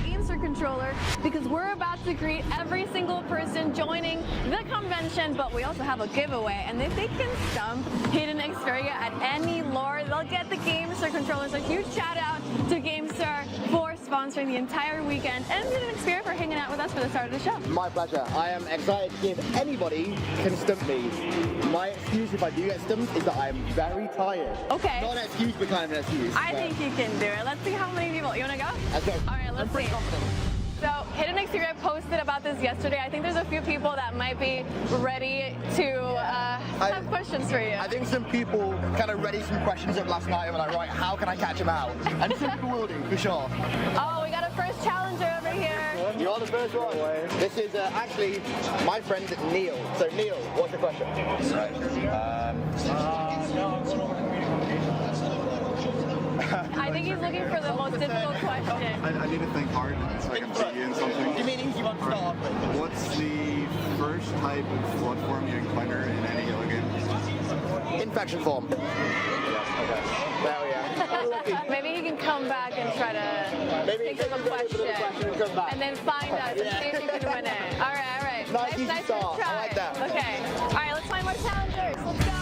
Games or controller because we're about to greet every single person joining the convention, but we also have a giveaway, and if they can stump Hidden Xperia at any lore, they'll get the Games or controllers. A huge shout out to GameStar for sponsoring the entire weekend and Hidden Xperia for hanging out with us for the start of the show. My pleasure. I am excited to see if anybody can stump me. My excuse if I do get stumped is that I am very tired. Okay. Not an excuse, but kind of an excuse. I think you can do it. Let's see how many people. You want to go? Let's go. All right, let's see. So, Hidden Xperia posted about this yesterday. I think there's a few people that might be ready to have questions for you. I think some people kind of ready some questions up last night and were like, right, how can I catch them out? And some people will do, for sure. Oh, we got a first challenger over here. You're the first one. This is actually my friend Neil. So, Neil, what's your question? Right. I think he's looking for the most difficult question. I need to think hard so I can beat you in something. You mean easy one to start with? What's the first type of blood form you encounter in any Halo game? Infection form. Okay. There we are. Maybe he can come back and try to think of a question and then find us and see if you can win it. All right, all right. Nice start. try. I like that. Okay. All right, let's find more challengers. Let's go.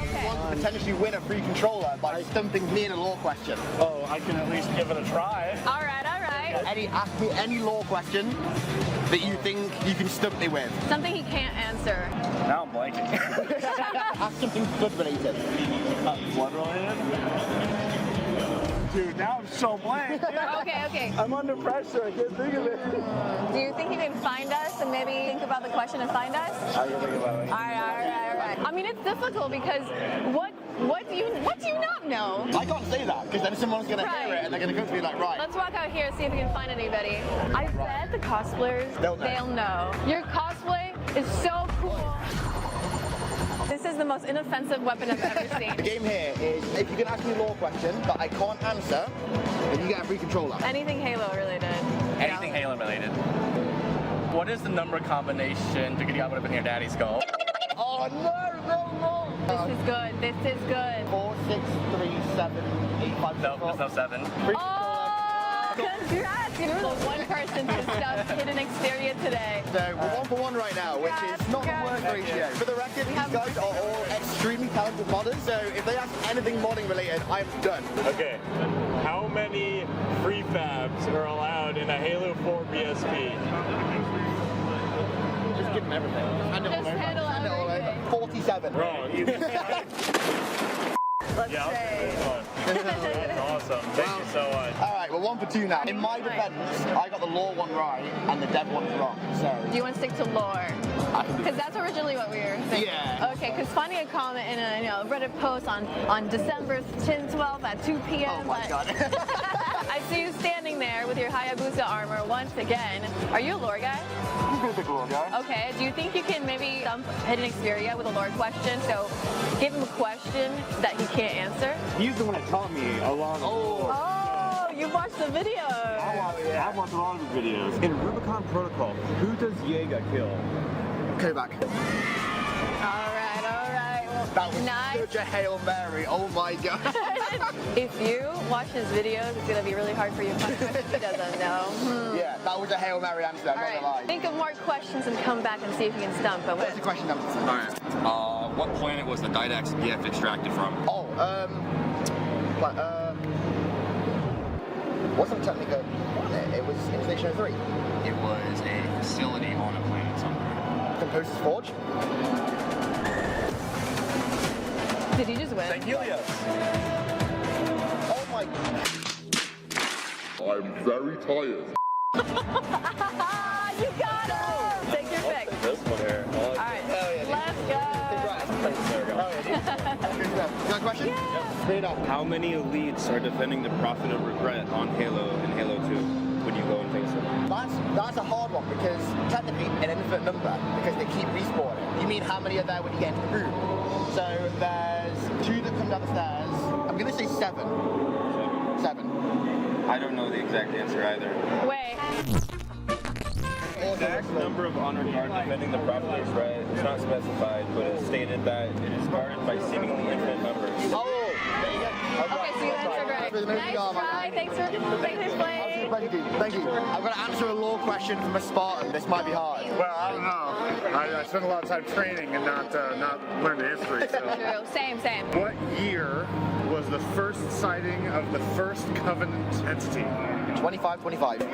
Okay. Want to potentially win a free controller by stumping me in a lore question. Oh, I can at least give it a try. All right, all right. Ask me any lore question that you think you can stump me with. Something he can't answer. Now I'm blanking. Ask something blood related. Blood related? Dude, now I'm so blank. Okay, okay. I'm under pressure. I can't think of it. Do you think he can find us and maybe think about the question and find us? I can think about it. All right, all right, all right. I mean, it's difficult because what do you not know? I can't say that because then someone's going to hear it and they're going to come to me like, right. Let's walk out here and see if we can find anybody. I bet the cosplayers, They'll know. Your cosplay is so cool. This is the most inoffensive weapon I've ever seen. The game here is if you can ask me a lore question that I can't answer, then you get a free controller. Anything Halo related. Anything Halo related. What is the number combination to get up in your daddy's skull? Oh no. This is good. This is good. 4, 6, 3, 7, 8, 5, 6, No, there's no 7. Oh, congrats! You're the one person to stuff Hidden Xperia today. So we're 1 for 1 right now, which is not the worst ratio. For the record, these guys are all extremely talented modders, so if they ask anything modding related, I'm done. Okay, how many prefabs are allowed in a Halo 4 BSP? Just give them everything. Hand it all Just over. handle Hand it all over. everything. 47. Wrong. Let's Yeah, say. that's awesome. Thank you so much. Alright, we're 1 for 2 now. In my defense, I got the lore one right and the dev one wrong, so... Do you want to stick to lore? I can do Because that's originally what we were thinking. Yeah. Okay, because finding a comment in a Reddit post on December 10, 12 at 2 p.m. Oh my god. I see you standing there with your Hayabusa armor once again. Are you a lore guy? I'm a big lore guy. Okay, do you think you can maybe dump Hidden Xperia with a lore question? So give him a question that he can't answer? He's the one that taught me a lot of lore. Oh, you watched the video. I've watched a lot of his videos. In Rubicon Protocol, who does Yeager kill? Kovac. All right. Well, That was nice. such a Hail Mary, oh my god. If you watch his videos, it's going to be really hard for you to find questions he doesn't know. Yeah, that was a Hail Mary answer, I'm All not gonna lie. right, think of more questions and come back and see if you can stump. But What's the question number? Alright. What planet was the Didax gift extracted from? Oh, wasn't technically good. It was Station 03. It was a facility on a planet somewhere. Composer's Forge. did he just win? St. Helios. Oh my god. I'm very tired. You got him! Take your pick. This one here. All right, let's go. You got a question? Yeah. Read it up. How many elites are defending the Prophet of Regret on Halo in Halo 2? Would you go and think so? That's a hard one because technically an infinite number because they keep respawning. You mean how many are there when you get into the room? So there's 2 that come down the stairs. I'm gonna say 7. 7. I don't know the exact answer either. Wait. The exact number of honor guard defending the Prophet is right. It's not specified, but it's stated that it is guarded by seemingly infinite numbers. Oh, there you go. Okay, so you answered right. Nice try. Thanks for playing. Thank you. I've got to answer a law question from a Spartan. This might be hard. Well, I don't know. I spent a lot of time training and not learned the history. So. True. Same. What year was the first sighting of the first Covenant entity? 25. Okay.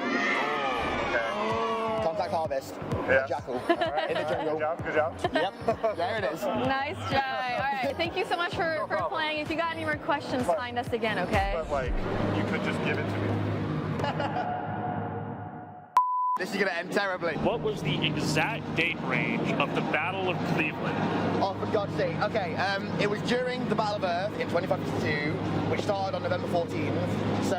Contact harvest. Yes. Jackal. Right. In the jungle. Good job. Yep. There it is. Nice try. All right. Thank you so much for playing. If you got any more questions, find us again, okay? But like, you could just give it to me. This is going to end terribly. What was the exact date range of the Battle of Cleveland? Oh, for God's sake. Okay, it was during the Battle of Earth in 2552, which started on November 14th. So,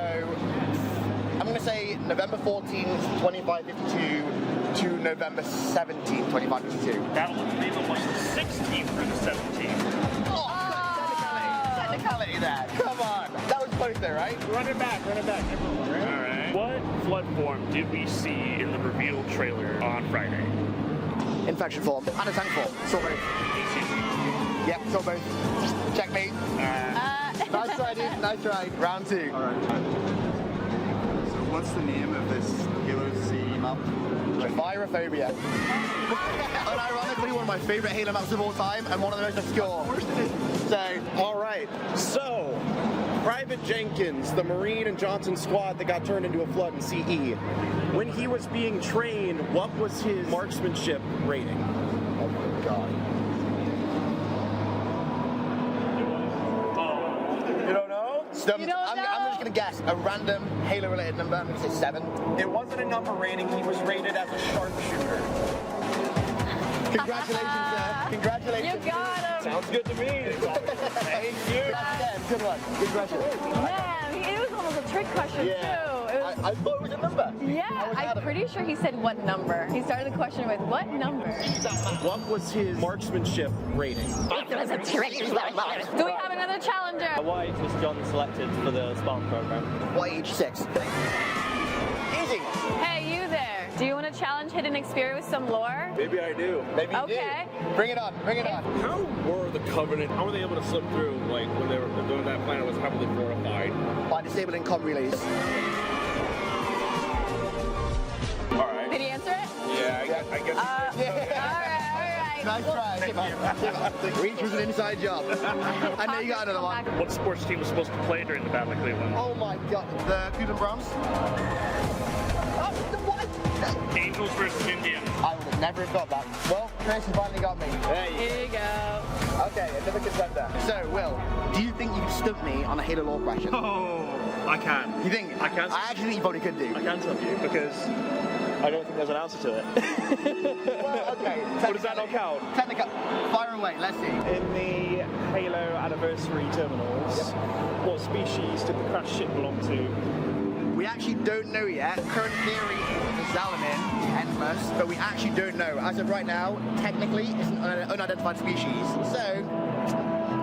I'm going to say November 14th, 2552 to November 17th, 2552. Battle of Cleveland was the 16th through the 17th. Oh, technicality there. Come on. That was close there, right? Run it back. All right. What flood form did we see in the reveal trailer on Friday? Infection form. And a tank form. Saw both. Yep, saw both. Checkmate. Nice try, dude. Nice try. Round 2. All right. So what's the name of this Halo C map? Virophobia. Unironically, one of my favorite Halo maps of all time, and one of the most obscure. So, All right, so Private Jenkins, the Marine and Johnson squad that got turned into a flood in CE, when he was being trained, what was his marksmanship rating? oh my God. You don't know? Stumped. You don't I'm know? just going to guess a random Halo-related number. I'm going to say 7. It wasn't a number rating, he was rated as a sharpshooter. Congratulations, sir. Congratulations. You got him. Sounds good to me. Thank you. Again, good one. Good question. Man, it was almost a trick question, too. It was, I thought it was a number. yeah, I'm pretty sure he said what number. He started the question with what number? What was his marksmanship rating? It was a trick. Do we have another challenger? What age was John selected for the Spartan program? What age? 6. Easy. Hey, you there. Do you want to challenge Hidden Xperia with some lore? Maybe I do. Maybe you Okay. do. Bring it on. Bring it on. How were the Covenant? How were they able to slip through? Like when they were doing that planet was heavily fortified. By disabling comm relays. All right. Did he answer it? Yeah, I guess. All right. Nice try. Thank you. Reach was an inside job. I know you got another one. What sports team was supposed to play during the Battle of Cleveland? Oh my God. The Cleveland Browns? Oh, what? Angels versus Indians. I would have never have got that. Well, Chris, you finally got me. Here you go. Okay, another contender. So, Will, do you think you could stump me on a Halo lore question? Oh, I can. You think? I can. I actually think you probably could do. I can tell you because I don't think there's an answer to it. Well, okay. Or does that not count? Technical. Fire away, let's see. In the Halo anniversary terminals, what species did the crash ship belong to? We actually don't know yet. Current theory is the Zalamin, Endless, but we actually don't know. As of right now, technically, it's an unidentified species. So,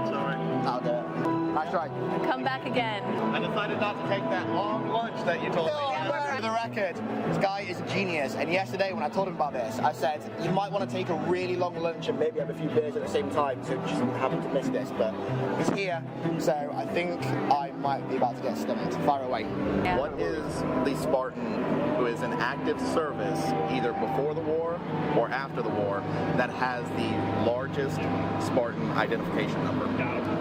Sorry. I'll do it. That's right. Come back again. I decided not to take that long lunch that you told me. For the record, this guy is a genius. And yesterday, when I told him about this, I said, you might want to take a really long lunch and maybe have a few beers at the same time so you just happen to miss this. But he's here, so I think I might be about to get stumped. Fire away. Yeah. What is the Spartan who is in active service either before the war or after the war that has the largest Spartan identification number?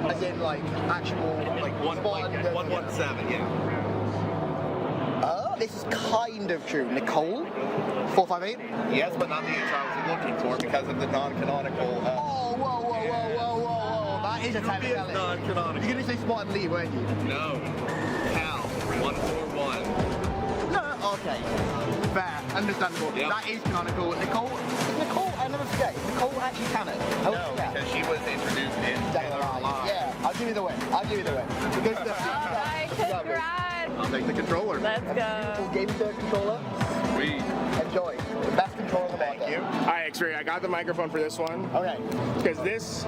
As in, like, actual, like, Spartan. 117, yeah. Oh, this is kind of true. Nicole? 458? Yes, but not the answer I was looking for because of the non-canonical. Oh, whoa. That is a technicality. Non-canonical. You're going to say Spartan Lee, weren't you? No. Cal 141. No, okay. Fair, understandable. Yep. That is canonical. Nicole, I never forget. Is Nicole actually canon? I always No, forget. because she was introduced in Taylor Alive. Yeah, I'll give you the win. Good stuff. All right, congrats. I'll take the controller. Let's go. Game third controller. Sweet. Enjoy. The best controller in the market. Thank you. All right, Xperia, I got the microphone for this one. Okay. Because this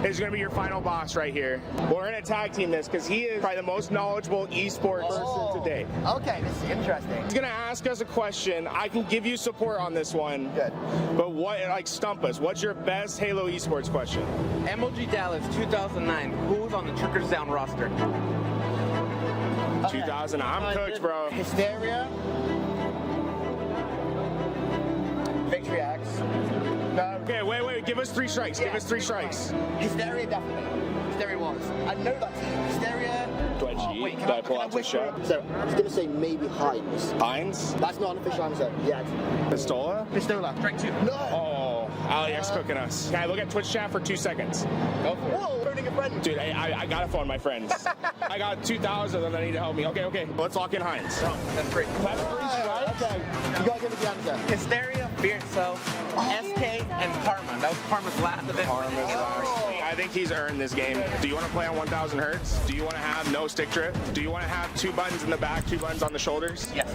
is going to be your final boss right here. We're going to tag team this because he is probably the most knowledgeable esports person today. Okay, this is interesting. He's going to ask us a question. I can give you support on this one. Good. But stump us. What's your best Halo esports question? MLG Dallas 2009. Who's on the Trickers Down roster? 2000. I'm cooked, bro. Hysteria. Victory X. No. Okay, wait. Give us 3 strikes. Give us 3 strikes. Hysteria, definitely. Hysteria was. I know that team. Hysteria. Do I cheat? Did I pull out the show? So, I was going to say maybe Heinz. Heinz? That's not an official answer yet. Pistola? Pistola. Strike 2. No. Oh, Ali's cooking us. Can I look at Twitch chat for 2 seconds? Go for it. Whoa, phoning a friend. Dude, I gotta phone my friends. I got 2,000 and I need to help me. Okay. Let's lock in Heinz. That's great. Okay, you gotta give us the answer. Hysteria, Fear Itself, SK, and Karma. That was Karma's last event. I think he's earned this game. Do you want to play on 1,000 hertz? Do you want to have no stick drift? Do you want to have 2 buttons in the back, 2 buttons on the shoulders? Yes.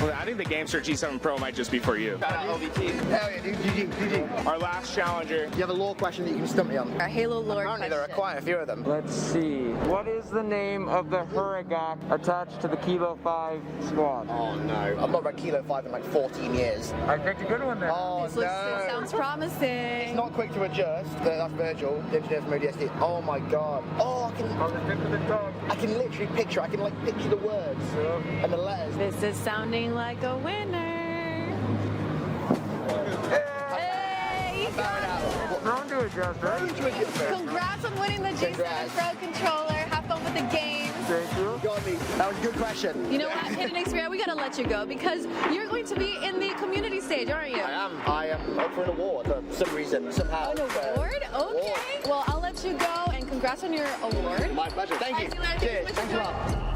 Well, I think the GameStar G7 Pro might just be for you. Shout out LVT. Hell yeah, dude, GG. Our last challenger. You have a lore question that you can stump me on. Our Halo lore Apparently there are question. quite a few of them. Let's see. What is the name of the Huragak attached to the Kilo 5 squad? Oh no, I've not read Kilo 5 in like 14 years. I picked a good one then. Oh This sounds promising. It's not quick to adjust. That's Virgil, the engineer from ODSD. Oh my god. Oh, I can literally picture. I can like picture the words and the letters. This is sounding like a winner. Hey, you got it. Wrong to adjust, right? Congrats on winning the G7 Pro controller. Have fun with the games. Thank you. Got me. That was a good question. You know what, Hidden Xperia, we gotta let you go because you're going to be in the community stage, aren't you? I am up for an award for some reason, somehow. An award? Okay. Well, I'll let you go and congrats on your award. My pleasure. Thank you. Cheers. Thanks a lot.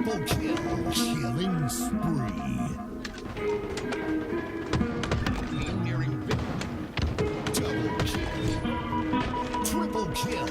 Triple kill. Killing spree. Nearing victory. Double kill. Triple kill.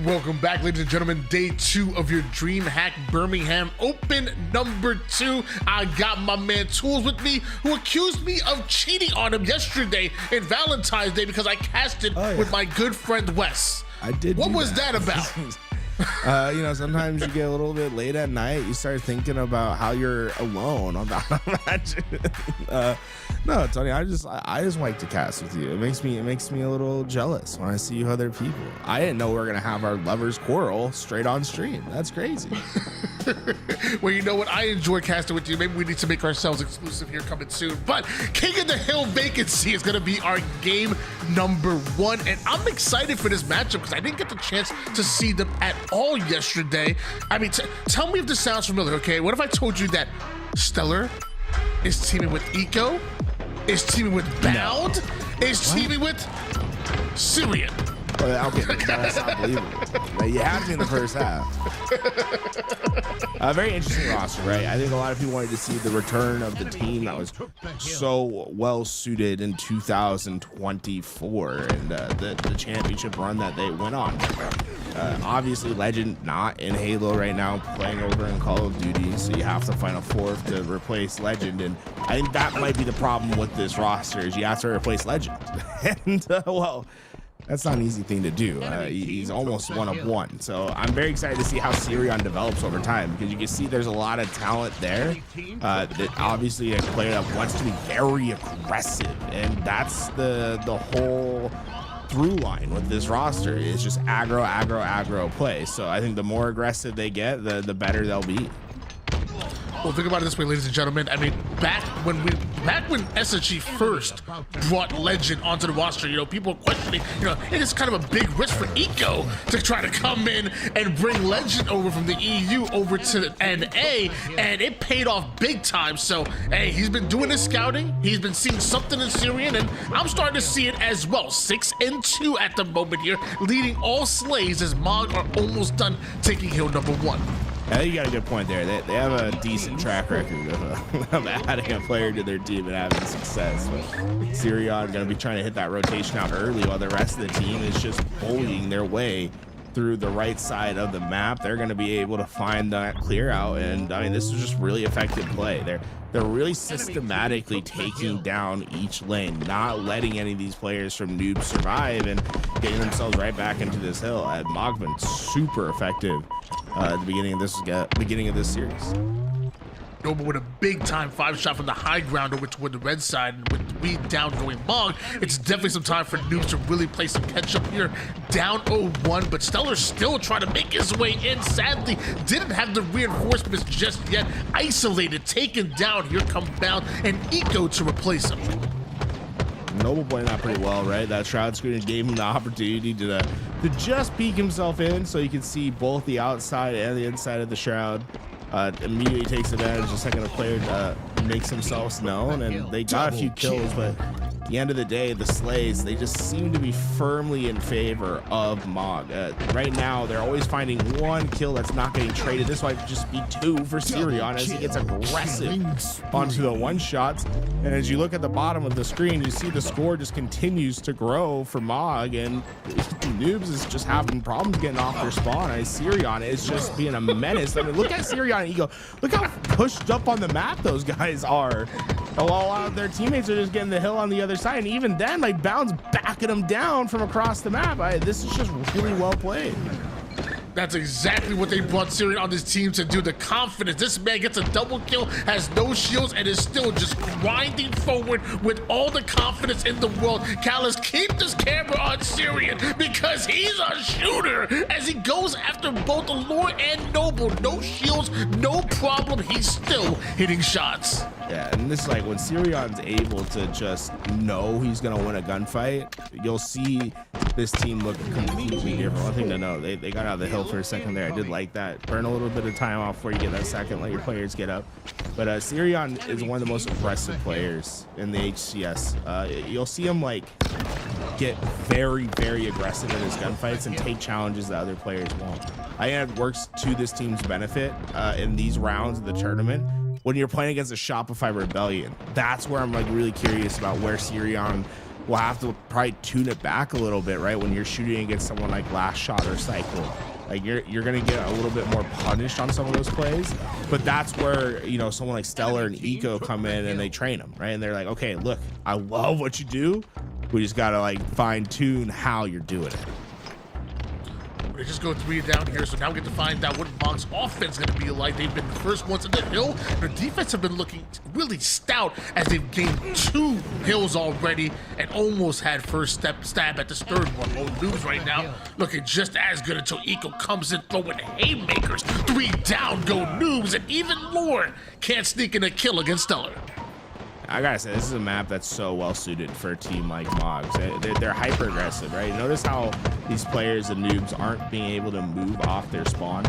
Welcome back, ladies and gentlemen. Day 2 of your Dreamhack Birmingham Open number 2. I got my man Tools with me, who accused me of cheating on him yesterday in Valentine's Day because I casted with my good friend Wes. I did. What was that about? You know, sometimes you get a little bit late at night. You start thinking about how you're alone on that match. No, Tony, I just like to cast with you. It makes me a little jealous when I see other people. I didn't know we were gonna have our lovers quarrel straight on stream. That's crazy. Well, you know what? I enjoy casting with you. Maybe we need to make ourselves exclusive here coming soon. But King of the Hill Vacancy is gonna be our game number 1, and I'm excited for this matchup because I didn't get the chance to see them at all yesterday. I mean, tell me if this sounds familiar, okay? What if I told you that Stellar is teaming with Eco, is teaming with Bound, is teaming with Syrian? Okay, that's not believable. You had me in the first half. A very interesting roster, right? I think a lot of people wanted to see the return of the team that was so well suited in 2024 and the championship run that they went on. Obviously, Legend not in Halo right now, playing over in Call of Duty, so you have to find a fourth to replace Legend, and I think that might be the problem with this roster is you have to replace Legend, and well, that's not an easy thing to do. He's almost 1 of 1. So I'm very excited to see how Sirion develops over time because you can see there's a lot of talent there. That obviously a player that wants to be very aggressive, and that's the whole through line with this roster is just aggro play. So I think the more aggressive they get, the better they'll be. Well, think about it this way, ladies and gentlemen. I mean, back when SSG first brought Legend onto the roster, you know, people were questioning, you know, it is kind of a big risk for Eco to try to come in and bring Legend over from the EU over to the NA, and it paid off big time. So, hey, he's been doing his scouting. He's been seeing something in Syrian, and I'm starting to see it as well. 6-2 at the moment here, leading all slays as Mog are almost done taking hill number 1. I think you got a good point there. They have a decent track record of adding a player to their team and having success. But Sirion going to be trying to hit that rotation out early while the rest of the team is just bullying their way through the right side of the map. They're going to be able to find that clear out, and I mean, this is just really effective play. They're really systematically taking down each lane, not letting any of these players from noobs survive and getting themselves right back into this hill. Mog's been super effective at the beginning of this series. Noble with a big time 5-shot from the high ground over toward the red side, and with Weed down going Mog, it's definitely some time for noobs to really play some catch up here. Down 0-1, but Stellar still trying to make his way in. Sadly, didn't have the reinforcements just yet. Isolated, taken down. Here come Bound and Eco to replace him. Noble playing that pretty well, right? That shroud screen gave him the opportunity to just peek himself in so you can see both the outside and the inside of the shroud. Immediately takes advantage the second a player makes themselves known, and they got a few kills, but at the end of the day, the slays, they just seem to be firmly in favor of Mog. Right now, they're always finding one kill that's not getting traded. This might just be 2 for Sirion as he gets aggressive onto the one-shots. And as you look at the bottom of the screen, you see the score just continues to grow for Mog, and Noobs is just having problems getting off their spawn. And Sirion is just being a menace. I mean, look at Sirion and Ego. Look how pushed up on the map those guys are. While their teammates are just getting the hill on the other side, and even then, like, Bound's backing them down from across the map. This is just really well played. That's exactly what they brought Sirion on this team to do. The confidence. This man gets a double kill, has no shields, and is still just grinding forward with all the confidence in the world. Callus, keep this camera on Sirion because he's a shooter as he goes after both Allure and Noble. No shields, no problem. He's still hitting shots. Yeah, and this is like when Sirion's able to just know he's gonna win a gunfight, you'll see this team look completely different. One thing to know, they got out of the hill for a second there. I did like that. Burn a little bit of time off before you get that second, let your players get up. But Sirion is one of the most aggressive players in the HCS. You'll see him like get very, very aggressive in his gunfights and take challenges that other players won't. I think it works to this team's benefit in these rounds of the tournament. When you're playing against a Shopify Rebellion, that's where I'm like really curious about where Sirion will have to probably tune it back a little bit, right? When you're shooting against someone like Last Shot or Cycle, like you're gonna get a little bit more punished on some of those plays. But that's where, you know, someone like Stellar and Eco come in and they train them, right? And they're like, okay, look, I love what you do. We just gotta like fine tune how you're doing it. They just go 3 down here, so now we get to find out what Mog's offense is going to be like. They've been the first ones in the hill. Their defense have been looking really stout as they've gained 2 hills already and almost had first stab at this third one. Low Noobs right now looking just as good until Eco comes in throwing haymakers. 3 down go Noobs, and even more can't sneak in a kill against Stellar. I gotta say, this is a map that's so well suited for a team like Mogs. They're hyper aggressive, right? Notice how these players and noobs aren't being able to move off their spawn.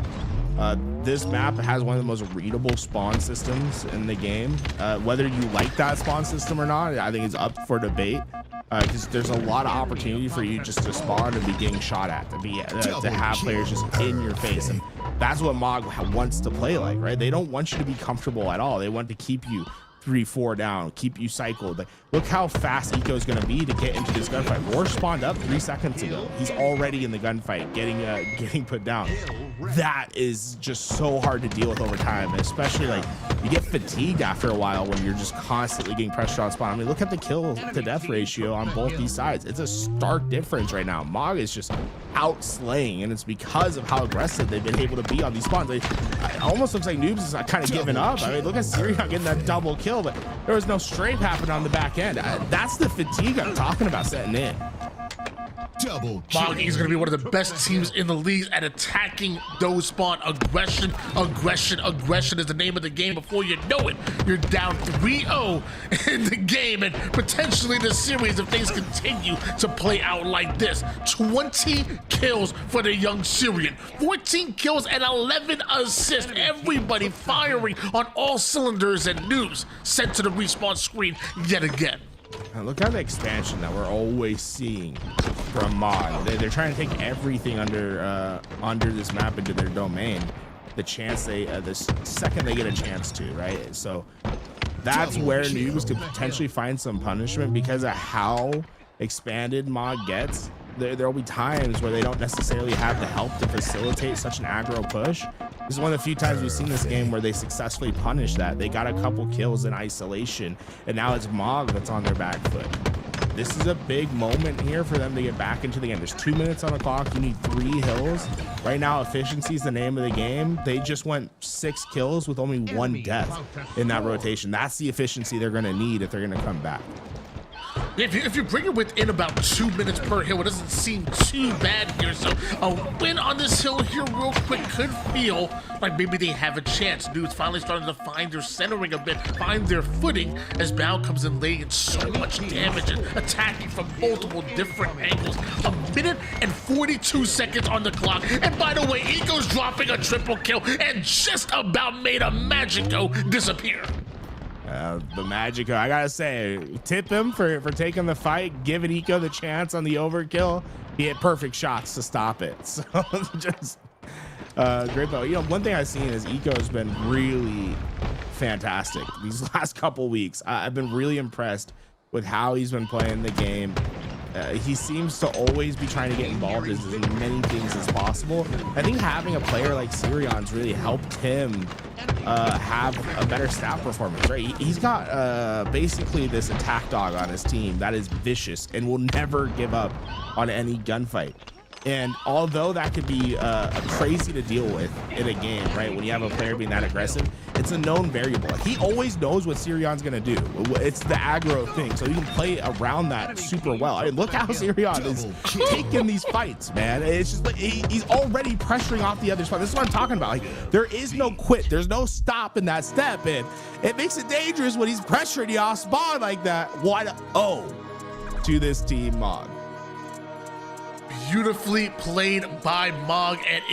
This map has one of the most readable spawn systems in the game. Whether you like that spawn system or not, I think it's up for debate. Because there's a lot of opportunity for you just to spawn and be getting shot at, to have players just in your face. And that's what Mog wants to play like, right? They don't want you to be comfortable at all. They want to keep you 3-4 down, keep you cycled. Like, look how fast Eco is going to be to get into this gunfight. War spawned up 3 seconds ago. He's already in the gunfight, getting put down. That is just so hard to deal with over time, especially like you get fatigued after a while when you're just constantly getting pressure on spawn. I mean, look at the kill to death ratio on both these sides. It's a stark difference right now. Mog is just out slaying, and it's because of how aggressive they've been able to be on these spawns. It almost looks like Noobs is kind of giving up. I mean, look at Sirion getting that double kill, but there was no strafe happening on the back end. That's the fatigue I'm talking about setting in. Mog is going to be one of the best teams in the league at attacking those spawn. Aggression is the name of the game. Before you know it, you're down 3-0 in the game and potentially the series if things continue to play out like this. 20 kills for the young Syrian, 14 kills and 11 assists. Everybody firing on all cylinders, and Noobs sent to the respawn screen yet again. And look at the expansion that we're always seeing from Mod. They're trying to take everything under this map into their domain. The second they get a chance to, right? So that's where Noobs could potentially find some punishment because of how expanded Mod gets. There'll be times where they don't necessarily have the help to facilitate such an aggro push. This is one of the few times we've seen this game where they successfully punish that. They got a couple kills in isolation, and now it's Mog that's on their back foot. This is a big moment here for them to get back into the game. There's 2 minutes on the clock. You need 3 hills. Right now, efficiency is the name of the game. They just went 6 kills with only 1 death in that rotation. That's the efficiency they're going to need if they're going to come back. If you bring it within about 2 minutes per hill, it doesn't seem too bad here. So a win on this hill here real quick could feel like maybe they have a chance. Dudes finally starting to find their centering a bit, find their footing as Bao comes in laying in so much damage and attacking from multiple different angles. 1 minute and 42 seconds on the clock. And by the way, Eco's dropping a triple kill and just about made a Magico disappear. The Magico, I gotta say, tip him for taking the fight, giving Eco the chance on the overkill. He hit perfect shots to stop it. So just great though. You know, one thing I've seen is Eco's been really fantastic these last couple weeks. I've been really impressed with how he's been playing the game. He seems to always be trying to get involved in as many things as possible. I think having a player like Sirion's really helped him have a better stat performance, right? He's got basically this attack dog on his team that is vicious and will never give up on any gunfight. And although that could be crazy to deal with in a game, right? When you have a player being that aggressive, it's a known variable. He always knows what Sirion's gonna do. It's the aggro thing, so you can play around that super well. I mean, look how Sirion is taking these fights, man. It's just like he's already pressuring off the other spot. This is what I'm talking about. Like, there is no quit. There's no stop in that step, and it makes it dangerous when he's pressuring you off spawn like that. 1-0 to this team, Mog. Beautifully played by Mog, and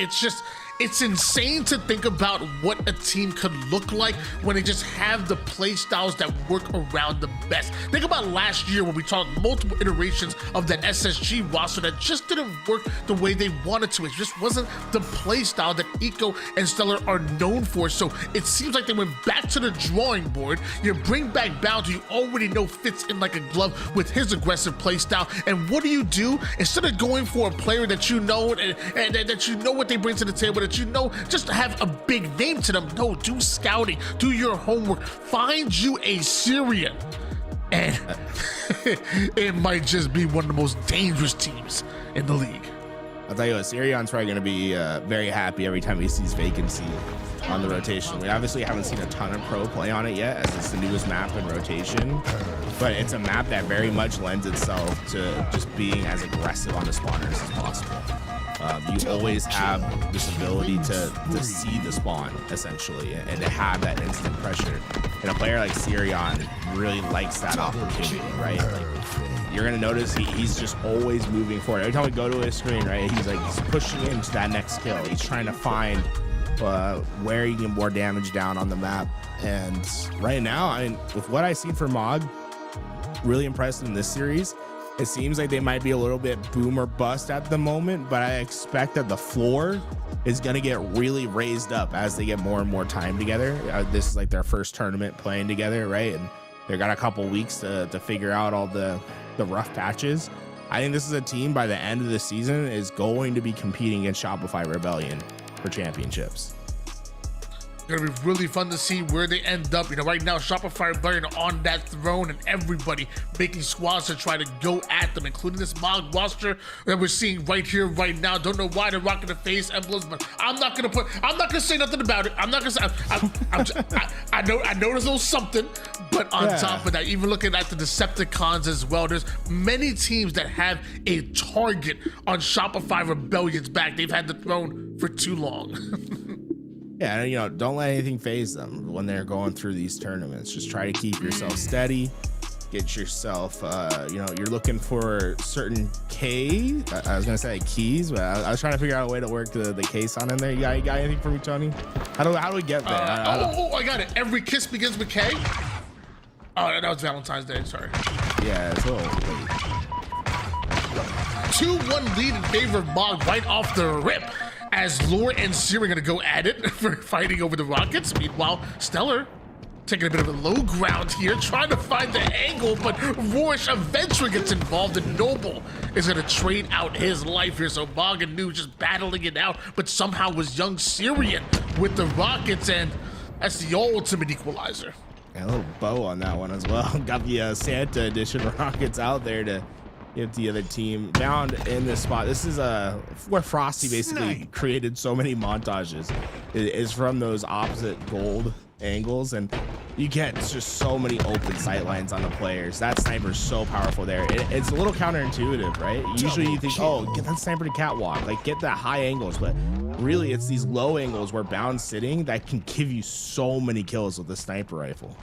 it's insane to think about what a team could look like when they just have the play styles that work around the best. Think about last year when we talked multiple iterations of that SSG roster that just didn't work the way they wanted to. It just wasn't the play style that Eco and Stellar are known for. So it seems like they went back to the drawing board. You bring back Bound, who you already know fits in like a glove with his aggressive play style. And what do? Instead of going for a player that you know and that you know what they bring to the table, that you know just have a big name to them, no, do scouting, do your homework, find you a Syrian. And it might just be one of the most dangerous teams in the league. I'll tell you what, Sirion's probably going to be very happy every time he sees vacancy on the rotation. We obviously haven't seen a ton of pro play on it yet, as it's the newest map in rotation, but it's a map that very much lends itself to just being as aggressive on the spawners as possible. You always have this ability to see the spawn, essentially, and to have that instant pressure. And a player like Sirion really likes that opportunity, right? Like, you're gonna notice he's just always moving forward. Every time we go to his screen, right, he's pushing into that next kill. He's trying to find where he can get more damage down on the map. And right now, I mean, with what I've seen from Mog, really impressed in this series. It seems like they might be a little bit boom or bust at the moment, but I expect that the floor is going to get really raised up as they get more and more time together. This is like their first tournament playing together, right? And they got a couple weeks to figure out all the rough patches. I think this is a team by the end of the season is going to be competing against Shopify Rebellion for championships. Gonna be really fun to see where they end up. You know, right now Shopify Rebellion on that throne, and everybody making squads to try to go at them, including this Mog roster that we're seeing right here, right now. Don't know why they're rocking the face emblems, but I'm not gonna say nothing about it. I'm not gonna say. I know there's a little something, but on top of that, even looking at the Decepticons as well, there's many teams that have a target on Shopify Rebellion's back. They've had the throne for too long. Yeah, you know, don't let anything phase them when they're going through these tournaments. Just try to keep yourself steady, get yourself, you know, you're looking for certain I was gonna say keys, but I was trying to figure out a way to work the case on in there. You got anything for me, Tony? How do we get there? I got it. Every kiss begins with K. Oh, that was Valentine's Day. Sorry. Yeah, it's a little late. 2-1 lead in favor of Mog right off the rip, as Lure and Siri are going to go at it for fighting over the Rockets. Meanwhile, Stellar taking a bit of a low ground here, trying to find the angle, but Rorish eventually gets involved, and Noble is going to trade out his life here. So Mog and New just battling it out, but somehow was young Syrian with the Rockets, and that's the ultimate equalizer. Yeah, a little bow on that one as well. Got the Santa edition Rockets out there to give the other team. Bound in this spot. This is where Frosty basically created so many montages. It is from those opposite gold angles, and you get just so many open sight lines on the players. That sniper is so powerful there. It's a little counterintuitive, right? Usually you think, oh, get that sniper to catwalk, like get that high angles, but really it's these low angles where Bound's sitting that can give you so many kills with the sniper rifle.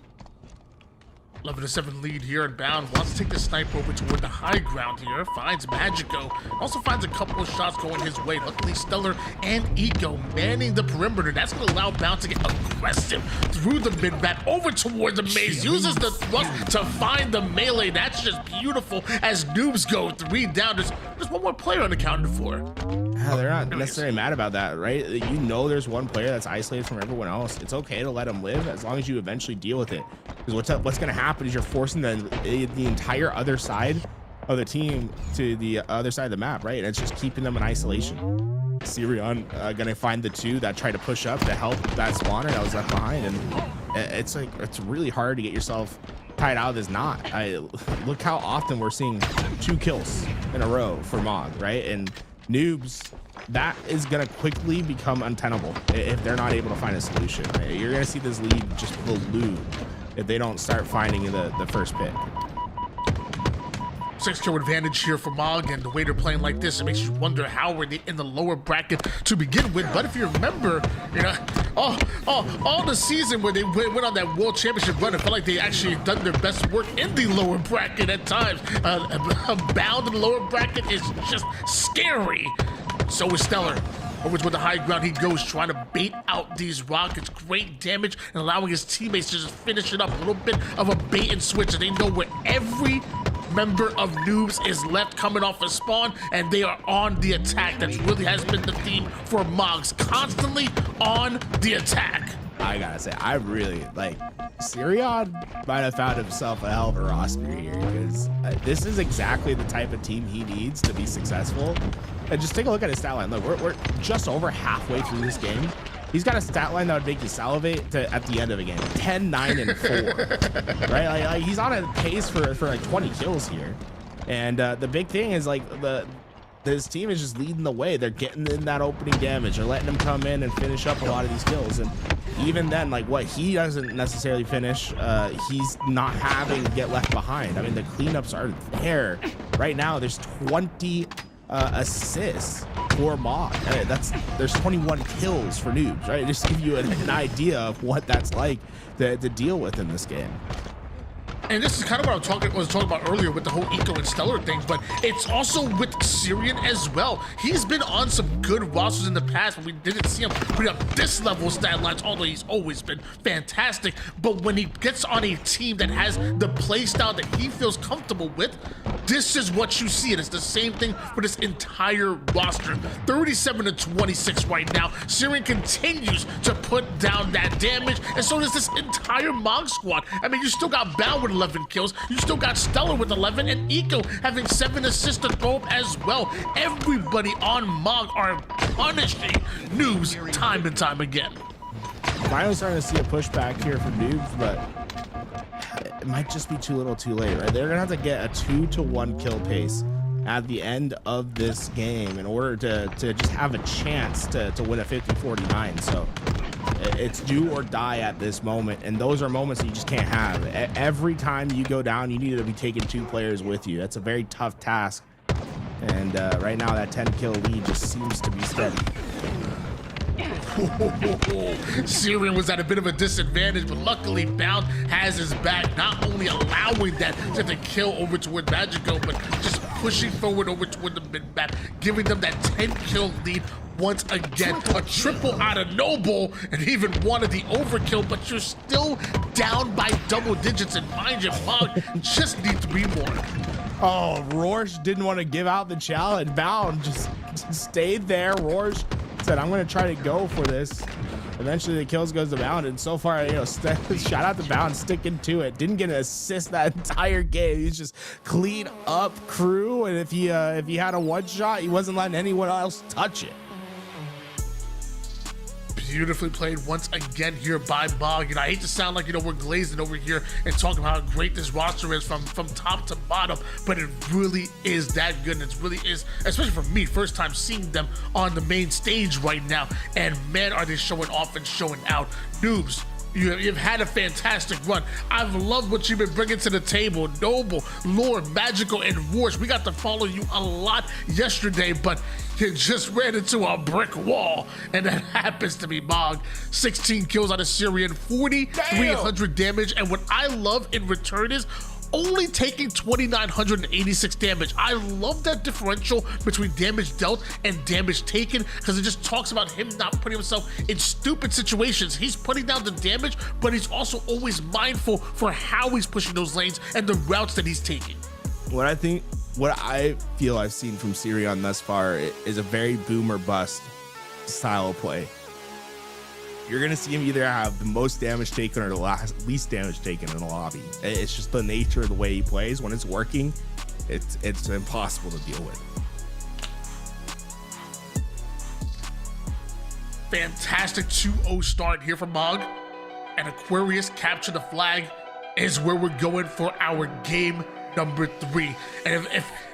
11-7 lead here, and Bound wants to take the sniper over toward the high ground here. Finds Magico. Also finds a couple of shots going his way. Luckily, Stellar and Eco manning the perimeter. That's going to allow Bound to get aggressive through the mid-map over toward the maze. Uses the thrust to find the melee. That's just beautiful as Noobs go 3 down. There's one more player unaccounted for. Yeah, they're not necessarily mad about that, right? You know there's one player that's isolated from everyone else. It's okay to let him live as long as you eventually deal with it. Because what's going to happen is you're forcing the entire other side of the team to the other side of the map, right? And it's just keeping them in isolation. Sirion gonna find the 2 that try to push up to help that spawner that was left behind, and it's like it's really hard to get yourself tied out of this knot. Look how often we're seeing 2 kills in a row for Mog, right? And Noobs, that is gonna quickly become untenable if they're not able to find a solution, right? You're gonna see this lead just balloon if they don't start finding the first pick. 6-kill advantage here for Mog, and the way they're playing like this, it makes you wonder how were they in the lower bracket to begin with. But if you remember, you know, all the season where they went on that World Championship run, it felt like they actually done their best work in the lower bracket at times. A Bound in the lower bracket is just scary. So is Stellar. over to the high ground he goes, trying to bait out these rockets. Great damage and allowing his teammates to just finish it up. A little bit of a bait and switch, and they know where every member of Noobs is left coming off a spawn, and they are on the attack. That really has been the theme for Moggs, constantly on the attack. I gotta say, I really like Sirion might have found himself a hell of a roster here, because this is exactly the type of team he needs to be successful. And just take a look at his stat line. Look, we're just over halfway through this game. He's got a stat line that would make you salivate at the end of a game. 10, 9, and 4. Right? Like he's on a pace for like 20 kills here. And the big thing is like this team is just leading the way. They're getting in that opening damage. They're letting him come in and finish up a lot of these kills. And even then, like what he doesn't necessarily finish, he's not having to get left behind. I mean, the cleanups are there. Right now, there's 20 assists for Mog. There's 21 kills for Noobs, right? Just to give you an idea of what that's like to deal with in this game. And this is kind of what I was talking about earlier with the whole Eco and Stellar things, but it's also with Syrian as well. He's been on some good rosters in the past, but we didn't see him put up this level of stat lines, although he's always been fantastic. But when he gets on a team that has the play style that he feels comfortable with, this is what you see. And it's the same thing for this entire roster. 37-26 right now. Syrian continues to put down that damage, and so does this entire Mog squad. I mean, you still got Bound with 11 kills. You still got Stellar with 11, and Eco having 7 assists to throw up as well. Everybody on Mog are punishing Noobs time and time again. Finally starting to see a pushback here for Noobs, but it might just be too little too late, right? They're gonna have to get a 2-to-1 kill pace at the end of this game in order to just have a chance to win a 50-49. So it's do or die at this moment, and those are moments that you just can't have. Every time you go down, you need to be taking 2 players with you. That's a very tough task, and right now that 10 kill lead just seems to be steady. Syrian was at a bit of a disadvantage, but luckily Bound has his back, not only allowing that to kill over toward Magico, but just pushing forward over toward the mid-map, giving them that 10 kill lead once again. A triple out of Noble, and even one of the overkill, but you're still down by double digits, and mind you, Mog just need 3 more. Oh, Rorsch didn't want to give out the challenge. Bound just stayed there. Rorsch said, I'm going to try to go for this. Eventually the kills goes to Bound, and so far, you know, shout out to Bound sticking to it. Didn't get an assist that entire game. He's just clean up crew, and if he had a one shot, he wasn't letting anyone else touch it. Beautifully played once again here by Mog. You know, I hate to sound like, you know, we're glazing over here and talking about how great this roster is from top to bottom, but it really is that good, and it really is, especially for me, first time seeing them on the main stage right now, and man, are they showing off and showing out. Noobs, you've had a fantastic run. I've loved what you've been bringing to the table. Noble, Lord, Magical, and Rorsch. We got to follow you a lot yesterday, but you just ran into a brick wall, and that happens to be Mog. 16 kills on a Syrian, 4,300 damage, and what I love in return is only taking 2,986 damage. I love that differential between damage dealt and damage taken, because it just talks about him not putting himself in stupid situations. He's putting down the damage, but he's also always mindful for how he's pushing those lanes and the routes that he's taking. What I feel I've seen from Syrian thus far is a very boom or bust style of play. You're going to see him either have the most damage taken or the least damage taken in the lobby. It's just the nature of the way he plays. When it's working, it's impossible to deal with. Fantastic 2-0 start here from Mog, and Aquarius capture the flag is where we're going for our game number 3. And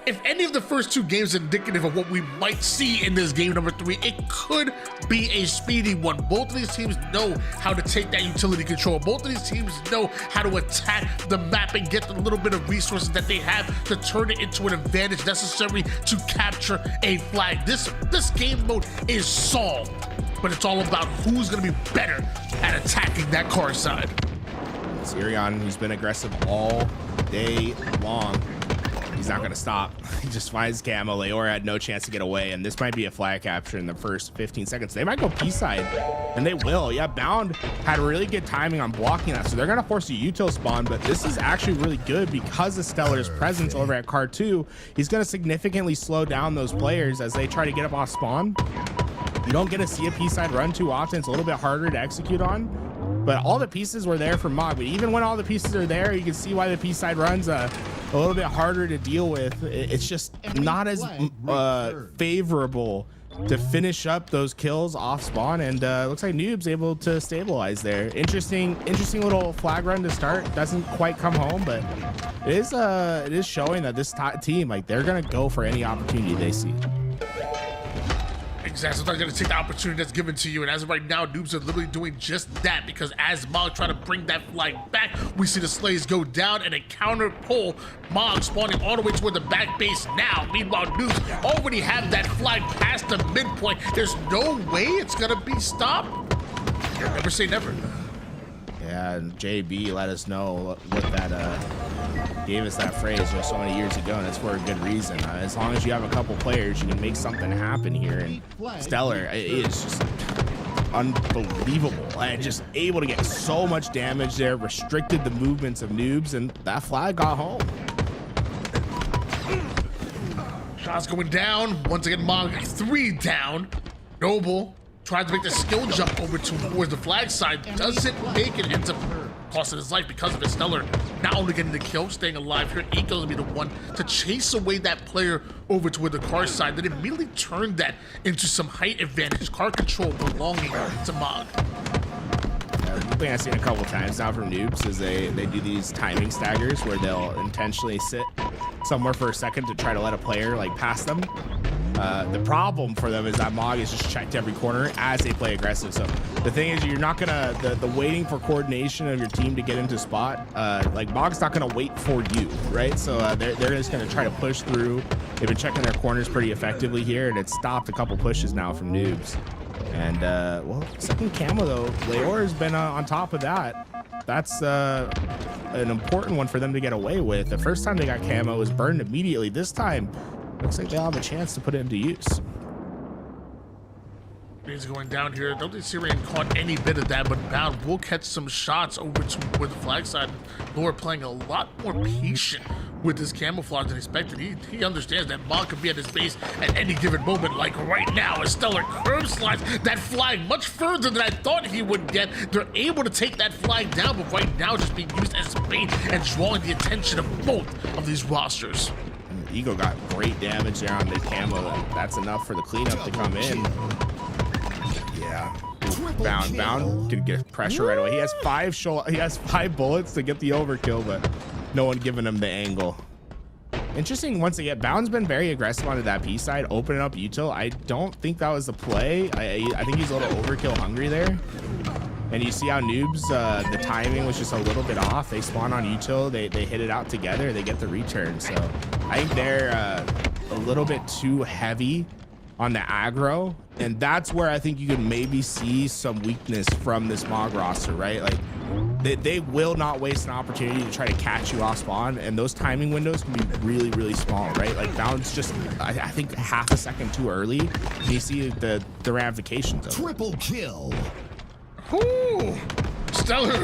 if any of the first 2 games are indicative of what we might see in this game number 3, it could be a speedy one. Both of these teams know how to take that utility control. Both of these teams know how to attack the map and get the little bit of resources that they have to turn it into an advantage necessary to capture a flag. This game mode is solved, but it's all about who's going to be better at attacking that car side. Syrian, who's been aggressive all day long. He's he's not going to stop. He just finds Camo. Leora had no chance to get away, and this might be a flag capture in the first 15 seconds. They might go P-side, and they will. Yeah, Bound had really good timing on blocking that, so they're going to force a util spawn, but this is actually really good because of Stellar's presence over at Card 2. He's going to significantly slow down those players as they try to get up off spawn. You don't get to see a P-side run too often. It's a little bit harder to execute on. But all the pieces were there for Mog. But even when all the pieces are there, you can see why the P-side runs a little bit harder to deal with. It's just not as favorable to finish up those kills off spawn. And looks like Noob's able to stabilize there. Interesting little flag run to start. Doesn't quite come home, but it is showing that this team, like, they're gonna go for any opportunity they see. Exactly, so they're going to take the opportunity that's given to you, and as of right now, Noobs are literally doing just that, because as Mog trying to bring that flag back, we see the Slays go down and a counter pull. Mog spawning all the way toward the back base now. Meanwhile, Noobs already have that flag past the midpoint. There's no way it's going to be stopped. Never say never. Yeah, and JB let us know what that gave us that phrase just so many years ago, and it's for a good reason. As long as you have a couple players, you can make something happen here. And Stellar is just unbelievable, and just able to get so much damage there, restricted the movements of Noobs, and that flag got home. Shots going down. Once again, Mog 3 down. Noble tries to make the skill jump over towards the flag side. Doesn't make it, ends up costing his life because of it. Stellar not only getting the kill, staying alive here. Eco's gonna be the one to chase away that player over toward the car side, then immediately turn that into some height advantage, car control belonging to Mog. One thing I've seen a couple times now from Noobs is they do these timing staggers where they'll intentionally sit somewhere for a second to try to let a player like pass them. The problem for them is that Mog is just checked every corner as they play aggressive. So the thing is, you're not gonna, the waiting for coordination of your team to get into spot, like Mog's not gonna wait for you, right? So they're just gonna try to push through. They've been checking their corners pretty effectively here, and it's stopped a couple pushes now from Noobs. And well, second camo though, Leora's been on top of that. That's an important one for them to get away with. The first time they got camo was burned immediately. This time, looks like they'll have a chance to put it into use. He's going down here. Don't think Syrian caught any bit of that, but Bound will catch some shots over to the flag side. Lore playing a lot more patient with this camouflage than expected. He understands that Mog could be at his base at any given moment, like right now. As Stellar curve slides that flag much further than I thought he would get. They're able to take that flag down, but right now just being used as bait and drawing the attention of both of these rosters. Eagle got great damage there on the camo. That's enough for the cleanup to come in. Yeah, Bound can get pressure right away. He has five bullets to get the overkill, but no one giving him the angle. Interesting. Once again, Bound's been very aggressive onto that P side, opening up util. I don't think that was the play. I think he's a little overkill hungry there. And you see how Noobs, the timing was just a little bit off. They spawn on util, they hit it out together, they get the return. So I think they're a little bit too heavy on the aggro, and that's where I think you could maybe see some weakness from this Mog roster, right? Like they will not waste an opportunity to try to catch you off spawn, and those timing windows can be really, really small, right? Like Bound's just, I think, half a second too early. And you see the ramifications of it. Triple kill. Ooh, Stellar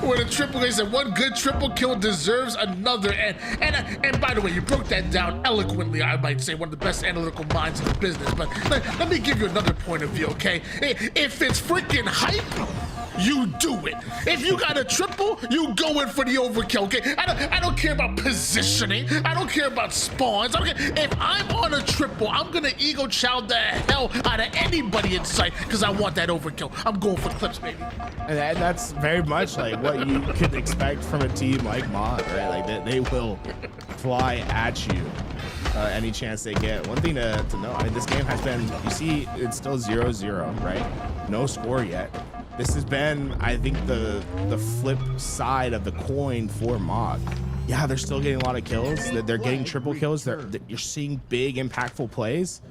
with a triple ace, and one good triple kill deserves another. And by the way, you broke that down eloquently. I might say one of the best analytical minds in the business. But let me give you another point of view, okay? If it's freaking hype, you do it. If you got a triple, you go in for the overkill, okay? I don't care about positioning. I don't care about spawns. Okay? If I'm on a triple, I'm gonna ego chow the hell out of anybody in sight because I want that overkill. I'm going for clips, baby. And that's very much like what you could expect from a team like Mog, right? Like they will fly at you any chance they get. One thing to know, I mean, this game has been, you see, it's still 0-0, right? No score yet. This has been, I think, the flip side of the coin for Mog. Yeah, they're still getting a lot of kills. They're getting triple kills. You're seeing big, impactful plays.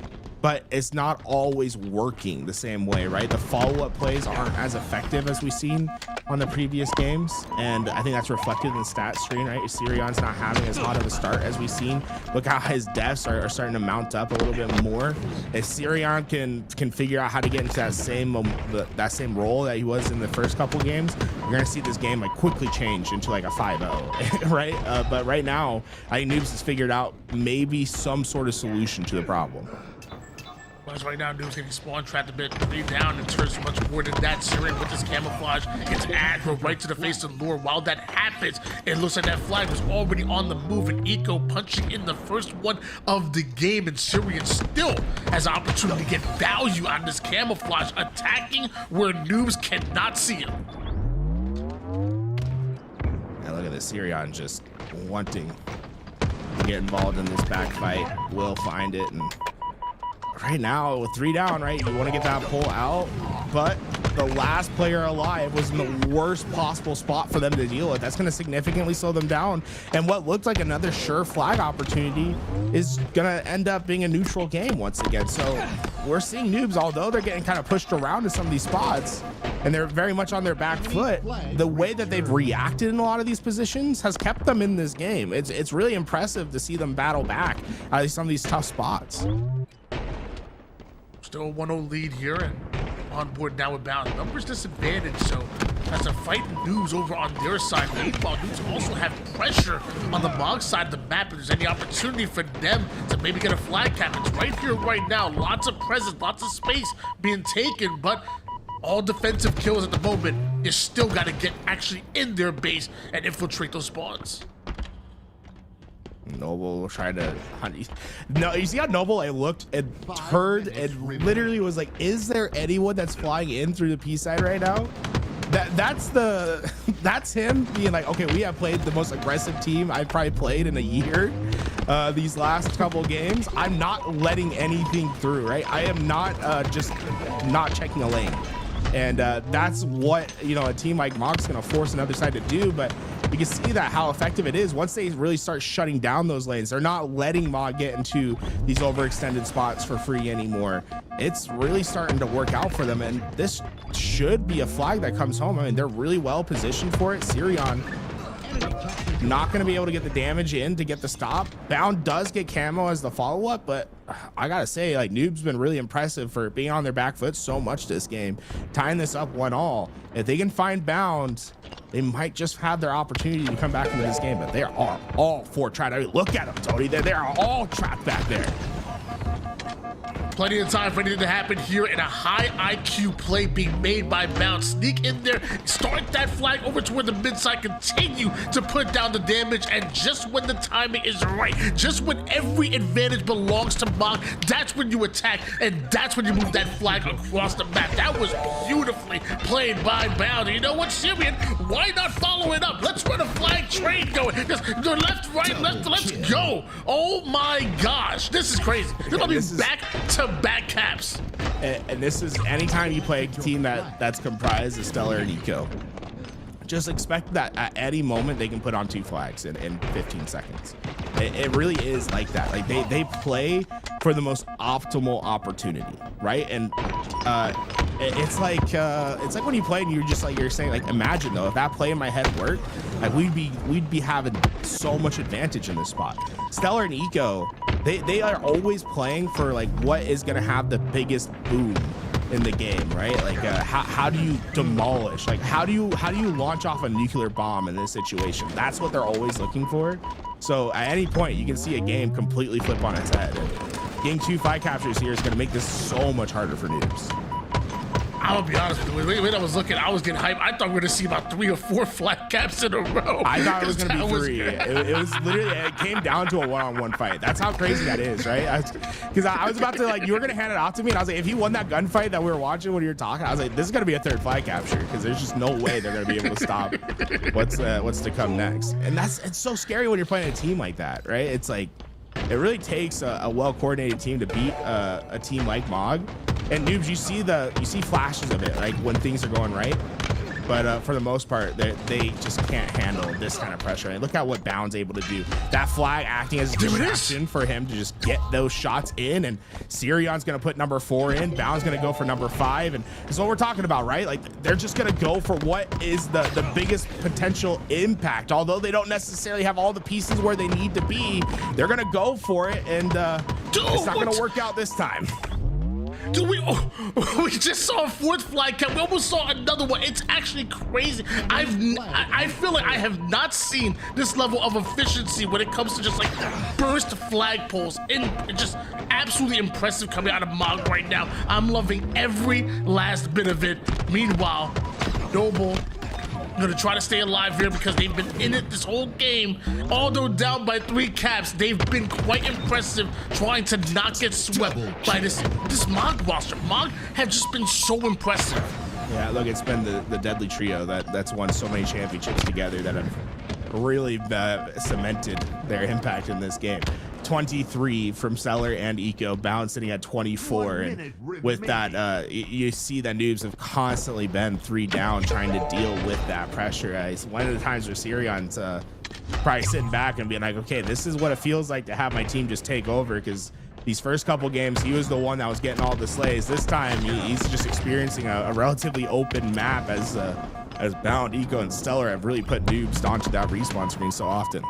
but it's not always working the same way, right? The follow-up plays aren't as effective as we've seen on the previous games, and I think that's reflected in the stat screen, right? Sirion's not having as hot of a start as we've seen. Look how his deaths are starting to mount up a little bit more. If Sirion can figure out how to get into that same role that he was in the first couple games, you're gonna see this game like quickly change into like a 5-0, right? But right now, I think Noobs has figured out maybe some sort of solution to the problem. But right now, Noob's getting spawn trapped a bit, 3 down, and turns much more than that. Sirion with his camouflage gets aggro right to the face of Lure. While that happens, it looks like that flag was already on the move, and Eco punching in the first one of the game, and Sirion still has an opportunity to get value on this camouflage, attacking where Noobs cannot see him. And look at this, Sirion just wanting to get involved in this back fight. Will find it, and right now with 3 down, right, you want to get that pull out, but the last player alive was in the worst possible spot for them to deal with. That's going to significantly slow them down, and what looked like another sure flag opportunity is going to end up being a neutral game once again. So we're seeing Noobs, although they're getting kind of pushed around in some of these spots and they're very much on their back foot, the way that they've reacted in a lot of these positions has kept them in this game. It's really impressive to see them battle back out of some of these tough spots. Still a 1-0 lead here, and on board now with Bound. Numbers disadvantage, so as a fight Noobs over on their side, Baseball Noobs also have pressure on the Mog side of the map. If there's any opportunity for them to maybe get a flag cap, it's right here, right now. Lots of presence, lots of space being taken, but all defensive kills at the moment. You still got to get actually in their base and infiltrate those spawns. Noble trying to hunt. No, you see how Noble I looked and turned and literally was like, is there anyone that's flying in through the P side right now? That's him being like, okay, we have played the most aggressive team I've probably played in a year. These last couple games, I'm not letting anything through, right? I am not just not checking a lane. And that's what, you know, a team like Mog's gonna force another side to do, but you can see that how effective it is once they really start shutting down those lanes. They're not letting Mog get into these overextended spots for free anymore. It's really starting to work out for them, and this should be a flag that comes home. I mean, they're really well positioned for it. Sirion not going to be able to get the damage in to get the stop. Bound does get camo as the follow-up, but I gotta say, like, Noob's been really impressive for being on their back foot so much this game, tying this up 1-all. If they can find Bound, they might just have their opportunity to come back into this game, but they are all for trying to look at them, Tony. They are all trapped back there. Plenty of time for anything to happen here, and a high IQ play being made by Bound. Sneak in there, start that flag over toward the mid side, continue to put down the damage, and just when the timing is right, just when every advantage belongs to Mog, that's when you attack, and that's when you move that flag across the map. That was beautifully played by Bound. And you know what, Sirion, why not follow it up? Let's run a flag train going. Just go left, right, left, let's go. Oh my gosh, this is crazy. This might be back to back caps. And this is anytime you play a team that's comprised of Stellar and Eco, just expect that at any moment they can put on 2 flags in 15 seconds. It really is like that. Like they play for the most optimal opportunity, right? And it's like when you play and you're just like, you're saying, like, imagine though if that play in my head worked, like we'd be having so much advantage in this spot. Stellar and Eco, they are always playing for like what is gonna have the biggest boom in the game, right? Like how do you demolish, like how do you launch off a nuclear bomb in this situation? That's what they're always looking for. So at any point you can see a game completely flip on its head. Getting 2 flag captures here is going to make this so much harder for Noobs. I'm gonna be honest with you. When I was looking, I was getting hyped. I thought we were gonna see about 3 or 4 flag caps in a row. I thought it was gonna be 3. It was literally, it came down to a one-on-one fight. That's how crazy that is, right? Because I was about to, like, you were gonna hand it off to me, and I was like, if he won that gunfight that we were watching when you were talking, I was like, this is gonna be a 3rd flag capture because there's just no way they're gonna be able to stop what's to come next. And it's so scary when you're playing a team like that, right? It's like, it really takes a well-coordinated team to beat a team like Mog. And Noobs, you see flashes of it, like when things are going right. but for the most part, they just can't handle this kind of pressure. And look at what Bound's able to do. That flag acting as a distraction for him to just get those shots in, and Sirion's going to put number 4 in. Bound's going to go for number 5, and that's what we're talking about, right? Like, they're just going to go for what is the biggest potential impact. Although they don't necessarily have all the pieces where they need to be, they're going to go for it, and it's not going to work out this time. Dude, we just saw a 4th flag cap. We almost saw another one. It's actually crazy. I feel like I have not seen this level of efficiency when it comes to just like burst flagpoles. And just absolutely impressive coming out of Mog right now. I'm loving every last bit of it. Meanwhile, Noble gonna try to stay alive here because they've been in it this whole game. Although down by 3 caps, they've been quite impressive trying to not get swept by this Mog roster. Mog have just been so impressive. Yeah, look, it's been the deadly trio that's won so many championships together that have really cemented their impact in this game. 23 from Stellar and Eco, Bound sitting at 24, and with that you see that Noobs have constantly been 3 down trying to deal with that pressure. It's one of the times where Sirion's probably sitting back and being like, okay, this is what it feels like to have my team just take over, because these first couple games he was the one that was getting all the slays. This time he's just experiencing a relatively open map as Bound, Eco, and Stellar have really put Noobs onto that respawn screen so often.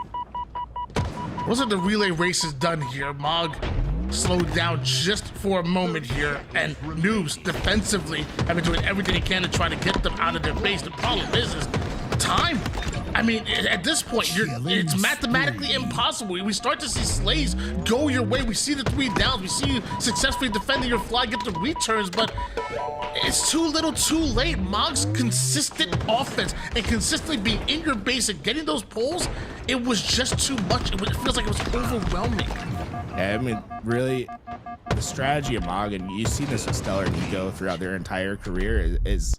Wasn't the relay races done here? Mog slowed down just for a moment here, and Noobs defensively have been doing everything they can to try to get them out of their base. The problem is time. I mean, at this point, it's mathematically impossible. We start to see slays go your way. We see the 3 downs. We see you successfully defending your flag, get the returns, but it's too little too late. Mog's consistent offense and consistently being in your base and getting those pulls, it was just too much. It feels like it was overwhelming. Yeah, I mean, really, the strategy of Mog, and you see this with Stellar and Eco throughout their entire career, is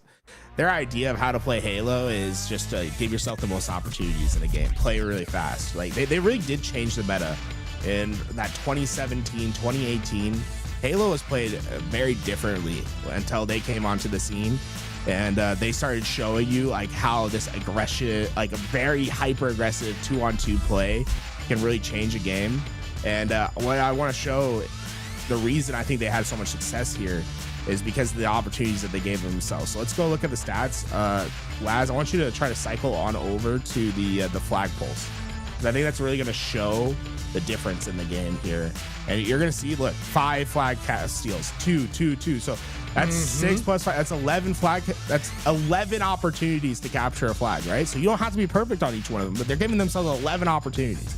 their idea of how to play Halo is just to give yourself the most opportunities in a game, play really fast. Like, they really did change the meta in that 2017, 2018. Halo was played very differently until they came onto the scene, and they started showing you like how this aggression, like a very hyper aggressive 2-on-2 play, can really change a game. And what I want to show, the reason I think they had so much success here is because of the opportunities that they gave themselves. So let's go look at the stats. Laz, I want you to try to cycle on over to the flagpoles, because I think that's really going to show the difference in the game here. And you're going to see, look, 5 flag cast steals, 2, 2, 2. So that's 6 plus 5. That's 11 flag. That's 11 opportunities to capture a flag, right? So you don't have to be perfect on each one of them, but they're giving themselves 11 opportunities.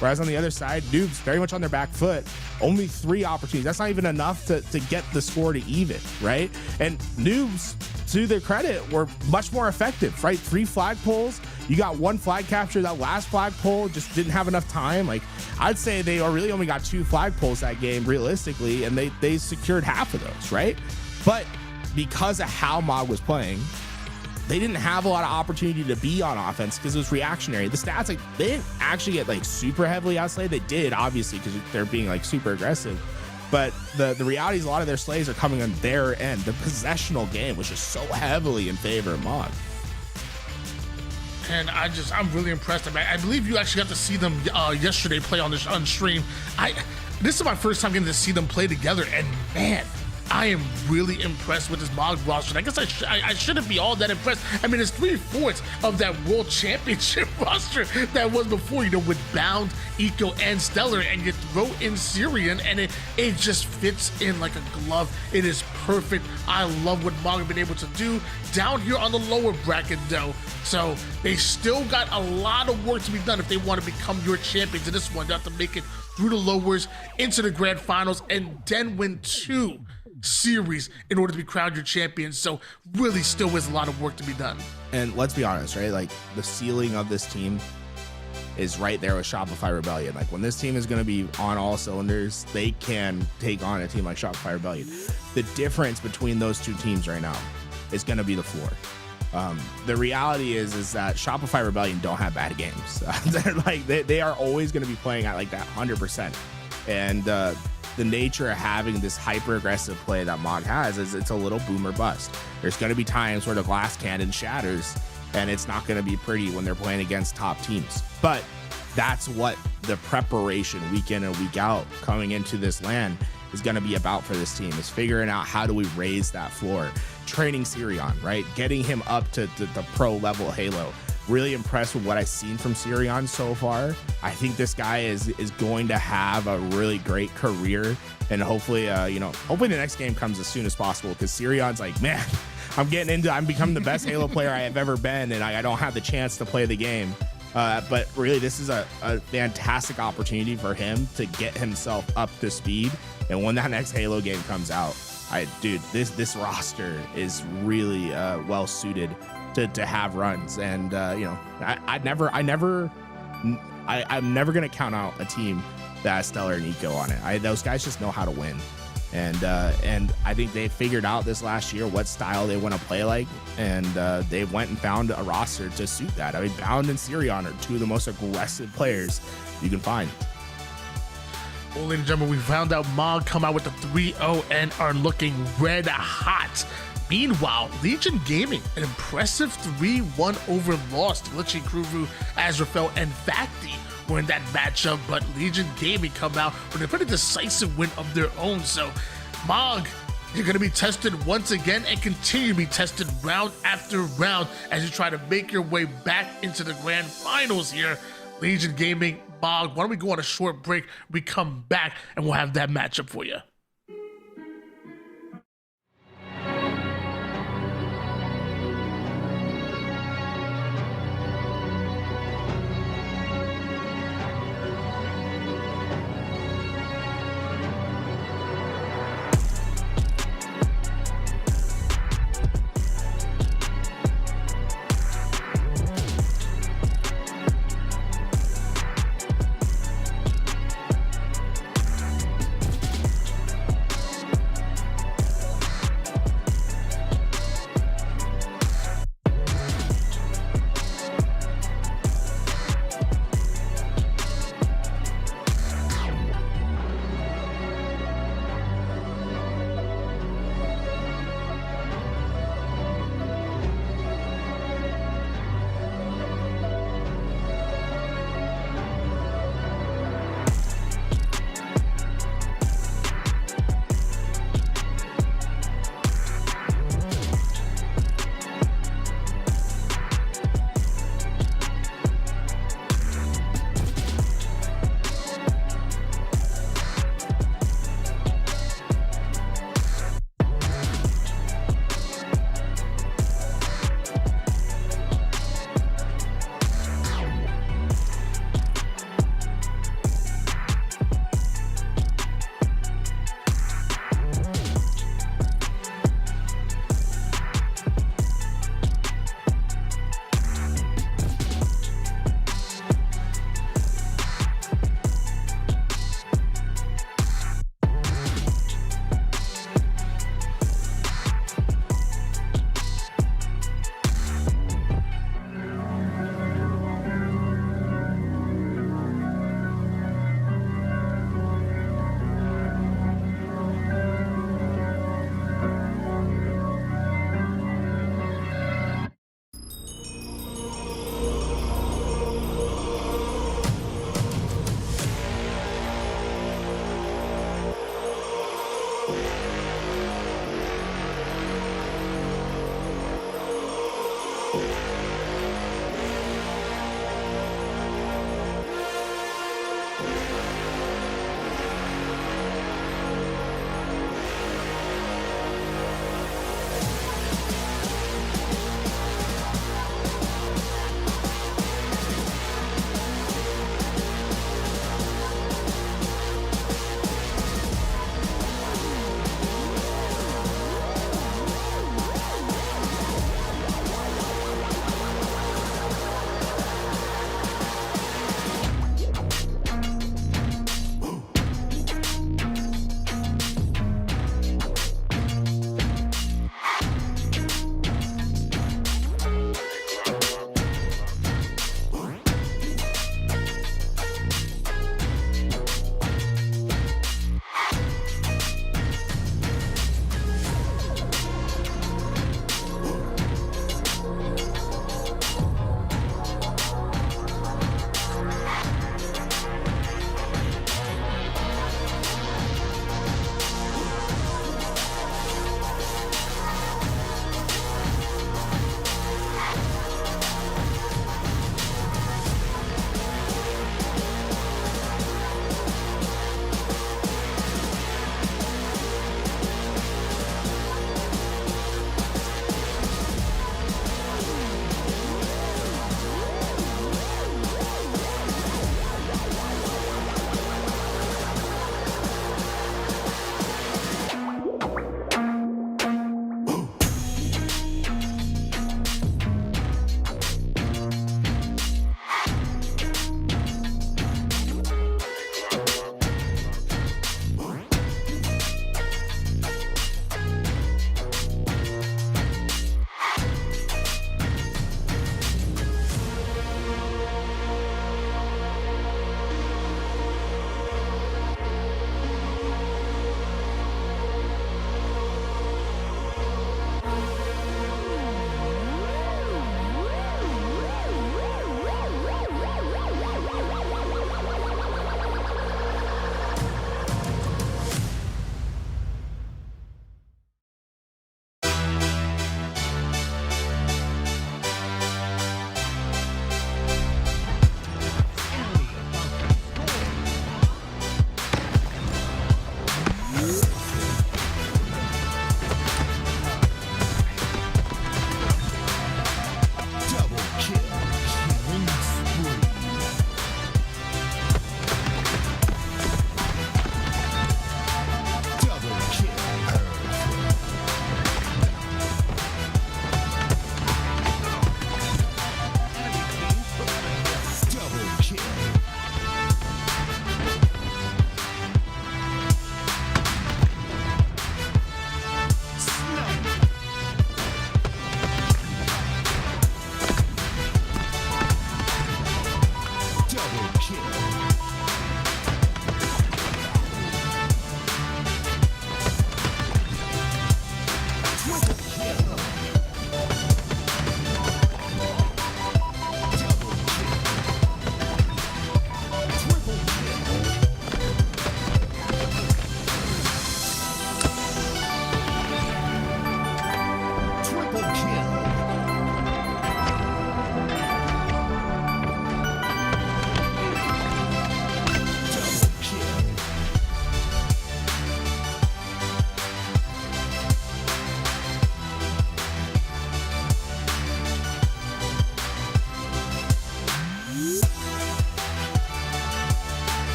Whereas on the other side, Noobs very much on their back foot, only 3 opportunities. That's not even enough to get the score to even, right? And Noobs, to their credit, were much more effective, right? 3 flag pulls. You got 1 flag capture. That last flag pull just didn't have enough time. Like, I'd say they really only got 2 flag pulls that game, realistically, and they secured half of those, right? But because of how Mog was playing, they didn't have a lot of opportunity to be on offense because it was reactionary. The stats, like, they didn't actually get like super heavily outslayed. They did, obviously, because they're being like super aggressive. But the reality is a lot of their slays are coming on their end. The possessional game was just so heavily in favor of Mog. And I'm really impressed. I believe you actually got to see them yesterday play on stream. This is my first time getting to see them play together, and man, I am really impressed with this Mog roster. I guess I shouldn't be all that impressed. I mean, it's 3/4 of that World Championship roster that was before, you know, with Bound, Eco, and Stellar, and you throw in Syrian, and it just fits in like a glove. It is perfect. I love what Mog have been able to do down here on the lower bracket, though. So they still got a lot of work to be done if they want to become your champions in this one. They have to make it through the lowers, into the grand finals, and then win 2 series in order to be crowned your champion. So really still is a lot of work to be done. And let's be honest, right? Like, the ceiling of this team is right there with Shopify Rebellion. Like, when this team is going to be on all cylinders, they can take on a team like Shopify Rebellion. The difference between those 2 teams right now is going to be the floor. The reality is that Shopify Rebellion don't have bad games. They're like, they are always going to be playing at like that 100%. And the nature of having this hyper aggressive play that Mog has is it's a little boom or bust. There's going to be times where the glass cannon shatters, and it's not going to be pretty when they're playing against top teams. But that's what the preparation week in and week out coming into this LAN is going to be about for this team, is figuring out how do we raise that floor, training Sirion, right? Getting him up to the pro level Halo. Really impressed with what I've seen from Sirion so far. I think this guy is going to have a really great career, and hopefully, hopefully the next game comes as soon as possible, because Sirion's like, man, I'm becoming the best Halo player I have ever been, and I don't have the chance to play the game. But really, this is a fantastic opportunity for him to get himself up to speed. And when that next Halo game comes out, this roster is really well suited to have runs. And I'm never gonna count out a team that has Stellar and Eco on it. Those guys just know how to win. And I think they figured out this last year what style they want to play like, and they went and found a roster to suit that. I mean, Bound and Sirion are two of the most aggressive players you can find. Well, ladies and gentlemen, we found out Mog come out with the 3-0 and are looking red hot. Meanwhile, Legion Gaming, an impressive 3-1 over loss to Glitchy, Kruvu, Azrael, and Vacti were in that matchup, but Legion Gaming come out with a pretty decisive win of their own. So, Mog, you're going to be tested once again and continue to be tested round after round as you try to make your way back into the grand finals here. Legion Gaming, Mog, why don't we go on a short break? We come back and we'll have that matchup for you.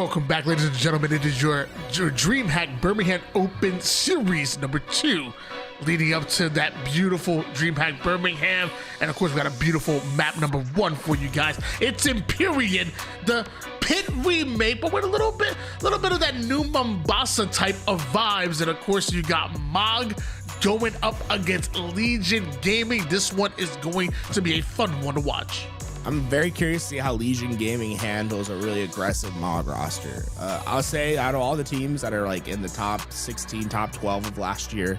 Welcome back, ladies and gentlemen. It is your Dreamhack Birmingham Open Series number 2, leading up to that beautiful Dreamhack Birmingham. And of course, we got a beautiful map number 1 for you guys. It's Intermission, the pit remake, but with a little bit of that new Mombasa type of vibes. And of course, you got Mog going up against Legion Gaming. This one is going to be a fun one to watch. I'm very curious to see how Legion Gaming handles a really aggressive Mog roster. I'll say out of all the teams that are like in the top 16, top 12 of last year,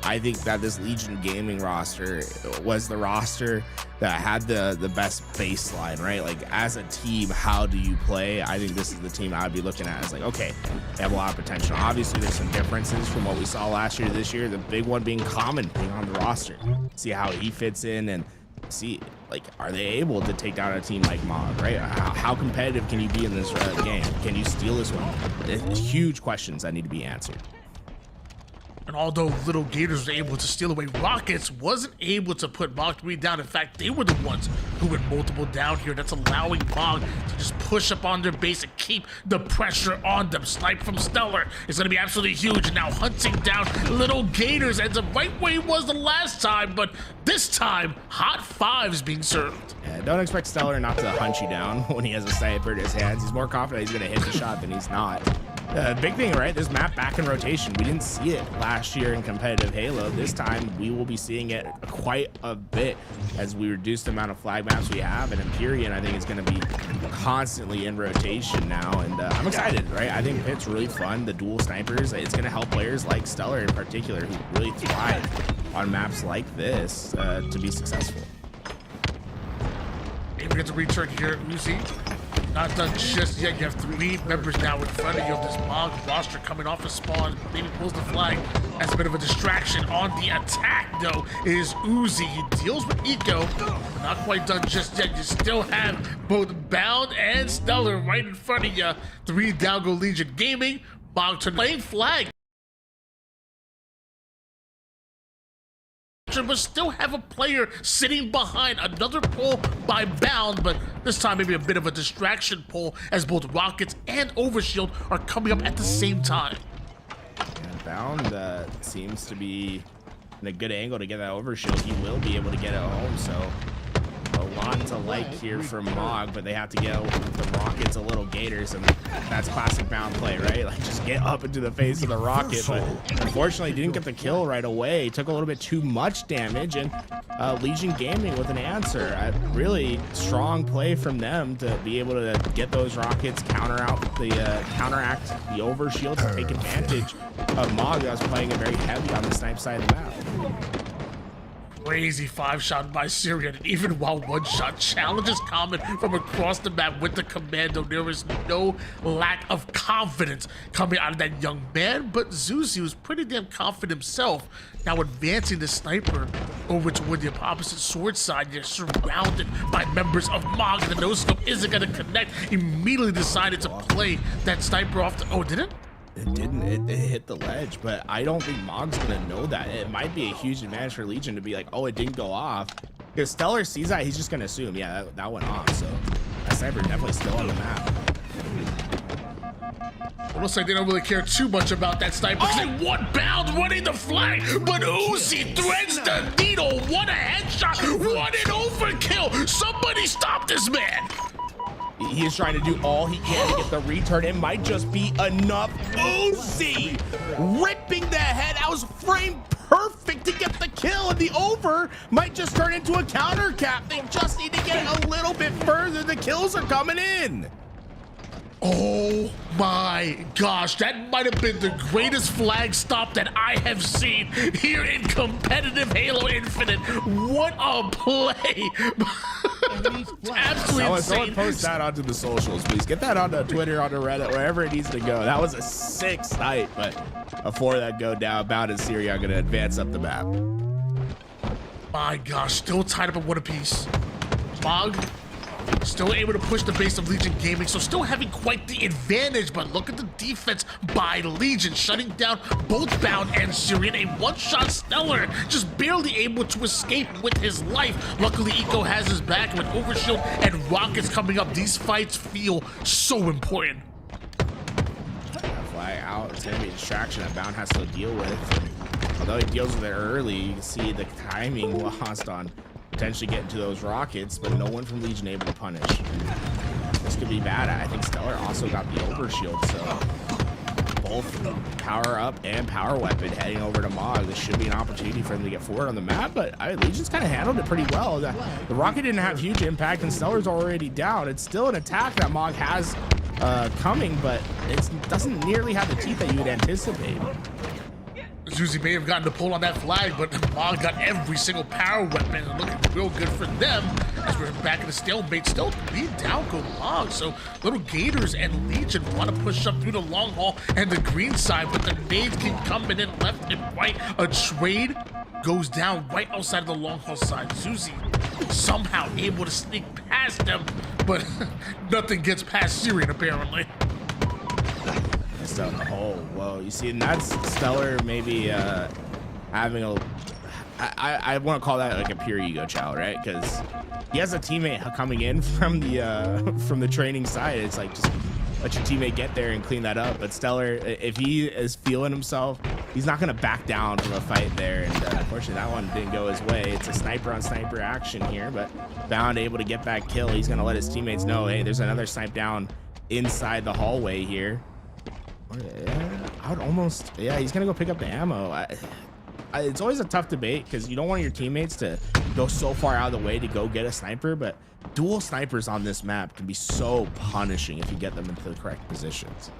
I think that this Legion Gaming roster was the roster that had the best baseline, right? Like as a team, how do you play? I think this is the team I'd be looking at as like, okay, they have a lot of potential. Obviously, there's some differences from what we saw last year to this year. The big one being Common being on the roster. See how he fits in and see, like, are they able to take down a team like Mog, right? How competitive can you be in this game? Can you steal this one? It's huge questions that need to be answered. And although Little Gators were able to steal away Rockets, wasn't able to put Mog 3 down. In fact, they were the ones who went multiple down here. That's allowing Mog to just push up on their base and keep the pressure on them. Snipe from Stellar is going to be absolutely huge. Now hunting down Little Gators ends up right where he was the last time, but this time, hot 5s being served. Yeah, don't expect Stellar not to hunt you down when he has a sniper in his hands. He's more confident he's going to hit the shot than he's not. Big thing, right? This map back in rotation. We didn't see it last year in competitive Halo. This time we will be seeing it quite a bit as we reduce the amount of flag maps we have. And Empyrean, I think, is going to be constantly in rotation now. And I'm excited, right? I think it's really fun. The dual snipers, it's going to help players like Stellar in particular who really thrive on maps like this to be successful. Maybe get to return here, Uzi. Not done just yet. You have 3 members now in front of you of this Mog roster coming off of spawn. Maybe pulls the flag as a bit of a distraction. On the attack, though, is Uzi. He deals with Eco. Not quite done just yet. You still have both Bound and Stellar right in front of you. 3 down go Legion Gaming. Mog turn playing flag. But still have a player sitting behind. Another pull by Bound, but this time maybe a bit of a distraction pull as both Rockets and Overshield are coming up at the same time. And Bound seems to be in a good angle to get that Overshield. He will be able to get it home, so a lot to like here from Mog, but they have to get the Rockets a Little Gators, and that's classic Bound play, right? Like just get up into the face of the Rocket, but unfortunately didn't get the kill right away. Took a little bit too much damage, and Legion Gaming with an answer. A really strong play from them to be able to get those Rockets, counteract the Overshield, to take advantage of Mog that was playing it very heavy on the snipe side of the map. Crazy 5-shot by Syrian, and even while 1-shot challenges Common from across the map with the Commando, there is no lack of confidence coming out of that young man. But Zuzi was pretty damn confident himself. Now advancing the sniper over toward the opposite sword side. You're surrounded by members of Mog. The no-scope isn't going to connect. Immediately decided to play that sniper off the... Oh, did it? It didn't. It hit the ledge, but I don't think Mog's gonna know that. It might be a huge advantage for Legion to be like, oh, it didn't go off. If Stellar sees that, he's just gonna assume, yeah, that went off. So that sniper definitely still on the map. It looks like they don't really care too much about that sniper because they want Bound running the flag, but Uzi threads the needle. What a headshot! What an overkill! Somebody stop this man! He is trying to do all he can to get the return. It might just be enough. Uzi ripping the head. That was framed perfect to get the kill, and the over might just turn into a counter cap. They just need to get it a little bit further. The kills are coming in. Oh my gosh, that might have been the greatest flag stop that I have seen here in competitive Halo Infinite. What a play! Absolutely insane. Someone post that onto the socials, please. Get that onto Twitter, onto Reddit, wherever it needs to go. That was a sick snipe, but before that go down, Bound and Siri are going to advance up the map. My gosh, still tied up at 1 apiece. Mog still able to push the base of Legion Gaming, so still having quite the advantage, but look at the defense by Legion, shutting down both Bound and Syrian. A 1-shot Stellar, just barely able to escape with his life. Luckily, Eco has his back with Overshield and Rockets coming up. These fights feel so important. out. It's going to be a distraction that Bound has to deal with. Although he deals with it early, you can see the timing lost on potentially getting to those rockets, but no one from Legion able to punish. This could be bad. I think Stellar also got the overshield, so both power up and power weapon heading over to Mog. This should be an opportunity for him to get forward on the map, but Legion's kind of handled it pretty well. The rocket didn't have huge impact, and Stellar's already down. It's still an attack that Mog has coming, but it doesn't nearly have the teeth that you would anticipate. Zuzi may have gotten the pull on that flag, but Mog got every single power weapon and looking real good for them as we're back in the stalemate. Still 3 down go Mog, so Little Gators and Legion want to push up through the long haul and the green side, but the nades keep coming in left and right. A trade goes down right outside of the long haul side. Zuzi somehow able to sneak past them, but nothing gets past Syrian apparently. So, oh, whoa, you see, and that's Stellar maybe having a, I want to call that like a pure ego chow, right? Because he has a teammate coming in from the training side. It's like, just let your teammate get there and clean that up. But Stellar, if he is feeling himself, he's not going to back down from a fight there. And unfortunately, that one didn't go his way. It's a sniper on sniper action here, but Bound able to get that kill. He's going to let his teammates know, hey, there's another snipe down inside the hallway here. Yeah, I would almost, yeah, he's gonna go pick up the ammo. It's always a tough debate because you don't want your teammates to go so far out of the way to go get a sniper, but dual snipers on this map can be so punishing if you get them into the correct positions.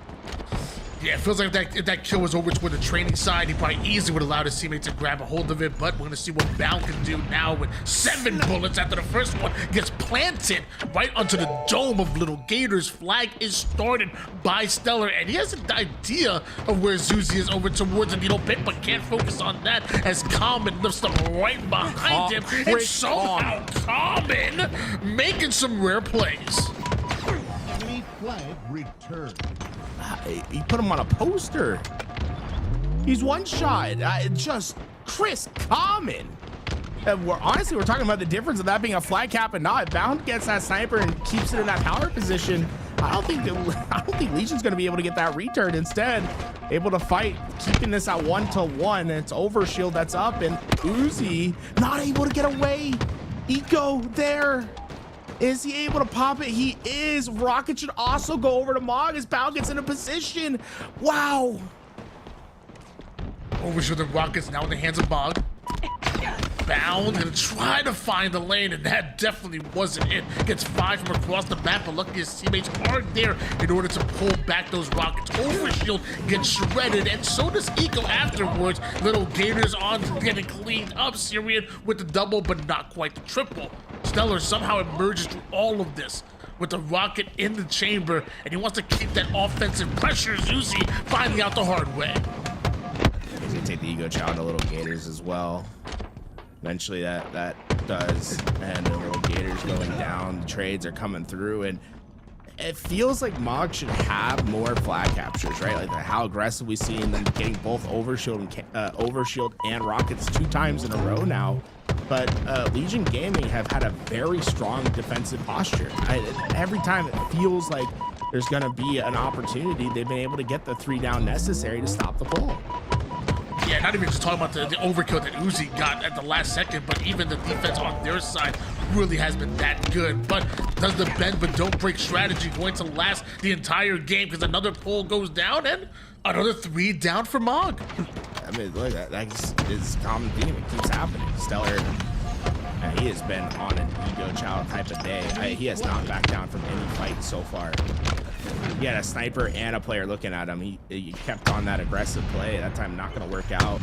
Yeah, it feels like if that kill was over toward the training side, he probably easily would allow his teammates to grab a hold of it, but we're gonna see what Bound can do now with 7 bullets after the first one gets planted right onto the dome of Little Gators. Flag is started by Stellar, and he has an idea of where Zuzi is over towards the needle pit, but can't focus on that as Common lifts them right behind him, and somehow Common making some rare plays. Flag returned. He put him on a poster. He's one shot. Just Chris Common. Honestly, we're talking about the difference of that being a flag cap and not. Bound gets that sniper and keeps it in that power position. I don't think Legion's going to be able to get that return. Instead, able to fight, keeping this at 1-1. It's Overshield that's up, and Uzi not able to get away. Eco there. Is he able to pop it? He is. Rocket should also go over to Mog as Bound gets into position. Wow. Overshield and Rockets now in the hands of Mog. Bound and try to find the lane, and that definitely wasn't it. Gets 5 from across the map, but lucky his teammates aren't there in order to pull back those rockets. Overshield gets shredded, and so does Eco afterwards. Little Gators on getting cleaned up. Syrian with the double, but not quite the triple. Stellar somehow emerges through all of this with the rocket in the chamber, and he wants to keep that offensive pressure. Zuzi finding out the hard way. He's gonna take the ego chow to Little Gators as well. Eventually that does, and the Little Gators going down. The trades are coming through, and it feels like Mog should have more flag captures, right? Like how aggressive we see them getting both Overshield and Rockets 2 times in a row now. But Legion Gaming have had a very strong defensive posture. Every time it feels like there's gonna be an opportunity, they've been able to get the 3 down necessary to stop the pull. Yeah, not even just talking about the overkill that Uzi got at the last second, but even the defense on their side really has been that good. But does the bend but don't break strategy going to last the entire game? Because another pull goes down and another 3 down for Mog. I mean, look, that's his common theme. It keeps happening. Stellar, he has been on an ego chow type of day. He has not backed down from any fight so far. He had a sniper and a player looking at him. He kept on that aggressive play. That time not going to work out.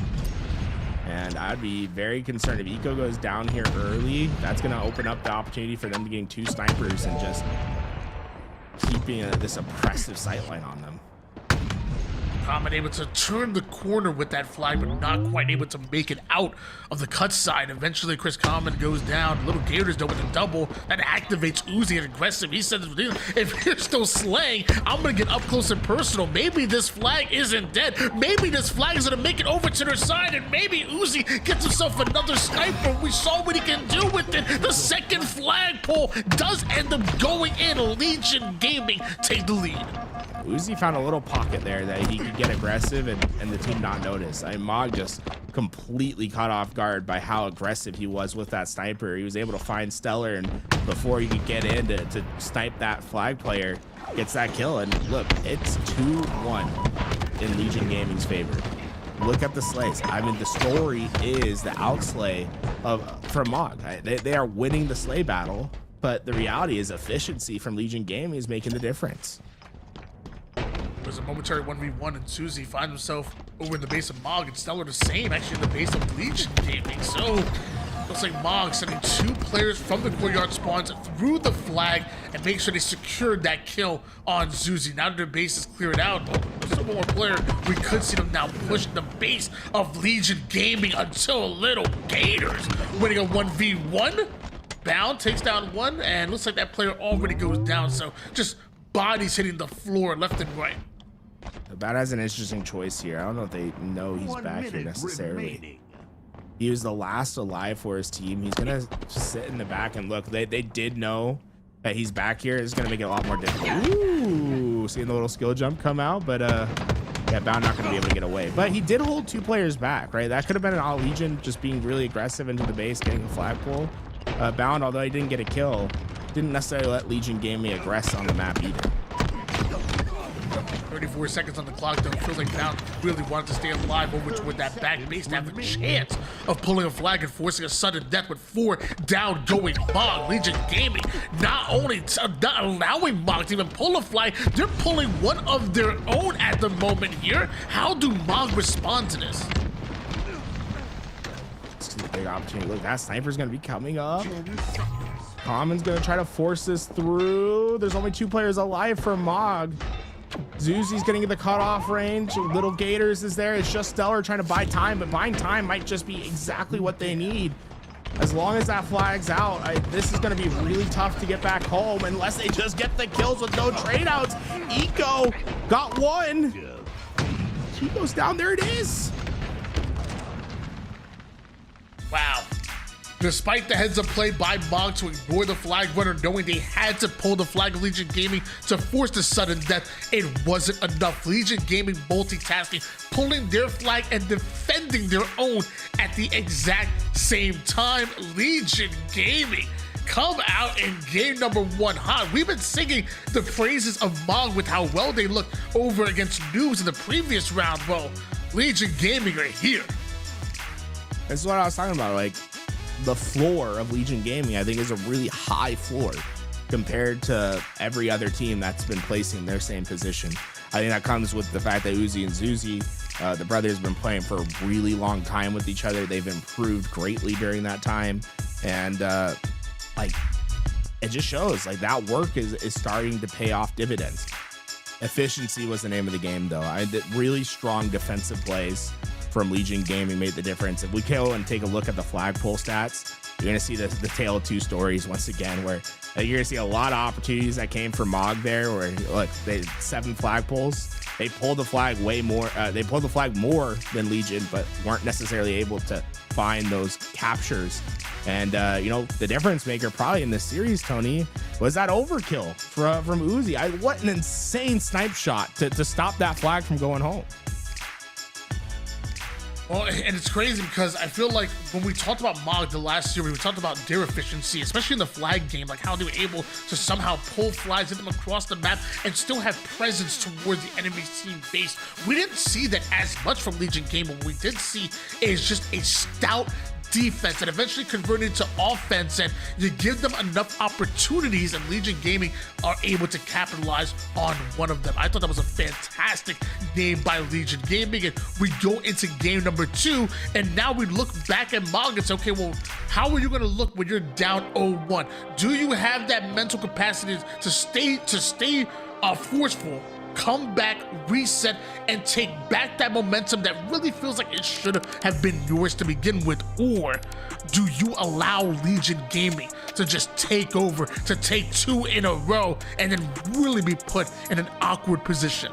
And I'd be very concerned if Eco goes down here early. That's going to open up the opportunity for them to getting 2 snipers and just keeping this oppressive sightline on them. Common able to turn the corner with that flag, but not quite able to make it out of the cut side. Eventually, Chris Common goes down. Little Gators though with a double that activates Uzi and aggressive. He says, if you're still slaying, I'm gonna get up close and personal. Maybe this flag isn't dead. Maybe this flag is gonna make it over to their side, and maybe Uzi gets himself another sniper. We saw what he can do with it. The second flagpole does end up going in. Legion Gaming take the lead. Uzi found a little pocket there that he could get aggressive and the team not notice. I mean, Mog just completely caught off guard by how aggressive he was with that sniper. He was able to find Stellar, and before he could get in to snipe that flag player, gets that kill. And look, it's 2-1 in Legion Gaming's favor. Look at the slays. I mean, the story is the outslay from Mog. They are winning the slay battle, but the reality is efficiency from Legion Gaming is making the difference. There's a momentary 1v1 and Susie finds himself over in the base of Mog, and Stellar the same, actually in the base of Legion Gaming. So looks like Mog sending 2 players from the courtyard spawns through the flag and make sure they secured that kill on Zuzi. Now that their base is cleared out, there's one more player. We could see them now push the base of Legion Gaming until Little Gators winning a 1v1. Bound takes down 1, and looks like that player already goes down. So just bodies hitting the floor left and right. Bound has an interesting choice here. I don't know if they know he's back here necessarily. He was the last alive for his team. He's gonna sit in the back and look. They did know that he's back here. It's gonna make it a lot more difficult. Ooh, seeing the little skill jump come out, but yeah, Bound not gonna be able to get away. But he did hold 2 players back, right? That could have been an all Legion just being really aggressive into the base, getting a flagpole. Bound, although he didn't get a kill, didn't necessarily let Legion Gaming aggress on the map either. 34 seconds on the clock, though. Feels like Bound really wanted to stay alive over toward that back base to have a chance of pulling a flag and forcing a sudden death with 4 down going Mog. Legion Gaming not only not allowing Mog to even pull a flag, they're pulling one of their own at the moment here. How do Mog respond to this? This is a big opportunity. Look, that sniper's gonna be coming up. Common's gonna try to force this through. There's only 2 players alive for Mog. Zuzi's getting in the cutoff range. Little Gators is there. It's just Stellar trying to buy time, but buying time might just be exactly what they need. As long as that flag's out, this is going to be really tough to get back home unless they just get the kills with no trade outs. Eco got 1. He goes down. There it is. Wow. Despite the heads-up play by Mog to ignore the flag runner, knowing they had to pull the flag of Legion Gaming to force the sudden death, it wasn't enough. Legion Gaming multitasking, pulling their flag and defending their own at the exact same time. Legion Gaming come out in game number 1 hot. We've been singing the praises of Mog with how well they looked over against Noobs in the previous round. Well, Legion Gaming are here. This is what I was talking about. Like, the floor of Legion Gaming, I think, is a really high floor compared to every other team that's been placing in their same position. I think that comes with the fact that Uzi and Zuzi, the brothers, have been playing for a really long time with each other. They've improved greatly during that time, and like, it just shows like that work is starting to pay off dividends. Efficiency was the name of the game, though. I did really strong defensive plays from Legion Gaming made the difference. If we go and take a look at the flagpole stats, you're going to see the tale of 2 stories once again, where you're going to see a lot of opportunities that came from Mog there, where look, they 7 flagpoles. They pulled the flag way more. They pulled the flag more than Legion, but weren't necessarily able to find those captures. And you know, the difference maker probably in this series, Tony, was that overkill from Uzi. What an insane snipe shot to stop that flag from going home. Well, and it's crazy because I feel like when we talked about Mog the last series, we talked about their efficiency, especially in the flag game, like how they were able to somehow pull flags, hit them across the map, and still have presence towards the enemy's team base. We didn't see that as much from Legion Game, but what we did see is just a stout defense that eventually converted into offense, and you give them enough opportunities and Legion Gaming are able to capitalize on one of them. I thought that was a fantastic game by Legion Gaming, and we go into game number 2, and now we look back at Mog and say, okay, well, how are you going to look when you're down 0-1? Do you have that mental capacity to stay forceful, come back, reset, and take back that momentum that really feels like it should have been yours to begin with? Or do you allow Legion Gaming to just take over, to take 2 in a row, and then really be put in an awkward position?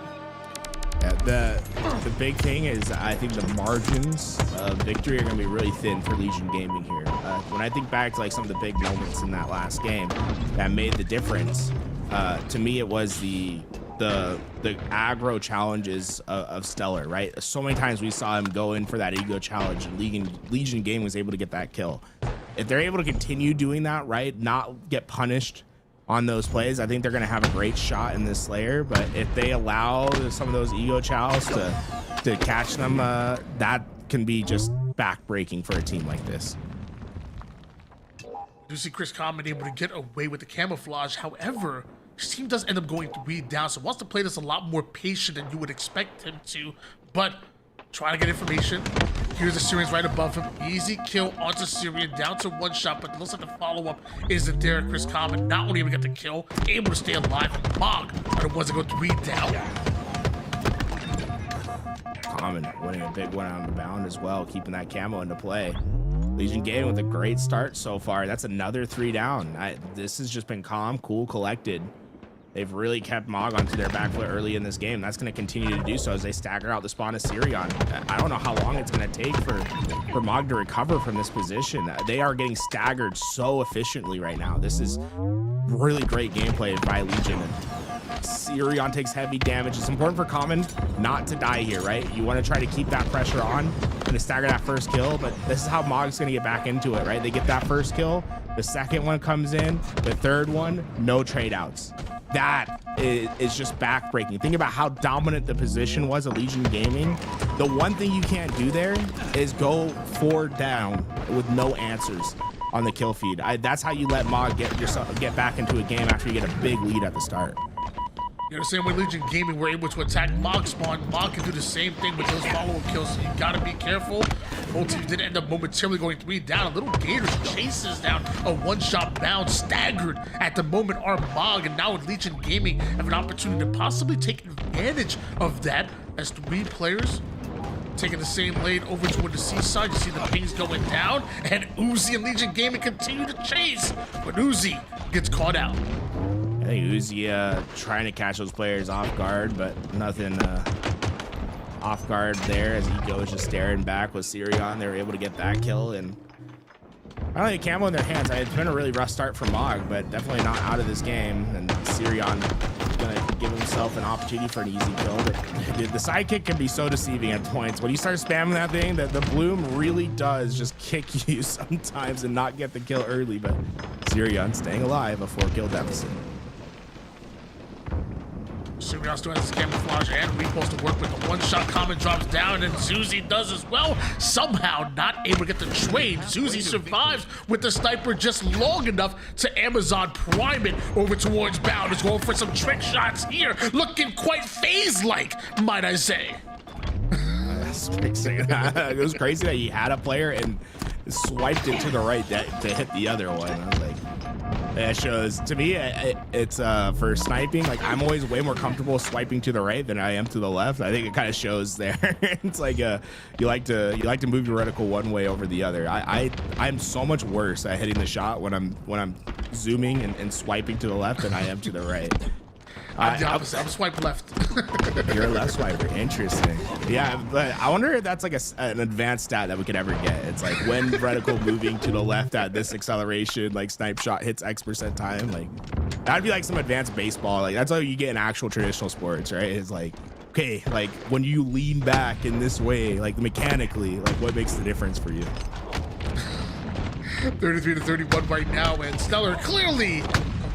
Yeah, the big thing is I think the margins of victory are going to be really thin for Legion Gaming here. When I think back to like some of the big moments in that last game that made the difference, to me it was the the aggro challenges of Stellar, right? So many times we saw him go in for that ego challenge, and Legion Gaming was able to get that kill. If they're able to continue doing that, right, not get punished on those plays, I think they're going to have a great shot in this Slayer. But if they allow some of those ego chows to catch them, that can be just backbreaking for a team like this. You see Chris Common able to get away with the camouflage. However, his team does end up going 3 down, so wants to play this a lot more patient than you would expect him to. But trying to get information. Here's the Syrians right above him. Easy kill onto Syrian, down to 1 shot, but it looks like the follow-up isn't there. Chris Common not only able to get the kill, able to stay alive. Mog are the ones that go 3 down. Common winning a big one on the bound as well, keeping that camo into play. Legion Gaming with a great start so far. That's another 3 down. This has just been calm, cool, collected. They've really kept Mog onto their back foot early in this game. That's going to continue to do so as they stagger out the spawn of Sirion. I don't know how long it's going to take for Mog to recover from this position. They are getting staggered so efficiently right now. This is really great gameplay by Legion. Sirion takes heavy damage. It's important for Common not to die here, right? You want to try to keep that pressure on and to stagger that first kill, but this is how Mog's going to get back into it, right? They get that first kill, the second one comes in, the third one, no trade outs. That is just backbreaking. Think about how dominant the position was of Legion Gaming. The one thing you can't do there is go 4 down with no answers on the kill feed. That's how you let Mog get back into a game after you get a big lead at the start. You know, the same way Legion Gaming were able to attack Mog spawn, Mog can do the same thing with those follow-up kills, so you gotta be careful. Both teams did end up momentarily going 3 down. Little Gators chases down a 1-shot bound, staggered at the moment are Mog, and now with Legion Gaming have an opportunity to possibly take advantage of that as 3 players taking the same lane over toward the seaside. You see the pings going down, and Uzi and Legion Gaming continue to chase, but Uzi gets caught out. I think Uzi trying to catch those players off guard, but nothing off guard there as Ego is just staring back with Sirion. They were able to get that kill, and I don't think camo in their hands. It's been a really rough start for Mog, but definitely not out of this game. And Sirion gonna give himself an opportunity for an easy kill. But the sidekick can be so deceiving at points. When you start spamming that thing, the bloom really does just kick you sometimes and not get the kill early. But Sirion staying alive, a 4-kill deficit. Sirion still has his camouflage and repulse to work with. The 1-shot Common drops down, and Zuzi does as well. Somehow not able to get the trade. Zuzi survives with the sniper just long enough to Amazon prime it over towards Bound. Is going for some trick shots here. Looking quite phase-like, might I say. It was crazy that he had a player and swiped it to the right to hit the other one. I was like, that shows, to me, it's for sniping, like I'm always way more comfortable swiping to the right than I am to the left. I think it kind of shows there. It's like you like to move your reticle one way over the other. I'm so much worse at hitting the shot when I'm zooming and swiping to the left than I am to the right. I'm the opposite. I'm swipe left. You're a left swiper. Interesting. Yeah, but I wonder if that's like an advanced stat that we could ever get. It's like when reticle moving to the left at this acceleration, like snipe shot hits X% time. Like that'd be like some advanced baseball. Like that's how you get in actual traditional sports, right? It's like, okay, like when you lean back in this way, like mechanically, like what makes the difference for you? 33-31 right now, and Stellar clearly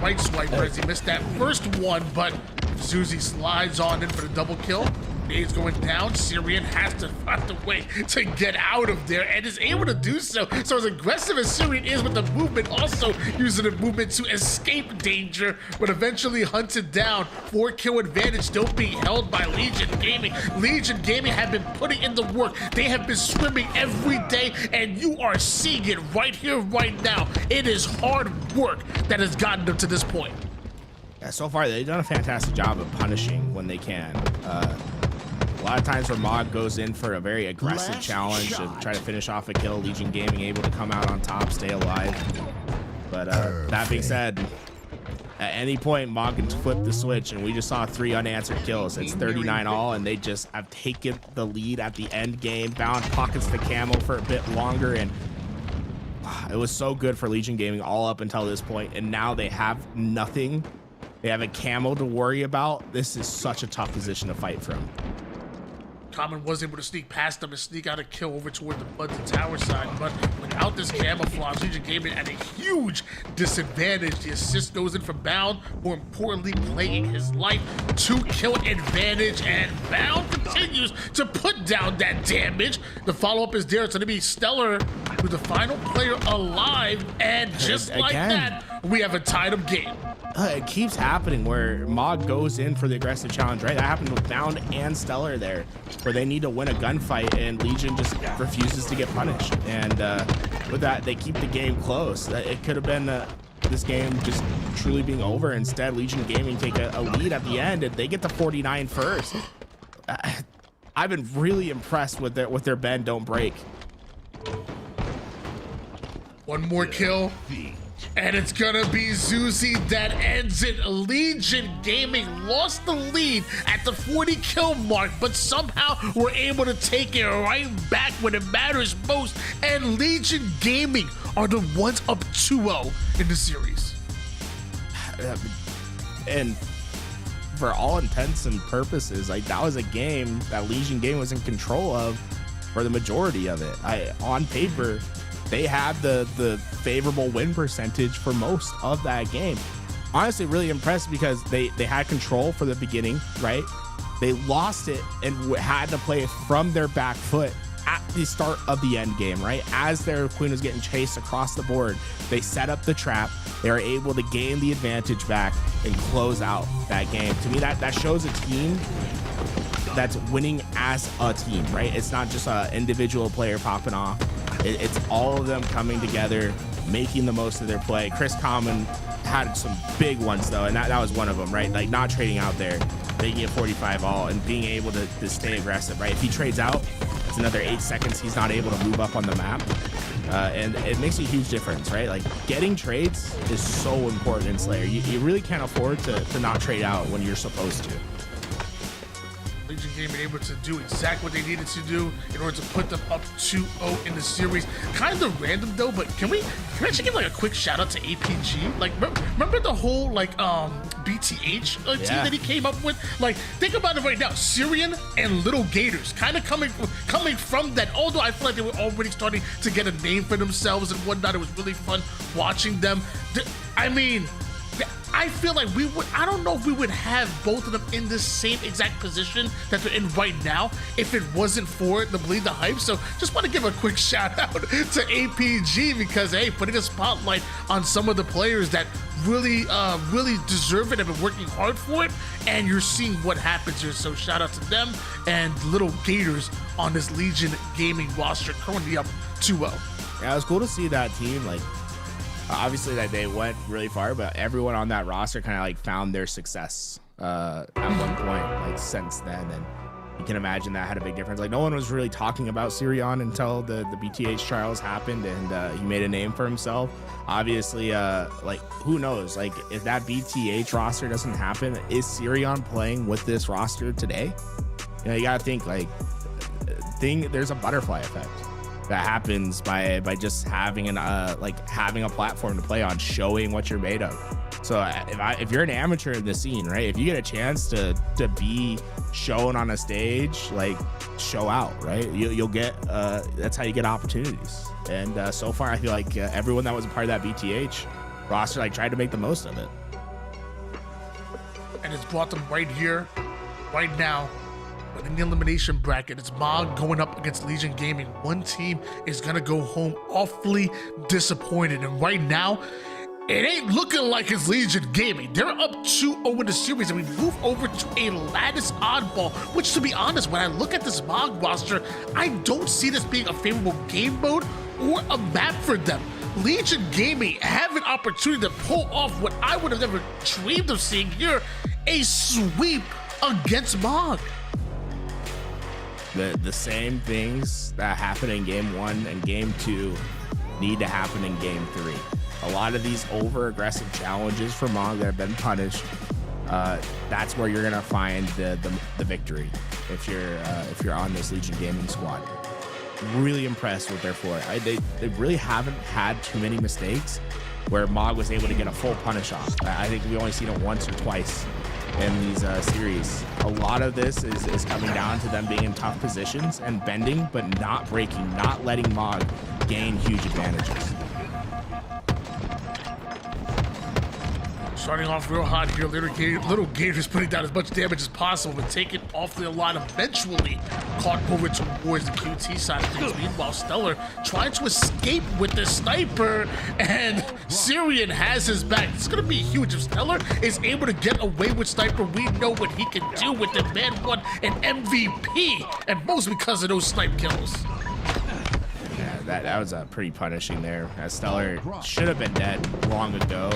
right swiper as he missed that first one, but Zuzi slides on in for the double kill. Nade's going down. Syrian has to find a way to get out of there and is able to do so. So as aggressive as Syrian is with the movement, also using the movement to escape danger, but eventually hunted down. 4-kill advantage still being held by Legion Gaming. Legion Gaming have been putting in the work. They have been swimming every day, and you are seeing it right here, right now. It is hard work that has gotten them to this point. Yeah, so far they've done a fantastic job of punishing when they can. A lot of times where Mog goes in for a very aggressive challenge to try to finish off a kill, Legion Gaming able to come out on top, stay alive. But that being said, at any point Mog can flip the switch, and we just saw 3 unanswered kills. It's 39 all, and they just have taken the lead at the end game. Bound pockets the camo for a bit longer, and it was so good for Legion Gaming all up until this point, and now they have nothing They have a camo to worry about. This is such a tough position to fight from. Common was able to sneak past them and sneak out a kill over toward the Buds and Tower side, but without this camouflage, Legion Gaming at a huge disadvantage. The assist goes in for Bound, more importantly, playing his life. 2-kill advantage, and Bound continues to put down that damage. The follow-up is there. It's going to be Stellar, who's the final player alive, and just like that, we have a tied-up game. It keeps happening where Mog goes in for the aggressive challenge, right? That happened with Bound and Stellar there, where they need to win a gunfight and Legion just refuses to get punished. And with that, they keep the game close. It could have been this game just truly being over. Instead, Legion Gaming take a lead at the end and they get to 49 first. I've been really impressed with their bend, don't break. One more kill. And it's gonna be Zuzi that ends it. Legion Gaming lost the lead at the 40 kill mark, but somehow we're able to take it right back when it matters most. And Legion Gaming are the ones up 2-0 in the series. And for all intents and purposes, like that was a game that Legion Gaming was in control of for the majority of it. On paper, they had the favorable win percentage for most of that game. Honestly, really impressed because they had control for the beginning, right? They lost it and had to play it from their back foot at the start of the end game, right? As their queen was getting chased across the board, they set up the trap. They were able to gain the advantage back and close out that game. To me, that shows a team that's winning as a team, right? It's not just an individual player popping off. It's all of them coming together, making the most of their play. Chris Common had some big ones though, and that was one of them, right? Like not trading out there, making it 45 all and being able to stay aggressive, right? If he trades out, it's another 8 seconds he's not able to move up on the map. And it makes a huge difference, right? Like getting trades is so important in Slayer. You really can't afford to not trade out when you're supposed to. Legion Gaming able to do exactly what they needed to do in order to put them up 2-0 in the series. Kind of random though, but can we actually give like a quick shout out to APG? Like remember the whole like BTH team that he came up with? Like think about it right now, Syrian and Little Gators kind of coming from that. Although I feel like they were already starting to get a name for themselves and whatnot. It was really fun watching them. I mean, I feel like I don't know if we would have both of them in the same exact position that they're in right now if it wasn't for the Bleed the Hype. So just want to give a quick shout out to APG because, hey, putting a spotlight on some of the players that really deserve it and have been working hard for it. And you're seeing what happens here. So shout out to them and Little Gators on this Legion Gaming roster currently up 2-0. Yeah, it was cool to see that team like. Obviously that they went really far, but everyone on that roster kind of like found their success at one point, like since then. And you can imagine that had a big difference. Like no one was really talking about Sirion until the BTH trials happened and he made a name for himself. Obviously, like who knows, like if that BTH roster doesn't happen, is Sirion playing with this roster today? You know, you gotta think like there's a butterfly effect that happens by just having having a platform to play on, showing what you're made of. So if you're an amateur in the scene, right, if you get a chance to be shown on a stage, like show out, right, you'll get that's how you get opportunities. And so far I feel like everyone that was a part of that BTH roster like tried to make the most of it, and it's brought them right here right now. But in the elimination bracket, it's Mog going up against Legion Gaming. One team is going to go home awfully disappointed. And right now, it ain't looking like it's Legion Gaming. They're up 2-0 in the series, and we move over to a Lattice Oddball, which, to be honest, when I look at this Mog roster, I don't see this being a favorable game mode or a map for them. Legion Gaming have an opportunity to pull off what I would have never dreamed of seeing here, a sweep against Mog. The same things that happen in game 1 and game 2 need to happen in game 3. A lot of these over aggressive challenges for Mog that have been punished, that's where you're gonna find the victory if you're on this Legion Gaming squad. really impressed with their floor. They really haven't had too many mistakes where Mog was able to get a full punish off. I think we've only seen it once or twice in these series. A lot of this is coming down to them being in tough positions and bending, but not breaking, not letting Mog gain huge advantages. Starting off real hot here, Little Gators putting down as much damage as possible, but taking off the line eventually caught over towards the QT side of things. Meanwhile, Stellar trying to escape with the sniper, and Syrian has his back. It's going to be huge. If Stellar is able to get away with Sniper, we know what he can do with the man won an MVP, and most because of those snipe kills. That was pretty punishing there. Stellar should have been dead long ago.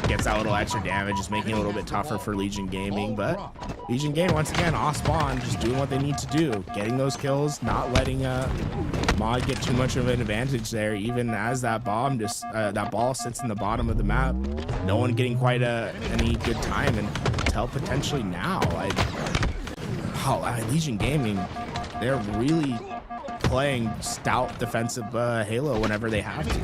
Gets that little extra damage, just making it a little bit tougher for Legion Gaming. But Legion Gaming, once again, off spawn, just doing what they need to do. Getting those kills, not letting Mod get too much of an advantage there, even as that bomb that ball sits in the bottom of the map. No one getting quite any good time until potentially now. Legion Gaming, they're really playing stout defensive Halo whenever they have to.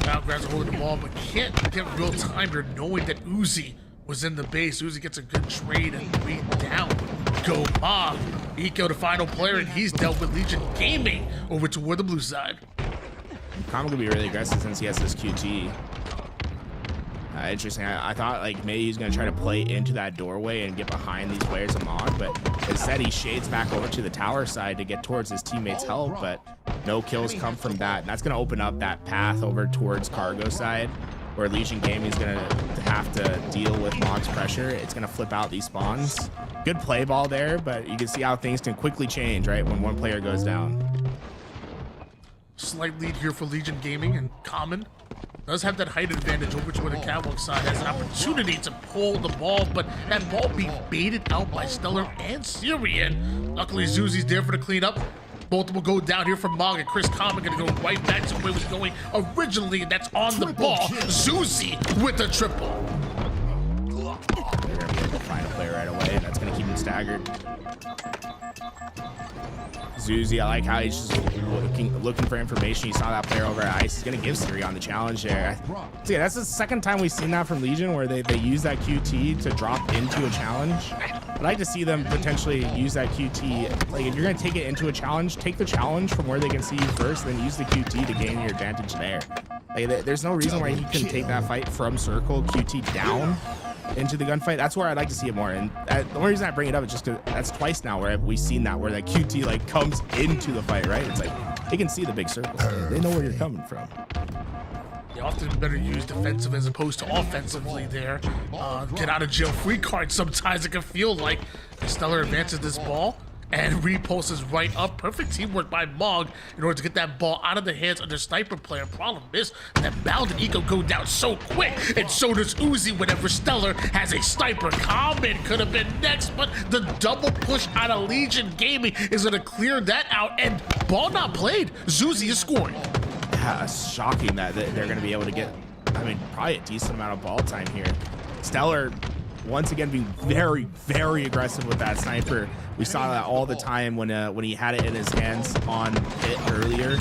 Now grabs a hold of the ball, but can't get real time here knowing that Uzi was in the base. Uzi gets a good trade and 3 down. Go Mog. Eco, the final player, and he's dealt with Legion Gaming over toward the blue side. Common could be really aggressive since he has this QT. Interesting. I thought like maybe he's going to try to play into that doorway and get behind these players of Mog, but instead he shades back over to the tower side to get towards his teammates' help, but no kills come from that. And that's going to open up that path over towards Cargo side, where Legion Gaming is going to have to deal with Mog's pressure. It's going to flip out these spawns. Good play ball there, but you can see how things can quickly change, right, when one player goes down. Slight lead here for Legion Gaming, and Common does have that height advantage over to where the catwalk side has an opportunity to pull the ball, but that ball being baited out by Stellar and Syrian. Luckily, Zuzi's there for the cleanup. Both will go down here from Mog, and Chris Common gonna go right back to where he was going originally, and that's on the ball. Zuzi with a triple. They're gonna be able to find a player right away, and that's gonna keep him staggered. Zuzi, I like how he's just looking for information. He saw that player over at ice. He's going to give Syrian the challenge there. So yeah, that's the second time we've seen that from Legion, where they use that QT to drop into a challenge. I'd like to see them potentially use that QT. Like, if you're going to take it into a challenge, take the challenge from where they can see you first, then use the QT to gain your advantage there. Like, there's no reason why he couldn't take that fight from circle, QT down into the gunfight. That's where I'd like to see it more, and the only reason I bring it up is just because that's twice now where we've seen that, where that QT like comes into the fight, right? It's like they can see the big circle. They know where you're coming from. They often better use defensive as opposed to offensively there. Get out of jail free card sometimes it can feel like. Stellar advances this ball and repulses right up. Perfect teamwork by Mog in order to get that ball out of the hands of the sniper player. Problem is that Bound and Eco go down so quick, and so does Uzi whenever Stellar has a sniper. Common could have been next, but the double push out of Legion Gaming is going to clear that out, and ball not played. Zuzi is scoring. Yeah, it's shocking that they're going to be able to get, I mean, probably a decent amount of ball time here. Stellar once again being very, very aggressive with that sniper. We saw that all the time when he had it in his hands on it earlier,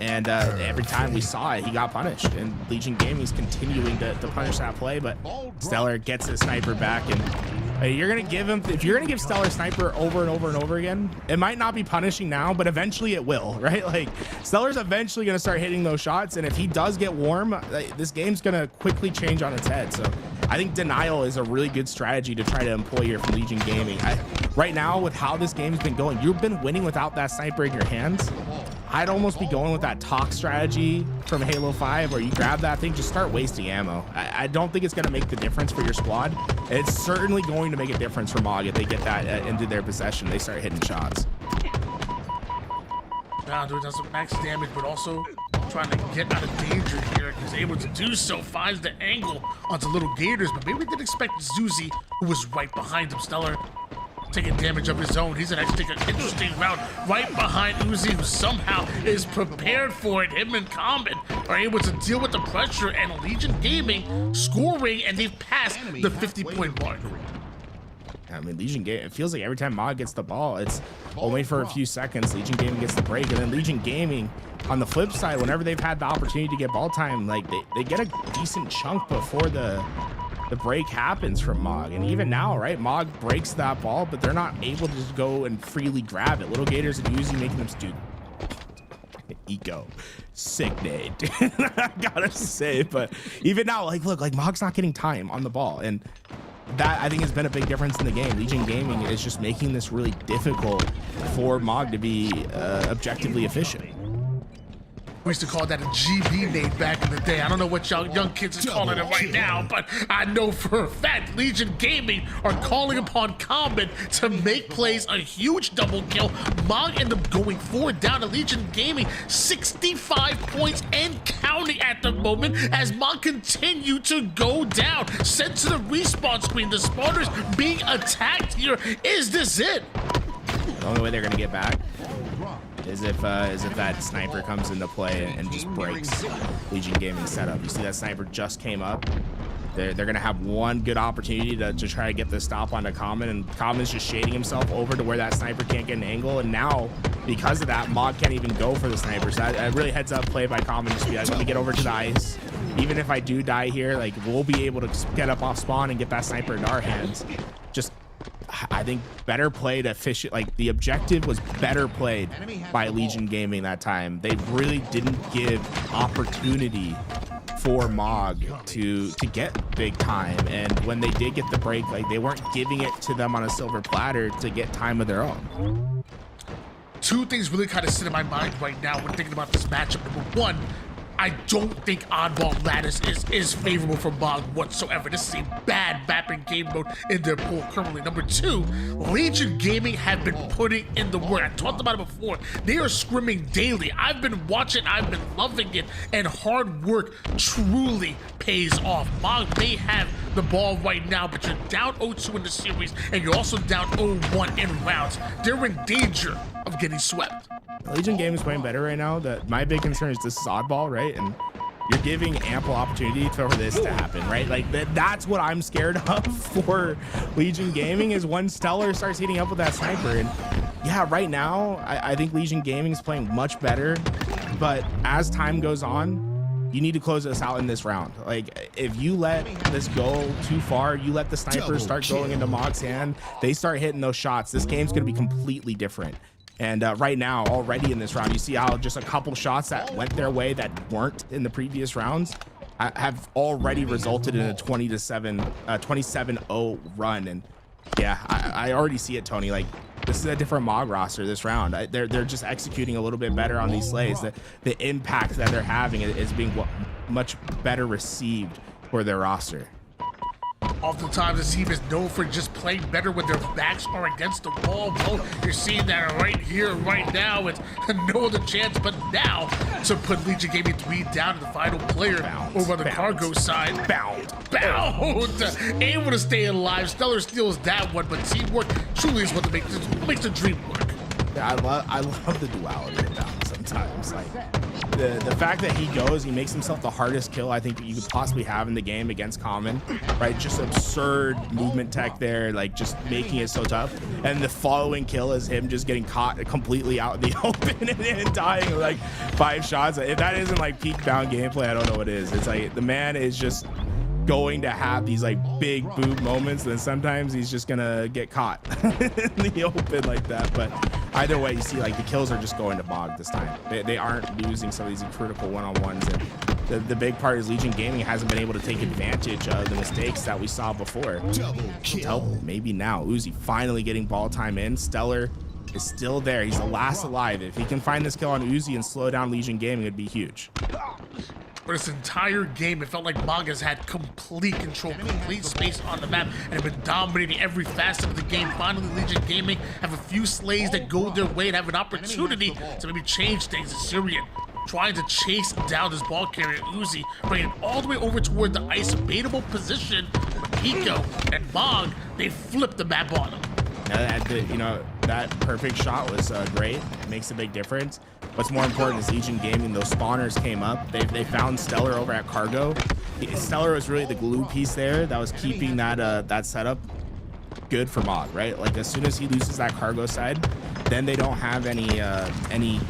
and every time we saw it, he got punished. And Legion Gaming is continuing to punish that play, but Stellar gets his sniper back. And if you're gonna give Stellar sniper over and over and over again, it might not be punishing now, but eventually it will, right? Like, Stellar's eventually gonna start hitting those shots, and if he does get warm, this game's gonna quickly change on its head. So I think denial is a really good strategy to try to employ here from Legion Gaming. Right now, with how this game's been going, you've been winning without that sniper in your hands. I'd almost be going with that talk strategy from Halo 5, where you grab that thing, just start wasting ammo. I don't think it's going to make the difference for your squad. It's certainly going to make a difference for Mog if they get that into their possession. They start hitting shots. Now doing some max damage, but also trying to get out of danger here. He's able to do so, finds the angle onto Little Gators, but maybe didn't expect Zuzi, who was right behind him. Stellar taking damage of his own. He's gonna actually take an interesting route right behind Uzi, who somehow is prepared for it. Him and Common are able to deal with the pressure, and Legion Gaming scoring, and they've passed the 50-point mark. I mean, Legion Gaming, it feels like every time Mog gets the ball, it's only for a few seconds. Legion Gaming gets the break, and then Legion Gaming, on the flip side, whenever they've had the opportunity to get ball time, like they get a decent chunk before the break happens from Mog. And even now, right, Mog breaks that ball, but they're not able to just go and freely grab it. Little Gators and Uzi making them do eco sick nade. I gotta say, but even now, like, look, like Mog's not getting time on the ball, and that I think has been a big difference in the game. Legion Gaming is just making this really difficult for Mog to be objectively efficient. We used to call that a GB nade back in the day. I don't know what y'all young kids are calling it right now, but I know for a fact Legion Gaming are calling upon Common to make plays, a huge double kill. Mog end up going 4 down to Legion Gaming, 65 points and counting at the moment as Mog continue to go down. Sent to the respawn screen, the spawners being attacked here. Is this it? The only way they're gonna get back is if that sniper comes into play and just breaks Legion Gaming setup. You see that sniper just came up. They're gonna have one good opportunity to try to get the stop onto Common, and Common's just shading himself over to where that sniper can't get an angle, and now because of that, Mog can't even go for the sniper. So that really heads up play by Common, just be like, let me get over to the ice. Even if I do die here, like, we'll be able to get up off spawn and get that sniper in our hands. Just, I think, better played, efficient. Like, the objective was better played by Legion Gaming that time. They really didn't give opportunity for Mog to get big time, and when they did get the break, like, they weren't giving it to them on a silver platter to get time of their own. Two things really kind of sit in my mind right now when thinking about this matchup. Number one, I don't think oddball lattice is favorable for Mog whatsoever. This is a bad mapping game mode in their pool currently. Number two, Legion Gaming have been putting in the work. I talked about it before. They are scrimming daily. I've been watching, I've been loving it, and hard work truly pays off. Mog may have the ball right now, but you're down 0-2 in the series, and you're also down 0-1 in rounds. They're in danger of getting swept. Legion Gaming is playing better right now. My big concern is this is oddball, right? And you're giving ample opportunity for this to happen, right? Like, that's what I'm scared of for Legion Gaming, is when Stellar starts heating up with that sniper. And yeah, right now, I think Legion Gaming is playing much better, but as time goes on, you need to close this out in this round. Like, if you let this go too far, you let the snipers start going into Mog's hand, they start hitting those shots, this game's gonna be completely different. And right now, already in this round, you see how just a couple shots that went their way that weren't in the previous rounds have already resulted in a 27-0 run. And yeah, I already see it, Tony. Like, this is a different Mog roster this round. They're just executing a little bit better on these slays. The impact that they're having is being much better received for their roster. Oftentimes, the team is known for just playing better when their backs are against the wall. Well, you're seeing that right here, right now. It's no other chance but now to put Legion Gaming 3 down to the final player over on the cargo side. Bound. Able to stay alive. Stellar steals that one, but teamwork truly is what makes the dream work. Yeah, I love the duality of Bound sometimes. Like, the fact that he goes, he makes himself the hardest kill I think you could possibly have in the game against Common, right? Just absurd movement tech there, like, just making it so tough. And the following kill is him just getting caught completely out in the open and dying like 5 shots. If that isn't like peak Bound gameplay, I don't know what is. It's like the man is just going to have these like big boob moments, and sometimes he's just gonna get caught in the open like that. But either way, you see, like, the kills are just going to Mog this time. They aren't losing some of these critical one-on-ones, and the big part is Legion Gaming hasn't been able to take advantage of the mistakes that we saw before. Maybe now. Uzi finally getting ball time in. Stellar is still there. He's the last alive. If he can find this kill on Uzi and slow down Legion Gaming, it'd be huge. For this entire game, it felt like Mog has had complete control, complete space on the map, and have been dominating every facet of the game. Finally, Legion Gaming have a few slays that go their way and have an opportunity to maybe change things. Syrian trying to chase down this ball carrier, Uzi, bringing it all the way over toward the ice, baitable position with Pico and Mog. They flip the map on him. That perfect shot was great. It makes a big difference. What's more important is Legion Gaming, those spawners came up. They found Stellar over at Cargo. Stellar was really the glue piece there that was keeping that setup good for Mog, right? Like as soon as he loses that cargo side, then they don't have any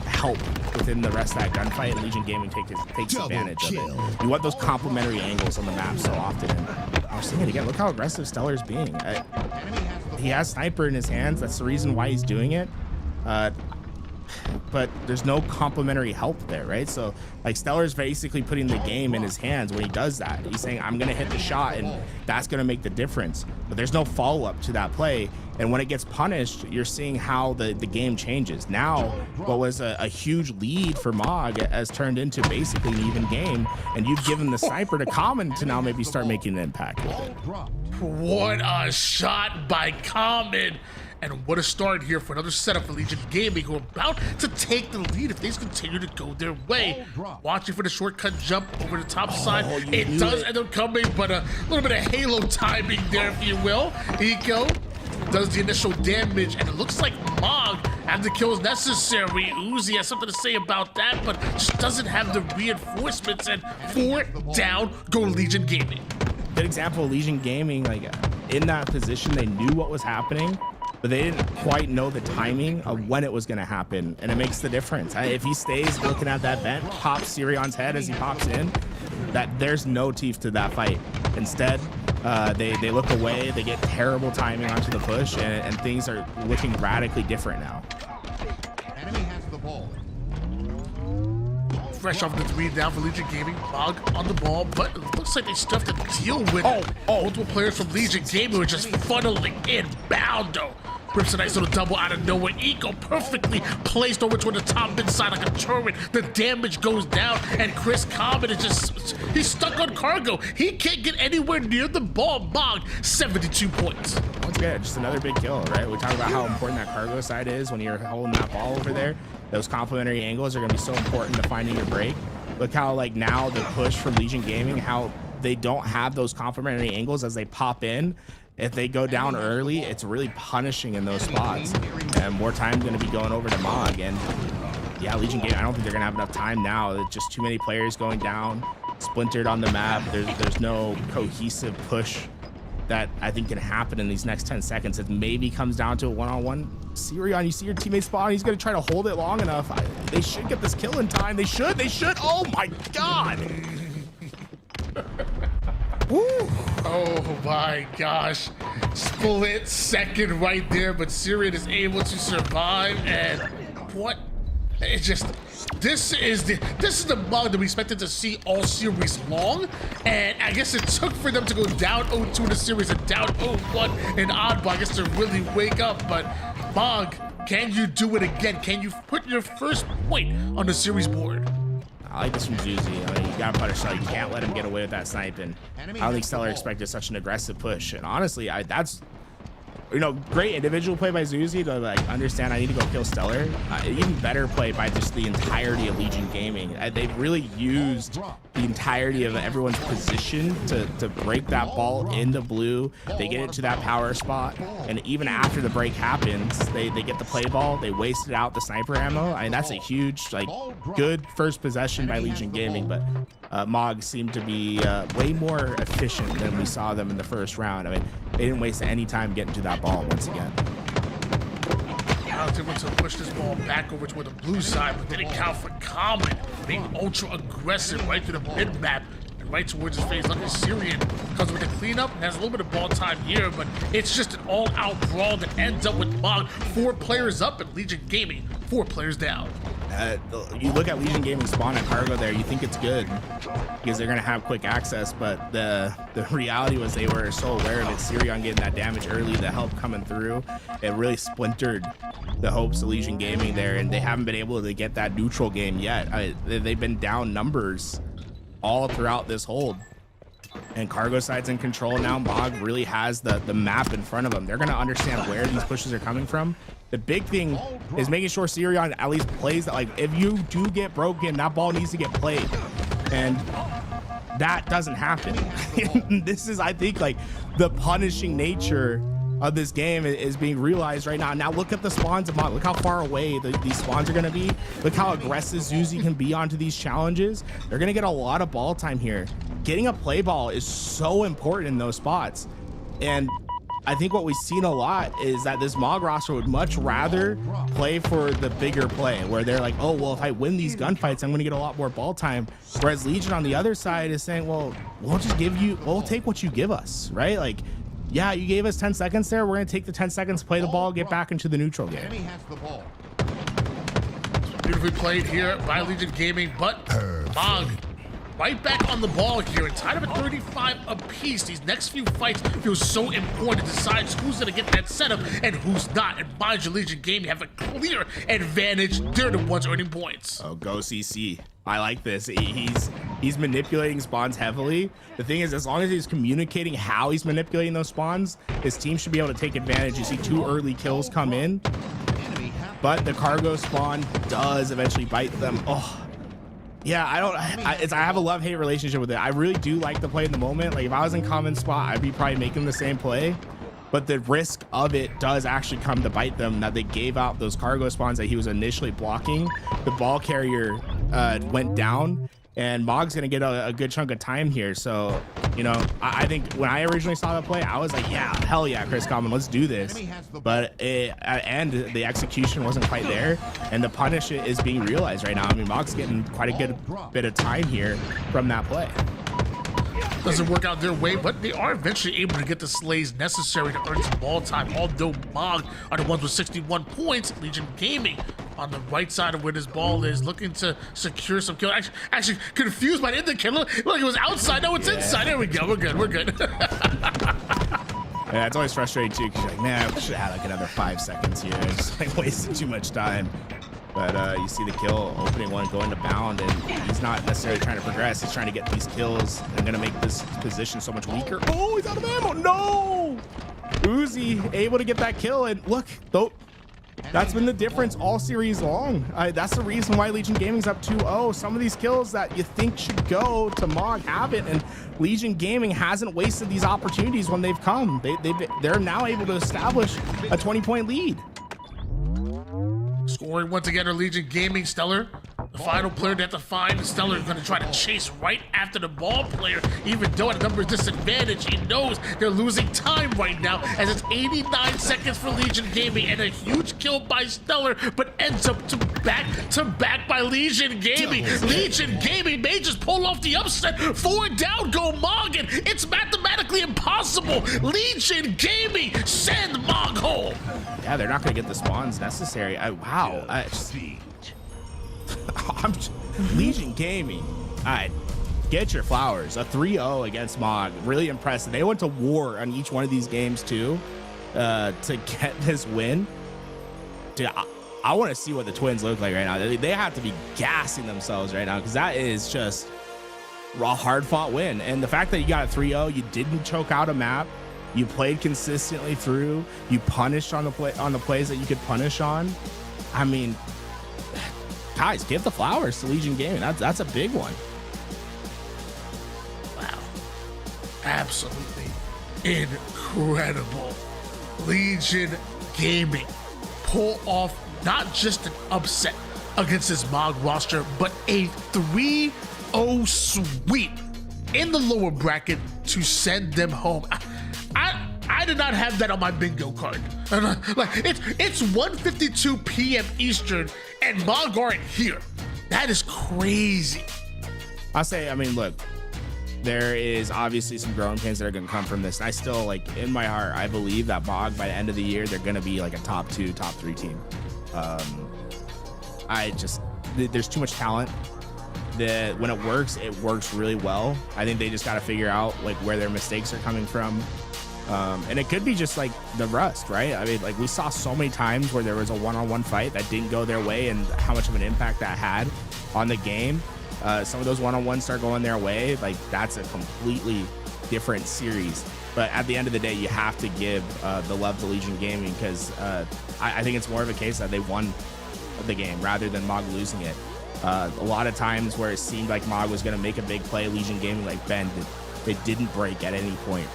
help within the rest of that gunfight, and Legion Gaming takes advantage of it. You want those complementary angles on the map so often. And I'm saying it again, look how aggressive Stellar's being. He has Sniper in his hands. That's the reason why he's doing it. But there's no complementary help there, right? So like Stellar's basically putting the game in his hands when he does that. He's saying, I'm gonna hit the shot and that's gonna make the difference. But there's no follow-up to that play. And when it gets punished, you're seeing how the game changes. Now, what was a huge lead for Mog has turned into basically an even game, and you've given the Sniper to Common to now maybe start making an impact with it. What a shot by Common. And what a start here for another setup for Legion Gaming, who are about to take the lead if things continue to go their way. Watching for the shortcut jump over the top side. It does end up coming, but a little bit of Halo timing there, if you will. Eco does the initial damage, and it looks like Mog has the kills necessary. Uzi has something to say about that, but just doesn't have the reinforcements, and 4 down go Legion Gaming. Good example of Legion Gaming, like in that position, they knew what was happening, but they didn't quite know the timing of when it was going to happen, and it makes the difference. If he stays looking at that vent, pops Sirion's head as he pops in, that there's no teeth to that fight. Instead, they look away, they get terrible timing onto the push, and things are looking radically different now. Enemy has the ball. Fresh off the 3 down for Legion Gaming. Mog on the ball, but it looks like they still have to deal with multiple players from Legion Gaming who are just funneling inbound, though. Rips a nice little double out of nowhere. Eco perfectly placed over toward the top inside like a turret. The damage goes down, and Chris Common is just, he's stuck on cargo. He can't get anywhere near the ball. Mog, 72 points. Once again, just another big kill, right? We talk about how important that cargo side is when you're holding that ball over there. Those complementary angles are going to be so important to finding your break. Look how like now the push from Legion Gaming, how they don't have those complementary angles as they pop in. If they go down early, it's really punishing in those spots, and more time going to be going over to Mog. And yeah, Legion Gaming, I don't think they're going to have enough time now. There's just too many players going down, splintered on the map. There's no cohesive push that I think can happen in these next 10 seconds. It maybe comes down to a one-on-one. Sirion, you see your teammate spawn, he's going to try to hold it long enough. They should get this kill in time. They should. Oh my God. Woo. Oh my gosh. Split second right there, but Sirion is able to survive, and what? It's just, this is the Mog that we expected to see all series long, and I guess it took for them to go down 0-2 in the series and down 0-1 in Oddball, I guess, to really wake up. But Mog, can you do it again? Can you put your first point on the series board? I like this from Zuzi. I mean, you gotta punish Stellar. You can't let him get away with that snipe, and I don't think Stellar expected such an aggressive push. And honestly, that's, you know, great individual play by Zuzi to like understand I need to go kill Stellar. Even better play by just the entirety of Legion Gaming. They've really used the entirety of everyone's position to break that ball into blue. They get it to that power spot, and even after the break happens, they get the play ball. They wasted out the sniper ammo. I mean, that's a huge, like, good first possession by Legion Gaming, but Mog seemed to be way more efficient than we saw them in the first round. I mean, they didn't waste any time getting to that ball once again. Alex able to push this ball back over toward the blue side, but didn't count for Common being ultra aggressive right through the mid map and right towards his face. Luckily, Sirion comes with the cleanup and has a little bit of ball time here, but it's just an all-out brawl that ends up with Mog 4 players up and Legion Gaming 4 players down. You look at Legion Gaming spawn and cargo there, you think it's good because they're going to have quick access, but the reality was they were so aware of it. Sirion getting that damage early, the help coming through, it really splintered the hopes of Legion Gaming there, and they haven't been able to get that neutral game yet. They've been down numbers all throughout this hold, and cargo side's in control now. Mog really has the map in front of them. They're going to understand where these pushes are coming from. The big thing is making sure Sirion at least plays that. Like, if you do get broken, that ball needs to get played, and that doesn't happen. This is, I think, like, the punishing nature of this game is being realized right now. Now look at the spawns of Mog. Look how far away these spawns are going to be. Look how aggressive Zuzi can be onto these challenges. They're going to get a lot of ball time here. Getting a play ball is so important in those spots, and I think what we've seen a lot is that this Mog roster would much rather play for the bigger play, where they're like, oh, well, if I win these gunfights, I'm going to get a lot more ball time. Whereas Legion on the other side is saying, well, we'll take what you give us, right? Like, yeah, you gave us 10 seconds there. We're going to take the 10 seconds, play the ball, get back into the neutral game. Enemy has the ball. Beautifully played here by Legion Gaming, but Mog right back on the ball here and tied up at 35 apiece. These next few fights feel so important. It decides who's going to get that setup and who's not. And mind you, Legion Gaming have a clear advantage. They're the ones earning points. Oh, go CC. I like this. He's manipulating spawns heavily. The thing is, as long as he's communicating how he's manipulating those spawns, his team should be able to take advantage. You see 2 early kills come in, but the cargo spawn does eventually bite them. Oh, yeah, I have a love-hate relationship with it. I really do like the play in the moment. Like, if I was in common spot, I'd be probably making the same play, but the risk of it does actually come to bite them, that they gave out those cargo spawns that he was initially blocking. The ball carrier went down, and Mog's gonna get a good chunk of time here. So, you know, I think when I originally saw the play, I was like, yeah, hell yeah, Chris Common, let's do this. But and the execution wasn't quite there, and the punish is being realized right now. I mean, Mog's getting quite a good bit of time here from that play. Doesn't work out their way, but they are eventually able to get the slays necessary to earn some ball time. Although Mog are the ones with 61 points, Legion Gaming on the right side of where this ball is, looking to secure some kill. Actually confused by the indicator. Look, it was outside. No, it's inside. There we go. We're good. We're good. Yeah, it's always frustrating too, because you're like, man, I should have had like another 5 seconds here. It's like wasting too much time. But you see the kill, opening one, going to bound, and he's not necessarily trying to progress. He's trying to get these kills and going to make this position so much weaker. Oh, he's out of ammo. No! Uzi able to get that kill, and look, though, that's been the difference all series long. That's the reason why Legion Gaming's up 2-0. Some of these kills that you think should go to Mog haven't, and Legion Gaming hasn't wasted these opportunities when they've come. They're now able to establish a 20-point lead. Scoring once again are Legion Gaming. Stellar, the final player they have to find. Stellar is going to try to chase right after the ball player, even though at a number disadvantage. He knows they're losing time right now, as it's 89 seconds for Legion Gaming, and a huge kill by Stellar, but ends up back to back by Legion Gaming. Legion Gaming may just pull off the upset. 4 down go Mog, and it's mathematically impossible. Legion Gaming send Mog home. Yeah, they're not going to get the spawns necessary. Wow. Legion Gaming. All right, get your flowers. A 3-0 against Mog. Really impressive. They went to war on each one of these games too, to get this win. Dude, I want to see what the Twins look like right now. They have to be gassing themselves right now, because that is just a hard-fought win. And the fact that you got a 3-0, you didn't choke out a map. You played consistently through. You punished on the plays that you could punish on. I mean, guys, give the flowers to Legion Gaming. That's a big one. Wow, absolutely incredible. Legion Gaming pull off not just an upset against this Mog roster, but a 3-0 sweep in the lower bracket to send them home. I did not have that on my bingo card. Like, it's 1:52 p.m. Eastern, and Mog aren't here. That is crazy. I mean, look, there is obviously some growing pains that are going to come from this. And I still, like, in my heart, I believe that Mog, by the end of the year, they're going to be like a top 2, top 3 team. There's too much talent. When it works really well. I think they just got to figure out like where their mistakes are coming from. And it could be just like the rust, right? I mean, like, we saw so many times where there was a one-on-one fight that didn't go their way, and how much of an impact that had on the game. Some of those one-on-ones start going their way. Like, that's a completely different series. But at the end of the day, you have to give the love to Legion Gaming, because I think it's more of a case that they won the game rather than Mog losing it. A lot of times where it seemed like Mog was going to make a big play, Legion Gaming like bended. They didn't break at any point.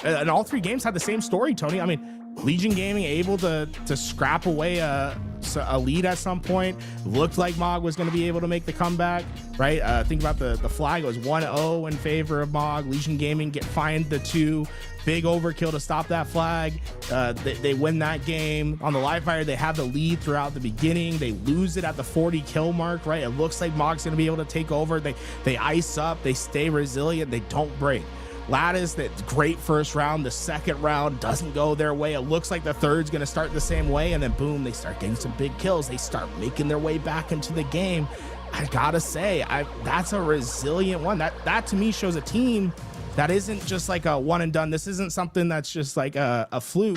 And all 3 games had the same story, Tony. I mean, Legion Gaming able to scrap away a a lead at some point. Looked like Mog was going to be able to make the comeback, right? Think about the flag. It was 1-0 in favor of Mog. Legion Gaming find the 2. Big overkill to stop that flag. They win that game. On the live fire, they have the lead throughout the beginning. They lose it at the 40 kill mark, right? It looks like Mog's going to be able to take over. They ice up. They stay resilient. They don't break. Lattice, that great first round. The second round doesn't go their way. It looks like the third's going to start the same way, and then boom, they start getting some big kills. They start making their way back into the game. I gotta say, that's a resilient one. That to me shows a team that isn't just like a one and done. This isn't something that's just like a fluke.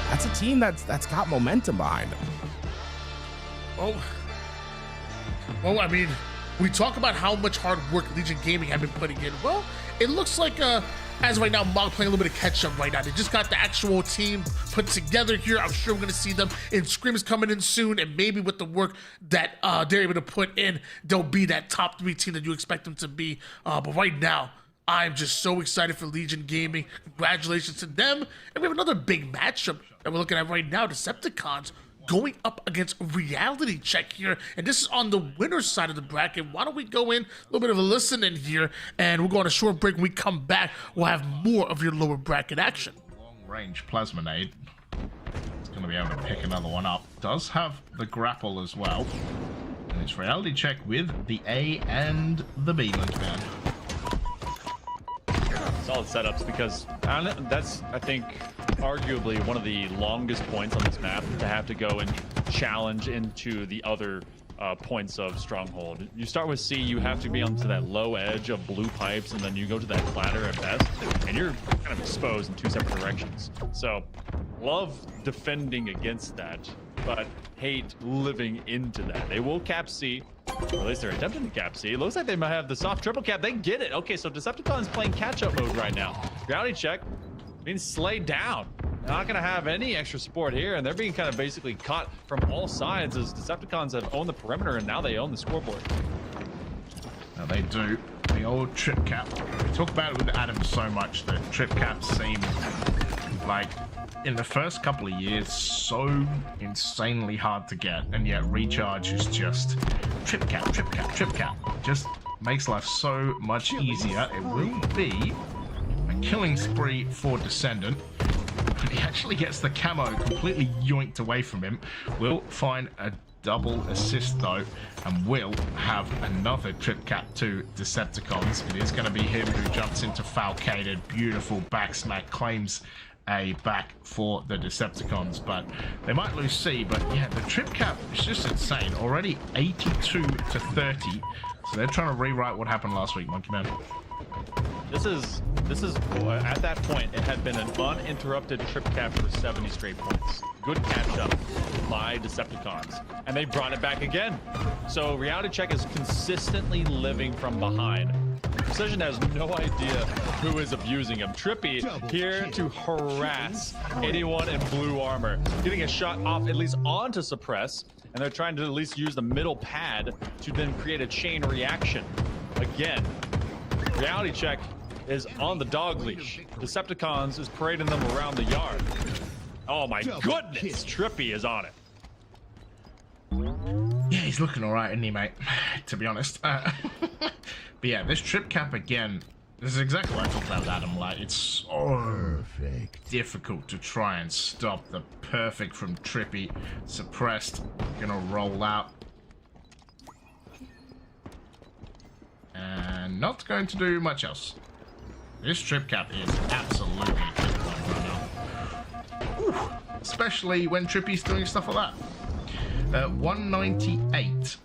That's a team that's got momentum behind them. Well, I mean, we talk about how much hard work Legion Gaming have been putting in. Well, it looks like as of right now, Mog playing a little bit of catch up right now. They just got the actual team put together here. I'm sure we're gonna see them in scrims coming in soon, and maybe with the work that they're able to put in, they'll be that top 3 team that you expect them to be. But right now, I'm just so excited for Legion Gaming. Congratulations to them. And we have another big matchup that we're looking at right now. Decepticons going up against Reality Check here. And this is on the winner's side of the bracket. Why don't we go in, a little bit of a listen in here, and we'll go on a short break. When we come back, we'll have more of your lower bracket action. Long-range plasma nade. It's going to be able to pick another one up. Does have the grapple as well. And it's Reality Check with the A and the B, man. Solid setups, because that's, I think, arguably one of the longest points on this map to have to go and challenge into the other points of Stronghold. You start with C, you have to be onto that low edge of blue pipes, and then you go to that platter at best, and you're kind of exposed in 2 separate directions. So, love defending against that, but hate living into that. They will cap C. Or at least they're attempting to cap C. It looks like they might have the soft triple cap. They get it. Okay, so Decepticon's playing catch-up mode right now. Reality Check being slayed down. They're not going to have any extra support here, and they're being kind of basically caught from all sides as Decepticons have owned the perimeter, and now they own the scoreboard. Now they do. The old trip cap. We talk about it with Adam so much that trip caps seem like, in the first couple of years, so insanely hard to get, and yet recharge is just trip cap, trip cap, trip cap. Just makes life so much easier. It will be a killing spree for Descendant. If he actually gets the camo completely yoinked away from him, we'll find a double assist though, and will have another trip cap to Decepticons. It is going to be him who jumps into Falcated, beautiful back smack, claims a back for the Decepticons, but they might lose C. But yeah, the trip cap is just insane. Already 82 to 30, so they're trying to rewrite what happened last week, Monkey Man. This is at that point, it had been an uninterrupted trip cap for 70 straight points. Good catch up by Decepticons, and they brought it back again. So Reality Check is consistently living from behind. Precision has no idea who is abusing him. Trippy here to harass anyone in blue armor, getting a shot off at least onto suppress, and they're trying to at least use the middle pad to then create a chain reaction. Again, Reality Check is on the dog leash. Decepticons is parading them around the yard. Oh my goodness, Trippy is on it. Yeah, he's looking all right, isn't he, mate? To be honest. But yeah, this trip cap again, this is exactly what I talked about with Adam. Like, it's so difficult to try and stop the perfect from Trippy. Suppressed, gonna roll out. And not going to do much else. This trip cap is absolutely difficult right now. Ooh, especially when Trippy's doing stuff like that. 198.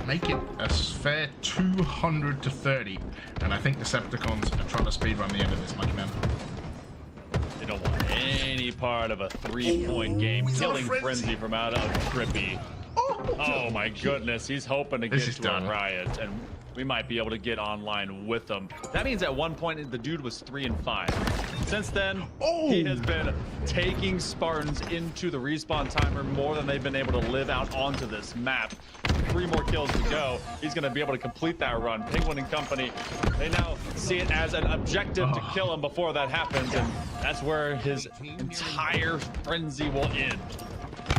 Make it a fair 200 to 30. And I think Decepticons are trying to speedrun the end of this, Monkey Man. They don't want any part of a 3-point game. Killing frenzy from out of Trippy. Oh my goodness, he's hoping to get to a riot, and we might be able to get online with them. That means at one point the dude was 3 and 5. Since then, he has been taking Spartans into the respawn timer more than they've been able to live out onto this map. 3 more kills to go. He's going to be able to complete that run. Penguin and company, they now see it as an objective to kill him before that happens, and that's where his entire frenzy will end.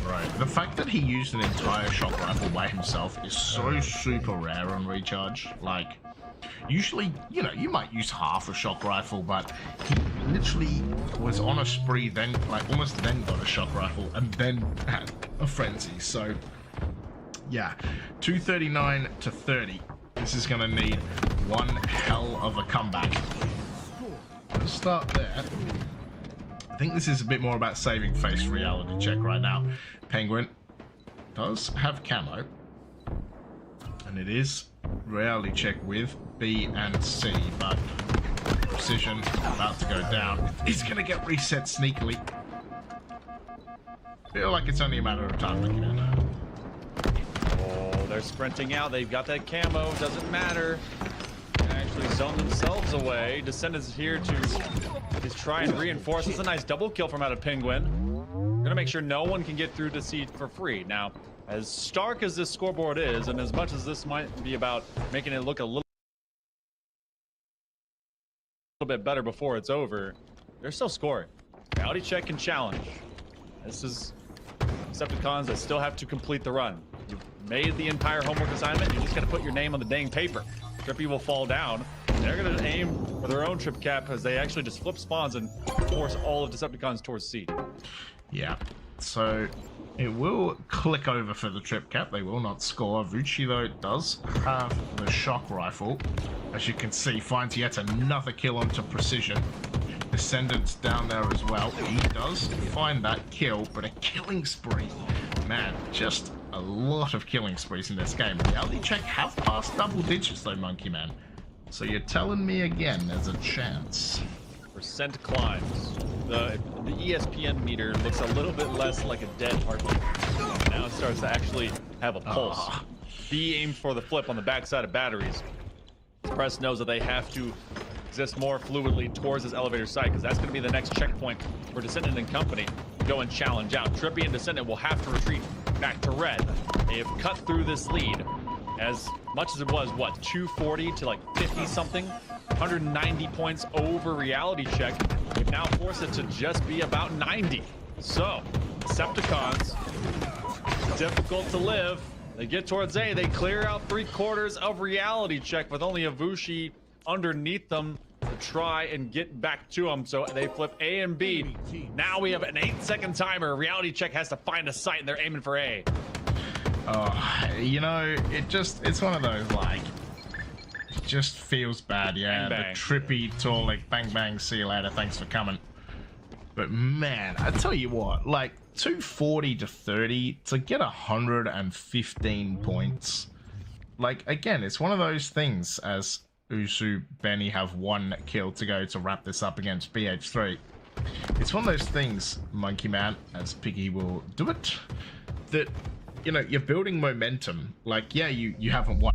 bro. The fact that he used an entire shock rifle by himself is so super rare on recharge. Like, usually, you know, you might use half a shock rifle, but he literally was on a spree, then, like, almost then got a shock rifle, and then had a frenzy. So, yeah, 239 to 30. This is going to need one hell of a comeback. Let's start there. I think this is a bit more about saving face reality check right now. Penguin does have camo, and it is reality check with B and C, but precision about to go down. He's gonna get reset sneakily. Feel like it's only a matter of time, man. Oh, they're sprinting out. They've got that camo. Doesn't matter. They actually zone themselves away. Descendants here to try and reinforce. It's a nice double kill from out of Penguin. Gonna make sure no one can get through to Seed for free. Now, as stark as this scoreboard is, and as much as this might be about making it look a little bit better before it's over, they're still scoring. Reality check and challenge. This is Decepticons that still have to complete the run. You've made the entire homework assignment. You just got to put your name on the dang paper. Trippy will fall down. They're going to aim for their own trip cap as they actually just flip spawns and force all of Decepticons towards C. Yeah, so it will click over for the trip cap. They will not score. Vucci, though, does have the shock rifle. As you can see, finds yet another kill onto Precision. Descendants down there as well. He does find that kill, but a killing spree. Man, just a lot of killing sprees in this game. Reality check have passed double digits though, Monkey Man. So you're telling me again there's a chance. Percent climbs. The ESPN meter looks a little bit less like a dead heartbeat. Now it starts to actually have a pulse. B aimed for the flip on the backside of batteries. Press knows that they have to exist more fluidly towards this elevator site, because that's going to be the next checkpoint for Descendant and company to go and challenge out. Trippy and Descendant will have to retreat back to red. They have cut through this lead as much as it was, what, 240 to like 50 something, 190 points over reality check. They've now forced it to just be about 90. So Decepticons, difficult to live. They get towards A, they clear out 3/4 of reality check with only Ivushi underneath them to try and get back to them. So they flip A and B. Now we have an 8-second timer. Reality check has to find a site and they're aiming for A. You know, it's one of those, like, it just feels bad, yeah. Bang, bang. The trippy tour, like, bang bang, see you later, thanks for coming. But man, I tell you what, like, 240 to 30 to get 115 points. Like, again, it's one of those things, as Usu, Benny have one kill to go to wrap this up against BH3. It's one of those things, Monkey Man, as Piggy will do it, that, you know, you're building momentum. Like, yeah, you haven't won.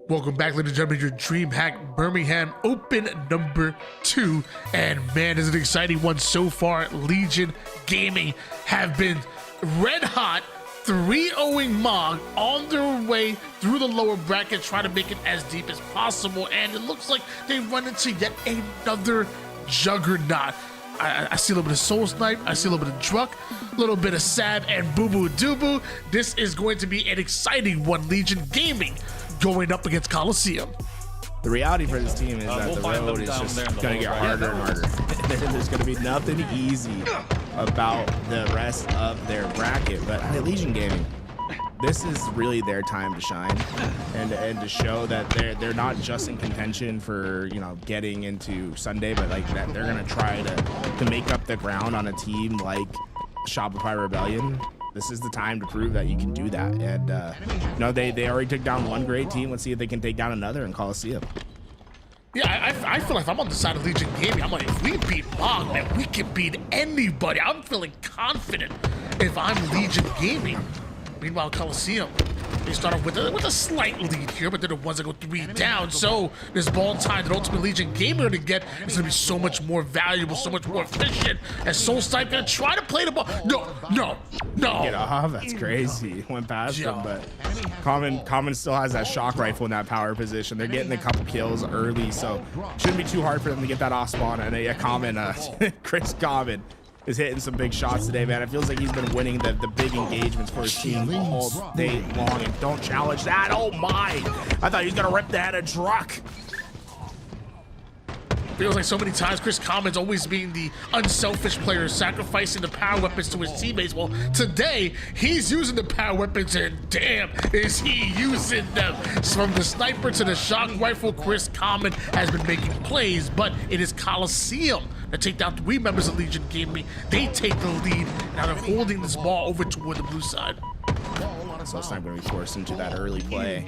Welcome back, ladies and gentlemen, your Dreamhack Birmingham Open number 2. And man, is an exciting one so far. Legion Gaming have been red hot, 3-0ing Mog on their way through the lower bracket, trying to make it as deep as possible. And it looks like they run into yet another juggernaut. I see a little bit of Soul Snipe, I see a little bit of Druck, a little bit of Sab and Boo Boo Doo Boo. This is going to be an exciting one. Legion Gaming going up against Coliseum. The reality for this team is that the road is just going to get harder and harder. There's going to be nothing easy about the rest of their bracket. But at Legion Gaming, this is really their time to shine and to show that they're not just in contention for, you know, getting into Sunday, but like that they're going to try to make up the ground on a team like Shopify Rebellion. This is the time to prove that you can do that. And, you know, they already took down one great team. Let's see if they can take down another in Coliseum. Yeah, I feel like if I'm on the side of Legion Gaming, I'm like, if we beat Mog, man, we can beat anybody. I'm feeling confident if I'm Legion Gaming. Meanwhile, Coliseum, they started with a slight lead here, but they're the ones that go 3 down. So this ball time that Ultimate Legion Gamer to get is going to be so much more valuable, so much more efficient. And Soul Snipe going to try to play the ball. No. Get off, that's crazy. Went past him, but Common still has that shock rifle in that power position. They're getting a couple kills early, so shouldn't be too hard for them to get that off spawn. And Common, Chris Common is hitting some big shots today, man. It feels like he's been winning the big engagements for his team all day long. And don't challenge that. Oh my! I thought he was gonna rip the head of Druck. Feels like so many times Chris Common's always being the unselfish player, sacrificing the power weapons to his teammates. Well, today he's using the power weapons, and damn, is he using them. From the sniper to the shock rifle, Chris Common has been making plays, but it is Coliseum that take down 3 members of Legion Gaming. They take the lead. Now they're holding this ball over toward the blue side. Soulsnipe going to be forced into that early play.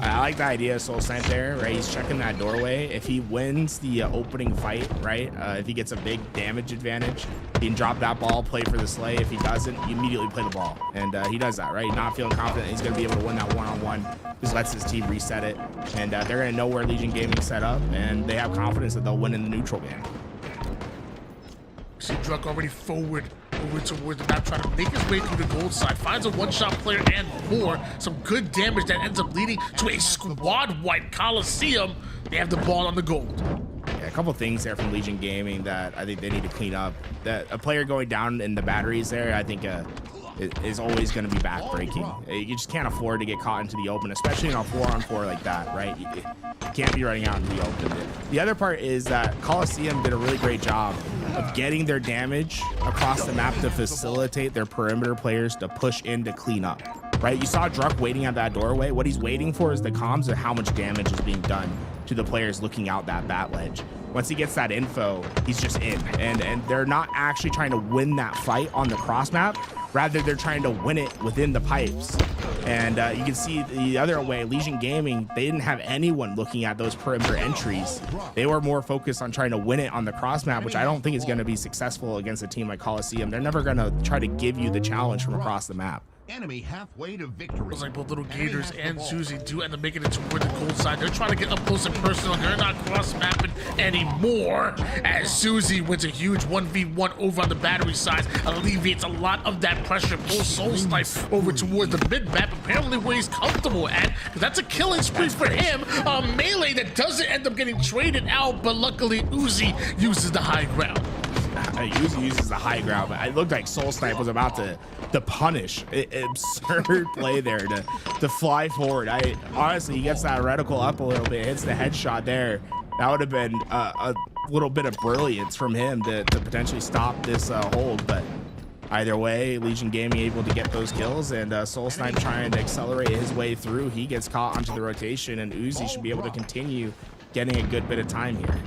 I like the idea of Soulsnipe there, right? He's checking that doorway. If he wins the opening fight, right? If he gets a big damage advantage, he can drop that ball, play for the slay. If he doesn't, you immediately play the ball. And he does that, right? Not feeling confident he's going to be able to win that one-on-one. Just lets his team reset it. And they're going to know where Legion Gaming set up, and they have confidence that they'll win in the neutral game. See Druck already forward over toward the map, trying to make his way through the gold side. Finds a one-shot player and more. Some good damage that ends up leading to a squad-wide Coliseum. They have the ball on the gold. Yeah, a couple things there from Legion Gaming that I think they need to clean up. That a player going down in the batteries there, I think is always going to be backbreaking. You just can't afford to get caught into the open, especially in a 4-on-4 like that, right? You can't be running out into the open. The other part is that Coliseum did a really great job of getting their damage across the map to facilitate their perimeter players to push in to clean up, right? You saw Druck waiting at that doorway. What he's waiting for is the comms of how much damage is being done to the players looking out that bat ledge. Once he gets that info, he's just in. And they're not actually trying to win that fight on the cross map. Rather, they're trying to win it within the pipes. And you can see the other way, Legion Gaming, they didn't have anyone looking at those perimeter entries. They were more focused on trying to win it on the cross map, which I don't think is going to be successful against a team like Coliseum. They're never going to try to give you the challenge from across the map. Enemy halfway to victory. Looks like both Little Gators and Susie do end up making it toward the gold side. They're trying to get up close and personal. They're not cross-mapping anymore, as Susie wins a huge 1v1 over on the battery side. Alleviates a lot of that pressure. Pulls Soulsnipe over towards the mid-map, apparently where he's comfortable at, because that's a killing spree for him. A melee that doesn't end up getting traded out, but luckily Uzi uses the high ground. Uzi uses the high ground, but it looked like Soulsnipe was about to punish. Absurd play there to fly forward. Honestly, he gets that reticle up a little bit, hits the headshot there. That would have been a little bit of brilliance from him to potentially stop this hold, but either way, Legion Gaming able to get those kills, and Soulsnipe trying to accelerate his way through. He gets caught onto the rotation, and Uzi should be able to continue getting a good bit of time here.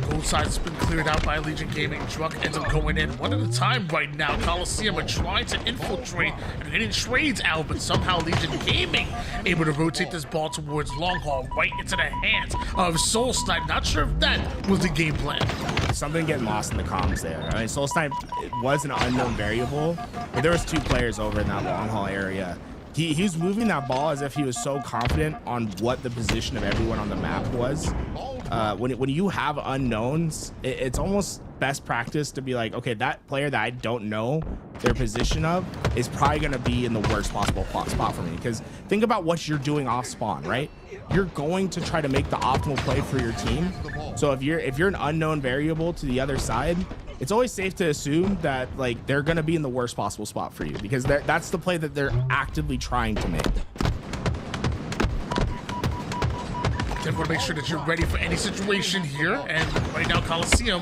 Gold side's been cleared out by Legion Gaming. Druck ends up going in one at a time right now. Coliseum are trying to infiltrate and getting trades out, but somehow Legion Gaming able to rotate this ball towards long haul right into the hands of Soulsnipe. Not sure if that was the game plan. Something getting lost in the comms there. I mean, Soulsnipe was an unknown variable, but there was 2 players over in that long haul area. He was moving that ball as if he was so confident on what the position of everyone on the map was. When you have unknowns, it's almost best practice to be like, okay, that player that I don't know their position of is probably going to be in the worst possible spot for me. Because think about what you're doing off spawn, right? You're going to try to make the optimal play for your team. So if you're an unknown variable to the other side, it's always safe to assume that like they're going to be in the worst possible spot for you, because that's the play that they're actively trying to make. Definitely want to make sure that you're ready for any situation here. And right now, Coliseum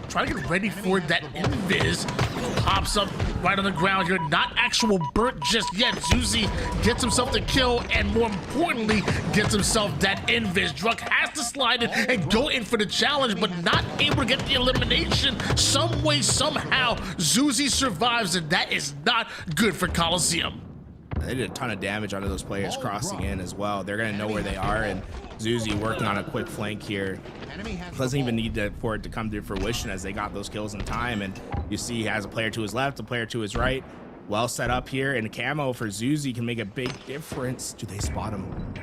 trying to get ready for that invis. Pops up right on the ground here. Not actual burnt just yet. Zuzi gets himself the kill, and more importantly, gets himself that invis. Druck has to slide in and go in for the challenge, but not able to get the elimination. Some way, somehow, Zuzi survives, and that is not good for Coliseum. They did a ton of damage onto those players crossing in as well. They're going to know where they are, and Zuzi working on a quick flank here. Doesn't even need for it to come to fruition, as they got those kills in time. And you see he has a player to his left, a player to his right. Well set up here, and a camo for Zuzi can make a big difference. Do they spot him?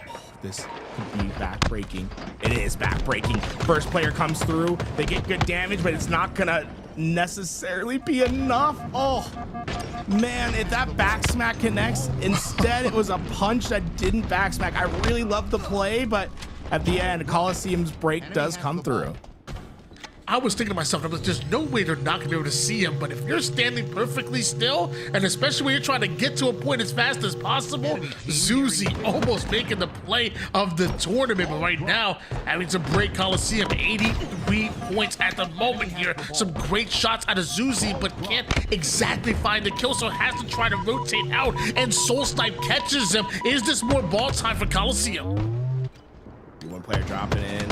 Oh, this could be backbreaking. It is backbreaking. First player comes through. They get good damage, but it's not going to necessarily be enough. Oh man, if that back smack connects, instead it was a punch that didn't back smack. I really love the play, but at the end, Coliseum's break does come through. I was thinking to myself, there's no way they're not gonna be able to see him, but if you're standing perfectly still, and especially when you're trying to get to a point as fast as possible, Zuzi almost making the play of the tournament, but right now, having to break Coliseum, 83 points at the moment here. Some great shots out of Zuzi, but can't exactly find the kill, so has to try to rotate out, and Soul Snipe catches him. Is this more ball time for Coliseum? One player dropping in.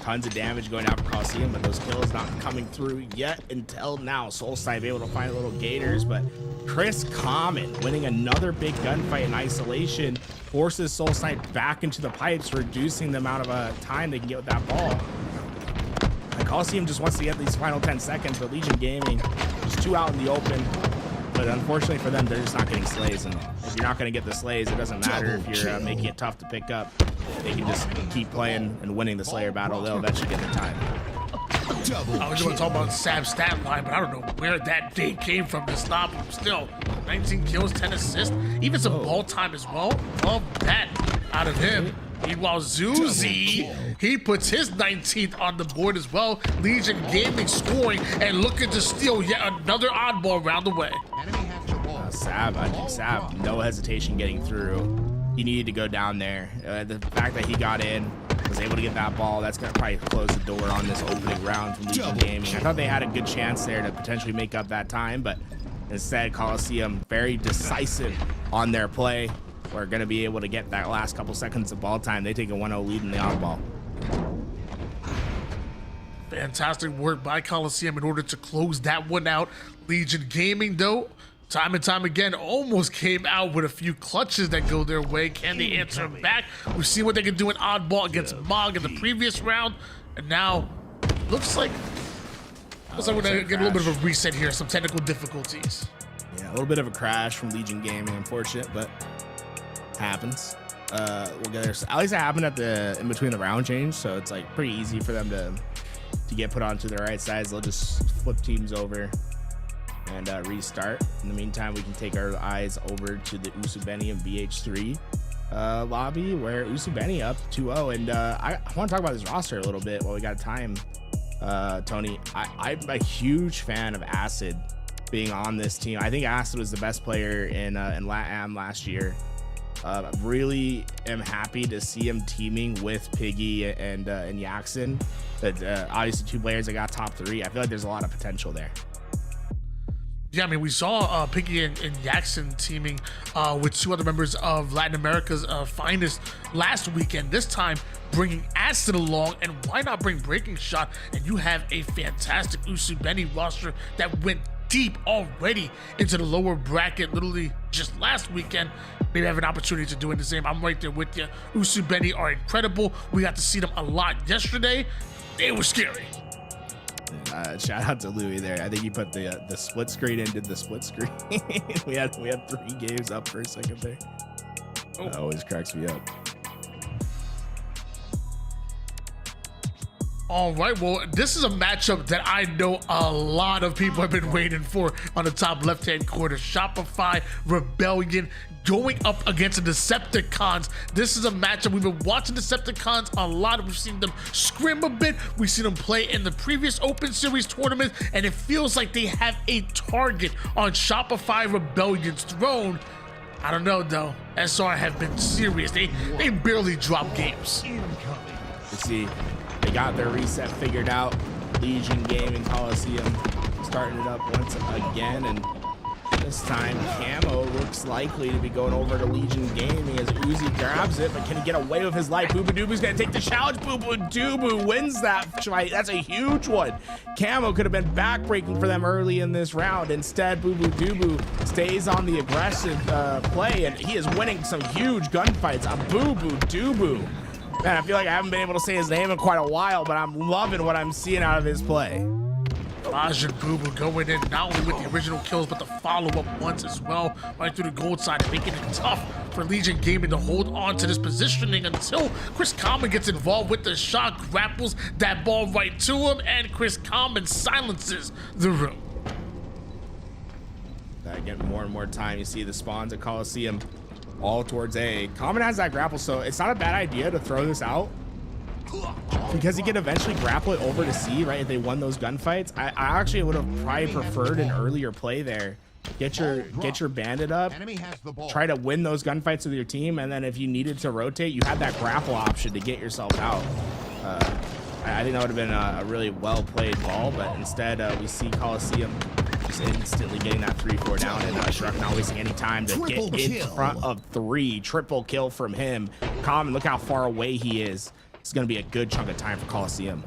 Tons of damage going out for Coliseum, but those kills not coming through yet until now. Soul Snipe able to find little gators, but Chris Common winning another big gunfight in isolation forces Soul Snipe back into the pipes, reducing the amount of time they can get with that ball. And Coliseum just wants to get these final 10 seconds, but Legion Gaming is 2 out in the open. But unfortunately for them, they're just not getting slays. And if you're not going to get the slays, it doesn't matter if you're making it tough to pick up. They can just keep playing and winning the Slayer battle. They'll eventually get the time. I was going to talk about Sab's stat line, but I don't know where that day came from to stop him. Still, 19 kills, 10 assists, even some ball time as well. Love that out of him. Meanwhile, Zuzi, he puts his 19th on the board as well. Legion Gaming scoring and looking to steal yet another oddball round the way. Sab, no hesitation getting through. He needed to go down there. The fact that he got in, was able to get that ball, that's going to probably close the door on this opening round from Legion Gaming. I thought they had a good chance there to potentially make up that time, but instead, Coliseum very decisive on their play. We're going to be able to get that last couple seconds of ball time. They take a 1-0 lead in the oddball. Fantastic work by Coliseum in order to close that one out. Legion Gaming, though, time and time again, almost came out with a few clutches that go their way. Can they answer back? We've seen what they can do in oddball against Mog in the previous round, and now looks like we're gonna get a little bit of a reset here. Some technical difficulties. Yeah, a little bit of a crash from Legion Gaming, unfortunate, but happens. We'll get there. At least it happened at the in between the round change, so it's like pretty easy for them to get put onto the right sides. They'll just flip teams over and restart. In the meantime, we can take our eyes over to the Usubeni and BH3 lobby, where Usubeni up 2-0. And I want to talk about this roster a little bit while we got time. Tony, I'm a huge fan of Acid being on this team. I think Acid was the best player in LATAM last year. Really am happy to see him teaming with Piggy and Yaxon. But obviously 2 players that got top 3. I feel like there's a lot of potential there. Yeah, I mean, we saw Piggy and Yaxon teaming with 2 other members of Latin America's finest last weekend. This time, bringing Acid along, and why not bring Breaking Shot? And you have a fantastic Usubeni roster that went deep already into the lower bracket literally just last weekend. Maybe have an opportunity to do the same. I'm right there with you. Usubeni are incredible. We got to see them a lot yesterday. They were scary. Shout out to Louis there. I think he put the split screen and did the split screen. we had 3 games up for a second there. That always cracks me up. All right, well, this is a matchup that I know a lot of people have been waiting for on the top left-hand corner. Shopify Rebellion going up against the Decepticons. This is a matchup. We've been watching Decepticons a lot. We've seen them scrim a bit. We've seen them play in the previous Open Series tournament, and it feels like they have a target on Shopify Rebellion's throne. I don't know, though. SR have been serious. They barely drop games. You see, they got their reset figured out. Legion Gaming Coliseum starting it up once again, and this time Camo looks likely to be going over to Legion Gaming as Uzi grabs it, but can he get away with his life? Booba Doobu's gonna take the challenge. Booba Doobu wins that fight. That's a huge one. Camo could have been backbreaking for them early in this round. Instead, Booba Doobu stays on the aggressive play, and he is winning some huge gunfights. Booba Doobu. Man, I feel like I haven't been able to say his name in quite a while, but I'm loving what I'm seeing out of his play. Majin Boo going in not only with the original kills, but the follow-up ones as well, right through the gold side, and making it tough for Legion Gaming to hold on to this positioning until Chris Common gets involved with the shot, grapples that ball right to him, and Chris Common silences the room. Getting more and more time. You see the spawns at Coliseum all towards A. Common has that grapple, so it's not a bad idea to throw this out because he could eventually grapple it over to C, right? If they won those gunfights, I actually would have probably preferred an earlier play there. Get your bandit up, try to win those gunfights with your team, and then if you needed to rotate, you had that grapple option to get yourself out. I think that would have been a really well played ball, but instead we see Coliseum just instantly getting that 3-4 down, and Shrek not wasting any time to get in front of 3. Triple kill from him. Common, look how far away he is. It's going to be a good chunk of time for Coliseum.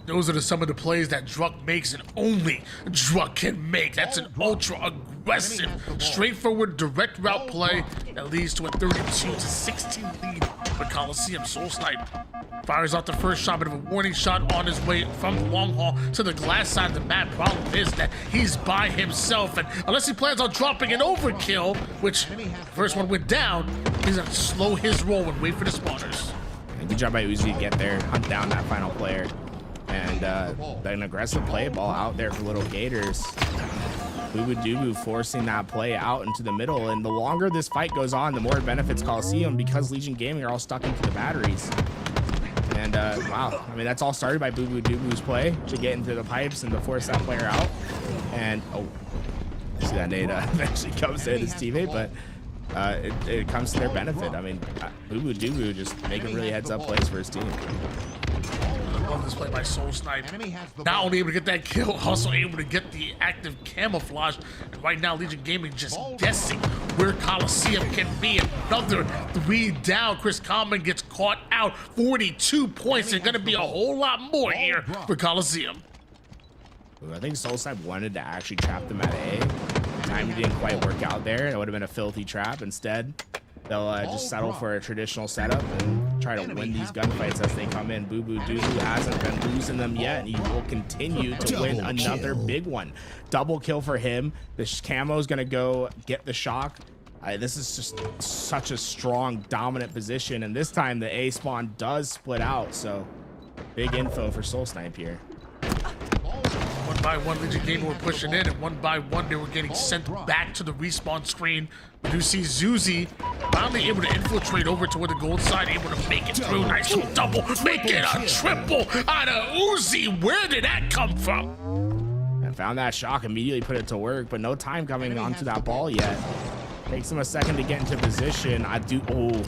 Those are some of the plays that Druck makes and only Druck can make. That's an ultra aggressive, straightforward, direct route play that leads to a 32-16 lead for Coliseum. Soul Snipe fires out the first shot, bit of a warning shot on his way from the long haul to the glass side of the map. Problem is that he's by himself, and unless he plans on dropping an overkill, which first one went down, he's gonna slow his roll and wait for the spawners. Good job by Uzi to get there, hunt down that final player. And an aggressive play ball out there for Little Gators. Boo forcing that play out into the middle. And the longer this fight goes on, the more it benefits Coliseum because Legion Gaming are all stuck into the batteries. And wow, I mean, that's all started by Boo Boo's play to get into the pipes and to force that player out. And oh, see that nade eventually comes to his teammate, but it comes to their benefit. I mean, Boo just making really heads-up plays for his team. Love this play by Soul Snipe. Not only able to get that kill, also able to get the active camouflage. And right now, Legion Gaming just guessing where Coliseum can be. Another 3 down. Chris Common gets caught out. 42 points. There's going to be a whole lot more here for Coliseum. I think Soul Snipe wanted to actually trap them at A. Time didn't quite work out there. It would have been a filthy trap. Instead, they'll just settle for a traditional setup and try to win these gunfights as they come in. Boo hasn't been losing them yet, and he will continue to win another big one. Double kill for him. The camo is going to go get the shock. This is just such a strong, dominant position, and this time the A spawn does split out, so big info for Soul Snipe here. One by one, Legion Gaming were pushing in, and one by one, they were getting sent back to the respawn screen. We do see Zuzi finally able to infiltrate over toward the gold side, able to make it through. Nice little double, make it a triple out of Uzi. Where did that come from? And found that shock, immediately put it to work, but no time coming onto that ball yet. Takes him a second to get into position. Oh,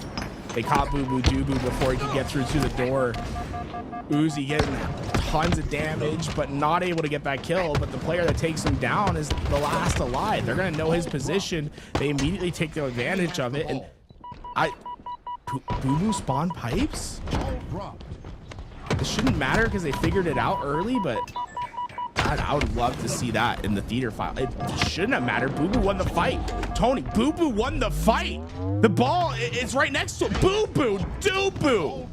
they caught Boo before he could get through to the door. Uzi getting tons of damage, but not able to get that kill. But the player that takes him down is the last alive. They're gonna know his position. They immediately take the advantage of it. And Boo spawn pipes? This shouldn't matter because they figured it out early, but God, I would love to see that in the theater file. It shouldn't have mattered. Boo won the fight. Tony, Boo won the fight. The ball is right next to him. Boo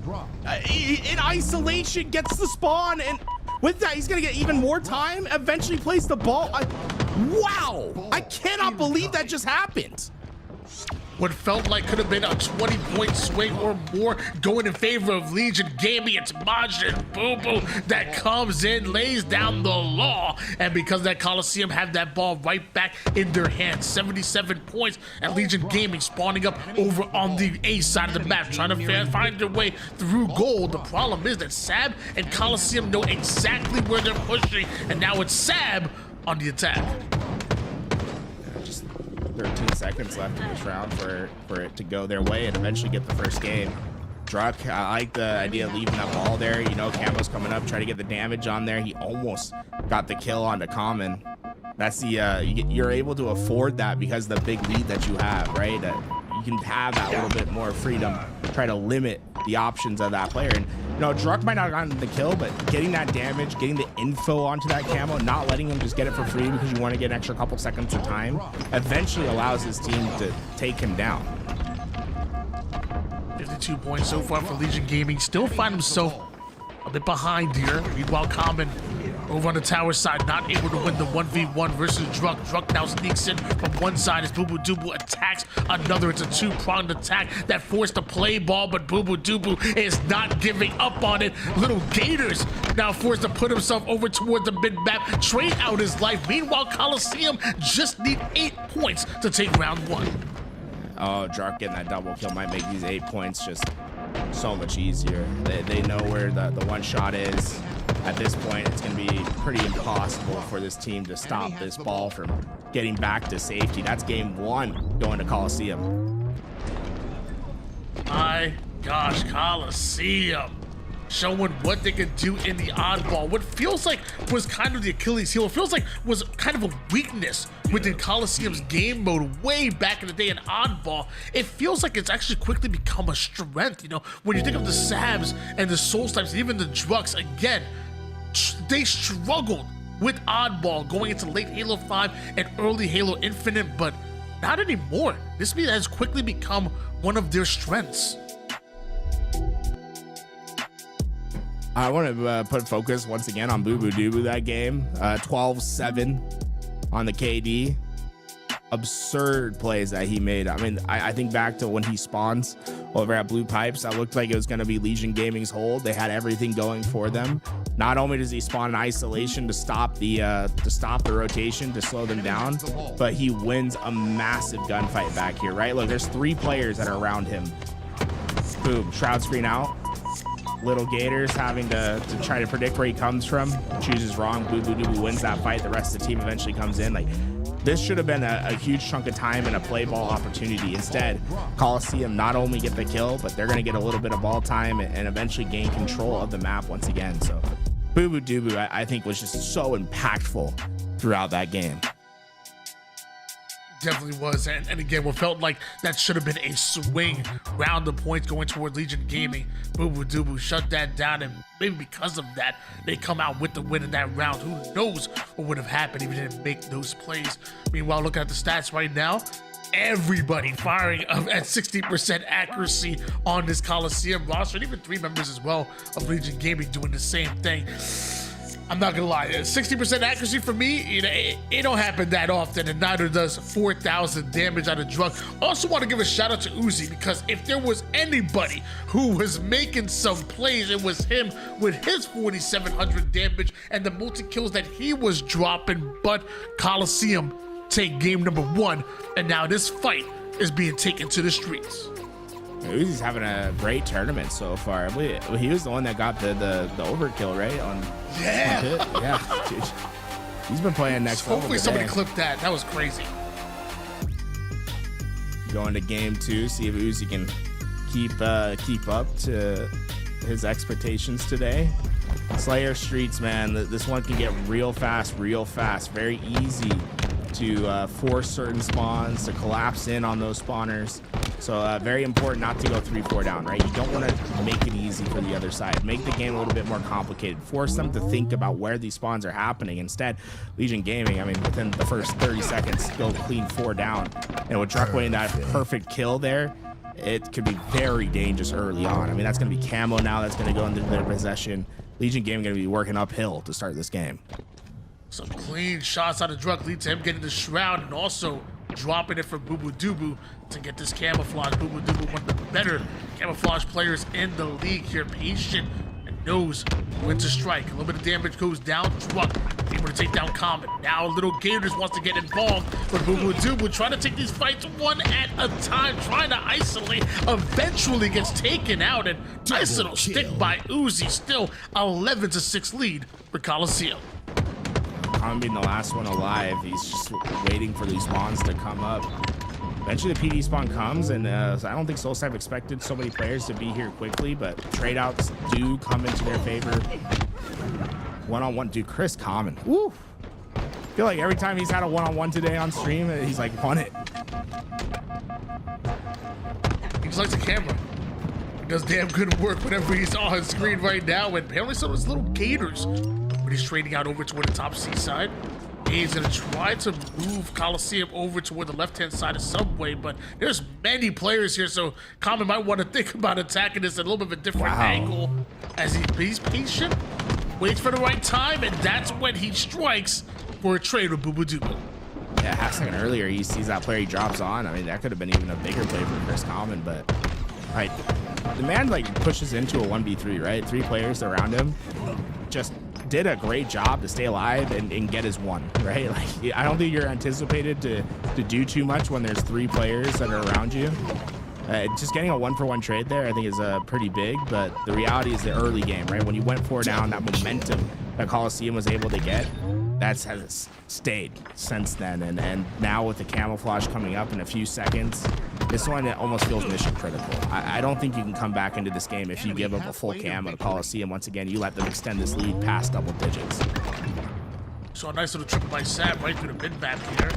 in isolation gets the spawn, and with that, he's gonna get even more time. Eventually plays the ball. Wow, I cannot believe that just happened. What felt like could have been a 20-point swing or more going in favor of Legion Gaming. It's Majin Boo that comes in, lays down the law, and because that Coliseum had that ball right back in their hands. 77 points, and Legion Gaming spawning up over on the A side of the map, trying to find their way through gold. The problem is that Sab and Coliseum know exactly where they're pushing, and now it's Sab on the attack. 13 seconds left in this round for it to go their way and eventually get the first game. Druck, I like the idea of leaving that ball there. You know, Camo's coming up, try to get the damage on there. He almost got the kill onto Common. That's the you're able to afford that because of the big lead that you have, right? You can have that little bit more freedom, try to limit the options of that player. And you know, Druck might not have gotten the kill, but getting that damage, getting the info onto that camo, not letting him just get it for free because you want to get an extra couple seconds of time, eventually allows his team to take him down. 52 points so far for Legion Gaming. Still find himself a bit behind here. Meanwhile, Common over on the tower side, not able to win the 1v1 versus Druck. Druck now sneaks in from one side as Boo attacks another. It's a two-pronged attack that forced the play ball, but Boo is not giving up on it. Little Gators now forced to put himself over toward the mid-map, trade out his life. Meanwhile, Coliseum just need 8 points to take round 1. Oh, Druck getting that double kill might make these 8 points just so much easier. They know where the one shot is. At this point, it's going to be pretty impossible for this team to stop this ball from getting back to safety. That's game 1 going to Coliseum. My gosh, Coliseum showing what they could do in the oddball. What feels like was kind of the Achilles heel. It feels like was kind of a weakness within Coliseum's game mode way back in the day in oddball. It feels like it's actually quickly become a strength. You know, when you think of the Sabs and the Soul Snipes, even the Drugs, again, they struggled with oddball going into late Halo 5 and early Halo Infinite, but not anymore. This has quickly become one of their strengths. I want to put focus once again on Boo Boo Doo that game. 12-7 on the KD. Absurd plays that he made. I mean, I think back to when he spawns over at Blue Pipes. That looked like it was going to be Legion Gaming's hold. They had everything going for them. Not only does he spawn in isolation to stop the rotation, to slow them down, but he wins a massive gunfight back here, right? Look, there's 3 players that are around him. Boom, shroud screen out. Little Gators having to try to predict where he comes from. Chooses wrong. Boo Boo Doo wins that fight. The rest of the team eventually comes in. Like, this should have been a huge chunk of time and a play ball opportunity. Instead, Coliseum not only get the kill, but they're going to get a little bit of ball time and eventually gain control of the map once again. So Boo Boo Doo, I think, was just so impactful throughout that game. Definitely was, and again, what felt like that should have been a swing round the points going toward Legion Gaming. Boo Boo Doo Boo shut that down, and maybe because of that, they come out with the win in that round. Who knows what would have happened if he didn't make those plays? Meanwhile, looking at the stats right now, everybody firing at 60% accuracy on this Coliseum roster, and even 3 members as well of Legion Gaming doing the same thing. I'm not gonna lie, 60% accuracy for me, you know, it don't happen that often, and neither does 4,000 damage out of Drug. Also want to give a shout out to Uzi, because if there was anybody who was making some plays, it was him with his 4,700 damage and the multi-kills that he was dropping. But Coliseum take game number 1, and now this fight is being taken to the streets. Uzi's having a great tournament so far. He was the one that got the overkill, right? Yeah, dude. He's been playing next level. Hopefully somebody clipped that. That was crazy. Going to game 2, see if Uzi can keep up to his expectations today. Slayer Streets, man, this one can get real fast. Very easy to force certain spawns, to collapse in on those spawners. So very important not to go 3-4 down, right? You don't want to make it easy for the other side. Make the game a little bit more complicated. Force them to think about where these spawns are happening. Instead, Legion Gaming, I mean, within the first 30 seconds, go clean 4 down. And with Druckway that perfect kill there, it could be very dangerous early on. I mean, that's going to be camo now. That's going to go into their possession. Legion Gaming going to be working uphill to start this game. Some clean shots out of Drug lead to him getting the shroud, and also dropping it for Boo Boo Doo Boo to get this camouflage. Boo Boo Doo Boo, one of the better camouflage players in the league here. Patient and knows when to strike. A little bit of damage goes down. Drug able to take down Comet. Now Little Gators wants to get involved, but Boo Boo Doo Boo trying to take these fights one at a time, trying to isolate. Eventually gets taken out, and nice little stick by Uzi. Still 11-6 lead for Coliseum. Comet being the last one alive. He's just waiting for these spawns to come up. Eventually the PD spawn comes, and I don't think SoulStype expected so many players to be here quickly, but trade outs do come into their favor. One-on-one, dude, Chris Common. Woo! I feel like every time he's had a one-on-one today on stream, he's like won it. He just likes the camera. He does damn good work whenever he's on screen right now, and apparently so does Little Gators. But he's trading out over toward the top C side. He's gonna try to move Coliseum over toward the left-hand side of Subway, but there's many players here, so Common might want to think about attacking this at a little bit of a different angle. As he's patient, waits for the right time, and that's when he strikes for a trade with Boo Boo Doo Boo. Yeah, half a second earlier, he sees that player, he drops on. I mean, that could have been even a bigger play for Chris Common, but right, the man like pushes into a 1v3, right? 3 players around him, just did a great job to stay alive and get his one, right? Like, I don't think you're anticipated to do too much when there's 3 players that are around you. Just getting a 1-for-1 trade there, I think, is pretty big. But the reality is the early game, right? When you went 4 down, that momentum that Coliseum was able to get, has stayed since then. And now with the camouflage coming up in a few seconds, this one, it almost feels mission critical. I don't think you can come back into this game if you give up a full camo to Coliseum. Once again, you let them extend this lead past double digits. So a nice little triple by Sab right through the mid-map here.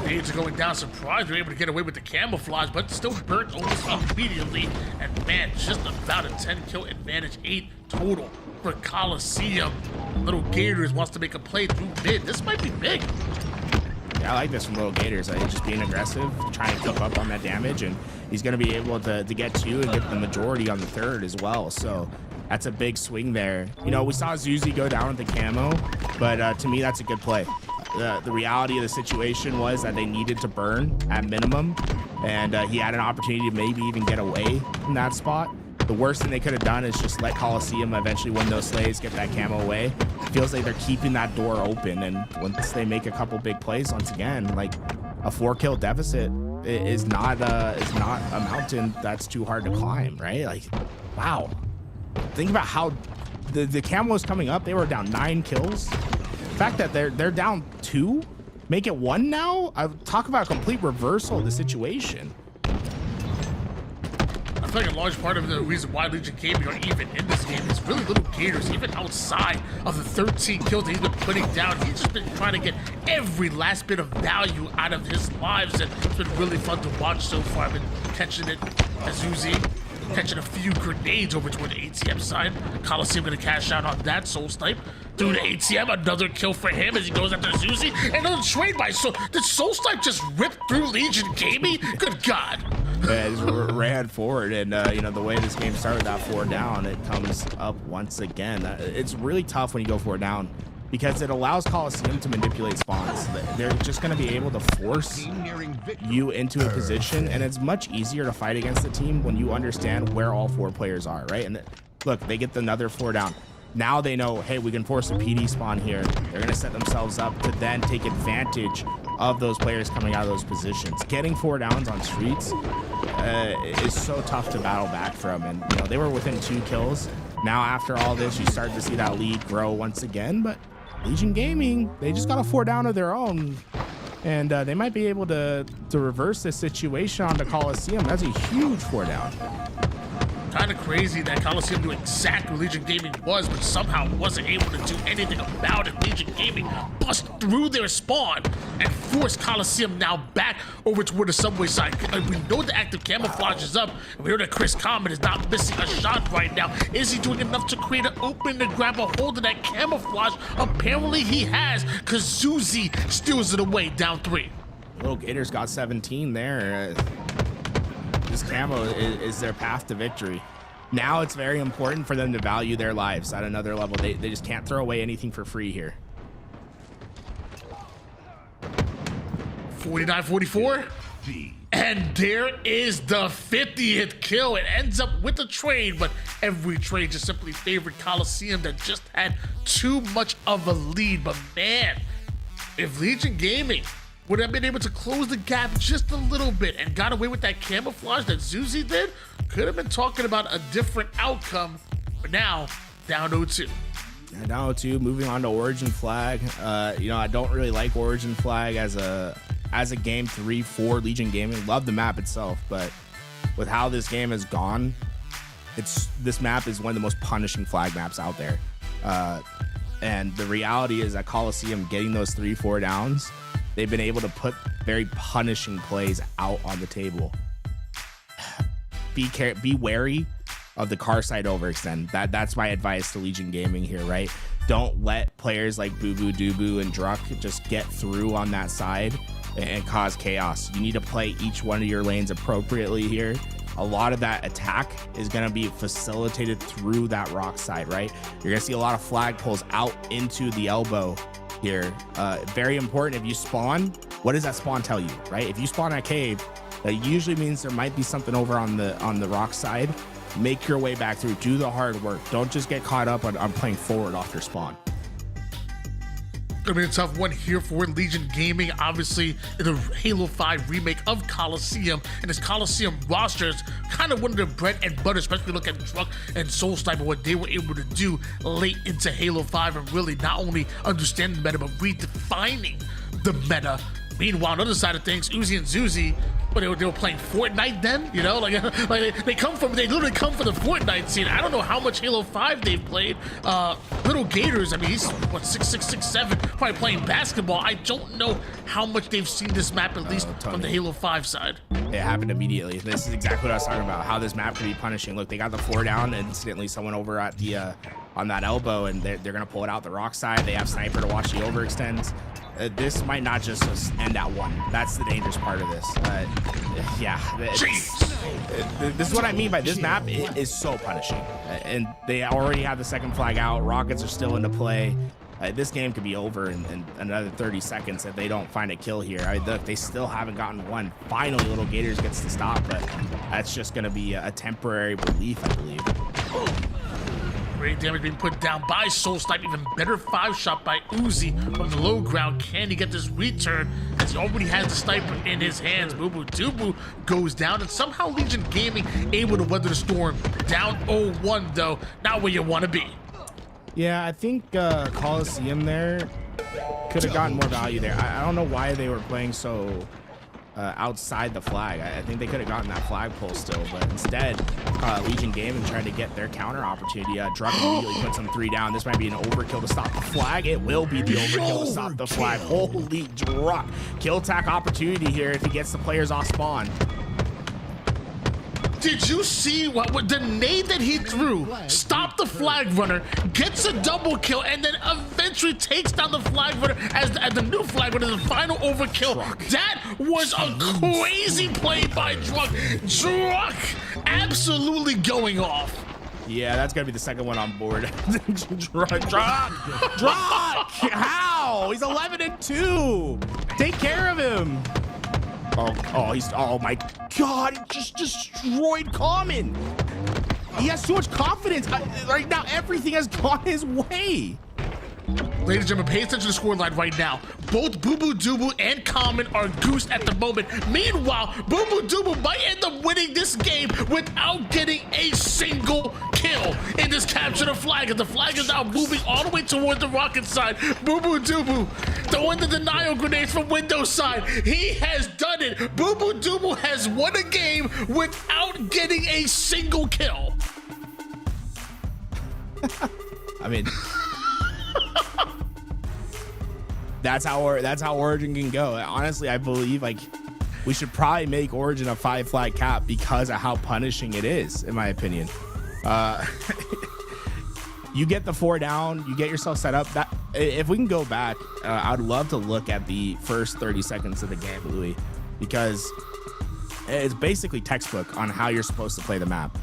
Nades are going down. Surprised they're able to get away with the camouflage, but still burnt almost immediately. And man, just about a 10-kill advantage, 8 total for Coliseum. Little Gators wants to make a play through mid. This might be big. Yeah, I like this from Little Gators. Just being aggressive, trying to keep up on that damage, and he's going to be able to get 2 and get the majority on the 3rd as well. So that's a big swing there. You know, we saw Zuzi go down with the camo, but to me, that's a good play. The reality of the situation was that they needed to burn at minimum, and he had an opportunity to maybe even get away from that spot. The worst thing they could have done is just let Coliseum eventually win those slays, get that camo away. It feels like they're keeping that door open, and once they make a couple big plays, once again, like a 4-kill deficit is not a mountain that's too hard to climb, right? Like, wow. Think about how the camo is coming up. They were down 9 kills. The fact that they're down 2, make it 1 now. I talk about a complete reversal of the situation. I feel like a large part of the reason why Legion Gaming are even in this game is really Little Gators, even outside of the 13 kills that he's been putting down. He's just been trying to get every last bit of value out of his lives, and it's been really fun to watch so far. I've been catching it as Uzi, catching a few grenades over toward the ATM side. Coliseum gonna cash out on that soul snipe. Through the ATM, another kill for him as he goes after Zuzi. Another trade by Soul. Did Soul Snipe just rip through Legion Gaming? Good God. Yeah, just ran forward, and you know, the way this game started, that 4 down, it comes up once again. It's really tough when you go 4 down because it allows Coliseum to manipulate spawns. They're just going to be able to force you into a position, and it's much easier to fight against the team when you understand where all 4 players are, right? And look, they get another 4 down. Now they know, hey, we can force a PD spawn here. They're going to set themselves up to then take advantage of those players coming out of those positions. Getting 4 downs on streets is so tough to battle back from. And, you know, they were within 2 kills. Now, after all this, you start to see that lead grow once again. But Legion Gaming, they just got a 4 down of their own. And they might be able to reverse this situation onto Coliseum. That's a huge 4 down. Kind of crazy that Coliseum knew exactly what Legion Gaming was, but somehow wasn't able to do anything about it. Legion Gaming bust through their spawn and forced Coliseum now back over toward the subway side. We know the active camouflage is up, and we know that Chris Common is not missing a shot right now. Is he doing enough to create an opening to grab a hold of that camouflage? Apparently he has, because Zuzi steals it away, down 3. Little Gators got 17 there. This camo is their path to victory. Now it's very important for them to value their lives at another level. They just can't throw away anything for free here. 49-44. And there is the 50th kill. It ends up with a trade, but every trade just simply favored Coliseum that just had too much of a lead. But man, if Legion Gaming would have been able to close the gap just a little bit and got away with that camouflage that Zuzi did, could have been talking about a different outcome. But now, down 0-2. Yeah, down 0-2, moving on to Origin Flag. You know, I don't really like Origin Flag as a game 3 for Legion Gaming. Love the map itself, but with how this game has gone, this map is one of the most punishing flag maps out there. And the reality is that Coliseum getting those 3-4 downs, they've been able to put very punishing plays out on the table. Be wary of the car side overextend. That's my advice to Legion Gaming here, right? Don't let players like Boo Boo, Doo and Druck just get through on that side and cause chaos. You need to play each one of your lanes appropriately here. A lot of that attack is going to be facilitated through that rock side, right? You're going to see a lot of flag pulls out into the elbow here. Very important. If you spawn, what does that spawn tell you, right? If you spawn at cave, that usually means there might be something over on the rock side. Make your way back through. Do the hard work. Don't just get caught up on playing forward off your spawn. Gonna be a tough one here for Legion Gaming. Obviously, in the Halo 5 remake of Coliseum, and this Coliseum roster is kind of one of the bread and butter, especially look at Druck and Soul Sniper, what they were able to do late into Halo 5 and really not only understanding the meta, but redefining the meta. Meanwhile, on the other side of things, Uzi and Zuzi, but they were playing Fortnite then, you know, like they literally come from the Fortnite scene. I don't know how much Halo 5 they've played. Little Gators, I mean, he's what, 6'6", 6'7", probably playing basketball. I don't know how much they've seen this map, at least from the Halo 5 side. It happened immediately. This is exactly what I was talking about, how this map could be punishing. Look, they got the 4 down, and instantly someone over at the on that elbow, and they're gonna pull it out the rock side. They have Sniper to watch the overextends. This might not just end at 1. That's the dangerous part of this. Yeah, this is what I mean by this map is so punishing. And they already have the second flag out. Rockets are still into play. This game could be over in another 30 seconds if they don't find a kill here. Look, they still haven't gotten one. Finally, Little Gators gets to stop, but that's just going to be a temporary relief, I believe. Great damage being put down by Soul Snipe. Even better 5-shot by Uzi from the low ground. Can he get this return as he already has the sniper in his hands? Bubu Dubu goes down, and somehow Legion Gaming able to weather the storm. Down 0-1 though, not where you want to be. Yeah, I think Coliseum there could have gotten more value there. I don't know why they were playing so outside the flag. I think they could have gotten that flag pull still, but instead Legion Gaming tried to get their counter opportunity. Druck immediately puts them 3 down. This might be an overkill to stop the flag. It will be the overkill to stop the flag. Holy Druck. Kill attack opportunity here if he gets the players off spawn. Did you see what the nade that he threw? Stopped the flag runner, gets a double kill, and then eventually takes down the flag runner as the new flag runner, the final overkill. That was a crazy play by Druck. Druck absolutely going off. Yeah, that's gonna be the second one on board. Druck! How? He's 11-2. Take care of him. Oh my God, he just destroyed Common. He has so much confidence. Right now, everything has gone his way. Ladies and gentlemen, pay attention to the scoreline right now. Both Bubu Dubu and Common are goosed at the moment. Meanwhile, Bubu Dubu might end up winning this game without getting a single kill in this capture the flag. And the flag is now moving all the way toward the rocket side. Bubu Dubu throwing the denial grenades from Windows side. He has done it. Bubu Dubu has won a game without getting a single kill. I mean, that's how Origin can go. Honestly, I believe like we should probably make Origin a 5 flag cap because of how punishing it is, in my opinion. You get the 4 down, you get yourself set up. That if we can go back, I'd love to look at the first 30 seconds of the game, Louis, because it's basically textbook on how you're supposed to play the map.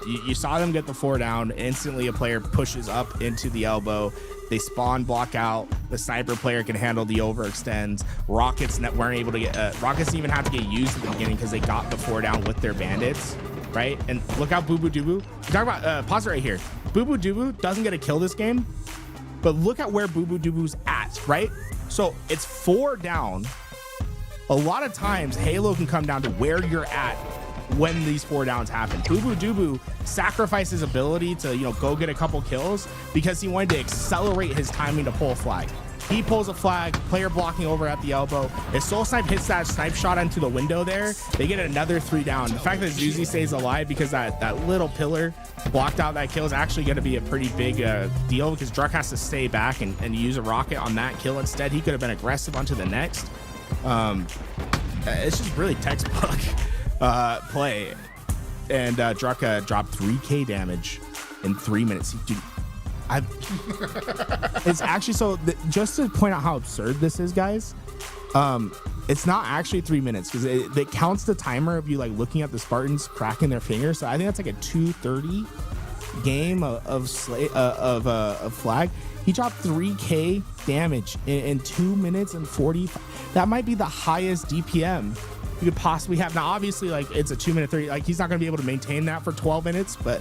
You saw them get the 4 down. Instantly, a player pushes up into the elbow. They spawn block out. The sniper player can handle the overextends. Rockets weren't able to get. Rockets didn't even have to get used at the beginning because they got the 4 down with their bandits, right? And look out, Bubu Dubu. Talk about pause it right here. Bubu Dubu doesn't get a kill this game, but look at where Bubu Dubu's at, right? So it's 4 down. A lot of times, Halo can come down to where you're at when these 4 downs happen. Bubu Dubu sacrificed his ability to, go get a couple kills because he wanted to accelerate his timing to pull a flag. He pulls a flag, player blocking over at the elbow. If Soul Snipe hits that snipe shot into the window there, they get another 3 down. The fact that Zuzi stays alive because that little pillar blocked out that kill is actually going to be a pretty big deal because Druck has to stay back and use a rocket on that kill instead. He could have been aggressive onto the next. It's just really textbook play. And Druck dropped 3k damage in 3 minutes. Dude, it's actually just to point out how absurd this is, guys. It's not actually 3 minutes because it counts the timer of you like looking at the Spartans cracking their fingers. So I think that's like a 2:30 game of flag. He dropped 3k damage in 2 minutes and 45. That might be the highest DPM you could possibly have. Now, obviously, like it's a 2-minute 30. Like he's not going to be able to maintain that for 12 minutes, but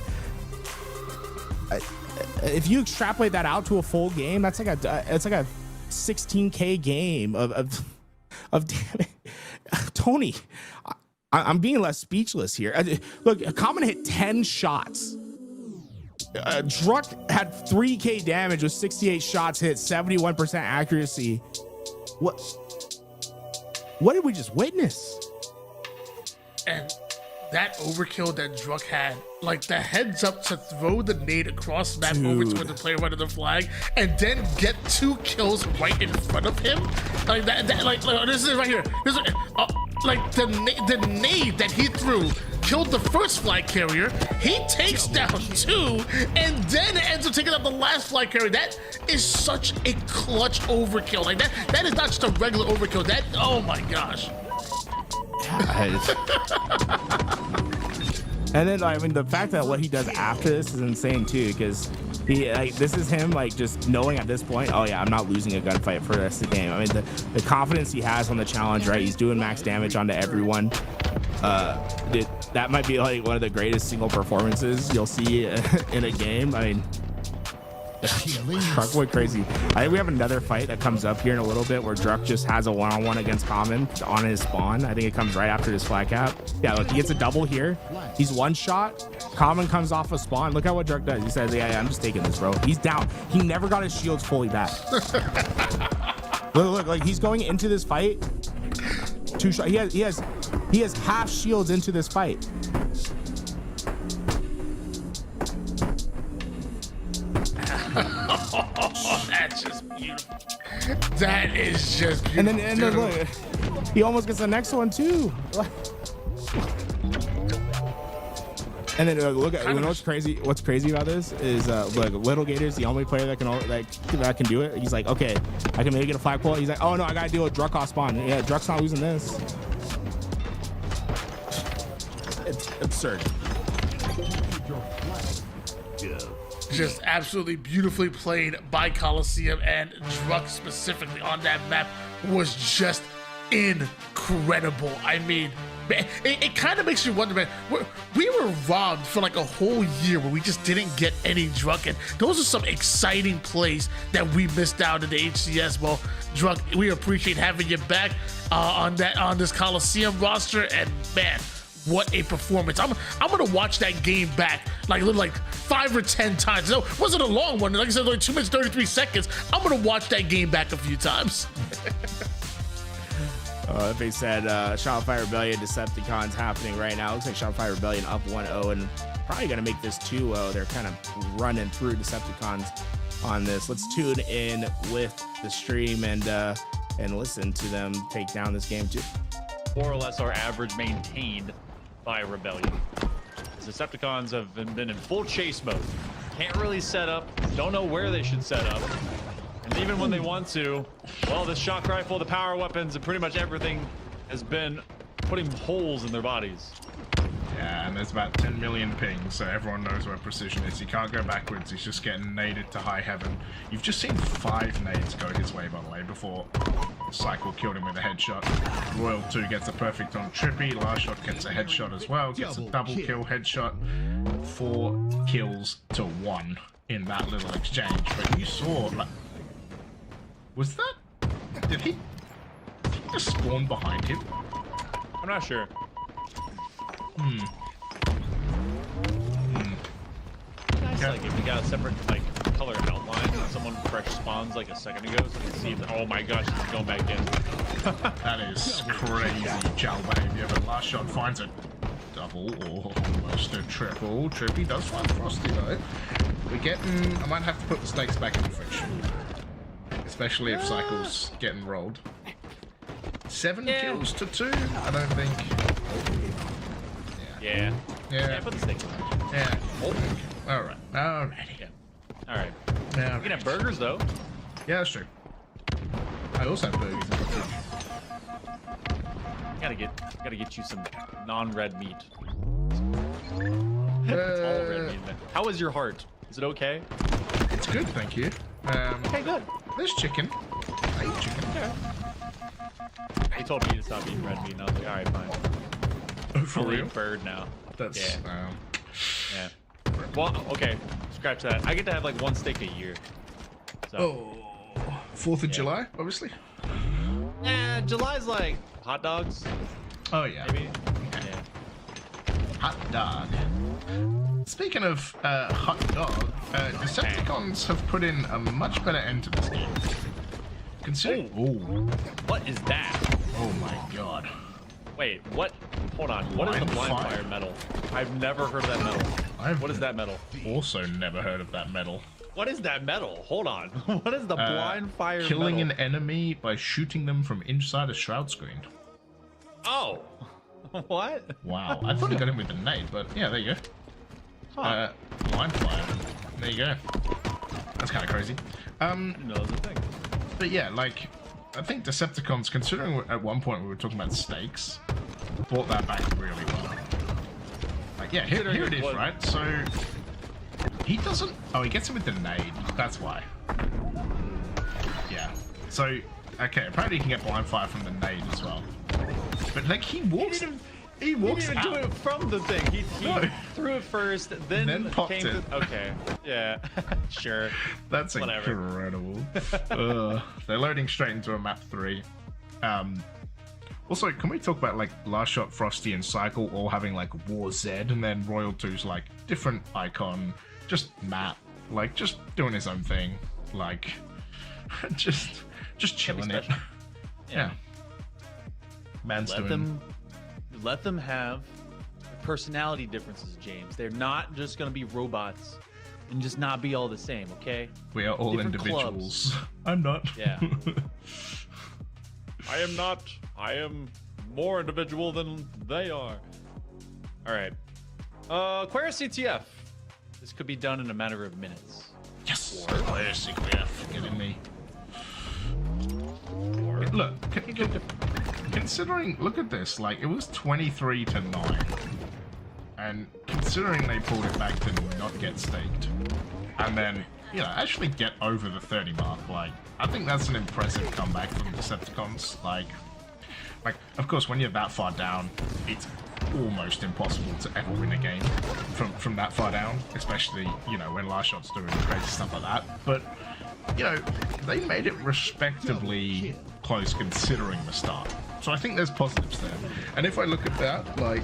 if you extrapolate that out to a full game, that's like a 16K game of damn it. Tony, I'm being less speechless here. Look, Common hit 10 shots. Druck had 3K damage with 68 shots hit, 71% accuracy. What did we just witness? And that overkill that Druck had, like the heads up to throw the nade across the map over to the player under the flag, and then get 2 kills right in front of him, like that like this is right here. This is, like the nade that he threw killed the first flag carrier. He takes down 2, and then ends up taking out the last flag carrier. That is such a clutch overkill. Like that is not just a regular overkill. That, oh my gosh. And then, I mean, the fact that what he does after this is insane too, because this is him like just knowing at this point, oh yeah, I'm not losing a gunfight for the rest of the game. I mean, the confidence he has on the challenge, right? He's doing max damage onto everyone. That might be like one of the greatest single performances you'll see in a game. I mean, Druck went crazy. I think we have another fight that comes up here in a little bit where Druck just has a one-on-one against Common on his spawn. I think it comes right after his flag cap. Yeah, look, he gets a double here. He's one shot. Common comes off a spawn. Look at what Druck does. He says, yeah, I'm just taking this, bro. He's down. He never got his shields fully back. look, like he's going into this fight. 2 shots. He has half shields into this fight. Oh, that's just beautiful. That is just beautiful. And then look, he almost gets the next one too. And then look at, you know what's crazy? What's crazy about this is look, Little Gator's the only player that can do it. He's like, okay, I can maybe get a flag pull. He's like, oh no, I gotta deal with Druck off spawn. Yeah, Druck's not losing this. It's absurd. Just absolutely beautifully played by Coliseum, and Druck specifically on that map was just incredible. I mean, it kind of makes you wonder, man, we were robbed for like a whole year where we just didn't get any Druck, and those are some exciting plays that we missed out in the HCS. Well, Druck, we appreciate having you back on this Coliseum roster, and man, what a performance. I'm gonna watch that game back like 5 or 10 times. No, it wasn't a long one. Like I said, only 2 minutes 33 seconds. I'm gonna watch that game back a few times. That being said, Shopify Rebellion Decepticons happening right now. Looks like Shopify Rebellion up 1-0 and probably gonna make this 2-0. They're kind of running through Decepticons on this. Let's tune in with the stream and listen to them take down this game too. More or less our average maintained by Rebellion. The Decepticons have been in full chase mode. Can't really set up, don't know where they should set up. And even when they want to, well, the shock rifle, the power weapons, and pretty much everything has been putting holes in their bodies. Yeah, and there's about 10 million pings, so everyone knows where precision is. He can't go backwards, he's just getting naded to high heaven. You've just seen 5 nades go his way, by the way, before Cycle killed him with a headshot. Royal 2 gets a perfect on Trippy, Last Shot gets a headshot as well, gets a double kill headshot. 4 kills to 1 in that little exchange. But you saw, like, was that, did he just spawn behind him? I'm not sure. Nice, like if you got a separate color outline, and someone fresh spawns like a second ago, so you can see if, oh my gosh, he's going back in. That is crazy chow behavior, but Last Shot finds a double or almost a triple. Trippy does find Frosty though. We're getting, I might have to put the stakes back in the friction, especially if Cycle's getting rolled. 7 kills to 2. I don't think. Yeah. Put the stakes back. Yeah. Alright. Alrighty. Yeah. Alright. Yeah. You can have burgers though. Yeah, that's true. I also have burgers in the fridge. Gotta get you some non-red meat. It's all red meat. How is your heart? Is it okay? It's good, thank you. Okay, good. There's chicken. I eat chicken. Yeah. He told me to stop eating red meat, and I was like, alright, fine. Oh, for I'll real? eat bird now. That's, yeah. Well, okay, scratch that. I get to have like 1 steak a year. So. Oh. 4th of July, obviously. Yeah, July's like hot dogs. Oh yeah. Maybe. Okay. Yeah. Hot dog. Speaking of hot dog, Decepticons have put in a much better end to this game. Considering. Ooh. What is that? Oh my god. Wait, what? Hold on. What is the blind fire metal? I've never heard of that metal. What is that metal? Also never heard of that metal. What is that metal? Hold on. What is the blind fire killing metal? an enemy by shooting them from inside a shroud screen. Oh. What? Wow. I thought he got him with the nade, but yeah, there you go. Huh. Blind fire. There you go. That's kind of crazy. No, that's a thing. But yeah, like, I think Decepticons, considering at one point we were talking about stakes, brought that back really well. Like, yeah, here it is, right? So, he doesn't... Oh, he gets him with the nade. That's why. Yeah. So, okay, apparently he can get blind fire from the nade as well. But, like, he walks... He walks didn't even do it from the thing. He threw it first, then popped came it. to... Okay. Yeah. Sure. That's Whatever. incredible. They're loading straight into a map 3. Also, can we talk about like Last Shot, Frosty, and Cycle all having like War Z, and then Royal 2's like different icon, just map, like just doing his own thing, like just chilling it. Yeah. Man's Let them have personality differences, James. They're not just gonna be robots and just not be all the same, okay? We are all Different individuals. clubs. I'm not. Yeah. I am not. I am more individual than they are. All right. Acquire CTF. This could be done in a matter of minutes. Yes. Acquire CTF. Getting me. Look, considering, look at this, like it was 23-9, and considering they pulled it back to not get staked, and then, you know, actually get over the 30 mark, like, I think that's an impressive comeback from Decepticons. Like, of course, when you're that far down, it's almost impossible to ever win a game from that far down, especially, you know, when Last Shot's doing crazy stuff like that, but, you know, they made it respectably close considering the start. So I think there's positives there. And if I look at that, like,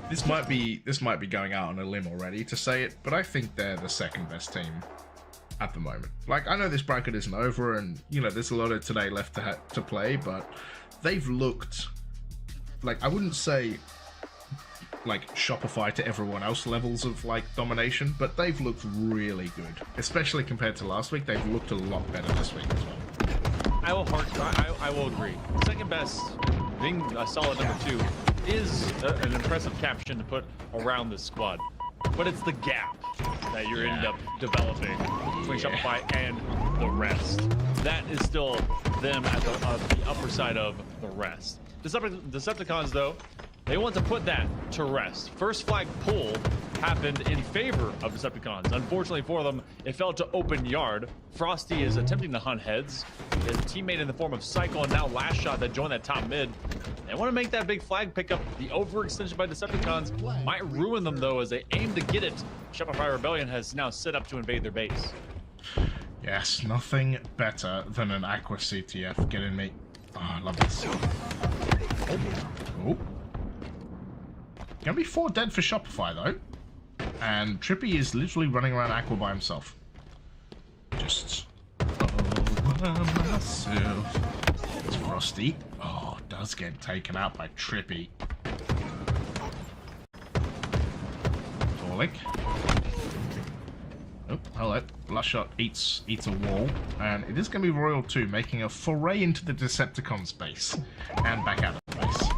this might be going out on a limb already to say it, but I think they're the second best team at the moment. Like, I know this bracket isn't over, and you know there's a lot of today left to play, but they've looked like, I wouldn't say like Shopify to everyone else levels of like domination, but they've looked really good, especially compared to last week. They've looked a lot better this week as well. I will agree. Second best, being a solid number 2, is an impressive caption to put around this squad. But it's the gap that you end up developing between Shopify and the rest. That is still them at the upper side of the rest. Decepticons, though, they want to put that to rest. First flag pull happened in favor of Decepticons. Unfortunately for them, it fell to open yard. Frosty is attempting to hunt heads. His teammate in the form of Cycle and now Last Shot that joined that top mid. They want to make that big flag pickup. The overextension by Decepticons might ruin them, though, as they aim to get it. Shopify Rebellion has now set up to invade their base. Yes, nothing better than an Aqua CTF getting me. Oh, I love this. Oh. Gonna be 4 dead for Shopify, though. And Trippy is literally running around Aqua by himself. Just over myself. It's Frosty. Oh, does get taken out by Trippy. Torlik. Oh, hello. Last Shot eats a wall. And it is going to be Royal 2 making a foray into the Decepticon space. And back out of the base.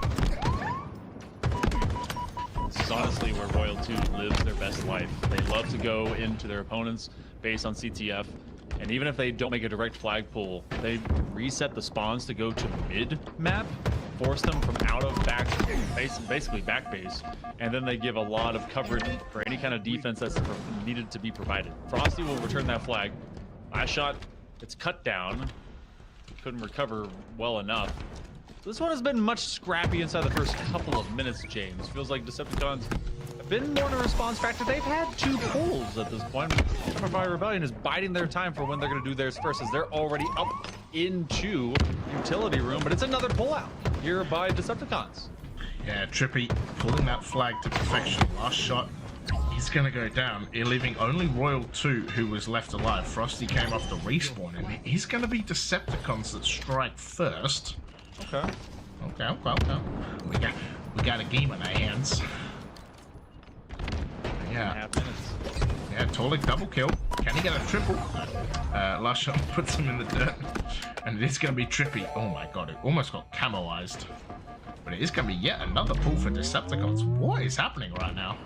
This is honestly where Royal 2 lives their best life. They love to go into their opponents based on CTF. And even if they don't make a direct flag pull, they reset the spawns to go to mid-map, force them from out of back, basically back base, and then they give a lot of coverage for any kind of defense that's needed to be provided. Frosty will return that flag. Last Shot, it's cut down. Couldn't recover well enough. This one has been much scrappy inside the first couple of minutes, James. Feels like Decepticons have been more in a response factor. They've had 2 pulls at this point. Shopify Rebellion is biding their time for when they're going to do theirs first, as they're already up into utility room, but it's another pullout here by Decepticons. Yeah, Trippy pulling that flag to perfection. Last shot, he's going to go down. You're leaving only Royal 2, who was left alive. Frosty came off the respawn, and he's going to be Decepticons that strike first. Okay. Okay. We got a game on our hands. Yeah. Yeah, Torlik double kill. Can he get a triple? Last shot puts him in the dirt. And it is going to be Trippy. Oh my god, it almost got camoized. But it is going to be yet another pull for Decepticons. What is happening right now?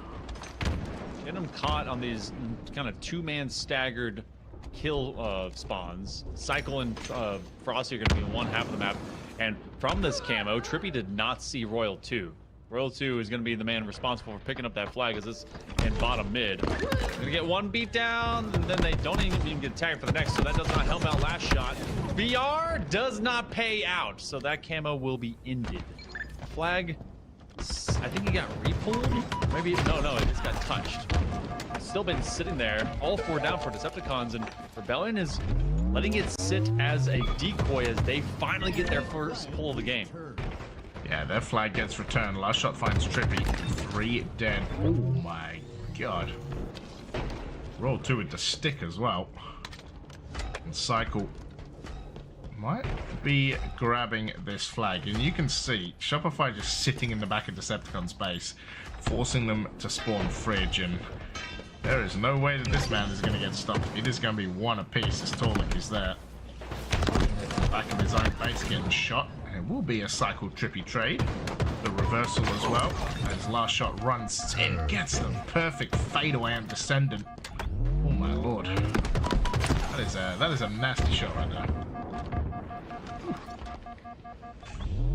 Getting them caught on these kind of 2-man staggered kill spawns. Cycle and Frosty are going to be in one half of the map. And from this camo, Trippy did not see Royal 2. Royal 2 is going to be the man responsible for picking up that flag as it's in bottom mid. Going to get one beat down, and then they don't even get tagged for the next, so that does not help out last shot. BR does not pay out, so that camo will be ended. Flag, I think he got repulled. Maybe, no, it just got touched. It's still been sitting there, all 4 down for Decepticons, and Rebellion is letting it sit as a decoy as they finally get their first pull of the game. Yeah, their flag gets returned. Last shot finds Trippy. 3 dead. Oh my god. Roll 2 with the stick as well. And Cycle might be grabbing this flag. And you can see Shopify just sitting in the back of Decepticon's base, forcing them to spawn Fridge. And there is no way that this man is going to get stopped. It is going to be 1 apiece as Torlik is there. Back of his own base getting shot. And it will be a Cycle Trippy trade. The reversal as well. As last shot runs in, gets the perfect fadeaway and Descendant. Oh my lord. That is a nasty shot right there.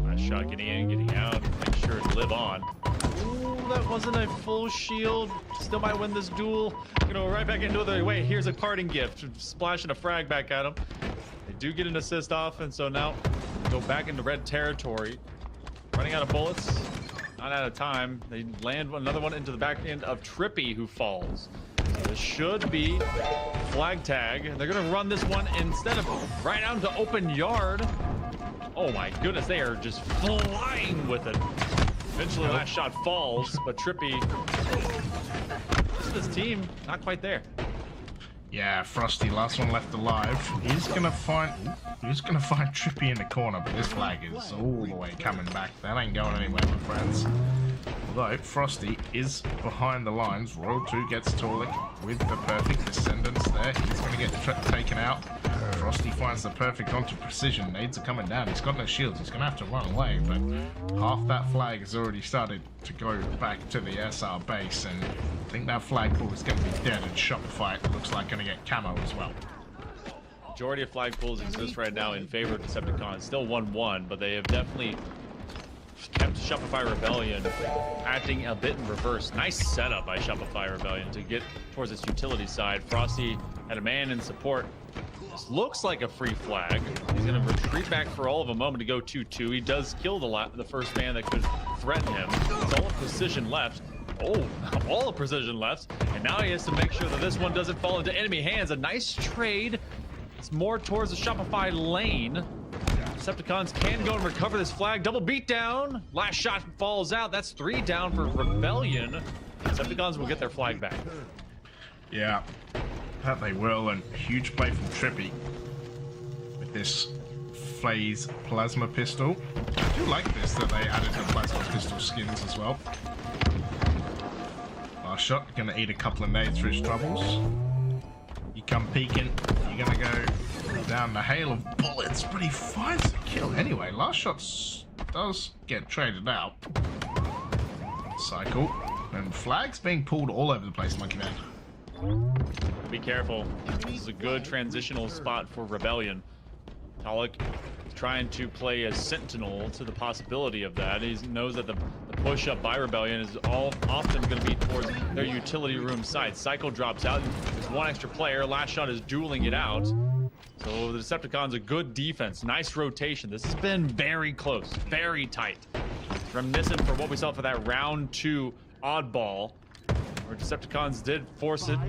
Nice shot getting in, getting out, make sure to live on. Ooh, that wasn't a full shield. Still might win this duel. Right back into the way. Here's a parting gift. Splashing a frag back at him. They do get an assist off, and so now go back into red territory. Running out of bullets, not out of time. They land another one into the back end of Trippy, who falls. So this should be flag tag. They're gonna run this one instead of right out into open yard. Oh my goodness, they are just flying with it. Eventually, last shot falls, but Trippy, this team, not quite there. Yeah, Frosty, last one left alive. He's gonna find Trippy in the corner, but this flag is all the way coming back. That ain't going anywhere, my friends. Although Frosty is behind the lines. Royal 2 gets Torlik with the perfect Descendants there. He's gonna get taken out. Frosty finds the perfect onto Precision. Nades are coming down. He's got no shields. He's gonna have to run away, but half that flag has already started to go back to the SR base, and I think that flagpole is going to be dead, and Shopify looks like going to get camo as well. Majority of flag pools exist right now in favor of Decepticons. Still 1-1, but they have definitely kept Shopify Rebellion acting a bit in reverse. Nice setup by Shopify Rebellion to get towards its utility side. Frosty had a man in support. This looks like a free flag. He's going to retreat back for all of a moment to go 2-2. He does kill the first man that could threaten him. It's all precision left. Oh, all the precision left. And now he has to make sure that this one doesn't fall into enemy hands. A nice trade. It's more towards the Shopify lane. Decepticons can go and recover this flag. Double beatdown. Last shot falls out. That's 3 down for Rebellion. Decepticons will get their flag back. Yeah, that they will. And huge play from Trippy with this phase plasma pistol. I do like this that they added the plasma pistol skins as well. Last shot, gonna eat a couple of nades for his troubles. You come peeking, you're gonna go down the hail of bullets, but he finds the kill anyway. Last shot does get traded out. Cycle, and flags being pulled all over the place, Monkey Man. Be careful. This is a good transitional spot for Rebellion. Talik trying to play a sentinel to the possibility of that. He knows that the push up by Rebellion is often going to be towards their utility room side. Cycle drops out. There's one extra player. Last shot is dueling it out. So the Decepticons a good defense. Nice rotation. This has been very close, very tight. Reminiscent for what we saw for that round 2 oddball. where Decepticons did force it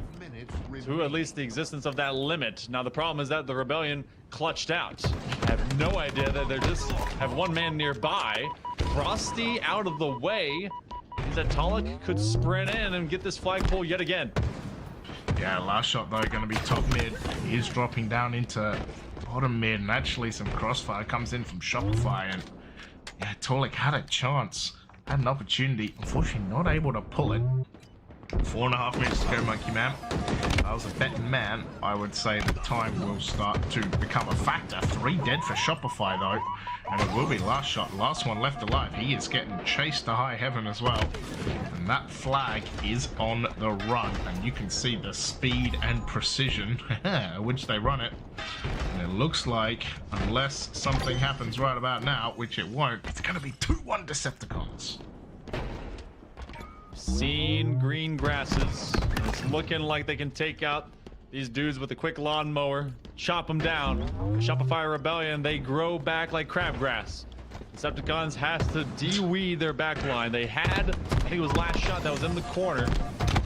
to at least the existence of that limit. Now the problem is that the Rebellion clutched out. I have no idea that they just have one man nearby. Frosty out of the way means that Tolek could sprint in and get this flagpole yet again. Yeah, last shot though going to be top mid. He is dropping down into bottom mid, and actually some crossfire comes in from Shopify, and yeah, Tolek had a chance, had an opportunity, unfortunately not able to pull it. 4.5 minutes to go, Monkey Man. If I was a betting man, I would say the time will start to become a factor. 3 dead for Shopify though, and it will be last shot, last one left alive. He is getting chased to high heaven as well, and that flag is on the run, and you can see the speed and precision which they run it. And it looks like, unless something happens right about now, which it won't, it's going to be 2-1 Decepticons. Seen green grasses. It's looking like they can take out these dudes with a quick lawnmower, chop them down. Shopify Rebellion, they grow back like crabgrass. Decepticons has to de-weed their backline. They had, I think it was last shot that was in the corner.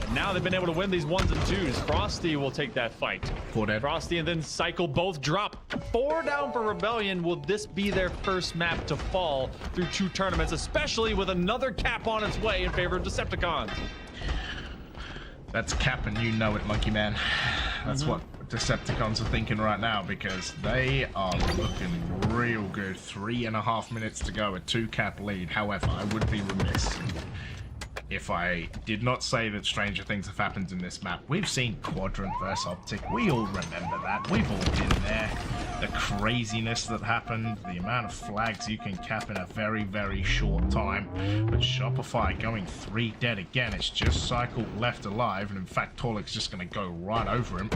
And now they've been able to win these 1s and 2s. Frosty will take that fight. 4 dead. Frosty and then Cycle both drop. 4 down for Rebellion. Will this be their first map to fall through 2 tournaments, especially with another cap on its way in favor of Decepticons? That's cap, and you know it, Monkey Man. That's what Decepticons are thinking right now, because they are looking real good. 3.5 minutes to go, a 2-cap lead. However, I would be remiss if I did not say that stranger things have happened in this map. We've seen Quadrant versus Optic. We all remember that. We've all been there. The craziness that happened, the amount of flags you can cap in a very, very short time. But Shopify going 3 dead again. It's just Cycle left alive, and in fact, Tolek's just going to go right over him.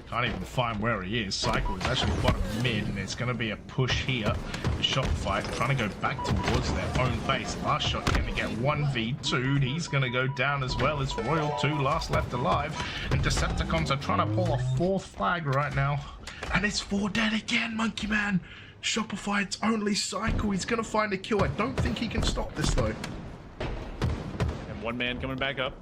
Can't even find where he is. Cycle is actually bottom mid, and it's going to be a push here. Shopify trying to go back towards their own base. Last shot going to get 1v2'd. He's going to go down as well as Royal 2, last left alive. And Decepticons are trying to pull a 4th flag right now. And it's 4 dead again, Monkey Man. Shopify, it's only Cycle. He's going to find a kill. I don't think he can stop this though. And 1 man coming back up.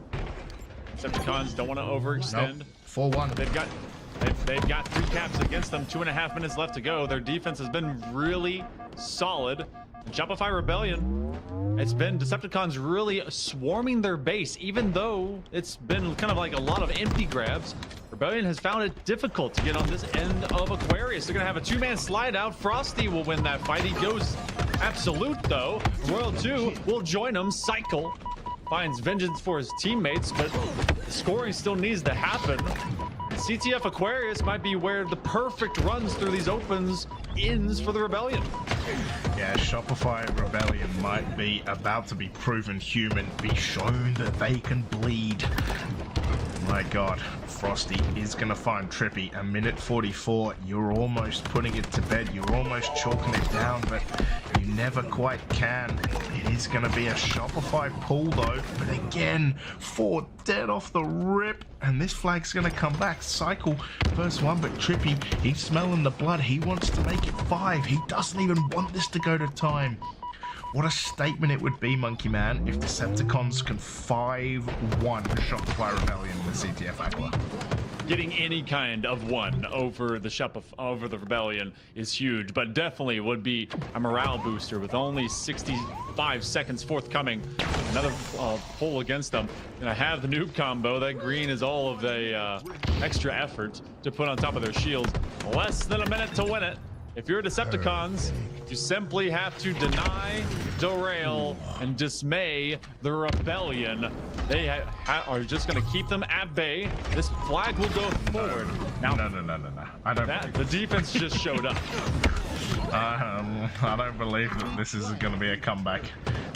Decepticons don't want to overextend. Nope. 4-1. They've got 3 caps against them. 2.5 minutes left to go. Their defense has been really solid. And Shopify Rebellion, it's been Decepticons really swarming their base, even though it's been kind of like a lot of empty grabs. Rebellion has found it difficult to get on this end of Aquarius. They're gonna have a 2-man slide out. Frosty will win that fight. He goes absolute though. Royal 2 will join him. Cycle finds vengeance for his teammates, but the scoring still needs to happen. CTF Aquarius might be where the perfect runs through these opens ends for the Rebellion. Yeah, Shopify Rebellion might be about to be proven human, be shown that they can bleed. My God, Frosty is going to find Trippy. A minute 44, you're almost putting it to bed. You're almost chalking it down, but you never quite can. It is going to be a Shopify pull though. But again, 4 dead off the rip. And this flag's going to come back. Cycle first one, but Trippy, he's smelling the blood. He wants to make it 5. He doesn't even want this to go to time. What a statement it would be, Monkey Man, if Decepticons can 5-1 Shopify Rebellion with CTF Aqua. Getting any kind of 1 over the Rebellion is huge, but definitely would be a morale booster with only 65 seconds forthcoming. Another pull against them. And I have the noob combo. That green is all of the extra effort to put on top of their shields. Less than a minute to win it. If you're Decepticons, you simply have to deny, derail, and dismay the Rebellion. They are just going to keep them at bay. This flag will go forward. Now, no. I don't believe the defense just showed up. I don't believe that this is going to be a comeback.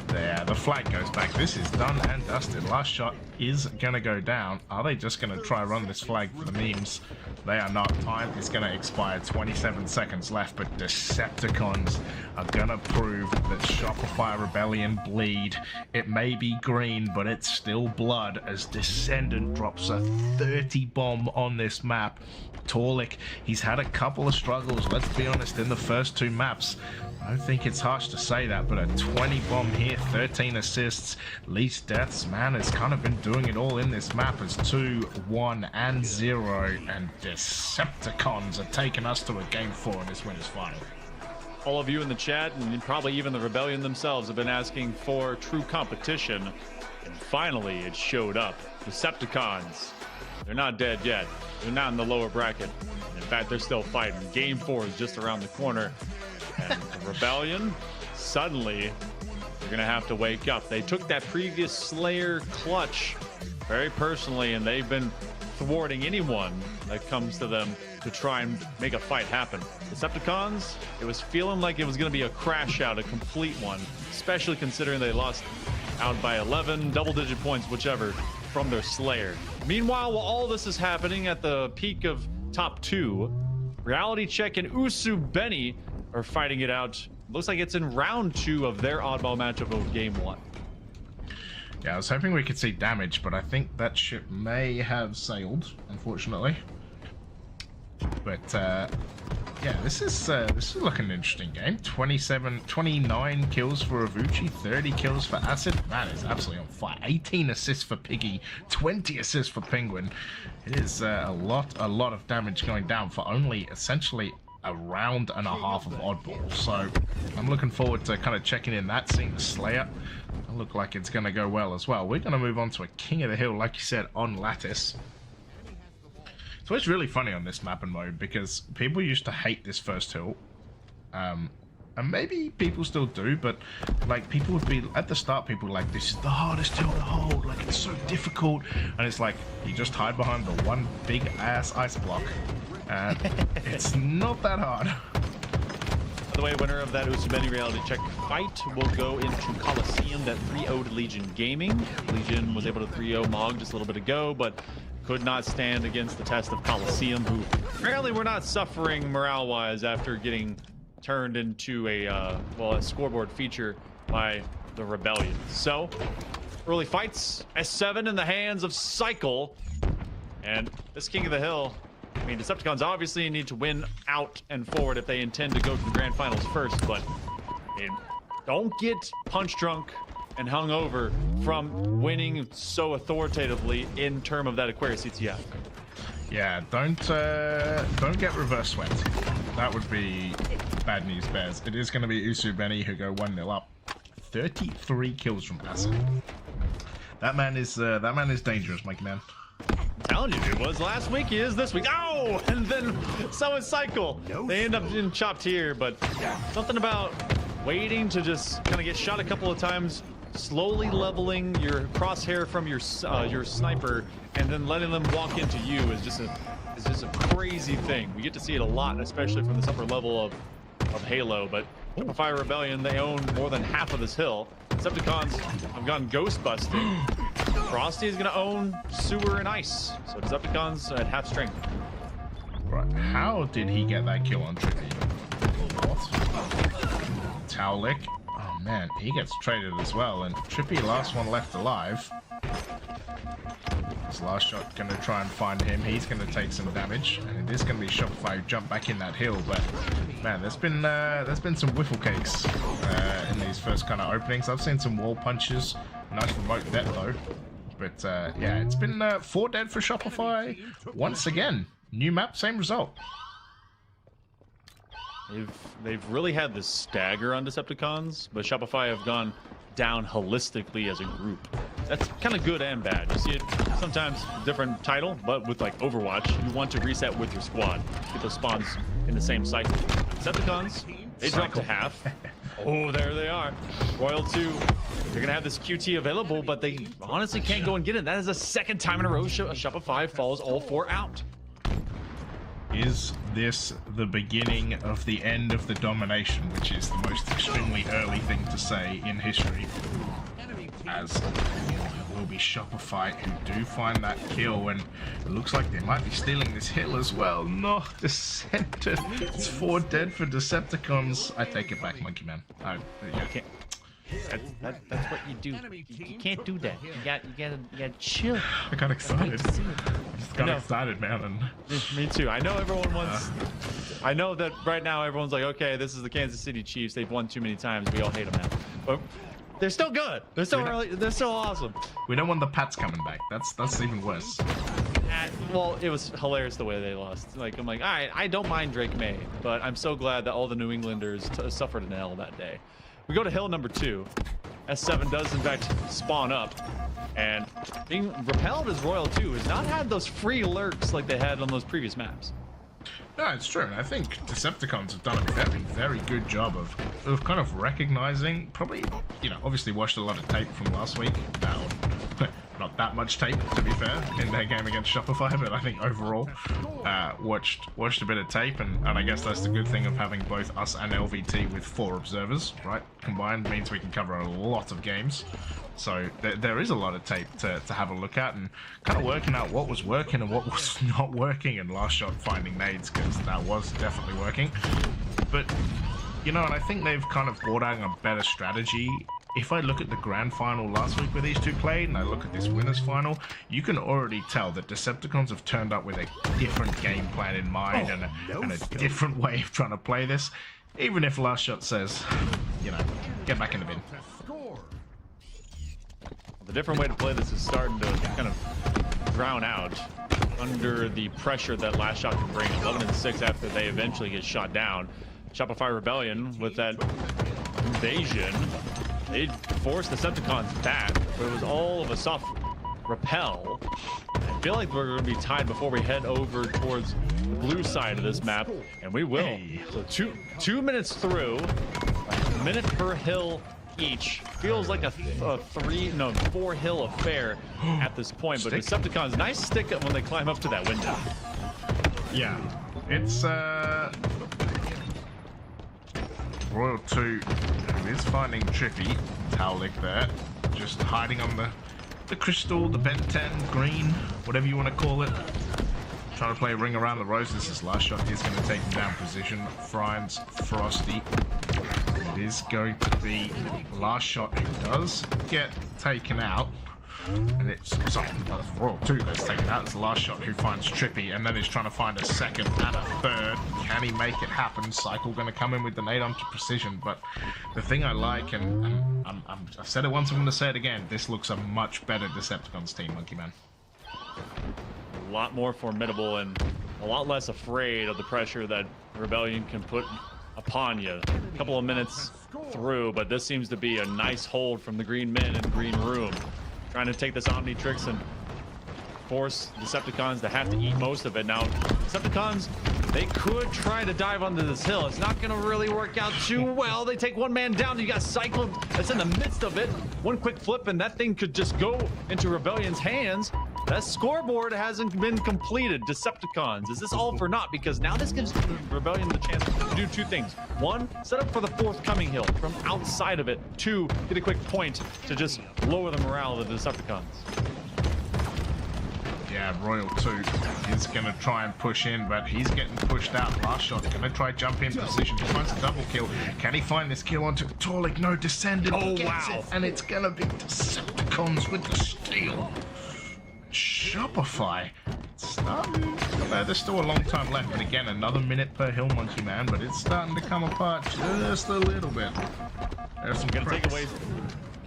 There, the flag goes back. This is done and dusted. Last shot is going to go down. Are they just going to try run this flag for the memes? They are not. Time is going to expire. 27 seconds left, but Decepticons are going to prove that Shopify Rebellion bleed. It may be green, but it's still blood as Descendant drops a 30 bomb on this map. Tolek, he's had a couple of struggles, let's be honest, in the first 2 maps. I think it's harsh to say that, but a 20 bomb here, 13 assists, least deaths. Man, it's kind of been doing it all in this map as 2, 1, and 0, and Decepticons are taking us to a game 4 in this winners final. All of you in the chat, and probably even the Rebellion themselves, have been asking for true competition, and finally it showed up. Decepticons, they're not dead yet. They're not in the lower bracket. In fact, they're still fighting. Game 4 is just around the corner. And the Rebellion, suddenly, they're going to have to wake up. They took that previous Slayer clutch very personally, and they've been thwarting anyone that comes to them to try and make a fight happen. Decepticons, it was feeling like it was going to be a crash out, a complete one, especially considering they lost out by 11, double-digit points, whichever, from their Slayer. Meanwhile, while all this is happening at the peak of top 2, Reality Check and Usu Benny are fighting it out. Looks like it's in round 2 of their oddball matchup of game 1. Yeah, I was hoping we could see damage, but I think that ship may have sailed, unfortunately. But yeah, this is looking an interesting game. 29 kills for Avuchi, 30 kills for Acid. Man is absolutely on fire. 18 assists for Piggy, 20 assists for Penguin. It is a lot of damage going down for only essentially a round and a half of oddball. So I'm looking forward to kind of checking in that, seeing the Slayer. It'll look like it's going to go well as well. We're going to move on to a King of the Hill, like you said, on Lattice. So it's really funny on this map and mode because people used to hate this first hill. And maybe people still do, but like people would be at the start, people were like, this is the hardest hill to hold, like it's so difficult. And it's like you just hide behind the one big ass ice block. And it's not that hard. By the way, winner of that Usumeni Reality Check fight will go into Coliseum that 3-0'd Legion Gaming. Legion was able to 3-0 Mog just a little bit ago, but could not stand against the test of Coliseum, who apparently were not suffering morale-wise after getting turned into a scoreboard feature by the Rebellion. So, early fights, S7 in the hands of Cycle, and this King of the Hill. I mean, Decepticons obviously need to win out and forward if they intend to go to the Grand Finals first, but don't get punch drunk and hung over from winning so authoritatively in term of that Aquarius CTF. Yeah, don't get reverse swept. That would be bad news, Bears. It is going to be Usu Benny who go 1-0 up. 33 kills from Acid. That man is dangerous, Mikey man. I'm telling you, it was last week, he is this week. Oh, and then so is Cycle. They end up getting chopped here, but something about waiting to just kind of get shot a couple of times, slowly leveling your crosshair from your sniper, and then letting them walk into you is just a crazy thing. We get to see it a lot, especially from this upper level of Halo, but Fire Rebellion, they own more than half of this hill. Decepticons have gone ghost busting. Frosty is going to own sewer and ice, so Decepticons at half strength. Right, how did he get that kill on Trippy? What? Towlick. Oh man, he gets traded as well, and Trippy, last one left alive. His last shot going to try and find him. He's going to take some damage, and it is going to be Shopify who jump back in that hill. But man, there's been some whiffle cakes in these first kind of openings. I've seen some wall punches. Nice remote dead though. But yeah, it's been 4 dead for Shopify once again. New map, same result. They've really had this stagger on Decepticons, but Shopify have gone down holistically as a group. That's kind of good and bad. You see it sometimes different title, but with like Overwatch, you want to reset with your squad. Get those spawns in the same cycle. Decepticons, they dropped to half. Oh, there they are. Royal 2, they're going to have this QT available, but they honestly can't go and get it. That is the second time in a row Shopify falls all 4 out. Is this the beginning of the end of the domination, which is the most extremely early thing to say in history? As it will be Shopify who do find that kill, and it looks like they might be stealing this hill as well. No, the center. It's 4 dead for Decepticons. I take it back, Monkey Man. Okay. That's what you do. You can't do that. You gotta chill. I got excited. I just got excited, man. And me too. I know everyone wants I know that right now everyone's like, okay, this is the Kansas City Chiefs. They've won too many times. We all hate them now. But they're still good. They're still awesome. We don't want the Pats coming back. That's even worse. Well, it was hilarious the way they lost. Like, I'm like, all right, I don't mind Drake May, but I'm so glad that all the New Englanders suffered an L that day. We go to hill number 2. S7 does in fact spawn up, and being repelled as Royal 2 has not had those free lurks like they had on those previous maps. No, it's true, and I think Decepticons have done a very, very good job of kind of recognizing, probably, you know, obviously watched a lot of tape from last week. Not that much tape, to be fair, in their game against Shopify, but I think overall, watched a bit of tape, and I guess that's the good thing of having both us and LVT with 4 observers, right? Combined means we can cover a lot of games. So there is a lot of tape to have a look at, and kind of working out what was working and what was not working, and last shot finding nades, because that was definitely working. But, you know, and I think they've kind of brought out a better strategy. If I look at the grand final last week where these two played, and I look at this winners final, you can already tell that Decepticons have turned up with a different game plan in mind, and a different way of trying to play this. Even if last shot says, you know, get back in the bin. The different way to play this is starting to kind of drown out under the pressure that last shot can bring. 11-6 after they eventually get shot down. Shopify Rebellion with that invasion. They forced the Decepticons back, but it was all of a soft repel. I feel like we're going to be tied before we head over towards the blue side of this map, and we will. So two minutes through, a minute per hill each. Feels like a 4 hill affair at this point, but Decepticons, nice stick up when they climb up to that window. Yeah, it's Royal 2 is finding Trippy, Taulik there, just hiding on the crystal, the Ben 10, green, whatever you want to call it. Trying to play Ring Around the Roses. This last shot is going to take him down position. Frines, Frosty. It is going to be last shot who does get taken out. And it's Royal 2 that's taken out. It's the last shot who finds Trippy, and then he's trying to find a second and a third. Can he make it happen? Cycle going to come in with the nade onto precision. But the thing I like, and I've said it once, I'm going to say it again, this looks a much better Decepticons team, Monkey Man. A lot more formidable and a lot less afraid of the pressure that Rebellion can put upon you. A couple of minutes through, but this seems to be a nice hold from the green men in the green room. Trying to take this Omnitrix and force Decepticons to have to eat most of it. Now, Decepticons, they could try to dive onto this hill. It's not going to really work out too well. They take one man down. You got Cycle that's in the midst of it. One quick flip, and that thing could just go into Rebellion's hands. That scoreboard hasn't been completed. Decepticons, is this all for naught? Because now this gives Rebellion the chance to do 2 things. 1, set up for the forthcoming hill from outside of it. 2, get a quick point to just lower the morale of the Decepticons. Yeah, Royal 2 is going to try and push in, but he's getting pushed out. Last shot, going to try jump in position. He finds a double kill. Can he find this kill onto Taulik? No, descended. Oh, wow. It, and it's going to be Decepticons with the steal. Shopify. There's still a long time left, but again, another minute per hill, Monkey Man, but it's starting to come apart just a little bit. There's some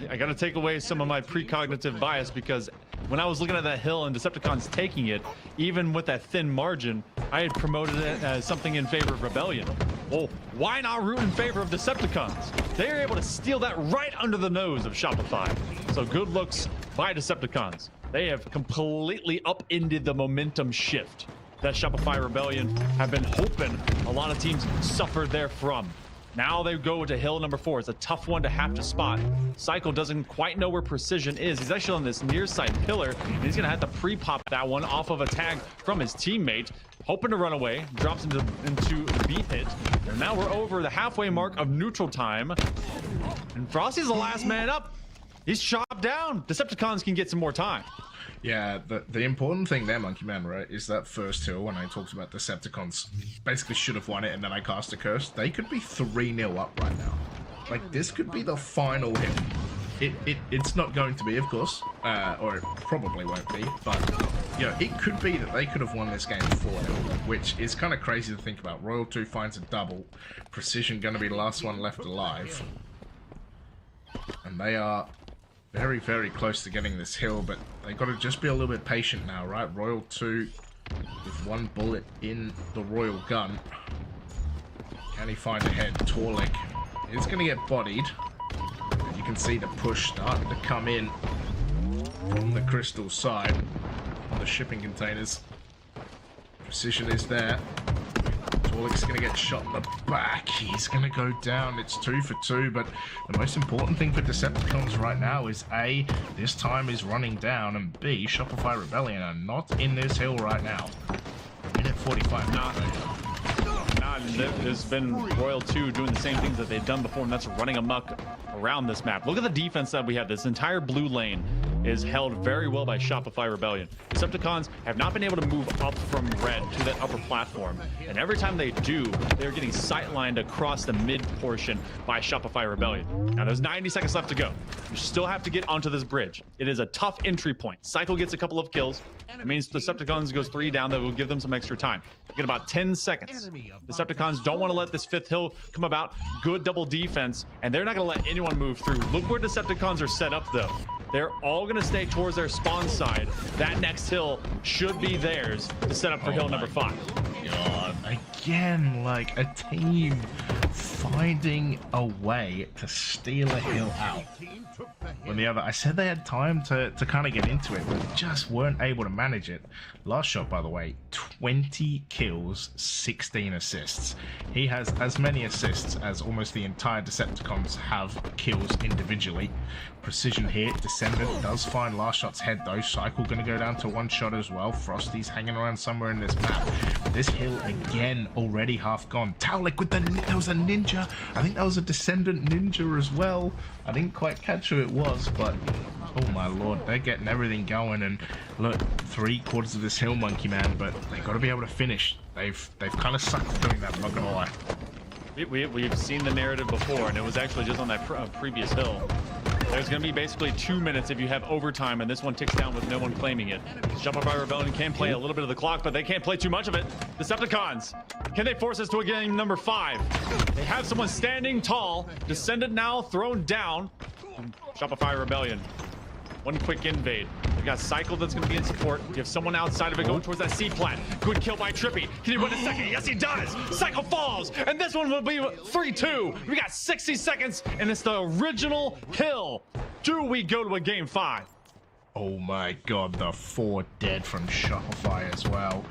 I gotta take away some of my precognitive bias, because when I was looking at that hill and Decepticons taking it, even with that thin margin, I had promoted it as something in favor of Rebellion. Well, why not root in favor of Decepticons? They are able to steal that right under the nose of Shopify. So good looks by Decepticons. They have completely upended the momentum shift that Shopify Rebellion have been hoping a lot of teams suffered therefrom. Now they go to hill number 4. It's a tough one to have to spot. Cycle doesn't quite know where precision is. He's actually on this near side pillar, and he's gonna have to pre-pop that one off of a tag from his teammate. Hoping to run away, drops into the beat hit. And now we're over the halfway mark of neutral time. And Frosty's the last man up. He's chopped down. Decepticons can get some more time. Yeah, the important thing there, Monkey Man, right, is that first hill when I talked about Decepticons basically should have won it, and then I cast a curse. They could be 3-0 up right now. Like, this could be the final hit. It's not going to be, of course, or it probably won't be, but you know, it could be that they could have won this game 4-0, which is kind of crazy to think about. Royal 2 finds a double. Precision going to be the last one left alive. And they are very, very close to getting this hill, but they got to just be a little bit patient now, right? Royal 2 with 1 bullet in the Royal gun. Can he find a head? Torlik is going to get bodied. And you can see the push starting to come in from the Crystal side on the shipping containers. Precision is there. Torlik's going to get shot in the back. He's going to go down. It's 2 for 2, but the most important thing for Decepticons right now is A, this time is running down, and B, Shopify Rebellion are not in this hill right now. Minute 45. There's been Royal 2 doing the same things that they've done before, and that's running amok around this map. Look at the defense that we have. This entire blue lane is held very well by Shopify Rebellion. Decepticons have not been able to move up from red to that upper platform, and every time they do, they're getting sightlined across the mid portion by Shopify Rebellion. Now there's 90 seconds left to go. You still have to get onto this bridge. It is a tough entry point. Cycle gets a couple of kills. It means Decepticons goes 3 down. That will give them some extra time. You get about 10 seconds. Decepticons don't want to let this 5th hill come about. Good double defense, and they're not going to let anyone move through. Look where Decepticons are set up, though. They're all going to stay towards their spawn side. That next hill should be theirs to set up for hill number 5. God, again, like a team finding a way to steal a hill out. When the other, I said they had time to kind of get into it, but just weren't able to manage it. Last shot, by the way, 20 kills, 16 assists. He has as many assists as almost the entire Decepticons have kills individually. Precision here. Descendant does find Last Shot's head though. Cycle going to go down to 1 shot as well. Frosty's hanging around somewhere in this map. This hill again already half gone. Taulik with there was a ninja. I think that was a Descendant ninja as well. I didn't quite catch who it was, but oh my lord, they're getting everything going. And look, 3/4 of this hill, Monkey Man, but they got to be able to finish. They've kind of sucked at doing that, I'm not gonna lie. We've seen the narrative before, and it was actually just on that previous hill. There's going to be basically 2 minutes if you have overtime, and this one ticks down with no one claiming it. Shopify Rebellion can play a little bit of the clock, but they can't play too much of it. Decepticons, can they force us to a game number 5? They have someone standing tall. Descendant now thrown down. Shopify Rebellion. One quick invade. You've got Cycle that's going to be in support. You have someone outside of it going towards that C-plant. Good kill by Trippy. Can he win a second? Yes, he does. Cycle falls. And this one will be 3-2. We got 60 seconds, and it's the original hill. Do we go to a game 5? Oh my god, the 4 dead from Shopify as well.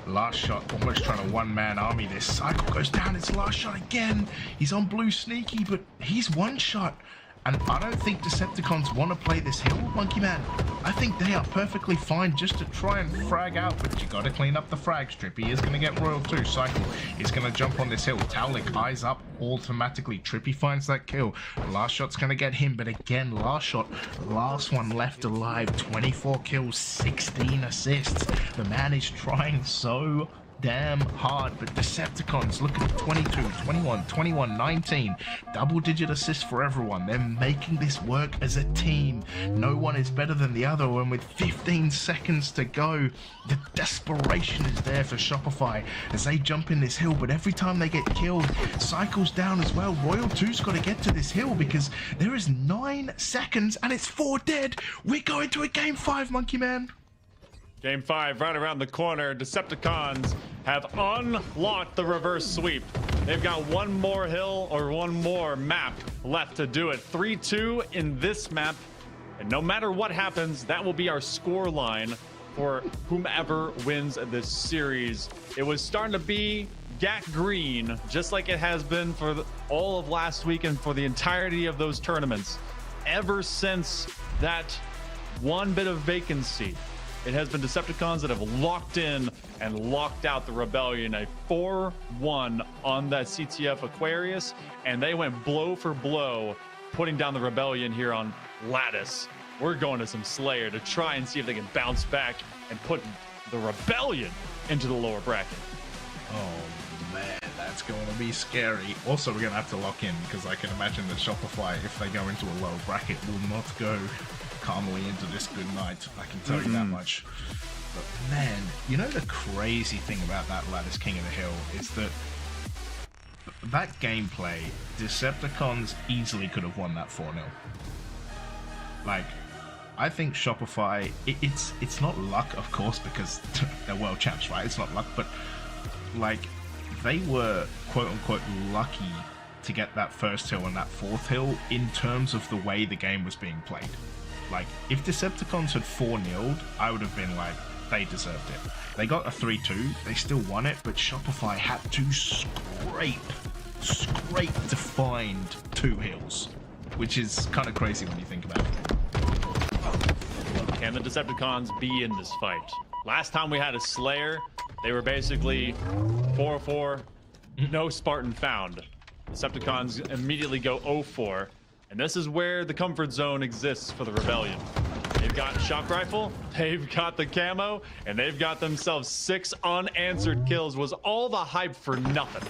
Last Shot almost trying to one-man army this. Cycle goes down. It's Last Shot again. He's on blue sneaky, but he's 1 shot. And I don't think Decepticons want to play this hill, Monkey Man. I think they are perfectly fine just to try and frag out, but you got to clean up the frag strip. He is going to get Royal 2. Cycle is going to jump on this hill. Taulik eyes up automatically. Trippy finds that kill. Last Shot's going to get him, but again, Last Shot, last one left alive. 24 kills, 16 assists. The man is trying so damn hard, but Decepticons, look at 22, 21, 21, 19. Double-digit assists for everyone. They're making this work as a team. No one is better than the other, and with 15 seconds to go, the desperation is there for Shopify as they jump in this hill, but every time they get killed, Cycle's down as well. Royal 2's got to get to this hill because there is 9 seconds and it's 4 dead. We're going to a game 5, Monkey Man. Game 5 right around the corner. Decepticons have unlocked the reverse sweep. They've got 1 more hill or 1 more map left to do it. 3-2 in this map. And no matter what happens, that will be our score line for whomever wins this series. It was starting to be GAC green, just like it has been for all of last week and for the entirety of those tournaments. Ever since that 1 bit of vacancy, it has been Decepticons that have locked in and locked out the Rebellion. A 4-1 on that CTF Aquarius, and they went blow for blow, putting down the Rebellion here on Lattice. We're going to some Slayer to try and see if they can bounce back and put the Rebellion into the lower bracket. Oh man, that's going to be scary. Also, we're going to have to lock in because I can imagine that Shopify, if they go into a lower bracket, will not go calmly into this good night. I can tell you that much. But man, you know the crazy thing about that Lattice King of the Hill is that gameplay, Decepticons easily could have won that 4-0. Like, I think Shopify, it's not luck, of course, because they're world champs, right? It's not luck, but like, they were quote-unquote lucky to get that first hill and that fourth hill in terms of the way the game was being played. Like, if Decepticons had 4-0'd, I would have been like, they deserved it. They got a 3-2, they still won it, but Shopify had to scrape to find 2 hills, which is kind of crazy when you think about it. Can the Decepticons be in this fight? Last time we had a Slayer, they were basically 4-4, no Spartan found. Decepticons immediately go 0-4, and this is where the comfort zone exists for the Rebellion. They've got shock rifle, they've got the camo, and they've got themselves 6 unanswered kills. Was all the hype for nothing?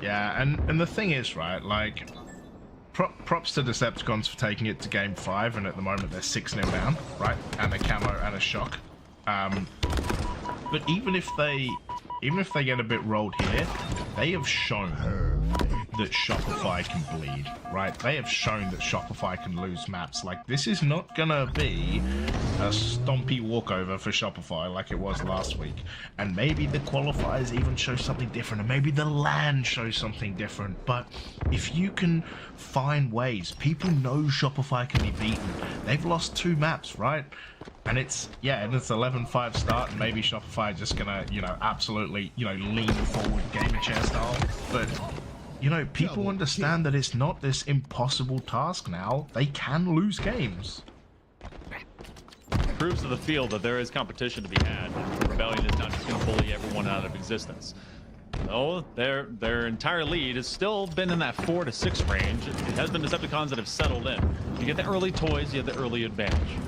Yeah, and the thing is, right, like, props to Decepticons for taking it to game 5, and at the moment they're 6-0 down, right? And a camo and a shock. But even if they get a bit rolled here, they have shown that Shopify can bleed, right? They have shown that Shopify can lose maps. Like, this is not gonna be a stompy walkover for Shopify like it was last week. And maybe the qualifiers even show something different, and maybe the LAN shows something different. But if you can find ways, people know Shopify can be beaten. They've lost 2 maps, right? And it's 11-5 start, and maybe Shopify just gonna, absolutely, lean forward gamer chair style. But people understand that it's not this impossible task now. They can lose games. It proves to the field that there is competition to be had. The Rebellion is not just going to bully everyone out of existence. No, their entire lead has still been in that 4 to 6 range. It has been Decepticons that have settled in. You get the early toys, you have the early advantage.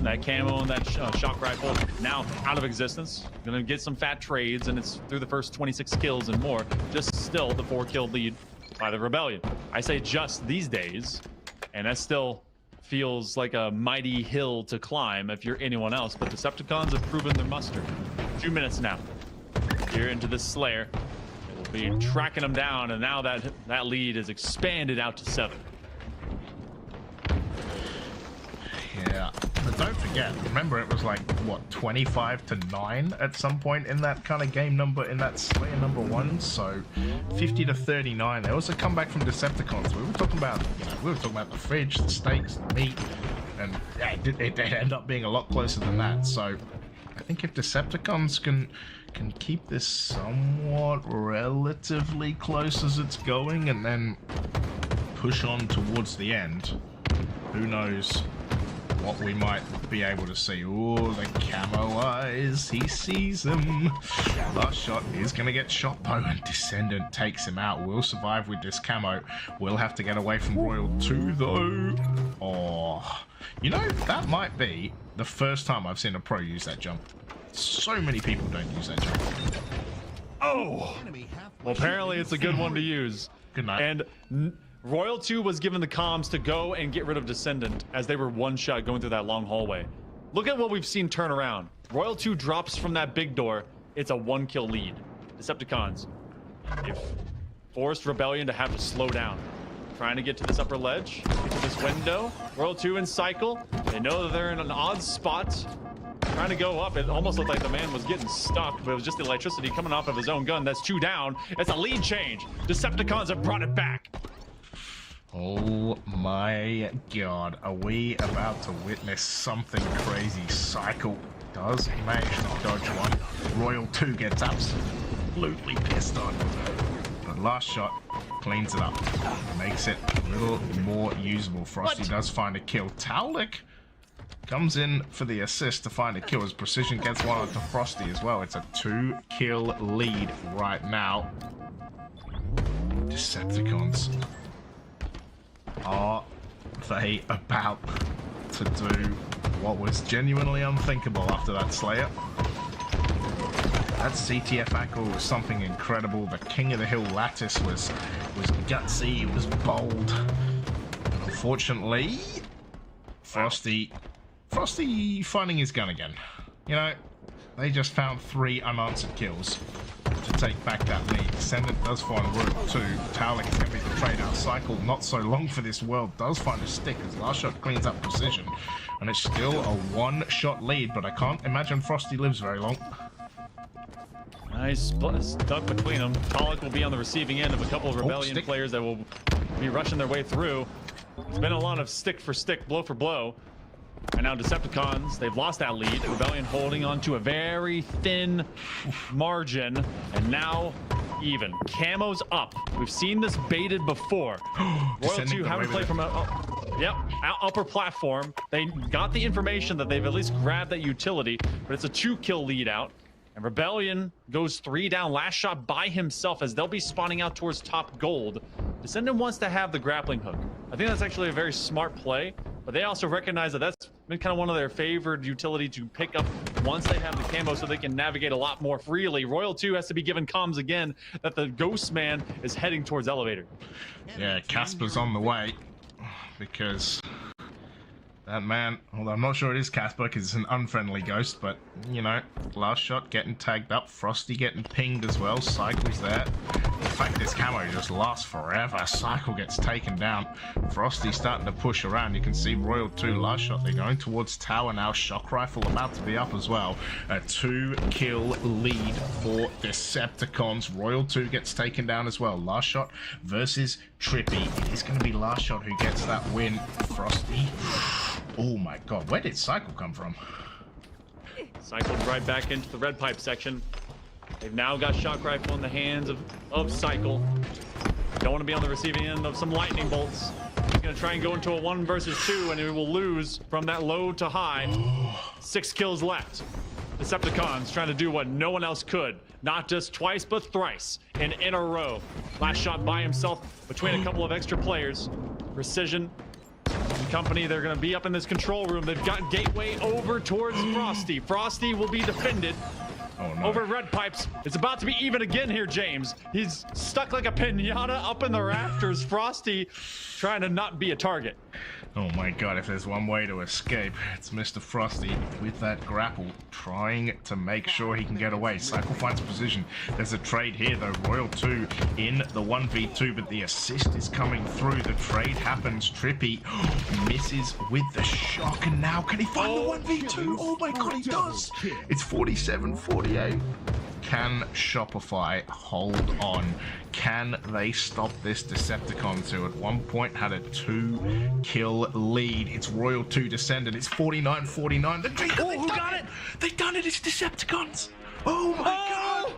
That camo and that shock rifle now out of existence. Gonna get some fat trades, and it's through the first 26 kills and more. Just still the 4-kill lead by the Rebellion. I say just these days, and that still feels like a mighty hill to climb if you're anyone else. But Decepticons have proven their muster. 2 minutes now. Here into this Slayer. They will be tracking them down, and now that lead is expanded out to 7. Yeah, but don't forget, remember it was like, what, 25-9 at some point in that kind of game number, in that Slayer number 1, so 50-39. There was a comeback from Decepticons. We were talking about, the fridge, the steaks, the meat, and yeah, it ended up being a lot closer than that. So I think if Decepticons can keep this somewhat relatively close as it's going, and then push on towards the end, who knows what we might be able to see. Oh, the camo eyes, he sees them. Last shot is going to get shot though, and Descendant takes him out. We'll survive with this camo. We'll have to get away from Royal 2 though. Oh, that might be the first time I've seen a pro use that jump. So many people don't use that jump. Oh, well, apparently it's a good one to use. Good night. And Royal 2 was given the comms to go and get rid of Descendant as they were one shot going through that long hallway. Look at what we've seen turn around. Royal 2 drops from that big door. It's a 1-kill lead. Decepticons, they've forced Rebellion to have to slow down. Trying to get to this upper ledge, get to this window. Royal 2 in cycle. They know that they're in an odd spot. Trying to go up. It almost looked like the man was getting stuck, but it was just the electricity coming off of his own gun. That's 2 down. It's a lead change. Decepticons have brought it back. Oh my god, are we about to witness something crazy? Cycle does manage to dodge one. Royal 2 gets absolutely pissed on. But last shot cleans it up. Makes it a little more usable. Frosty does find a kill. Taulik comes in for the assist to find a kill as Precision gets one onto Frosty as well. It's a 2-kill lead right now. Decepticons. Are they about to do what was genuinely unthinkable after that Slayer? That CTF Ackle was something incredible. The King of the Hill Lattice was gutsy, it was bold. And unfortunately, Frosty Frosty finding his gun again. You know, they just found 3 unanswered kills to take back that lead. Descendant does find Royal 2. Towling is going to be the trade out. Cycle, not so long for this world, does find a stick as Last Shot cleans up precision. And it's still a 1-shot lead, but I can't imagine Frosty lives very long. Nice stuck between them. Talik will be on the receiving end of a couple of Rebellion players that will be rushing their way through. It's been a lot of stick for stick, blow for blow. And now Decepticons, they've lost that lead. Rebellion holding on to a very thin margin. And now even. Camo's up. We've seen this baited before. Royal 2 having played from upper platform. They got the information that they've at least grabbed that utility, but it's a 2-kill lead out. And Rebellion goes 3 down. Last Shot by himself as they'll be spawning out towards top gold. Descendant wants to have the grappling hook. I think that's actually a very smart play, but they also recognize that that's been kind of one of their favored utility to pick up once they have the camo so they can navigate a lot more freely. Royal 2 has to be given comms again that the Ghost Man is heading towards elevator. Yeah, Casper's on the way because that man, although I'm not sure it is Casper because it's an unfriendly ghost, but you know, Last Shot getting tagged up, Frosty getting pinged as well, Cycle's there. The fact this camo just lasts forever, Cycle gets taken down, Frosty starting to push around, you can see Royal 2, Last Shot, they're going towards tower now, Shock Rifle about to be up as well. A 2-kill lead for Decepticons, Royal 2 gets taken down as well, Last Shot versus Trippy, it is going to be Last Shot who gets that win, Frosty. Oh my god, where did Cycle come from? Cycled right back into the red pipe section. They've now got Shock Rifle in the hands of Cycle. Don't want to be on the receiving end of some lightning bolts. He's going to try and go into a 1 versus 2, and he will lose from that low to high. 6 kills left. Decepticons trying to do what no one else could. Not just twice, but thrice in a row. Last Shot by himself between a couple of extra players. Precision and company, they're going to be up in this control room. They've got gateway over towards Frosty. Frosty will be defended. Oh, no. Over red pipes. It's about to be even again here, James. He's stuck like a pinata up in the rafters. Frosty trying to not be a target. Oh my god, if there's one way to escape, it's Mr. Frosty with that grapple, trying to make sure he can get away. Cycle finds position. There's a trade here though. Royal 2 in the 1v2, but the assist is coming through. The trade happens. Trippy misses with the shock, and now can he find the 1v2? Oh my god, he does! It's 47-48. Can Shopify hold on? Can they stop this Decepticons who at one point had a 2-kill lead? It's Royal 2 Descendant. It's 49-49. Who got it? They've done it. It's Decepticons. Oh my god.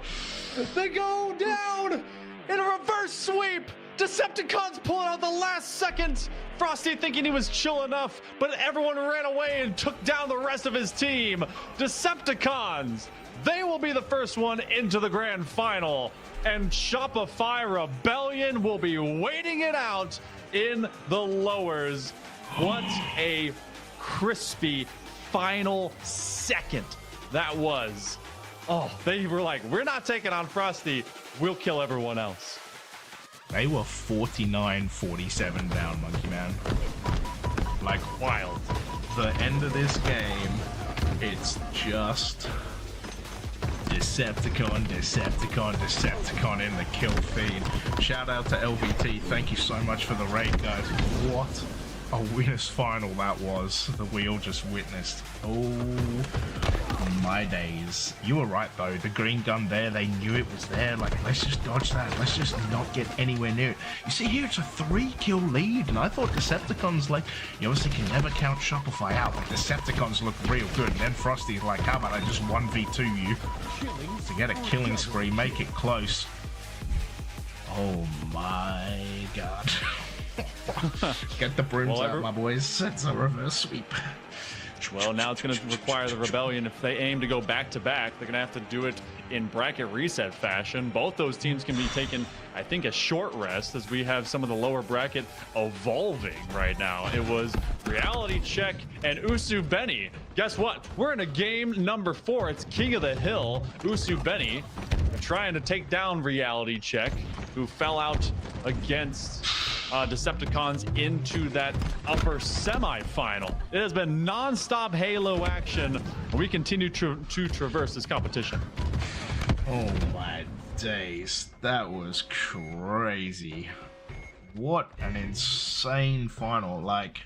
They go down in a reverse sweep. Decepticons pulling out the last second. Frosty thinking he was chill enough, but everyone ran away and took down the rest of his team. Decepticons, they will be the first one into the grand final. And Shopify Rebellion will be waiting it out in the lowers. What a crispy final second that was. Oh, they were like, we're not taking on Frosty. We'll kill everyone else. They were 49-47 down, Monkey Man. Like, wild. The end of this game, it's just Decepticon, Decepticon, Decepticon in the kill feed. Shout out to LVT. Thank you so much for the raid, guys. What a winners final that was that we all just witnessed. Oh my days. You were right though, the green gun there, they knew it was there. Like, let's just dodge that, let's just not get anywhere near it. You see here, it's a 3-kill lead, and I thought Decepticons, like, you obviously can never count Shopify out, but Decepticons look real good. And then Frosty's like, how about I just 1v2 you to get a killing spree, make it close. Oh my god. Get the brooms out, my boys. It's a reverse sweep. Well, now it's going to require the Rebellion, if they aim to go back-to-back, they're going to have to do it in bracket reset fashion. Both those teams can be taking, I think, a short rest, as we have some of the lower bracket evolving right now. It was Reality Check and Usu Benny. Guess what? We're in a game number 4. It's King of the Hill. Usu Benny trying to take down Reality Check, who fell out against Decepticons into that upper semifinal. It has been non-stop Halo action. We continue to traverse this competition. Oh my days, that was crazy. What an insane final. Like,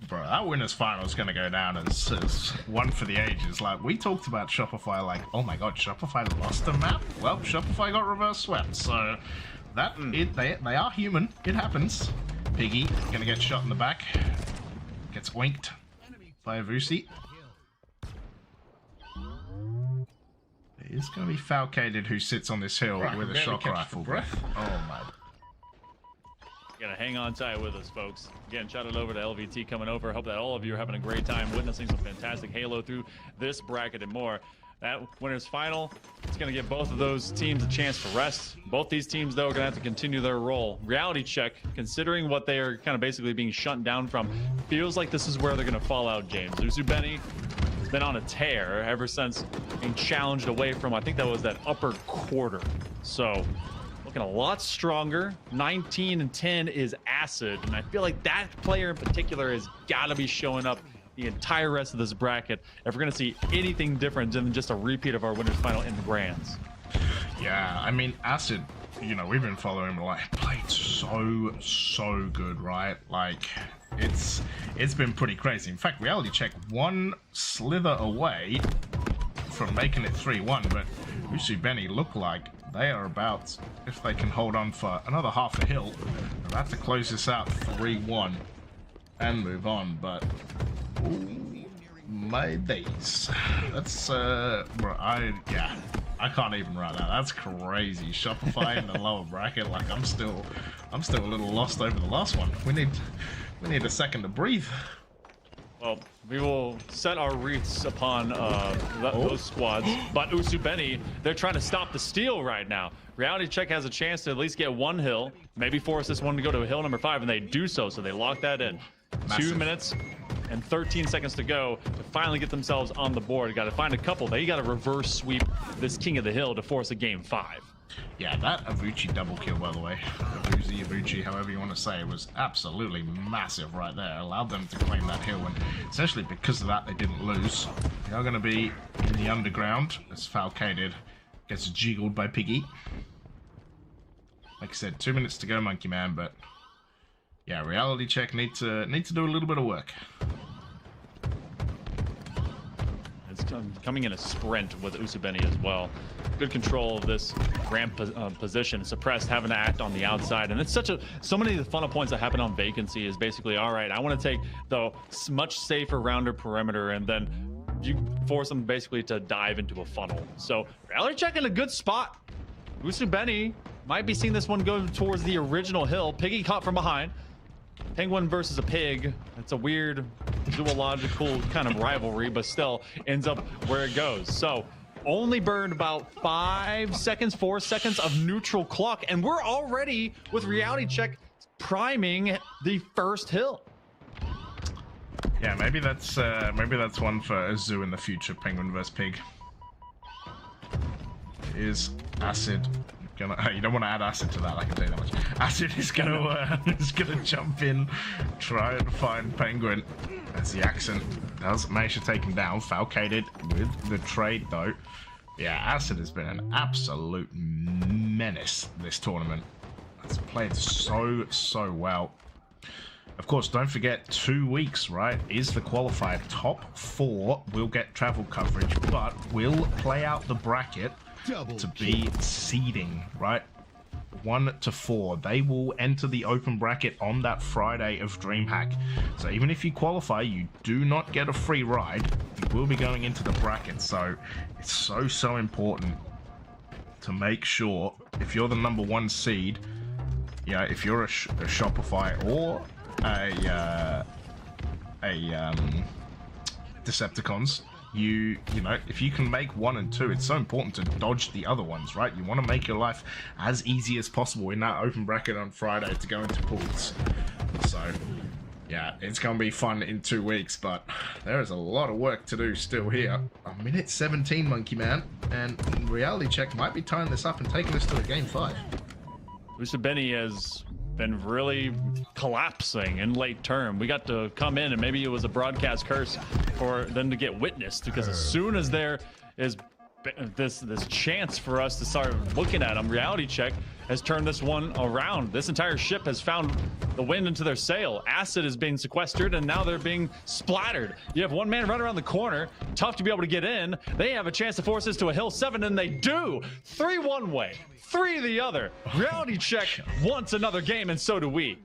bro, that winner's final is going to go down as one for the ages. Like, we talked about Shopify, like, oh my god, Shopify lost a map? Well, Shopify got reverse swept, so that they are human. It happens. Piggy going to get shot in the back. Gets oinked by a Vusi. It is going to be Falcated who sits on this hill with a shock rifle. Oh my. Gotta hang on tight with us, folks. Again, shout out over to LVT coming over. Hope that all of you are having a great time witnessing some fantastic Halo through this bracket and more. That winner's final, it's going to give both of those teams a chance to rest. Both these teams, though, are going to have to continue their role. Reality check, considering what they are kind of basically being shut down from, feels like this is where they're going to fall out, James. Usubeni has been on a tear ever since being challenged away from, I think that was that upper quarter. So, looking a lot stronger. 19-10 is Acid, and I feel like that player in particular has got to be showing up the entire rest of this bracket if we're going to see anything different than just a repeat of our winners final in the grands. Yeah, I mean, Acid, you know, we've been following him, like, played so good, right? Like, it's been pretty crazy. In fact, Reality Check one slither away from making it 3-1, but Usubeni look like they are about, if they can hold on for another half a hill, they're about to close this out 3-1 and move on, but ooh, my days. That's bro, I can't even write that. That's crazy. Shopify in the lower bracket, like I'm still a little lost over the last one. We need a second to breathe. Well, we will set our wreaths upon those squads, but Usubeni, they're trying to stop the steal right now. Reality Check has a chance to at least get one hill, maybe force this one to go to hill number 5, and they do so they lock that in. Massive. 2 minutes and 13 seconds to go to finally get themselves on the board. Got to find a couple. They got to reverse sweep this King of the Hill to force a game 5. Yeah, that Avuchi double kill, by the way. Avuchi, however you want to say, was absolutely massive right there. Allowed them to claim that hill, and essentially because of that, they didn't lose. They are going to be in the underground as Falcated gets jiggled by Piggy. Like I said, 2 minutes to go, Monkey Man, but yeah, Reality Check need to do a little bit of work. It's coming in a sprint with Usubeni as well. Good control of this ramp position. Suppressed, having to act on the outside, and it's so many of the funnel points that happen on vacancy is basically, all right, I want to take the much safer rounder perimeter, and then you force them basically to dive into a funnel. So Reality Check in a good spot. Usubeni might be seeing this one go towards the original hill. Piggy caught from behind. Penguin versus a pig. It's a weird zoological kind of rivalry, but still ends up where it goes. So only burned about 4 seconds of neutral clock, and we're already with Reality Check priming the first hill. Yeah, maybe that's one for a zoo in the future. Penguin versus pig. Is Acid you don't want to add Acid to that, I can tell you that much. Acid is gonna jump in, try and find Penguin as the accent does manage to take him down. Falcated with the trade though. Yeah, Acid has been an absolute menace this tournament. It's played so well. Of course, don't forget 2 weeks, right, is the qualifier. Top 4 will get travel coverage, but will play out the bracket to be seeding, right? 1 to 4. They will enter the open bracket on that Friday of Dreamhack. So even if you qualify, you do not get a free ride. You will be going into the bracket. So it's so important to make sure, if you're the number 1 seed, yeah, if you're a Shopify or a Decepticons, you know, if you can make 1 and 2, it's so important to dodge the other ones, right? You want to make your life as easy as possible in that open bracket on Friday to go into pools. So yeah, it's gonna be fun in 2 weeks, but there is a lot of work to do still here. 1:17, Monkey Man, and Reality Check might be tying this up and taking this to a game 5. Usubeni has been really collapsing in late term. We got to come in, and maybe it was a broadcast curse for them to get witnessed, because as soon as there is this chance for us to start looking at them, Reality Check has turned this one around. This entire ship has found the wind into their sail. Acid is being sequestered, and now they're being splattered. You have one man right around the corner, tough to be able to get in. They have a chance to force this to a hill 7, and they do. 3 one way, 3 the other. Reality Check wants another game, and so do we.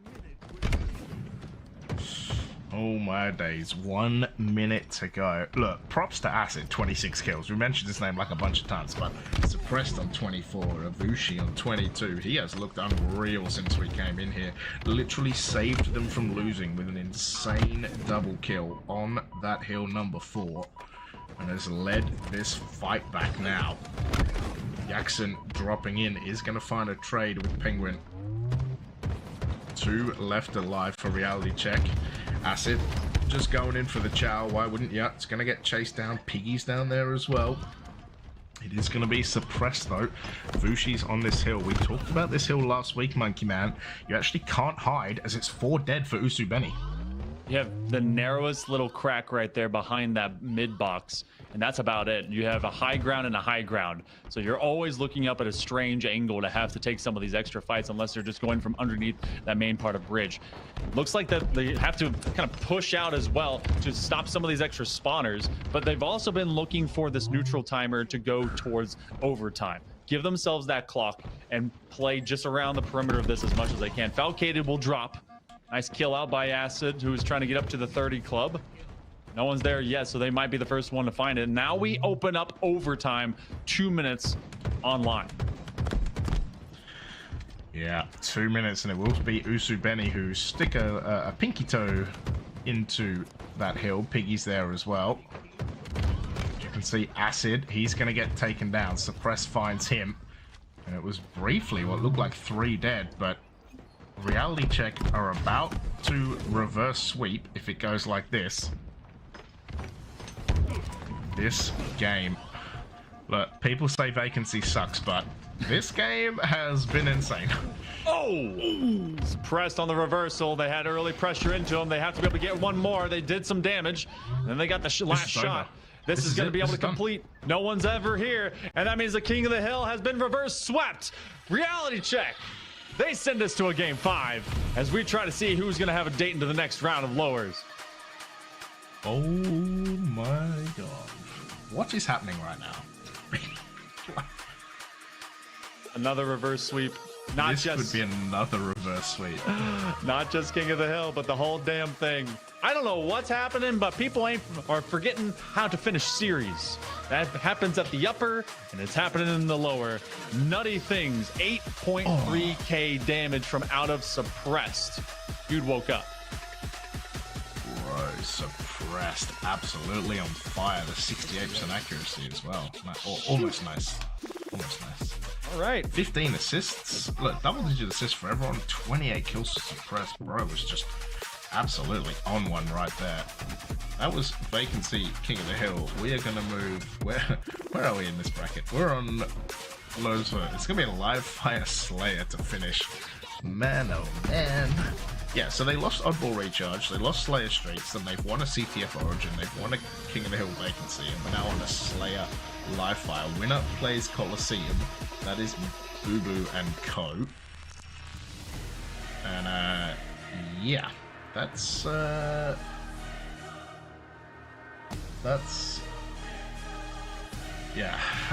Oh my days, 1 minute to go. Look, props to Acid, 26 kills. We mentioned his name like a bunch of times, but Suppressed on 24, Avushi on 22. He has looked unreal since we came in here. Literally saved them from losing with an insane double kill on that hill number 4, and has led this fight back now. Jackson dropping in is going to find a trade with Penguin. 2 left alive for Reality Check. Acid just going in for the chow. Why wouldn't you? It's going to get chased down. Piggy's down there as well. It is going to be Suppressed though. Vushi's on this hill. We talked about this hill last week, Monkey Man. You actually can't hide, as it's 4 dead for Usubeni. You have the narrowest little crack right there behind that mid box, and that's about it. You have a high ground and a high ground, so you're always looking up at a strange angle to have to take some of these extra fights, unless they're just going from underneath that main part of bridge. Looks like that they have to kind of push out as well to stop some of these extra spawners, but they've also been looking for this neutral timer to go towards overtime. Give themselves that clock and play just around the perimeter of this as much as they can. Falcated will drop. Nice kill out by Acid, who is trying to get up to the 30 club. No one's there yet, so they might be the first one to find it. Now we open up overtime, 2 minutes online. Yeah, 2 minutes, and it will be Usubeni who stick a pinky toe into that hill. Piggy's there as well. You can see Acid, he's going to get taken down. Suppress finds him, and it was briefly what looked like 3 dead, but Reality Check are about to reverse sweep if it goes like this. This game, look, people say vacancy sucks, but this game has been insane. Oh! Suppressed on the reversal. They had early pressure into them. They have to be able to get one more. They did some damage. Then they got the last shot. This is going to be able to complete. No one's ever here. And that means the King of the Hill has been reverse swept. Reality Check. They send us to a game 5 as we try to see who's going to have a date into the next round of lowers. Oh my god. What is happening right now? Another reverse sweep. This could be another reverse sweep. Not just King of the Hill, but the whole damn thing. I don't know what's happening, but people are forgetting how to finish series. That happens at the upper, and it's happening in the lower. Nutty things. 8.3k damage from out of Suppressed. Dude woke up. Bro, Suppressed. Absolutely on fire. The 68% accuracy as well. Almost nice. Almost nice. All right. 15 assists. Look, double-digit assists for everyone. 28 kills to Suppressed. Bro was just absolutely on one right there. That was Vacancy, King of the Hill. We are going to move. Where are we in this bracket? We're on lows. It's going to be a live fire Slayer to finish. Man, oh man. Yeah, so they lost Oddball Recharge, they lost Slayer Streets, and they've won a CTF Origin, they've won a King of the Hill Vacancy, and we're now on a Slayer live fire. Winner plays Coliseum. That is Boo Boo and Co. And yeah, that's yeah.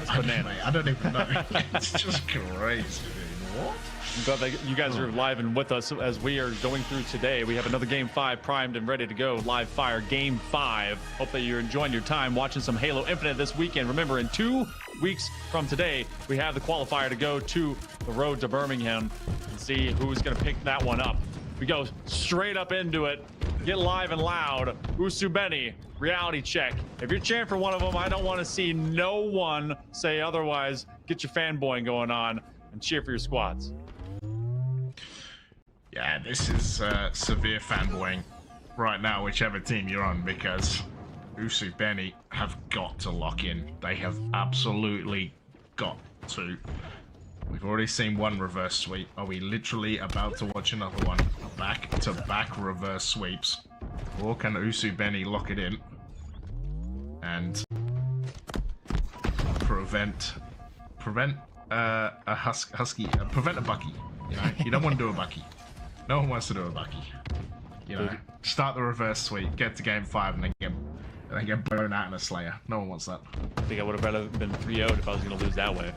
I don't even know. It's just crazy, dude. What? I'm glad that you guys are live and with us as we are going through today. We have another Game 5 primed and ready to go. Live fire Game 5. Hope that you're enjoying your time watching some Halo Infinite this weekend. Remember, in 2 weeks from today, we have the qualifier to go to the road to Birmingham and see who's going to pick that one up. We go straight up into it. Get live and loud. Usubeni, Reality Check. If you're cheering for one of them, I don't want to see no one say otherwise. Get your fanboying going on and cheer for your squads. Yeah, this is severe fanboying right now, whichever team you're on, because Usubeni have got to lock in. They have absolutely got to. We've already seen one reverse sweep. Are we literally about to watch another one? Back-to-back reverse sweeps. Or can Usubeni lock it in and prevent a husky, prevent a bucky? You know, you don't want to do a bucky. No one wants to do a bucky. You know, start the reverse sweep, get to game 5, and then get blown out in a Slayer. No one wants that. I think I would have rather been 3-0'd if I was going to lose that way.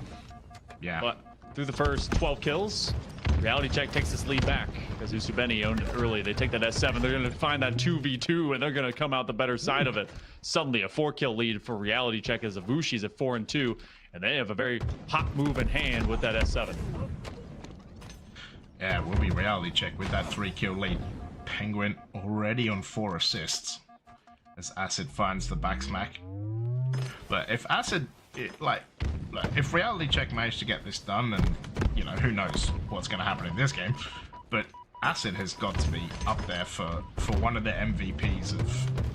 Yeah. But through the first 12 kills, Reality Check takes this lead back because Usubeni owned it early. They take that S7. They're going to find that 2v2, and they're going to come out the better side of it. Suddenly, a 4-kill lead for Reality Check as Avushi's at 4-2, and they have a very hot move in hand with that S7. Yeah, will be Reality Check with that 3-kill lead. Penguin already on 4 assists as Acid finds the backsmack. But if Acid, if Reality Check managed to get this done, then, you know, who knows what's going to happen in this game. But Acid has got to be up there for one of the MVPs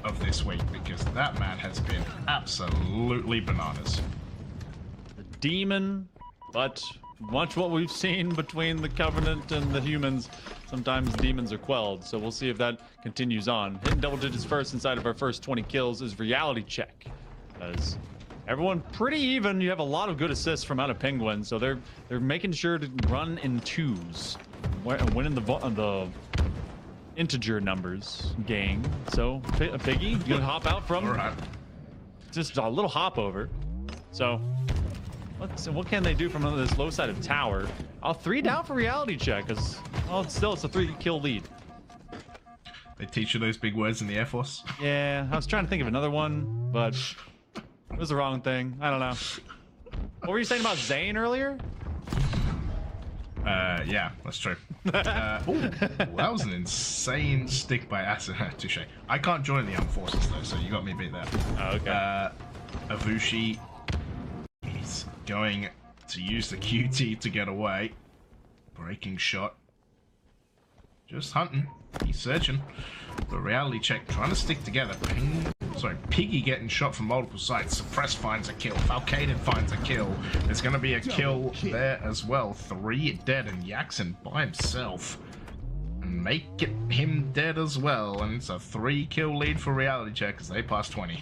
of this week, because that man has been absolutely bananas. The demon, but much what we've seen between the Covenant and the humans, sometimes demons are quelled, so we'll see if that continues on. Hitting double digits first inside of our first 20 kills is Reality Check. As everyone pretty even, you have a lot of good assists from out of Penguin, so they're making sure to run in 2s, winning the integer numbers gang. So Piggy, you gonna hop out from just a little hop over. So what can they do from this low side of tower? 3 down for Reality Check, because still it's a 3-kill lead. They teach you those big words in the Air Force? Yeah, I was trying to think of another one, but it was the wrong thing. I don't know. What were you saying about Zane earlier? Yeah, that's true. Ooh, that was an insane stick by Acid. Touche. I can't join the armed forces though, so you got me beat there. Oh, okay. Avushi is going to use the QT to get away. Breaking shot. Just hunting. He's searching. But Reality Check trying to stick together. Piggy getting shot from multiple sides. Suppress finds a kill. Falcated finds a kill. There's going to be a kill there as well. 3 dead, and Yaxon by himself. And make him dead as well. And it's a 3-kill lead for Reality Check as they pass 20.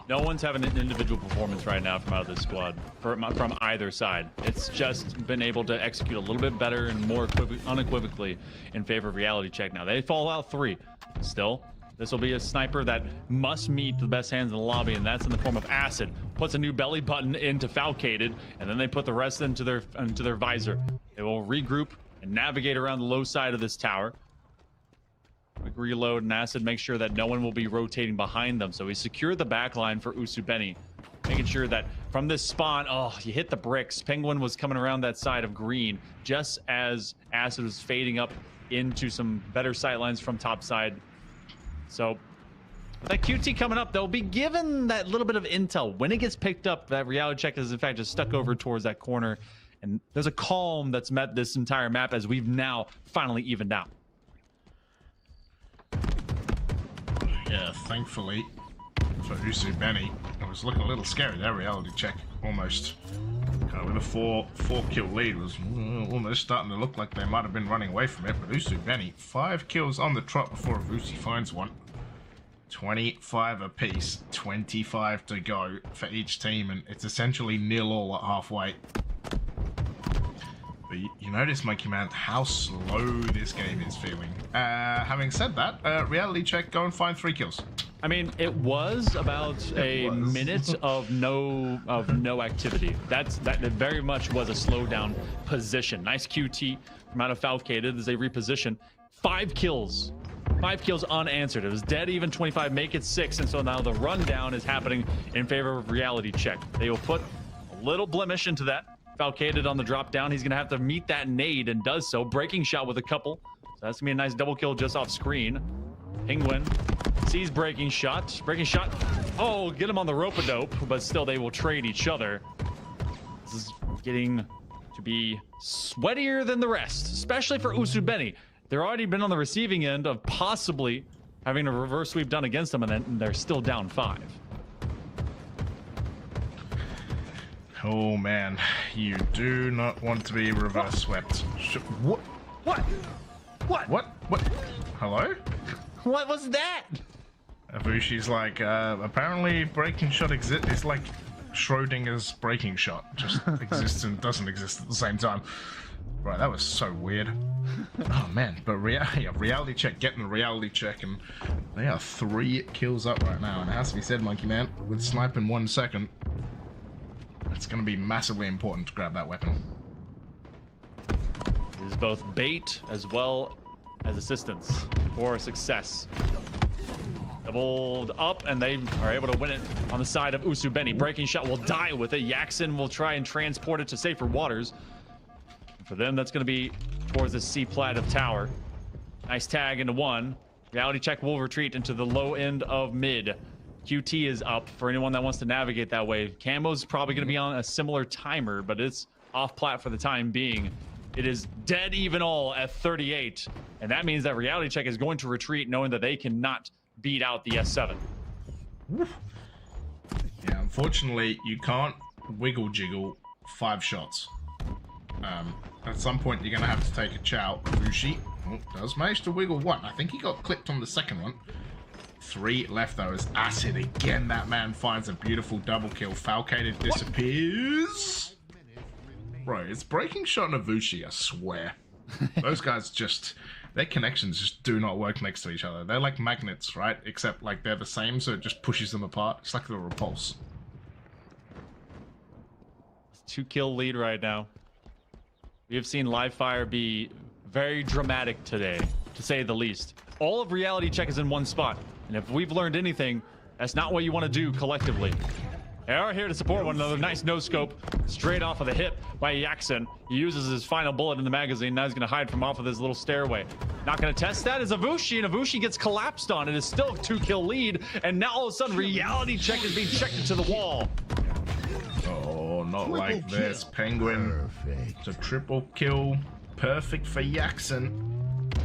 No one's having an individual performance right now from out of this squad, from either side. It's just been able to execute a little bit better and more unequivocally in favor of Reality Check now. They fall out 3. Still, this will be a sniper that must meet the best hands in the lobby, and that's in the form of Acid. Puts a new belly button into Falcated, and then they put the rest into their visor. They will regroup and navigate around the low side of this tower. Quick reload, and Acid makes sure that no one will be rotating behind them. So we secured the back line for Usubeni, making sure that from this spawn, you hit the bricks. Penguin was coming around that side of green just as Acid was fading up into some better sight lines from top side. So with that QT coming up, they'll be given that little bit of intel. When it gets picked up, that Reality Check is in fact just stuck over towards that corner. And there's a calm that's met this entire map as we've now finally evened out. Yeah, thankfully for Usubeni, it was looking a little scary there. Reality Check almost with a 4-kill lead was almost starting to look like they might have been running away from it. But Usubeni, 5 kills on the trot before Avusi finds one. 25 apiece, 25 to go for each team, and it's essentially 0-all at halfway. But you notice, Monkey Man, how slow this game is feeling. Having said that, Reality Check, go and find 3 kills. I mean, it was about a minute of no activity. That very much was a slowdown position. Nice QT from out of Falcated as they reposition. 5 kills. 5 kills unanswered. It was dead even 25, make it 6, and so now the rundown is happening in favor of Reality Check. They will put a little blemish into that. Falcated on the drop down. He's going to have to meet that nade and does so. Breaking shot with a couple. So that's going to be a nice double kill just off screen. Penguin sees breaking shot. Breaking shot. Oh, get him on the rope-a-dope, but still they will trade each other. This is getting to be sweatier than the rest, especially for Usubeni. They've already been on the receiving end of possibly having a reverse sweep done against them, and then they're still down 5. Oh man, you do not want to be reverse swept. What? What? What? What? Hello? What was that? Avushi's like, apparently breaking shot exists. It's like Schrodinger's breaking shot. Just exists and doesn't exist at the same time. Right, that was so weird. Oh man, but reality check, getting the reality check, and they are 3 kills up right now. And it has to be said, Monkey Man, with sniping 1 second, it's going to be massively important to grab that weapon. It is both bait as well as assistance for success. Doubled up, and they are able to win it on the side of Usubeni. Breaking shot will die with it. Yaxon will try and transport it to safer waters. For them, that's going to be towards the C-plat of tower. Nice tag into 1. Reality check will retreat into the low end of mid. QT is up for anyone that wants to navigate that way. Camo's probably going to be on a similar timer, but it's off-plat for the time being. It is dead even all at 38, and that means that reality check is going to retreat, knowing that they cannot beat out the S7. Yeah, unfortunately, you can't wiggle jiggle 5 shots. At some point, you're going to have to take a chow. Avushi does manage to wiggle 1. I think he got clipped on the second one. 3 left, though, as Acid again. That man finds a beautiful double kill. Falcated disappears. Bro, it's breaking shot and Avushi, I swear. Those guys just... Their connections just do not work next to each other. They're like magnets, right? Except like they're the same, so it just pushes them apart. It's like the repulse. 2-kill lead right now. We have seen live fire be very dramatic today, to say the least. All of reality check is in one spot, and if we've learned anything, that's not what you want to do collectively. They are here to support one another. Nice no-scope straight off of the hip by Yaxon. He uses his final bullet in the magazine. Now he's going to hide from off of this little stairway. Not going to test that is Avushi, and Avushi gets collapsed on. It is still a 2-kill lead, and now all of a sudden reality check is being checked into the wall. Oh, not like this. Penguin. It's a triple kill. Perfect for Yaxon.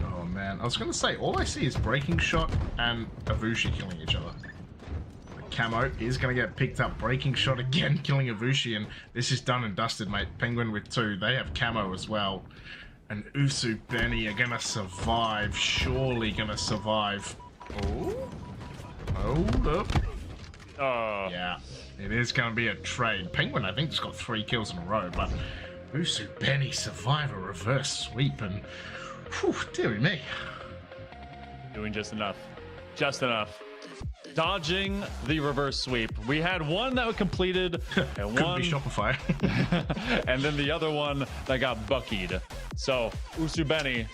Oh man, I was going to say, all I see is breaking shot and Avushi killing each other. Camo is going to get picked up. Breaking shot again, killing Avushi, and this is done and dusted, mate. Penguin with 2. They have camo as well. And Usubeni are going to survive. Surely going to survive. Oh. Hold up. Yeah, it is going to be a trade. Penguin, I think, just got 3 kills in a row, but Usubeni survive a reverse sweep, and whew, dearie me. Doing just enough. Just enough. Dodging the reverse sweep. We had one that was completed and one be Shopify. and then the other one that got buckied. So Usubeni,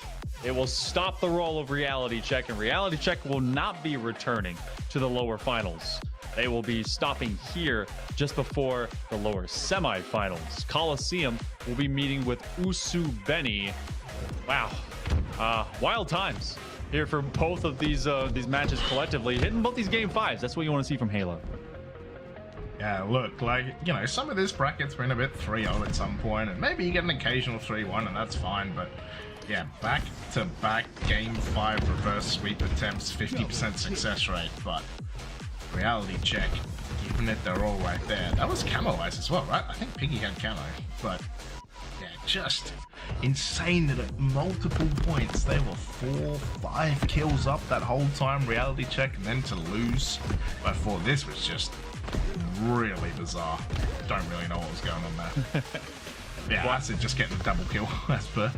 it will stop the roll of reality check, and reality check will not be returning to the lower finals. They will be stopping here just before the lower semifinals. Coliseum will be meeting with Usubeni. Wow. Wild times here for both of these matches collectively, hitting both these game 5s. That's what you want to see from Halo. Yeah, look, like, you know, some of this bracket's been a bit 3-0 at some point, and maybe you get an occasional 3-1, and that's fine, but yeah, back-to-back game 5 reverse sweep attempts, 50% success rate, but reality check, giving it their all right there. That was camo eyes as well, right? I think Piggy had camo, but yeah, just insane that at multiple points they were 4-5 kills up that whole time, reality check, and then to lose by 4. This was just really bizarre. Don't really know what was going on there. Yeah, Acid just getting a double kill, as per.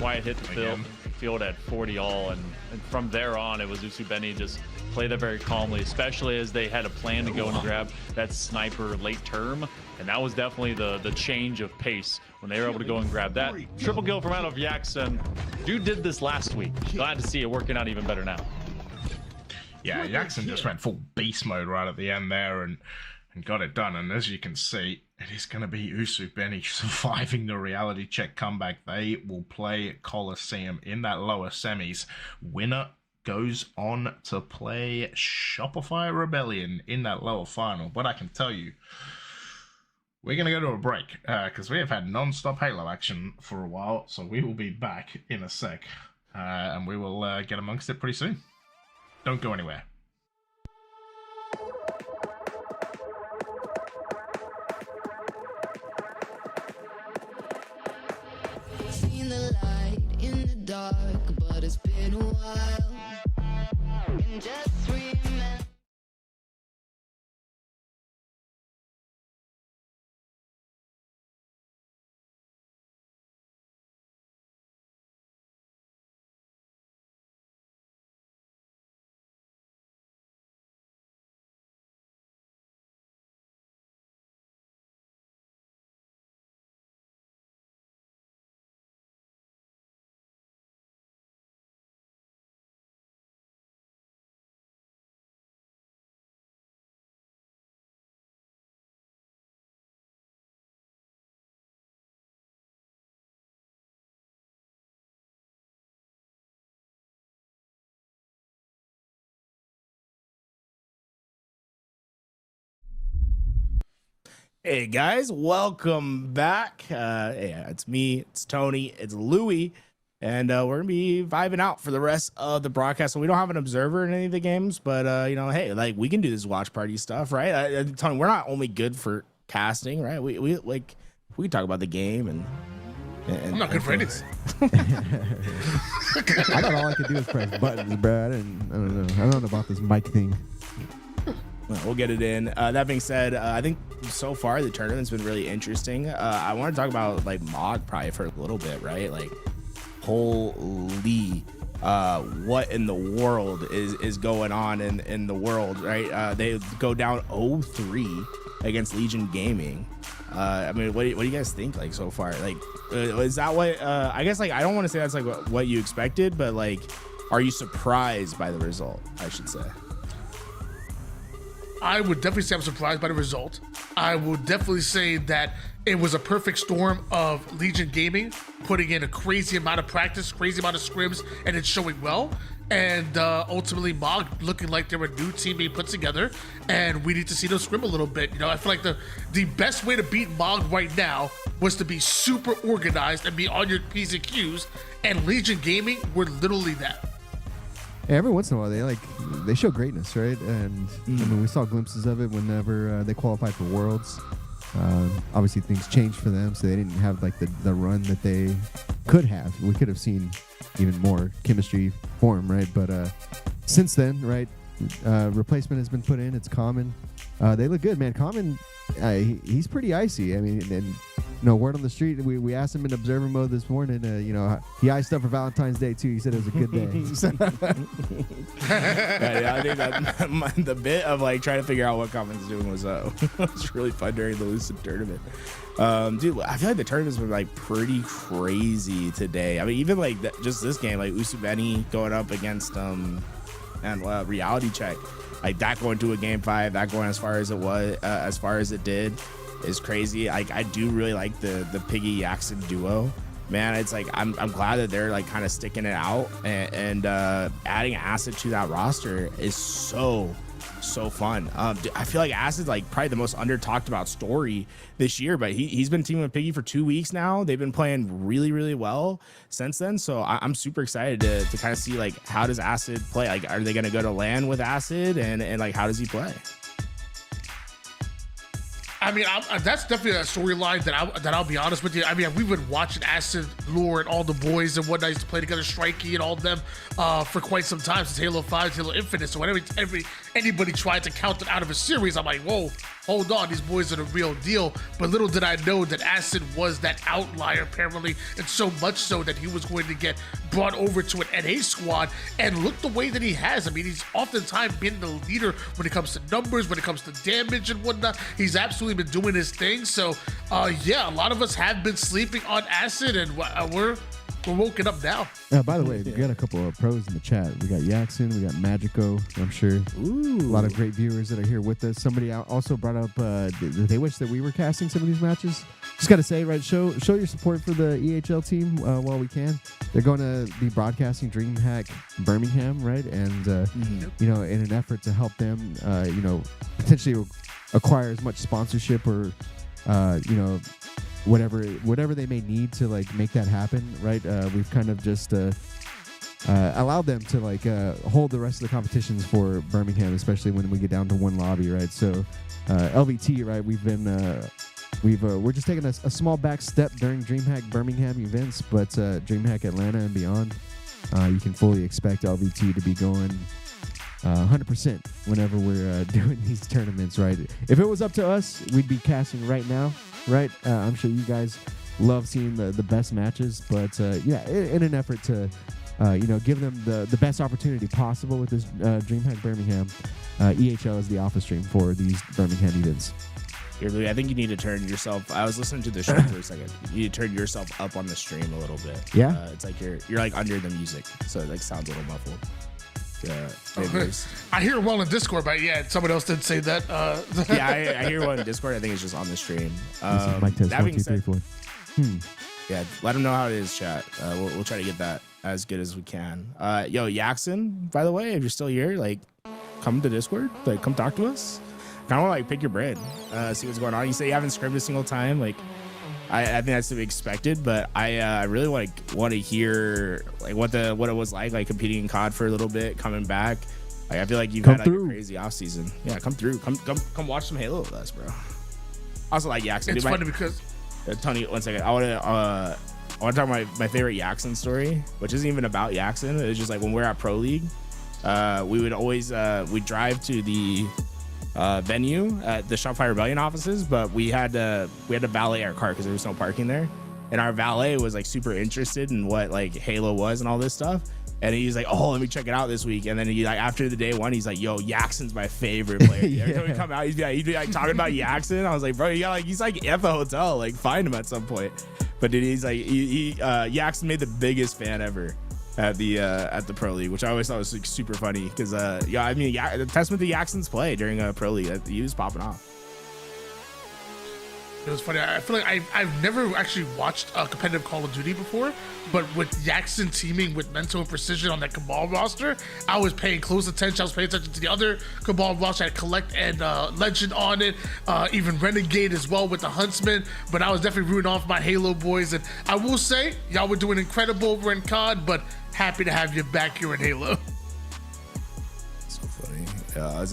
Wyatt hit the field at 40 all, and from there on, it was Usubeni just play that very calmly, especially as they had a plan to go and grab that sniper late term, and that was definitely the change of pace when they were able to go and grab that. Triple kill from out of Yaxon. Dude did this last week. Glad to see it working out even better now. Yeah, Yaxon just went full beast mode right at the end there and got it done. And as you can see, it is going to be Usubeni surviving the reality check comeback. They will play Coliseum in that lower semis. Winner goes on to play Shopify Rebellion in that lower final. But I can tell you, we're going to go to a break because we have had non-stop Halo action for a while. So we will be back in a sec and we will get amongst it pretty soon. Don't go anywhere. Hey guys, welcome back. Yeah, it's me, it's Tony, it's Louie, and we're gonna be vibing out for the rest of the broadcast. So we don't have an observer in any of the games, but you know, hey, like we can do this watch party stuff, right? Tony, we're not only good for casting, right? We like we can talk about the game and I'm not good for anything. I thought all I could do was press buttons, bro. I don't know about this mic thing. Well, we'll get it in. That being said, I think so far the tournament's been really interesting. I want to talk about like Mog probably for a little bit, right? Like, holy, what in the world is going on in the world, right? They go down 0-3 against Legion Gaming. I mean, what do you guys think like so far? Like, is that what? I guess like I don't want to say that's like what you expected, but like, are you surprised by the result? I should say. I would definitely say I'm surprised by the result. I would definitely say that it was a perfect storm of Legion Gaming putting in a crazy amount of practice, crazy amount of scrims, and it's showing well. And ultimately, Mog looking like they're a new team being put together, and we need to see them scrim a little bit. You know, I feel like the best way to beat Mog right now was to be super organized and be on your P's and Q's, and Legion Gaming were literally that. Every once in a while, they show greatness, right? And I mean, we saw glimpses of it whenever they qualified for Worlds. Obviously, things changed for them, so they didn't have like the run that they could have. We could have seen even more chemistry form, right? But since then, right, replacement has been put in. It's Common. They look good, man. Common, he's pretty icy. I mean, and word on the street, we asked him in observer mode this morning. He iced up for Valentine's Day too. He said it was a good day. Yeah, I think that the bit of like trying to figure out what Common's doing was really fun during the Lucid tournament. Dude, I feel like the tournament's been like pretty crazy today. I mean, even like just this game, like Usubeni going up against and Reality Check, like that going to a game 5, that going as far as it did is crazy. I do really like the Piggy Yaxon duo, man. It's like I'm glad that they're like kind of sticking it out, and adding Acid to that roster is so fun. I feel like Acid's like probably the most under talked about story this year, but he's been teaming with Piggy for 2 weeks now. They've been playing really well since then, so I'm super excited to kind of see like how does Acid play. Like, are they gonna go to LAN with Acid, and like how does he play? I mean, that's definitely a storyline that I'll be honest with you. I mean, we've been watching Acid, Lure, and all the boys and whatnot used to play together, Strikey and all of them for quite some time, since Halo 5, Halo Infinite. So whenever anybody tried to count it out of a series, I'm like, whoa, hold on, these boys are the real deal. But little did I know that Acid was that outlier, apparently, and so much so that he was going to get brought over to an NA squad and look the way that he has. I mean, he's oftentimes been the leader when it comes to numbers, when it comes to damage and whatnot. He's absolutely been doing his thing. So, yeah, a lot of us have been sleeping on Acid, and we're woken up now. By the way, we got a couple of pros in the chat. We got Yaxon, we got Magico, I'm sure. Ooh. A lot of great viewers that are here with us. Somebody also brought up they wish that we were casting some of these matches. Just got to say, right, show your support for the EHL team while we can. They're going to be broadcasting Dreamhack Birmingham, right? And, in an effort to help them, potentially acquire as much sponsorship or, whatever they may need to like make that happen, right? We've kind of just allowed them to like hold the rest of the competitions for Birmingham, especially when we get down to one lobby, right? So LVT, right? We're just taking a small back step during Dreamhack Birmingham events, but Dreamhack Atlanta and beyond, you can fully expect LVT to be going 100% whenever we're doing these tournaments, right? If it was up to us, we'd be casting right now, right? I'm sure you guys love seeing the best matches, but yeah, in an effort to give them the best opportunity possible with this Dreamhack Birmingham, EHL is the alpha stream for these Birmingham events. I think you need to turn yourself. I was listening to the show for a second. You need to turn yourself up on the stream a little bit. Yeah, it's like you're like under the music, so it like sounds a little muffled. Okay. I hear it well in Discord, but yeah, someone else did say that. Yeah, I hear one in Discord. I think it's just on the stream. Mic test, That 1, being 2, 3, said, 4. yeah, let them know how it is, chat. We'll try to get that as good as we can. Yo, Yaxon, by the way, if you're still here, like, come to Discord, like, come talk to us. Kind of like pick your brain, see what's going on. You say you haven't scripted a single time, like, I think that's to be expected, but I really want to hear like what it was like competing in COD for a little bit, coming back. Like, I feel like you've had like a crazy off season. Yeah, come through, come watch some Halo with us, bro. Also, like Yaxon. It's funny because Tony, 1 second. I want to talk about my favorite Yaxon story, which isn't even about Yaxon. It's just like when we're at Pro League, we would always we'd drive to the venue at the Shopify Rebellion offices, but we had to valet our car because there was no parking there, and our valet was like super interested in what like Halo was and all this stuff, and he's like, oh, let me check it out this week. And then he like after the day one, he's like, yo, Yaxon's my favorite player. Every time we come out, he'd be like talking about Yaxon. I was like, bro, he's like at the hotel, like find him at some point. But dude, he's like Yaxon made the biggest fan ever at the Pro League, which I always thought was like super funny because the testament to Yaxon's play during a Pro League, he was popping off. It was funny. I feel like I've never actually watched a competitive Call of Duty before, but with Yaxon teaming with Mental and Precision on that Cabal roster, I was paying close attention. I was paying attention to the other Cabal roster. I had Collect and Legend on it, even Renegade as well with the Huntsman, but I was definitely rooting off my Halo boys. And I will say, y'all were doing incredible over in COD, but happy to have you back here in Halo. So funny. Yeah, I was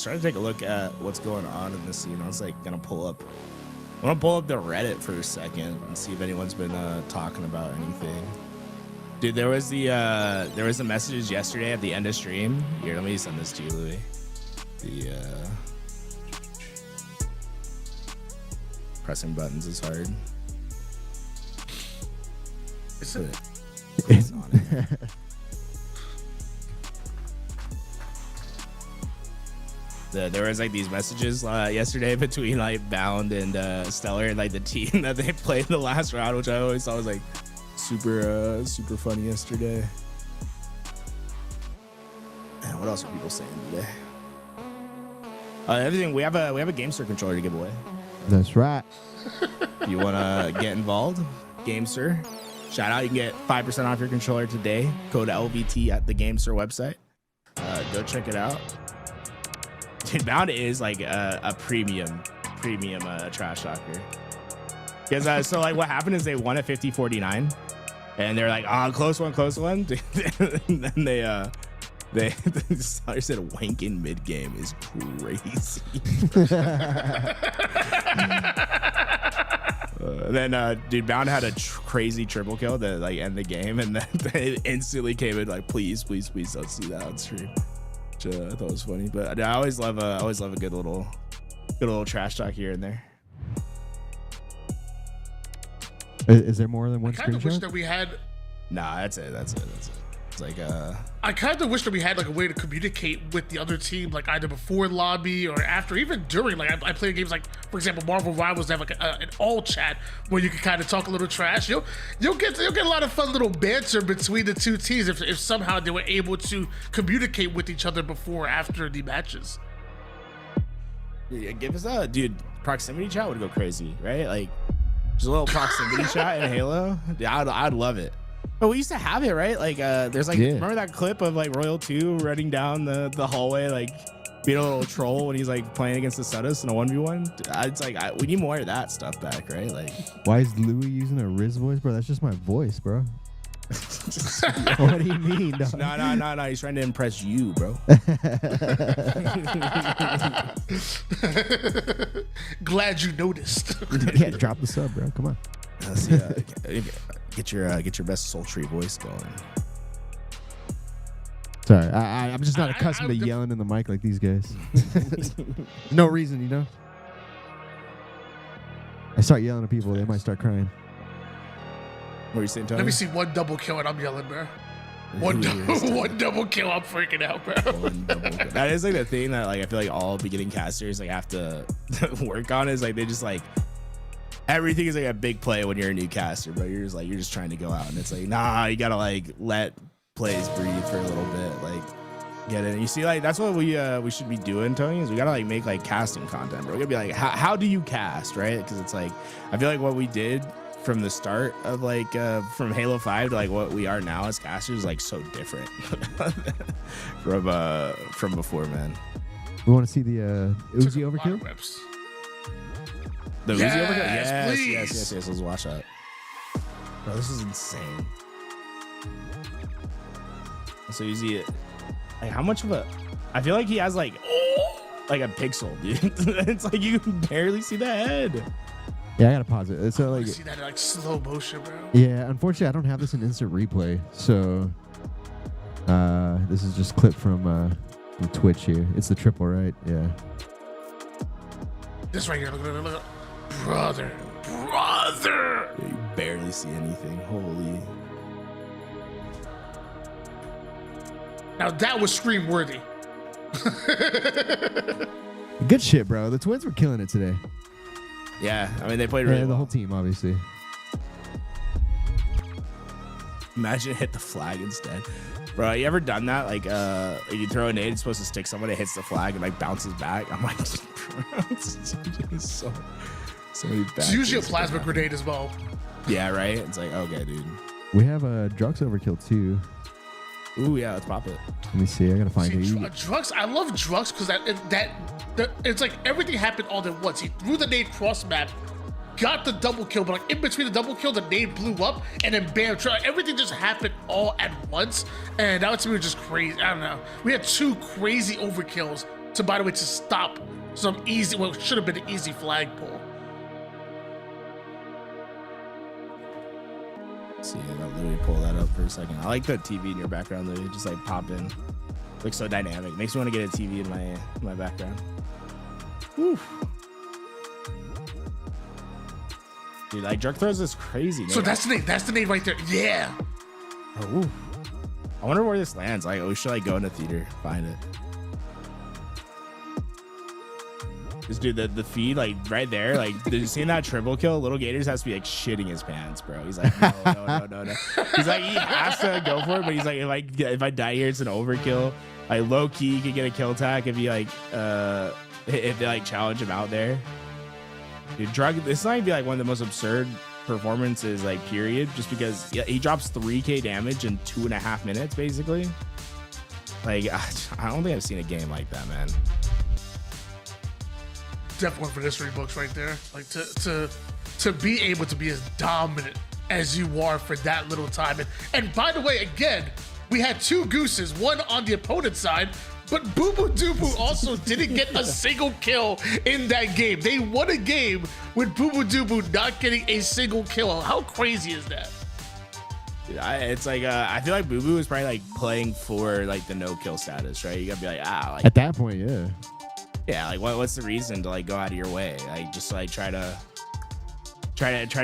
trying to take a look at what's going on in the scene. I was like gonna pull up the Reddit for a second and see if anyone's been talking about anything. Dude, there was the messages yesterday at the end of stream. Here, let me send this to you, Louis. Pressing buttons is hard. Is it? It's on it. There was like these messages yesterday between like Bound and Stellar and like the team that they played in the last round, which I always thought was like super funny yesterday. Man, what else are people saying today? Everything. We have a GameSir controller to give away. That's right. You want to get involved? GameSir. Shout out. You can get 5% off your controller today. Code LVT at the GameSir website. Go check it out. Dude, Bound is like a premium trash talker. Because so like what happened is they won at 50-49, and they're like, oh, close one. And then they said wanking mid game is crazy. Then dude, Bound had a crazy triple kill to like end the game, and then they instantly came in like, please don't see that on stream. Which I thought was funny, but I always love a good little trash talk here and there. Is there more than one I kind of wish screenshot? that we had. Nah, that's it. It's like I kind of wish that we had like a way to communicate with the other team, like either before lobby or after, even during. Like I play games like, for example, Marvel Rivals. They have like an all chat where you can kind of talk a little trash. You'll get a lot of fun little banter between the two teams if somehow they were able to communicate with each other before or after the matches. Yeah, give us a dude. Proximity chat would go crazy, right? Like just a little proximity chat in Halo. Yeah, I'd love it. But we used to have it, right? Like, there's like, remember that clip of like Royal 2 running down the hallway, like being a little troll when he's like playing against the Sudus in a 1v1? It's like, we need more of that stuff back, right? Like, why is Louis using a Riz voice, bro? That's just my voice, bro. What do you mean? Dog? No. He's trying to impress you, bro. Glad you noticed. Yeah, drop the sub, bro. Come on. Let's see, get your best sultry voice going. Sorry, I'm just not accustomed to yelling in the mic like these guys. No reason, you know. I start yelling at people, they might start crying. What are you saying, Tony? Let me see one double kill and I'm yelling, bro. One double kill, I'm freaking out, bro. That is like the thing that like I feel like all beginning casters like have to work on is like they just like everything is like a big play when you're a new caster, but you're just trying to go out and it's like nah, you gotta like let plays breathe for a little bit, like get it. You see, like that's what we should be doing, Tony. Is we gotta like make like casting content, bro. We're gonna be like, how do you cast, right? Because it's like I feel like what we did from the start of like from Halo 5 to like what we are now as casters is like so different from before, man. We want to see the Uzi overkill. The Uzi overkill, please. yes. Let's watch that, bro. This is insane. So Uzi, like how much of a? I feel like he has like a pixel, dude. It's like you can barely see the head. Yeah, I gotta pause it. So like, I see that in like slow motion, bro. yeah, unfortunately, I don't have this in instant replay, so this is just clip from Twitch here. It's the triple, right? Yeah. This right here, look, brother. Yeah, you barely see anything. Holy. Now that was scream worthy. Good shit, bro. The Twins were killing it today. Yeah, I mean they played really the well. whole team, obviously. Imagine it hit the flag instead, bro. You ever done that? Like, you throw a nade, it's supposed to stick someone, it hits the flag and like bounces back. I'm like, bro, it's so many bad. It's usually a things plasma happen. grenade as well. Yeah, right. It's like, okay, dude. We have a Drux overkill too. Ooh, yeah, let's pop it. Let me see. I gotta find it. Drugs, I love drugs because it's like everything happened all at once. He threw the nade cross map, got the double kill, but like in between the double kill, the nade blew up, and then bam, everything just happened all at once. And that to me was just crazy. I don't know. We had two crazy overkills to, by the way, to stop some easy, what should have been an easy flag pull. See, I'll literally pull that up for a second. I like the TV in your background, though. Just like pop in. Looks so dynamic. Makes me want to get a TV in my background. Whew. Dude, like Jerk throws is crazy. So that's the nade. That's the nade right there. Yeah. Oh, I wonder where this lands. Like, we should like go in a theater, find it. This dude, the feed, like right there, like did you see that triple kill? Little Gators has to be like shitting his pants, bro. He's like, no. He's like, he has to go for it, but he's like, if I die here, it's an overkill. Like low key, he could get a kill attack if he like if they like challenge him out there. Dude, this might be like one of the most absurd performances, like period, just because he drops 3k damage in 2.5 minutes, basically. Like, I don't think I've seen a game like that, man. Definitely for history books right there. Like to be able to be as dominant as you are for that little time. And by the way, again, we had two gooses, one on the opponent's side, but Boo Boo Doo also didn't get a single kill in that game. They won a game with Boo Boo Doo not getting a single kill. How crazy is that? Dude, it's like I feel like Boo Boo is probably like playing for like the no kill status, right? You gotta be like, like at that point, yeah. Yeah, like what's the reason to like go out of your way? Like just like try to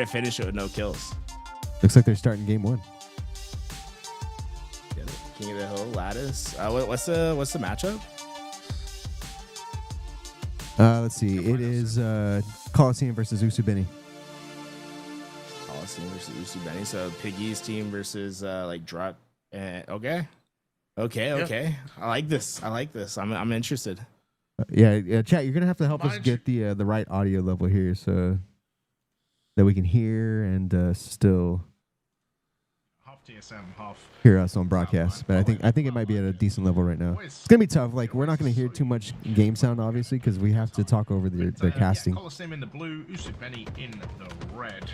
finish it with no kills. Looks like they're starting game one. King of the Hill, Lattice. What's the matchup? Let's see. It is Coliseum versus Usubeni. Coliseum versus Usubeni. So Piggy's team versus like Drop. Okay. I like this. I'm interested. Yeah, chat. You're gonna have to help us get the right audio level here, so that we can hear and still hear us on broadcast. But I think it might be at a decent level right now. It's gonna be tough. Like we're not gonna hear too much game sound, obviously, because we have to talk over their casting. Coliseum in the blue, Usubeni in the red.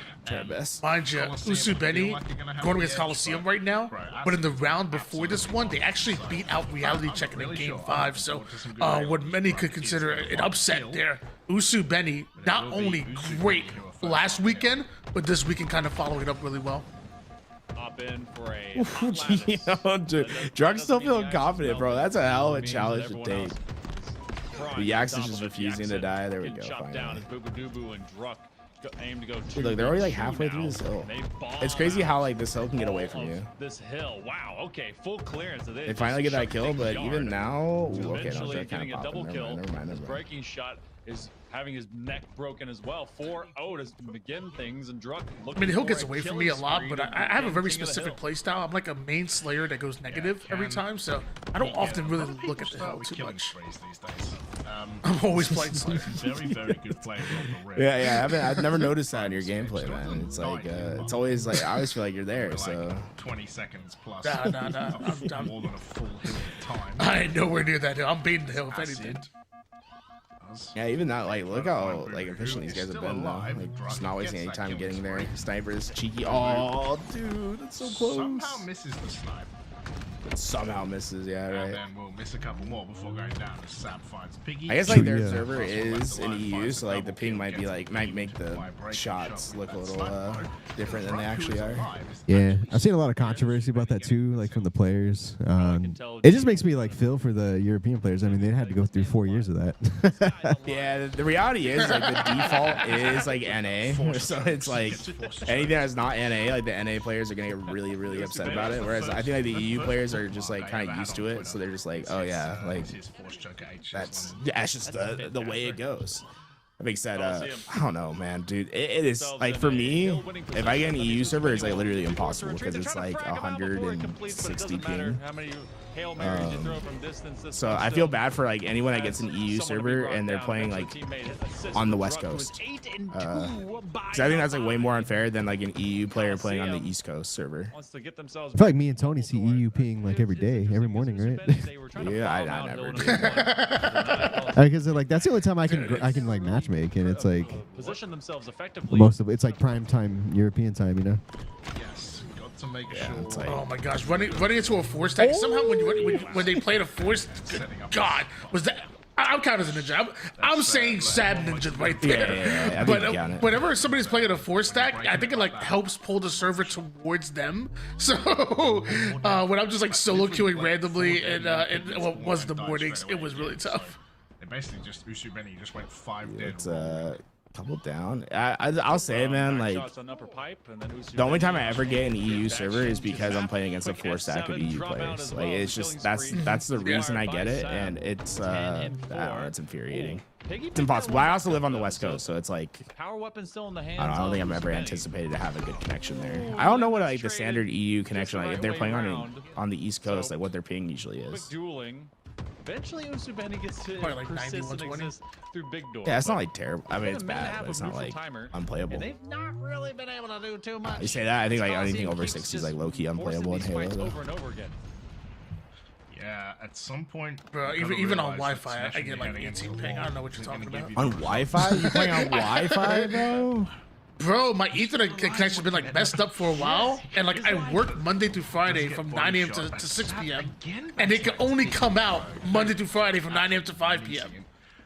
Mind you, Usubeni going against Coliseum right now, but in the round before this one, they actually beat out Reality Check in Game 5. So what many could consider an upset there. Usubeni not only great last weekend, but this weekend kind of following it up really well. drop in for a Drunk still feeling confident, bro. That's a hell of a challenge to take. The Yax is just refusing to die. There we go. Finally. Aim to go Dude, look, they're already like halfway through this hill. It's crazy how like this hill can get away from you. This hill, wow. Okay, full clearance. They finally get that kill, but even now, okay, no, they're getting kind a double of kill. Never mind. His breaking shot is having his neck broken as well. 4-0 to begin things, and Druck. I mean, the hill gets away from me a lot, but I have a very specific playstyle. I'm like a main slayer that goes negative every time, so I don't often really look at the hill too much. I'm always playing slayer. Very, very good player. Yeah, I've never noticed that in your gameplay, man. It's like it's always like I always feel like you're there. So 20 seconds plus. Nah. I'm more than a full hill time. I ain't nowhere near that hill. I'm beating the hill if anything. Yeah, even that, like, look how like efficient these guys have been though. Like, just not wasting any time getting there. Snipers, cheeky. Oh, dude, it's so close. Somehow misses the snipe. Somehow misses, yeah, right. And then we'll miss a couple more before going down. The Sab finds Piggy. I guess like their server is in EU, so like the ping might be like might make the shots look a little different than they actually are. Yeah, I've seen a lot of controversy about that too, like from the players. It just makes me like feel for the European players. I mean, they had to go through 4 years of that. Yeah, the reality is like the default is like NA, so it's like anything that's not NA, like the NA players are gonna get really, really upset about it. Whereas I think like the EU players are just like kind of used to it, so they're just like, oh yeah, like that's just the way it goes. That being said, I don't know, man, dude. It is like for me, if I get an EU server, it's like literally impossible because it's like 160 ping. So I feel bad for like anyone that gets an EU server and they're playing like on the West Coast. Because I think that's like way more unfair than like an EU player playing on the East Coast server. I feel like me and Tony see EU ping like every day, every morning, right? Yeah, I never do. Because like that's the only time I can like matchmake, and it's like position themselves effectively. most of it's like prime time European time, you know. Yes, got to make sure. Oh my gosh, running into a 4-stack. Somehow when they played a 4-stack, God, was that? I'm counting as a ninja. I'm saying Sab Ninja right there. Yeah, but whenever somebody's playing a 4-stack, I think it like helps pull the server towards them. So when I'm just like solo queuing randomly in what was the mornings, it was really tough. They basically just Usubeni just went 5 dead. It's couple down. I'll say, man, like the only time I ever get an EU server is because I'm playing against a 4-stack of EU players. Like it's just that's the reason I get it, and it's I don't know, it's infuriating. It's impossible. I also live on the West Coast, so it's like I don't think I'm ever anticipated to have a good connection there. I don't know what like the standard EU connection, like if they're playing on the East Coast, like what their ping usually is. Eventually, Usubeni gets to like persist and exist through big door. Yeah, it's not like terrible. I mean, it's bad, but it's not like unplayable. And they've not really been able to do too much. You say that, I think like anything over 60 is like low-key unplayable in Halo. Over and over again. Yeah, at some point. Bro, even on Wi-Fi, I get like 18 ping. I don't know what you're talking about. On Wi-Fi? You playing on Wi-Fi, bro? Bro, my Ethernet connection's been like messed up for a while, and like I work Monday through Friday from 9 a.m. to 6 p.m. and they can only come out Monday through Friday from 9 a.m. to 5 p.m.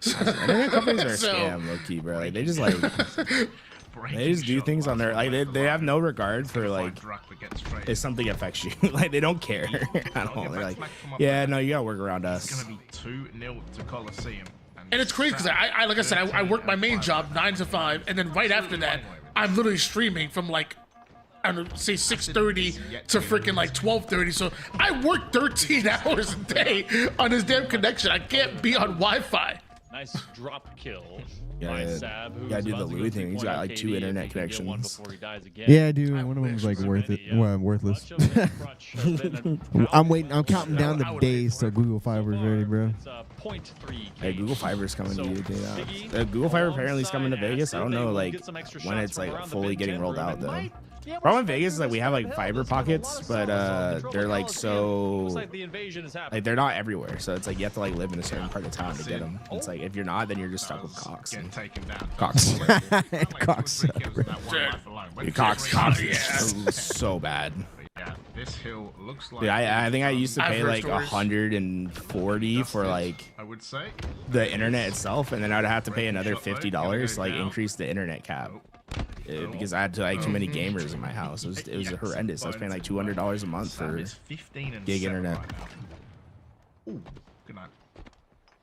Internet companies are a scam, low-key, bro. Like they just like they just do things on their like they have no regard for like if something affects you. Like they don't care at all. They're like, yeah, no, you gotta work around us. It's gonna be 2-0 to Coliseum. And it's crazy because I like I said, I work my main job 9 to 5, and then right after that, I'm literally streaming from like, I don't know, say 6:30 to freaking like 12:30. So I work 13 hours a day on this damn connection. I can't be on Wi-Fi. Nice drop kill. Yeah, gotta do the Louis thing. He's got like 2 internet connections. Yeah, I do. One of them's like worthless. I'm waiting. I'm counting down the days till Google Fiber's ready, bro. Hey, Google Fiber's coming to you, dude. Google Fiber apparently is coming to Vegas. I don't know like when it's like fully getting rolled out though. Problem in Vegas is like we have like fiber pockets, but they're like so like they're not everywhere. So it's like you have to like live in a certain part of town to get them. It's like if you're not, then you're just stuck with Cox. Cox. Cox. Cox. Yeah. So bad. Yeah, this hill looks like. Dude, I think I used to pay like 140 for like I would say the internet itself, and then I'd have to pay another $50 to like increase the internet cap. because I had too many gamers in my house. It was horrendous. I was paying like $200 a month for gig internet. Ooh, good night.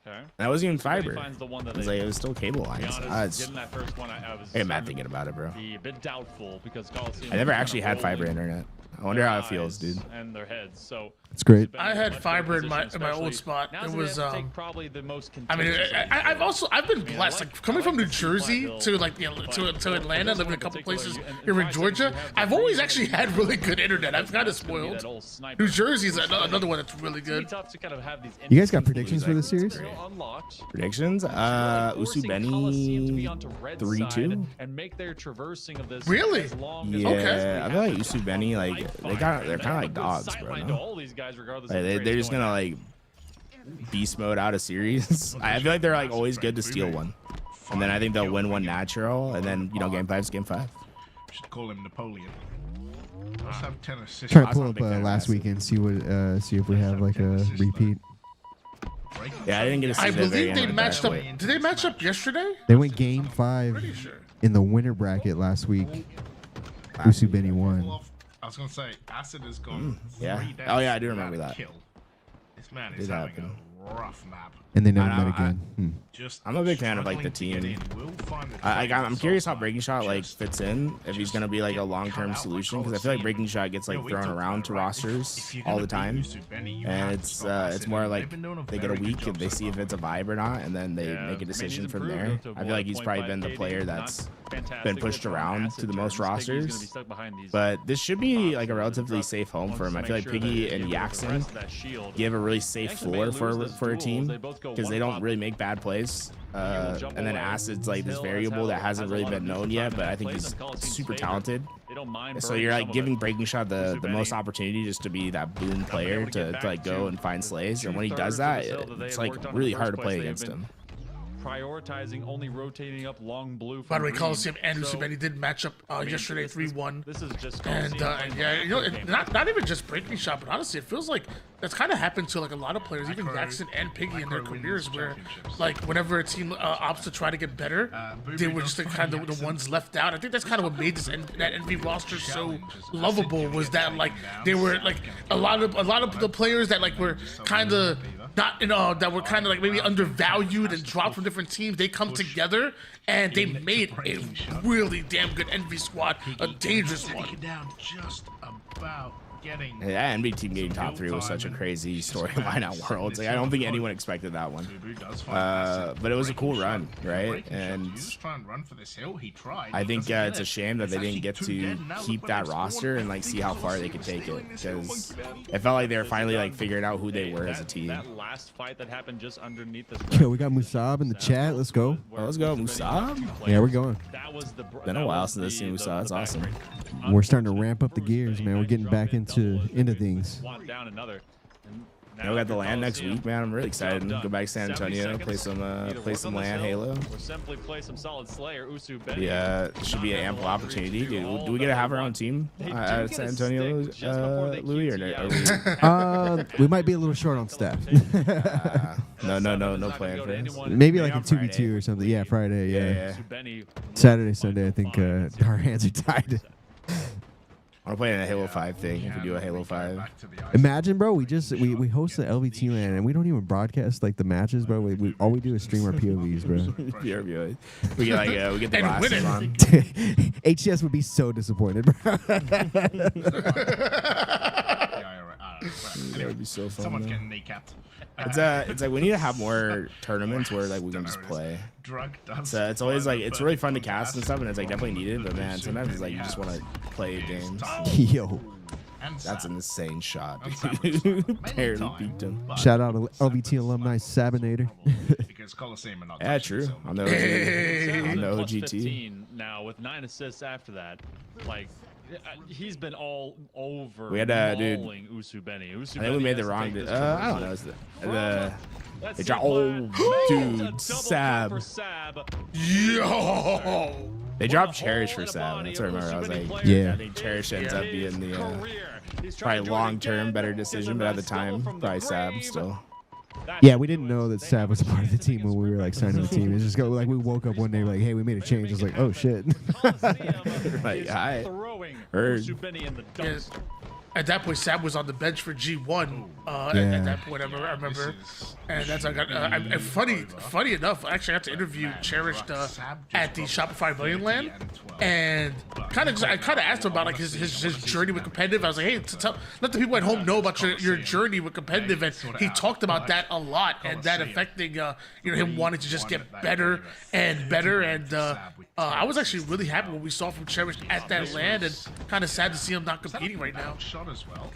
Okay. And that wasn't even fiber. It was still cable lines. Given that first one, I was I'm mad thinking about it, bro. a bit doubtful because Coliseum I never actually had fiber internet. I wonder how it feels, dude. And their heads. So it's great. I had fiber in my old spot. It was probably the most. I mean, I've been blessed. Like coming from New Jersey to like to Atlanta, living in a couple places here in Georgia. I've always actually had really good internet. I've kind of spoiled. New Jersey's another one that's really good. You guys got predictions for this series? Predictions? Usu Benny 3-2. And make their traversing of this. Really? Yeah. Okay. I feel like Usu Benny, like they're kind of like dogs, bro. No? They're just gonna like beast mode out a series. I feel like they're like always good to steal one, and then I think they'll win one natural, and then game 5's game 5. Should call him Napoleon. Let's have 10 assists. Try to pull up last weekend, see if we have like a repeat. Yeah, I didn't get to see. I believe they matched up. Did they match up yesterday? They went game 5 in the winter bracket last week. Usu Benny won. I was gonna say, Acid has gone. Yeah. Oh yeah, I do remember that. This man is having a rough map. And they never met again. I'm a big fan of like the team. I'm curious how Breaking Shot like fits in, if he's gonna be like a long-term solution, because I feel like Breaking Shot gets like thrown around to rosters all the time, and it's more like they get a week and they see if it's a vibe or not, and then they make a decision from there. I feel like he's probably been the player that's been pushed around to the most rosters, but this should be like a relatively safe home for him. I feel like Piggy and Yaxon give a really safe floor for a team, because they don't really make bad plays. And then Acid's like this variable that hasn't really been known yet, but I think he's super talented. So you're like giving Breaking Shot the most opportunity just to be that boom player to like go and find slays, and when he does that, it's like really hard to play against him. Prioritizing only rotating up long blue. By the way, Coliseum and Usu Benny did match up yesterday 3-1. This is just and yeah, not even just Breaking Shot, but honestly, it feels like that's kind of happened to like a lot of players, even Jackson and Piggy in their careers, where like whenever a team opts to try to get better, they were just the kind of the ones left out. I think that's kind of what made that NV roster so lovable, was that like they were like a lot of the players that like were kind of not that were kind of like maybe undervalued and dropped from different teams. They come together and they made a really damn good NV squad, a dangerous one. Yeah, NB team getting top 3 was such a crazy storyline at Worlds. Like, I don't think anyone expected that one. But it was a cool run, right? And I think it's a shame that they didn't get to keep that roster and like see how far they could take it, because it felt like they were finally like figuring out who they were as a team. That last fight that happened just underneath this. Yo, we got Musab in the chat. Let's go. Oh, let's go, Musab. Yeah, we're going. Been a while since I've seen Musab. That's awesome. We're starting to ramp up the gears, man. We're getting back into things. Yeah, we got the LAN next week, man. I'm really excited. Go back to San Antonio, play some LAN Halo. Yeah, it should be an ample opportunity. Dude, do we get to have our own team at San Antonio, Louis, or no? We might be a little short on staff. No plan for this. Maybe like a 2v2 or something. Yeah, Friday. Yeah. Saturday, Sunday. I think our hands are tied. I want to play in a Halo 5 thing if we do a Halo 5. Imagine, bro, we host the LVT LAN and we don't even broadcast like the matches, bro. We all we do is stream our POVs, bro. POV. We get like we get the glasses on. HCS would be so disappointed, bro. That would be so fun. Someone's getting kneecapped. It's like we need to have more tournaments where like we can just play. It's always like it's really fun to cast and stuff, and it's like definitely needed. But man, sometimes it's like you just want to play games. Yo, that's an insane shot. Barely beat him. Shout out to LVT alumni Sabinator. Yeah, true. On the OGT. Now with 9 assists after that, like. He's been all over. We had dude. Usu Benny. I think we made the wrong. I don't know. They dropped. Oh, dude, Sab. Yo. They dropped Cherish for Sab. That's what I remember. I was like, yeah. I think Cherish ends up being the probably long-term better decision, but at the time, probably Sab still. Yeah, we didn't know that Sav was a part of the team when we were like signing the team. It's just go like we woke up one day like, hey, we made a change. It's like, oh shit. Like, I heard. At that point, Sam was on the bench for G1. At that point, I remember, and that's funny enough. Actually, I got to interview Cherished at the Shopify Million Land, and I kind of asked him about like his journey with competitive. I was like, hey, let the people at home know about your journey with competitive, and he talked about that a lot, and that affecting him wanting to just get better and better. And I was actually really happy when we saw from Cherished at that land, and kind of sad to see him not competing right now. As well.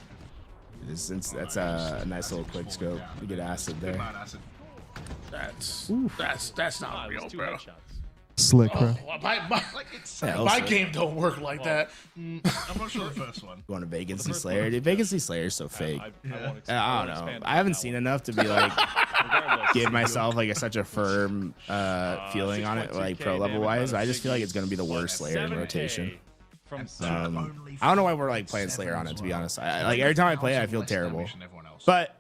That's a nice little quick scope. You get acid there. That's not real, bro. Slick, bro. My game don't work like that. I'm not sure the first one. Going to Vacancy Slayer. Dude, Vacancy Slayer is so fake. I don't know. I haven't seen enough to be like give myself like such a firm feeling on it, like pro level wise. I just feel like it's gonna be the worst Slayer in rotation. I don't know why we're like playing Slayer on it, to be honest. Like every time I play it, I feel terrible. But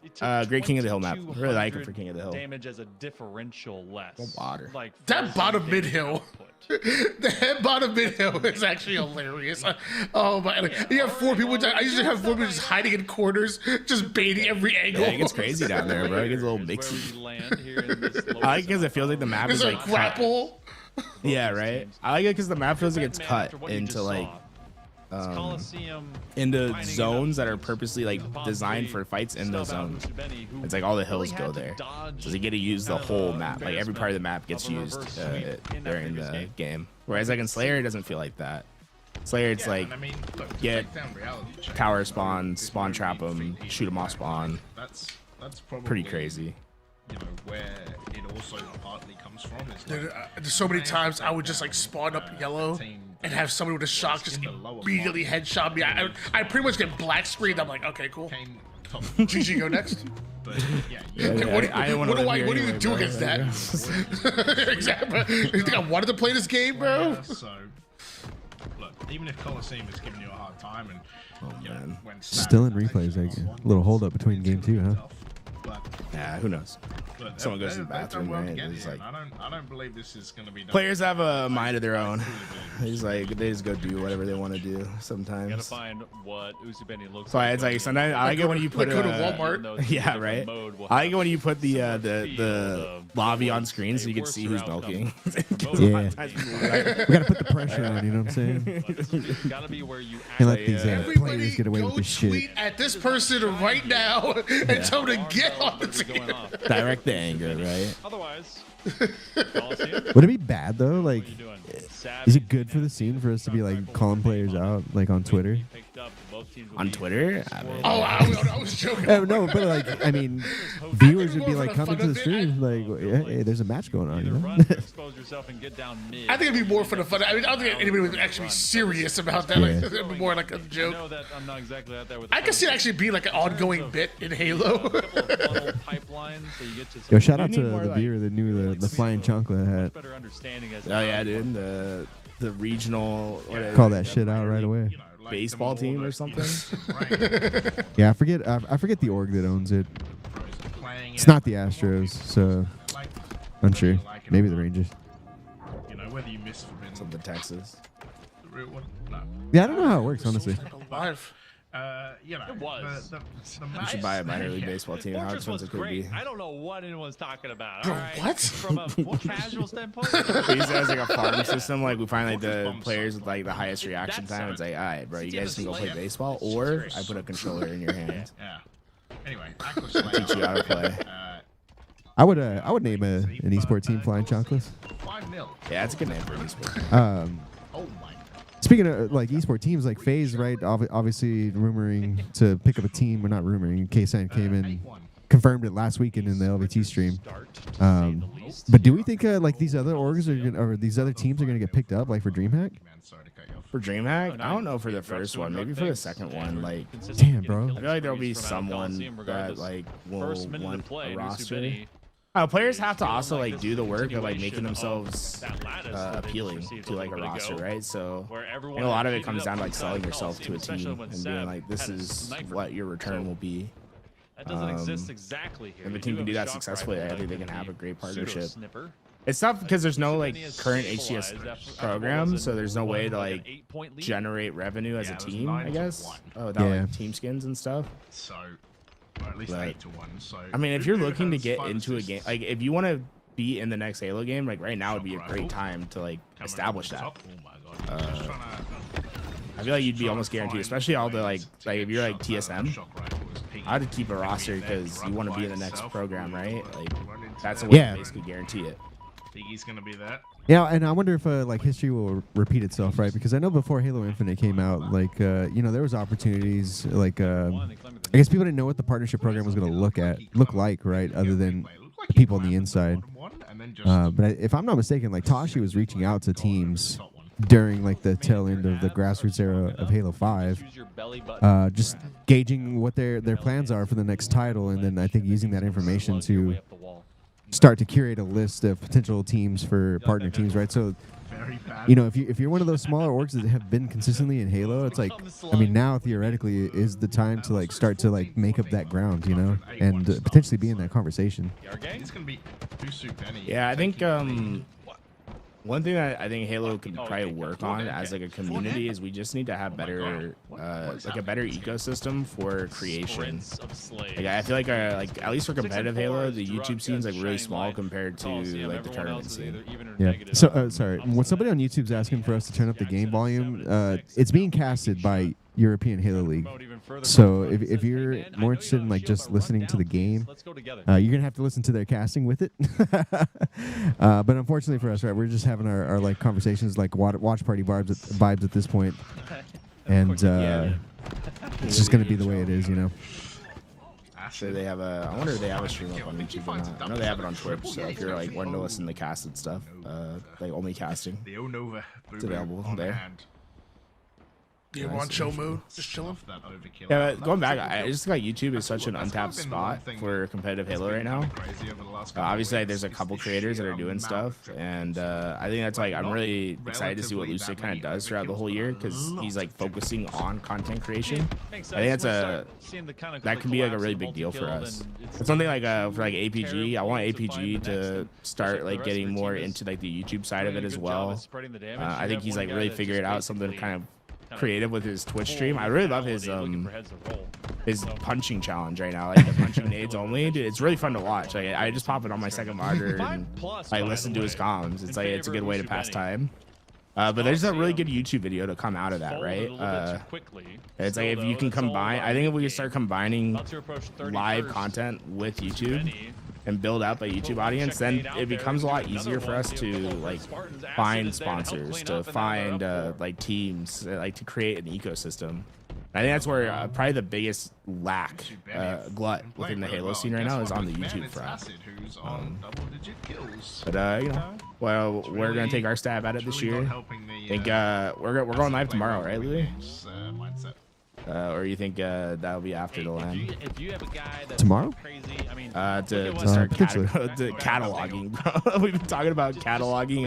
great King of the Hill map. Really like it for King of the Hill. Damage as a differential less. Water. Like that bottom mid hill. The bottom mid hill is actually hilarious. Oh my! You have 4 people. I usually have 4 people just hiding in corners, just baiting every angle. Yeah, it gets crazy down there, bro. It gets a little mixy. I like it because it feels like the map is like grapple. Yeah, right. I like it because the map feels like it's cut into like into zones that are purposely like designed for fights in those zones. It's like all the hills go there, so you get to use the whole map. Like every part of the map gets used during the game. Whereas like in Slayer, it doesn't feel like that. Slayer, it's like get tower spawn trap them, shoot them off spawn. That's probably pretty crazy. You know where it also partly comes from. Dude, there's so many times I would just like spawn up yellow and have somebody with a shock just immediately headshot me. I pretty much get black screened. I'm like, okay, cool. GG, go next. But, what do you do against that? Exactly. You think I wanted to play this game, bro? So, look, even if Coliseum is giving you a hard time, and Still in replays, like a little hold up between game 2, huh? Yeah, who knows? Someone goes to the bathroom, right? It's like, I don't believe this is going to be done. Players have a mind of their own. He's like, they just go do whatever they want to do sometimes. You gotta find what Usubeni looks so it's like sometimes I like it when you put go to Walmart. Yeah, right. I like it when you put the lobby on screen so you can see who's milking. Yeah. We gotta put the pressure on, you know what I'm saying? Gotta be where you Can't let these players get away with this shit. At this person right now and tell them to get on the team. Direct the anger, right? Otherwise, would it be bad though? Like, is it good for the scene for us to be like calling players out like on Twitter? On Twitter? I was joking. No, but like, I mean, viewers would be like coming to the stream, like, hey, there's a match going on, you know? I think it'd be more for the fun. I mean, I don't think anybody would actually be serious about that. Like, it'd be more like a joke. I can see it actually be like an ongoing bit in Halo. Yo, shout out to the viewer that knew the flying chocolate hat. Oh yeah, dude, the regional. Call that shit out right away. Baseball team or something. Yeah, I forget the org that owns it. It's not the Astros, so unsure. Maybe the Rangers. You know, whether you miss from something Texas. The real one? No. Yeah, I don't know how it works, honestly. You know, it was. You should buy a minor league baseball team. How Fortress was expensive could it be? I don't know what anyone's talking about. Bro, all right? what? From a more casual standpoint. We use it as like a farm system. Like we find like the players with like the highest reaction time. It's like, all right, bro, you guys can go play baseball, or I put a controller in your hand. Yeah. Anyway, teach you how to play. I would name an esport team Flying Chocolates. 5-0. Yeah, that's a good name for an esport. Oh my. Speaking of like esport teams, like FaZe, right? Obviously rumoring to pick up a team. We're not rumoring. K-Sign came in, confirmed it last weekend in the LVT stream. But do we think like these other orgs or these other teams are gonna get picked up, like for Dreamhack? For Dreamhack, I don't know for the first one. Maybe for the second one. Like, damn, bro. I feel like there'll be someone that like will want a roster. Players have to also like do the work of like making themselves appealing to like a roster, right? So a lot of it comes down to like selling yourself to a team and being like, this is what your return will be. That doesn't exist exactly here. If a You team do can do have that a shock successfully, rifle I think that they can have a great partnership. pseudo-snipper. It's tough because there's no like Many is current stabilized HCS after program, was so in there's no one way to like an like 8-point lead. generate revenue as a it was team, 9 I to guess. 1. Oh, without Yeah. like team skins and stuff. So, or at least But, 8 to 1. So, I mean, if you're looking to has get 5 into a game, assists. like if you want to be in the next Halo game, like right now would be a great time to like Coming establish over the that. top. Oh my god. Just trying to, I feel like you'd be almost guaranteed, especially all the like if you're like shots out of that TSM. shock rifle was peaking. I'd keep a Maybe roster there, because run you want to be by in the next itself, program, right? Like run into that's a that. way Yeah. to basically guarantee it. Think he's gonna be there? Yeah, and I wonder if like history will repeat itself, right? Because I know before Halo Infinite came out, like you know, there was opportunities. Like I guess people didn't know what the partnership program was going to look like, right? Other than the people on the inside. But if I'm not mistaken, like Toshi was reaching out to teams during like the tail end of the grassroots era of Halo 5, just gauging what their plans are for the next title, and then I think using that information to start to curate a list of potential teams for partner teams, right? So, you know, if you're one of those smaller orgs that have been consistently in Halo, it's like, I mean, now theoretically is the time to like start to like make up that ground, you know, and potentially be in that conversation. It's gonna be Yeah, I think one thing that I think Halo could probably work on as like a community is we just need to have better like a better ecosystem for creation. Like I feel like at least for competitive Halo, the YouTube scene's like really small compared to like the tournament scene. Yeah. So sorry, when somebody on YouTube's asking for us to turn up the game volume, it's being casted by European Halo League. So if you're more interested in like just listening to the game, you're gonna have to listen to their casting with it. But unfortunately for us, right, we're just having our like conversations like watch party vibes at this point, and it's just gonna be the way it is, you know. So they have I wonder if they have a stream up on YouTube or not. I know they have it on Twitch, so if you're like wanting to listen to casted stuff, like only casting, it's available there. You want show mode? Just chilling. Yeah, going back, I just think like YouTube is such an untapped spot for competitive Halo right now. Obviously, like, there's a couple creators that are doing stuff, and I think that's like I'm really excited to see what Lucid kind of does throughout the whole year because he's like focusing on content creation. I think that's that could be like a really big deal for us. It's something like for like APG. I want APG to start like getting more into like the YouTube side of it as well. I think he's like really figured out something kind of creative with his Twitch stream. I really love his punching challenge right now, like the punching nades only. Dude, it's really fun to watch. Like I just pop it on my second monitor and I listen to his comms. It's like it's a good way to pass time. But there's a really good YouTube video to come out of that, right? It's like if you can combine, I think if we can start combining live content with YouTube and build up a YouTube audience, then it becomes a lot easier for us to like find sponsors, to find like teams, like to create an ecosystem. I think that's where probably the biggest glut within the Halo scene right now is on the YouTube front. But you know, well, we're gonna take our stab at it this year. I think we're going live tomorrow, right, Louis? Or you think that'll be after the LAN? Tomorrow? To start cataloging, bro. We've been talking about cataloging,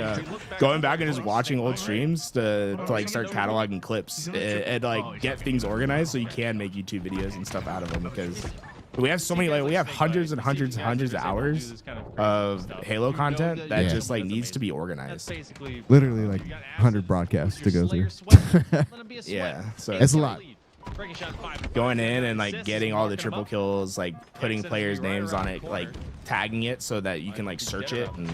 going back and just watching old streams to like start cataloging clips and like get things organized so you can make YouTube videos and stuff out of them because we have so many, like we have hundreds and hundreds and hundreds of hours of Halo content that just like needs to be organized. Literally like 100 broadcasts to go through. Yeah, so it's a lot. Going in and like getting all the triple kills, like putting players' names on it, like tagging it so that you can like search it and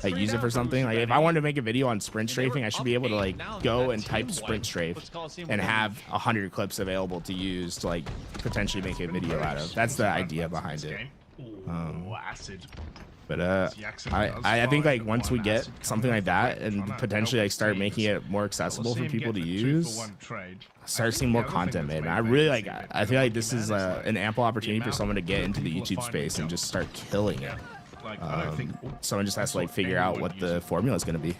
like use it for something. Like if I wanted to make a video on sprint strafing, I should be able to like go and type sprint strafe and have 100 clips available to use to like potentially make a video out of. That's the idea behind it. But I think like once we get something like that and potentially like start making it more accessible for people to use, start seeing more content made. Man, I really like. I feel like this is an ample opportunity for someone to get into the YouTube space and just start killing it. Someone just has to like figure out what the formula is going to be.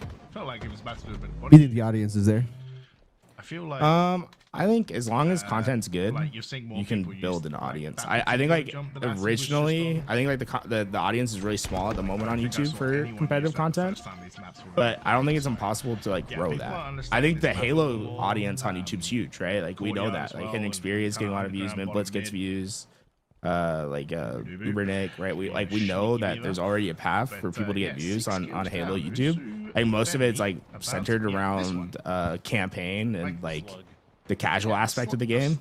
You think the audience is there? I feel like I think as long as content's good, you can build an audience. I think like originally, I think like the audience is really small at the moment on YouTube for competitive content, but I don't think it's impossible to like grow that. I think the Halo audience on YouTube's huge, right? Like we know that. Like Hidden Experience getting a lot of views, Mid Blitz gets views. Ubernick, right? We know that there's already a path for people to get views on Halo YouTube. Like most of it's like centered around campaign and like the casual aspect of the game.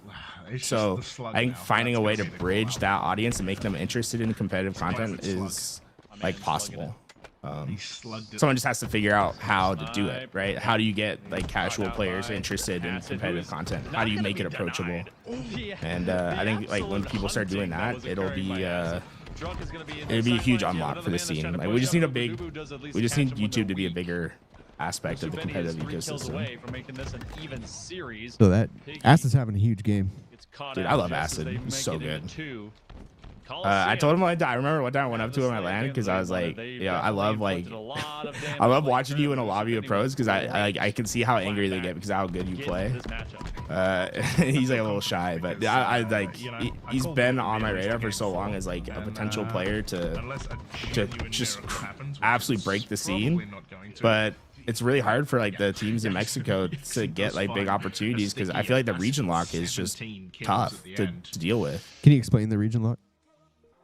So I think finding a way to bridge that audience and make them interested in competitive content is like possible. Someone just has to figure out how to do it, right? How do you get like casual players interested in competitive content? How do you make it approachable? And I think like when people start doing that, it'll be a huge unlock for the scene. Like we just need YouTube to be a bigger aspect of the competitive ecosystem. So that Acid's having a huge game. Dude, I love Acid. He's so good. I told him I remember one time I went up to him at LAN because I was like, I love watching you in a lobby of pros because I can see how angry they get because of how good you play. He's like a little shy, but he's been on my radar for so long as like a potential player to just absolutely break the scene. But it's really hard for like the teams in Mexico to get like big opportunities because I feel like the region lock is just tough to deal with. Can you explain the region lock?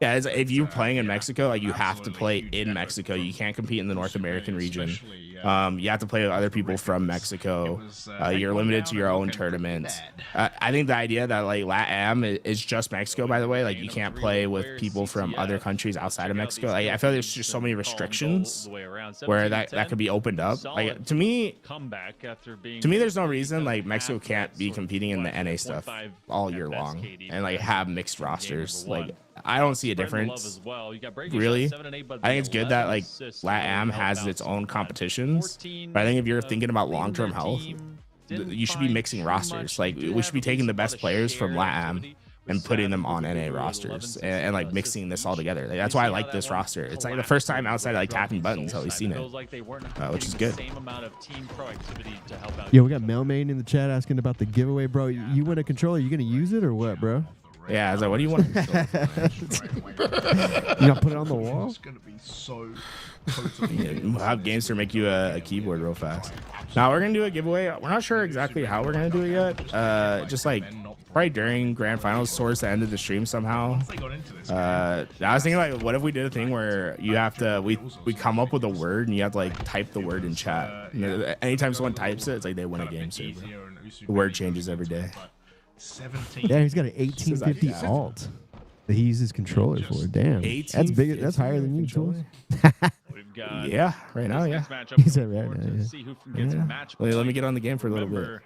Yeah, if you're playing in Mexico, like you have to play in Mexico. You can't compete in the North American region. You have to play with other people from Mexico. You're limited to your own tournaments. I think the idea that like LATAM is just Mexico, by the way, like you can't play with people from other countries outside of Mexico. Like, I feel like there's just so many restrictions where that could be opened up. Like to me, there's no reason like Mexico can't be competing in the NA stuff all year long and like have mixed rosters. Like I don't see a difference, really. I think it's good that like LATAM has its own competitions, but I think if you're thinking about long-term health, you should be mixing rosters. Like we should be taking the best players from LATAM and putting them on NA rosters and like mixing this all together. Like, that's why I like this roster. It's like the first time outside of like tapping buttons that we've seen it, which is good. Yo, we got Melmain in the chat asking about the giveaway, bro. You win a controller, you gonna use it or what, bro? Yeah, I was like, what do you want? You gonna put it on the wall? It's gonna be so we'll have Gamester make you a keyboard real fast. Now we're gonna do a giveaway. We're not sure exactly how we're gonna do it yet. Just like probably during grand finals towards the end of the stream somehow. I was thinking like, what if we did a thing where you have to we come up with a word and you have to like type the word in chat. You know, anytime someone types it, it's like they win a game server. The word changes every day. Yeah, he's got an 1850 alt that he uses controller for. Damn, that's big. That's higher than you, Jules. Yeah, right now, yeah. He said right now. Yeah. Let me get on the game for a little bit.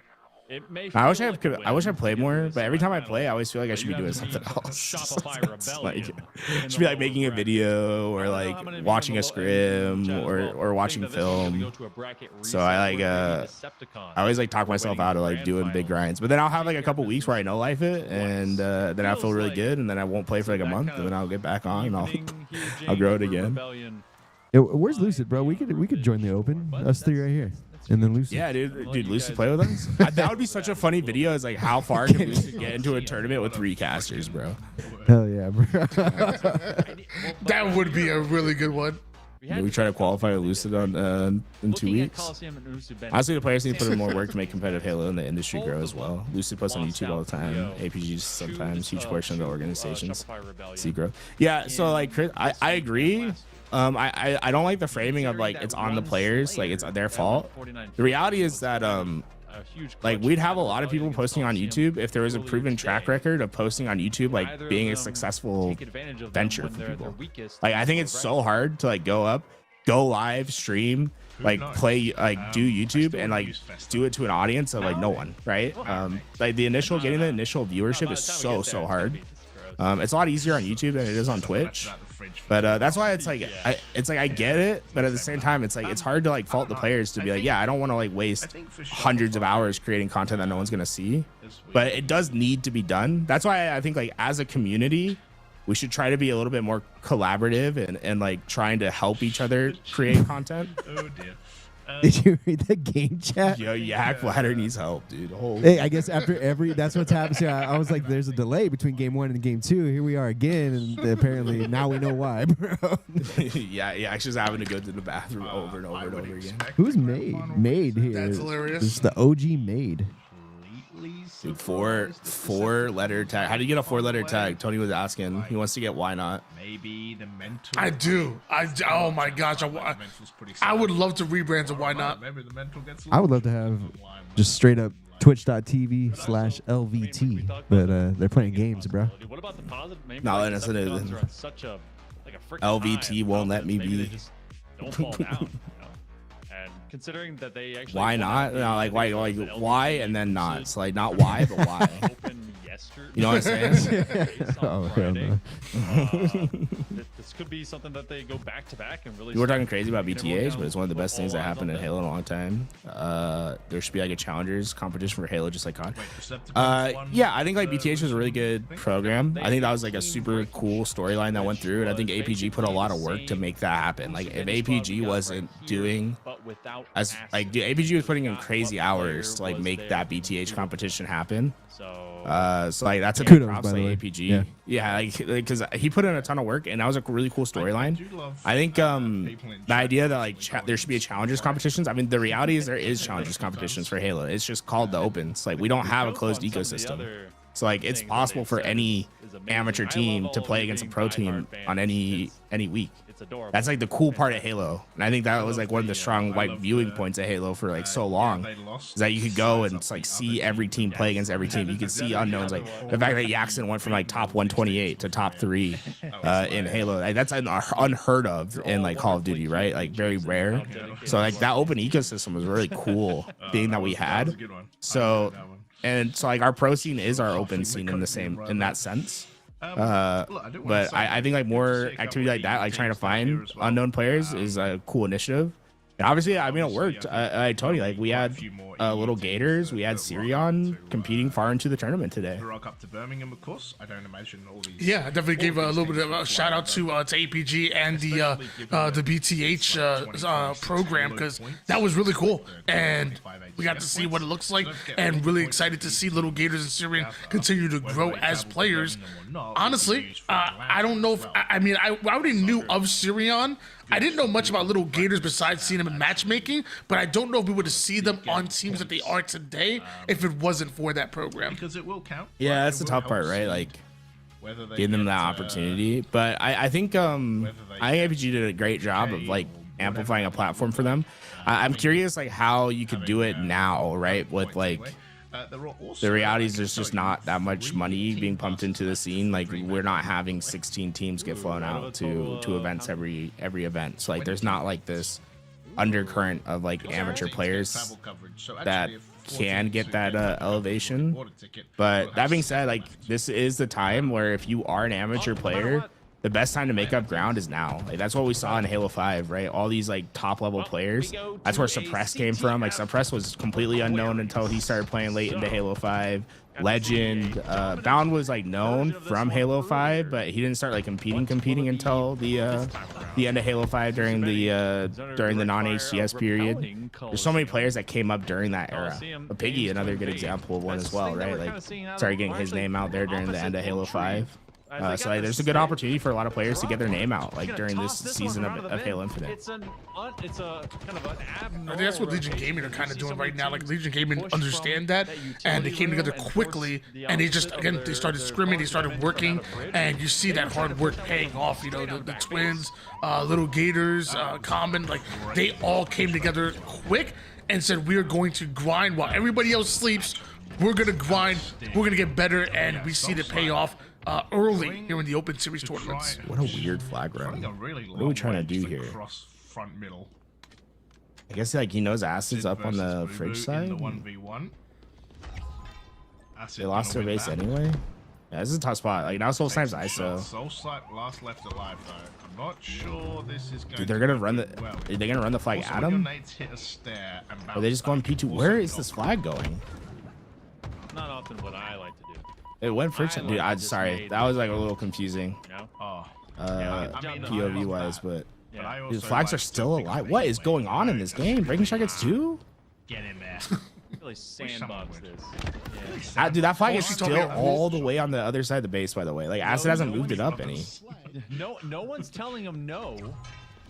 I wish I played more, but every time I play, I always feel like I should be doing something else. Like, should be like making a video or like watching a scrim or watching film. So I always like talk myself out of like doing big grinds, but then I'll have like a couple weeks where I know life it, and then I feel really good, and then I won't play for like a month, and then I'll get back on and I'll grow it again. Where's Lucid, bro? We could join the open. Us three right here. And then Lucid. Yeah, dude, Lucid play with us? That would be such a funny video. Is like, how far can Lucid get into a tournament with 3 casters, bro? Hell yeah, bro. That would be a really good one. We try to qualify Lucid in 2 weeks. Honestly, the players need to put in more work to make competitive Halo in the industry grow as well. Lucid posts on YouTube all the time. APGs sometimes, huge portion of the organizations. See growth. Yeah, so like, Chris, I agree. I don't like the framing of like it's on the players, like it's their fault. The reality is that like we'd have a lot of people posting on YouTube if there was a proven track record of posting on YouTube like being a successful venture for people. Like I think it's so hard to like go live, stream, like play, like do YouTube and like do it to an audience of like no one, right? Like getting the initial viewership is so hard. It's a lot easier on YouTube than it is on Twitch. But that's why it's like I get it, but at the same time it's like it's hard to like fault the players to be like, yeah, I don't want to like waste hundreds of hours creating content that no one's gonna see, but it does need to be done. That's why I think like as a community we should try to be a little bit more collaborative and like trying to help each other create content. Oh dear. Did you read the game chat? Yo, Yak Ladder needs help, dude. Hey, I guess after that's what's happened. So I was like, there's a delay between game 1 and game 2. Here we are again, and apparently now we know why, bro. Yeah, Yak's just having to go to the bathroom over and over again. Who's Maid? Maid here. That's hilarious. This is the OG Maid. Dude, four letter tag. How do you get a 4-letter tag? Tony was asking. He wants to get why not. Maybe the mental. I do. Oh my gosh. I would love to rebrand to why not. I would love to have just straight up twitch.tv/LVT, but they're playing games, bro. What about the positive? Maybe No, like that's the it. Suns are on such a freaking LVT high. won't let me Maybe be. they just don't fall down. You know? And considering that they actually Why not? No, like why and then not. It's like not why, but why. You know what I'm saying? Oh, hell no. This could be something that they go back to back and really. We were talking crazy about BTH, but it's one of the best things that happened in Halo in a long time. There should be like a challengers competition for Halo, just like COD. Yeah, I think like BTH was a really good program. I think that was like a super cool storyline that went through, and I think APG put a lot of work to make that happen. Like if APG wasn't doing as like APG was putting in crazy hours to like make that BTH competition happen. So like that's a big Kudos, props by to the way. APG. Yeah, like because he put in a ton of work, and that was a really cool storyline. I think the idea that like there should be a challengers competitions. I mean, the reality is there is challengers competitions for Halo. It's just called the Opens. Like we don't have a closed ecosystem, so like it's possible for any amateur team to play against a pro team on any week. That's like the cool part of Halo, and I think that was like one of the strong like viewing points of Halo for like so long, is that you could go and it's like see every team play against every team. You could see unknowns, like the fact that Yaxon went from like top 128 to top 3 in Halo. Like that's unheard of in like Call of Duty, right? Like very rare. So like that open ecosystem was really cool thing that we had. So like our pro scene is our open scene in that sense. But I think like more activity like that, like trying to find unknown players, is a cool initiative. And obviously, I mean, it worked. I told you, like we had little Gators, we had Sirion competing far into the tournament today. Rock up to Birmingham, of course. I don't imagine all these. Yeah, I definitely gave a little bit of a shout out to APG and the BTH program, because that was really cool, and we got to see what it looks like, and really excited to see little Gators and Syrian continue to grow as players. Honestly, I don't know if I mean I already knew of Sirion. I didn't know much about little Gators besides seeing them in matchmaking, but I don't know if we would have seen them on teams that they are today if it wasn't for that program. Because it will count. Yeah, that's the tough part, right? Like giving them that opportunity. But I think APG did a great job of like amplifying a platform for them. I'm curious like how you could do it now, right? With like the reality is there's just not that much money being pumped into the scene. Like we're not having 16 teams get flown out to events every event. So like there's not like this undercurrent of like amateur players that can get that elevation. But that being said, like this is the time where if you are an amateur player, the best time to make up ground is now. Like that's what we saw in Halo 5, right? All these like top level players. That's where Suppress came from. Like Suppress was completely unknown until he started playing late into Halo 5. Legend, Bound was like known from Halo 5, but he didn't start like competing until the end of Halo 5 during the non-HCS period. There's so many players that came up during that era. But Piggy, another good example of one as well, right? Like started getting his name out there during the end of Halo 5. So like, there's a good opportunity for a lot of players to get their name out, like during this season of Halo Infinite. It's a kind of an abnormal. I think that's what Legion Gaming are kind of doing right now. Like Legion Gaming understand that, and they came together quickly, and they just they started scrimming, they started working, and you see that hard work paying off. You know, the twins, little Gators, Common, like they all came together quick and said we are going to grind while everybody else sleeps. We're gonna grind. We're gonna get better, and we see the payoff early here in the Open Series tournaments. What a weird flag run. What are we trying to do here? Front middle. I guess like he knows Acid's up on the fridge side. They lost their base anyway. Yeah, this is a tough spot. Like now Soul Snipe's ISO. Soul Snipe last left alive though. I'm not sure this is going. Dude, they're gonna run the. Are they gonna run the flag at him? Are they just going P2? Where is this flag going? Not often what I like to do. It went first. Dude, I'm sorry. That was like a little confusing. POV wise, but dude, the flags are still alive. What is going on in this game? Breaking Shot gets 2? Get in there. Really sandbox this. Yeah. Dude, that flag is still all the way on the other side of the base, by the way. Like Acid hasn't moved it up any. No one's telling him no.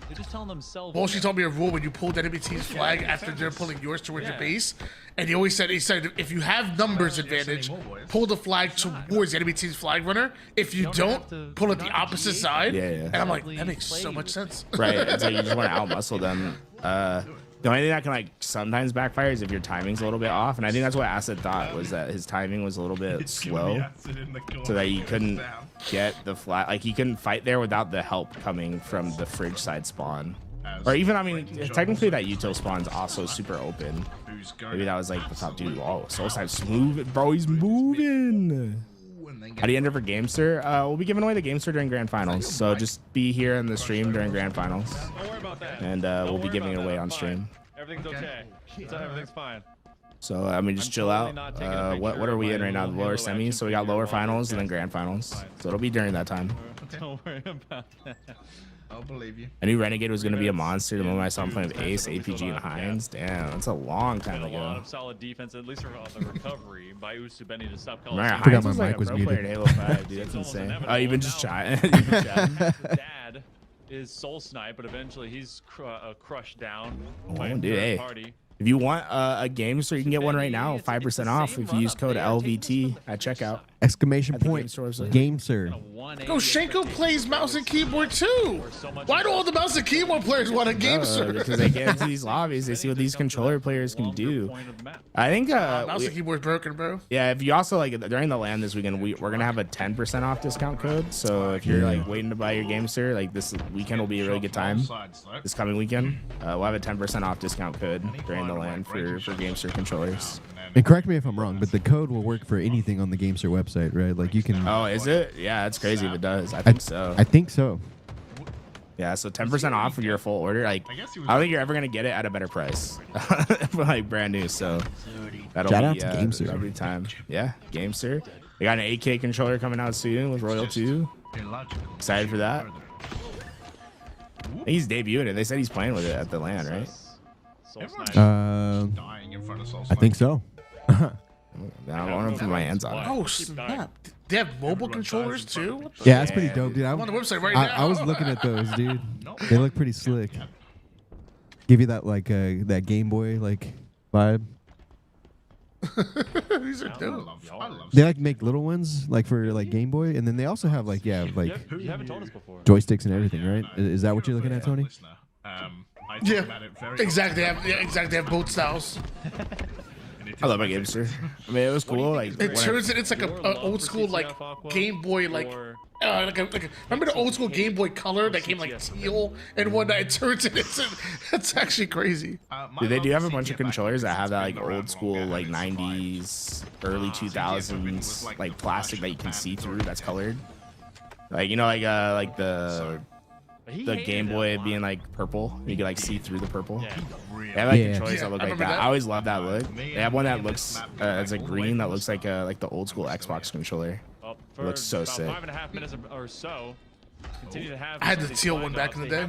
They're just telling themselves. Well, she told me a rule when you pulled enemy team's flag after they're pulling yours towards your base, and he said if you have numbers advantage, pull the flag towards the enemy team's flag runner. If you don't, pull it the opposite side. And I'm like, that makes so much sense. Right. It's like you just want to outmuscle them. The only thing that can like sometimes backfire is if your timing's a little bit off, and I think that's what Acid thought, was that his timing was a little bit slow, so that he couldn't get the flag. Like he couldn't fight there without the help coming from the fridge side spawn, or even, I mean, technically that util spawn's also super open. Maybe that was like the top dude. Oh, Soulside's smooth, bro. He's moving. How do you enter for Gamester? We'll be giving away the Gamester during Grand Finals, so just be here in the stream during Grand Finals, and we'll be giving it away on stream. Everything's okay. Everything's fine. So I mean, just chill out. What are we in right now? The lower semis. So we got lower finals and then Grand Finals. So it'll be during that time. Don't worry about that. I'll believe you. I knew Renegade was going to be a monster the moment I saw him playing with Ace, APG, and Hines. Damn, that's a long time ago. A lot of solid defense, at least for the recovery by Usubeni to stop calling. Man, Hines was like a pro player in Halo 5, dude. That's insane. Oh, you've been just chatting. Dad is Soul Snipe, but eventually he's crushed down. Oh, dude, hey. If you want a Gamester, you can get one right now, 5% off if you use code LVT at checkout. Exclamation point. Gamester. Go, Shenko plays mouse and keyboard too. Why do all the mouse and keyboard players want a Gamester? Because they get into these lobbies, they see what these controller players can do. I think mouse and keyboard's broken, bro. Yeah, if you also like during the LAN this weekend, we're gonna have a 10% off discount code. So if you're like waiting to buy your Gamester, like this weekend will be a really good time. This coming weekend, we'll have a 10% off discount code during the LAN for Gamester controllers. And correct me if I'm wrong, but the code will work for anything on the Gamester website, right? Like you can. Oh, is it? Yeah, that's crazy if it does. I think so. I think so. Yeah, so 10% off for your full order. Like, I don't think you're ever gonna get it at a better price, like brand new. So that'll Shout out be to Gamester every time. Yeah, Gamester. We got an 8K controller coming out soon with Royal 2. Excited for that. He's debuting it. They said he's playing with it at the LAN, right? I think so. I want to put my hands on it. Oh snap! They have mobile controllers too. Yeah, that's pretty dope, dude. I'm on the website right now. I was looking at those, dude. They look pretty slick. Give you that like that Game Boy like vibe. These are dope. They like make little ones like for like Game Boy, and then they also have like you haven't told us before. joysticks and everything, right? Is that what you're looking at, Tony? Yeah, exactly. They have both styles. I love my Gamester. I mean, it was cool. Like it turns it. It's like a old school like Game Boy like remember the old school Game Boy Color that came like teal and whatnot. It turns it into that's actually crazy. Dude, they do have a bunch of controllers that have that like old school like 90s, early 2000s like plastic that you can see through. That's colored. Like you know like the Game Boy being like purple. You can like see through the purple. They have like controllers that look like that. I always love that look. They have one that looks it's a green that looks like the old school Xbox controller. It looks so sick. 5.5 minutes or so. Continue to have I had the teal one back in the day.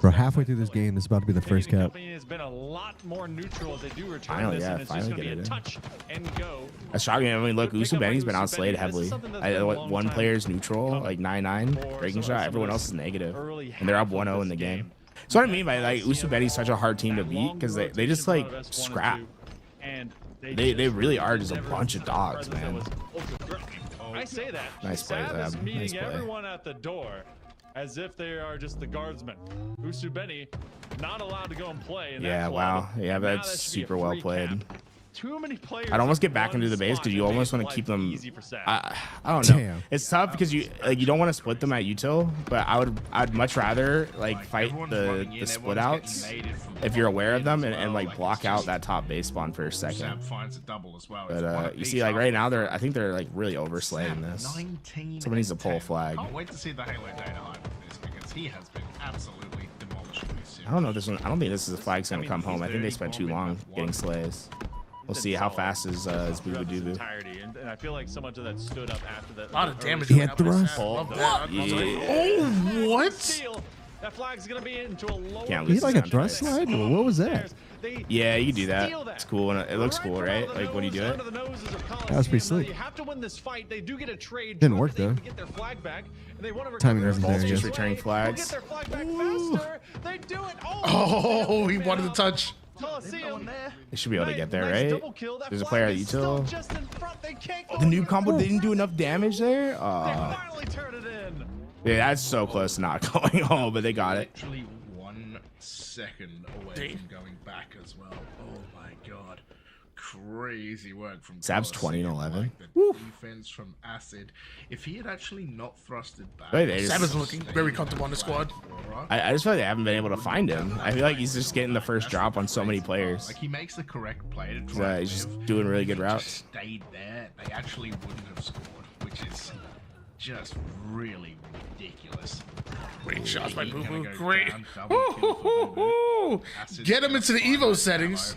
Bro, halfway through this game, this is about to be the first cap. It's been a lot more neutral as they do return Finally, this, yeah, and it's just finally going to be a get it touch and go. That's shocking. I mean, look, Usubeni's been outslayed heavily. One player's neutral, like 9-9, breaking shot. Everyone else is negative, and they're up 1-0 in the game. So what I mean by like Usubeni's such a hard team to beat because they just like scrap. They really are just a bunch of dogs, man. I say that. Nice play, Sav is Zab. meeting Nice play. everyone at the door as if they are just the guardsmen. Usubeni not allowed to go and play. And Yeah, wow. Yeah, that's super well played. Too many players. I'd almost get back into the base because you almost want to keep them. I don't know. Damn. It's tough because you don't want to split them at util, but I'd much rather like fight the split outs if you're aware of them and like block out that top base spawn for a second. But you see, like right now I think they're like really overslaying this. Somebody needs to pull a flag. Can't wait to see the Halo data hype of this because he has been absolutely demolishing this. I don't know this one. I don't think this is a flag's gonna come home. I think they spent too long getting slays. We'll see how fast is Boo Doo. And I feel like so much of that stood up after that. A lot of damage. He had thrust. Oh, what? That flag's gonna be into a lower. Can't He's lose like this a time. thrust slide? What was that? Yeah, you can do that. It's cool. And it looks cool, right? Like when you do it. That was pretty slick. You have to win this fight. They do get a trade. Didn't work though. Get their flag back, and they want to Timing wasn't there. I Just guess. returning flags. get their flag back faster. They do it. Oh, he wanted to touch. They should be able to get there, right? There's a player at util. The noob combo didn't do enough damage there. Yeah, that's so close to not going home, but they got it. Literally 1 second away from going back as well. Oh my god. Crazy work from Sab's 20 and 11. The defense from Acid. If he had actually not thrusted back. Sab is looking very comfortable on the squad. I just feel like they haven't been able to find him. I feel like he's just getting the first drop on so many players. Like he makes the correct play to try. He's just doing really good routes. Stayed there, they actually wouldn't have scored, which is just really ridiculous. Great shots by Boo Boo. Great. Get him into the Evo settings.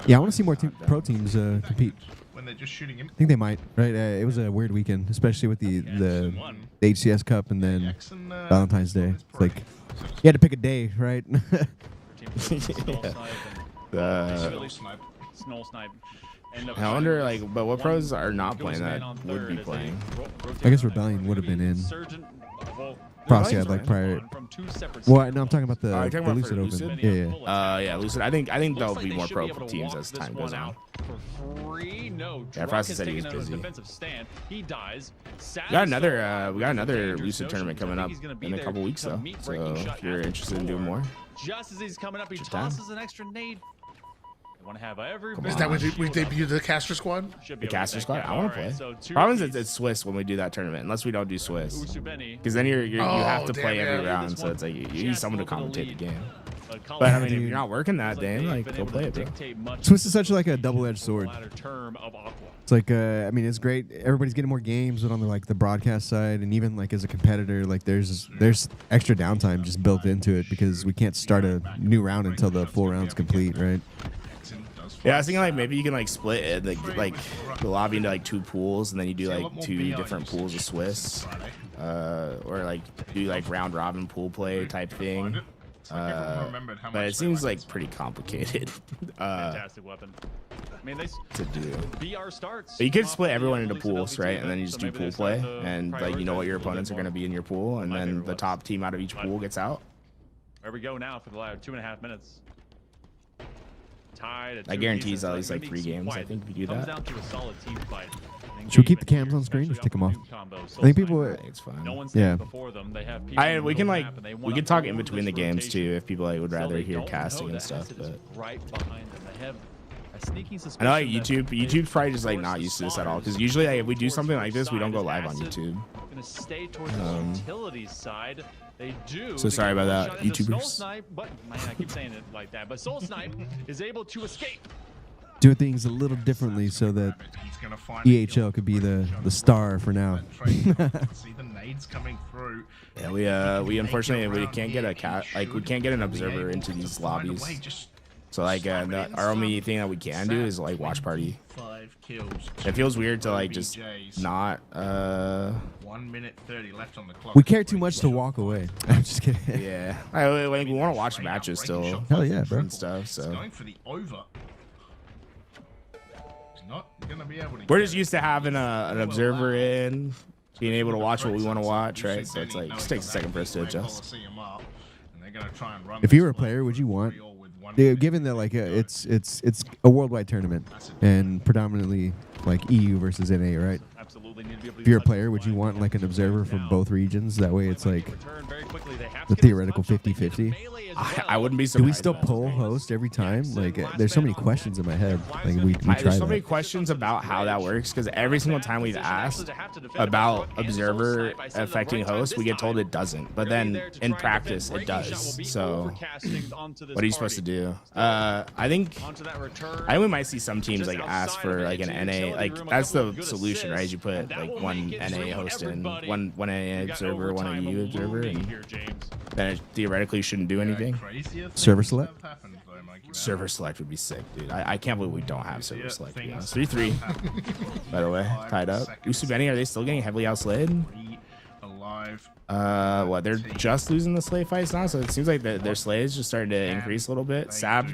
Yeah, I want to see more pro teams compete. When they're just shooting him. I think they might, right? It was a weird weekend, especially with the HCS Cup and then Valentine's Day. It's like you had to pick a day, right? Snow snipe. I wonder, like, but what pros are not playing that would be playing? I guess Rebellion would have been in. Frosty had like prior. Well, no, I'm talking about the Lucid Open. Lucid? Yeah. Lucid. I think there'll be more pro teams as time goes on. Yeah, Frosty said he was busy. He dies. We got another Lucid tournament coming up in a couple weeks though. So if you're interested in doing more, just as he's coming up, he tosses an extra nade. I want to have everybody. Is that when we debut the caster squad? The caster squad? I want to play. So problem is it's Swiss when we do that tournament, unless we don't do Swiss. Because then you have to play every round, so it's like you need someone to commentate the game. But I mean, if you're not working that day, like go play it, bro. Swiss is such like a double-edged sword. It's like I mean, it's great. Everybody's getting more games, but on the broadcast side, and even like as a competitor, like there's extra downtime just built into it because we can't start a new round until the full round's complete, right? Yeah, I was thinking like maybe you can like split it, like the lobby into like 2 pools, and then you do like 2 different pools of Swiss, or like do like round robin pool play type thing. But it seems like pretty complicated. Fantastic weapon. I mean, to do. BR starts. But you could split everyone into pools, right? And then you just do pool play, and like you know what your opponents are going to be in your pool, and then the top team out of each pool gets out. There we go now for the last 2.5 minutes. I guarantee it's at least like 3 games. I think if you do that. Should we keep the cams on screen or just take them off? I think people. It's fine. Yeah. We can talk in between the games too if people like would rather hear casting and stuff. But I know like YouTube's probably just like not used to this at all because usually like, if we do something like this, we don't go live on YouTube. They do. So sorry about that, YouTubers. Snipe, but man, I keep saying it like that. But Soul Snipe is able to escape. Do things a little differently so that EHL could be the star for now. See the nades coming through. Yeah, we unfortunately we can't get we can't get an observer into these lobbies. So like our only thing that we can do is like watch party. It feels weird to like just not 1 minute 30 left on the clock. We care too much to walk away. I'm just kidding. Yeah, like we want to watch matches still. Hell yeah, bro. And stuff. So going for the over. He's not gonna be able to. We're just used to having an observer in, being able to watch what we want to watch, right? So it's like it just takes a second for us to adjust. If you were a player, would you want? Given that like it's a worldwide tournament and predominantly like EU versus NA, right? If you're a player, would you want like an observer from both regions? That way it's like the theoretical 50-50. I wouldn't be surprised. Do we still poll host every time? Like there's so many questions in my head. Like we try there's so many questions about how that works because every single time we've asked about observer affecting host, we get told it doesn't. But then in practice it does. So what are you supposed to do? I think we might see some teams like ask for like an NA. Like that's the solution, right? You put like one NA host in, one NA observer, one EU observer, and then it theoretically shouldn't do anything. Server select? Server select would be sick, dude. I can't believe we don't have server select. 3-3, by the way, tied up. Usu Benny, are they still getting heavily outslayed? What, they're just losing the Slay fights now, so it seems like their Slay is just starting to increase a little bit. Sab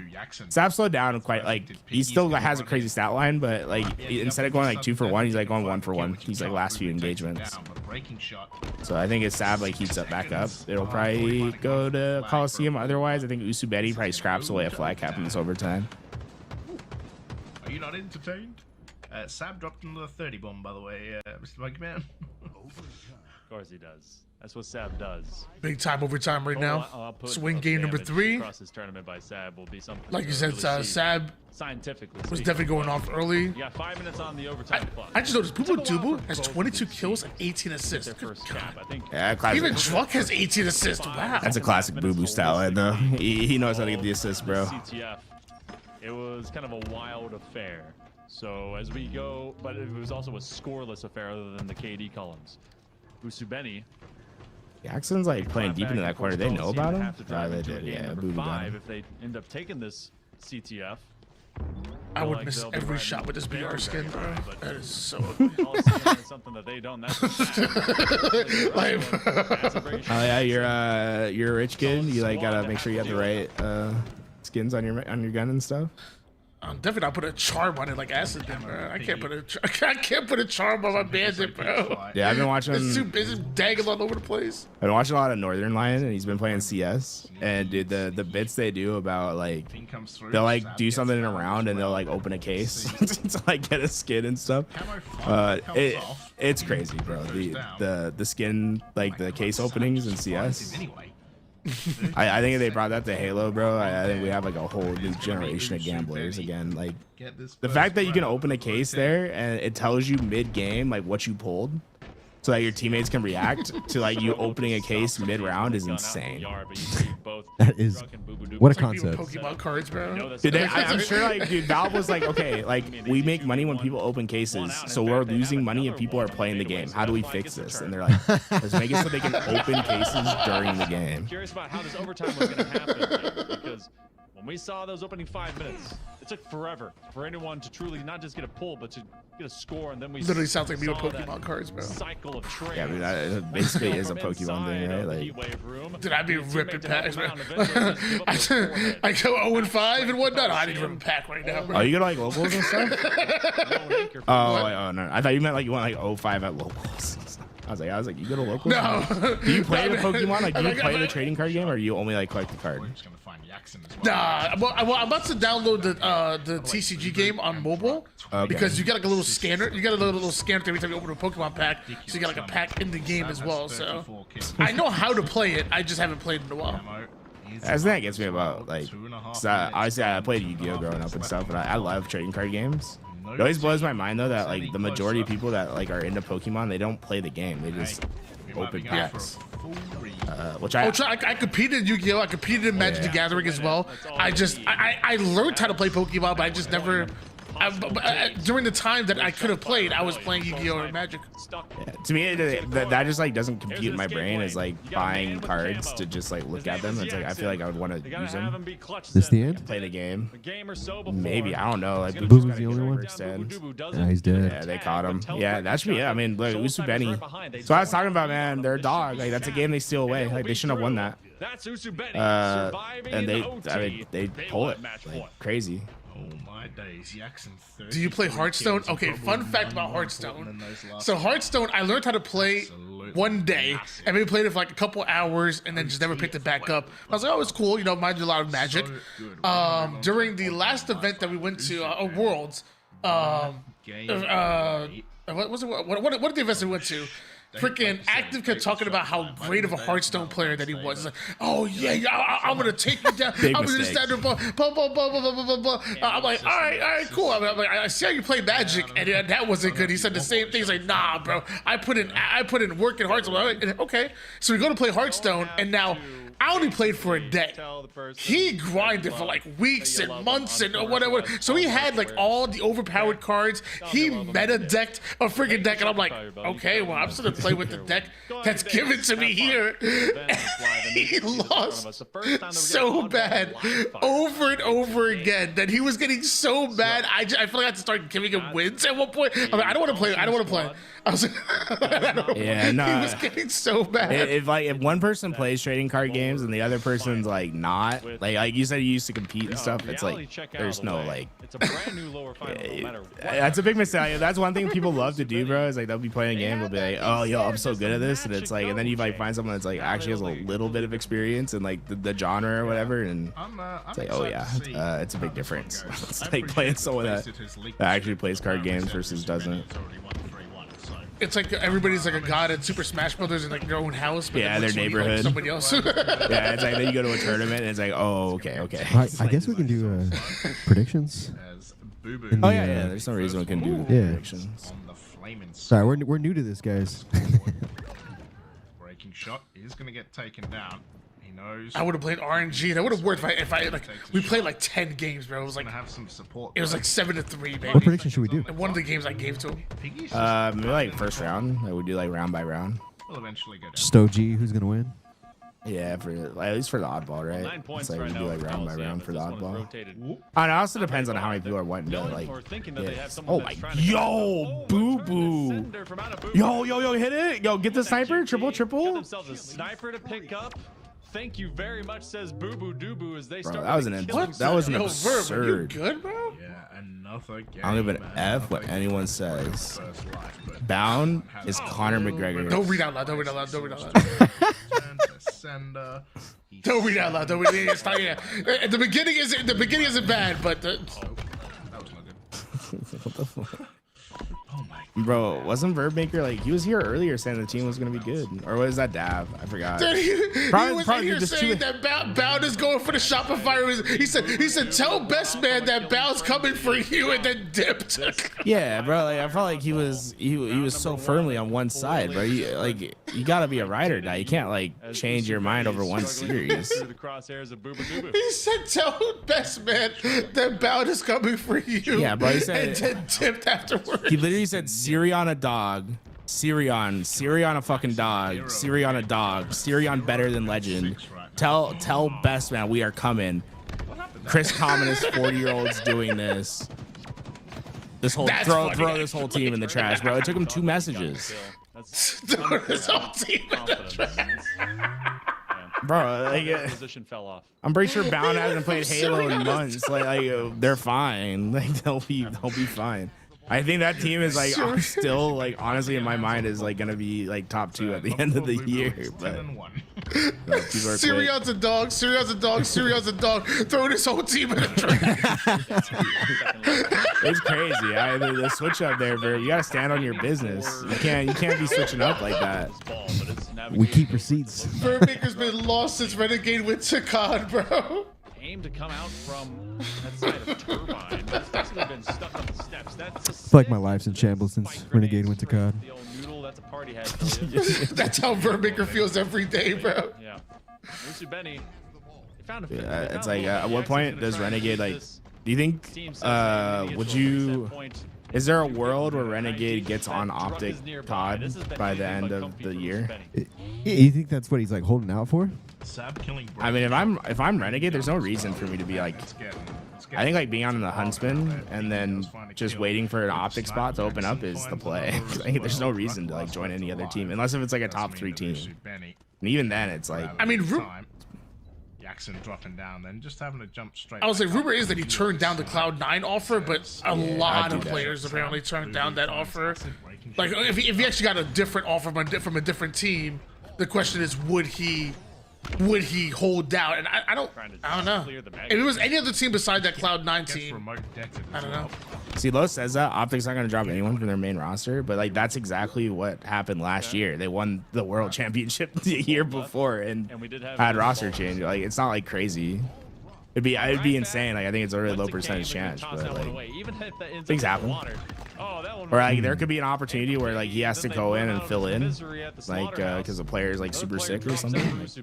slowed down quite, like, he still has a crazy stat line, but like instead of going like 2 for 1, he's like going 1 for 1. He's like last few engagements. So I think if Sab like heats up back up, it'll probably go to Coliseum. Otherwise, I think Usubeti probably scraps away a flag cap in this overtime. Are you not entertained? Sab dropped another 30 bomb, by the way, Mr. Monkey Man. Of course he does. That's what Sab does. Big time overtime right now. Swing game number 3. Across this tournament by Sab will be something. Like you said, Sab scientifically was definitely going off early. You got 5 minutes on the overtime clock. I just noticed Boo Dubu has 22 kills and 18 assists. Yeah, classic. Even Drunk has 18 assists. Wow. That's a classic Boo Boo style line, though. He knows how to get the assists, bro. CTF, it was kind of a wild affair. So as we go, but it was also a scoreless affair other than the KD columns. Usubeni. Jackson's like playing deep into that corner. They know about him? Oh, they did. Yeah, Boo Boo got him. If they end up taking this CTF, I would miss every shot with this BR skin, bro. That is so something that they don't. Oh yeah, you're a rich kid. You like gotta make sure you have the right skins on your gun and stuff. I'm definitely not put a charm on it like Acid did, bro. I can't put a charm on my bandit, bro. Yeah, I've been watching. It's too busy dangling all over the place. I've been watching a lot of Northern Lion, and he's been playing CS. And dude, the bits they do about like they'll like do something in a round and they'll like open a case to like get a skin and stuff. It's crazy, bro. The skin, like the case openings in CS. I think if they brought that to Halo, bro, I think we have like a whole new generation of gamblers again. Like the fact that you can open a case there and it tells you mid-game like what you pulled, so that your teammates can react to like you opening a case mid-round is insane. That is what a concept. Pokemon cards, bro. Dude, I'm sure like dude, Valve was like, okay, like we make money when people open cases, so we're losing money if people are playing the game. How do we fix this? And they're like, let's make it so they can open cases during the game. I'm curious about how this overtime was going to happen, because when we saw those opening 5 minutes, it took forever for anyone to truly not just get a pull, but to get a score, and then we literally sounds like me with Pokemon cards, bro. Cycle of trades. Yeah, I mean, it basically is a Pokemon thing, right? Like, dude, I'd be ripping packs, bro. I go 0-5 and whatnot. I need to rip a pack right now, bro. Oh, you go to like locals and stuff? Oh, no. I thought you meant like you went like 0-5 at locals. I was like, you go to locals? No. Do you play the Pokemon? Like, do you play the trading card game, or do you only like collect the card? Nah, well, I'm about to download the TCG game on mobile because you get like a little scanner. You get a little scanner every time you open a Pokemon pack, so you get like a pack in the game as well. So I know how to play it. I just haven't played in a while. That's the thing that gets me about like. Obviously, I played Yu-Gi-Oh growing up and stuff, but I love trading card games. It always blows my mind though that like the majority of people that like are into Pokemon, they don't play the game. They just open packs. Which I competed in Yu-Gi-Oh! I competed in Magic the Gathering as well. I learned how to play Pokemon, but I just never. During the time that I could have played, I was playing Yu-Gi-Oh! Or Magic. Yeah, to me, that just like doesn't compute in my brain as like buying cards to just like look at them. It's like I feel like I would want to use them. This the end? Play the game. Maybe, I don't know. Like Boo Boo's the only one. Yeah, he's dead. Yeah, they caught him. Yeah, that should be it. I mean, look, Usubeni. So I was talking about, man, they're a dog. Like that's a game they steal away. Like they shouldn't have won that. And they pull it like crazy. Do you play Hearthstone? Okay, fun fact about Hearthstone. So Hearthstone, I learned how to play one day, and maybe played it for like a couple hours, and then just never picked it back up. I was like, oh, it's cool, you know, mind you, a lot of Magic. During the last event that we went to, Worlds, what was it? What did the event we went to? Freaking Active kept talking about how great of a Hearthstone player that he was. Like, oh yeah, I'm gonna take you down. I'm gonna stand there, blah, blah, blah, blah, blah, blah. I'm like, all right, cool. I'm like, I see how you play Magic, and that wasn't good. He said the same thing. He's like, nah, bro, I put in work in Hearthstone. Like, okay, so we go to play Hearthstone, and now I only played for a day. He grinded for like weeks and months and whatever. So he had like all the overpowered cards. He meta decked a freaking deck, and I'm like, okay, well, I'm just gonna play with the deck that's given to me here. He lost so bad over and over again that he was getting so bad. I feel like I had to start giving him wins at one point. I'm like, I don't want to play. I don't want to play. I was like, yeah, no. He was getting so bad. If one person plays trading card games and the other person's like not, like you said, you used to compete and stuff. It's like there's no like. It's a brand new lower final, no matter what. That's a big mistake. That's one thing people love to do, bro. Is like they'll be playing a game, they'll be like, oh, yo, I'm so good at this, and it's like, and then you like find someone that's like actually has a little bit of experience in like the genre or whatever, and it's like, oh yeah, it's a big difference. It's like playing someone that actually plays card games versus doesn't. It's like everybody's like a god at Super Smash Brothers in like their own house. But Yeah, their neighborhood. Somebody else. Yeah, it's like then you go to a tournament and it's like, oh, okay. All right, I guess we can do predictions. Oh yeah. There's no reason we can do predictions. Sorry, we're new to this, guys. Breaking shot is going to get taken down. He knows. I would have played RNG. That would have worked if I like. We played like 10 games, bro. It was like have some support. It was like 7-3, baby. What prediction should we do? And one of the games I gave to him. Maybe like first round. Like we do like round by round. We'll eventually go down. Stogie, who's gonna win? Yeah, for at least for the oddball, right? 9 points It's like right we do now like for round by Coliseum, round but for the this one is oddball. rotated. And it also depends on how many people are wanting to like. That Oh my, yo, boo boo, yo, hit it, yo, get the sniper, triple. Got themselves a sniper to pick up. Thank you very much, says Boo Boo Doo Boo as they start. That was an absurd. You good, bro? Yeah, another game. I don't give an F what anyone says. Bound is Conor McGregor. Don't read out loud. Don't read out loud. Don't read out loud. Don't read out loud. Don't read. It's not, yeah. The beginning isn't bad, but the. What the fuck? Bro, wasn't Verbmaker like he was here earlier saying the team was gonna be good, or was that Dav? I forgot. Dude, he was in here saying that Bound is going for the Shopify. He said, tell Best Man that Bound's coming for you, and then dipped. Yeah, bro. Like I felt like he was so firmly on one side, bro. You gotta be a ride or die. You can't like change your mind over one series. He said, tell Best Man that Bound is coming for you. Yeah, bro. He said, and then dipped afterwards. He literally said, Sirion a dog. Sirion a fucking dog. Sirion a dog. Sirion better than Legend. Tell Best Man we are coming. Chris Common is 40-year-olds doing this. This whole throw this whole team in the trash, bro. It took him 2 messages. Throw this whole team in the trash. Bro, like, position fell off. I'm pretty sure Bound hasn't played Halo in months. Like they're fine. Like they'll be fine. I think that team is like still like honestly in my mind is like gonna be like top 2 at the end of the year. But Sirion's a dog. Sirion's a dog. Sirion's a dog. Throw this whole team in the trash. It's crazy. The switch up there, bro. You gotta stand on your business. You can't be switching up like that. We keep receipts. Vermaker's been lost since Renegade went to COD, bro. Aim to come out from that side of Turbine, but it's basically been stuck on the steps. That's It's like my life's in shambles since Renegade went to COD. the old noodle. That's a party hat. That's how Vermaker feels every day, bro. Yeah. Lucy Benny. They found a It's like at what point does Renegade like? Do you think? Would you? Is there a world where Renegade gets on Optic COD by the end of the year? You think that's what he's like holding out for? I mean, if I'm Renegade, there's no reason for me to be like. I think like being on the Huntsman and then just waiting for an Optic spot to open up is the play. Like, there's no reason to like join any other team unless if it's like a top 3 team. And even then, it's like. I mean, Jackson dropping down, then just having to jump straight. I was like, rumor is that he turned down the Cloud9 offer, but a lot of players apparently turned down that offer. Like, if he actually got a different offer from a different team, the question is, would he hold out? And I don't know. If it was any other team besides that Cloud9 team, I don't know. See, Lo says that Optic's not going to drop anyone from their main roster, but like that's exactly what happened last year. They won the World Championship the year before and we did have had roster change. Like it's not like crazy. it'd be insane. Like I think it's a really low percentage chance, but like things happen. Or like there could be an opportunity where like he has to go in and fill in, like because the player is like super sick or something.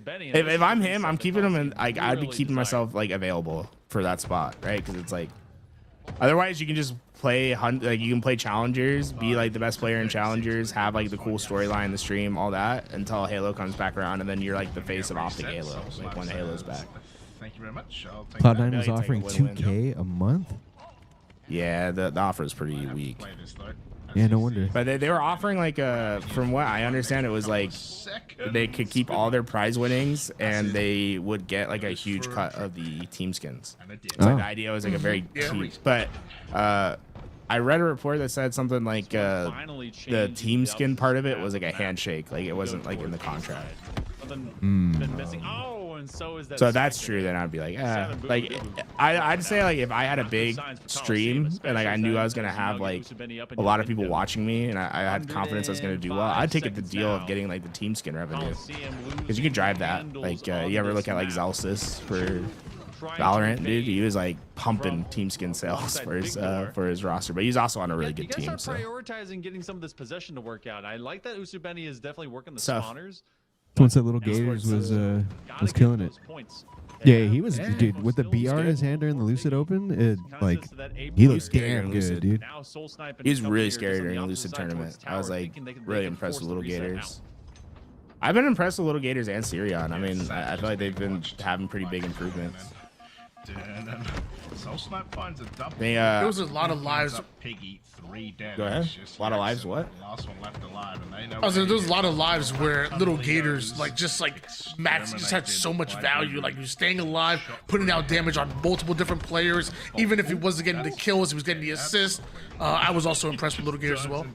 If I'm him, I'm keeping him, and like I'd be keeping myself like available for that spot, right? Because it's like otherwise you can just play like you can play challengers, be like the best player in challengers, have like the cool storyline, the stream, all that until Halo comes back around, and then you're like the face of Optic Halo, like when Halo's back. Thank you very much. Cloud9 was offering 2K a month. Yeah, the offer is pretty weak. Yeah, no wonder. But they were offering like from what I understand, it was like they could keep all their prize winnings and they would get like a huge cut of the team skins. So like, the idea was like a very cheap. But I read a report that said something like the team skin part of it was like a handshake, like it wasn't like in the contract. So if that's true, then I'd be like, I'd say like if I had a big stream and like I knew I was gonna have like a lot of people watching me and I had confidence I was gonna do well, I'd take it the deal of getting like the team skin revenue because you can drive that. Like you ever look at like Zelsis for Valorant, dude? He was like pumping team skin sales for his roster, but he's also on a really good team. So Prioritizing getting some of this possession to work out. I like that Usubeni is definitely working the spawners. Someone said Little Gators was killing it. Yeah, he was, dude, with the BR in his hand during the Lucid Open, like, he looks damn good, dude. He's really scary during the Lucid tournament. I was like really impressed with Little Gators. I've been impressed with Little Gators and Sirion. I mean, I feel like they've been having pretty big improvements. There was a lot of lives. Go ahead. A lot of lives. What? There was a lot of lives where Little Gators, like Max, just had so much value. Like he was staying alive, putting out damage on multiple different players. Even if he wasn't getting the kills, he was getting the assists. I was also impressed with Little Gators as well.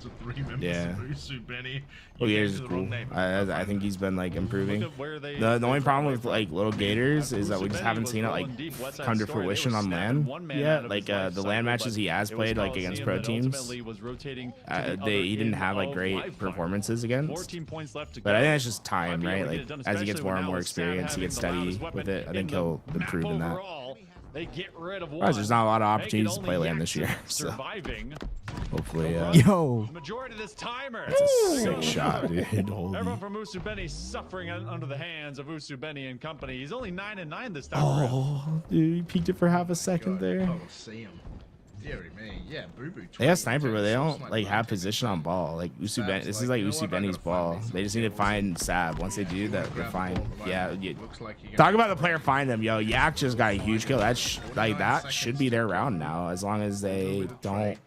Yeah. Little Gators is cool. I think he's been like improving. The only problem with like Little Gators is that we just haven't seen it like come to fruition on LAN yet. Like the LAN matches he has played like against pro teams, he didn't have like great performances against. But I think it's just time, right? Like as he gets more and more experience, he gets steady with it. I think he'll improve in that. There's not a lot of opportunities to play LAN this year, so hopefully. Yo, that's a sick shot, dude. Holy. Everyone from Usubeni suffering under the hands of Usubeni and company. He's only 9-9 this time. Oh, dude, he peeked it for half a second there. They have sniper, but they don't like have position on ball. Like Usubeni, this is like Usubeni's ball. They just need to find Sab. Once they do that, they're fine. Yeah, talk about the player find them, yo. Yak just got a huge kill. That should be their round now, as long as they don't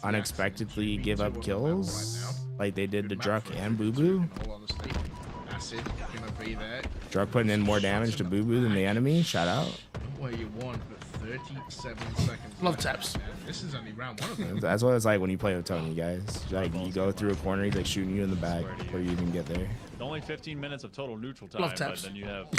unexpectedly give up kills like they did to Druck and Boo Boo. Druck putting in more damage to Boo Boo than the enemy. Shout out. 37 seconds. Love taps. This is only round one of them. That's what it's like when you play with Tony, guys. Like you go through a corner, he's like shooting you in the back before you even get there. Only 15 minutes of total neutral time, Love but taps. then you have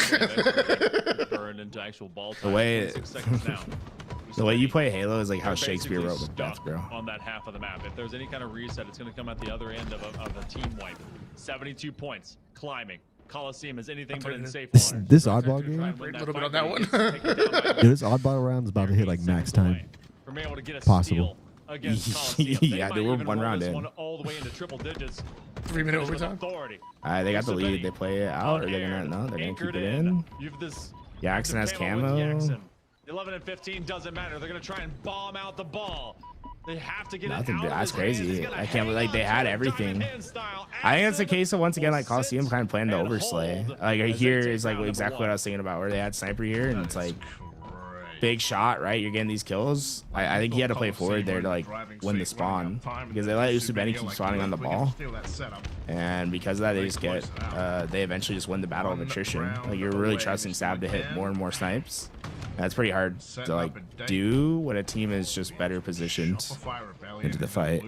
burned into actual ball time. The way you play Halo is like how Shakespeare wrote Macbeth, bro. On that half of the map, if there's any kind of reset, it's going to come at the other end of a team wipe. 72 points, climbing. Coliseum is anything but in safe water. This oddball game? A little bit on that one. Dude, this oddball round is about to hit like max time. Possible. Yeah, they were one round in. All the way into triple digits. 3-minute overtime. They got the lead. They play it out, or they're gonna they're gonna keep it in. Jackson has camo. 11 and 15 doesn't matter. They're gonna try and bomb out the ball. They have to get Nothing. That's crazy. I can't believe like they had everything. I think it's the case of once again like Coliseum kind of planned to overslay. Like here is like exactly what I was thinking about, where they had sniper here and it's like big shot, right? You're getting these kills. I think he had to play forward there to like win the spawn because they let Usubeni keep spawning on the ball, and because of that they just get they eventually just win the battle of attrition. Like you're really trusting Sab to hit more and more snipes. That's pretty hard to like do when a team is just better positioned into the fight.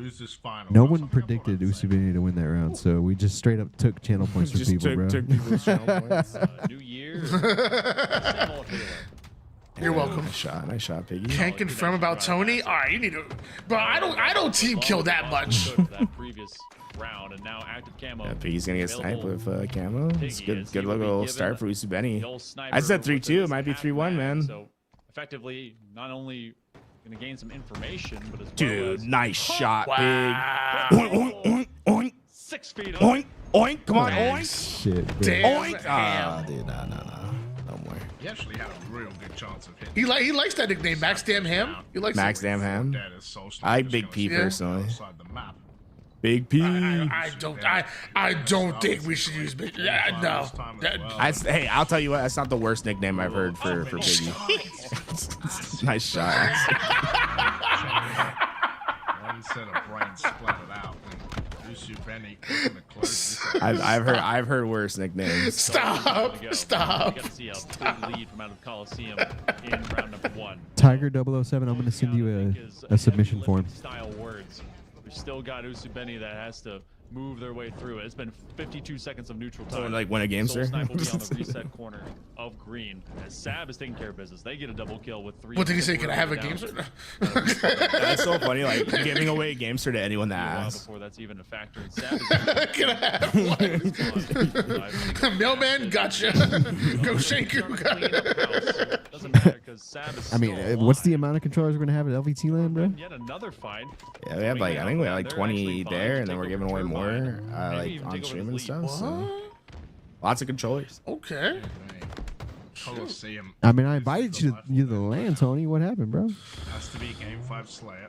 No one predicted Usubeni to win that round, so we just straight up took channel points from people, bro. Took people's channel points. New year. You're welcome. Nice shot, Piggy. Can't confirm about Tony. All right, you need to. But I don't team kill that much. Round and now active camo. Yeah, Piggy's gonna get sniped with camo. It's good little start for Usubeni. I said 3-2. It might be 3-1, man. effectively not only going to gain some information, but as well Dude, as nice shot, big. Wow. Oink, oink, oink, oink. 6 feet up. Oink, oink, come on, Man, oink. shit, bro. Oink. Ah, dude, no. No more. He actually had a real good chance of hitting. He likes that nickname, Max Damn Ham. He likes Max Damn Ham. I like Big P personally. Big P. I don't think we should use Big. No. Hey, I'll tell you what. That's not the worst nickname I've heard for Biggie. Nice shot. One set of brains splattered out. I've heard worse nicknames. Stop. We got to see a big lead from out of Coliseum in round number 1. Tiger 007, I'm going to send you a submission form. Style words. We've still got Usubeni that has to move their way through it. It's been 52 seconds of neutral time. So, like, win a game, Soul sir? Snipe will be on the reset corner of green. As Sab is taking care of business. They get a double kill with 3. What did he say? Can I have a game, sir? That's so funny, like giving away a game, sir, to anyone that asks. Before that's even a factor. And Sab Can I have one? Mailman, gotcha. Go Shanku. Doesn't matter because Sab is I mean, what's the amount of controllers we're going to have at LVT land, bro? yet another fight. Yeah, we have like, I think we had like 20 there, and then we're giving away more like on stream and stuff. So. Lots of controllers. Okay. Coliseum. I mean, I invited you to the land, Tony. What happened, bro? Has to be Game 5 Slayer.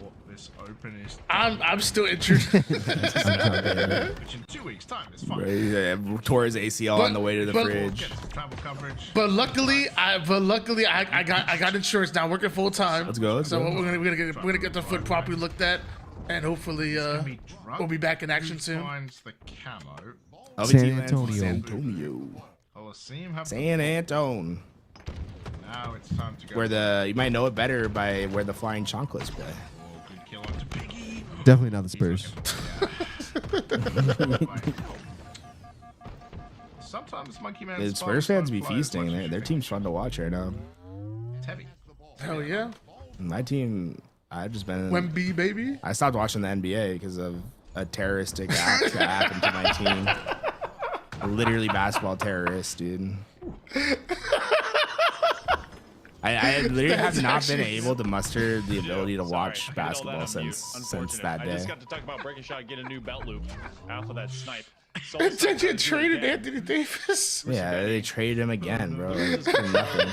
Or this open is. I'm still interested. Which in 2 weeks' time is fine. Right, tore his ACL on the way to the fridge. Travel coverage. But luckily, I got insurance now. Working full time. Let's go. So we're gonna get the foot properly looked at, and hopefully we'll be back in action soon. Finds the camo. San Antonio. San Antone. Now it's time to go. Where you might know it better by where the Flying Chonklets play. Definitely not the Spurs. Sometimes Monkey Man. The Spurs fans be feasting. Their team's fun to watch right now. It's heavy. Hell yeah. My team, I've just been. Wemby, baby. I stopped watching the NBA because of a terroristic act that happened to my team. Literally basketball terrorists, dude. I literally have not been able to muster the ability to watch basketball since that day. I just got to talk about breaking shot, get a new belt loop off of that snipe. And then you traded Anthony Davis. Yeah, they traded him again, bro. Like, for nothing.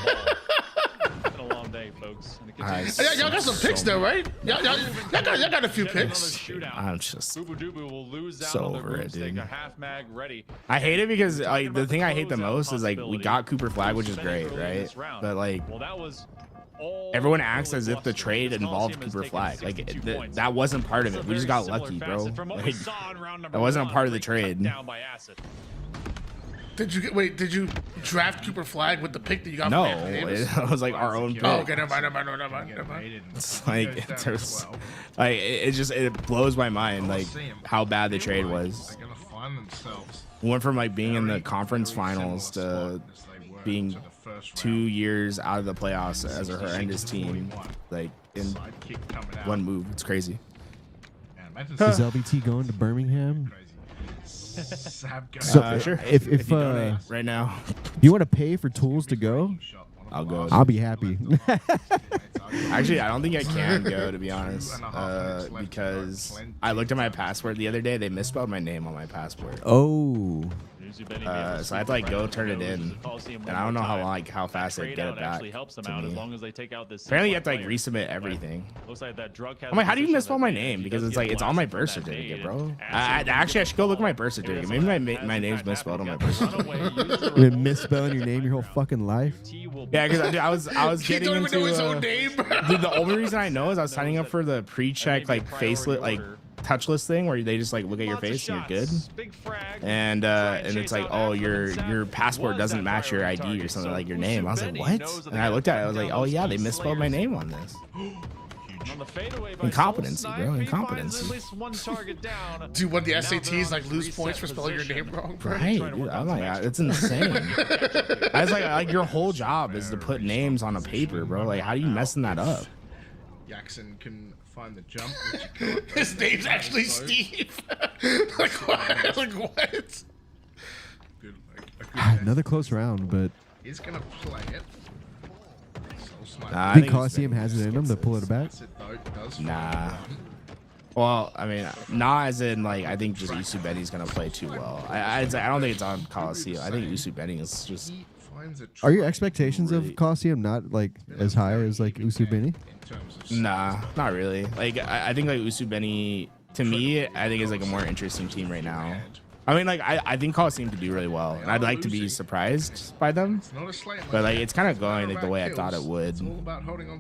It's been a long day, folks. Y'all got some picks though, right? Y'all got a few picks. I'm just will lose out so on the over it, dude. a half mag ready. I hate it because like the thing I hate the most is like we got Cooper Flag, which is great, right? But like everyone acts as if the trade involved Cooper Flag. Like that wasn't part of it. We just got lucky, bro. Like, that wasn't a part of the trade. Did you draft Cooper Flag with the pick that you got No, from Anthony Davis? it was like our own pick. Oh, okay, never mind. It's like it blows my mind like how bad the trade was. We went from like being in the conference finals to being 2 years out of the playoffs as a horrendous team, like in one move. It's crazy. Is LVT going to Birmingham? So, sure. If right now, you want to pay for tools to go, I'll go. I'll be happy. Actually, I don't think I can go, to be honest, because I looked at my passport the other day. They misspelled my name on my passport. Oh. So I have to like go turn it in, and I don't know how fast they get it back to me. Apparently, you have to like resubmit everything. I'm like, how do you misspell my name? Because it's like it's on my birth certificate, bro. Actually, I should go look at my birth certificate. Maybe my name's misspelled on my birth certificate. You've been misspelling your name your whole fucking life. Yeah, because I was getting into dude, the only reason I know is I was signing up for the pre-check like facelet like touchless thing where they just like look at your face and you're good, and it's like, oh, your passport doesn't match your ID or something, like your name. I was like, what? And I looked at it, I was like, oh yeah, they misspelled my name on this. Incompetency, bro. Incompetency. Do you want the SATs like lose points for spelling your name wrong, bro? Right, dude. I'm like, it's insane. I was like your whole job is to put names on a paper, bro. Like, how are you messing that up? Jackson can find the jump. His name's actually Steve. Like what? Another close round, but he's gonna play it. I think Coliseum has it in them to pull it back. Nah. Well, I mean, not as in like I think just Usu Benny's gonna play too well. I don't think it's on Coliseum. I think Usu Benny is just. Are your expectations of Coliseum not like as high as like Usu Benny? Nah, not really. Like I think like Usu Benny to me, I think is like a more interesting team right now. I mean, like I think Coliseum could do really well, and I'd like to be surprised by them. But like it's kind of going like the way I thought it would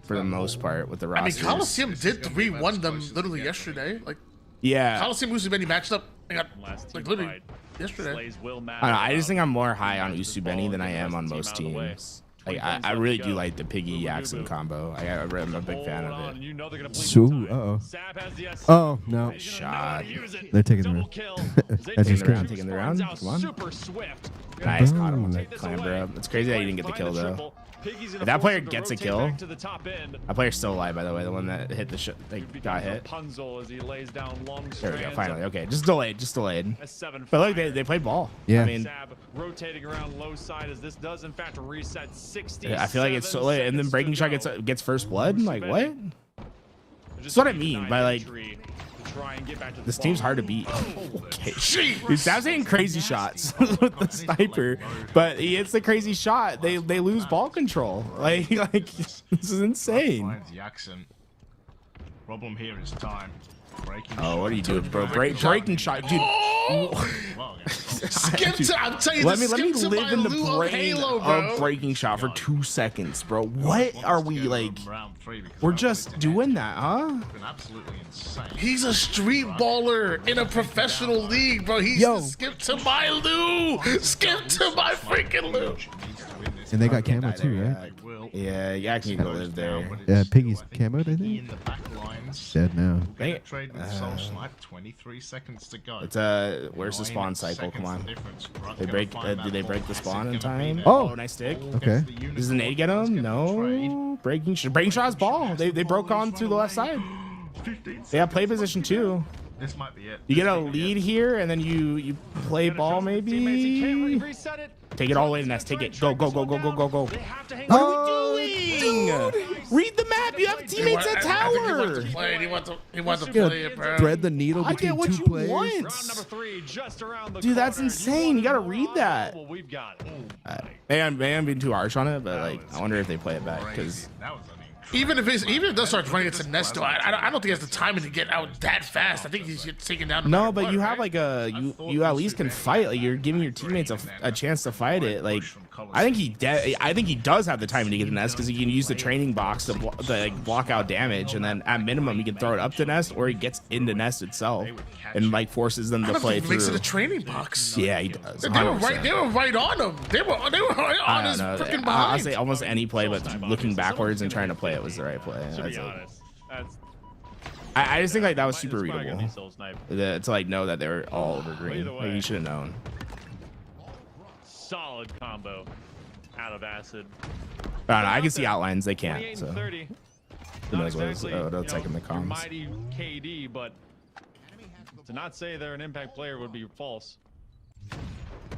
for the most part with the rosters. I mean, Coliseum did 3-1 them literally yesterday. Like, yeah, Coliseum Usu Benny matched up. They got like literally yesterday. I don't know, I just think I'm more high on Usu Benny than I am on most teams. Like I really do like the Piggy Jackson combo. I'm a big fan of it. So, oh no! Shot. They're taking the round. That's just crazy. Taking the round. Come on. Nice. Caught him with the clamber up. It's crazy that he didn't get the kill though. If that player gets a kill, that player's still alive, by the way. The one that hit the shot, like, got hit. There we go, finally. Okay, just delayed. But look, they played ball. Yeah. I mean, rotating around low side as this does in fact reset 60. I feel like it's so late, and then Breaking Shot gets first blood. Like what? That's what I mean by like. This team's hard to beat. Okay. Dude, Sav's hitting crazy shots with the sniper, but he hits the crazy shot. They lose ball control. Like this is insane. Problem here is time. Oh, what are you doing, bro? Breaking shot, dude. I'm telling you, let me live in the brain of Breaking Shot for 2 seconds, bro. What are we like? We're just doing that, huh? He's a street baller in a professional league, bro. He's the skip to my Lou. Skip to my freaking Lou. And they got camo too, right? Yeah, I can go live there. Yeah, Piggy's camoed, I think. Dead now. They trade with Soul Snipe, 23 seconds to go. It's where's the spawn cycle? Come on. They break. Did they break the spawn in time? Oh, nice stick. Okay. Does the nade get him? No. Breaking Shot's ball. They broke on through the left side. They have play position too. This might be it. You get a lead here, and then you play ball maybe. Take it all the way to nest. Take it. Go. What are we doing? Dude, read the map. You have teammates at tower. He wants to play it, bro. Thread the needle between two players. Dude, that's insane. You gotta read that. I'm being too harsh on it, but like, I wonder if they play it back because. Even if it does start running into Nesto, I don't think he has the timing to get out that fast. I think he's taken down. No, but you have like you at least can fight. Like you're giving your teammates a chance to fight it. Like I think he does have the timing to get the nest because he can use the training box to like block out damage, and then at minimum he can throw it up to nest or he gets into nest itself and like forces them to play through. Makes it a training box. Yeah, he does. 100%. They were right on him. They were right on his freaking behind. I'll say almost any play, but looking backwards and trying to play it was the right play. I just think like that was super readable. To like know that they were all over green. Like you should have known. Solid combo out of acid. I don't know, I can see outlines. They can't. So who knows what it's like in the comms. Mighty KD, but to not say they're an impact player would be false.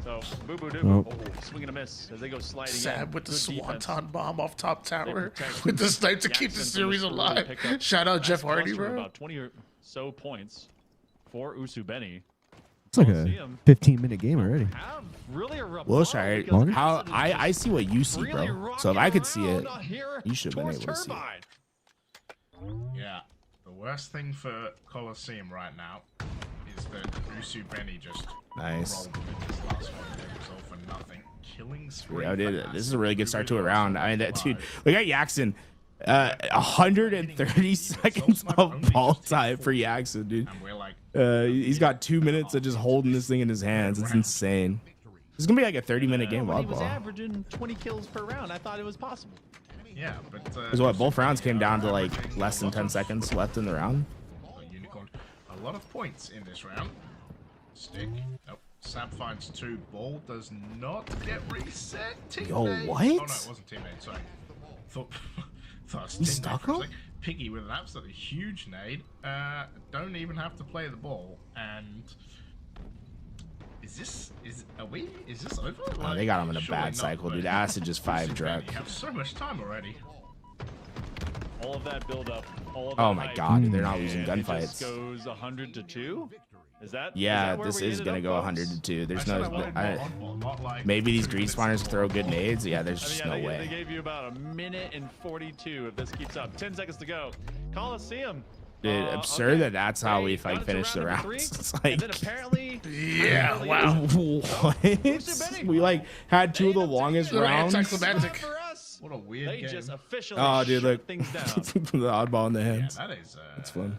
So boo boo doo, swing and a miss as they go sliding. Sad with the swanton bomb off top tower with the snipe to keep the series alive. Shout out Jeff Hardy, bro. About 20 or so points for Usu Benny. It's like a 15-minute game already. We'll try it. How I see what you see, bro. So if I could see it, you should have been able to see it. Yeah, the worst thing for Coliseum right now is that Usu Benny just nice. This last one, it was all for nothing. Killing spree. Yeah, dude, this is a really good start to a round. I mean, that dude, look at Jackson. 130 seconds of ball time for Jackson, dude. He's got 2 minutes of just holding this thing in his hands. It's insane. It's gonna be like a 30-minute game of He was volleyball. averaging 20 kills per round. I thought it was possible. Yeah, but Because what, both rounds came down to like less than 10 seconds left in the round. Unicorn, a lot of points in this round. Stick. Nope. Sam finds 2. Ball does not get reset. Teammate. Yo, what? Oh no, it wasn't teammate. Sorry. Thought it was He's stuck up? Piggy with an absolutely huge nade. Don't even have to play the ball. And is this over? Oh, they got him in a bad cycle, dude. Acid just 5 direct. You have so much time already. All of that build up. All of Oh that my hype, God, dude, they're not and losing it just gunfights. goes 100-2. Is that? Yeah, where this we is ended gonna up, go folks? 100-2. There's maybe these grease spawners throw good nades. Yeah, there's just no They way. gave you about 1:42 if this keeps up. 10 seconds to go. Coliseum. Dude, absurd that's how we like finish the rounds. It's like, And then apparently, Yeah, wow. What? We like had two of the longest rounds. Anticlimactic. What a weird they game. just officially Oh, dude, shut look. things down. The oddball in the hands. That is. It's fun.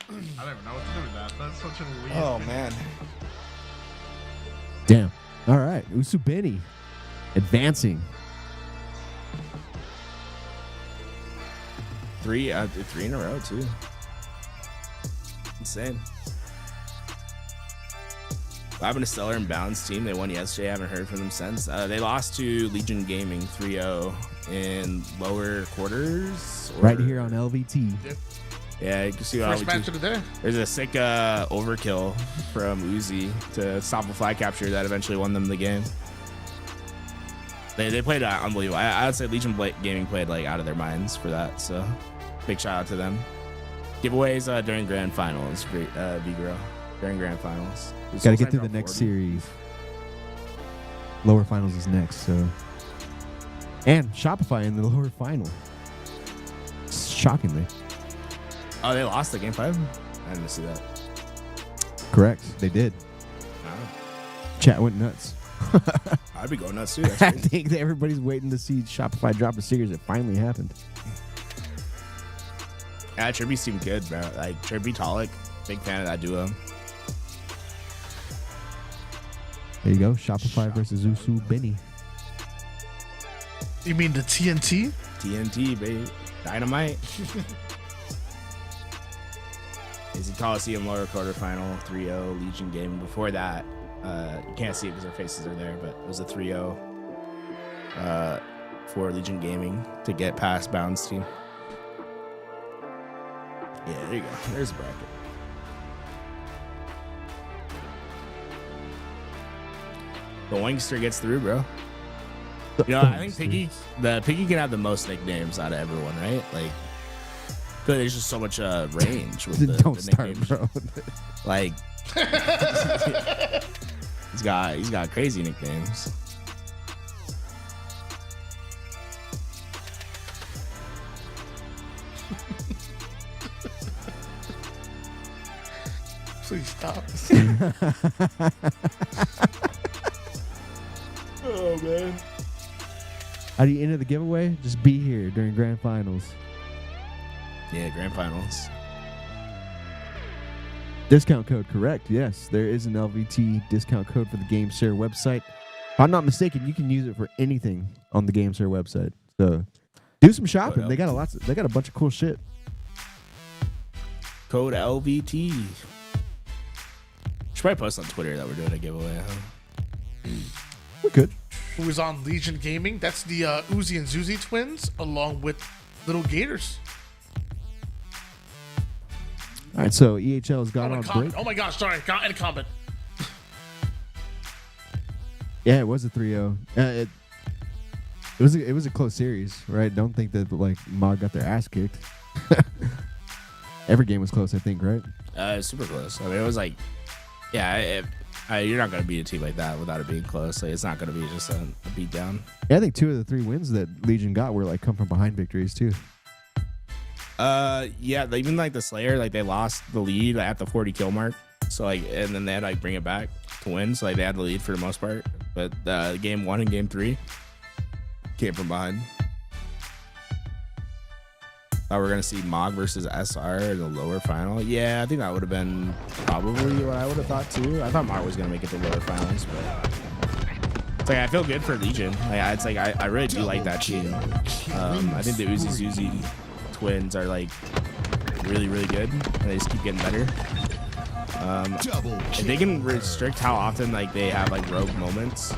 I don't even know what to do with that. That's such a weird. Oh thing. man. Damn. All right. Usubeni advancing. Three in a row too. Insane. What happened to Stellar and Bounds team? They won yesterday. I haven't heard from them since. They lost to Legion Gaming 3-0 in lower quarters. Right here on LVT. Yeah, you can see First match of the day. There's a sick overkill from Uzi to stop a flag capture that eventually won them the game. They played unbelievable. I would say Legion Gaming played like out of their minds for that. So big shout out to them. Giveaways during grand finals, V-Girl. During grand finals. Got to get through the next series. Lower finals is next, so. And Shopify in the lower final. Shockingly. Oh, they lost the game 5? I didn't see that. Correct. They did. Wow. Chat went nuts. I'd be going nuts too. That's I crazy. think that everybody's waiting to see Shopify drop a series. It finally happened. Yeah, Tribby seemed good, bro. Like Tribby Tolic, big fan of that duo. There you go. Shopify versus Usubeni. You mean the TNT? TNT, baby. Dynamite. Is the Coliseum lower quarterfinal 3-0 Legion Gaming. Before that, you can't see it because their faces are there, but it was a 3-0 for Legion Gaming to get past Bounds team. Yeah, there you go. There's a bracket. The Wingster gets through, bro. You know, I think Piggy can have the most nicknames out of everyone, right? Like, but there's just so much range with the nicknames. Bro. Like, he's got crazy nicknames. Please stop. Oh man. How do you enter the giveaway? Just be here during grand finals. Yeah, grand finals. Discount code, correct. Yes, there is an LVT discount code for the GameShare website. If I'm not mistaken, you can use it for anything on the GameShare website. So do some shopping. They got a bunch of cool shit. Code LVT. Should probably post on Twitter that we're doing a giveaway, huh? We could. Who is on Legion Gaming? That's the Uzi and Zuzi twins, along with Little Gators. All right, so EHL's got on break. Oh my gosh, sorry. Got in a comment. Yeah, it was a 3-0. It was a close series, right? Don't think that like Mog got their ass kicked. Every game was close, I think, right? Super close. I mean, it was like, yeah, you're not gonna beat a team like that without it being close. Like, it's not gonna be just a beat down. Yeah, I think 2 of the 3 wins that Legion got were like come from behind victories too. Yeah, even like the Slayer, like they lost the lead at the 40 kill mark. So like, and then they had to like bring it back to win. So like they had the lead for the most part. But game 1 and game 3 came from behind. We're gonna see Mog versus SR in the lower final. Yeah, I think that would have been probably what I would have thought too. I thought Mog was gonna make it to lower finals, but it's like I feel good for Legion. Like it's like I really do like that team. I think the Uzi twins are like really good, and they just keep getting better. If they can restrict how often like they have like rogue moments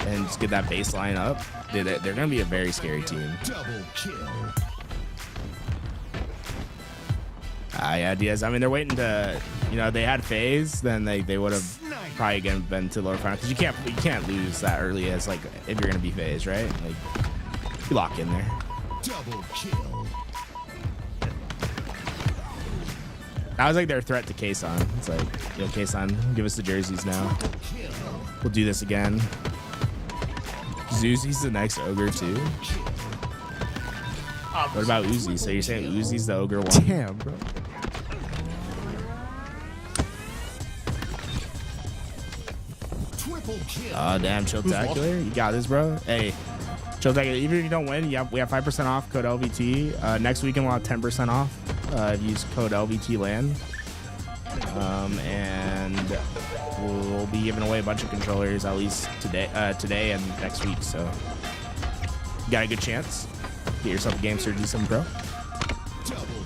and just get that baseline up, they're gonna be a very scary team. Yeah, Diaz. I mean, they're waiting to, you know, they had phase, then they would have probably been to lower final because you can't lose that early as like if you're gonna be phase, right? Like you lock in there. Double kill. That was like their threat to Kason. It's like, yo, Kason, give us the jerseys now. We'll do this again. Zuzi's the next ogre too. What about Uzi? So you're saying Uzi's the ogre one? Damn, bro. Oh, damn, Chilltacular. You got this, bro. Hey, Chilltacular, even if you don't win, we have 5% off code LVT. Next weekend, we'll have 10% off if you use code LVT LAN. And we'll be giving away a bunch of controllers at least today and next week. So you got a good chance. Get yourself a GameStar G7 Pro.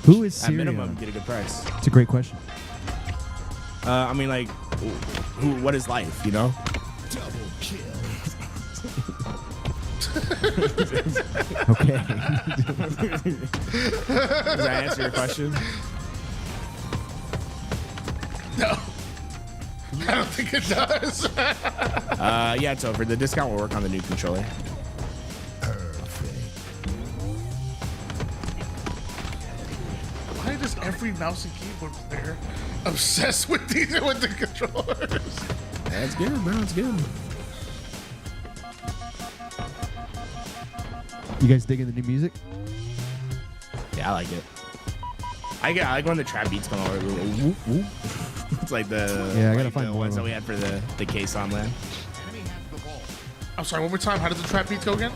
Who is At Syrian? minimum, get a good price. It's a great question. I mean, like, what is life, you know? Double kill. Okay. Does that answer your question? No. I don't think it does. Yeah, it's over. The discount will work on the new controller. Why does every mouse and keyboard player obsess with the controllers? That's good, bro. It's good. You guys digging the new music? Yeah, I like it. I like when the trap beats come over. Whoop, whoop. It's like the Yeah, I gotta find the more ones of that we had for the case on land. I'm sorry, one more time. How does the trap beats go again?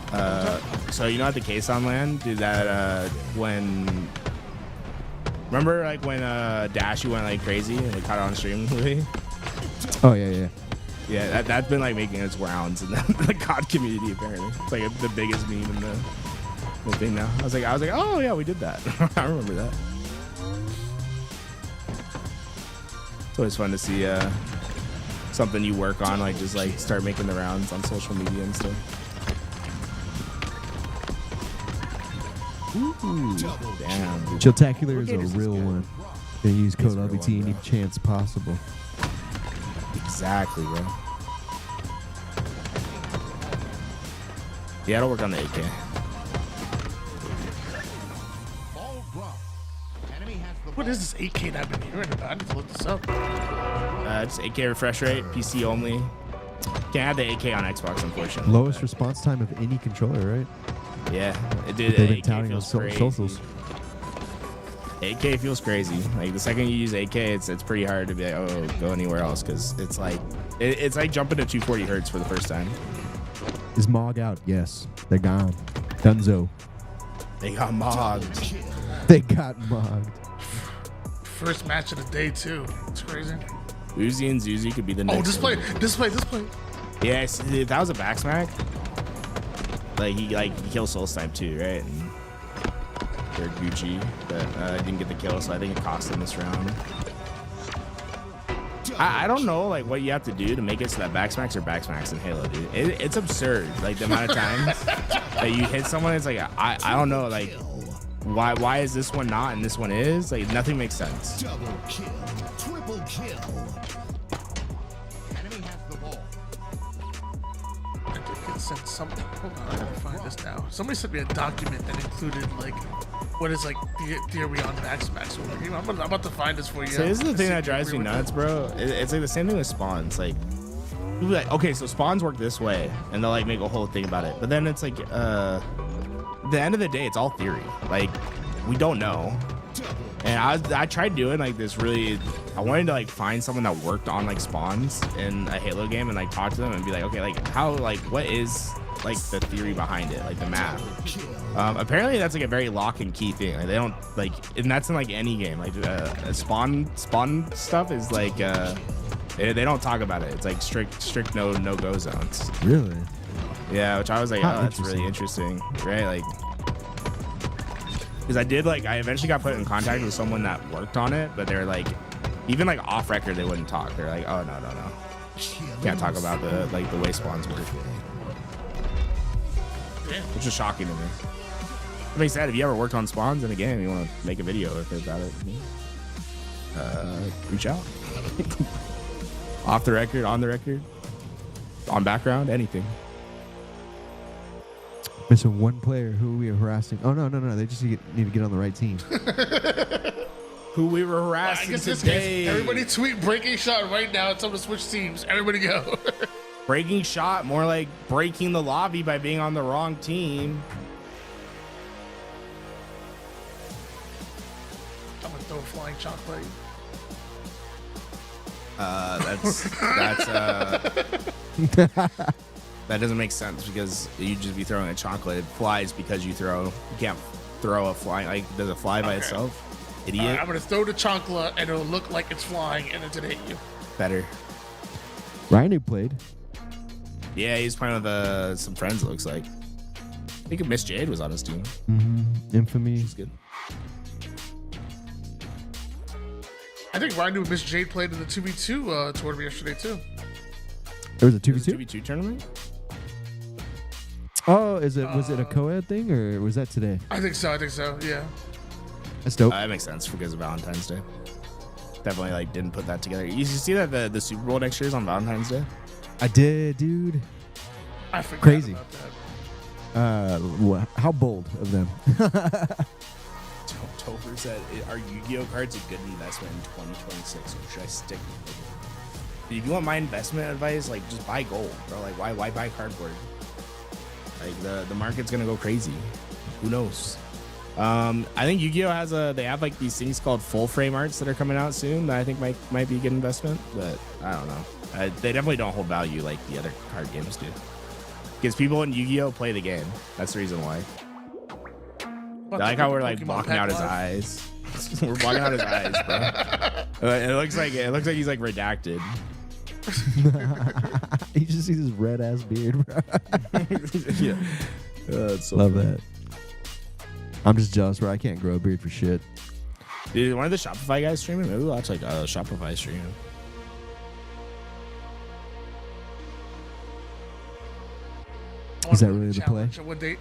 So you know at the case on land, did that when remember like when Dashy went like crazy and we caught it on stream movie? Oh yeah. Yeah, that's been like making its rounds in the COD community apparently. It's like the biggest meme in the thing now. I was like, oh yeah, we did that. I remember that. It's always fun to see something you work on, like just like start making the rounds on social media and stuff. Ooh, damn. Chilltacular is a real one. They use code LVT any chance possible. Exactly, bro. Yeah, it'll work on the AK. What is this 8K that I've been hearing about? I need to look this up. It's 8K refresh rate, PC only. Can't have the 8K on Xbox, unfortunately. Lowest response time of any controller, right? Yeah, it did. They've been 8K touting on feels crazy. socials. 8K feels crazy. Like the second you use 8K, it's pretty hard to be like, oh, go anywhere else because it's like jumping to 240 hertz for the first time. Is Mog out? Yes. They're gone. Dunzo. They got mogged. They got mogged. First match of the day too. It's crazy. Uzi and Zuzi could be the next. Oh, display. Yeah, see, if that was a back smack. Like he kills Soul Snipe too, right? And they're Gucci, but didn't get the kill, so I think it cost him this round. I don't know like what you have to do to make it so that back smacks are back smacks in Halo, dude. It's absurd, like the amount of times that you hit someone. It's like I don't know, like why is this one not and this one is? Like nothing makes sense. Double kill. Triple kill. Enemy has the ball. I did send something. Hold on, I gotta find this now. Somebody sent me a document that included like what is like theory on back smacks. I'm about to find this for you. So this is the thing that drives me nuts, bro. It's like the same thing with spawns. Like, people be like, okay, so spawns work this way, and they'll like make a whole thing about it. But then it's like, at the end of the day, it's all theory. Like, we don't know. And I tried doing like this really. I wanted to like find someone that worked on like spawns in a Halo game and like talk to them and be like, okay, like how, like what is like the theory behind it, like the math. Apparently that's like a very lock and key thing. Like they don't like, and that's in like any game. Like spawn stuff is like they don't talk about it. It's like strict no go zones. Really? Yeah, which I was like, oh, that's really interesting, right? Like, because I eventually got put in contact with someone that worked on it, but they're like, even like off record, they wouldn't talk. They're like, oh no, can't talk about the way spawns work. Which is shocking to me. That being said, if you ever worked on spawns in a game, you want to make a video about it, reach out. Off the record, on the record, on background, anything. Missing one player. Who are we harassing? Oh no. They just need to get on the right team. Who we were I harassing guess this today. case, everybody tweet breaking shot right now. It's time to switch teams. Everybody go. Breaking shot, more like breaking the lobby by being on the wrong team. I'm gonna throw a flying chocolate. That doesn't make sense because you just be throwing a chocolate. It flies because you can't throw a fly. Like, does it fly by itself? Idiot. I'm gonna throw the chocolate and it'll look like it's flying and it's gonna hit you. Better. Ryan who played. Yeah, he's playing with some friends, it looks like. I think Miss Jade was on his team. Infamy. She's good. I think Ryan and Miss Jade played in the 2v2 tournament yesterday too. There was a 2v2? 2v2 tournament? Oh, was it a co-ed thing or was that today? I think so. Yeah. That's dope. That makes sense because of Valentine's Day. Definitely like didn't put that together. You see that the Super Bowl next year is on Valentine's Day? I did, dude. I forgot Crazy. about that. How bold of them. Topher said, "Are Yu-Gi-Oh cards a good investment in 2026, or should I stick with it?" If you want my investment advice, like just buy gold, bro. Like why buy cardboard? Like the market's gonna go crazy. Who knows? I think Yu-Gi-Oh they have like these things called full frame arts that are coming out soon that I think might be a good investment, but I don't know. They definitely don't hold value like the other card games do. Because people in Yu-Gi-Oh play the game. That's the reason why. I like how we're like blocking out his eyes. We're blocking out his eyes, bro. It looks like he's like redacted. You just see this red ass beard, bro. Yeah. So Love that. I'm just jealous, bro. I can't grow a beard for shit. Dude, one of the Shopify guys streaming? Maybe we'll watch like a Shopify stream. Is that really the play? What date?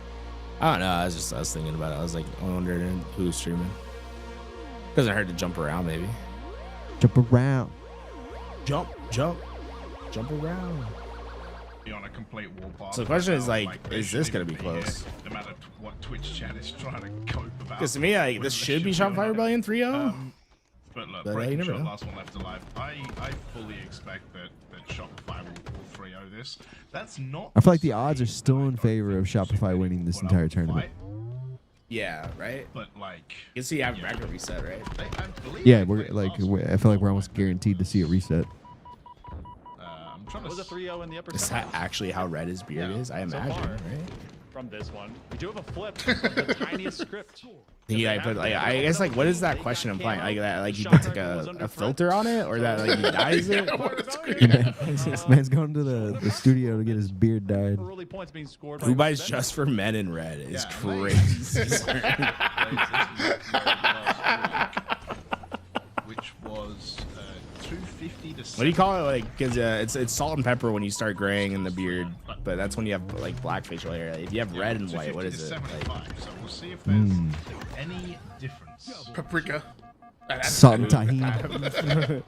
I don't know. I was thinking about it. I was like, I wondering who's streaming. Doesn't hurt to jump around, maybe. Jump around. Jump around. Be on a complete warpath. So the question is like, they is this shouldn't gonna be even close? here, no matter what Twitch chat is trying to cope about. Because to me, like, this should be Shopify Rebellion 3.0. But look, But you breaking never shot, know. last one left alive. I fully expect that Shopify will 3-0 this. That's not. I feel like the odds are still in favor of Shopify winning this entire tournament. Yeah, right? But like, you can see I have bracket reset, right? Yeah, I feel like we're almost guaranteed to see a reset. It was a 3-0 in the upper Is that actually how red his beard is? I so imagine, far, right? From this one, we do have a flip of the tiniest script. Yeah, but like I guess like what is that question implying? Like that like he puts like a filter on it or that like he dyes it? This man's going to the studio to get his beard dyed. Who buys just for men in red is crazy. Which was 250 to. What do you call it? Like, because it's salt and pepper when you start graying in the beard, but that's when you have like black facial hair. If you have red and white, what is it? Like, so we'll see if there's any difference. Paprika. Salt and tahini.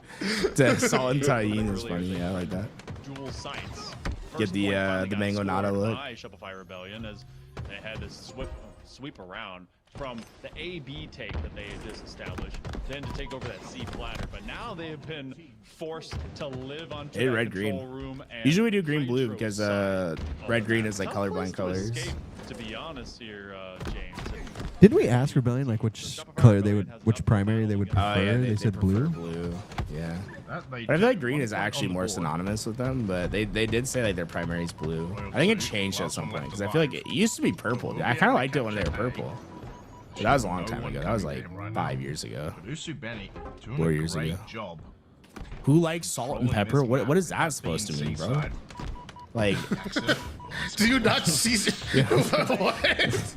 Salt and tahini is funny. Yeah, I like that. Dual sights. Get the mango nata look. By Shopify Rebellion as they had to sweep around from the A-B take that they had just established, then to take over that C platter. But now they have been forced to live on Hey, red green. room. And Usually we do green blue because red green is like colorblind colors. To be honest here, James. Didn't we ask Rebellion like which color which primary they would prefer? Yeah, they said blue. Blue. Yeah. But I feel like green is actually more synonymous with them, but they did say like their primary is blue. I think it changed at some point because I feel like it used to be purple. I kind of liked it when they were purple. But that was a long time ago. That was like 5 years ago. 4 years ago. Who likes salt and pepper? What is that supposed to mean, bro? Like, do you not season? What?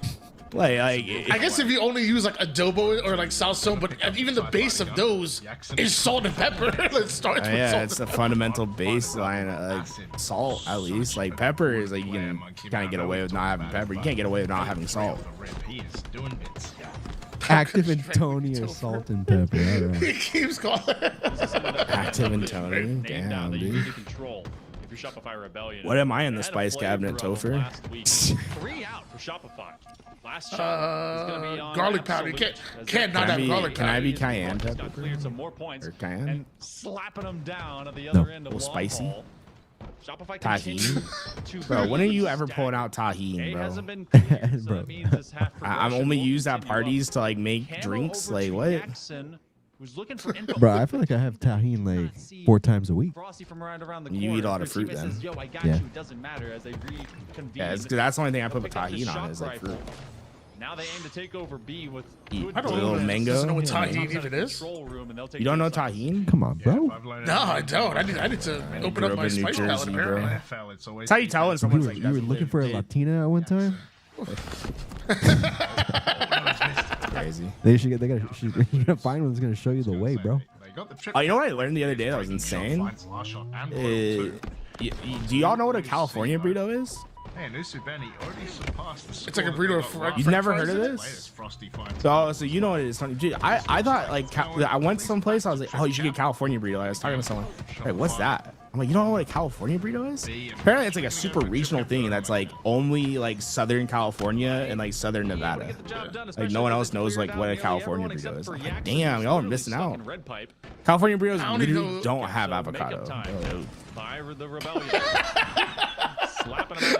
Like, I guess if you only use like adobo or like salsa, but even the base of those is salt and pepper. Let's start with yeah, salt it's and the fundamental baseline. Like salt, at least. Like pepper is like you can kind of get away with not having pepper. You can't get away with not having salt. Active and Tony or salt and pepper. All right. He keeps calling. Active and Tony. Damn, dude. What am I in the spice cabinet, Topher? 3 out for Shopify. Last shot is going to be on garlic powder. You can't not have garlic Can powder. I be cayenne Just pepper? got cleared some more points Or cayenne? and slapping them down at the other end of A little long spicy. haul. Shopify Tahini? to Bro, when are you ever stack. pulling out tahini, hasn't bro? been cleared, so Bro. that means this half I'm only used at parties to like make Camo drinks. over Like to what? Jackson, who's looking for info. Bro, I feel like I have tahini like 4 times a week. Frosty from around the You eat a lot of corner. fruit His teammate then. says, Yo, I got Yeah. you. It doesn't matter as they reconvene. Yeah, that's the only thing I put They'll pick up the tahini on shock is like rifle. fruit. Now they aim to take over B with Eat good a little defense. mango. Doesn't know what Yeah. tahini even is. Control room, and they'll take You don't know two sides. tahini? Come on, bro. No, I don't. I need to open grew up up my in New spice palette. Jersey, bro. Apparently. NFL, it's always That's how you tell when You someone's were, like you were doesn't looking live for a big. Latina at one time? Crazy. They should get. They gotta. You're gonna find one that's gonna show you the way, bro. Oh, you know what I learned the other day that was insane? Do y'all know what a California burrito is? Man, Usu Benny already surpassed the It's like a burrito of French You've never fries heard of in it? this? Frosty finds. So you know what it is, Tony. Dude, I thought like I went someplace. I was like, oh, you should get California burrito. I was talking to someone. Like, what's that? I'm like, you don't know what a California burrito is? Apparently, it's like a super regional thing that's like only like Southern California and like Southern Nevada. Like no one else knows like what a California burrito is. I'm like, damn, y'all are missing out. California burritos I don't even literally know- don't have avocado. Oh. By the rebellion.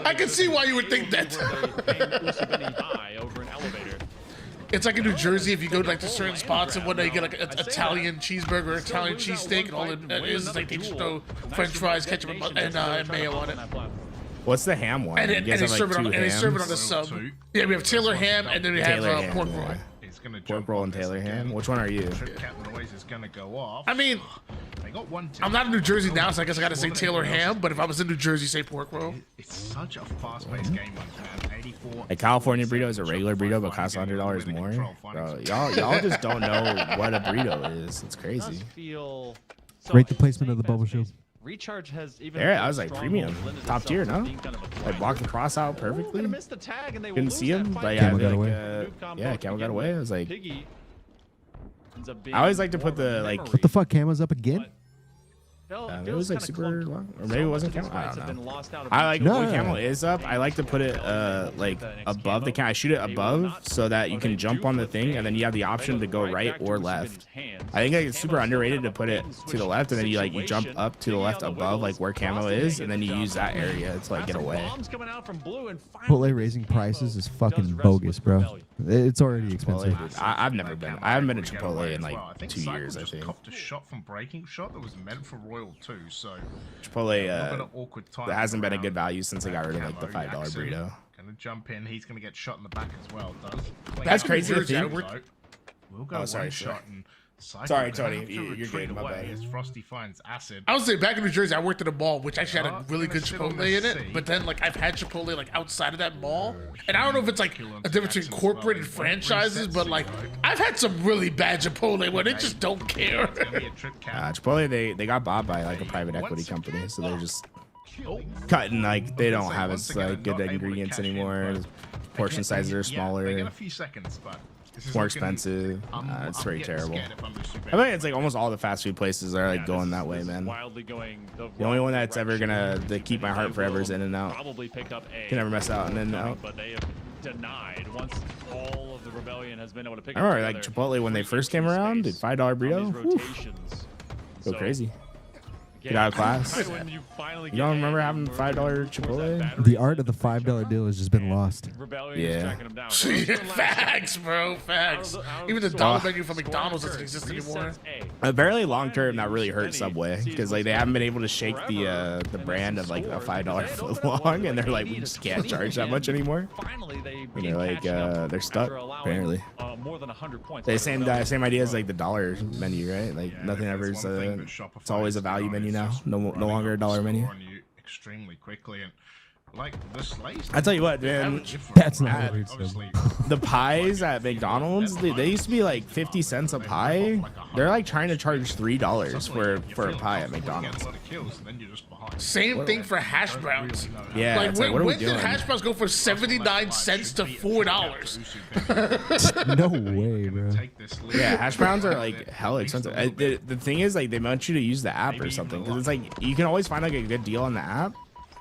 I can see why you would think that. Over an elevator. It's like in New Jersey, if you go to like to certain spots and whatnot, you get like an Italian cheeseburger, Italian cheesesteak, and all it is like they just throw French fries, ketchup, and mayo on it. What's the ham one? And You then guys they have, like, serve it on, two and they serve it on hams? a sub. Yeah, we have Taylor ham, and then we have Taylor ham, pork yeah. roll. Pork roll and Taylor ham. Which one are you? I mean, I'm not in New Jersey now, so I guess I gotta say Taylor ham. But if I was in New Jersey, say pork roll. It's such a fast-paced game, man. 84. A California burrito is a regular burrito, but costs $100 more. Bro, y'all just don't know what a burrito is. It's crazy. Feel Rate the placement of the bubble shield. Recharge has even Yeah, I was like premium, top tier, no? Like blocked the cross out perfectly. missed the tag and they Couldn't will see lose him, that but fight. yeah, I Camel feel got like, yeah, Camel got away. I was like, Piggy ends up being I always like to put the like. What the fuck? Camo's up again? It was like super long, or maybe it wasn't Camel. I don't know. I like No. when Camel is up. I like to put it like above the cam. I shoot it above so that you can jump on the thing, and then you have the option to go right or left. I think like, it's super underrated to put it to the left, and then you jump up to the left above like where Camo is, and then you use that area to like get away. Chipotle raising prices is fucking bogus, bro. It's already expensive. I've never been. I haven't been to Chipotle in like 2 years. I think Copped a shot from Breaking Shot that was meant for Royal too, so Chipotle awkward time that hasn't been a good value since they got rid of like the $5 burrito. Gonna jump in. He's gonna get shot in the back as well. That's crazy to Jersey, think. We'll go Oh, sorry, one sorry. shot and Sorry, Tony, you're retreat good, my away bad. as Frosty finds acid. I would say back in New Jersey, I worked at a mall, which actually had a really good sit on Chipotle the in it. seat. But then, like, I've had Chipotle like outside of that mall, and I don't know if it's like a difference between corporate and franchises, but like, I've had some really bad Chipotle where they just don't care. Chipotle they got bought by like a private equity company, so they're just cutting like they don't have as like good ingredients anymore. Portion sizes are They smaller. get a few seconds, but this is More looking- expensive. I'm It's very getting terrible. scared if I'm Lucy I Benny. think it's like almost all the fast food places are like going that way, man. Wildly going The only one that's ever gonna keep my heart forever is In and Out. probably pick up a Can never mess out In and Out. but they have denied once all of the rebellion has been able to pick I up remember like Chipotle when they first came around, did $5 burrito. rotations. Go crazy. Get out of class. When you finally You don't remember having $5 Chipotle? The art of the $5 deal has just been lost. Yeah. Facts, bro. Facts. Even the dollar menu from McDonald's doesn't exist anymore. Apparently, long term, that really hurt Subway because like they haven't been able to shake the brand of like a $5 foot long, and they're like, we just can't charge that much anymore. And they're like, they're stuck apparently. More than 100 points. The same idea as like the dollar menu, right? Like nothing ever is. It's always a value menu now. No longer a dollar menu. On you extremely quickly and like the slice. I tell you what, man. That's not at- what it said. The pies at McDonald's, they used to be like 50 cents a pie. They're like trying to charge $3 for a pie at McDonald's. Same thing for hash browns. Yeah, Like, it's like, what are we when did doing? hash browns go from 79 cents to $4? No way, bro. Yeah, hash browns are like hell expensive. The thing is, like, they want you to use the app or something because it's like you can always find like a good deal on the app,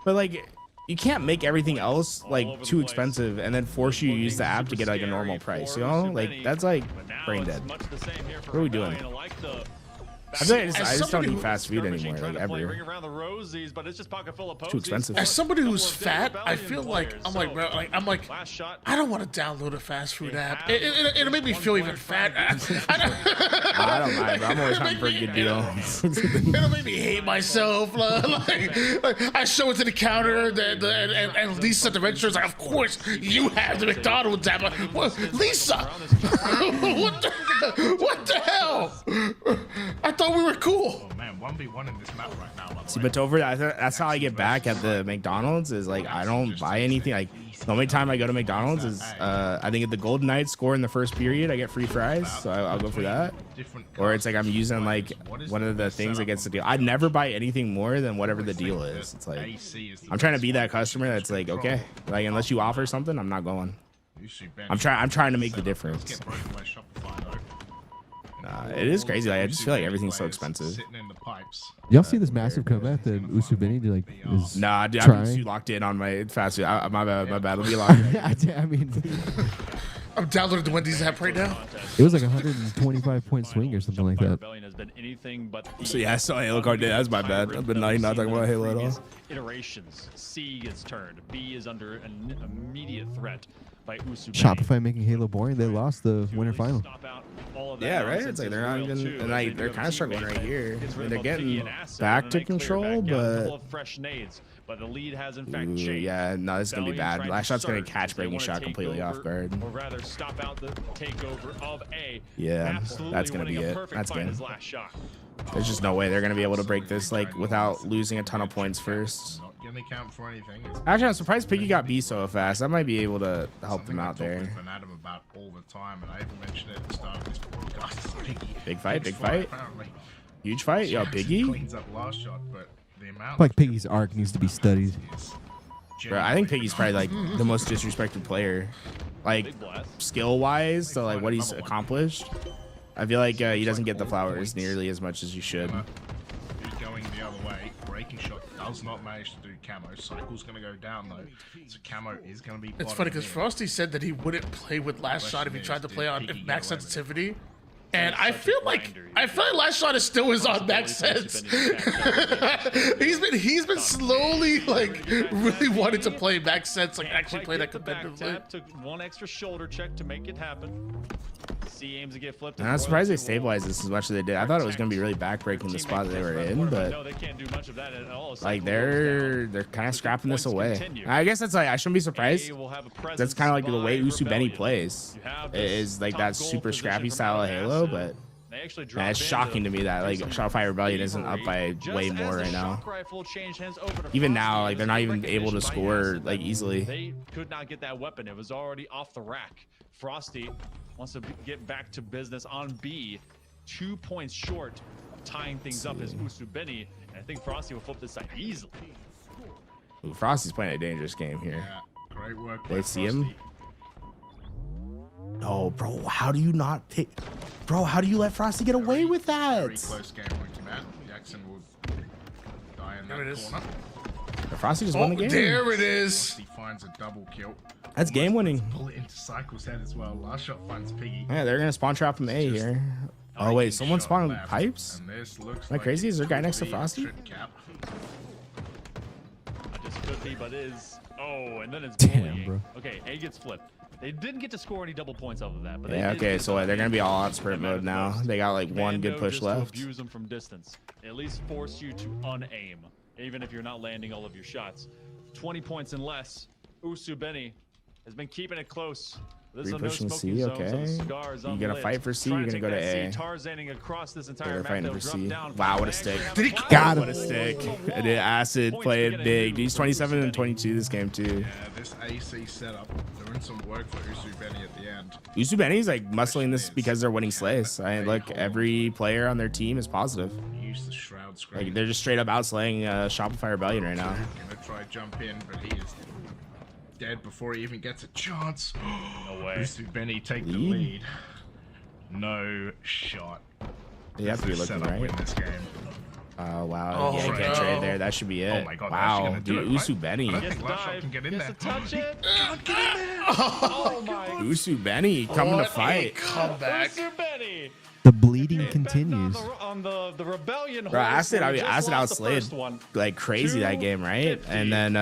but like you can't make everything else like too expensive and then force you to use the app to get like a normal price, you know? Like that's like brain dead. What are we doing? I just don't eat fast food anymore, like ever. Too expensive. As somebody who's fat, I feel like I'm like, bro, like I don't want to download a fast food app. It'll make me feel even fat. I don't mind, bro. I'm always hunting for a good deal. It'll make me hate myself. Like I show it to the counter, and Lisa at the register is like, "Of course you have the McDonald's app." Like, what, Lisa? What the hell? I thought we were cool. Oh man, 1v1 in this map right now. See, but over that's how I get back at the McDonald's is like I don't buy anything. Like the only time I go to McDonald's is I think if the Golden Knights score in the first period, I get free fries, so I'll go for that. Or it's like I'm using like one of the things against the deal. I never buy anything more than whatever the deal is. It's like I'm trying to be that customer that's like, okay, like unless you offer something, I'm not going. I'm trying to make the difference. It is crazy. Like I just feel like everything's so expensive. Y'all see this massive comeback that Usubini like is Nah, dude, trying? I'm too locked in on my fast food. My bad. Let me lock in. I mean, I'm downloading the Wendy's app right now. it was like a 125-point swing or something like that. So yeah, I saw Halo card. That's my bad. I've been not talking about Halo at all. Iterations. C gets turned. B is under an immediate threat by Usubeni. Shopify making Halo boring. They lost the winter final. Yeah, right. It's like they're not even, and like they're kind of struggling right here. I mean, they're getting back to control, but the lead has in fact ooh, changed. yeah, no, this is gonna be bad. Last shot's gonna catch breaking shot completely off guard. Or rather, stop out the takeover of A. Yeah, that's gonna be it. That's good. There's just no way they're gonna be able to break this like without losing a ton of points first. Gonna count for anything. Actually, I'm surprised Piggy got B so fast. I might be able to help them out there. Adam about all the time, and I even mentioned it at the start of this broadcast. Big fight. Huge fight. Yo, Piggy. Cleans up last shot, but the amount Like Piggy's arc needs to be studied. Bro, I think Piggy's probably like the most disrespected player, like skill-wise, to like what he's accomplished. I feel like he doesn't get the flowers nearly as much as you should. He's going the other way. Breaking shot does not manage to do camo. Cycle's gonna go down though, so camo is gonna be. It's funny because Frosty said that he wouldn't play with last shot if he tried to play on max sensitivity. And I feel like last shot is still is on max sense. he's been slowly like really wanting to play max sense, like actually play that competitively. Took one extra shoulder check to make it happen. C aims to get flipped. And I'm surprised they stabilized this as much as they did. I thought it was gonna be really backbreaking the spot that they were in, but like they're kind of scrapping this away. I guess that's like I shouldn't be surprised. That's kind of like the way Usubeni plays. It is like that super scrappy style of Halo, but man, it's shocking to me that like Shopify Rebellion isn't up by way more right now. Even now, like they're not even able to score like easily. They could not get that weapon. It was already off the rack. Frosty wants to get back to business on B. 2 points short of tying things up as Usubeni. And I think Frosty will flip this side easily. Ooh, Frosty's playing a dangerous game here. Yeah, great work. They see him. Oh, bro, how do you not pick? Bro, how do you let Frosty get away with that? Very close game looking at. Jackson will die in that corner. Frosty just won the game. There it is. He finds a double kill. That's game winning. Pull it into Cycle's head as well. Last shot finds Piggy. Yeah, they're gonna spawn trap from A here. Oh wait, someone spawned pipes? Am I crazy? Is there a guy next to Frosty? Just could be, but is. Oh, and then it's Damn, bullying. bro. Okay, A gets flipped. They didn't get to score any double points off of that. But Yeah, okay, so they're gonna be all out sprint mode now. They got like one good push left. Abuse them from distance. They at least force you to unaim, even if you're not landing all of your shots. 20 points and less. Usubeni has been keeping it close. This is a no Pushing smoking C, zone, okay. so the cigars You gonna unlit. fight for C? You're gonna go to A. Tarzaning across this entire They're map. fighting They'll for drop C. down Wow, from what a the stick! back. Did he Got him. What a stick! And then Acid playing big. He's 27 and 22 this game too. Yeah, this AC setup doing some work for Usubeni at the end. Usubeni's like muscling this because they're winning slays. I mean, look, every player on their team is positive. Use the shroud screen. Like they're just straight up outslaying Shopify Rebellion right now. Gonna try jump in, but he is dead before he even gets a chance. No way. Usubeni take the lead. No shot. You have to be This is looking set up right. in this game. Oh wow! Oh, Yeah, you can't no. trade there. That should be it. Oh my God, Wow, dude, Usu I Benny. don't think Last Shot can get in there. Touch it. Oh my. Usu Benny coming to fight. Comeback. Usu Benny. The bleeding continues. On the rebellion. Bro, Acid, I mean, Acid outslayed one. like crazy that game, right? And then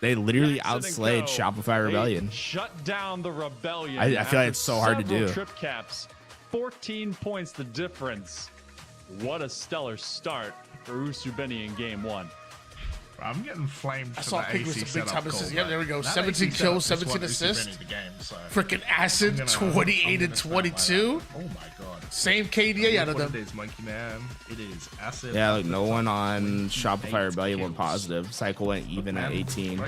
they literally outslayed Shopify Rebellion. Shut down the rebellion. I feel like it's so hard to do. Trip caps, 14 points the difference. What a stellar start for Usu Benny in game 1. I'm getting flamed I for saw the Pig with AC some big setup time assists. call, Yeah, but there we go. that 17 AC kills, setup is 17 what assists. Usu Benny's the game, so Freaking Acid, I'm 28 and gonna 22. Oh my god. Same KDA out of them. It is, Monkey Man. It is Acid. Yeah, like no one on Shopify Rebellion went positive. Cycle went even at 18.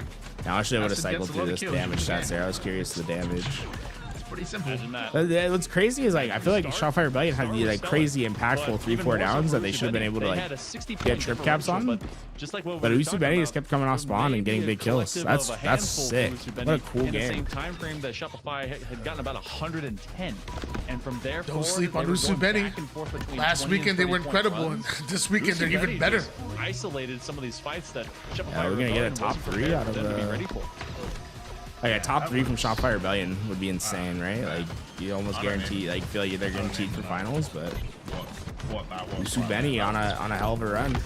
Now I should have Acid cycled gets a through lot of this kills damage in the stats game. there. I was curious of the damage. Pretty simple. What's crazy is like I feel like Shopify Rebellion had the like crazy impactful 3-4 downs that they should have been able to like get trip caps on. But Usu Benny just kept coming off spawn and getting big kills. That's sick. What a cool in the game. same time frame that Shopify had gotten about 110, and from there Don't sleep on Usu Benny. Last weekend they were incredible, and this weekend they're even better. Isolated some of these fights that Shopify Yeah, we're gonna get a top 3 out of them to be ready the. for. Like a top 3 from Shopify Rebellion would be insane, right? Like you almost guarantee, like feel like they're guaranteed for finals, but What that was. Usu Benny on a hell of a run.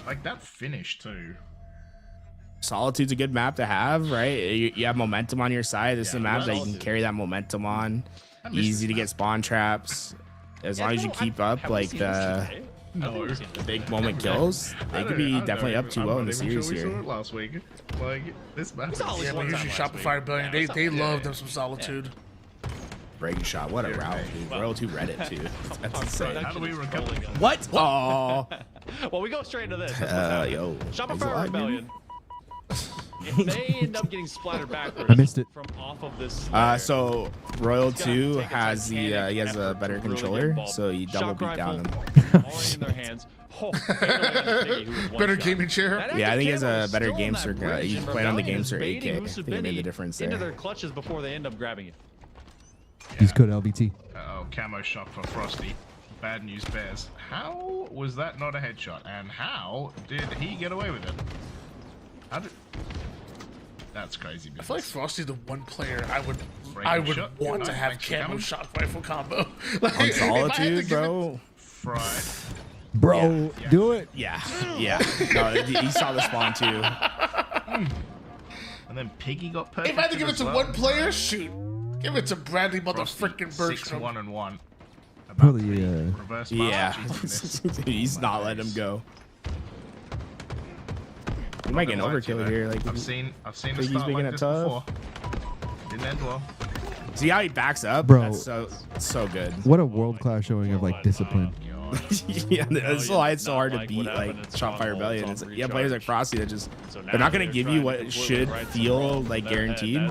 Like that finish too. Solitude's a good map to have, right? You have momentum on your side. This is a map that you can carry that momentum on. Easy to get spawn traps. As long as you keep up like the big moment kills, they could be definitely up 2-0 in the series here. Last week, like this map. Yeah, but usually Shopify Rebellion, they love them some Solitude. Breaking shot, what a route, dude. Royal 2 Reddit too. That's insane. How do we recover? What? Oh. Well, we go straight into this. Yo. Shopify Rebellion. If they end up getting splattered backwards I missed it. from off of this, So Royal 2 has the he has a better controller, so you double beat down him. already in their hands. Oh, Piggy, who was one Better shot. gaming chair. Yeah, I think he has a better Still game on sir. that bridge, He's and playing on the Rebellion game sir is 8K. baiting I think it made the difference into there. their clutches before they end up grabbing you. Use code LBT. Oh, camo shot for Frosty. Bad news bears. How was that not a headshot? And how did he get away with it? How did... That's crazy. I feel like Frosty's the one player I would shot. want to have Thanks for camo coming. shot rifle combo. Like, On if I had to Solitude, give it- bro. Fried. Bro, do it. Yeah, yeah. No, he saw the spawn too. And then Piggy got perfect. If I had to give it to one player, shoot. Give it to Bradley motherfucking Bergstrom. 6-1-1. Probably, Reverse Yeah, balance cheating this. he's not letting him go. You might get an overkill here. Like I've seen a Piggy's start making like it this tough. before. Didn't end well. See how he backs up, Bro. That's so good. What a world class showing of like discipline. Yeah, that's why it's so hard to beat like Shopify Rebellion. It's, you have players like Frosty that just they're not gonna give you what should feel like guaranteed.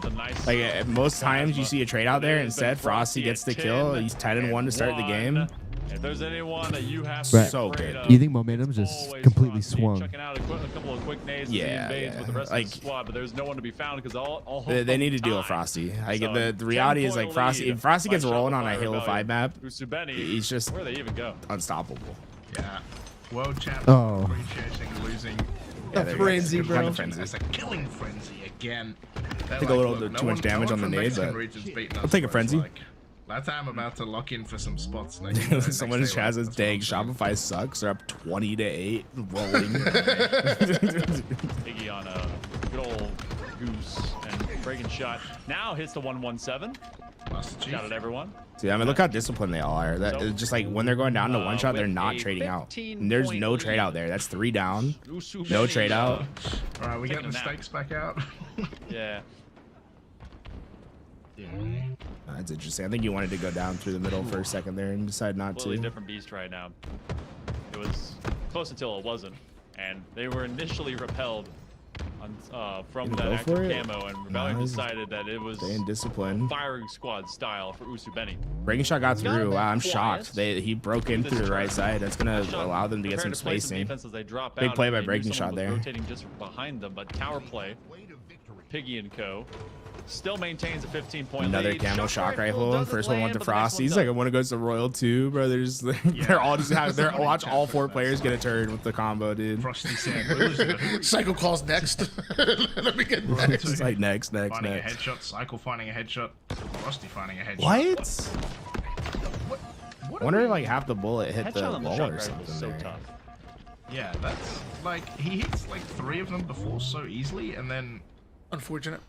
Like most times you see a trade out there, instead Frosty gets the kill. He's 10-1 to start the game. If there's anyone that you have Right. So good. You think momentum's just completely swung? checking out a couple of quick nades Yeah, and invades yeah. with the rest Like, of the squad, but there's no one to be found because all They need to deal with Frosty. Like the reality is like Frosty. If Frosty gets rolling on a Halo 5 map, he's just where they even go. unstoppable. Yeah. World champ. Oh. Appreciating losing. Yeah, The frenzy, Kind bro. of frenzy. It's a killing frenzy again. Took a little too much damage on the nade, but I'll take a frenzy. That's how I'm about to lock in for some spots. Someone in chat says, "Dang, Shopify sucks." They're up 20-8, rolling. Iggy on a good old goose and breaking shot. Now hits the 117. Shout at everyone. See, I mean, look how disciplined they all are. That it's just like when they're going down to one shot, they're not trading out. And there's no trade out there. That's 3 down. No trade out. All right, we got the stakes back out. Yeah. That's interesting. I think you wanted to go down through the middle for a second there and decide not Completely to. different beast right now. It was close until it wasn't, and they were initially repelled from Didn't that go active for it? camo, and Rebellion Nice. decided that it was Staying disciplined. firing squad style for Usu Benny. Breaking shot got through. Wow, I'm quiet. shocked. He broke in through the right side. That's gonna allow them to get some Prepared to play spacing. defense as they drop Big out, play and by they knew breaking someone shot was there. rotating just behind them, but tower play. Piggy and Co. still maintains a 15-point Another lead. camo shock rifle. First one went to but the next Frosty. He's one like, I want to go to Royal too, bro. They're all just watch all 4 players get a turn with the combo, dude. Frosty said, Psycho calls next. Let me get next. It's like next. finding a headshot, Cycle finding a headshot, Frosty finding a headshot. What? I wonder if like half the bullet hit the wall or something. So there. tough. Yeah, that's like he hits like 3 of them before so easily, and then unfortunate.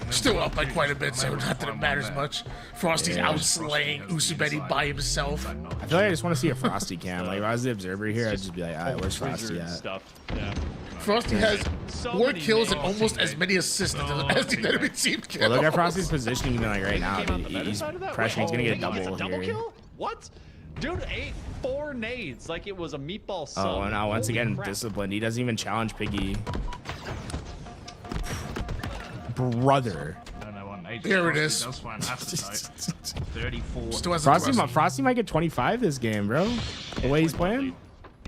Still up by quite a bit, so not that it matters much. Frosty's outslaying Usubeni by himself. I feel like I just want to see a Frosty cam. Like if I was the observer here, I'd just be like, alright, where's Frosty at? Yeah. Frosty has more kills and almost as many assists as the enemy team kills. Well, look at Frosty's positioning even like right now. Dude. He's pressuring. He's gonna get a double here. Kill? What? Dude ate 4 nades like it was a meatball sub. Oh, now once Holy again, crap. disciplined. He doesn't even challenge Piggy. Brother. I don't know what age Here it Frosty is. does find acetite. 34. Still has Frosty might get 25 this game, bro. The way he's playing.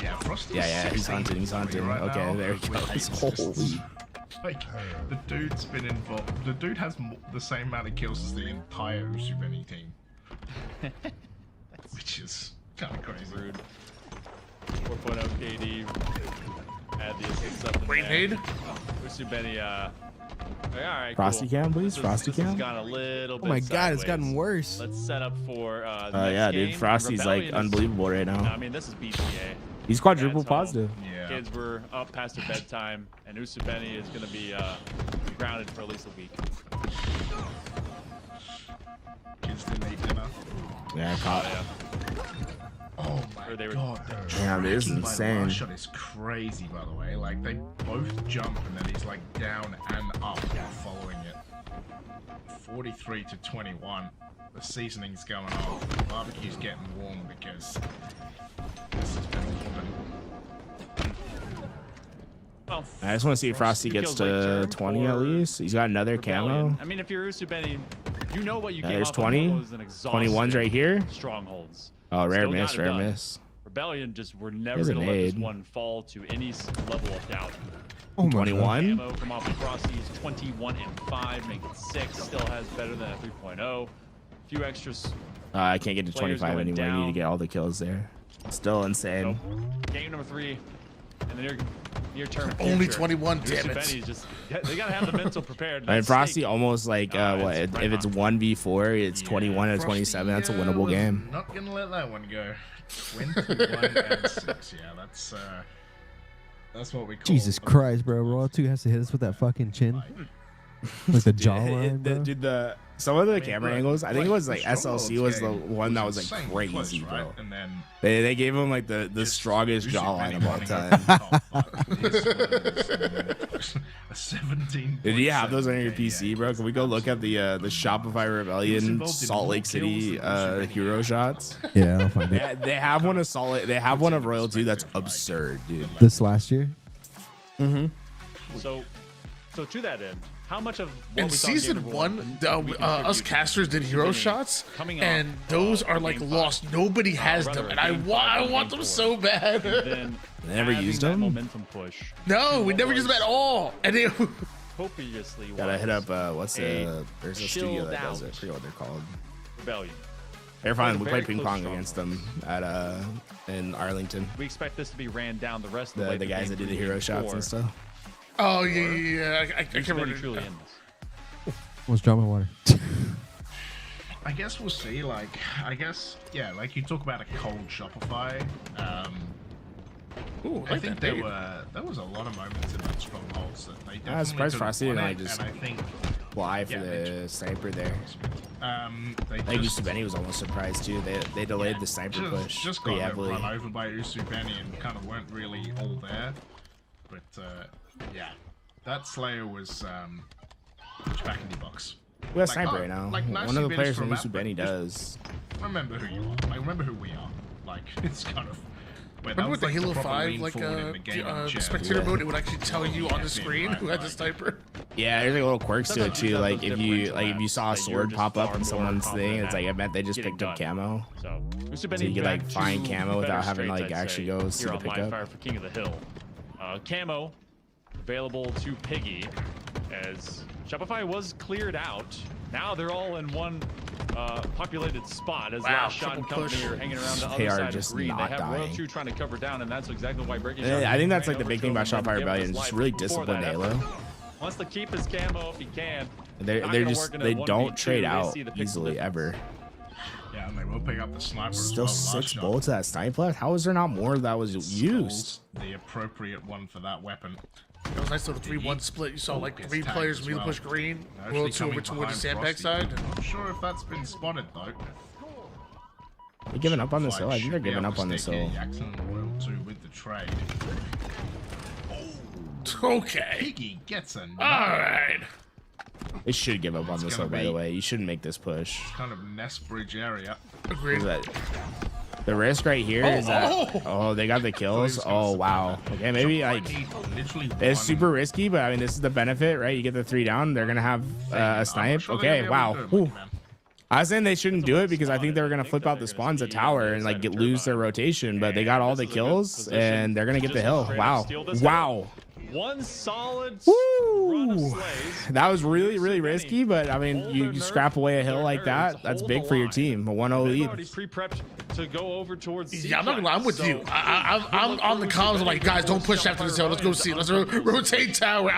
Yeah, Frosty. Yeah, he's hunting. He's hunting. Okay, there he goes. Holy. Like the dude's been involved. The dude has the same amount of kills as the entire Usubeni team, which is kind of crazy. Rude. 4.0 KD. Add the assists up. Dreamhack. Usubeni. All right. Frosty cam, please. Frosty This has cam. gone a little bit. Oh my God, it's sideways. gotten worse. Let's set up for. Yeah, dude. Frosty's like unbelievable right now. I mean, this is BTA. He's quadruple Dad's home. positive. Yeah. Kids were up past their bedtime, and Usubeni is going to be grounded for at least a week. Kids didn't eat dinner. Yeah, caught. Oh my god. Damn, this is insane. Last shot is crazy, by the way. Like they both jump, and then he's like down and up while following it. 43 to 21. The seasoning's going on. The barbecue's getting warm because this has been Well, I just want to see if Frosty gets to 20 at least. He's got another camo. I mean, if you're Usubeni, you know what you Yeah, came there's off 20. of was an exhausting 21's right here. Strongholds. Oh, rare Still miss, got it rare done. miss. Rebellion just were never There's a going to let this nade. one fall to any level of doubt. Oh my 21. Ammo come off of Frosty's 21 and 5, make it 6. Still has better than a 3.0. A few extras. I can't get to Players 25 going anymore. I need down. to get all the kills there. Still insane. Game number 3, and the near term. Only future. 21, damn it. Usubeni's just they gotta have the mental prepared. I mean, Frosty Stake. almost like what? it's right If it's 1v4, it's 21 or 27. That's a winnable game. Not gonna let that one go. 21 and 6. Yeah, that's what we call. Jesus Christ, bro. Royal 2 has to hit us with that fucking chin. Like the jawline, bro. Dude, some of the camera angles, I think it was like the SLC was the Strongholds one that game was was like insane crazy, close, bro. right? And then They gave him like the strongest jawline of all time. a 17. Did you have those on your PC, bro? Can we go look at the Shopify Rebellion Salt Lake City hero shots? Yeah, I'll find it. They have one of They have one of Royal 2 that's absurd, dude. This last year? Mm-hmm. So to that end, how much of what In we saw in season game number 1, we us contribute casters did hero shots, coming and off those of are like game lost. Nobody has them, and I want them so bad. Then They never having used that them? momentum push. No, we never used them at all. And they, Copiously Gotta hit was up what's a there's a studio that does chilled it. I forget what they're called. Rebellion. They're fine. We Very played ping close pong strong. against them at in Arlington. We expect this to be ran down the rest of the way. The guys that do the hero shots and stuff. oh yeah. I can't remember. Truly in this. What's drama water? I guess we'll see. Like, I guess, yeah. Like you talk about a cold Shopify. Ooh, I think there was a lot of moments in that Strongholds that they definitely I was surprised could've Frosty won didn't it, like just and I think fly for yeah, the sniper there. they I think just, Usubeni was almost surprised too. They delayed the sniper push just pretty got heavily. run over by Usubeni and kind of weren't really all there. But yeah, that Slayer was back in the box. We got sniper right now. Like, nice One of the bits players from from that, but Usubeni just does. Remember who you are. Like, remember who we are. Like, it's kind of. Remember with the Halo 5, like spectator mode, it would actually tell you on the screen who had the sniper. Yeah, there's like little quirks to it too. Like if you saw a sword pop up in someone's thing, it's like I bet they just picked up camo. So So you could like find camo without having to like actually go see here the on Line Fire pickup. for King of the Hill. Camo available to Piggy as Shopify was cleared out. Now they're all in one populated spot as Wow, Last Shot and triple company push. are hanging around the They other are side just of green. They not have Royal dying. 2 trying to cover down, and that's exactly why Breaking Yeah, Shot I think that's ran like the over big to thing him about and Shopify gave Rebellion. his It's just life really before disciplined that Halo. effort. Wants to keep his camo if he can. They're Not they're gonna just work in a they 1v2. don't trade They out see the pixel easily difference. ever. Yeah, and they will pick up the sniper as Still well. Last 6 shot bullets of that sniper left. How is there not more that was used? skulls the appropriate one for that weapon. That was a nice little 3-1 split. You saw like Gets 3 tagged players as immediately well. push green, They're Royal actually 2 over coming toward the behind sandbag Frosty. side. Not sure if that's been spotted though. They're giving up on this hill. I think Should they're be giving able up to on this stick hill. here. Jackson and Royal 2 with the trade. Okay. Piggy gets a Alright. They should give up on this hill, by the way. You shouldn't make this push. kind of nest bridge area. Agreed. The risk right here is that they got the kills. Oh wow. Okay, maybe like it's super risky, but I mean this is the benefit, right? You get the 3 down, they're gonna have a snipe. Okay, wow. Whew. I was saying they shouldn't do it because I think they were gonna flip out the spawns at tower and like lose their rotation, but they got all the kills and they're gonna get the hill. Wow. Wow. One solid Woo! run of slays. That was really, really risky, but I mean, you scrap away a hill like that, that's big for your team. A 1-0 lead. Already pre-prepped to go over towards. Yeah, I'm not gonna lie, I'm with you. I'm on the comms. I'm like, guys, don't push after this hill. Let's go see. Let's rotate tower.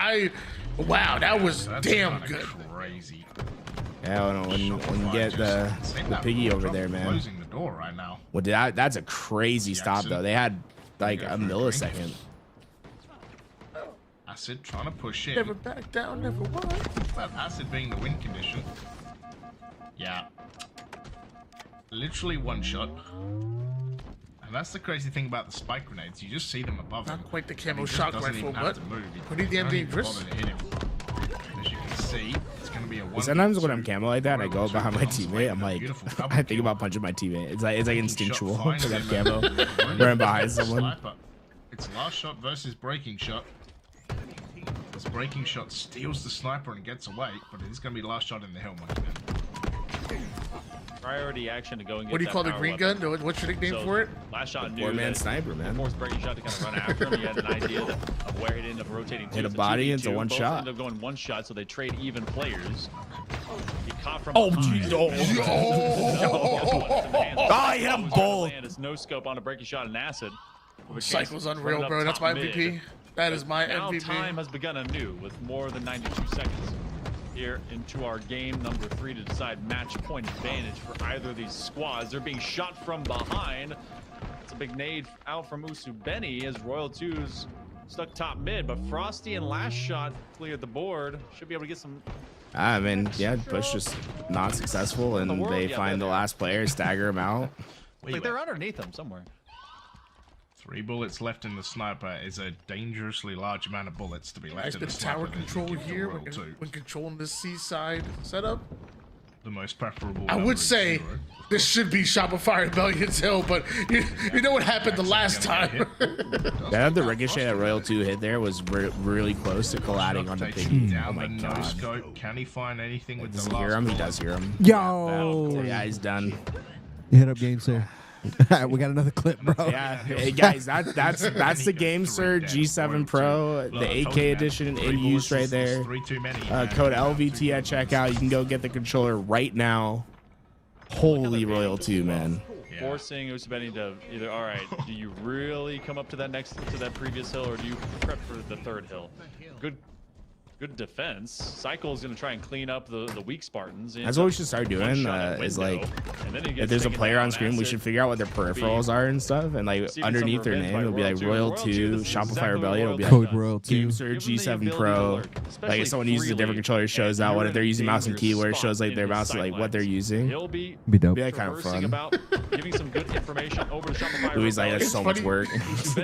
Wow, that was damn good. Crazy. Yeah, when you get the piggy over there, man. Closing the door right now. Well, that's a crazy stop though. They had like a millisecond. Acid trying to push in. Never back down, never won. But Acid being the win condition. Yeah. Literally one shot. And that's the crazy thing about the spike grenades. You just see them above him. Not quite the And camo he just shock doesn't rifle, even have but to move. He pretty damn doesn't even dangerous. bother to hit him. And as you can see, it's going to be a one. Sometimes when I'm camo like that, I go behind my teammate. I'm like, I think about punching my teammate. It's like instinctual because I'm camo. Where I'm behind someone. It's last shot versus breaking shot. This breaking shot steals the sniper and gets away, but it is going to be last shot in the hill, my man. Priority action to go and get What do you that call the power green weapon. gun? What's your nickname for it? Last shot knew 4-man that sniper, man. Forced breaking shot to kind of run after him. He had an idea of where he'd end up rotating. Hit a body into one Both shot. ended up going one shot, so they trade even players. He caught from Oh, behind. geez. Oh, I hit them both. It's no scope on a breaking shot and acid. Cycle's unreal, bro. That's my MVP. That is my Now MVP. time has begun anew with more than 92 seconds here into our game number 3 to decide match point advantage for either of these squads. They're being shot from behind. It's a big nade out from Usubeni as Royal 2's stuck top mid, but Frosty and Last Shot cleared the board. Should be able to get some. I mean, yeah, push just not successful, and they find the last player, stagger him out. Like they're underneath them somewhere. 3 bullets left in the sniper is a dangerously large amount of bullets to be left Nice in bit the of tower sniper. that you control give to here Royal 2. when controlling this seaside setup. The most preferable. I number would is say 0. this should be Shopify Rebellion's hill, but you know what happened the last time. That the ricochet that Royal 2 hit there was really close to colliding on the piggy. Oh my No god. scope. Can he find anything with Does the he hear last him? He bullet? does hear him. Yo! Yeah, he's done. Hit up game, sir. We got another clip, bro. Yeah, hey guys, that's the Game Sir G7 Pro, the 8K edition in use right there. Code LVT at checkout. You can go get the controller right now. Holy Royal 2, man. Forcing Usubeni to either, all right, do you really come up to that previous hill, or do you prep for the third hill? Good defense. Cycle is going to try and clean up the weak Spartans. That's what we should start doing. Is like, if there's a player on screen, we should figure out what their peripherals are and stuff, and like underneath their name, it'll be like Royal 2, Shopify Rebellion. It'll be like Code Royal 2. Game Sir G7 Pro. Like if someone uses a different controller, it shows out what if they're using mouse and keyboard. It shows like their mouse, like what they're using. He'll be dope. Be like kind of fun. about giving some good information over to Shopify. Louis like that's so much work.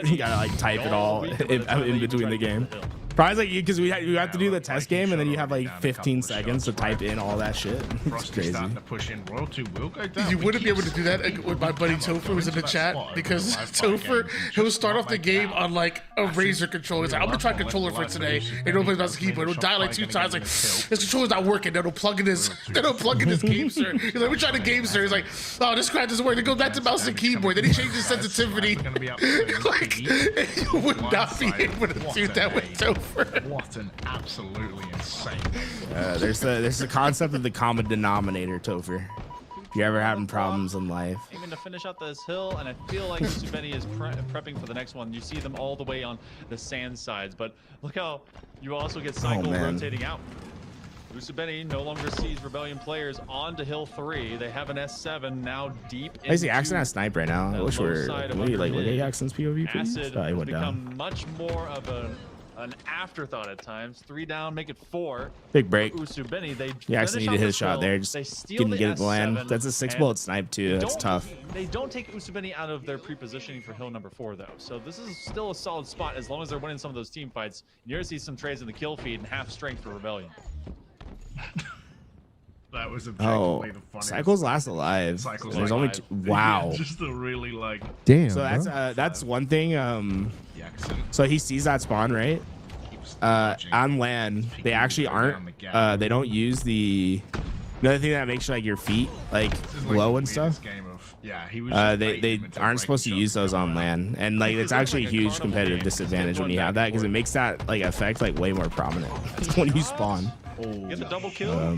You gotta like type it all in between the game. Probably like because we have to do the test game and then you have like 15 seconds to type in all that shit. It's crazy. Starting to push in. Royal 2 will go down. You wouldn't be able to do that with my buddy Topher was in the chat because Topher, he'll start off the game on like a Razer controller. He's like, I'm gonna try controller for today. And he'll play mouse and keyboard. He'll die like 2 times. Like, this controller's not working. Then he'll plug in his game sir. He's like, we tried to game sir. He's like, oh, this crap doesn't work. Then go back to mouse and keyboard. Then he changes sensitivity. Like, you would not be able to do that with Topher. Topher. What an absolutely insane. There's the concept of the common denominator, Topher. If you're ever having problems in life. Aiming to finish out this hill, and I feel like Usubeni is prepping for the next one. You see them all the way on the sand sides, but look how you also get Cycle rotating out. Usubeni no longer sees Rebellion players onto hill 3. They have an S7 now deep. I see Axon has snipe right now. I wish we're maybe like look at Axon's POV, please. Acid Oh, he has went down. become much more of an afterthought at times. 3 down, make it 4. Big break. Usubeni, they Yeah, Axon needed his shot there. Just didn't get it to land. That's a 6-bullet snipe too. That's tough. They don't take Usubeni out of their pre-positioning for hill number 4 though. So this is still a solid spot as long as they're winning some of those team fights. You're gonna see some trades in the kill feed and half strength for Rebellion. That was objectively the funniest. Cycle's last alive. Cycle's There's alive. only wow. Yeah, just a really like. Damn. So that's one thing. So he sees that spawn right. On land, they actually aren't. They don't use the. Another thing that makes like your feet like glow and stuff. They aren't supposed to use those on land, and like it's actually a huge competitive disadvantage when you have that because it makes that like effect like way more prominent when you spawn. Get the double kill.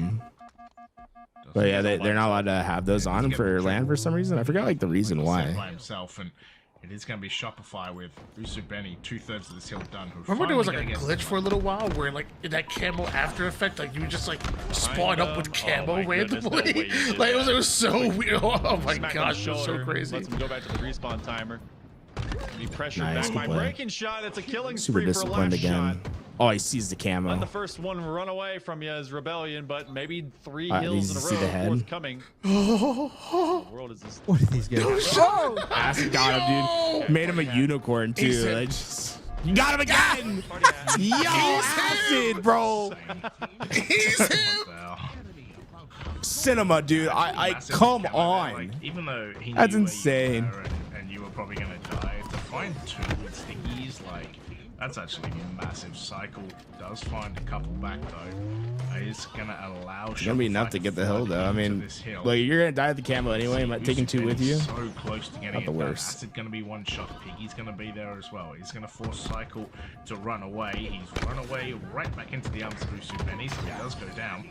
But yeah, they're not allowed to have those on for land for some reason. I forgot like the reason why. By himself, and it is going to be Shopify with Usubeni 2/3 of this hill done. Remember there was like a glitch for a little while where like in that camo after effect, like you would just like spawn up with camo randomly. Like it was so weird. Oh my gosh, it was so crazy. Let's go back to the respawn timer. Be pressured Nice, back by good play. breaking shot. It's a killing Super spree for a disciplined last again. shot. Oh, he sees the Let camo. the first one run away from you as Rebellion, but maybe 3 Did hills you in a see the row head? forthcoming. What world is this? What are these guys? Acid got him, dude. Made him a unicorn too. Like, just, you got him again. Yo, Acid, bro. He's him. Cinema, dude. I come on. Like, even though he That's knew where insane. you were and you were probably going to die, to find 2 with stickies, like that's actually a massive. Cycle does find a couple back though. It's going to allow. It's gonna be enough to get the hill though. I mean, like you're gonna die at the camo anyway. You might taking 2 with you. So close to getting Not the it done. worst. Acid going to be one shot. Piggy's going to be there as well. He's going to force Cycle to run away. He's run away right back into the arms of Usubeni, so he does go down.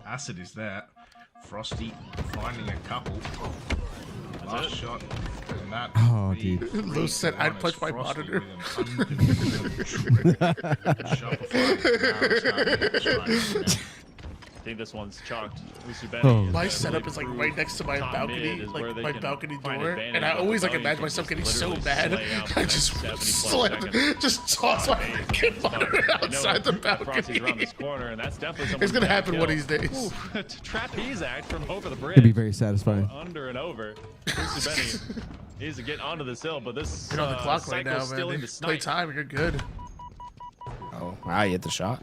Acid is there. Frosty finding a couple. Last shot. And that Oh, dude. Lou said I'd punch my monitor. I think this one's chalked. Usubeni Oh. is My the setup is like true right next to my top balcony, mid is where like they my can balcony find door, advantage, and I but always like Rebellion imagine can myself getting so literally mad. slay out for I the just next 70+ slam, seconds. just toss my fucking monitor outside the Frosty's around balcony. this corner, and that's definitely someone It's gonna who can happen one of kill. these days. Ooh, trapeze act from over the bridge. It'd be very satisfying. Under and over. Usubeni needs to get onto this hill, but this You're on the clock right now, Cycle's still man. in the Play snipe. time, you're good. Oh, wow, you hit the shot.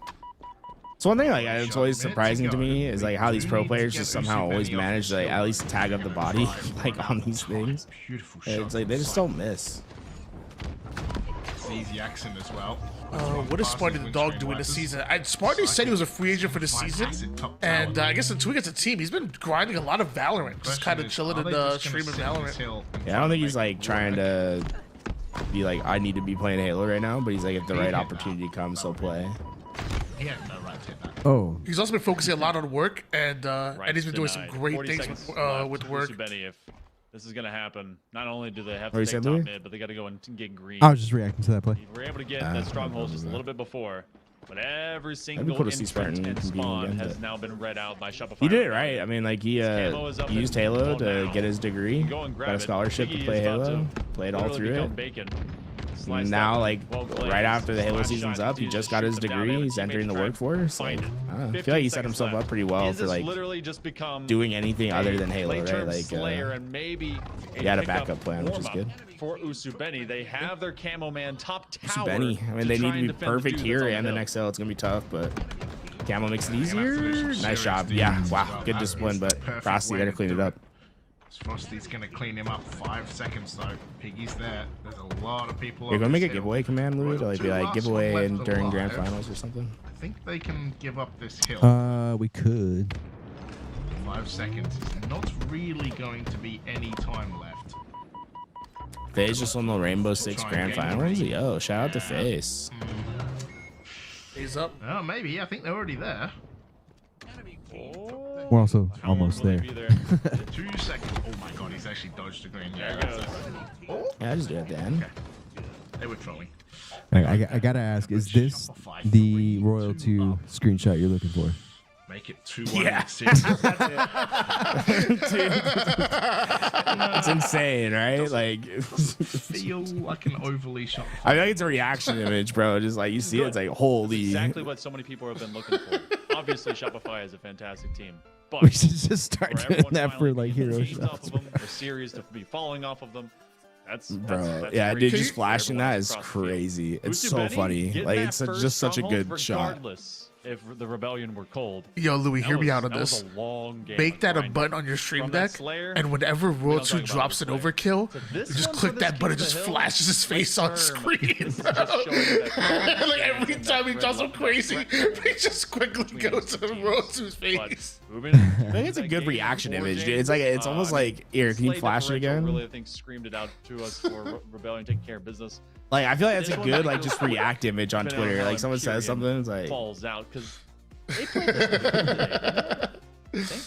So one thing like it's always surprising to me is like how these pro players just somehow always manage to like, at least tag up the body like on these things. And it's like they just don't miss. It's easy accent as well. What is Spartan the Dog doing this season? Spartan said he was a free agent for the season, and I guess until he gets a team, he's been grinding a lot of Valorant, just kind of chilling and streaming Valorant. Yeah, I don't think he's like trying to be like I need to be playing Halo right now, but he's like if the right opportunity comes, he'll play. He had no right to hit that. Oh. He's also been focusing a lot on work, and he's been doing some Denied. great 40 things seconds with, left. with work. Usubeni, if this is gonna happen, not only do they have What to you take said, top Louis? mid, but they got to go and get green. I was just reacting to that play. We're able to get the strongholds just a little bit before, but every That'd be single cool to see entrant Spartan and competing spawn again, has but- now been read out by Shopify. He did it right. I mean, like he Camo is up used in Halo full to now. get his degree, Go and grab got a it. scholarship to Piggy play is about Halo, to played all literally through become it. bacon. And Sliced now, up, like well placed. right after the Halo Last season's shot, up, he you just shoot got his them down. They degree. have a He's entering the teammate try and workforce. find Like, it. I feel 15 like he set seconds himself left. up pretty well His for has like literally just become doing anything other than Halo, right? late-term Like Slayer and maybe he had a backup plan, which is warm-up good. for Usubeni. They have their camo man top tower. Benny. I mean, they try need to and be defend perfect dude here that's on and the hill. next hill. It's gonna be tough, but Camo makes it easier. Nice job. Yeah. Wow. Good discipline, but Frosty better clean it up. Frosty's gonna clean him up. 5 seconds though. Piggy's there. There's a lot of people. You're on gonna make a this hill. giveaway command, Louis, to like be like giveaway in during grand finals or something. I think they can give up this hill. We could. 5 seconds is not really going to be any time left. FaZe just won the Rainbow Six grand finals. Yo, shout out to FaZe. He's up. Oh, maybe. I think they're already there. We're also almost there. 2 seconds. Oh my god, he's actually dodged the green. Yeah, I just did it then. Okay. They were trolling. I gotta ask, is this the Royal 2 screenshot you're looking for? Make it 2-1. Yeah. It's insane, right? Like, feel like an overly shot. I feel like it's a reaction image, bro. Just like you see it, it's like holy. Exactly what so many people have been looking for. Obviously, Shopify is a fantastic team, but We should just start doing that for like hero off shots. of them, or series to be falling off of them. That's Yeah, great. dude, just flashing that is crazy. It's so Usubenny funny. getting Like that it's first just such a stronghold good shot. regardless if the rebellion were cold. Yo, Louis, hear me out on that was this. a long game Make of that a grinding. button on your stream From that deck, Slayer, and whenever we Royal don't 2 talk about drops an overkill, you this just one click for that this button, King of just the Hill, flashes his face on term screen, is bro. just showing that Like every time he red does something button, crazy, red he just quickly goes to Royal 2's face. I think it's a good reaction image, dude. It's like it's almost like here. Can you flash it again? Really, I think screamed it out to us for rebellion taking care of business. Like I feel like that's This a one good might like feel just like react image on depending Twitter. how Like someone says Imperium something, it's like falls out because they played this today.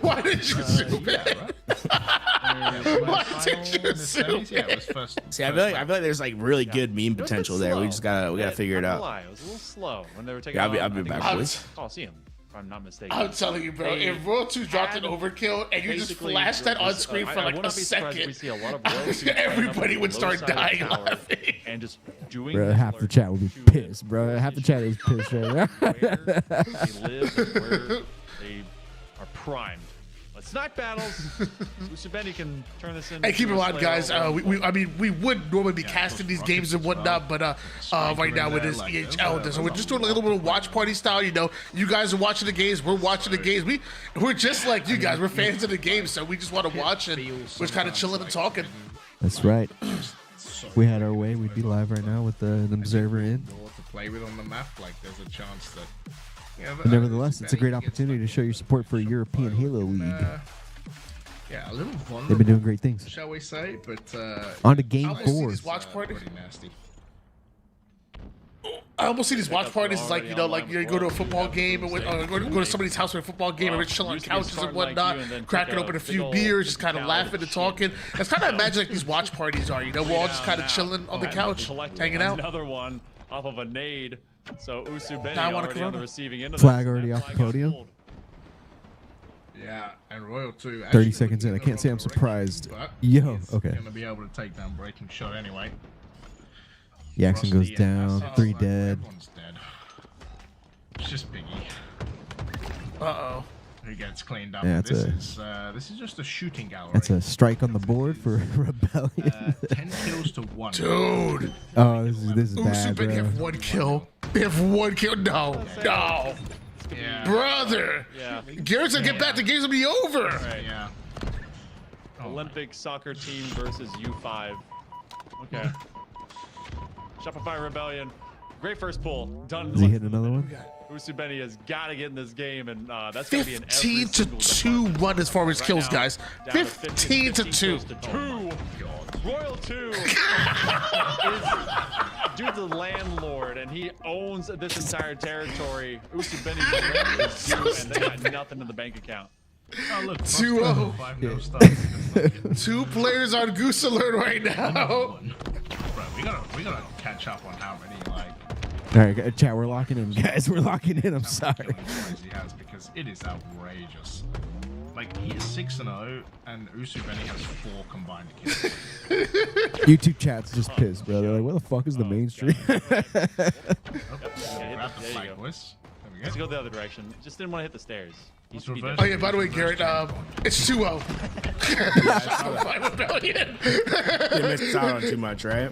Why did you zoom in? Why did you zoom in? See, I feel like there's like really good meme potential there. We just gotta figure it out. It was a little slow when they were taking. Yeah, I'll be back, boys. Coliseum, if I'm not mistaken. I'm telling you, bro. If Royal 2 dropped an overkill and you just Basically, flash that on screen for I like would a not be surprised if second, we see a lot of Royal 2 everybody would start dying low-sided tower laughing. and just doing Bro, this half the alert chat will be pissed, bro. Half the chat is pissed right now. where they live and where they are primed. But snipe battles, Usubenny can turn this into. Hey, keep in a mind, Slayer guys. all We would normally be casting these games and whatnot, but right now it is EHL, so we're just doing a little bit of watch party style. You know, you guys are watching the games, we're watching the games. We're just like you guys. We're fans of the game, so we just want to watch and we're just kind of chilling and talking. That's right. If we had our way, we'd be live right now with an observer in. To play with on the map, like there's a chance that. Yeah, But nevertheless, it's a great opportunity to show your support for European Halo League. Yeah, a little vulnerable. They've been doing great things. Shall we say? But On to game I almost see 4. these watch parties. pretty nasty. I almost see these watch parties as like you go to a football game and go to somebody's house for a football game and we're chilling on couches and whatnot, cracking open a few beers, just kind of laughing and talking. That's kind of imagine like these watch parties are. You know, we're all just kind of chilling on the couch, hanging out. Another one off of a nade. So Usubenny Now I want a already on the Corona. receiving end of Flag this. already That off the flag got podium. pulled. Yeah, and Royal 2. 30 seconds in. I can't say I'm surprised. Yo, okay. Going to be able to take down breaking shot anyway. Jackson goes down. 3 dead. Everyone's dead. It's just Biggie. Uh-oh. Who gets cleaned up. Yeah, This is just a shooting gallery. That's a strike on the board for Rebellion. 10 kills to 1. Dude. Oh, this is bad, Usubenny have bro. 1 kill. They have 1 kill. No. Yeah. Brother. Yeah. Garrett's gonna get back. The game's gonna be over. Right. Yeah. Olympic soccer team versus U5. Okay. Shopify Rebellion. Great first pull. Done. Is he hitting another one? Usubenny has got to get in this game, and that's going to be an 15 to 2 run as far as kills, guys. 15 to 2. Royal 2 is dude's the landlord, and he owns this entire territory. Usubenny and they got nothing in the bank account. Oh, look. 2-0. 2 players on Goose Alert right now. Bro, we gotta catch up on how many All right, chat, we're locking in, guys. We're locking in. I'm sorry. he has, because it is outrageous. Like, he is 6-0 and Usubenny has 4 combined kills. YouTube chat's just pissed, bro. They're like, where the fuck is the mainstream? Grab the flag, boys. There we Let's go. go the other direction. Just didn't want to hit the stairs. He's Oh yeah, by the way, Garrett, it's 2-0. Shopify Rebellion. They missed out on too much, right?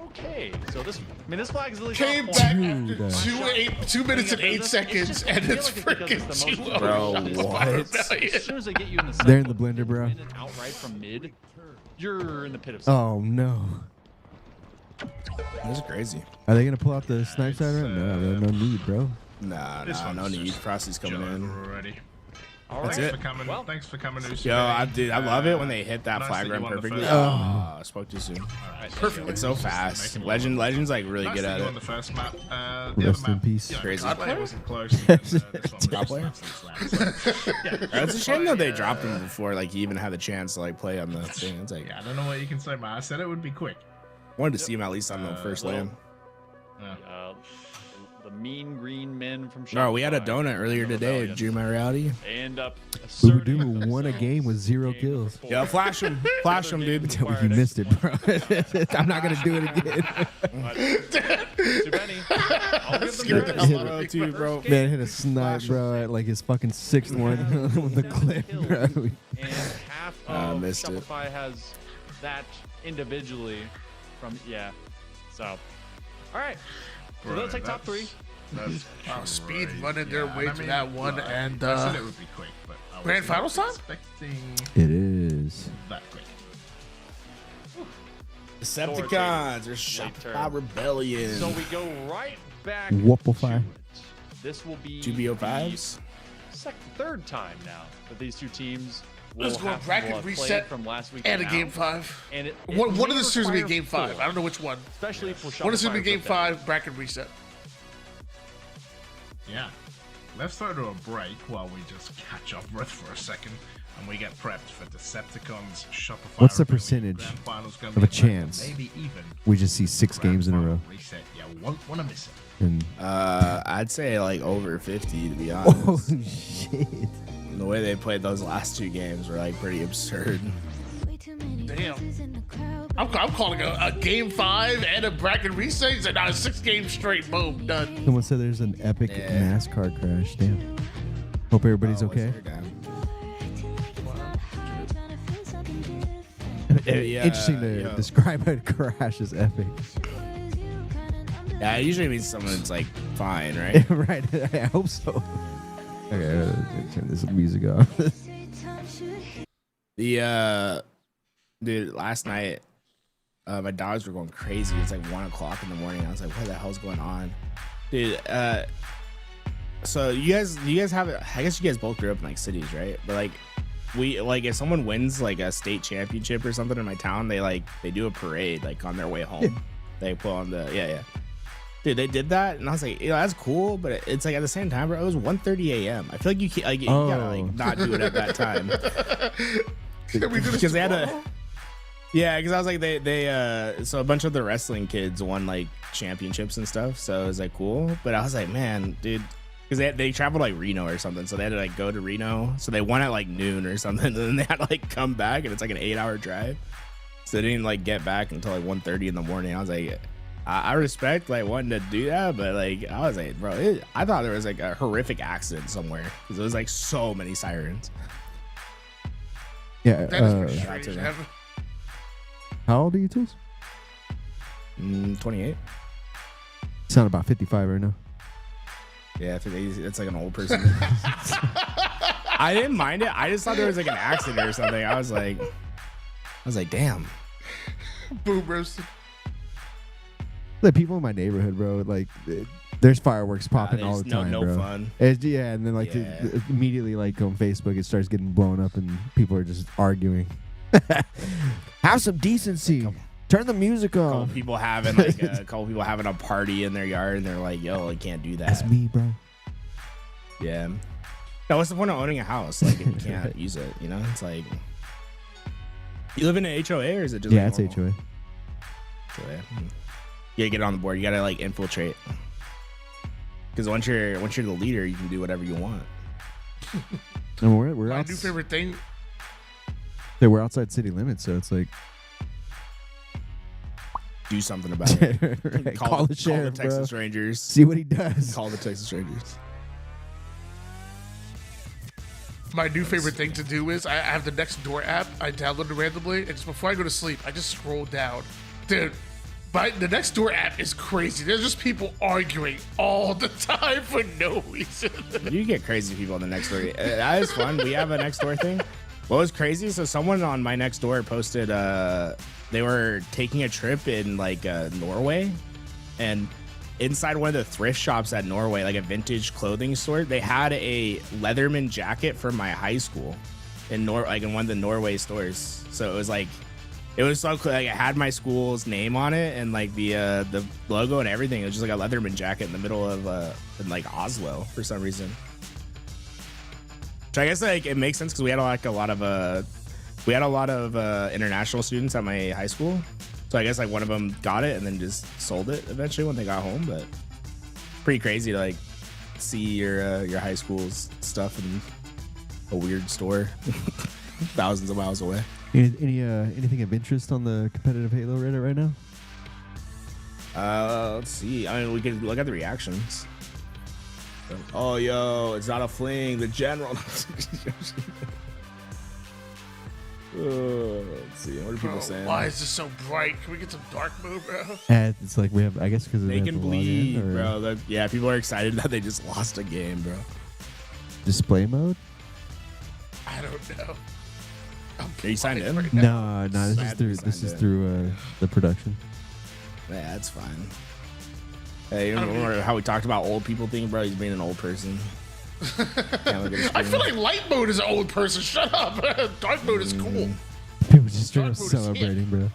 Okay, so this flag is at least Came off back point. after 2 minutes and 8 seconds, and it's freaking 2-0. Bro, what? As soon as they get you in the They're in the blender, bro. outright from mid, you're in the pit of Oh, no. This is crazy. Are they going to pull out the snipe siren? No, no need, bro. No need. Frosty's coming in. Already. That's Thanks it. for coming. Thanks for coming, Usu. Yo, I love it when they hit that nice flag that run you won the perfectly. first Oh, I spoke too soon. Perfect. It's so fast. Legend's like really Nice good that at you it. won the first map. The Rest other in map, peace. you know, Crazy. the player wasn't close. And, this one was God player? just absolute slam. It's a shame that they dropped him before like he even had the chance to like play on the thing. It's like Yeah, I don't know what you can say, man. I said it would be quick. wanted to see him at least on the first well, lane. The mean green men from No, we had a Shopify, donut earlier the today. Rebellion. Dream My Reality. They end up Boo asserting Doo won a themselves game with 0 game kills. before. Yeah, flash him, dude. You missed it, bro. I'm not gonna do it again. Too many. I'll give them Skip credit. the photo too, bro. Man hit a snipe, bro, at like his fucking 6th one with the clip, bro. And half of missed it. Shopify has that individually from So, all right. So Bro, they'll take top 3. That's Speed crazy. running their way and to that one, look, and I said it would be quick, but I grand wasn't finals time? expecting It is. that quick. Decepticons or Shopify Rebellion. So we go right back. Whoopify. to it. This will be 2BO5s. the third time now that these two teams will Let's go have bracket will have played reset from last week and a now. game 5. And it One of may the series will be require game 5. 4, I don't know which one. especially for One is going to Shopify be game to put that. 5, bracket reset. Yeah. Let's throw to a break while we just catch our breath for a second and we get prepped for Decepticons Shopify. What's the Rebellion. percentage Grand Finals gonna of be a chance Maybe even. we just see 6 games in a row? Reset. Yeah, won't want to miss it. And I'd say like over 50 to be honest. oh shit! The way they played those last 2 games were like pretty absurd. Damn. I'm calling a game 5 and a bracket reset. It's not a 6 game straight. Boom, done. Someone said there's an epic NASCAR crash. Damn. Hope everybody's okay. Interesting to describe a crash as epic. Yeah, it usually means someone's like fine, right? Right. I hope so. Okay, I'm gonna turn this music off. Dude, last night, my dogs were going crazy. It's like 1 o'clock in the morning. I was like, what the hell's going on? Dude, so you guys have it. I guess you guys both grew up in like cities, right? But like, if someone wins like a state championship or something in my town, they do a parade like on their way home. They put on the Dude, they did that, and I was like, that's cool, but it's like at the same time, bro, it was 1:30 a.m. I feel like you gotta like not do it at that time because they had a. Yeah, because I was like, so a bunch of the wrestling kids won like championships and stuff, so it was like cool. But I was like, man, dude, because they traveled like Reno or something, so they had to like go to Reno, so they won at like noon or something, and then they had to like come back, and it's like an 8-hour drive, so they didn't like get back until like 1:30 in the morning. I was like, I respect like wanting to do that, but like I was like, bro, I thought there was like a horrific accident somewhere because it was like so many sirens. Yeah. That is pretty strange. How old are you, Tools? 28. Sound about 55 right now. Yeah, it's like an old person. I didn't mind it. I just thought there was like an accident or something. I was like, damn. Boomers. The people in my neighborhood, bro, like there's fireworks popping all the time, no bro. fun. And then like immediately like on Facebook it starts getting blown up and people are just arguing. Have some decency. Turn the music A off. couple people having like a party in their yard, and they're like, "Yo, I can't do that." That's me, bro. Yeah. Now, what's the point of owning a house? Like, if you can't use it, you know? It's like, you live in an HOA, or is it just? Yeah, like it's HOA. HOA. You gotta get on the board. You gotta like infiltrate. Because once you're the leader, you can do whatever you want. And we're My out, new favorite thing. we're outside city limits, so it's like Do something about it. Right. Call the sheriff, Call the Texas bro. Rangers. See what he does. Call the Texas Rangers. My new favorite thing to do is I have the Next Door app. I downloaded randomly, and just before I go to sleep, I just scroll down. Dude, the Next Door app is crazy. There's just people arguing all the time for no reason. You get crazy people on the next door. That is fun. We have a next door thing. What was crazy? So someone on my next door posted they were taking a trip in like Norway, and inside one of the thrift shops at Norway, like a vintage clothing store, they had a Leatherman jacket from my high school in one of the Norway stores. So it was like, it was so cool. Like, it had my school's name on it and like the logo and everything. It was just like a Leatherman jacket in the middle of in like Oslo for some reason. So I guess like it makes sense because we had a lot of international students at my high school. So I guess like one of them got it and then just sold it eventually when they got home. But pretty crazy to like see your high school's stuff in a weird store thousands of miles away. Anything of interest on the competitive Halo Reddit right now? Let's see. I mean, we could look at the reactions. Oh, yo, it's not a fling. The general. Let's see. What are people saying? Why is this so bright? Can we get some dark mode, bro? It's like we have, I guess, because they can bleed, bro. Yeah, people are excited that they just lost a game, bro. Display mode? I don't know. Are you signed in? No, this is through the production. Yeah, that's fine. Hey, you remember how we talked about old people thing, bro? He's being an old person. I feel like light mode is an old person. Shut up. Dark mode is cool. People just straight up celebrating, bro.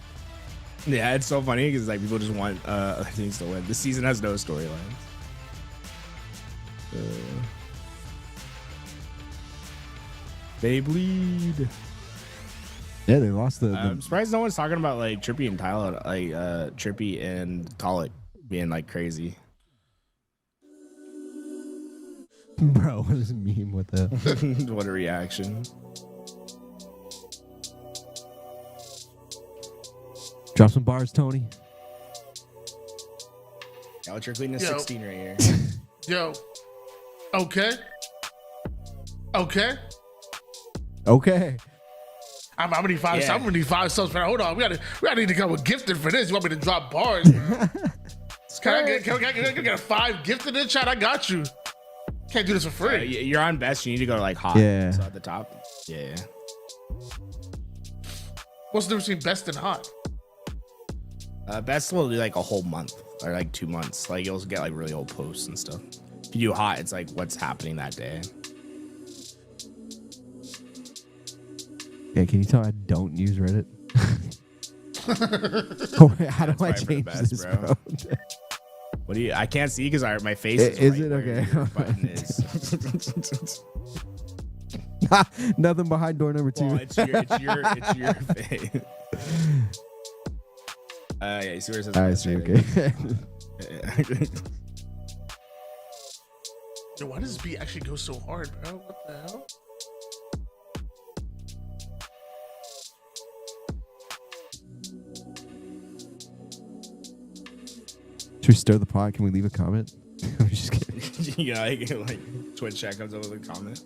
Yeah, it's so funny because like people just want other things to win. This season has no storylines. They bleed. Yeah, they lost the. I'm surprised no one's talking about like Trippy and Tyler, like Trippy and Colic being like crazy. Bro, what is a meme with that? What a reaction. Drop some bars, Tony. Alex, you're cleaning a 16 right here. Yo. Okay. Okay. Okay. I'm gonna need five. Yeah. I'm gonna need 5 subs for that. Hold on, we gotta need to come with gifted for this. You want me to drop bars? Can I get a 5 gifted in chat? I got you. Can't do this for free. You're on best. You need to go to like hot. Yeah. So at the top. Yeah. What's the difference between best and hot? Best will do like a whole month or like 2 months. Like you'll get like really old posts and stuff. If you do hot, it's like what's happening that day. Yeah, can you tell I don't use Reddit? How do I change this, bro? What do you? I can't see because my face is right it okay? where your button is. Nothing behind door number 2. Well, it's your face. Yeah, you see where it says? I see. Okay. Yo, why does this beat actually go so hard, bro? What the hell? Should we stir the pot? Can we leave a comment? I'm just kidding. Yeah, like Twitch chat comes up with a comment.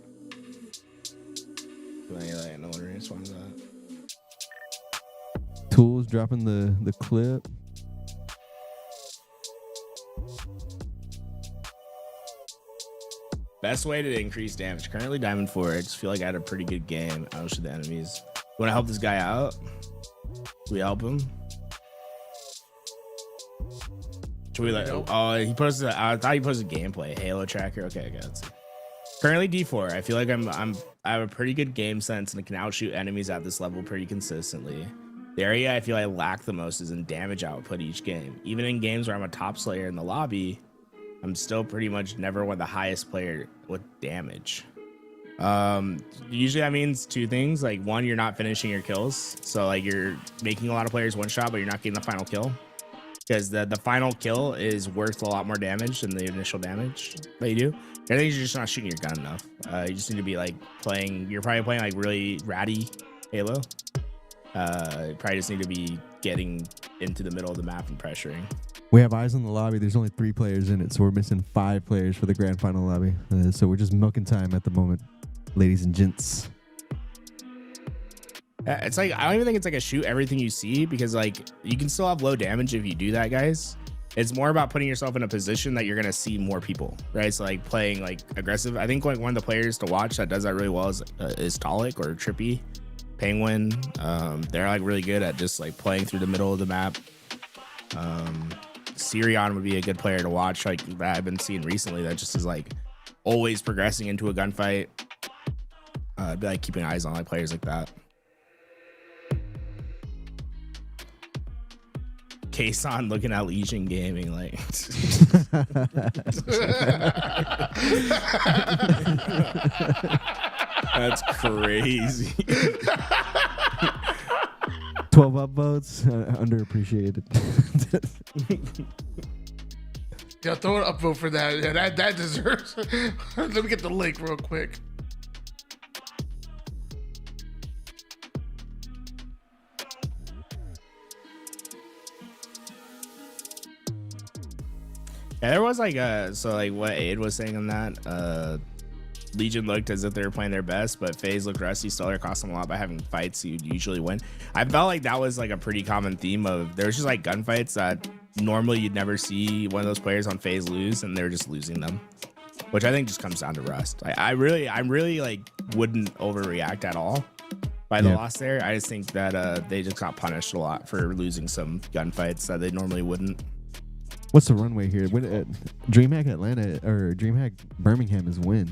Like, no one responds to that. Tools dropping the clip. Best way to increase damage. Currently Diamond 4. I just feel like I had a pretty good game. I don't shoot the enemies. You want to help this guy out? Should we help him? Should we he posted. I thought he posted gameplay. Halo tracker. Okay, let's see. Currently D4. I feel like I have a pretty good game sense and can outshoot enemies at this level pretty consistently. The area I feel I lack the most is in damage output each game. Even in games where I'm a top slayer in the lobby, I'm still pretty much never one of the highest player with damage. Usually that means 2 things. Like 1, you're not finishing your kills. So like you're making a lot of players one shot, but you're not getting the final kill. Because the final kill is worth a lot more damage than the initial damage that you do. I think you're just not shooting your gun enough. You just need to be like you're probably playing like really ratty Halo. You probably just need to be getting into the middle of the map and pressuring. We have eyes on the lobby. There's only 3 players in it, so we're missing 5 players for the grand final lobby. So we're just milking time at the moment, ladies and gents. It's like, I don't even think it's like a shoot everything you see, because like you can still have low damage if you do that, guys. It's more about putting yourself in a position that you're going to see more people, right? So like playing like aggressive. I think like one of the players to watch that does that really well is Tolic or Trippy, Penguin. They're like really good at just like playing through the middle of the map. Sirion would be a good player to watch, like that I've been seeing recently. That just is like always progressing into a gunfight. I'd be like keeping eyes on like players like that. Kason looking at Legion Gaming like. That's crazy. 12 upvotes, underappreciated. Yeah, throw an upvote for that. Yeah, that deserves. Let me get the link real quick. Yeah, there was like so like what Aid was saying on that. Legion looked as if they were playing their best, but FaZe looked rusty. Stellar cost them a lot by having fights you'd usually win. I felt like that was like a pretty common theme of there was just like gunfights that normally you'd never see one of those players on FaZe lose, and they're just losing them, which I think just comes down to rust. I really like wouldn't overreact at all by the loss there. I just think that they just got punished a lot for losing some gunfights that they normally wouldn't. What's the runway here? When DreamHack Atlanta or DreamHack Birmingham is when?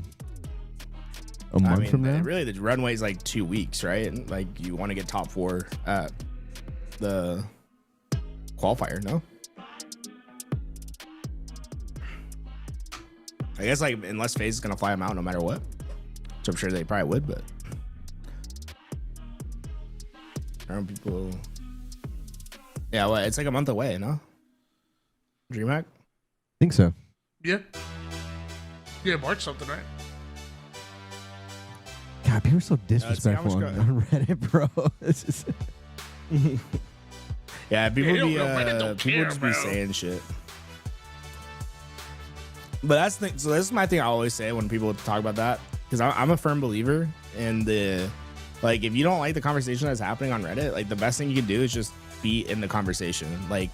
A month from now? Really, the runway is like 2 weeks, right? And like you want to get top 4 at the qualifier, no? I guess like unless FaZe is gonna fly them out no matter what, which I'm sure they probably would, but people. Yeah, well, it's like a month away, no? DreamHack? I think so. Yeah. Yeah, March something, right? God, people are so disrespectful on Reddit, bro. It's just... Yeah, people Reddit people just be saying shit. But that's the thing. So this is my thing I always say when people talk about that, because I'm a firm believer in the, like, if you don't like the conversation that's happening on Reddit, like the best thing you can do is just be in the conversation. Like,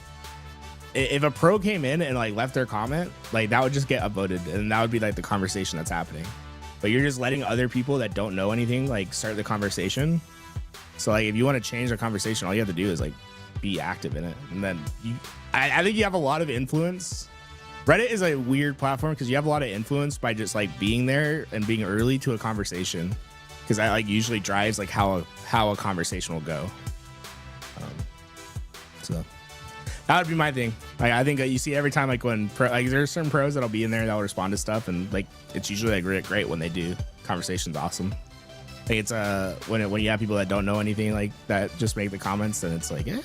if a pro came in and like left their comment, like that would just get upvoted, and that would be like the conversation that's happening. But you're just letting other people that don't know anything like start the conversation. So like if you want to change the conversation, all you have to do is like be active in it, and then I think you have a lot of influence. Reddit is a weird platform because you have a lot of influence by just like being there and being early to a conversation, because that like usually drives like how a conversation will go. So that would be my thing. Like, I think that you see every time, like when there's certain pros that'll be in there that'll respond to stuff, and like it's usually like great when they do. Conversation's awesome. I think it's when you have people that don't know anything like that just make the comments, then it's like, yeah.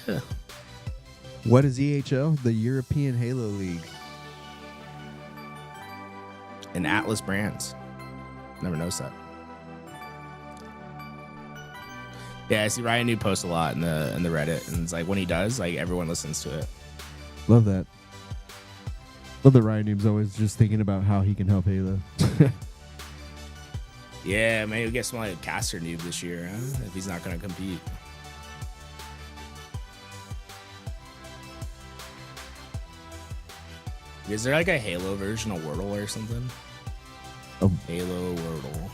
What is EHL? The European Halo League. And Atlas Brands. Never noticed that. Yeah, I see Ryan New post a lot in the Reddit, and it's like when he does, like everyone listens to it. Love that. Love that Ryan Noob's always just thinking about how he can help Halo. Yeah, maybe we'll get some like caster noob this year, huh? If he's not gonna compete. Is there like a Halo version of Wordle or something? Oh. Halo Wordle.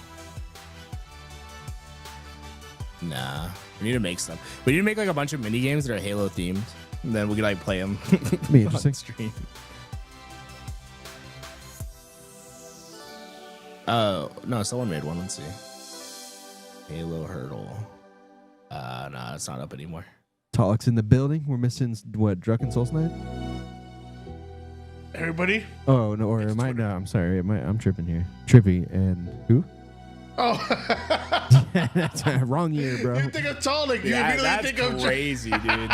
Nah, we need to make stuff. We need to make like a bunch of mini games that are Halo themed, and then we can like play them. Be interesting. On stream. Oh no, someone made one. Let's see. Halo Hurdle. Nah, it's not up anymore. Talks in the building. We're missing what? Drunken Souls Night. Everybody? Oh no, or am I? No, I'm sorry. I'm tripping here. Trippy and who? Oh, that's a wrong year, bro. You think of Tonic? You Yeah, immediately that's think of crazy, dude.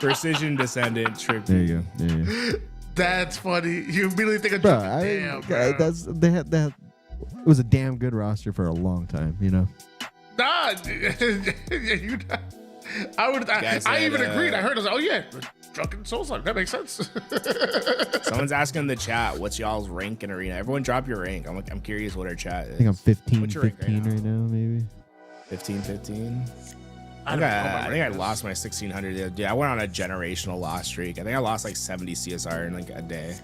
Precision Descendant Trippy. There you go. There you go. That's funny. You immediately think of Bro, Damn, bro. that's they had that. It was a damn good roster for a long time, you know. Nah, I even agreed. I heard. I was like, oh yeah, Drunken Souls Night. That makes sense. Someone's asking in the chat, what's y'all's rank in Arena? Everyone drop your rank. I'm curious what our chat is. I think I'm 15, What's your rank 15 right now, maybe. 15. I think I lost my 1600 the other day. I went on a generational loss streak. I think I lost like 70 CSR in like a day.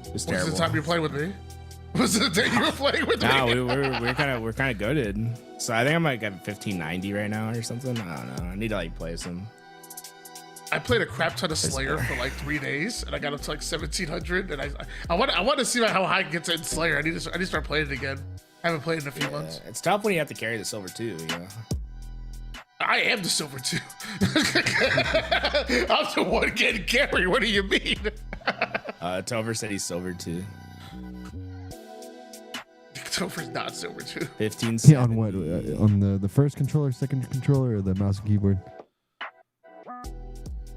It was terrible. Was the time you played with me? Was it the day you were playing with no, me? we're kind of goated. So I think I'm like at 1590 right now or something. I don't know. I need to like play some. I played a crap ton of Slayer for like 3 days, and I got up to like 1700. And I want to see how high I can get in Slayer. I need to start playing it again. I haven't played it in a few months. It's tough when you have to carry the silver too. I am the silver too. I'm the one getting carried. What do you mean? Tover said he's silver too. Tover's not silver too. 15. Yeah, on what? On the first controller, second controller, or the mouse and keyboard?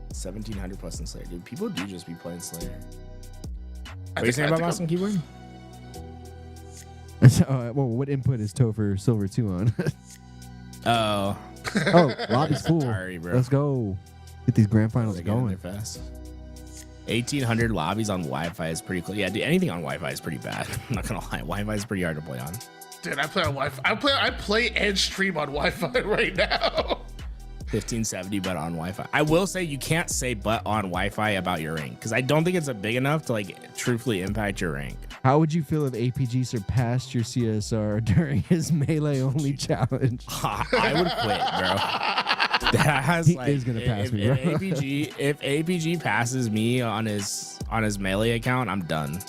1700 plus in Slayer. Dude, people do just be playing Slayer. What are you saying about mouse and keyboard? Well, what input is Topher Silver 2 on? Oh, lobby's full. Sorry, bro. Let's go. Get these grand finals going. Fast. 1800 lobbies on Wi-Fi is pretty cool. Yeah, dude, anything on Wi-Fi is pretty bad. I'm not gonna lie. Wi-Fi is pretty hard to play on. Dude, I play on Wi-Fi. I play and stream on Wi-Fi right now. 1570, but on Wi-Fi. I will say you can't say but on Wi-Fi about your rank because I don't think it's a big enough to like truthfully impact your rank. How would you feel if APG surpassed your CSR during his melee only challenge? I would quit, bro. That's He like, is gonna pass me, bro. If APG passes me on his melee account, I'm done.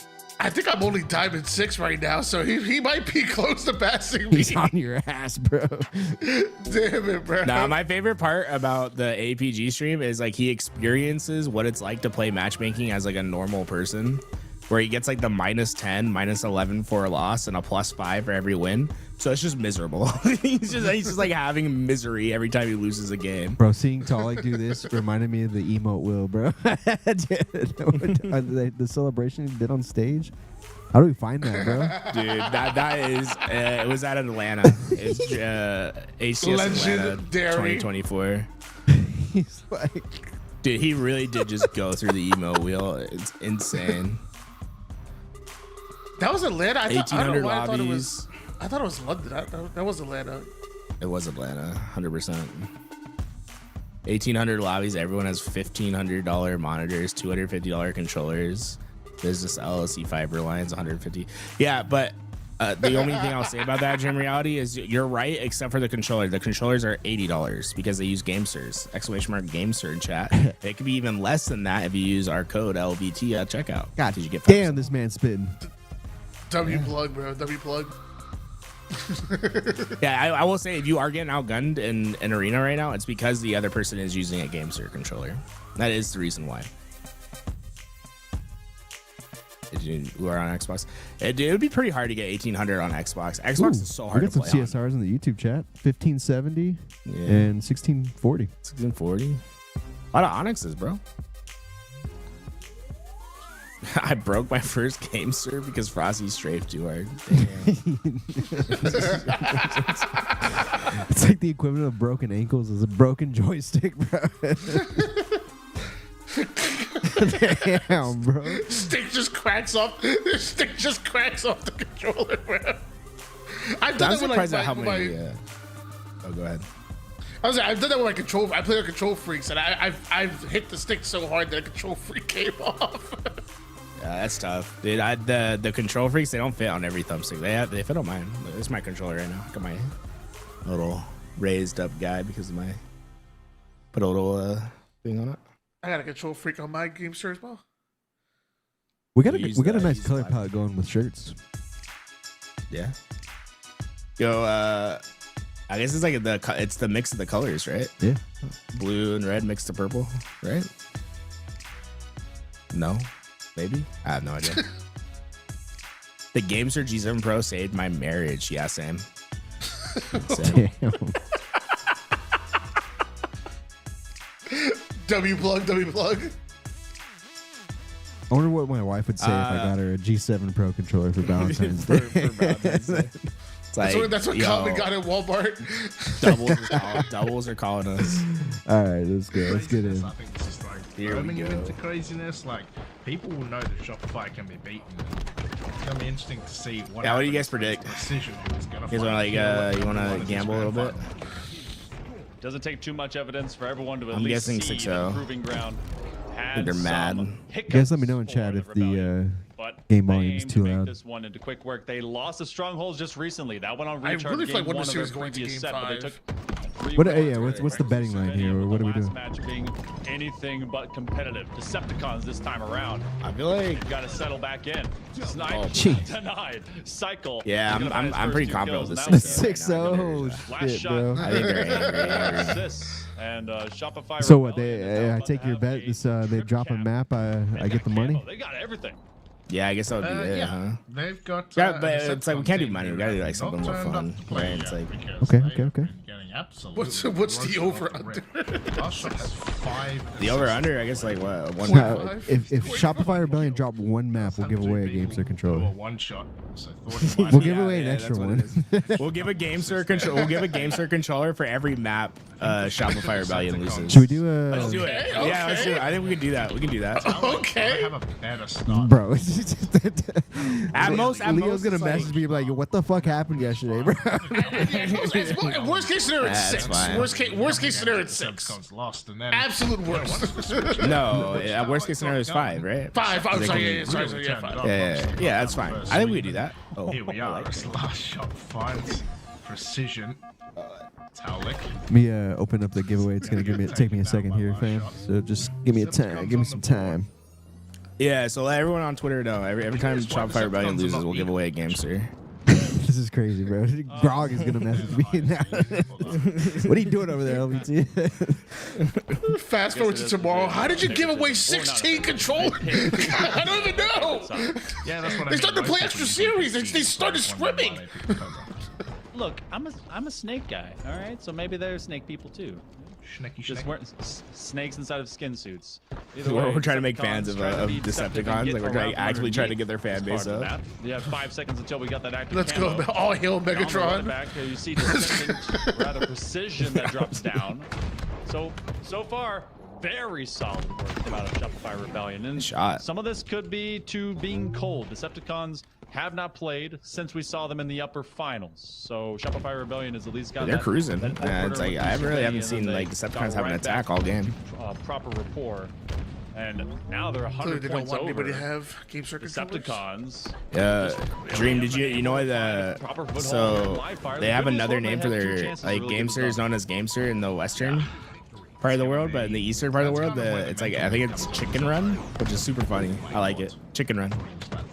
I think I'm only Diamond 6 right now, so he might be close to passing me. He's on your ass, bro. Damn it, bro. Now, my favorite part about the APG stream is like he experiences what it's like to play matchmaking as like a normal person, where he gets like the -10, -11 for a loss and a +5 for every win. So it's just miserable. he's just like having misery every time he loses a game. Bro, seeing Talik do this reminded me of the emote Will, bro. the celebration he did on stage. How do we find that, bro? Dude, that is it was at Atlanta. It's HCS Atlanta 2024. He's like, dude, he really did just go through the emote wheel. It's insane. That was Atlanta. I don't know why lobbies. I thought it was London. That was Atlanta. It was Atlanta, 100%. 1,800 lobbies. Everyone has $1,500 monitors, $250 controllers. Business LLC fiber lines, 150. Yeah, but the only thing I'll say about that, Gym Reality, is you're right, except for the controller. The controllers are $80 because they use GameSirs. ! GameSir in chat. It could be even less than that if you use our code LVT at checkout. God, you get damn, this man's spitting. W plug, bro. W plug. Yeah, I will say if you are getting outgunned in an arena right now, it's because the other person is using a GameSir controller. That is the reason why. Who are on Xbox? It would be pretty hard to get 1,800 on Xbox. Xbox is so hard to play. We got some CSRs in the YouTube chat. 1570 and 1640. 1640. A lot of Onyxes, bro. I broke my first GameSir because Frosty strafed too hard. It's like the equivalent of broken ankles is a broken joystick, bro. Damn, bro. Stick just cracks off. The stick just cracks off the controller, bro. I've done that with like how many. Oh, go ahead. I've done that with my control. I play with Control Freaks, and I've hit the stick so hard that a Control Freak came off. Yeah, that's tough, dude. The Control Freaks, they don't fit on every thumbstick. They fit on mine. This is my controller right now. Got my little raised up guy because of my put a little thing on it. I got a Control Freak on my GameSir as well. We got a nice color palette going with shirts. Yeah. Yo, I guess it's like it's the mix of the colors, right? Yeah. Blue and red mixed to purple, right? No, maybe. I have no idea. The GameSir G7 Pro saved my marriage. Yeah, same. Damn. W plug. I wonder what my wife would say if I got her a G7 Pro controller for Valentine's Day. for Valentine's Day. That's what Calvin got at Walmart. Doubles are calling us. All right, let's go. Let's get in. I think this is like roaming into craziness. Like people will know that Shopify can be beaten. It's gonna be interesting to see what. Yeah, what do you guys predict? Precision is gonna. You guys want to gamble a little bit? Doesn't take too much evidence for everyone to at I'm least guessing see 6-0. the proving ground. I think they're mad. You guys let me know in chat if the game volume is too loud. This one into quick work. They lost the strongholds just recently. That went on I recharge. really feel like game Wonder one of their Series going to previous game set, but they 5. took What? Yeah, what's the betting line here? Or what are we doing? Match being anything but competitive. Decepticons this time around. I feel like you got to settle back in. Snipe denied. Cycle. Yeah, I'm pretty confident with The this. 6-0. Shit, bro. I think they're angry. And Shopify. So what? I take your bet. This they drop a map. I get the money. They got everything. Yeah, I guess that would be it, huh? They've got. Yeah, but it's like we can't do money. We gotta do like something more fun. Right? It's like Okay. What's the over under? The over under, I guess like what? If Shopify Rebellion drop one map, we'll give away a GameSir controller. One shot. So We'll give away an extra one. We'll give a GameSir control. We'll give a GameSir controller for every map Shopify Rebellion loses. Should we do a? Let's do it. Yeah, let's do it. I think we can do that. We can do that. Okay. Bro, Leo's Leo's gonna message me like, "What the fuck happened yesterday, bro?" Worst case scenario, it's 6. fine. Worst case scenario, it's 6. Absolute worst. No, worst case scenario is 5, right? 5. I'm sorry. Yeah, 5. Yeah, that's fine. I think we could do that. Oh, here we are. Last shot finds precision. Taulik. Let me open up the giveaway. It's gonna take me a second here, fam. So just give me some time. Yeah, so let everyone on Twitter know. Every time Shopify Rebellion loses, we'll give away a GameSir. This is crazy, bro. Grog is gonna message me now. What are you doing over there, LBT? Fast forward to tomorrow. How did you give away 16 controllers? I don't even know. Yeah, that's what they started to play extra series. They started scrimming. Look, I'm a snake guy. All right, so maybe they're snake people too. Just weren't snakes inside of skin suits. We're trying to make fans of Decepticons. Like we're actively trying to get their fan base up. You have 5 seconds until we got that active. Let's go. All hail Megatron. Back here, you see descending rather precision that drops down. So far, very solid work out of Shopify Rebellion. And some of this could be to being cold. Decepticons have not played since we saw them in the upper finals. So Shopify Rebellion has at least got They're cruising. Yeah, it's like I haven't seen like Decepticons have an attack all game. Proper rapport. And now they're 100 points over. Anybody have GameSir Decepticons. Dream, did you know so they have another name for their like GameSir is known as GameSir in the western part of the world, but in the eastern part of the world, it's like I think it's Chicken Run, which is super funny. I like it. Chicken Run.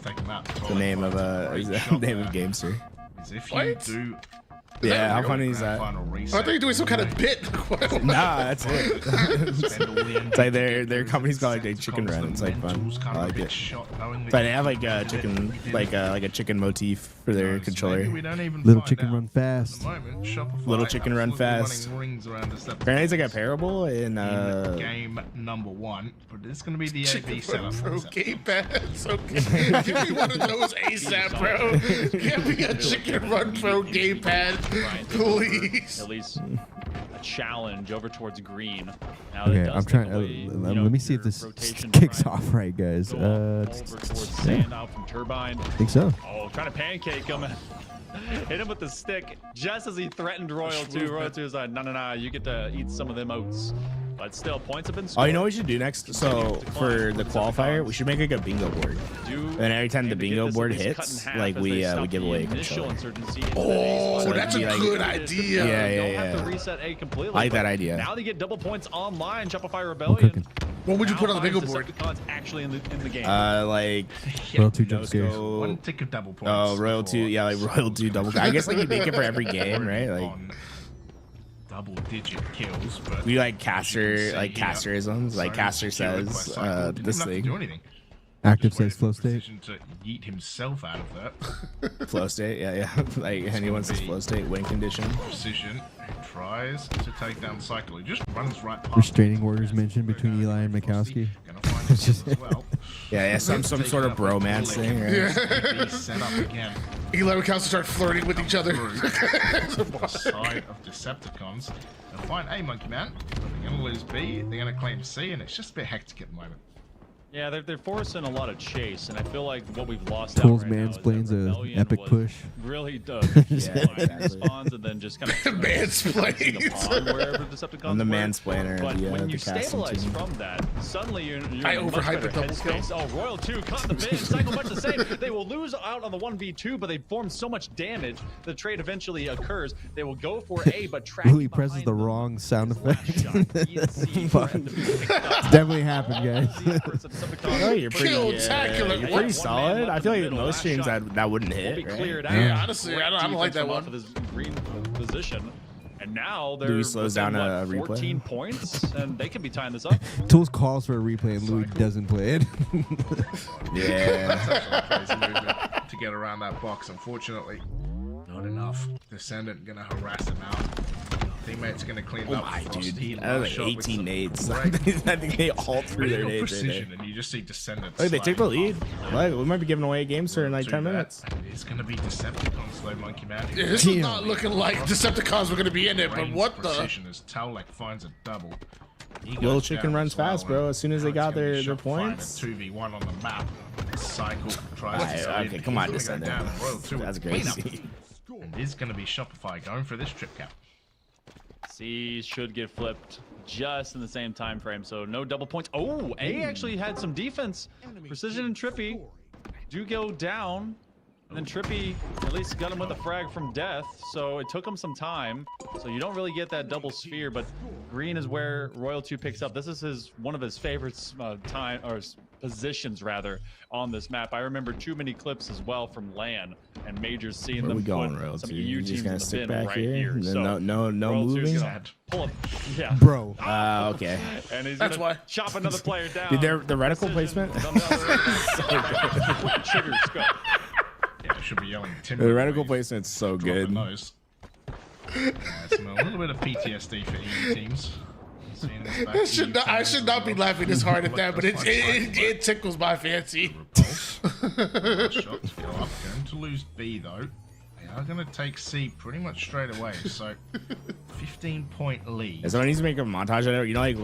The name of GameSir. If you do. Yeah, how funny is that? I thought you were doing some kind of bit. Nah, that's it. It's like their company's called like Chicken Run. It's like fun. I like it. But they have like a chicken, like a chicken motif for their controller. Little Chicken Run Fast. Little Chicken Run Fast. Apparently it's like a parable in game number 1, but it's gonna be the AV setup. Pro Gamepad. Okay. Give me one of those ASAP, bro. Give me a Chicken Run Pro Gamepad. Please. At least a challenge over towards green. Now Okay, I'm trying. Let me see if this kicks off right, guys. Sand out from Turbine. I think so. Oh, trying to pancake him. Hit him with the stick just as he threatened Royal 2. Royal 2 is like, no, you get to eat some of them oats. But still, points have been scored. Oh, you know what we should do next? So for the qualifier, we should make like a bingo board. And every time the bingo board hits, like we give away a controller. Oh, So that's a it'd be good like- idea. Yeah. To reset A completely. I like that but idea. Now they get double points online. Shopify Rebellion. What would you put on the Now bingo board? Decepticons actually in the game. Like Royal 2 jump scares. One tick of double points. Oh, Royal 2, yeah, like Royal 2 double. I guess like you make it for every game, right? Like double-digit kills, but we like casterisms. Like Caster says this thing. do anything. Active says flow state. To yeet himself out of that. Flow state, yeah. Like anyone says flow state, win condition. Precision tries to take down the cycle. He just runs right past. Restraining orders mentioned between Eli and Mikowski. It's just yeah, some sort of bromance thing, right? Yeah. Set up again. Eli and Council start flirting with each other. The side of Decepticons. They'll find A, Monkey Man. They're going to lose B. They're going to claim C, and it's just a bit hectic at the moment. Yeah, they're forcing a lot of chase, and I feel like what we've lost Tools out right mansplains now is that a Rebellion epic was push. Really exactly. spawns and then just kind of Mansplains. wherever Decepticons I'm the were. mansplainer. But Yeah, when the you casting stabilize team. from that, suddenly you're I in a much overhyped better a double kill. headspace. Oh, Royal 2 caught in the bin. Cycle much the same. They will lose out on the 1v2, but they form so much damage. The trade eventually occurs. They will go for A, but Louis presses the wrong sound effect. Fuck. Definitely happened, guys. Oh, you're pretty, Kill-tacular. you're pretty solid. I feel like in most streams that wouldn't hit. Right? Yeah, honestly, I don't like that one. Off of this green position. And now they're Louis slows down within, a what, replay. 14 points, and they could be tying this up. Tools calls for a replay and Louis doesn't play it. Yeah. Crazy movement to get around that box. Unfortunately, not enough. Descendant gonna harass him out. Teammate's gonna clean Oh up. my Frosty, dude, that was last like shot with 18 some nades. great I think they all threw their real nades in there. precision, and you just see Descendant. Look, they took the sliding lead. off. Like, we might be giving away games for in like 10 minutes. It's gonna be Decepticon slow monkey man. Yeah, this is not looking like Decepticons were going to be in it, but Rain's what the? precision as Towlek finds a double. He Little goes chicken down runs as well, fast, bro. and As soon as they now got it's gonna be their shot five points. at 2v1 on the map. Cycle tries Alright, to save. okay, He's come on, gonna go Descendant. down and Royal 2 That's with the cleanup. crazy. And it's going to be Shopify going for this trip cap. C should get flipped just in the same time frame, so no double points. Oh, A actually had some defense. Precision and Trippy do go down, and then Trippy at least got him with a frag from death, so it took him some time. So you don't really get that double sphere, but green is where Royal 2 picks up. This is one of his favorites positions rather on this map. I remember too many clips as well from LAN and Majors seeing Where them we going, put Royal some 2? EU You just teams gonna in the stick bin back right here? here. No- So no Royal 2 is moving? gonna pull up, yeah, Bro. Okay. and he's That's gonna why. chop another player down. Dude, the reticle placement. Quick trigger scope. Yeah, I should be yelling The timber. reticle placement's so good. Nose. It's a little bit of PTSD for EU teams. Seeing this back I should not be laughing this hard at that, but it tickles my fancy. Shots go up. Going to lose B though. They are going to take C pretty much straight away. So 15-point lead. Yeah, someone needs to make a montage of it. You know, like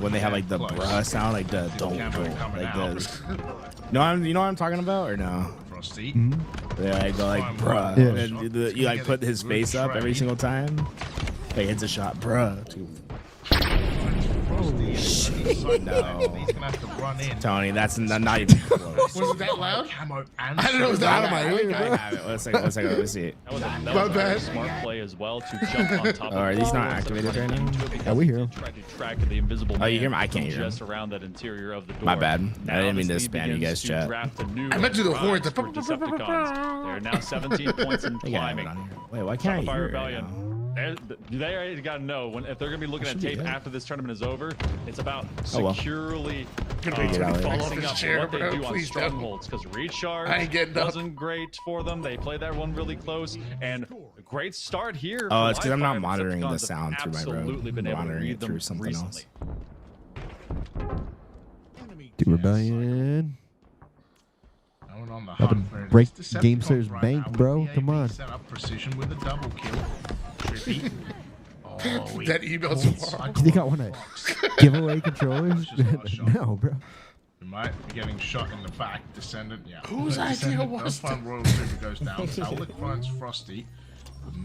when they have like the bruh sound, like the don't go, like the. You know what I'm talking about or no? Frosty. Yeah, I go like bruh, Yeah. and then you like put his face up every single time. Like hits a shot, bruh. No. He's gonna have to run in. Tony, that's not even close. Was it that loud? Camo and I don't know. It was I that got loud. it, I have it. One second, let me see it. That was a My bad. very smart play as well to jump on top of Are these not the activated right now? Yeah, we hear him. Try to track the invisible Oh, you man hear him? I can't hear him. just around that interior of the door. My bad. I didn't mean to This lead spam you begins guys, to chat. draft a new I meant to do the rise horn. for Decepticons. They're now 17 points and They got it climbing. on here. Wait, why can't I Shopify hear it right Rebellion. now? They already got to know if they're going to be looking at should be tape good. after this tournament is over. It's about Oh, well. securely Get out of here. Fall off fixing his up chair, what they bro. do on Please don't. strongholds. Because recharge I ain't getting up. wasn't great for them. They played that one really close, and a great start here. Oh, for it's 'cause I'm not Wi-Fi. monitoring the Decepticons sound have through my absolutely road. been I'm able to monitoring read it them through something recently. Dude, Rebellion. Going on the About to hunt for break this Gamesayer's Decepticons right bank, now. bro. With Come BAB on. Set up precision with a double kill. Trippy. Oh, he That email pulled tomorrow. cycle Do you think I off want the to box. give away controllers? Just got shot. No, bro. We might be getting shot in the back. Descendant, yeah. Whose idea Descendant was does find Royal Super goes down. Towlek finds Frosty.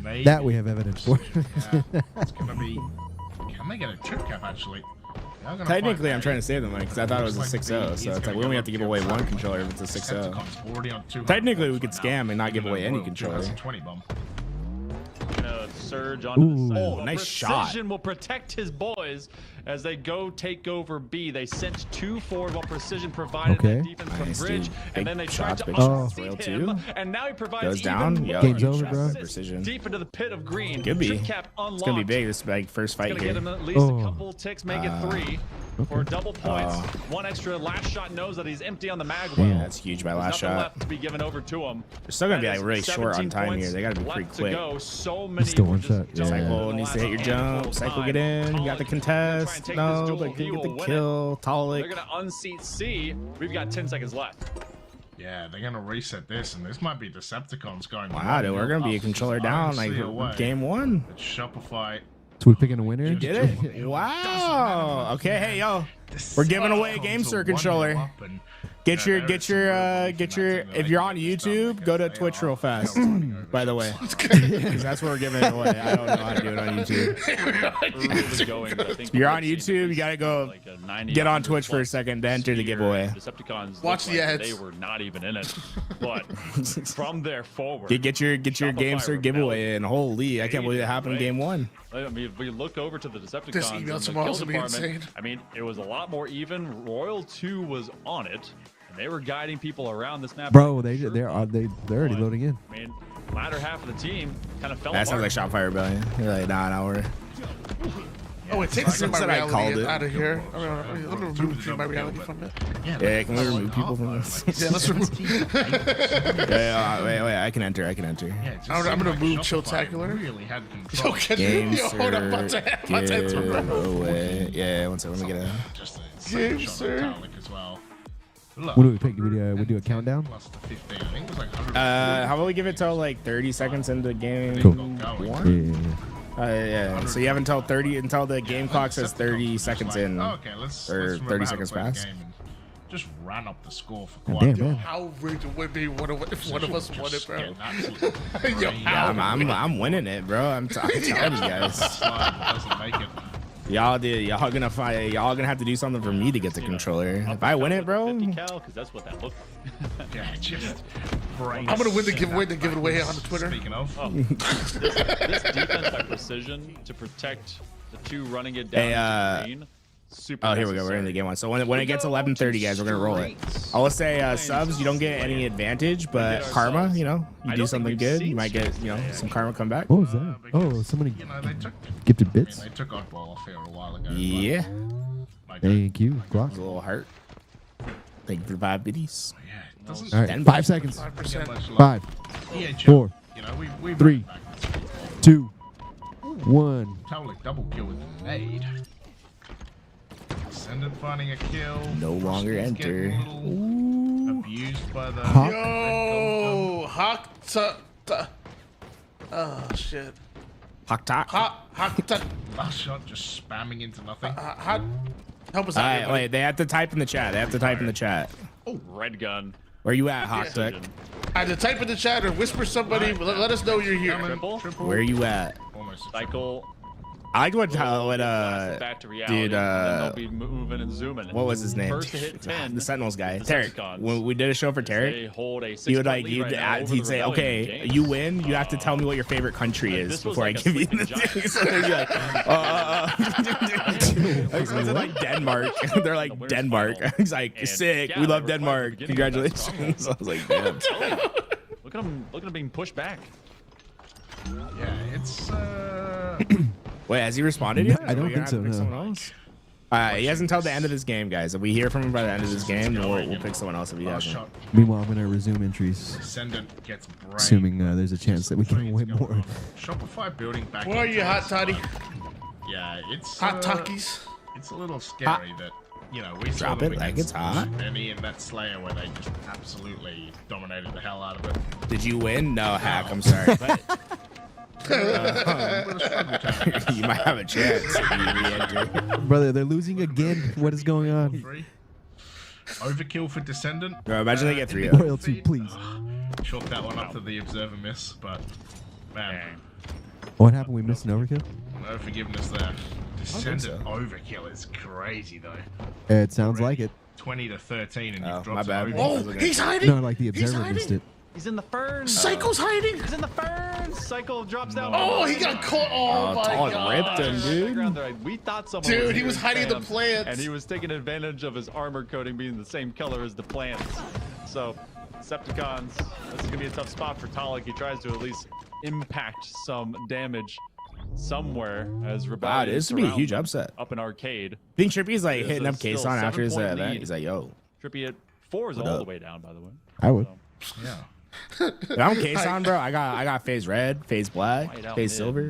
Maybe. That we have evidence for. Yeah, it's gonna be. Can they get a trip cap actually? They are gonna Technically, find I'm trying to save them because I thought it was a 6-0, so it's like we only have to give away one controller if it's a 6-0. Decepticons already on 200 Technically, we points could right now, scam and not give even away though any Royal 2 controller. has a 20 bomb. Gonna surge onto the side. Oh, But nice shot. Precision will protect his boys as they go take over B. They sent 2 forward while Precision provided Okay. that defense from Nice, Bridge, dude. and Big then they tried shots, to big shots. unseat Royal him, 2 and now he provides goes even down. more Yo, Game's over, assists bro. Precision. deep into the pit of green. Could be. Trip cap It's unlocked. gonna be big. This is like first fight Gonna here. get him at least Oh. a couple ticks, make it 3 for double points. One extra last shot knows that he's empty on the mag well. Yeah, that's huge by There's last nothing shot. left to be given over to him. They're still gonna be That like is really short on 17 time here. points They gotta be pretty left to quick. go. So many Still one just shot, yeah. Cycle needs to hit your jump. Cycle get in. You got the contest. No, but can get the kill. They're Talik. gonna unseat C. We've got 10 seconds left. Yeah, they're gonna reset this, and this might be Decepticons going. Wow, dude, we're gonna be a controller down like game 1. Shopify. So we picking a winner? You did it? Wow. Okay, hey, yo. We're giving away a GameSir controller. Get your. If you're on YouTube, go to Twitch real fast. By the way, because that's what we're giving it away. I don't know how to do it on YouTube. If you're on YouTube, you gotta go get on Twitch for a second to enter the giveaway. Decepticons Watch the ads. They were not even in it, but from there forward, Get your GameSir giveaway in. Holy, I can't believe it happened in game 1. I mean, if we look over to the Decepticons This and email the tomorrow kill is gonna be department, insane. I mean, it was a lot more even. Royal 2 was on it, and they were guiding people around this map. Bro, they're already loading in. I mean, latter half of the team kind of fell That sounds apart. like Shopfire Rebellion. You're like, nah, now we're. Oh, it takes my Said I called reality it. out of here. Let me remove my reality from it. Yeah, can we remove people from this? Yeah, let's remove. Wait, I can enter. I'm gonna move Chilltacular. Really had Yo, control. yo, hold up, about to have my tattoo, bro. Away. Yeah, one second. Let me get out. Just a Game, shot sir. Metallic as well. Look, What do we pick? Do we do a countdown? plus the 15. I think it was like 100. How about we give it till like 30 seconds into game Cool. 1? Yeah. So you have until the game clock says 30 seconds in, Okay, let's or remember 30 how to seconds play the past. game and just ran up the score for God quite damn, a man. How rigged would be if one of us won it, bro? Yo, Yeah, I'm winning it, bro. I'm telling you guys. doesn't make it. Y'all gonna have to do something for me to get the controller. If I win it, bro. 50 cal, because that's what that looked like. Yeah, just I'm gonna win the giveaway, then give it away on the Twitter. Speaking of, This defense by precision to protect the two running it down into green. Super Here we go. We're in the game 1. So when it gets 11:30, guys, we're gonna roll it. I will say subs, you don't get any advantage, but karma, you do something good, you might get some karma come back. What was that? Oh, somebody they took. gifted bits. They took Oddball off here a while ago. Yeah. Thank you, Glock. A little heart. Thank you for the 5 biddies. Doesn't All right, 5 seconds. 5%. 5, Yeah, 4, we 3, 2, 1. Metallic double kill with the nade. Descendant finding a kill. No longer He's getting enter. a little abused by the. Yo, Hawk. Oh shit. Hawk talk. Hawk. Last shot just spamming into nothing. Help us All out. right, here, wait. They have to type in the chat. Oh, red gun. Where you at, Hawk Tuck? Either type in the chat or whisper somebody. Let us know you're here. Triple. Where you at? Cycle. I like what back to reality. dude, and then they'll be moving and zooming. what was his name? First to hit 10. The Sentinels guy, the Tarek. Decepticons. When we did a show for They Tarek, hold a he would 6-point lead right now over he'd the say, Rebellion "Okay, James. you win. You have to tell me what your favorite country is This was before like I a give you sleeping the giant. thing." So they'd be like, was it like Denmark? They're like Denmark. He's like, sick. yeah, We they love were Denmark. playing the beginning of that Congratulations. I was like, damn. Look at him being pushed back. Yeah, it's. Wait, has he responded yet? I don't Are we gonna think have to so, pick no. someone else? He hasn't until the end of this game, guys. If we hear from him by the end of this game, then we'll pick someone else if he Last hasn't. shot. Meanwhile, I'm going to resume entries, Descendant gets brain. assuming there's a chance that we can win more. Shopify building back. Where are you, into Hot this Toddy? one. Yeah, it's Hot Takis. It's a little scary that we saw Drop them it like against it's hot. Benny and that Slayer where they just absolutely dominated the hell out of it. Did you win? No, Hack. I'm sorry. But you might have a chance if you re-enter. Brother, they're losing again. What is going on? Overkill for Descendant. Bro, imagine they get 3 Royal 2, please. Chalk that one up to the observer miss, but man, What happened? We missed an overkill? no forgiveness there. Descendant overkill is crazy though. It sounds like it. 20 to 13 and you've my dropped bad. it. Oh, he's hiding. No, like the He's observer missed it. He's in the ferns. Psycho's hiding. He's in the ferns. Cycle drops down. Oh, he got caught. Oh my Todd god. ripped him, dude. They're like, we thought someone Dude, was he here was hiding in the Sam, plants. and he was taking advantage of his armor coating being the same color as the plants. So, Decepticons, this is gonna be a tough spot for Talik. He tries to at least impact some damage somewhere as Rebellion. Wow, this would be a huge upset. Up in arcade. I think Trippy's like There's hitting a up still Kason after his 7-point event. lead. He's like, yo. Trippy at 4 is What all up? the way down, by the way. I would. Yeah. If I'm Kason, bro, I got phase red, phase black, White out phase mid. silver,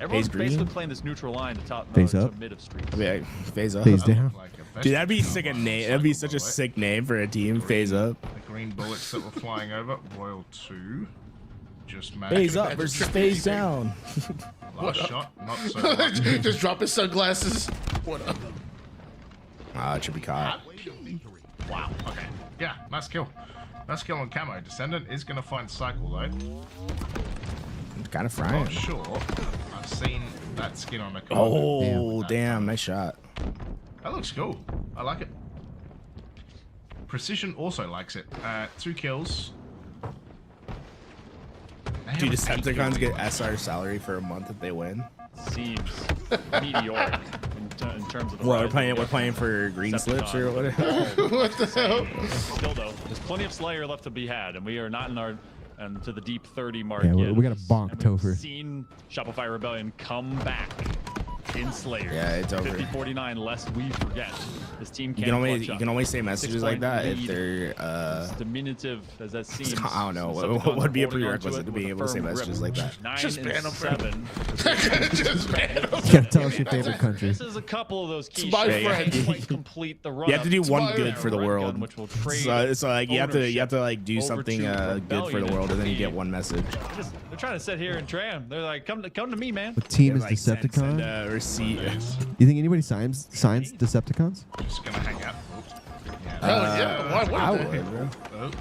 Everyone's phase green. basically playing this neutral line to top Face to up. mid of streets. I'll be like, phase up. Phase down. Dude, that'd be sick a name. That'd be such a sick name for a team. Phase up. The green bullets that were flying over. Royal 2. Just Phase managed. up versus phase down. Last shot. Not so much. Just drop his sunglasses. What up? Should be caught. Wow. Okay. Yeah, nice kill. Nice kill on Camo. Descendant is going to find Cycle, though. Kind of frying. Not sure. I've seen that skin on a card. Oh, damn. Nice shot. That looks cool. I like it. Precision also likes it. 2 kills. Do Decepticons get SR salary for a month if they win? Seems meteoric in terms of the. Well, we're playing for green slips or whatever. What the hell? Still though, there's plenty of Slayer left to be had, and we are not in our to the deep 30 mark Yeah, yet. we got a bonk Topher. We've seen Shopify Rebellion come back in Slayer. Yeah, it's over. 50-49, lest we forget. This team You can only say messages like that if they're as diminutive as that seems. I don't know. What would be a prerequisite to being able to say messages like that? Just ban them. Just ban them. You gotta tell us your favorite country. This is a couple of those key My shots friend. that quite complete the run. You have to do up one to good for the Red world. Gun, which will trade So like you have to like do over something to good for the world, and then you get Rebellion. one message. They're trying to sit here and tram. They're like, come to me, man. What team is Like, send Decepticon? a receipt. You think anybody signs Decepticons? Just going to hang out. Hell yeah. Why I would they? would, bro. Oh,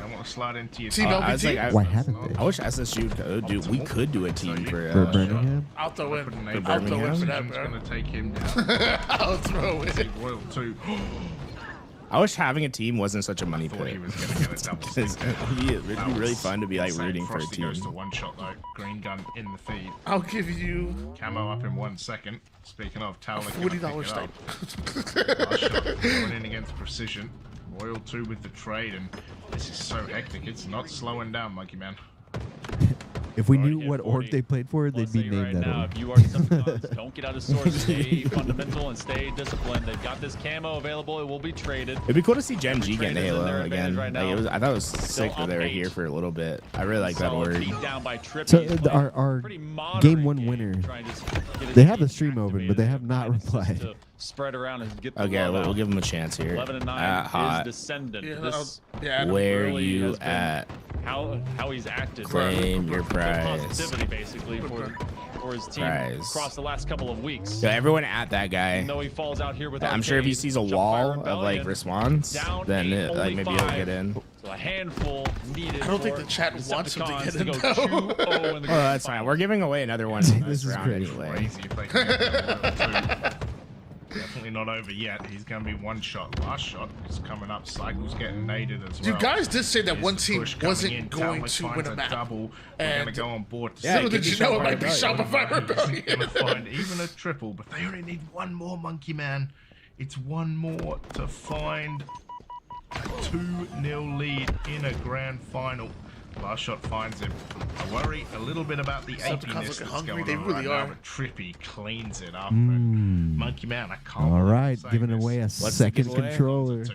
I want to slide into your Team I was LBT? like, Why haven't they? I wish SSU could do. We could do a team for For Birmingham? I'll throw in. For I'll throw in Birmingham? for that, I'm bro. going to take him down. I'll throw in. Royal 2. I wish having a team wasn't such a money Thought he pit. was going to get a double stick. It'd be really fun to be like Insane. rooting for a Frosty team. goes to one shot though. Green gun in the feed. I'll give you Camo up in 1 second. Speaking of, Towler $40 stake. stake. Last shot going in against Precision. Royal 2 with the trade, and this is so hectic. It's not slowing down, Monkey Man. If we knew what org they played for, they'd be named Right that now, org. if you are Decepticons, don't get out of source. Stay fundamental and stay disciplined. They've got this camo available. It will be traded. It'd be cool to see Gen G get into Traders in Halo their again. advantage right Like, now. I thought it was Still sick that they were up here 8. for a little bit. I really like that Solid word. beat down by Trippy. So He's playing our pretty game moderate 1 winner, trying to just get his they have the team stream open, but activated. they have not replied. To spread around and get the Okay, love we'll out. give him a chance here. 11 and 9 At Hot. is Descendant. Yeah, This yeah. Where really you has been at? how he's acted. Claim your prize. Positivity basically for his team Prize. across the last couple of weeks. So everyone at that guy. Even though he falls out here with I'm sure if he Arcade, sees a Shopify wall of Rebellion, like response, down then 8, like only maybe he'll 5. get in. So a handful needed. I don't think for the chat wants him to Decepticons get in, go though. 2-0 in the Oh, grand that's fine. We're giving away another one in This this is round great. anyway. Crazy if they can get Royal 2. Definitely not over yet. He's going to be 1 shot. Last shot is coming up. Cycle's getting naded as well. You guys did say that Here's one the team push coming wasn't in. going Talbot to win finds a map. Double. We're And going to go on board. Yeah, little did you know it might be Shopify Shopify Rebellion. Going to find even a triple, but they only need 1 more, Monkey Man. It's 1 more to find a 2-0 lead in a grand final. Last shot finds him. I worry a little bit about the Decepticons apiness looking that's hungry. going They on really right are. now, but Trippy cleans it up. And Monkey Man, I can't All believe right, I'm saying giving this. away a What's the second giveaway? controller. 2-0.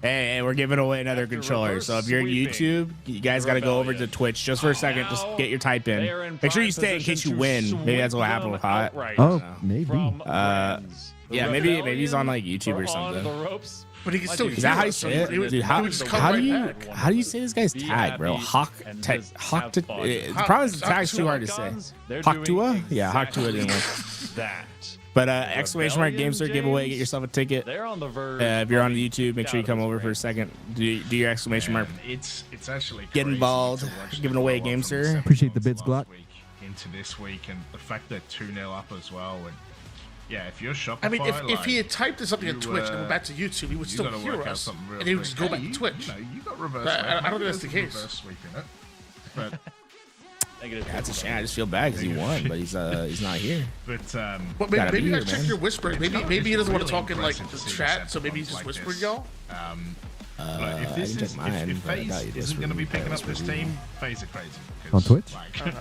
Hey, we're giving away another controller. So if you're on YouTube, you guys got to go over to Twitch just for a second. Just get your type in. Make sure you stay in case you win. Maybe that's what happened with Hot. Oh, maybe. Yeah, maybe he's on like YouTube or something. But he can still Is that how you hear us, say so it? he would- Dude, he would just come right back. how do you say this guy's tag, bro? Hawk to the problem is the tag's too hard to say. Hawktua? Yeah, Hawktua didn't work. That. But exclamation mark GameStar giveaway, get yourself a ticket. They're on the verge. If you're on YouTube, make sure you come over for a second. Do your exclamation mark. It's actually Get crazy involved. to watch Giving the away follow-up from GameStar. the Appreciate the Semifinals bids, Glock. last week into this week, and the fact they're 2-0 up as well. And yeah, if you're Shopify, I mean, if like, he had typed in something on you, Twitch and went back to YouTube, he would you still gotta hear work out us, something real and he would quick. just go back Hey, to Twitch. You know, you got reverse. But I don't think Maybe that's the there's case. Reverse sweeping it, but That's a shame. I just feel bad because he won, but he's not here. But But Gotta maybe be you here, guys check man. your whispering. Maybe he doesn't want to really talk in like impressive the to see chat, so Decepticons maybe he's just like whispering this. y'all. Look, if this I can is check mine, if but I doubt FaZe you isn't going to be whisper picking up this review. team, FaZe are crazy. On 'Cause, Twitch? Like,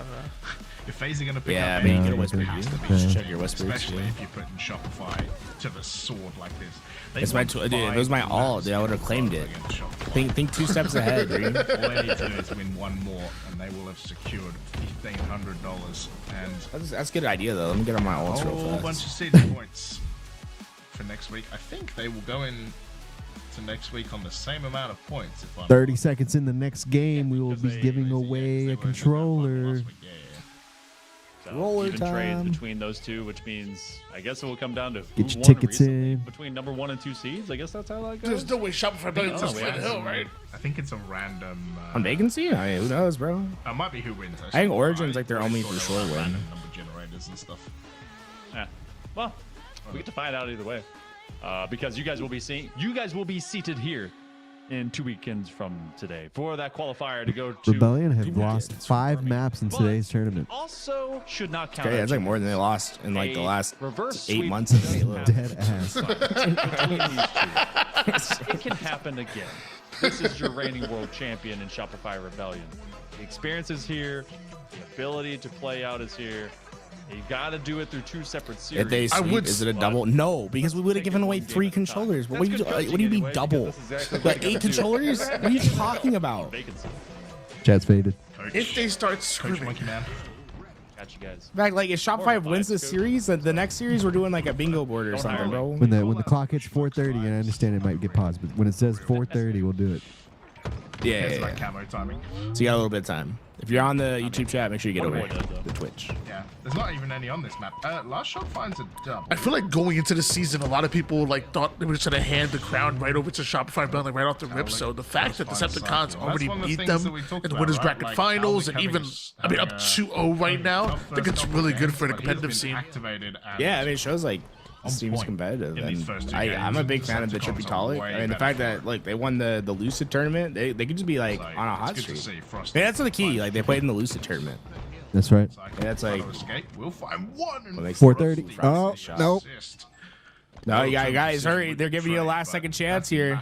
if FaZe are going to pick Yeah, up, I mean, you anything, can whisper it has to be reviews. Shopify, Check your whispers, especially yeah. if you're putting Shopify to the sword like this. They It's my won dude. It was my 5 all. maps Dude, I would have claimed it. against Shopify. Think 2 steps ahead, dude. All they need to do is win 1 more, and they will have secured $1,500. And That's a good idea though. Let me get on my a ults real whole fast. bunch of season points for next week. I think they will go in to next week on the same amount of points. If I'm 30 seconds in the next game, we will be giving away a controller. Roller even time. trades between those two, which means I guess it will come down to who Get your won tickets recently in. between number 1 and 2 seeds. I guess that's how that goes. There's no way Shopify Billion's Oh, just yeah. Flint Hill, right? I think it's a random. On vacancy? I mean, who knows, bro? It might be who wins. I think Origin's like their only for sure win. Random number generators and stuff. Yeah. Well, we get to find out either way, because you guys will be seated here in 2 weekends from today for that qualifier to go to Rebellion have lost 5 maps in today's tournament. Also, should not count. Okay, that's like more than they lost in like the last reverse 8 sweep months of Halo. Dead ass. It can happen again. This is your reigning world champion in Shopify Rebellion. The experience is here. The ability to play out is here. You got to do it through 2 separate series. If they sweep, is it a double? No, because we would have given away 3 controllers. But what do you mean double? Like 8 controllers? What are you talking about? Chat's faded. If they start screaming. Got you guys. In fact, like if Shopify wins this series, the next series we're doing like a bingo board or something, bro. When the clock hits 4:30, and I understand it might get paused, but when it says 4:30, we'll do it. Yeah, It's like camo timing. So you got a little bit of time. If you're on the YouTube chat, make sure you get over the Twitch. Yeah, there's not even any on this map. Last shot finds a dub. I feel like going into the season, a lot of people like thought they were just gonna hand the crown right over to Shopify Billionaire right off the rip. So the fact that Decepticons already beat them in the winners bracket finals and even up 2-0 right now, I think it's really good for the competitive scene. Yeah, I mean it shows like it seems competitive, and I'm a big fan of the Trippy Tolic. I mean the fact that like they won the Lucid tournament, they could just be like on a hot streak. I mean, that's the key. Like they played in the Lucid tournament. That's right. And that's like we'll find one. 4:30. Oh no. No, you guys, hurry! They're giving you a last second chance here.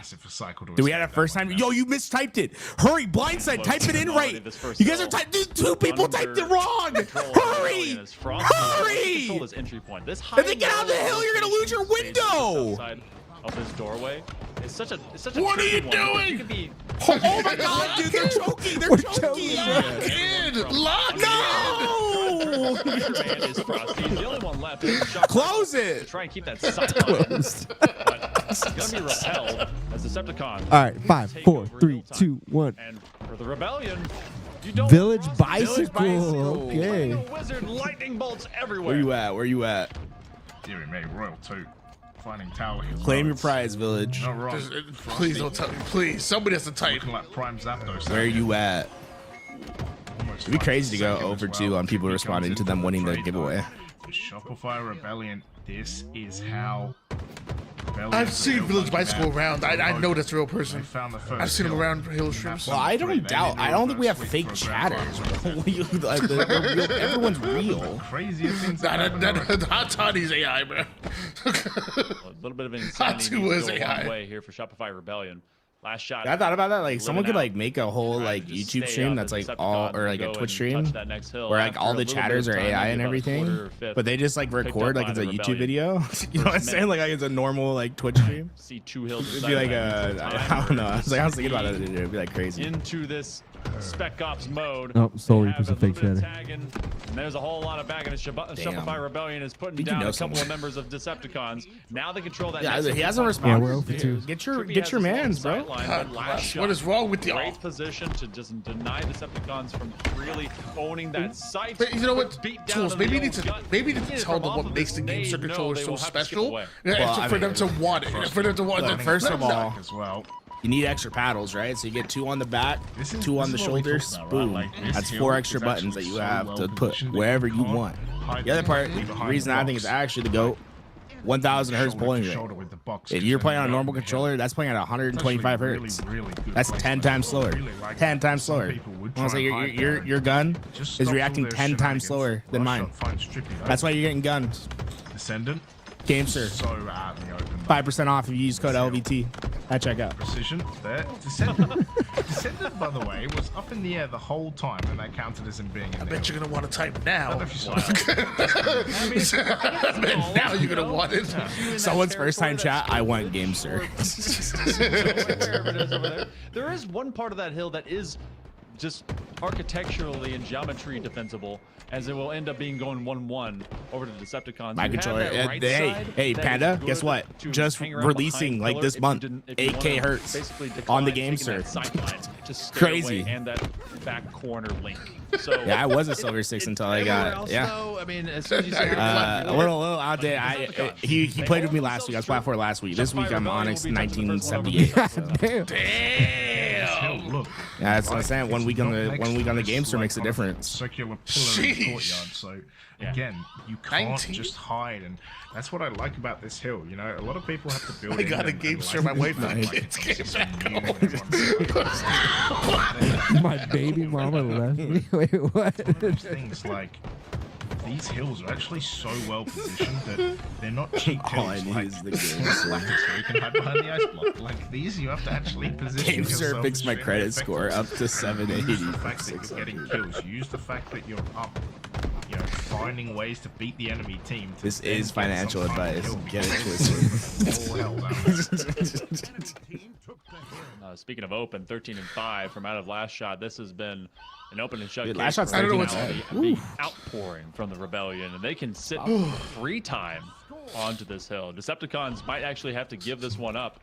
Do we have a first time? Yo, you mistyped it. Hurry, blindside, type it in right. You guys are typing. 2 people typed it wrong. Hurry! Hurry! If they get out of the hill, you're gonna lose your window. Of this doorway, it's such a What are you tricky one, because doing? you could be Oh my God, dude! They're choking. They're choking. Lock in! Lock No! man is Frosty. The only one left. Close To it. try and keep that sight closed. But it's gonna be repelled as Decepticons. All right, 5, 4, 3, 2, 1. And for the rebellion, you don't Village cross bicycle. Okay. Lightning wizard, lightning bolts everywhere. Where you at? Where you at? Dear me, Royal 2. Finding tower. Claim your prize, Village. No, wrong. Please don't tell me. Please, somebody has to type. Looking like Prime Zapdos. Where you at? It'd be crazy to go over 2 on people responding to them winning the giveaway. The Shopify Rebellion. This is how. I've seen Village Bicycle around. I know that's a real person. I've seen him around Halo streams. Well, I don't doubt. I don't think we have fake chatters. Everyone's real. Crazier things. Hot Toddy's AI, bro. A little bit of insanity Hot needs to go a AI. long way here for Shopify Rebellion. Last shot. I thought about that. Like, Living someone could out. like make a whole like Trying to YouTube stay stream on that's the like Decepticons all, or like to a go Twitch and stream, touch that next hill where like after all a the little bit chatters of are time, AI maybe and about a everything, quarter or fifth, but they just like picked record up like it's by a the YouTube Rebellion. video. You know what I'm saying? Like it's a normal like Twitch stream. See 2 hills. It'd be like I don't know. I was thinking about it. It'd be like crazy. Into this Spec Ops mode. Oh, Soul They Reaper's have a fake little bit of chatter. tagging, and there's a whole lot of bagging. Shopify Rebellion is putting Did you down know a couple someone? of members of Decepticons. Now they control that. Yeah, next he hasn't supply responded. Yeah, we're 0 for 2. Get Trippy your has this mans, long bro. sight line, but last shot, What is wrong with y'all? Great position to just deny Decepticons from really owning that site. But you know what, Beat down Tools? on Maybe the you need old to gut. maybe you need to Either tell from them off what of makes the this, game they circuit know controller they so will have to skip special. away. Yeah, for them to want it. For them to want it. First of all, as well. you need extra paddles, right? So you get 2 on the back, This is- 2 on the this is what we shoulders. talked about, right? Boom. Like, this That's hill 4 is extra buttons that actually you so have well to put positioned that wherever you can't want. hide The other part, behind the the reason I think box. it's actually the GOAT, 1,000 hertz Shoulder polling to rate. shoulder with the box, If 'cause you're then playing on a you normal don't controller, that's playing at 125 It's hertz. actually really good That's placement 10 as times well. slower. Really like 10 that. times Some slower. people would Honestly, try and hide there your gun just is stop all reacting their 10 times shenanigans. slower than Rush mine. up, find Strippy, though. That's why you're getting guns. Descendant. Gamester. So out in the open. 5% off if you use code LVT at checkout. Precision there. Descendant, by the way, was up in the air the whole time, and that counted as him being in I the bet you're gonna want to type now. I don't know if you saw that. I bet now you're gonna want it. Someone's first time chat, I want Gamester. There is one part of that hill that is just architecturally and geometry defensible, as it will end up being going 1-1 over to the Decepticons. My You have controller. that right Hey, side hey, that Panda. is good Guess what? to Just hang around releasing behind like pillar this if you month, didn't- if you 8K wanna hertz basically on the decline Gamester. taking that sight line to stay Crazy. away and that back corner link. So Yeah, I was a silver 6 until I got I mean, as soon as you say a little outdated. He played with me last week. I was flat 4 last week. This week I'm Onyx 1978. Damn. Look. Yeah, that's what I'm saying. One week on the game store makes a difference. Circular pillar in the courtyard. So again, you can't just hide, and that's what I like about this hill. You know, a lot of people have to build. I got a game store. My wife My baby mama left me. Wait, what? Things like these hills are actually so well positioned that they're not cheap hills. All I need is the game so you can hide behind the ice block. Like these, you have to actually position Game yourself. Sir fixed my credit score up to 780. Use the fact that you're getting kills. Use the fact that you're up. You know, finding ways to beat the enemy team. This is financial advice. Get it twisted. All hell down. Speaking of open, 13-5 from out of last shot. This has been an open and shut. Dude, game last shot's for I don't know the outpouring from the Rebellion, and they can sit free time onto this hill. Decepticons might actually have to give this one up.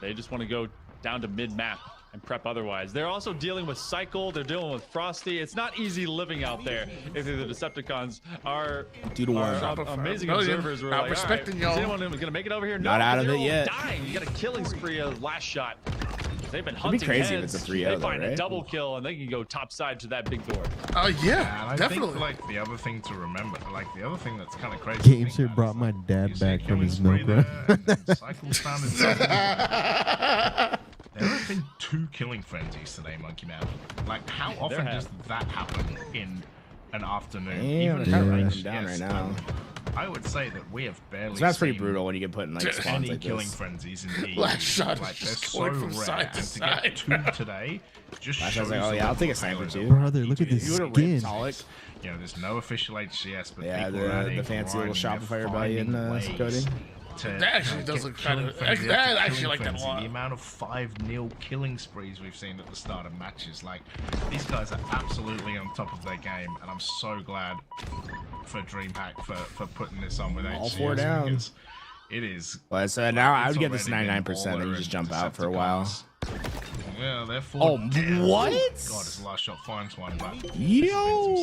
They just want to go down to mid-map and prep otherwise. They're also dealing with Cycle. They're dealing with Frosty. It's not easy living out there if the Decepticons are amazing observers. We're like, respecting is y'all. anyone going to make it over here? Not no, out of they're it all yet. Dying. You got a killing spree of last shot. They've been It'd hunting be crazy heads. if it's a 3-0 They though, find a right? double kill and they can go top side to that big door. Yeah, and I definitely. think, like, the other thing to remember, like, the other thing that's kind of crazy. Game Sir brought my dad back from his milk run. Cycles found himself. There have been 2 killing frenzies today, Monkey Man. Like, how often does that happen in an afternoon? Damn, Even they're if writing it's them down yes, right now. I would say that we have barely. So that's pretty seen brutal when you get put in like spawns any like killing this. frenzies in the Last shot like, is they're just so going from rare, side to and side. to get 2 today just Last shows shot's like, oh yeah, I'll take a sniper too. Brother, look at this You would've skin. ripped Tolic. You know, there's no official HCS, but Yeah, people are adding, the fancy little grinding, Shopify they're Rebellion finding ways coding. That actually does look kind of. I actually like that a lot. The amount of 5-0 killing sprees we've seen at the start of matches, like these guys are absolutely on top of their game, and I'm so glad for Dreamhack for putting this on with HCS. All 4 down. Because it is. Well, so now I would get this already been 99% and baller you just jump and out for a while. Yeah, they're Oh, damn. what? God, his last shot finds one, but Yo,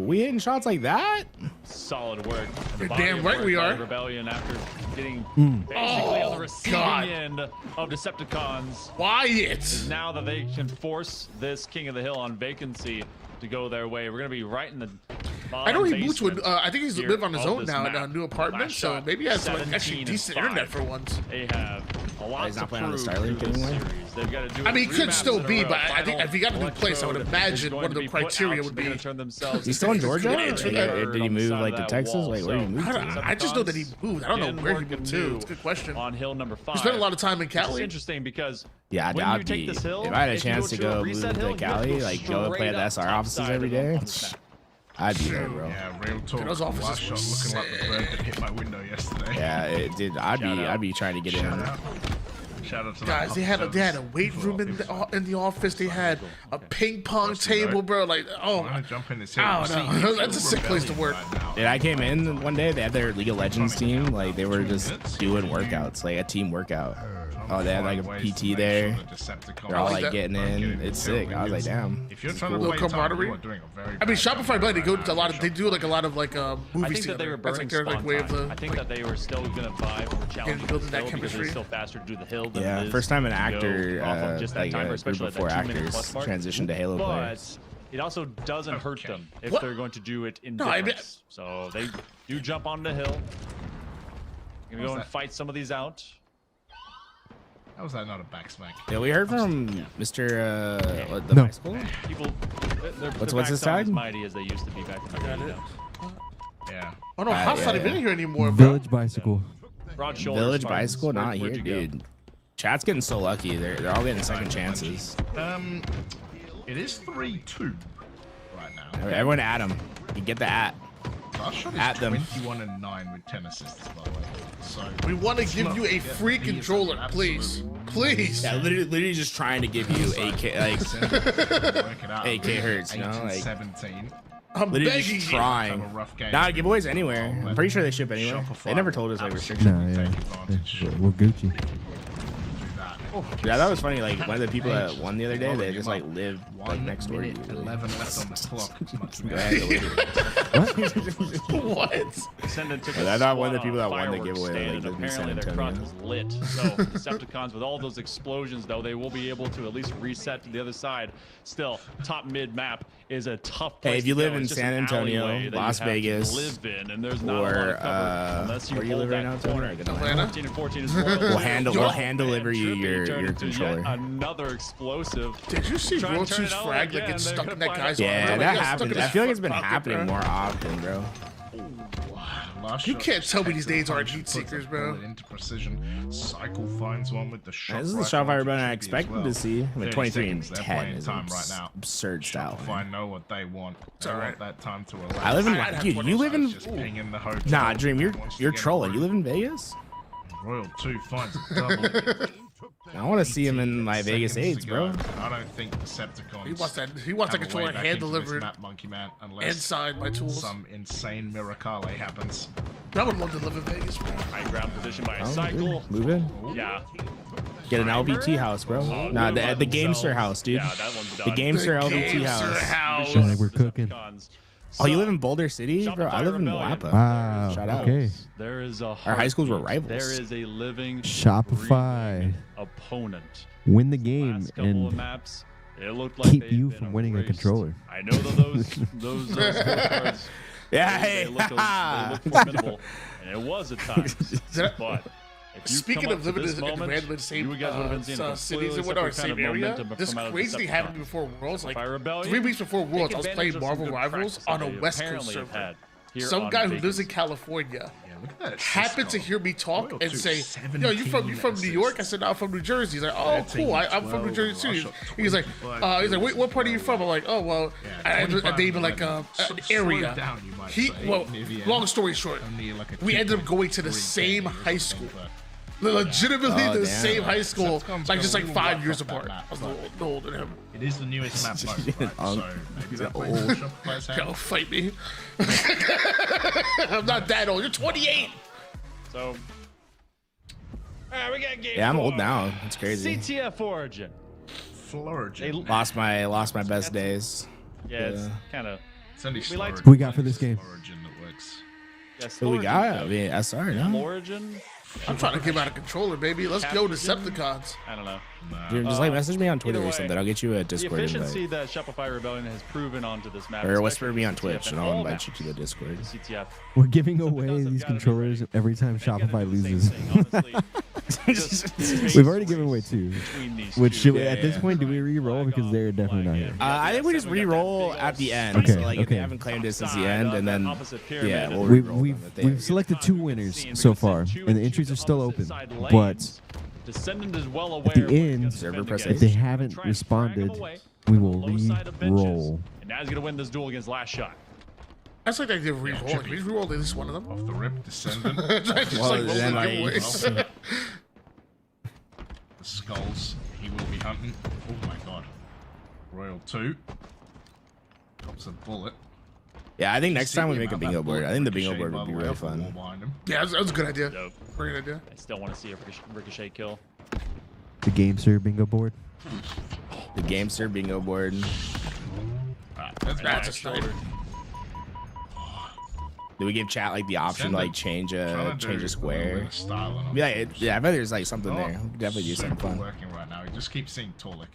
we hitting shots like that? Solid work. You're damn right we are. Rebellion after getting basically on the receiving end of Decepticons. Wyatt! Now that they can force this King of the Hill on vacancy to go their way, we're going to be right in the I know he moved to basement I think he's here live on his of own this now in map. a new apartment, Last so shot, maybe he has like 17 actually and decent 5. internet for once. They have a lot He's to not playing on the prove Starlink through this anymore? series. They've got to do I mean, it it 3 could maps still in a be, row. but I think if he got a new place, I would Electrode imagine is going one of to the be put criteria out. would They're be. gonna turn themselves He's still in into Georgia? a Like, bird did he on the move side like of to that Texas? wall. Like, where did he move to? I just know that he moved. I don't know Again, where he working moved to. It's a good question. On hill number 5. He spent a lot of time in It's Cali. interesting because Yeah, when I'd you take be. this hill, If I had a if you chance to a go move reset hill, to you have to Cali, go like go play at the straight SR up offices top every side day, on this map. I'd be there, bro. Yeah, real talk. Those offices Last shot looking like the bird that hit my window yesterday. Yeah, it did. I'd be trying to get in. Shout out to Guys, they had a weight room in the office. They had a ping pong table, bro. Like, oh, I'm gonna jump in this I don't know. That's a sick place to work. Dude, I came in one day. They had their League of Legends team. Like they were just doing workouts, like a team workout. Oh, they had like a PT there. They're all like getting in. It's sick. I was like, damn. If you're trying A to little play time, camaraderie. you are doing a very I mean, bad Shopify, but they go to a lot of. They do like a lot of like I movies think that they together. were That's burning like their like spawn way of the. time. I think that they were still going to buy for challenging building the that hill because chemistry. it's still faster to do the hill than Yeah, it is first time an to go actor, off of just that like timer, a group especially of at 4 that 2 minute actors plus mark. transition to Halo players. But it also doesn't hurt them if What? they're going to do it in No, I mean- difference. So they do jump on the hill. You're going to go and fight some of these out. How was that not a backsmack? Yeah, we heard from Mr. What, the No. bicycle. People, they're What's his not tag? as mighty as they used to be back in the day. You know? Yeah. Oh no, House not yeah. even here anymore, bro. Village Bicycle. Broad shoulders, Village Spartans. bicycle, not Where'd here, you go? dude. Chat's getting so lucky. They're all getting second chances. It is 3-2 right now. Everyone at him. You get the at. Last shot is At them. 21-9 with 10 assists, by the way. So We want to give not- you a yeah, free he is controller, please, absolutely- please. Yeah, literally just trying to give you AK like Work it out. AK hurts, you know, like 17. I'm literally begging just you. trying. Have a rough game. Nah, giveaways anywhere. I'm pretty sure they ship anywhere. They never told us like restrictions. No, yeah. We're Gucci. Do that. Yeah, that was funny. Like one of the people that won the other day, they just like lived like next door to you. 11 left on the clock. What? I thought one of the people that won the giveaway like, lived in San apparently their crowd Antonio. was lit. So Decepticons, with all those explosions, though, they will be able to at least reset to the other side. Still, top mid map is a tough place. Hey, if you to live go. in It's just San an Antonio, alleyway that you Las have to Vegas, live in, and there's not a lot or of cover unless you where you hold live right that now, corner. Atlanta? 14 and 14 is more. We'll hand deliver you your controller. Another explosive. Did you see Try and World turn 2's it out frag that again. gets They're stuck gonna in that find guy's out. Yeah, arm? that Like, happens. stuck in I his feel like it's been pocket, happening bro. more often, bro. You can't tell me these days aren't heat seekers, bro. Into precision. Cycle finds one with the shot. This is the shot fire button I expected to see. I mean, 23 and 10 is an absurd style. I know what they want. They want that time to allow. I live in dude. You live in pinging the hotel. nah, Dream. You're trolling. You live in Vegas? Royal 2 finds a double. I want to see him in my Vegas AIDS, bro. I don't think Decepticons. He wants that controller hand delivered Monkey Man, unless inside my tools. some insane miracle happens. I would love to live in Vegas, bro. High ground position by a Oh, cycle. move in. Yeah. Get an LVT house, bro. Nah, the Gamester house, dude. Yeah, that one's The done. Gamester LVT house. Like we're cooking. Oh, you live in Boulder City, bro? I live in Wappa. Wow. Shout out. Okay. There is a Our high schools were rivals. There is a living Shopify. opponent. Win the game Last couple of and maps, it looked like keep they've you been from winning a erased. controller. I know that those scorecards. Yeah, they look formidable, and it was at times. But if you Speaking come of up to living this in moment, random same you guys would have been seeing a cities and completely whatnot, separate same kind of area, momentum this come out of crazy thing Decepticon. happened before Worlds. Like By Rebellion, 3 weeks before take Worlds, I was playing advantage of some Marvel good Rivals practice on that a they West Coast apparently have server. had here Some on guy who Vegas. lives in California Look at that happened to Cisco. hear me talk Royal and 2, say, 17 "Yo, you from New York?" I said, "No, I'm from New Jersey." He's like, "Oh, cool. I'm from New Jersey too." He's like, "Wait, what part are you from?" I'm like, "Oh, well, I named like an area." Long story short, we ended up going to the same high school. Legitimately the same high school, like just like 5 years apart. I was a little older than him. It is the newest map mode, right? So maybe that old. Shopify's Go hand. fight me. I'm not that old. You're 28. So, we got game Yeah, I'm old 4. now. It's crazy. CTF Origin. Florigin. Lost my best days. Yeah, it's kind of. It's only We like Florigin. Who we got for this game? Origin that works. Yes, Who we got? I mean, SR, no? Origin. I'm trying to get out of controller, baby. Let's go Decepticons. I don't know. Dude, just like message me on Twitter Either or way, something. I'll get you a The Discord efficiency invite. that Shopify Rebellion has proven onto this map. Or whisper especially me on CTF Twitch and I'll all invite maps, you to the Discord. CTF. We're giving away these controllers every time Shopify loses. We've already given away 2. Which should we, at this point, do we re-roll because they're definitely not here? I think we just re-roll at the end. Okay, So, like, if they okay. haven't claimed it since the end, and then yeah, we'll We've re-roll them if they we've selected 2 winners so far, and the entries are still open. But Descendant is well at aware the end, if they haven't responded, we will re-roll. And now he's gonna win this duel against Last Shot. That's like they did re-roll. Can we re-roll at least one of them? Off the rip, Descendant. Just Well, like roll then the I- giveaways. The skulls he will be hunting. Oh my god. Royal 2. Drops a bullet. Yeah, I think next time we make a About that bingo board. bullet I think the bingo ricochet board by would be the way really off the wall fun. behind him. Yeah, that was a good idea. Dope. Great idea. I still want to see a ricochet kill. The Gamester bingo board. The Gamester bingo board. That's a sniper. Do we give chat like the option to like change a square? Style on him. Yeah, I bet there's like something there. We could definitely do something Super fun. working right now. He just keeps seeing Torlik.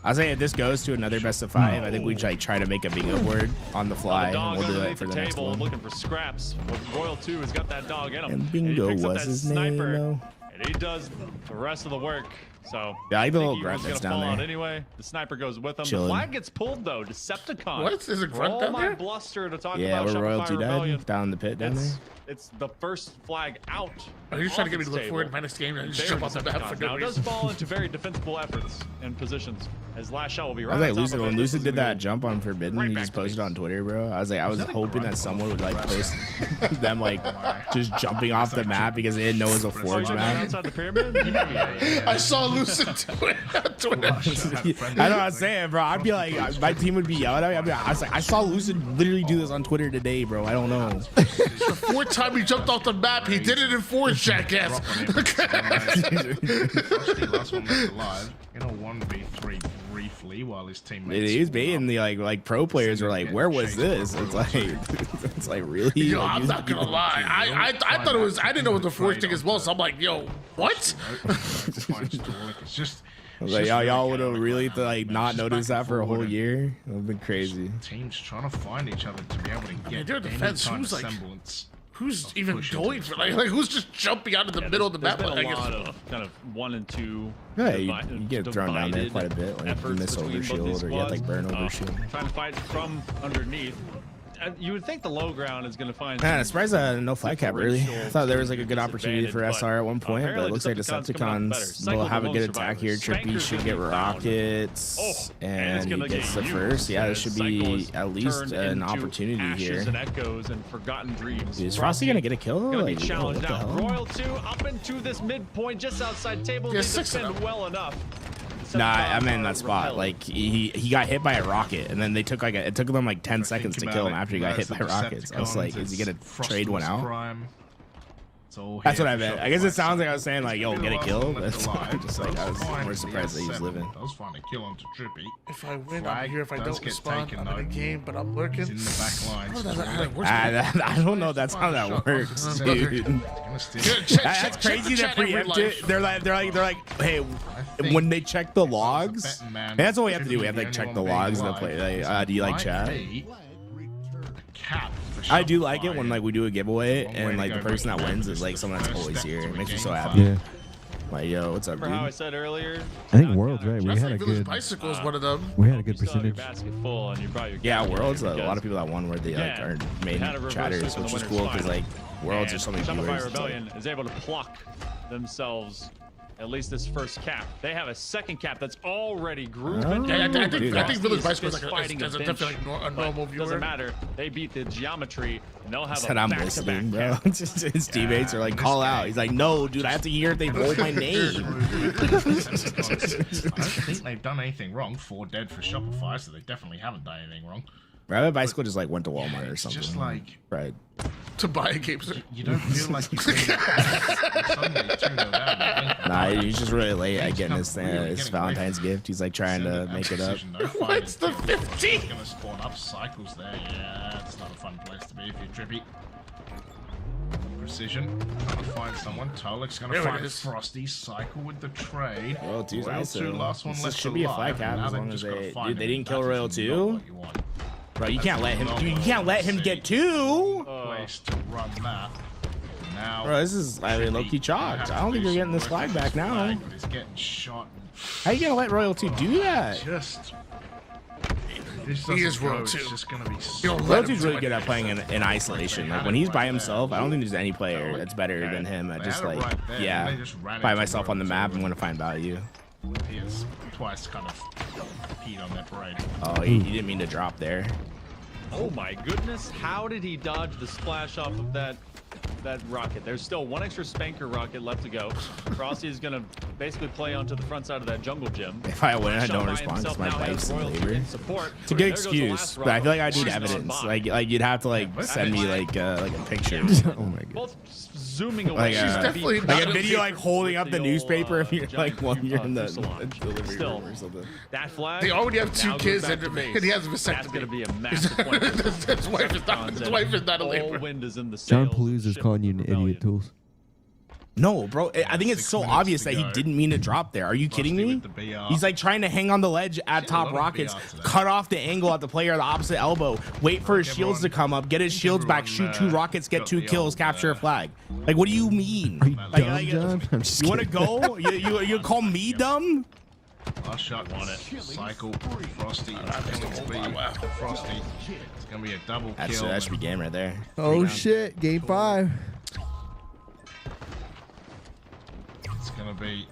I'll say if this goes to another best of 5, I think we like try to make a bingo board on the fly. The And dog we'll do it underneath for the the next table one. looking for scraps. But Royal 2 has got that dog in him. And bingo he picks up was that his sniper, name. and he does the rest of the work. So Yeah, I like the think little he grunt was that's gonna down fall out there. anyway. The sniper goes with him. Chilling. The flag gets pulled though. Decepticon. What? Is a For grunt all down my there? bluster to talk Yeah, about where Shopify Royalty Rebellion. died down in the pit down there. It's the first flag out. Are you trying to get me off to its look for it table. in my next game and just Very jump off the map for Decepticons. no Now it does reason? fall into very defensible efforts and positions. As Last Shot will be right I was like, on top Lucid, of when it. Lucid This did is that jump on Forbidden, he just posted on Twitter, bro. I was like, I was hoping that someone would like post them like just jumping off the map because they didn't know it was a Forge gonna be map. outside the pyramid. You might be right. I saw Lucid do it on Twitter. I know what I'm saying, bro. I'd be like, my team would be yelling at me. I was like, I saw Lucid literally do this on Twitter today, bro. I don't know. The fourth time he jumped off the map, he did it in fours, jackass. Frosty, last one left alive in a 1v3 briefly while his teammates. He was baiting the like pro players were like, where was this? It's like really. Yo, like, I'm not gonna lie. I thought it was. I didn't know it was the fourth thing as well. So I'm like, yo, what? It's just. Like y'all would have really like not noticed that for a whole year. It would have been crazy. Teams trying to find each other to be able to get their any defense, kind of who's like, semblance. Who's even going for like who's just jumping out of the middle of the map? There's been I a guess. lot of kind of 1 and 2. Yeah, you get thrown down there quite a bit. Like you miss over shield or you have like burn over shield. Trying to fight from underneath. You would think the low ground is going to find. Man, I'm surprised no flag cap really. I thought there was like a good opportunity for SR at one point, but it looks like Decepticons will have a good attack here. Trippy should get rockets, and he gets the first. Yeah, this should be at least an opportunity here. And echoes and forgotten dreams. Is Frosty gonna get a kill? Gonna be Like, challenged what the out. hell? Royal 2 up into this midpoint just outside table. Yeah, They 6 defend well enough. Nah, I'm in that spot. Like he got hit by a rocket, and then they took like it took them like 10 seconds to kill him after he got hit by rockets. I was like, is he gonna trade one out? That's what I meant. I guess it sounds like I was saying like, yo, get a kill. But I'm just like I was more surprised that he was living. Does find a kill onto Trippy. If I win, I'm here. If I don't respond, I'm in the game. But I'm lurking. In the back lines. I don't know. That's how that works, dude. That's crazy. They're preempted. They're like, hey, when they check the logs, and that's all we have to do. We have to like check the logs and the play. Like, do you like chat? I do like it when like we do a giveaway and like the person that wins is like someone that's always here. It makes me so happy. Yeah. Like, yo, what's up, dude? For how I said earlier, I think World's right. We had a Village good. Bicycle is one of them. We had a good you still have your percentage. basket full and you brought your Yeah, gear Worlds. A because- lot of people that won were the like our main had a reverse chatters, sweep in which the is winners' cool because like final. Worlds And are so many Shopify viewers. It's like- Rebellion is able to pluck themselves at least this first cap. They have a second cap that's already grouped. Oh, Yeah, I dude, think Village Bicycle is is like fighting a bench, definitely like a normal but viewer. doesn't matter. They beat the geometry, and they'll have Said a I'm back-to-back listening, bro. cap. His teammates are like, call out. He's like, no, dude, I have to hear if they roll my name. I don't think they've done anything wrong. 4 dead for Shopify, so they definitely haven't done anything wrong. Rabbit Bicycle just like went to Walmart or It's something. just like right. To buy a game, sir. You don't feel like you suddenly 2-0 down. Nah, he's just really late at getting his Valentine's gift. He's like trying to make it up. What's the 15? Gonna spawn up cycles there. Yeah, it's not a fun place to be if you're Trippy. Precision, trying to find someone. Tolek's gonna There it find is. Frosty. Cycle with the trade. Royal 2's Royal also. 2, last one This left should be a flag alive, cap and now as they've long as just gotta they find they him. didn't kill That Royal is not 2. what you want. Bro, you can't let him get 2. Place to run that. Now, Bro, this is low-key chalked. I don't think you're getting this flag back now. but he's getting shot. How you gonna let Royal 2 do that? Just. This He is doesn't go, Royal it's 2. just gonna be You don't Royal let 2's him really do good at playing in isolation. Like when he's by himself, I don't think there's any player that's better than him at just like, yeah, by myself on the map, I'm gonna find value. He has twice kind of peed on that parade. Oh, he didn't mean to drop there. Oh my goodness! How did he dodge the splash off of that rocket? There's still one extra spanker rocket left to go. Frosty is gonna basically play onto the front side of that jungle gym. If I win, I don't By respond because himself my now has wife's in Royal labor. in support. It's a good There goes the excuse, last but I feel like I rocket. need She's evidence. gone by. Like you'd have to like send me like a picture. Oh my god. Both zooming away. Like, definitely like not a a video like holding up the newspaper if you're like while you're in the fuselage. delivery Still, room or something. that flag. They already have 2 now goes kids back to and base. he has a That's vasectomy. gonna be a massive point. His wife is not a All labor. wind is in the John sails. Palooza is Ship calling you an rebellion. idiot, Tools. No, bro. I think it's so 6 minutes obvious to that he go. didn't mean to drop there. Are you kidding me? with the BR. He's like trying to hang on the ledge at a top lot of rockets, BR today. cut off the angle at the player at the opposite elbow, wait for his shields to come up, get his shields back, shoot 2 rockets, get 2 kills, capture a flag. Like, what do you mean? Are you Like, dumb, John? I'm just you want to kidding. go? You call me dumb? Last shot on it. Cycle. Frosty. It's going to be Frosty. It's going to be a double kill. That should be game right there. Oh shit! Game 5. It's going to be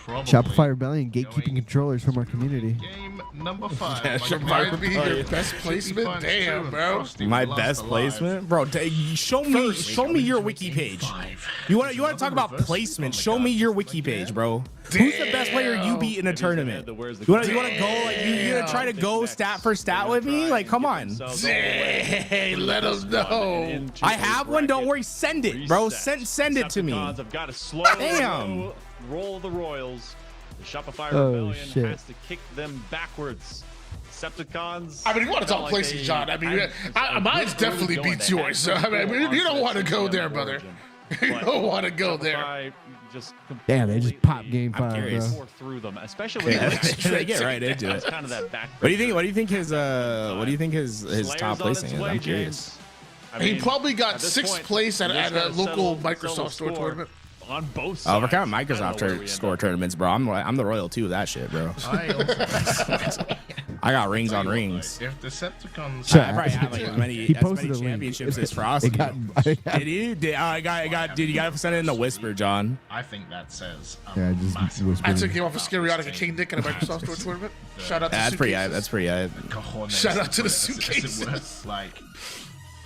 Shopify Rebellion gatekeeping controllers from our community. Game number 5. Yeah, should might be your best placement. Damn, bro. My best placement, bro. Show me your wiki page. You want to talk about placement? Show me your wiki page, bro. Who's the best player you beat in a tournament? You want to go like you gonna try to go stat for stat with me? Like, come on. Hey, let us know. I have one. Don't worry. Send it, bro. Send it to me. I've got a slow Damn. roll of the Royals. The Shopify Oh, Rebellion shit. has to kick them backwards. Decepticons. I mean, you want to talk placing, John. I mean, mine's definitely beats yours. So, I mean, you don't want to go there, brother. You don't want to go there. Damn, they just pop game 5, bro. Through them, especially when they get right into it. Kind of that back. What do you think his top placing is? I'm curious. He probably got 6th place at a local Microsoft Store tournament. On both Oh, sides. we're kind of Microsoft score tournaments, bro. I'm the Royal 2 of that shit, bro. I got rings on rings. If Decepticons, I probably have like as many championships as Frosty. Did you? I got. Dude, you gotta send it in the whisper, John. I think that says. Yeah, just whisper. I took him off a Scariatic King Dick in a Microsoft Store tournament. Shout out to That's pretty. That's pretty. Shout out to the suitcases. Like,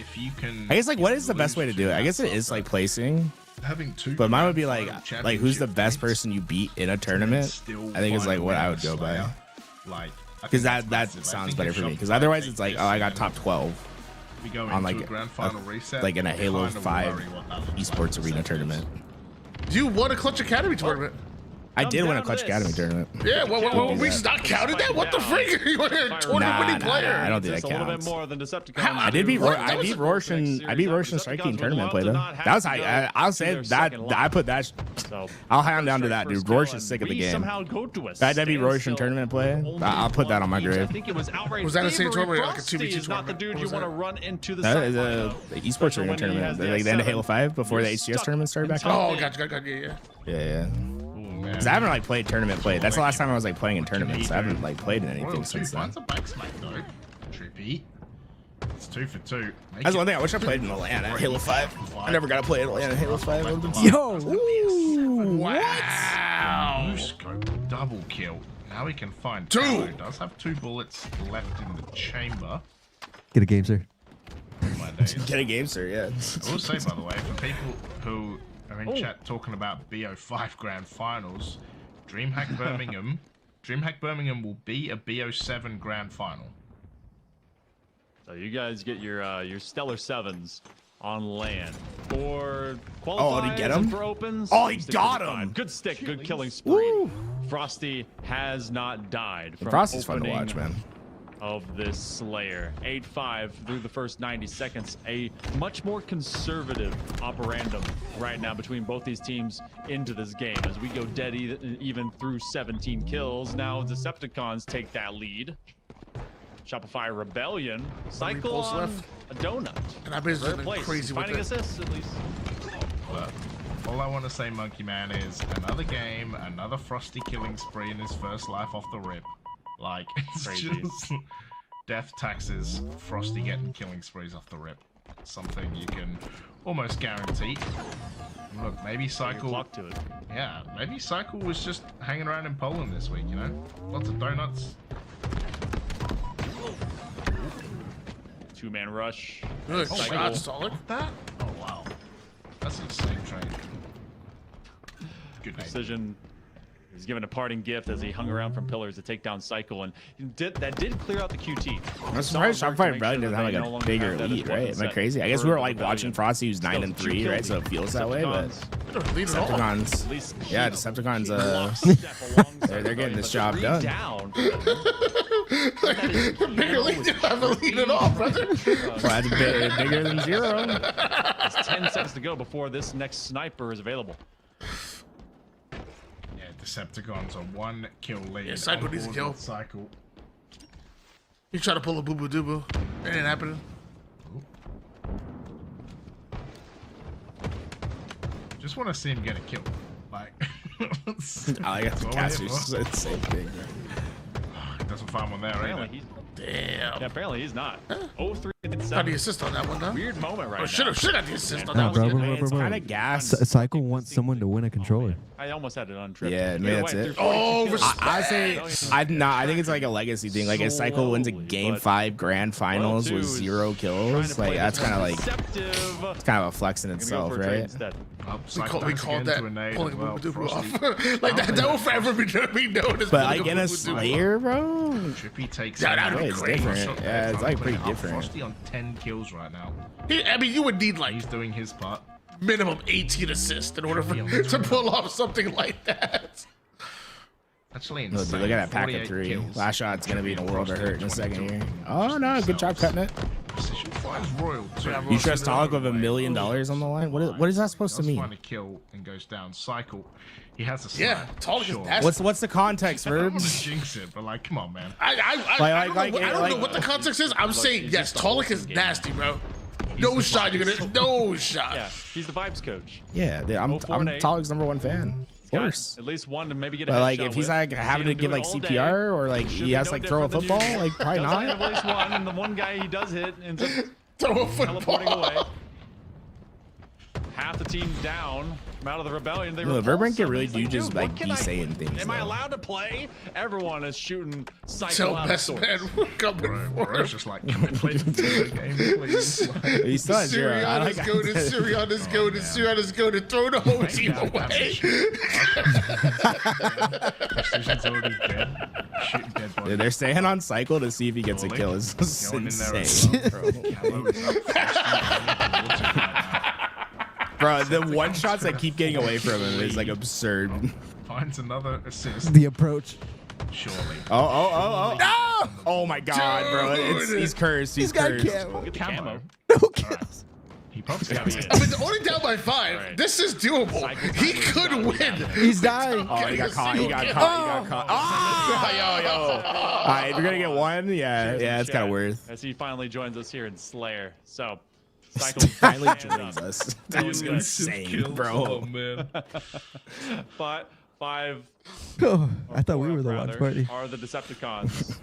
if you can. I guess like, what is the best way to do it? I guess it is like placing. Having 2, but mine would be like who's the best person you beat in a tournament? I think is like what I would go by. Like, because that sounds better for me. Because otherwise it's like, oh, I got top 12 on like in a Halo 5 esports arena tournament. You won a Clutch Academy tournament. I did win a Clutch Academy tournament. Yeah, well, we not counted that. What the freak? You were a tournament winning player. I don't think that counts. A little bit more than Decepticons. I did beat Rorsch in Strike Team tournament play though. That was high. I'll say that I put that. I'll hand down to that, dude. Rorsch is sick of the game. I did beat Rorsch in tournament play. I'll put that on my grave. Was that the same tournament, like a 2v2 tournament? Not the dude you want to run into the That is a esports arena tournament. Like the end of Halo 5 before the HCS tournament started back up. Oh, gotcha. Yeah. Because I haven't like played tournament play. That's the last time I was like playing in tournaments. I haven't like played in anything since then. That's a back smack though. Trippy. It's 2 for 2. That's one thing I wish I played in Atlanta at Halo 5. I never got to play in Atlanta Halo 5. Yo! Wow! Scope double kill. Now we can find 2. He does have 2 bullets left in the chamber. Get a game, sir. Get a game, sir. Yeah. I will say, by the way, for people who are in chat talking about BO5 Grand Finals, Dreamhack Birmingham will be a BO7 Grand Final. So you guys get your Stellar 7s on land for qualifiers did he get him? For opens. Oh, he got him. Good stick, good killing spree. Woo. Frosty has not died from Frosty's fun to watch, man. Of this Slayer. 8-5 through the first 90 seconds. A much more conservative operandum right now between both these teams into this game. As we go dead even through 17 kills. Now Decepticons take that lead. Shopify Rebellion cycle on a donut. And I bet it's been crazy with finding it. assists at least. But all I want to say, Monkey Man, is another game, another Frosty killing spree in his first life off the rip. Like, it's Crazy. just death taxes, Frosty getting killing sprees off the rip. Something you can almost guarantee. Look, maybe Cycle. To it. Yeah, maybe Cycle was just hanging around in Poland this week, you know? Lots of donuts. 2-man rush. Good Cycle. shot, solid. That? Oh, wow. That's an insane trade. Good name. Precision. He's given a parting gift as he hung around from pillars to take down Cycle, and that did clear out the QT. I'm surprised Shopify Rebellion doesn't have like a bigger lead, right? Am I crazy? I guess we were like watching Frosty, who's 9-3, right? So it feels that way, but Decepticons, yeah, Decepticons, they're getting this job done. The bigger lead didn't have a lead at all, brother. Well, that's bigger than 0. There's 10 seconds to go before this next sniper is available. Decepticons a 1 kill lead. Yeah, Cycle needs a kill. Cycle. He tried to pull a boo boo doo boo. It ain't happening. Just want to see him get a kill. Like, I got the casters. It's the same thing. Doesn't find one there either. Damn. Yeah, apparently he's not. 0-3 in Got the assist on that one, though. Weird moment right now. Should have got the assist on No, that one. It's kind of gas. Cycle wants someone to win a controller. I almost had it on trip. Yeah, maybe that's it. Oh, I say I think it's like a legacy thing. Like if Cycle wins a Game 5 Grand Finals with 0 kills, like that's kind of like it's kind of a flex in itself, right? We called that pulling a Boo off. Like that will forever be known as. But like in a Slayer, bro. Trippy takes It's different. Yeah, it's like pretty different. Frosty on 10 kills right now. I mean, you would need like he's doing his part. Minimum 18 assists in order to pull off something like that. Actually, look at that pack of 3. Last shot's gonna be in a world of hurt in a second here. Oh no, good job cutting it. You trust Talik with $1 million on the line? What is that supposed to mean? Find a kill and goes down. Cycle. He has a yeah. Talik is nasty. What's the context, Verb? I don't want to jinx it, but like, come on, man. I don't know what the context is. I'm saying yes. Talik is nasty, bro. No shot. You're gonna no shot. Yeah, he's the vibes coach. Yeah, I'm Talik's #1 fan. Of course. At least one to maybe get a but like if he's like having to give like CPR or like he has to like throw a football, like probably not. Have at least one, and the one guy he does hit ends up throw a teleporting away. Half the team down from out of the rebellion. They Verbrink can really do just like be saying things. Am I allowed to play? Everyone is shooting Cycle out best of man, we're coming for it's just like, can we play the game, please? He's still at 0. Sirion is going to throw the whole team away. Precision's already dead. Shooting dead body. Dude, they're staying on Cycle to see if he gets a kill. It's insane, bro. The one shots that keep getting away from him is like absurd. Finds another assist. The approach. Surely. Oh. No! Oh my god, bro. He's cursed. He's cursed. Get the camo. No kills. He pops I mean, only down by 5. Right. This is doable. He could win. He's dying. Oh, he got caught. He got caught. Oh! Yo. All right, we're gonna get one. Yeah, it's kind of worth. As he finally joins us here in Slayer. So. Cycle finally joins us. That was insane, bro. Oh, man. But 5. Oh, I thought we were the watch party. Are the Decepticons.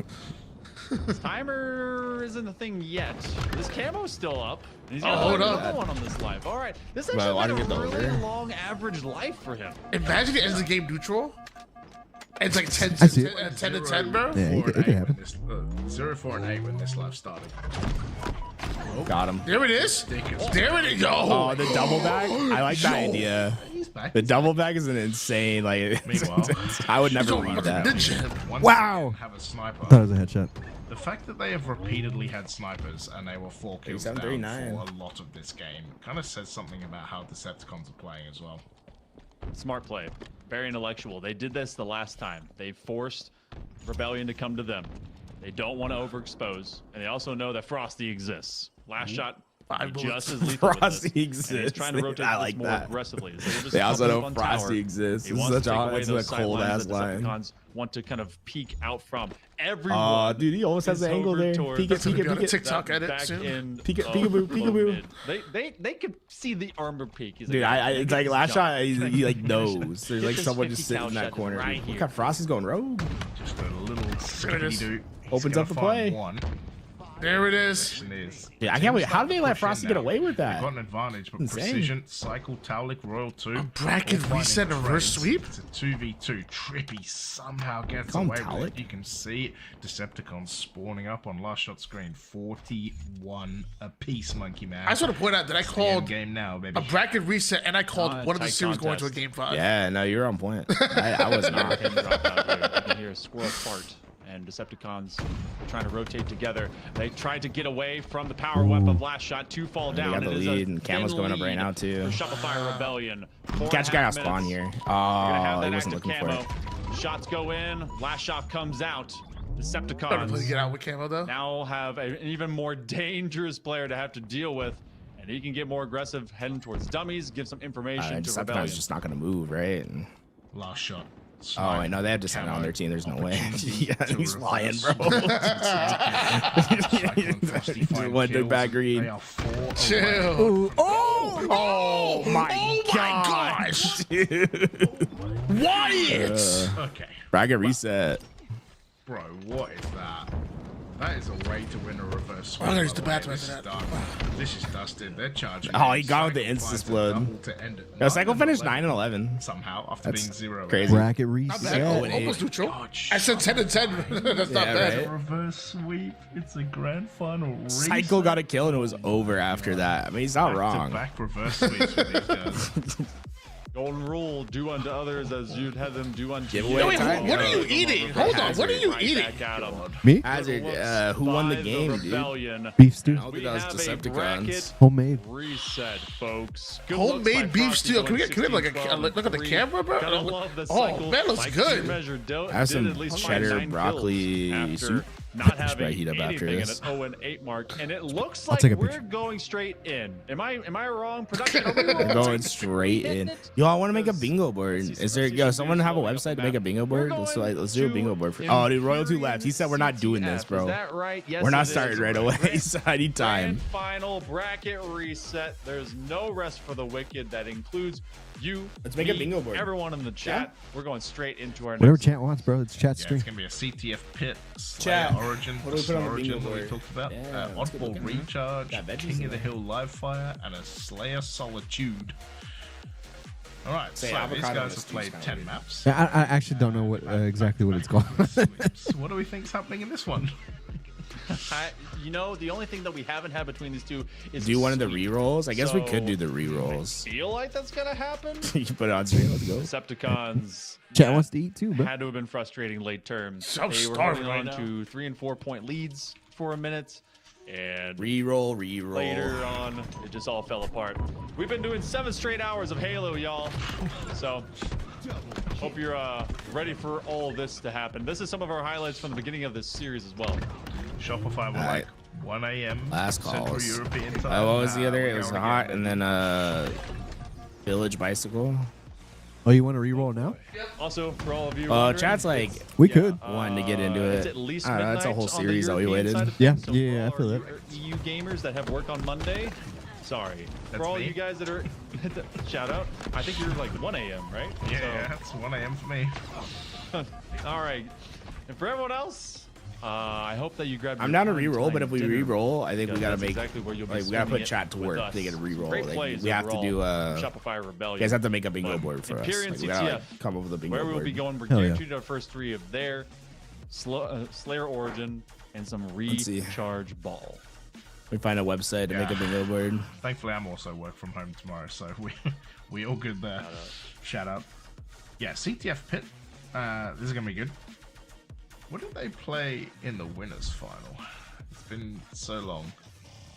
This timer isn't a thing yet. This camo's still up. He's got another one on this life. All right. This actually been a really long average life for him. Imagine it ends the game neutral. It's like 10 to 10, bro. Yeah, it could happen. 0-4-8 when this life started. Got him. There it is. There it is. Oh, the double back. I like that idea. The double back is an insane. Like, I would never read that. Wow. Have a sniper. I thought it was a headshot. The fact that they have repeatedly had snipers and they were 4 kills down for a lot of this game kind of says something about how Decepticons are playing as well. Smart play. Very intellectual. They did this the last time. They forced Rebellion to come to them. They don't want to overexpose, and they also know that Frosty exists. Last shot, just as lethal. Frosty exists. He's trying to rotate like more that. aggressively. They also know Frosty exists. This is such a cold ass line. Decepticons want to kind of peek out from everyone. Oh, dude, he almost has the angle there. Peek it. TikTok edit soon. Peekaboo. They could see the armor peek. Dude, it's like last shot. He like knows. There's like someone just sitting in that corner. Look how Frosty's going rogue. Just a little opens up the play. There it is. Yeah, I can't wait. How did they let Frosty get away with that? They got an advantage, but Precision, Cycle, Taulik, Royal 2. A bracket reset and reverse sweep? It's a 2v2. Trippy somehow gets away with it. You can see Decepticons spawning up on last shot screen. 41 apiece, Monkey Man. I just want to point out that I called game now, baby. a bracket reset and I called one of the series going to a game 5. Yeah, no, you're on point. I was not. You can hear a squirrel fart. And Decepticons trying to rotate together. They tried to get away from the power whip of last shot to fall down. They got the lead, and Camo's going up right now too. Shopify Rebellion. Catch a guy off spawn here. Oh, he wasn't looking for it. Shots go in. Last shot comes out. Decepticons get out with Camo though. Now have an even more dangerous player to have to deal with. And he can get more aggressive heading towards dummies, give some information to Rebellion. Decepticon's just not going to move, right? Last shot. Oh, I know they have Descent on their team. There's no way. Yeah, he's lying, bro. One took back green. Chill. Oh my gosh, dude. Wyatt. Okay. Bracket reset. Bro, what is that? That is a way to win a reverse sweep. I'm gonna by use the the way. bathroom This is after done. This is dusted. They're charging. Oh, he got with the Cycle insta finds a explode. double to end it. No, Cycle 9 finished and 9 and 11. somehow after That's being 0. crazy. Bracket Not reset. bad. Oh, and Almost 8. neutral. God, I said 10 and 10. That's not Yeah, bad. right. Reverse sweep. It's a grand final. Cycle got a kill and it was over after that. I mean, he's not wrong. Back reverse sweeps for these guys. Golden rule: do unto others as you'd have them do unto Give you. away Wait, time. what are you eating? Hold on. What are you Right eating? back at 'em. Me? Hazard, who won the By game, dude? rebellion. Beef stew. I don't We think that was have a Decepticons. bracket Homemade. reset, folks. Good looks by Homemade beef Frosty stew. Can we going get like a 16-12 look at the free. camera, bro? Gotta love the Oh, cycle. man, looks Like good. your measure, I have did some at least cheddar find 9 broccoli kills soup. after not Should having probably heat up after anything this. at an 0-8 mark, and it looks I'll like take a we're picture. going straight in. Am I wrong? Production? Are we We're rolling? going straight in. Yo, I want to make a bingo board. Is there, yo, someone have a website to make a bingo board? Let's do a bingo board. Oh, dude, Royal 2 left. He said we're not doing this, bro. Is that right? Yes, We're not it starting is. right away. So I need time. Grand final bracket reset. There's no rest for the wicked. That includes you. Let's make a me, bingo board. Everyone in the chat. We're going straight into our Whatever next. chat wants, bro. It's chat Yeah, stream. it's gonna be a CTF pit, Chat. Slayer Origin, What do we put on the Origin bingo that we board? talked about, Yeah, that's good Oddball looking, man. Recharge, Got veggies King in of the there. Hill Live Fire, and a Slayer Solitude. All right, Say so these avocado guys and have a played stew 10 salad. maps. Yeah, I actually don't know what exactly what it's called. Sweeps. What do we think's happening in this one? You know, the only thing that we haven't had between these two is Do one of the sweep. re-rolls? I guess we could So, do the re-rolls. Feel like that's gonna happen. You put it on stream. Let's go. Decepticons. Chat wants to eat too, bro. Had to have been frustrating late term. So They were starving holding right on to 3 and 4 point leads for a minute, and Re-roll. later on, it just all fell apart. We've been doing 7 straight hours of Halo, y'all. So, hope you're ready for all of this to happen. This is some of our highlights from the beginning of this series as well. Shopify were Alright. like 1 a.m. Last Central calls. European time. What was the other? we're It was going hot, again. and then Village Bicycle. Oh, you want to re-roll now? Also, for all of you, wondering, Chat's like We could. wanting to get into it's it. at least I don't know, that's a midnight whole on the series that we European waited. side of Yeah, things, so yeah, for I feel all that. you EU gamers that have work on Monday, sorry. That's for all me. you guys that are shout out. I think you're like 1 a.m. right? Yeah, that's 1 a.m. for me. All right. And for everyone else, I hope that you grab. I'm your down to time re-roll, but if we dinner, re-roll, I think we because gotta that's make exactly where you'll be like we gotta spending put it chat to with work us. to get a re-roll. Great Like, plays we have to overall do from Shopify Rebellion. You guys have to make a bingo But board for us. Imperium Like, we gotta CTF, like, come up with a bingo where board. we'll be going, we're Hell yeah. guaranteed our first 3 of their Slayer Origin and some see. recharge ball. We find a website to make a bingo board. Thankfully, I'm also work from home tomorrow, so we all good there. Shout out. Yeah, CTF pit. This is gonna be good. What did they play in the winners final? It's been so long.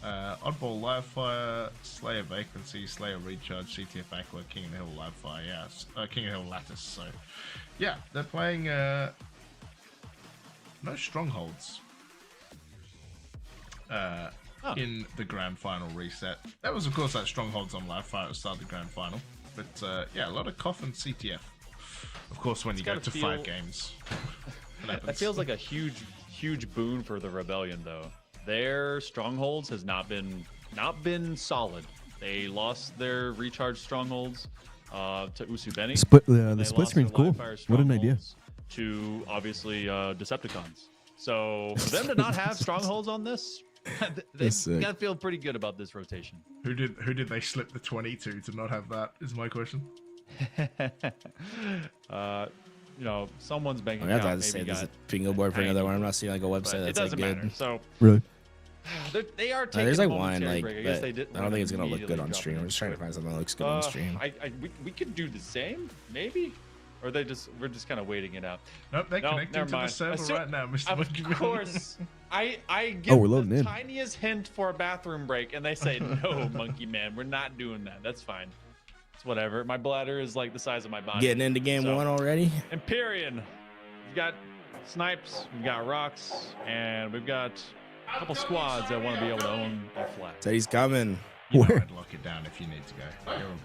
Oddball Live Fire, Slayer Vacancy, Slayer Recharge, CTF Aqua, King of the Hill Live Fire, yes, King of the Hill Lattice. So, yeah, they're playing no strongholds in the grand final reset. That was, of course, that strongholds on Live Fire at the start of the grand final. But yeah, a lot of coffin CTF. Of course, when you go to 5 games. That feels like a huge boon for the Rebellion, though. Their strongholds has not been solid. They lost their recharge strongholds to Usubeni. The split screen's cool. What an idea. To obviously Decepticons. So for them to not have strongholds on this, they gotta feel pretty good about this rotation. Who did they slip the 22 to not have that? Is my question. You know, someone's bank I have account to say maybe there's a got bingo board for another one. I'm not seeing like a but website it that's like doesn't good. matter. So Really? they are taking There's a like one momentary like, break. I but guess they did. I don't think it's gonna look good immediately on drop stream. it I'm just trying to find something that looks good on stream. We could do the same, maybe, or we're just kind of waiting it out. Nope, they're No, connecting never to the mind. server right now, Mr. Monkey Man. Of course, I give we're loading the in. tiniest hint for a bathroom break, and they say no, Monkey Man, we're not doing that. That's fine. It's whatever. My bladder is like the size of my body. Getting into game So, 1 already. Empyrean, we've got snipes, we've got rocks, and we've got a couple squads that want to be able to own a flag. Said he's coming. You know Where? I'd lock it down if you need to go.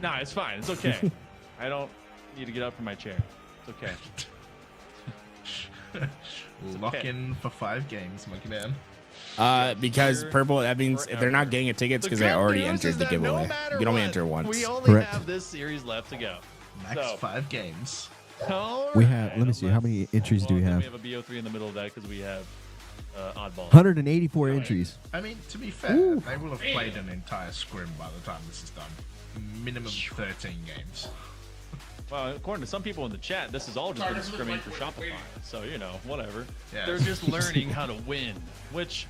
Nah, it's fine. It's okay. I don't need to get up from my chair. It's okay. Lock okay. in for 5 games, Monkey Man. Because purple, that means if they're not getting a tickets because they already entered the giveaway. You can only enter once. We only Correct. have this series left to go. Next So, 5 games. We have. Let me see. How many entries do we have? We have a BO3 in the middle of that because we have oddball. 184 entries. I mean, to be fair, they will have played an entire scrim by the time this is done. Minimum 13 games. Well, according to some people in the chat, this has all just been scrimming for Shopify. So, you know, whatever. Yeah. They're just learning how to win, which,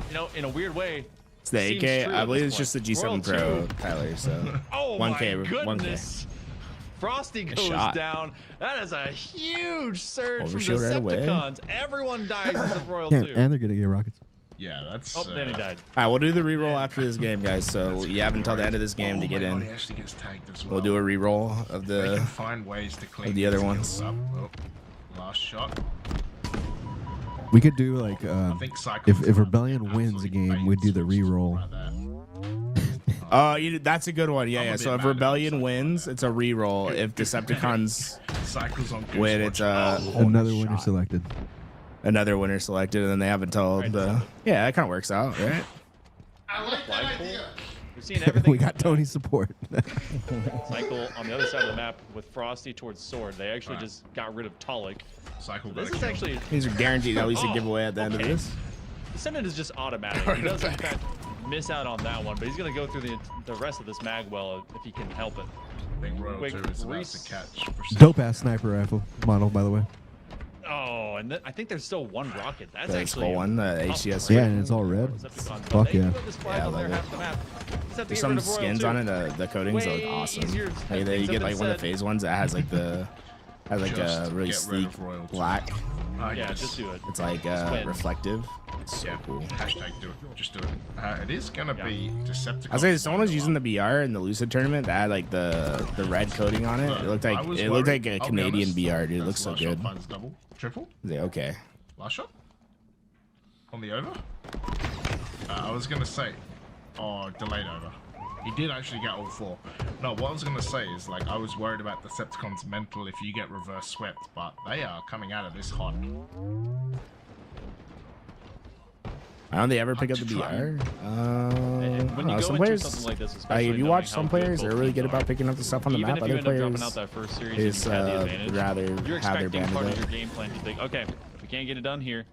you know, in a weird way, It's the seems 8K. true I at believe this it's just the point. G7 Royal Pro, 2. Tyler. So Oh 1K, my 1K. goodness. Frosty Good goes shot. down. That is a huge surge from Overshield right away. Decepticons. Everyone dies in the Royal Yeah, 2. and they're gonna get rockets. Yeah, that's. Oh, then he died. All right, we'll do the reroll after this game, guys. So you have until the end of this game to get in. He actually gets tagged as well. We'll do a reroll of They the can find ways to clean the other these ones. skills up. Oh, last shot. We could do like think Cyclones if Rebellion wins a game, we'd do the reroll. That's a good one. Yeah, yeah. So if Rebellion wins, it's a reroll. If Decepticons win, it's Another winner selected. Another winner selected, and then they have until the. Yeah, that kind of works out, right? We've seen everything. We got Tony's support. Cycle on the other side of the map with Frosty towards Sword. They actually just got rid of Talik. Cycle. This is actually. These are guaranteed at least a giveaway at the end of this. Descendant is just automatic. He does in fact miss out on that one, but he's gonna go through the rest of this mag well if he can help it. I think Royal Quick 2 is about to catch. Dope ass sniper rifle model, by the way. Oh, and I think there's still one rocket. That's The actually skull one, the tough. HCS. Yeah, and it's all red. Fuck yeah. Yeah, I love it. There's some skins on it. The coatings look awesome. Like, you get like one of the phase ones that has like a really sleek black. Yeah, just do it. It's like reflective. It's so cool. Hashtag do it. Just do it. It is gonna be Decepticons. I'll say someone was using the BR in the Lucid tournament that had like the red coating on it. It looked like a Canadian BR, dude. It looks so good. Double, triple. Yeah, okay. Last shot. On the over. I was gonna say, delayed over. He did actually get all 4. No, what I was gonna say is like I was worried about Decepticons' mental if you get reverse swept, but they are coming out of this hot. I don't think they ever pick up the BR. When you go some into players, something like this, especially if you knowing watch how some good players, both they're really good teams about are, picking up the stuff on the even map. if you Other end up dropping players out that first series is and you had the advantage, rather you're have their expecting band part of it. your game plan to think, okay, if we can't get it done here,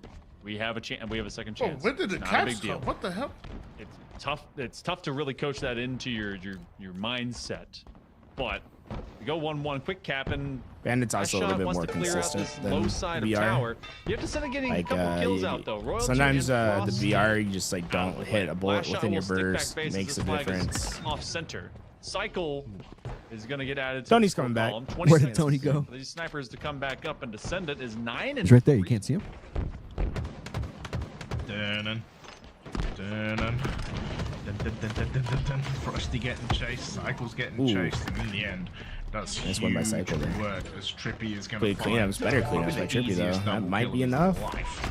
we have a chance. We have a second Oh, chance. when did the Not a caps big deal. come? What the hell? It's tough. It's tough to really coach that into your mindset. But you go 1-1, quick cap, and Bandit's also a little bit more consistent than low side of BR. tower. You have to start getting a couple kills out though. Royal Sometimes Champion, the BR you just like don't hit a bullet Last shot within your will stick back burst base as makes this a flag is difference. Off center. Cycle is going to get added to Tony's the coming back. column. Where did Tony go? For these snipers to come back up and descend it is 9 and He's right there. You can't see him. Frosty getting chased, Cycle's getting chased, and in the end, that's Nice one by huge Cycle there. work as Trippy is going Pretty to clean up. It's better clean up by Trippy though. That might be enough.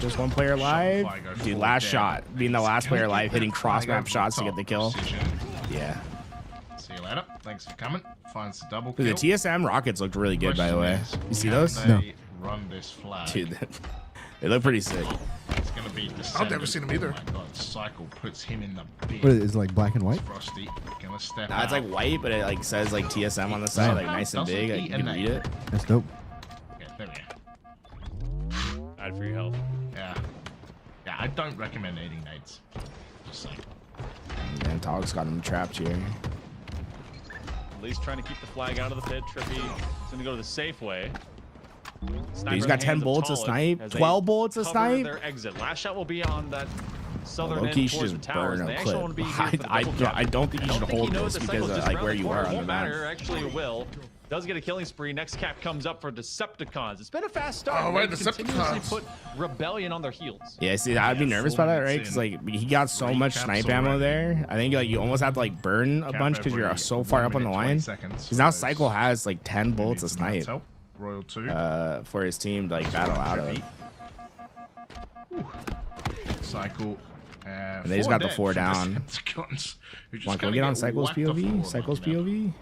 Just one player live. Dude, last shot. Being the last player live, hitting cross map shots to get the kill. Yeah. See you later. Thanks for coming. Finds the double Dude, kill. the TSM rockets looked really good, by the way. You see Can those? they run this flag? Dude, they look pretty sick. It's going to be I've never seen him either. Oh my god, Cycle puts him in the bin. What is it, like black and white? Frosty gonna step Nah, it's like white, but it like says like TSM on the side, like nice and big. Like you can read it. That's dope. Okay, there we go. Add for your health. Yeah. Yeah, I don't recommend eating nades. Just saying. Man, Tog's got him trapped here. At least trying to keep the flag out of the pit. Trippy is going to go to the safe way. Dude, he's got 10 bullets a snipe, 12 bullets a snipe. Their exit. Last shot will be on that southern Low-key end should towards the just towers. burn They a actually clip. want to be here for the double kill. I don't think you should think he hold knows this that because Cycle's of just like around where the you corner. are on the Won't map. matter. Actually, it will. Does get a killing spree. Next cap comes up for Decepticons. It's been a fast start. Oh, right, They continuously Decepticons. put Rebellion on their heels. Yeah, see, I'd be nervous about that, right? Because like he got so much snipe ammo there. I think like you almost have to like burn a bunch because you're so far up on the line. Because now Cycle has like 10 bullets a snipe. Royal 2. For his team to like battle out of. Cycle. And they just got the 4 down. Come on, can we get on Cycle's POV? Cycle's POV?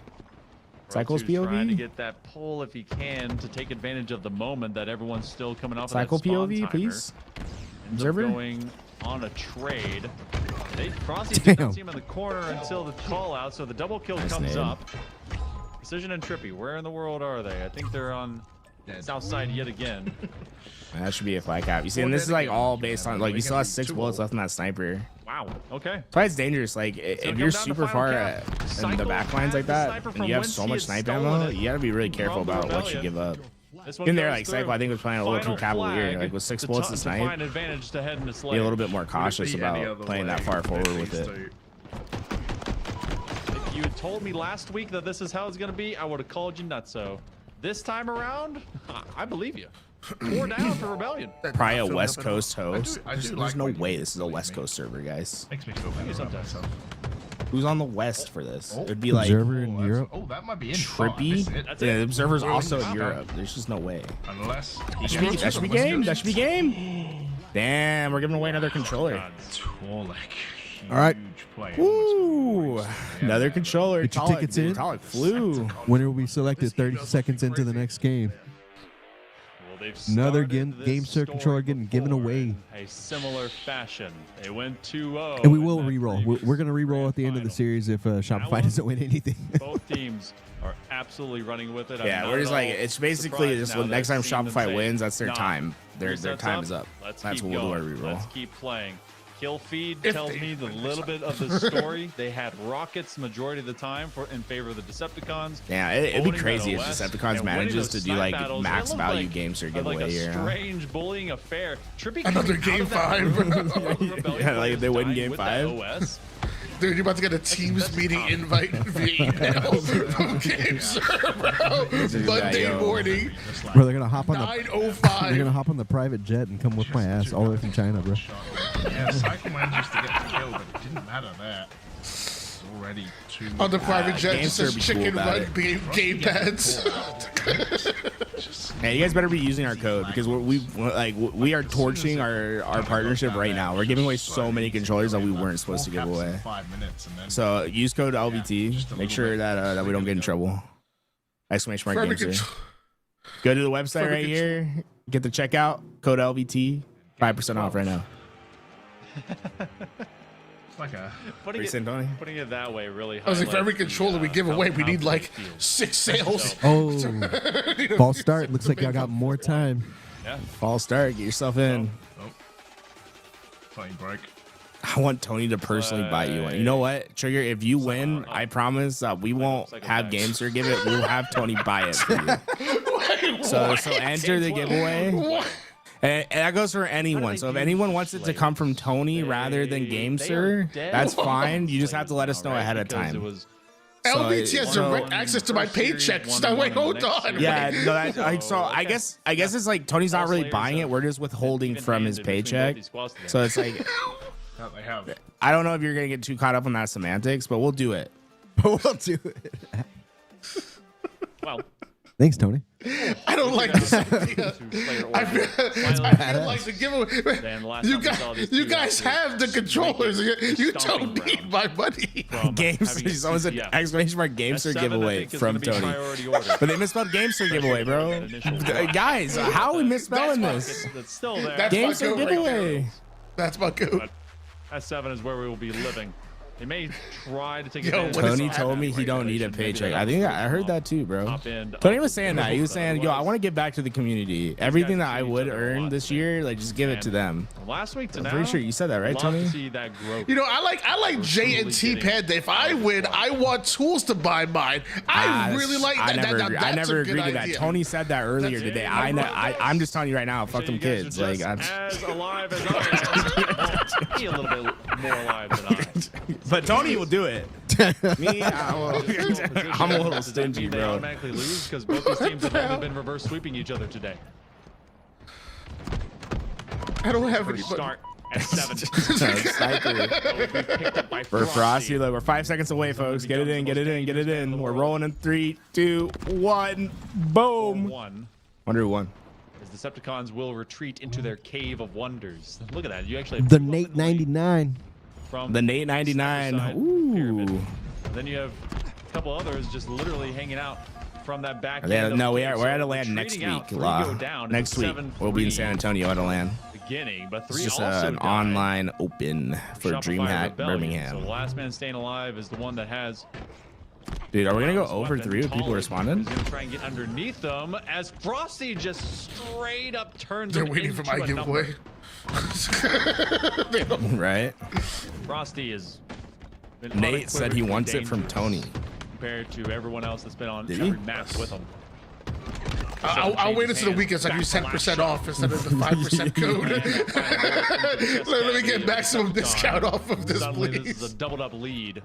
Cycle's Trying to POV? get that pull if he can to take advantage of the moment that everyone's still coming off Cycle of that spawn POV, timer. please. Ends up Observer? going on a trade. Frosty Damn. didn't see him in the corner until the call out, so the double kill Nice comes nade. up. Precision and Trippy, where in the world are they? I think they're on Southside yet again. That should be a flag cap. You see, and this is like all based on like you still have 6 bullets left in that sniper. Wow. Okay. That's why it's dangerous. Like if you're super far in the back lines like that, and you have so much sniper ammo, you gotta be really careful about what you give up. In there, like Cycle, I think was playing a little too cavalier. Like with 6 bullets to snipe, be a little bit more cautious about playing that far forward with it. If you had told me last week that this is how it's gonna be, I would have called you nutso. This time around, I believe you. 4 down for Rebellion. Probably a West Coast host. There's no way this is a West Coast server, guys. Makes me feel better about myself. Who's on the West for this? It would be like Observer in Europe. Oh, that might be Trippy. Yeah, the Observer's also in Europe. There's just no way. Unless that should be game. That should be game. Damn, we're giving away another controller. All right. Ooh, another controller. Get your tickets in. Flew. Winner will be selected 30 seconds into the next game. Another GameSir controller getting given away. A similar fashion. They went 2-0. And we will re-roll. We're going to re-roll at the end of the series if Shopify doesn't win anything. Both teams are absolutely running with it. Yeah, we're just like, it's basically just next time Shopify wins, that's their time. Their time is up. That's what we'll do our re-roll. Let's keep playing. Kill feed tells me the little bit of the story. They had rockets majority of the time in favor of the Decepticons. Yeah, it'd be crazy if Decepticons manages to do like max value games or giveaway like a here. Strange bullying affair. Trippy Another game 5. Yeah, like if they win game 5. Dude, you're about to get a Teams meeting invite via email from GameSir, bro. Monday morning. Bro, they're gonna hop on the 9:05. They're gonna hop on the private jet and come whip my ass all the way from China, bro. Yeah, Cycle managed to get the kill, but it didn't matter there. Already 2 on the private jet, just says be chicken cool run game pads. Hey, you guys better be using our code because we are torching our partnership right now. We're giving away so many controllers that we weren't supposed to give away. So use code LVT. Make sure that we don't get in trouble. Exclamation mark GameSir. Go to the website right here. Get the checkout code LVT. 5% off right now. Like a putting it that way really. I was like, for every controller we give away, we need like 6 sales. Oh, false start. Looks like y'all got more time. Yeah, false start. Get yourself in. Tony broke. I want Tony to personally buy you one. You know what, Trigger? If you win, I promise we won't have GameSir give it. We'll have Tony buy it for you. So enter the giveaway. And that goes for anyone. So if anyone wants it to come from Tony rather than GameSir, that's fine. You just have to let us know ahead of time. LVT has direct access to my paycheck. So wait, hold on. Yeah, no, so I guess it's like Tony's not really buying it. We're just withholding from his paycheck. So it's like, I don't know if you're gonna get too caught up on that semantics, but we'll do it. We'll do it. Well. Thanks, Tony. I don't like this idea. I feel like the giveaway. You guys have the controllers. You don't need my money. GameSir. Someone said exclamation mark GameSir giveaway from Tony. But they misspelled GameSir giveaway, bro. Guys, how are we misspelling this? GameSir giveaway. That's my code. S7 is where we will be living. They may try to take advantage. Tony told me he don't need a paycheck. I think I heard that too, bro. Tony was saying that. He was saying, yo, I want to give back to the community. Everything that I would earn this year, like just give it to them. Last week to I'm now, pretty sure you said that, right, Tony? You know, I like J and T Panda. If I win, I want tools to buy mine. I really like that. I never agreed to that. Tony said that earlier today. I'm just telling you right now, fuck them kids. Like, as alive as I am. Be a little bit more alive than I. But Tony will do it. Me, I'm a little stingy, they bro. automatically lose because both these teams have only been reverse sweeping each other today. I don't have any. Start at 7. We're Frosty. Look, we're 5 seconds away, folks. Get it in, get it in, get it in. We're rolling in 3, 2, 1. Boom. Wonder who won. As Decepticons will retreat into their cave of wonders. Look at that. You actually have the Nate 99. From the Nate 99. Ooh. Then you have a couple others just literally hanging out from that back. No, we're at a land next week. Next week we'll be in San Antonio at a land. Beginning, but 3 it's just also an online open for Dreamhack Birmingham. So the last man staying alive is the one that has Dude, are we gonna go over 3 with people responding? He's gonna try and get underneath them as Frosty just straight up turns. They're waiting for my giveaway. Right. Frosty is. Nate said he wants it from Tony. Compared to everyone else that's been on Did every he? map with him. I'll wait until the weekend so I can use 10% off instead of the 5% code. Let me get maximum discount off of this, Suddenly, please. this is a doubled up lead.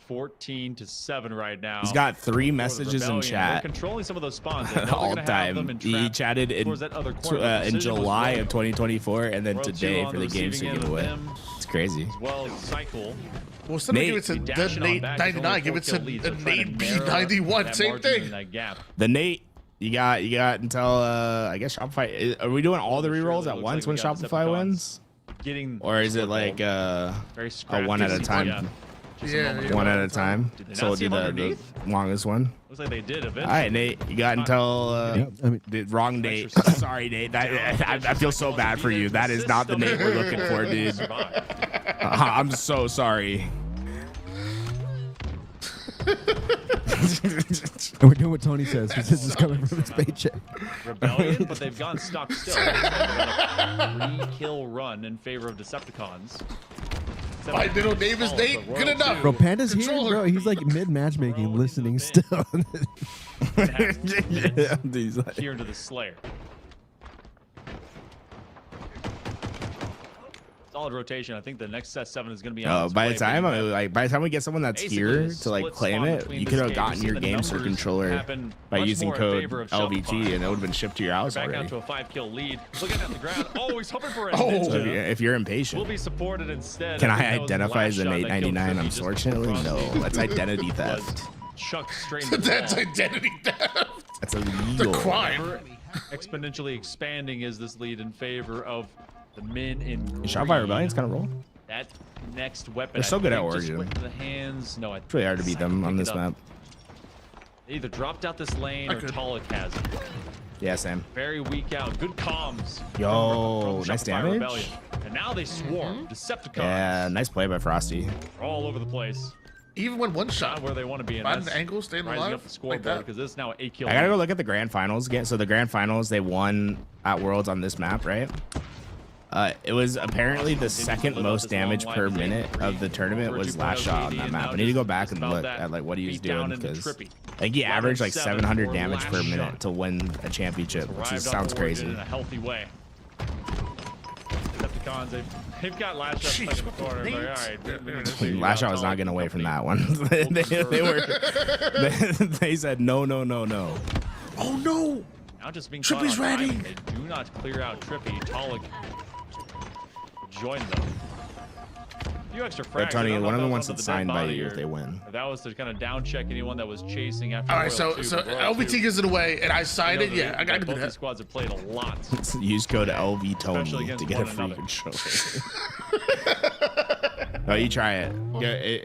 14-7 right now. He's got 3 for the messages in Rebellion. chat. They're controlling some of those spawns. They know they're All gonna have them time. in He trap chatted towards that other corner. in Decision was July well. of 2024 and then Royal today 2 on for the game receiving to end give of away. them, It's crazy. as well as Cycle. Well, instead of give it to Dashing on Nate back, there's 99, only give it 4 to kill leads. They're trying to Nate narrow B91. that Same margin thing. and that gap. The Nate, you got until I guess Shopify. Are we doing all the rerolls at once when Shopify wins? Getting Or is it like a one at a time? Yeah, One at a time. Did they So not we'll see do him the underneath? longest one. Looks like they did eventually. All right, Nate, you got until the wrong Nate. Sorry, Nate. I feel so bad for you. That is not the Nate we're looking for, dude. I'm so sorry. And we're doing what Tony says because this is coming from his paycheck. Rebellion, but they've gone stock still. They've got a 3-kill run in favor of Decepticons. My little name is Nate. Good enough. Bro, Panda's here, Controller. bro. He's like mid matchmaking, listening still. Here into the Slayer. Solid rotation. I think the next set 7 is going to be on. By the time we get someone that's here to like claim it, you could have gotten your GameSir controller by using code LVT, and it would have been shipped to your house Back already. out to a 5-kill lead. Looking at the ground. Oh, he's hoping for a So ninja. if you're impatient, Will be supported instead. can I think that was the identify last as a shot Nate that killed 99? Trippy, just Unfortunately, no. Frosty That's identity was theft. Chucked straight into the That's wall. identity theft. That's illegal. The crime. Ever exponentially expanding is this lead in favor of the men in green. Shopify Rebellion's kind of roll. That next weapon. They're so I good at think, just Origin. went to the hands. No, It's really hard to beat them on this map. They either dropped out this lane or Talik has it. Yeah, Sam. Very weak out. Good comms. Yo, from nice Shopify damage. Rebellion. And now they swarm. Decepticons. Yeah, nice play by Frosty. are all over the place. Even when one shot. Not where they want to be. Find the angle, staying rising alive. up the scoreboard Like that. because this is now an 8-kill. I gotta go look at the grand finals again. So the grand finals, they won at Worlds on this map, right? It was apparently the second most damage per minute of the tournament was last shot on that map. I need to go back and look at like what he was doing because I think he averaged like 700 damage per minute to win a championship, which is, sounds crazy. In a healthy way. Decepticons, they've got last shot stuck in the corner. Like, all right, we need to figure Last shot out was not Talik getting and away from company. that one. they said no. Oh no! Now just being Trippy's caught on ready. timing. They do not clear out Trippy. Talik join them. A few extra frags. Tony, I don't know one of if them that wants was it the signed dead by body you or if they win. if that was to kind of down check anyone that was chasing after. All right, Royal so 2, Royal LVT 2. gives it away, and I signed You know, it. Yeah, I gotta do both that. these squads have played a lot. Use code LV Especially Tony against to get a one free another. controller. No, you try it.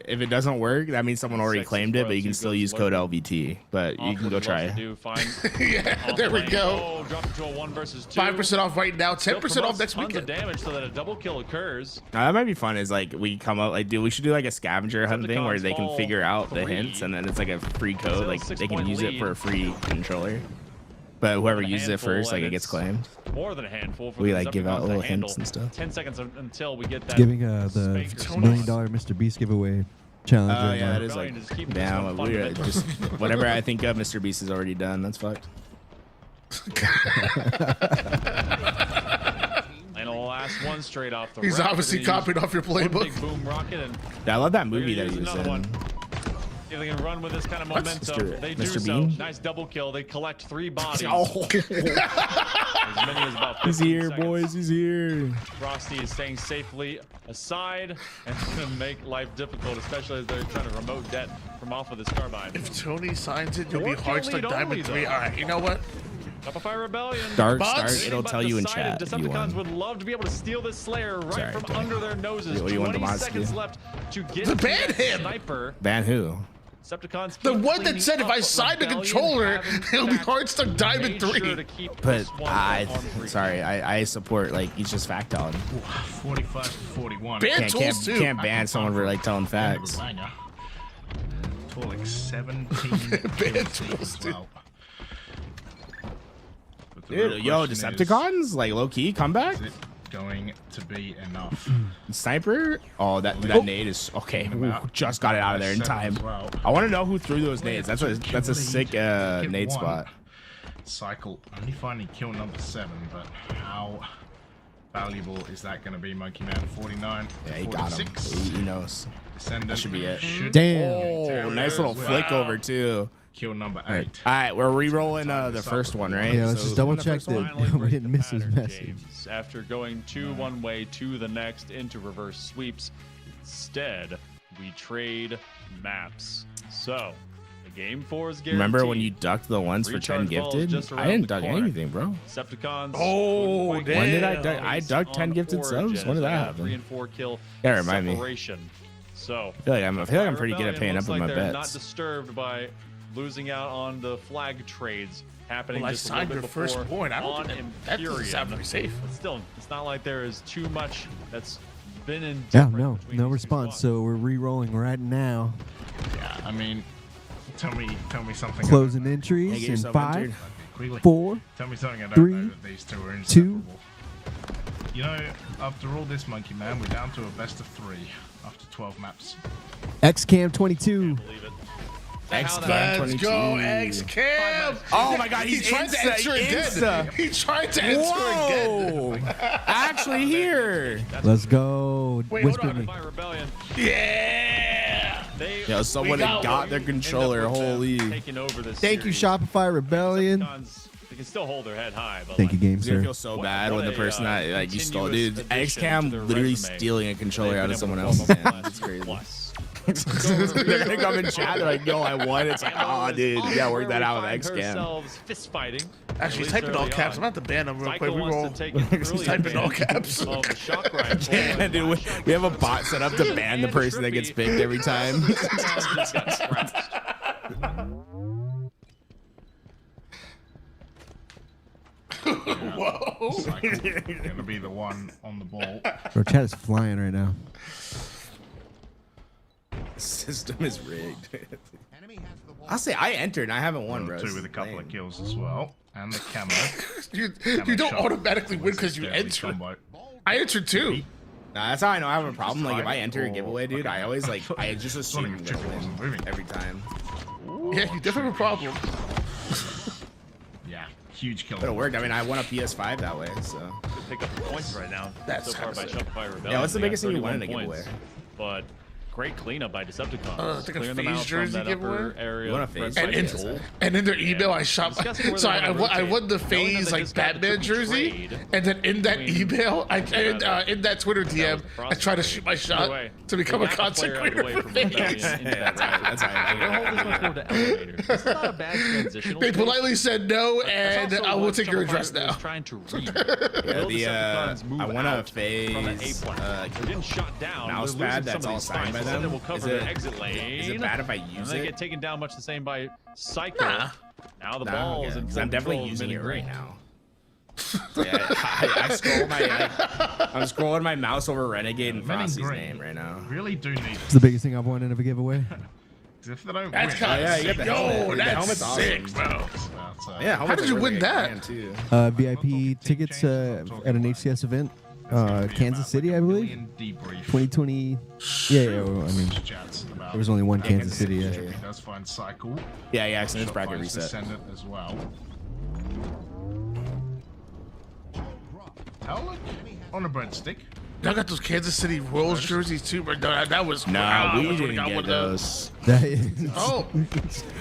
If it doesn't work, that means someone already claimed it, but you can still use code LVT. But you can go try it. Yeah, there we go. Oh, drop into a 1 versus 2. 5% off right now, 10% off next Tons weekend. of damage so that a double kill occurs. Now, that might be fun. Is like we come up like, dude, we should do like a scavenger hunt thing where they can fall figure out the 3. hints, and then it's like a free code. Like they can 6-point use it lead. for a free controller. But whoever A uses it handful, first, like and it gets it's claimed. More than a handful. For We the like give out Decepticons to little handle. hints and stuff. 10 seconds until we get that. Giving the spanker $1 smash. million Mr. Beast giveaway challenge. Oh right yeah, now. that is like Just keep this damn. one We fundamental. just whatever I think of, Mr. Beast is already done. That's fucked. And the last one straight off the He's rack. obviously They're gonna copied use off your one playbook. Big boom rocket and Yeah, I love that they're movie gonna that he use was another in. one. If they can run with this kind of What's momentum, Mr. they do Mr. so. Bean? Nice double kill. They collect 3 bodies. Oh. As many as about 15 He's here, seconds. boys. He's here. Frosty is staying safely aside and it's going to make life difficult, especially as they're trying to remote debt from off of this carbine. If Tony signs it, you'll be 4-kill hard stuck lead diamond only, 3. though. All right, you know what? Shopify Rebellion. Start. Bots? It'll tell you in chat if you Decepticons won. would love to be able to steal this Slayer right Sorry, from Tony. under their noses. What do you want the 20 mods to seconds do? left to get The to ban that him! sniper. Ban who? Decepticons The keep one that cleaning said if up, I but signed the Rebellion controller, haven't it'll be back hard stuck diamond made 3. Sure to keep But this one on free. sorry, I support like he's just fact telling. 45 to 41. Ban tools too. Can't ban someone for like telling facts. for like 17 kills as well. But the real Dude, yo, question is, Decepticons? Like, low-key, comeback? is it going to be enough? Sniper? Oh, that nade is... Okay, ooh, just got it out of there in time. I want to know who threw those nades. That's a sick nade spot. Cycle only finding kill number 7, but how valuable is that going to be, Monkey Man? 49. Yeah, he got him. He knows. Descendant That should be it. Damn. Oh, nice little flick over, too. Kill number 8. All right, we're re-rolling the first one, right? Yeah, let's just double check that we didn't miss his message. After going one way to the next into reverse sweeps, instead we trade maps. So the game 4 is guaranteed. Remember when you ducked the ones for 10 gifted? I didn't duck anything, bro. Decepticons. Oh, damn. When did I duck? I ducked 10 gifted subs. When did that happen? 3 and 4 kill. Yeah, remind me. Separation. So I feel like I'm pretty good at paying up with my they're bets. Not disturbed by losing out on the flag trades happening. Well, I just signed a your little bit first before point. I don't on think that doesn't sound very safe. But still, it's not like there is too much that's been in. Yeah, no response. So we're re-rolling right now. Yeah, I mean, tell me something. Closing entries in 5, 4, Tell me something I don't 3, know that these two are 2. inseparable. You know, after all this, Monkey Man, we're down to a best of 3 after 12 maps. XCam 22. XCam 22. Let's go, XCam. Oh my God, he's tried to enter again. He tried to enter again. Actually here. Let's go. Wait, Whisper hold me. Yeah. Yo, someone had got their controller. Holy. Thank you, Shopify Rebellion. They can still hold their head high. But Thank you, game It's gonna sir. feel so bad when the person that like you stole, dude. XCam literally stealing a controller out of someone else's hand. It's crazy. They're gonna come in chat. They're like, "Yo, I won." It's like, "Oh, dude, you gotta work that out with XCam." Fist fighting. Actually, type in all caps. I'm about to ban them real quick. We roll. Type in all caps. Yeah, dude, we have a bot set up to ban the person that gets picked every time. Whoa. Gonna be the one on the ball. Bro, chat is flying right now. System is rigged. I'll say I entered and I haven't won, bro. 2 with a couple of kills as well. And the camo. You don't automatically win because you enter. I entered too. Nah, that's how I know I have a problem. Like if I enter a giveaway, dude, I always like I just assume I'm gonna win every time. Yeah, you definitely have a problem. Yeah, huge kill. But it worked. I mean, I won a PS5 that way, so. Pick up the points right now. That's so far by Shopify Rebellion. Yeah, what's the They biggest got thing you won 31 in a giveaway? points. But great cleanup by Decepticons. I think a Clearing them phase out from jersey that giveaway. upper area. You want a of phase red jersey? gold. And in their email, I shop. So I won the phase like Batman jersey, and then in that email, in that Twitter DM, I try to shoot my shot to become a content creator for phase. They politely said no, and I will take your address now. Trying to read. I want a phase getting shot down. mouse pad that's all signed by them. Will cover the exit lane. Is it bad if I use They it? get taken down much the same by Cycle. Nah. Now the ball is in because I'm definitely control of using it Mini right Green. now. Yeah, I scroll I'm scrolling my mouse over Renegade and Frosty's name right now. Really do need It's the biggest thing I've won in a giveaway. If they don't That's win, kind of you get the sick. helmet. Yo, The that's helmet's sick, awesome. bro. Yeah, How did you win that? Too. VIP tickets at an HCS event. Kansas City, I believe. 2020. Yeah, well, I mean, there was only one Kansas City. Yeah. He does find Cycle. Yeah, so it's bracket Finds reset. Descendant as well. Howler on a breadstick. Y'all got those Kansas City Royals jerseys too, but that was Nah, we I didn't got get one of those.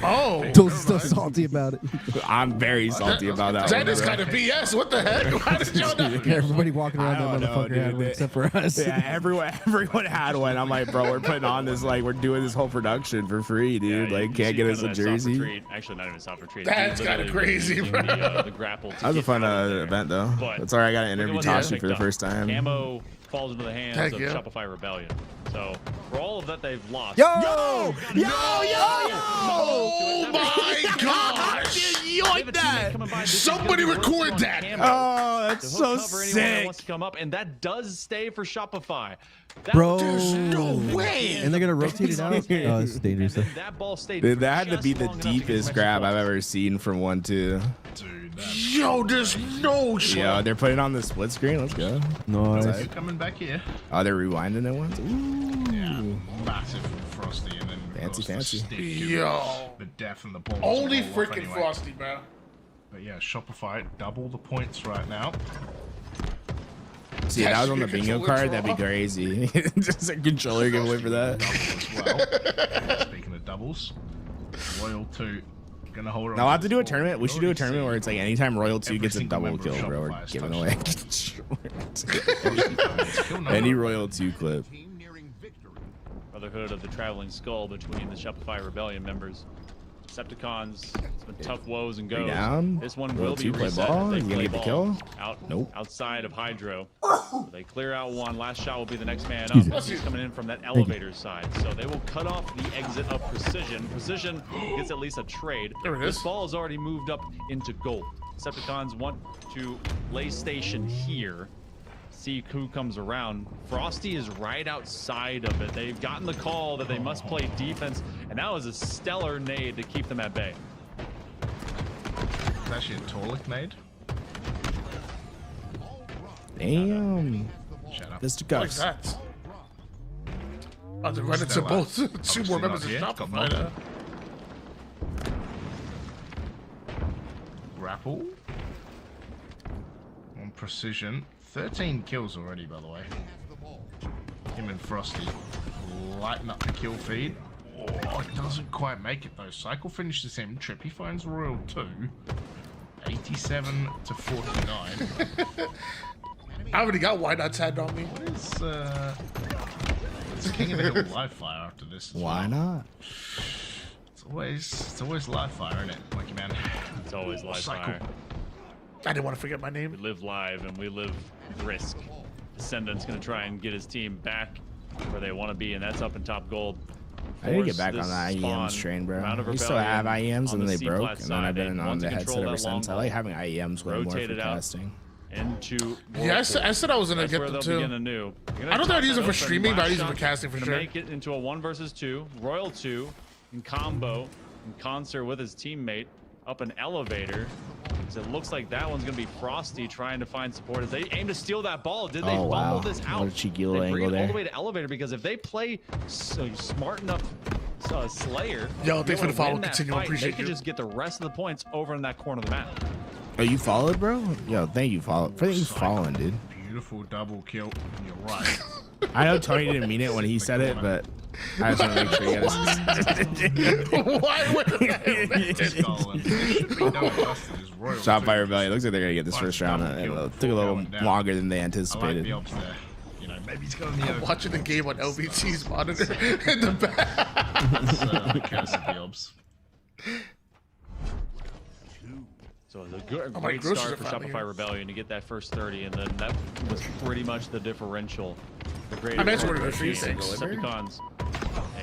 Oh, Toast is still salty about it. I'm very salty about that. That one, is bro. kind of BS. What the heck? Why did y'all not? Everybody walking around I that don't know, motherfucker had dude. one except for us. Yeah, everyone had one. I'm like, bro, we're putting on this, like, we're doing this whole production for free, dude. Like, can't get us a jersey. Actually, not even soft retreat. That's kind of crazy, bro. The grapple. That was a fun event, though. That's alright. I got to interview Tashi for the first time. Camo falls into the hands Thank of you. Shopify Rebellion. So for all of that they've lost. Yo! Oh my gosh! like that. Somebody record that. Oh, that's so That sick. wants to come up, and that does stay for Shopify. Bro, There's no way. And they're gonna rotate it out. Oh, it's dangerous. That ball stayed. Dude, that had to just be the long enough to get deepest some grab extra I've ever seen from 1-2. Yo, there's no shot. Yeah, they're putting on the split screen. Let's go. Nice. Coming back here. Oh, they're rewinding it once. Ooh. Yeah, massive from Frosty, and then Fancy. Yo. The death and the ball. Only freaking Frosty, bro. But yeah, Shopify double the points right now. See, if that was on the bingo card, that'd be crazy. Just a controller giveaway for that. Speaking of doubles, Royal 2 gonna hold on. Now, I'll have to do a tournament. We should do a tournament where it's like anytime Royal 2 gets a double kill, bro, we're giving away. Any Royal 2 clip. Brotherhood of the Traveling Skull between the Shopify Rebellion members. Decepticons, it's been tough woes and goes. Down. This one Royal will be 2 play reset. ball. They You gonna play get the ball kill? Nope. Outside of Hydro. They clear out one. Last shot will be the next man up. Excuse He's coming in from that elevator side. So they will cut off the exit of Precision. Precision gets at least a trade. There it is. This ball has already moved up into gold. Decepticons want to lay station here. See who comes around. Frosty is right outside of it. They've gotten the call that they must play defense, and that was a stellar nade to keep them at bay. It's actually a Torlik nade. Damn. Shut up. Mr. Like Cuffs. that. Oh, they run into both. Two more members of Shopify. Grapple. On Precision. 13 kills already, by the way. Him and Frosty lighten up the kill feed. Oh, it doesn't quite make it though. Cycle finishes him. Trippy finds Royal 2. 87 to 49. I already got Why Not tagged on me. What is it's King of the Hill live fire after this. Why not? It's always live fire, isn't it, Monkey Man? It's always live fire. I didn't want to forget my name. We live live and we live risk. Descendant's gonna try and get his team back where they want to be, and that's up in top gold. I need to get back on the IEMs train, bro. I used to have IEMs and then they broke, and then I've been on the headset ever since. I like having IEMs way more for casting. Into yeah, I said I was gonna get them too. I don't think I'd use them for streaming, but I'd use them for casting for sure. Make it into a 1 versus 2, Royal 2, in combo, in concert with his teammate, up an elevator. So it looks like that one's gonna be Frosty trying to find support as they aim to steal that ball. Did they fumble this out? What a cheeky little they bring angle it all there. the way to elevator, because if they play smart enough Slayer, yo, thanks for the follow. Continue. Continue, Fight, appreciate they could you. just get the rest of the points over in that corner of the map. Oh, you followed, bro? Yo, thank you, follow. Thank you for following, dude. Beautiful double kill. You're right. I know Tony didn't mean it when he said it, but I just want to make sure you guys. Why would Shopify Rebellion. Looks like they're gonna get this first round. It took a little longer than they anticipated. Maybe he's going I'm watching the game on LBT's monitor in the back. So it's a great start for Shopify Rebellion to get that first 30, and then that was pretty much the differential. I meant to order a few things. Decepticons.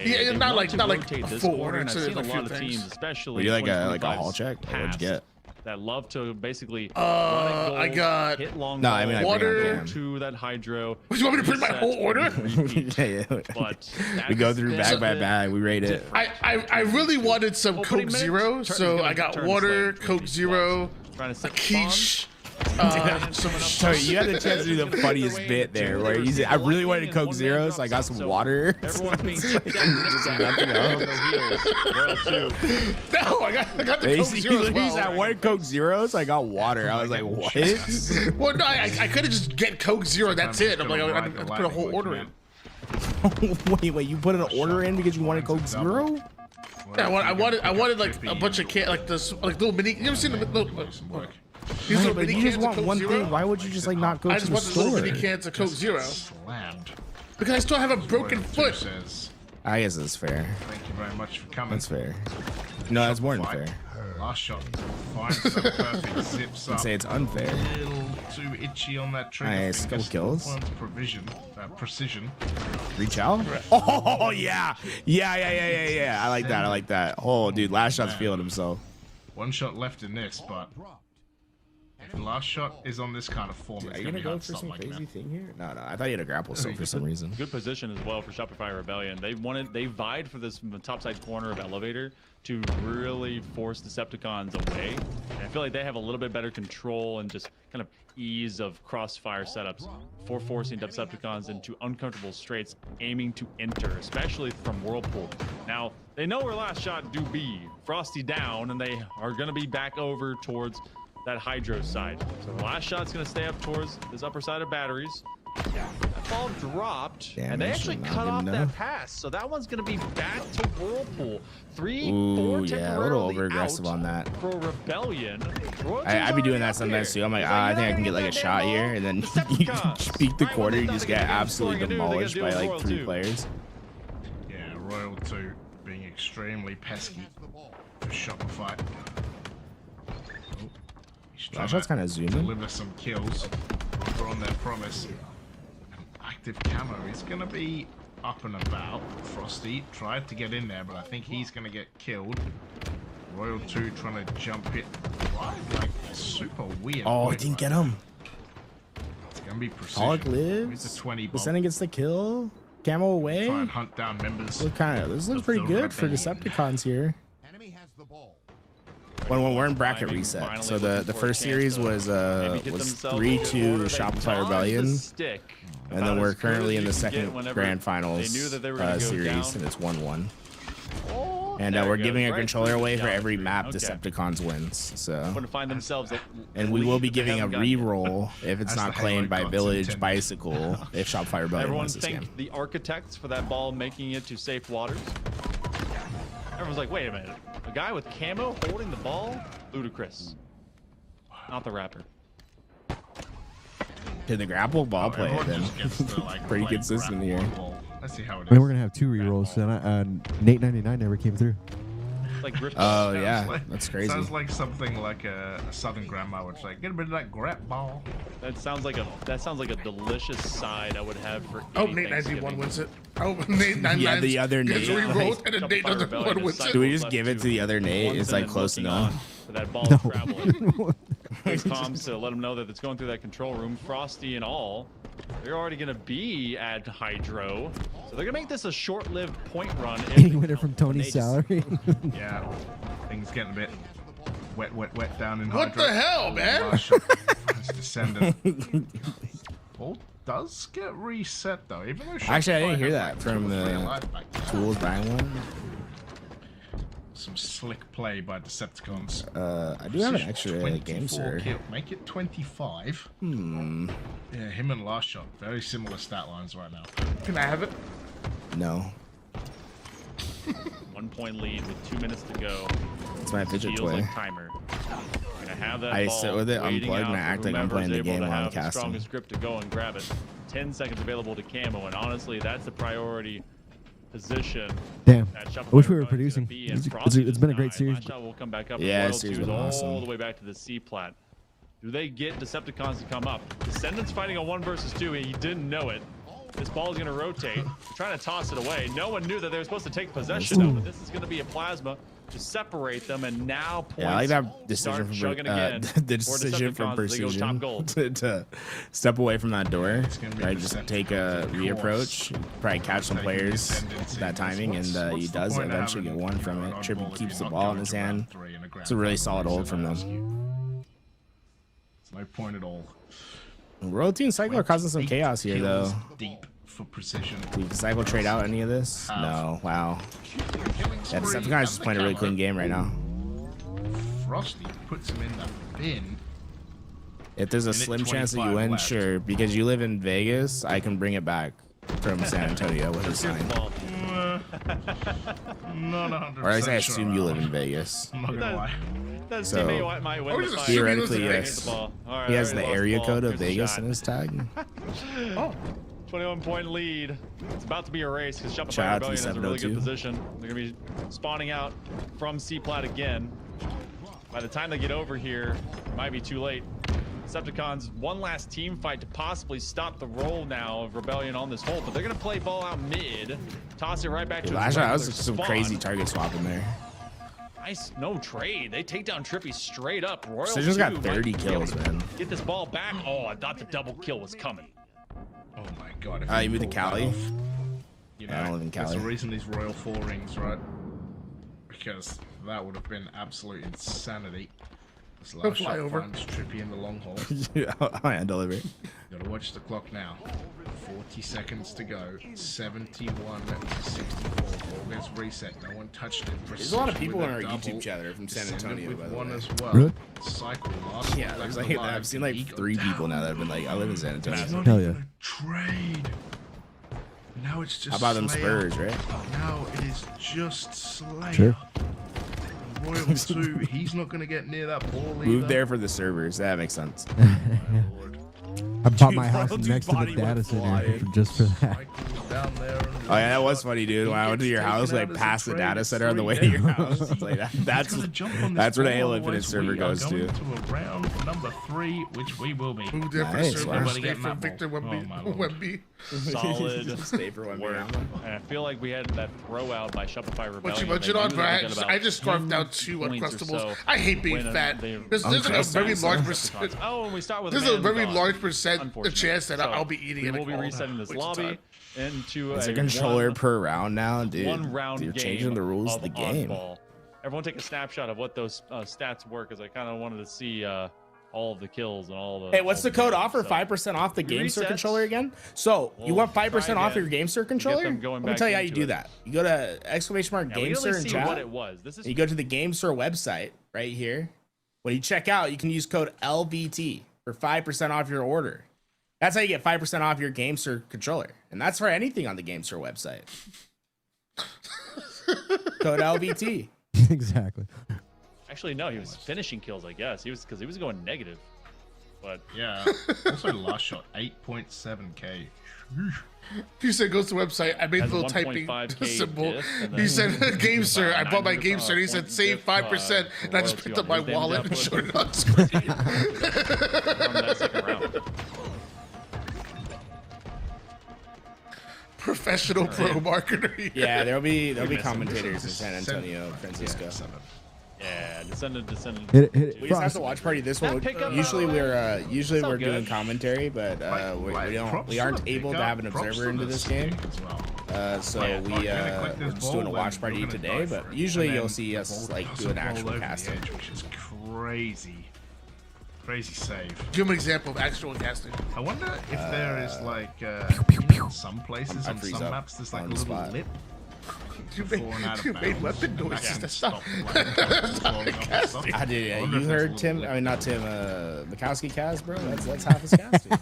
Yeah, not like rotate a this full corner, order. and I've seen a A few lot of things. teams, especially Were you like a 2025's hall check? What'd you get? that love to basically I got hit long no, I mean, water to that hydro. You want me to print my whole order? Yeah. But We go through bag by bag. We rate it. I really wanted some Coke Zero, so I got water, Coke Zero, a quiche. Sorry, you had the chance to do the funniest bit there, where you said, "I really wanted a Coke Zero, so I got some water." Everyone's being Just nothing else. No, I got the Coke Zero as well. He said, "I wanted Coke Zero, so I got water." I was like, "What?" Well, no, I could have just get Coke Zero. That's it. I'm like, I had to put a whole order in. Wait, you put an order in because you wanted Coke Zero? Yeah, I wanted like a bunch of like this, like little mini. You ever seen the little? These little mini you cans just of want Coke one Zero? thing. Why would you just like not go I to just the want the little store? mini cans of Coke Zero. Slammed. Because I still have a broken foot. I guess it's fair. Thank you very much for coming. That's fair. No, that's more than fair. Last shot. Finds some perfect zips I'd up. say it's unfair. A little too itchy on that trigger. Nice, couple kills. Precision. Reach out. Oh yeah. I like that. Oh, dude, last shot's feeling himself. 1 shot left in this, but if the last shot is on this kind of form, Dude, it's are you going to gonna be go hard to for stop some like crazy that. thing here? No, I thought you had a grapple still for some reason. Good position as well for Shopify Rebellion. They vied for this topside corner of elevator to really force Decepticons away. And I feel like they have a little bit better control and just kind of ease of crossfire setups for forcing Decepticons into uncomfortable straights, aiming to enter, especially from Whirlpool. Now, they know where last shot do be. Frosty down, and they are going to be back over towards that Hydro side. So the last shot's going to stay up towards this upper side of batteries. That ball dropped, and they actually cut off that pass. So that one's going to be back to Whirlpool. 3, 4 yeah, a little over aggressive on that. For Rebellion. I'd be doing that sometimes too. I'm like, I think I can get like a shot here, and then you peek the corner, you just get absolutely demolished by like 3 players. Yeah, Royal 2 being extremely pesky for Shopify. That shot's kind of zooming. Deliver some kills. We're on their promise. Active camo is going to be up and about. Frosty tried to get in there, but I think he's going to get killed. Royal 2 trying to jump it right, like super weird. Oh, I didn't get him. It's going to be precision. Pollock lives. It's a 20 bomb. Descending gets the kill. Camo away. Try and hunt down members. This looks pretty good for Decepticons here. When we're in bracket reset, so the first series was 3-2 Shopify Rebellion, and then we're currently in the second grand finals series, and it's 1-1. And we're giving a controller away for every map Decepticons wins. So, and we will be giving a re-roll if it's not claimed by Village Bicycle if Shopify Rebellion Everyone wins this game. thanked the architects for that ball making it to safe waters. Everyone's like, wait a minute. A guy with camo holding the ball? Ludicrous. Not the rapper. Did the grapple ball play it then? Pretty consistent here. Let's see how it is. I mean, we're gonna have 2 rerolls, and Nate 99 never came through. Oh yeah, that's crazy. Sounds like something like a Southern grandma would say, "Get a bit of that grap ball." That sounds like a delicious side I would have for. Oh, Nate 91 wins it. Oh, Nate 99. Yeah, the other Nate. Gets rerolled, and then Nate 91 wins it. Do we just give it to the other Nate? It's like close enough. For that ball traveling. Quick comms to let them know that it's going through that control room. Frosty and all, they're already going to be at Hydro, so they're going to make this a short-lived point run. Any winner from Tony's salary. Yeah, things getting a bit wet down in What Hydro. the hell, man? It's descendant. Ball does get reset though, even though Actually, I didn't Shopify hear has, that like, from 2 or 3 the alive back there. Tools buying one. Some slick play by Decepticons. I do have an extra game, sir. Kill. Make it 25. Yeah, him and last shot, very similar stat lines right now. Can I have it? No. 1 point lead with 2 minutes to go. It's my fidget Feels toy. like timer. Gonna have that I ball sit with it, waiting unplugged, out and I for act like I'm whomever's playing the able game to while I'm have the casting. strongest grip to go and grab it. 10 seconds available to camo, and honestly, that's the priority position. Damn. that I Shopify wish we were Rebellion's producing. gonna be in. It's Frosty been a does great not. series. Last shot will come back up. Yeah, Royal series 2's been all awesome. the way back to the C plat. Do they get Decepticons to come up? Descendants fighting a 1 versus 2. He didn't know it. This ball is going to rotate. Trying to toss it away. No one knew that they were supposed to take possession of it. This is going to be a plasma to separate them, and now points Yeah, I like that decision from chugging again the decision from for Decepticons as they go top Precision gold. to step away from that door. be Right, just take a reapproach, probably catch some players that timing, and he does eventually get one from it. Trippy keeps the ball in his hand. It's a really solid hold from them. It's no point at all. Royalty and Cycle are causing some chaos here, though. Deep for precision. Did Cycle trade out any of this? No. Wow. Yeah, Decepticon's just playing a really clean game right now. Frosty puts him in the bin. If there's a slim chance that you win, sure. Because you live in Vegas, I can bring it back from San Antonio with a sign. Not 100%. Or at least I assume you live in Vegas. I'm not gonna lie. So theoretically, yes. He has the area code of Vegas in his tag. Oh. 21-point lead. It's about to be a race because Shopify Shout out to Rebellion has a really good 702. position. They're going to be spawning out from C-Plat again. By the time they get over here, it might be too late. Decepticons, one last team fight to possibly stop the roll now of Rebellion on this hole, but they're going to play ball out mid, toss it right back to Last shot, that was its some spawn. crazy target swap in there. Nice, no trade. They take down Trippy straight up. Royal Precision's got 2 30 might be able kills, to man. Get this ball back. Oh, I thought the double kill was coming. Oh my god. If You moved to pull that Cali? off, you know, I don't live in that's Cali. the reason these Royal 4 rings, right? Because that would have been absolute insanity. This last shot Flyover. finds Trippy in the long haul. Yeah, I'll handle it. Gotta watch the clock now. 40 seconds to go. 71 to 64. Ball gets reset. No one touched it. There's a lot of Precision people with on our a double. YouTube chat that are from San Descendant Antonio, with by the one way. as well. Really? Cycle last Yeah, one there's back like alive. I've seen like Ego 3 down. people now that have been like, I live in San Antonio. It's not Hell even yeah. a trade. Now it's just How about them Slayer. Spurs, right? Now it is just Slayer. Sure. Royal 2, he's not going to get near that ball either. Move there for the servers. That makes sense. I bought Dude, my house Royal 2 next to the body data went center flying. just for that. Down there and Oh yeah, that was funny, dude. When I went to your house, like past the data center on the way to your house, it's like that's where the Halo Infinite server goes to. To round number 3, which we will be. Move there for the Nice, server. wow. Stay for Victor Wemby. Solid. Stay for one work. And I feel like we had that throw out by Shopify Rebellion. What you They budget on, knew bro? that they got about I just scarfed 10 out 2 points or Uncrustables. so I hate being when, fat. they- There's like a very large percent. Oh, and we start with There's a a very man large gone, percent unfortunately. chance that So I'll be eating we in a will be call. resetting this Waste of lobby time. into It's a a controller one- per round now, dude. one round You're game changing the rules of the game. on-ball. Everyone take a snapshot of what those stats were, because I kind of wanted to see all of the kills and all the. Hey, what's the code games. offer? So, 5% off the GameSir resets. controller again? So you We'll want try 5% off again. your GameSir controller? them going Let me back tell you how you into do it. that. You go to exclamation mark Yeah, we can GameSir only and see chat. what it was. This is You go to the GameSir website right here. When you check out, you can use code LVT for 5% off your order. That's how you get 5% off your GameSir controller. And that's for anything on the GameSir website. Code LVT. Exactly. Actually, no, he was finishing kills. I guess he was because he was going negative. But yeah, also last shot 8.7k. He said goes to the website. I made a Has little 1.5K typing symbol. diff, and He then said, "Game sir, I bought my 900 game sir." He said, "Save 5%," and I just royalty picked up on my his damage wallet and output. showed it on screen. from that second round. Professional pro marketer. Yeah, there'll be missing. commentators in San Antonio, Francisco. Yeah, descended. Hit it, hit it. We just have to watch party this one. Usually we're Sound doing good. commentary, but we aren't able to have an observer into this game. So we're just doing a watch party today. But usually you'll see us like do an actual casting. Which is crazy. Crazy save. Give him an example of actual casting. I wonder if there is like some places I on freeze some up maps there's like a on the little spot. lip. You made weapon noises. That's not. I did. Yeah, you heard Tim. I mean, not Tim. Mikowski cast, bro. That's half his casting.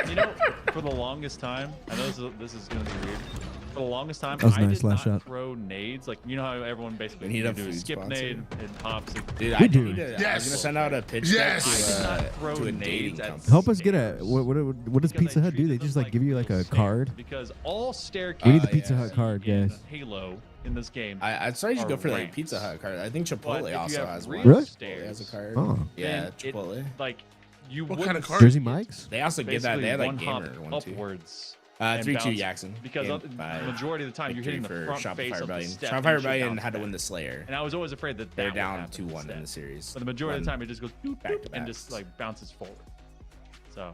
You know, for the longest time, I know this is going to be weird. For the longest time, That was I nice did last not shot. throw nades. Like, you know how everyone basically We need a do a food skip sponsor. nade, it pops. Dude, We I do. need to. I was Yes. gonna send out a pitch Yes. deck throw to a nades dating at company. Help us get a what does Pizza Hut do? They just like give you like a card. Because all staircases We need the Pizza Hut card, in guys. Halo in this game. I started to are go for like ranked. Pizza Hut card. I think But Chipotle if you also have has real one. Really? Chipotle has a card. Oh. Yeah, then it- Chipotle. like you What wouldn't kind of card? Jersey Mike's? They also give that. They had basically like one gamer hop one too. upwards. and 3-2 bounce, Jackson. because Game the by majority of the time you're hitting the victory front for face Shopify of the Rebellion. step. Shopify and you should Rebellion bounce had to back. win the Slayer. And I was always afraid that They're would down happen 2-1 in instead. the series. But the majority of the Run time it just goes doop, back doop, to and back. just like bounces forward. So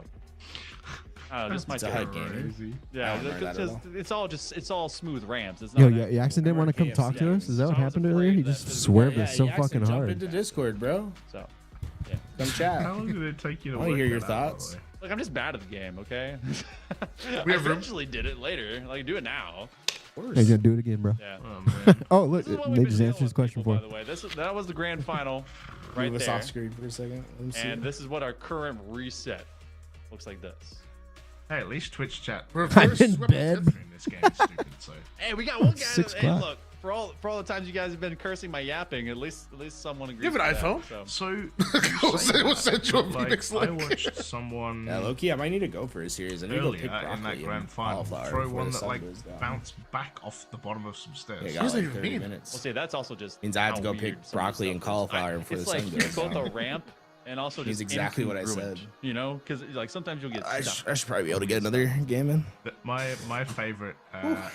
I don't know, just my Pizza take. Hut gaming. Yeah, I don't remember that at all. it's all smooth ramps. It's Yo, not yeah, Jackson didn't want to come talk to us. Is that what So I was happened earlier? afraid He that just this is swerved Yeah, us so Jackson, fucking jump hard. into Discord, bro. So Come chat. How long did it take you to I want to work hear your that out, by the thoughts. way? look, I'm just bad at the game. Okay. We I have room. eventually did it later. Like do it now. He's gonna do it again, bro. Yeah. Oh, man. Oh, look, This is what they we've just been answered his dealing with question people, for by him. the way. That was the grand final, right Move us there. off screen for a second. Let me see. And this is what our current reset looks like. This. Hey, at least Twitch chat. I'm in bed. In this game is stupid, so. Hey, we got one guy. 6 Hey, o'clock. look, for all the times you guys have been cursing my yapping, at least someone agrees. Give it with iPhone. That, so. So, We'll send you a like, Phoenix I link. watched someone Yeah, Loki, I might need to go for a series. I need to go earlier pick in broccoli that grand and final cauliflower throw before one the that sun like goes down. bounced back off the bottom of some stairs. Yeah, What got does like that 30 even mean? minutes. Well, see, that's also just Means I have to how go pick weird some of broccoli this and stuff is. cauliflower before It's the sun like goes both down. a ramp and also He's just exactly what I incongruent, said. You know, because like sometimes you'll get I stuck. should probably be able to get another game in. My favorite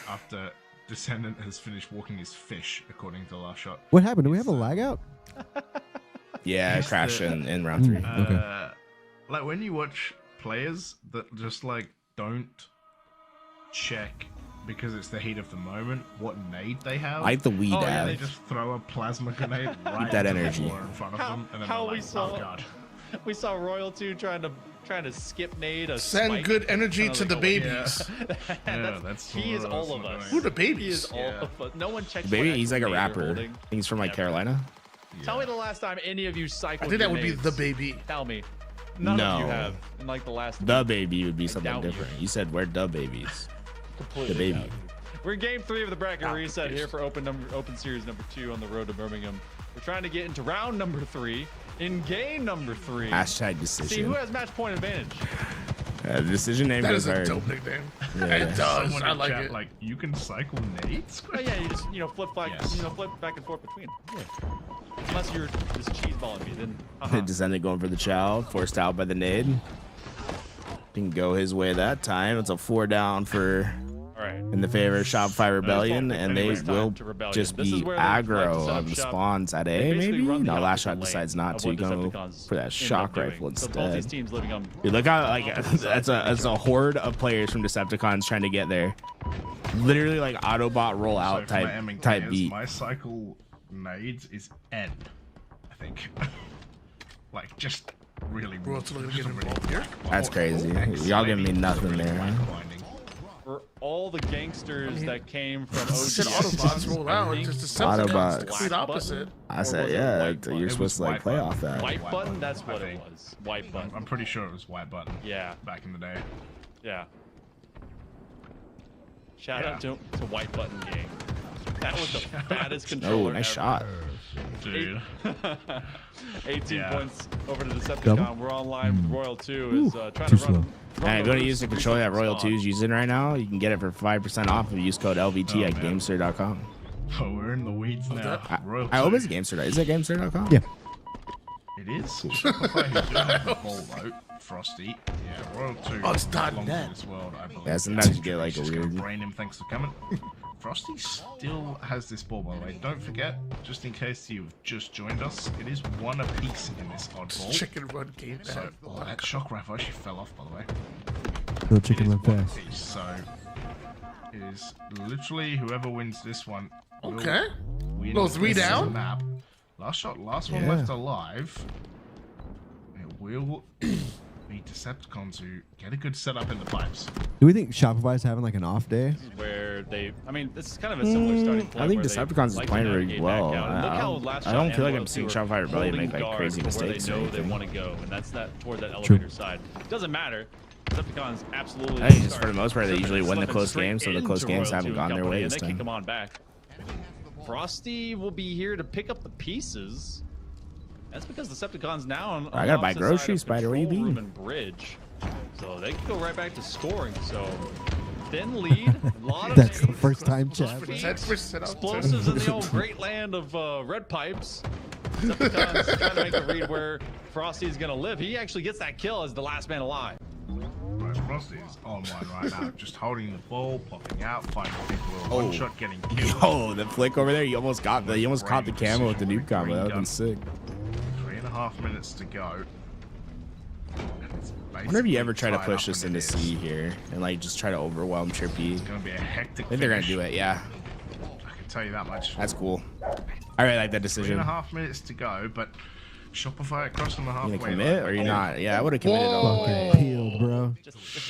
after Descendant has finished walking is fish, according to the last shot. What happened? Do we have a lag out? Yeah, crash in round 3. Okay. Like when you watch players that just like don't check because it's the heat of the moment what nade they have. Like the weed yeah, ad. they just throw a plasma grenade right that into the energy. floor in front of them, and then How they're we like, saw, oh god. we saw Royal 2 trying to skip nade. Send spike, good energy and I was to like, the oh, babies. He is all of us. Who the He babies? is all of us. No one checks. Baby, what he's like a actual nade rapper. they're I think holding. he's from like Carolina. Tell me the last time any of you cycled. I think that would be nades. the baby. Tell me. None of you No. have in like the last. The baby would be doubt something you. different. You said we're the babies. Completely The baby. doubt you. We're in game 3 of the bracket reset here for open series number 2 on the road to Birmingham. We're trying to get into round number 3 in game number 3. Hashtag decision. See who has match point advantage. The decision name That is is a hard. dope nickname. Yeah. It does. Someone I in like chat, it. Like you can cycle nades. Oh yeah, you just flip back, flip back and forth between. Yeah. Unless you're just cheeseballing me, then. Descendant going for the chow, forced out by the nade. Didn't go his way that time. It's a 4 down for in the favor of Shopify Rebellion, and they will just be aggro on the spawns at A, maybe? No, last shot decides not to go for that shock rifle So both these instead. teams living on. Dude, look how like that's a horde of players from Decepticons trying to get there. Literally like Autobot rollout So for my type players, beat. My cycle nades is N, I think. Like just really. World's looking to just get really involved here. That's crazy. X Y'all giving me lady, nothing really there. mind Huh? blinding. For all the gangsters that came from I said Autobots roll out. It's just a Autobots. complete opposite. I said, yeah, you're supposed to like play off that. White button, that's what it was. White button. I'm pretty sure it was white button. Yeah. Back in the day. Yeah. Shout out to White Button Gang. That was the fattest controller Oh, nice ever. shot. Dude. 18 points over to Decepticon. Double? We're online with Royal 2 is trying too to run. Alright, go to use the controller that Royal 2 is using right now. You can get it for 5% off if you use code LVT at Gamester.com. Oh, we're in the weeds now. Royal I hope 2. it's Gamester. Is it Gamester.com? Yeah. It is. Shopify who do have the ball though. Frosty. Yeah, Royal 2. Oh, it's belongs .net. in this world, I believe. Yeah, sometimes you get like a Just gonna weird. brain him. Thanks for coming. Frosty still has this ball, by the way. Don't forget, just in case you've just joined us, it is 1 apiece in this oddball. Chicken run game. So that shock rifle actually fell off, by the way. Little chicken run fast. Apiece, so it is literally whoever wins this one. will Okay. win Little 3 this down? Map. Last one Yeah. left alive. It will be Decepticons who get a good setup in the pipes. Do we think Shopify's having like an off day? This is where they, I mean, this is kind of a similar starting point. I think where they Decepticons is like to playing really navigate well. back out. And look how last I don't shot feel like and I'm Royal seeing 2 are Shopify Rebellion holding make like guard crazy for where mistakes they or know they anything. want to go, and that's that toward that True. elevator side. Doesn't matter. Decepticons absolutely. I think just for the most part, they Slipping usually win the slipping close straight games, so the close into games Royal haven't 2 gone their company, way and this they kick time. them on back. Frosty will be here to pick up the pieces. That's because Decepticons now on I gotta buy opposite side groceries, of Spider. Where you control been? room and bridge. So they can go right back to scoring. So thin lead, a lot of That's the nades, first time, Chad. explosives in the old great land of red pipes. Decepticons trying to make a read where Frosty's gonna live. He actually gets that kill as the last man alive. Right, Frosty is online right now, just holding the ball, popping out, finding people who are one shot, getting killed. Yo, the flick over there, you almost caught the camo with the nuke combo. That would've been sick. 3.5 minutes to go. I wonder if you ever try to push this into C here and like just try to overwhelm Trippy. It's gonna be a hectic. I think they're gonna finish. do it, yeah. I can tell you that much. That's cool. I really like that decision. 3.5 minutes to go, but Shopify crossing the You halfway gonna commit or you line. not? Yeah, I would have committed all the way. Fucking peeled, bro.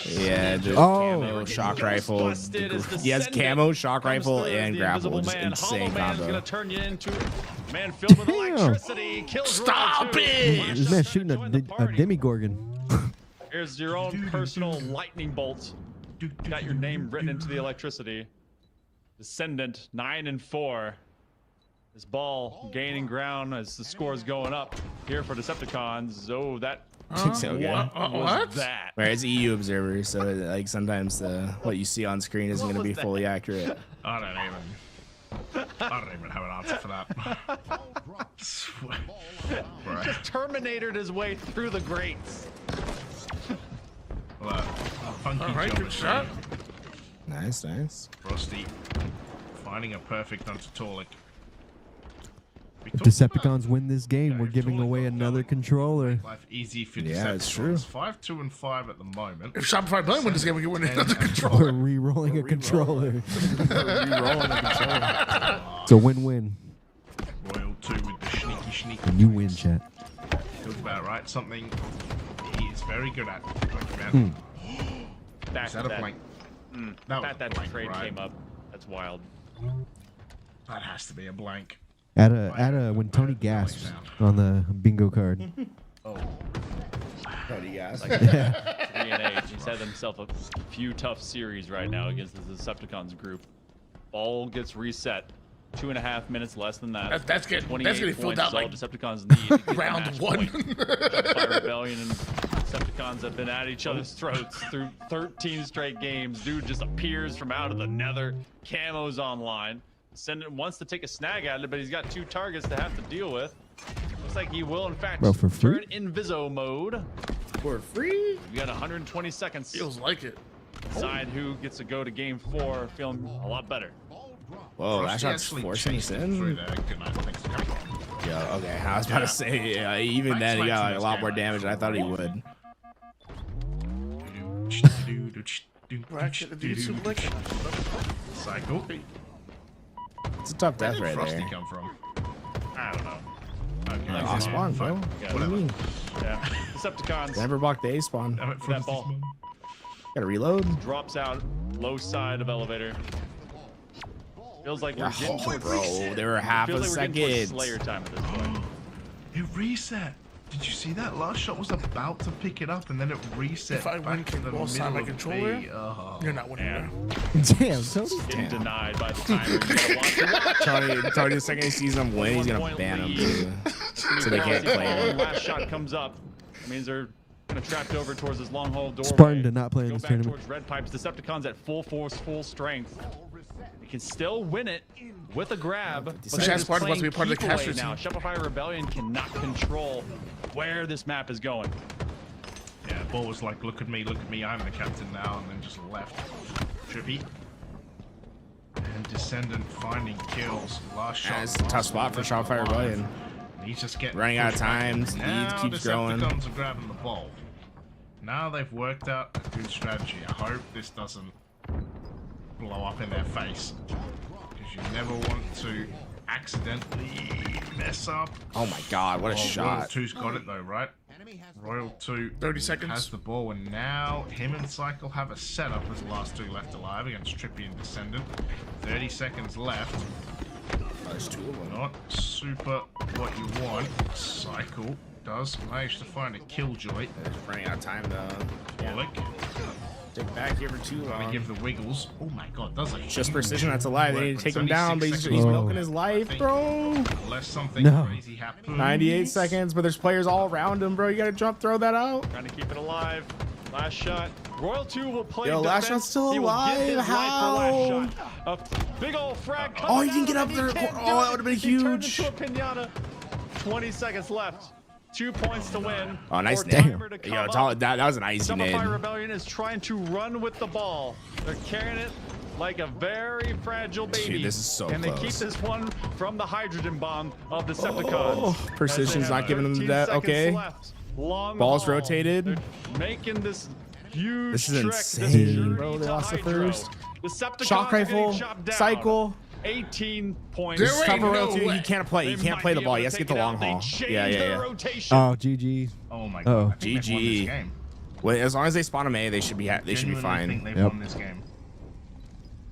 Yeah, just Oh. camo, shock rifle. Busted as the Yes, Descendant camo, shock comes rifle, through and the grapple. Invisible Just Man. insane Hollow Man's combo. gonna turn you into a man filled with Damn. electricity. Kills Stop Royal 2. it! Flash This up man's to shooting join the a party. demigorgon. Here's your own personal lightning bolt. Got your name written into the electricity. Descendant 9 and 4. This ball gaining ground as the score's going up here for Decepticons. Oh, that So good. was that. Right, it's EU observer, so like sometimes what you see on screen isn't What gonna be was fully accurate. I don't even. I don't even have an answer for that. Right. Just Terminatored his way through the grates. Well, funky All right, good shot. Nice, nice. Frosty finding a perfect onto Torlik. If Decepticons win this game, we're giving away another controller. Life easy for Yeah, it's true. 5, 2, and 5 at the moment. If Shopify Billion win this game, we can win another controller. We're re-rolling a controller. Re-rolling a controller. It's a win-win. Royal 2 with the sneaky. And you win, chat. Feels about right. Something he is very good at. Man. Back Is to that a that. blank? That, was a that blank, trade right? came up. That's wild. That has to be a blank. When Tony gasps on the bingo card. Oh. Tony gasps. Like 3-8. He's had himself a few tough series right now against the Decepticons group. Ball gets reset. 2.5 minutes less than that. That's getting filled points out is all like Decepticons need to get the round match one. point. Shopify Rebellion and Decepticons have been at each other's throats through 13 straight games. Dude just appears from out of the nether. Camo's online. Descendant wants to take a snag at it, but he's got 2 targets to have to deal with. Looks like he will, in fact, Bro, for free? turn Inviso mode. For free? We got 120 seconds. Feels like it. Decide who gets to go to game 4, feeling a lot better. Whoa, that shot's forcing us in. Yeah, okay. I was about to say, even then, he got like, a lot more damage than I thought he would. Cycle. It's a tough death Where right did Frosty there. come from? I don't know. Okay, Like, off spawn, bro. What do you mean? Yeah. Decepticons. Never blocked the A spawn. That ball Gotta reload. drops out low side of elevator. Feels like we're getting towards bro. They were half feels a like we're getting towards second. Slayer time at this point. It reset. Did you see that? Last shot was about to pick it up and then it reset. If I win back to the ball side my middle of controller, B. you're not winning. Yeah. Damn, Tony. Getting denied by the timer. You gotta watch it. Tony, the second he sees him win, he's gonna ban him. So they can't play it. Last shot comes up. That means they're gonna trapped over towards this long hole doorway. Spartan did not play in Go this back tournament. towards red pipes. Decepticons at full force, full strength. They can still win it with a grab. But So they're Chad just Spartan wants to be playing part of the keep away caster now. team. Shopify Rebellion cannot control where this map is going. Yeah, Ball was like, look at me, I'm the captain now, and then just left. Trippy. And Descendant finding kills. Last shot. It's a tough spot for Shopify Rebellion. He's just getting Running out of pushed back. time, speed Now keeps growing. Decepticons are grabbing the ball. Now they've worked out a good strategy. I hope this doesn't blow up in their face. Because you never want to accidentally mess up. Oh my god, what a Royal shot. 2's got it though, right? Royal 2 30 seconds. has the ball, and now him and Cycle have a setup as the last 2 left alive against Trippy and Descendant. 30 seconds left. There's 2 of them. Not super what you want. Cycle does manage to find a killjoy. Just running out of time though. Orlick. Take back here for too Trying to long. give the wiggles. Oh my god, does a Just huge precision that's alive. They work, need to but take it's him only down, 6 but he's seconds. milking his life, bro. Unless something No. crazy happens. 98 seconds, but there's players all around him, bro. You gotta jump, throw that out. Trying to keep it alive. Last shot. Royal 2 will play Yo, last defense. shot's still He will give his alive. life for last shot. A big old frag coming Oh, he didn't out, get up and there. he can't Oh, do that it. would've been He turned huge. into a pinata. 20 seconds left. 2 points to win. Oh, nice For nade. timer to come Yo, up. that was an icy nade. Shopify Rebellion is trying to run with the ball. They're carrying it like a very fragile baby. Dude, this is so and they keep close. this one from the hydrogen bomb of Decepticons. Oh, precision's As they not have giving them 13 that. seconds Okay. left. Long Ball's haul. rotated. They're making this huge This is trick. insane, bro. They to lost the Hydro. first. Decepticons Shock are getting rifle, chopped down. cycle. 18 points. This is tough for no Royal 2. way. He can't play. He They can't might play the be ball. able He to has to get take the it long out. They haul. changed Yeah. their rotation. Oh, GG. Oh my Oh. god. I think they've won this GG. game. Well, as long as they spawn him A, they should be Genuinely think fine. they've Yep. won this game.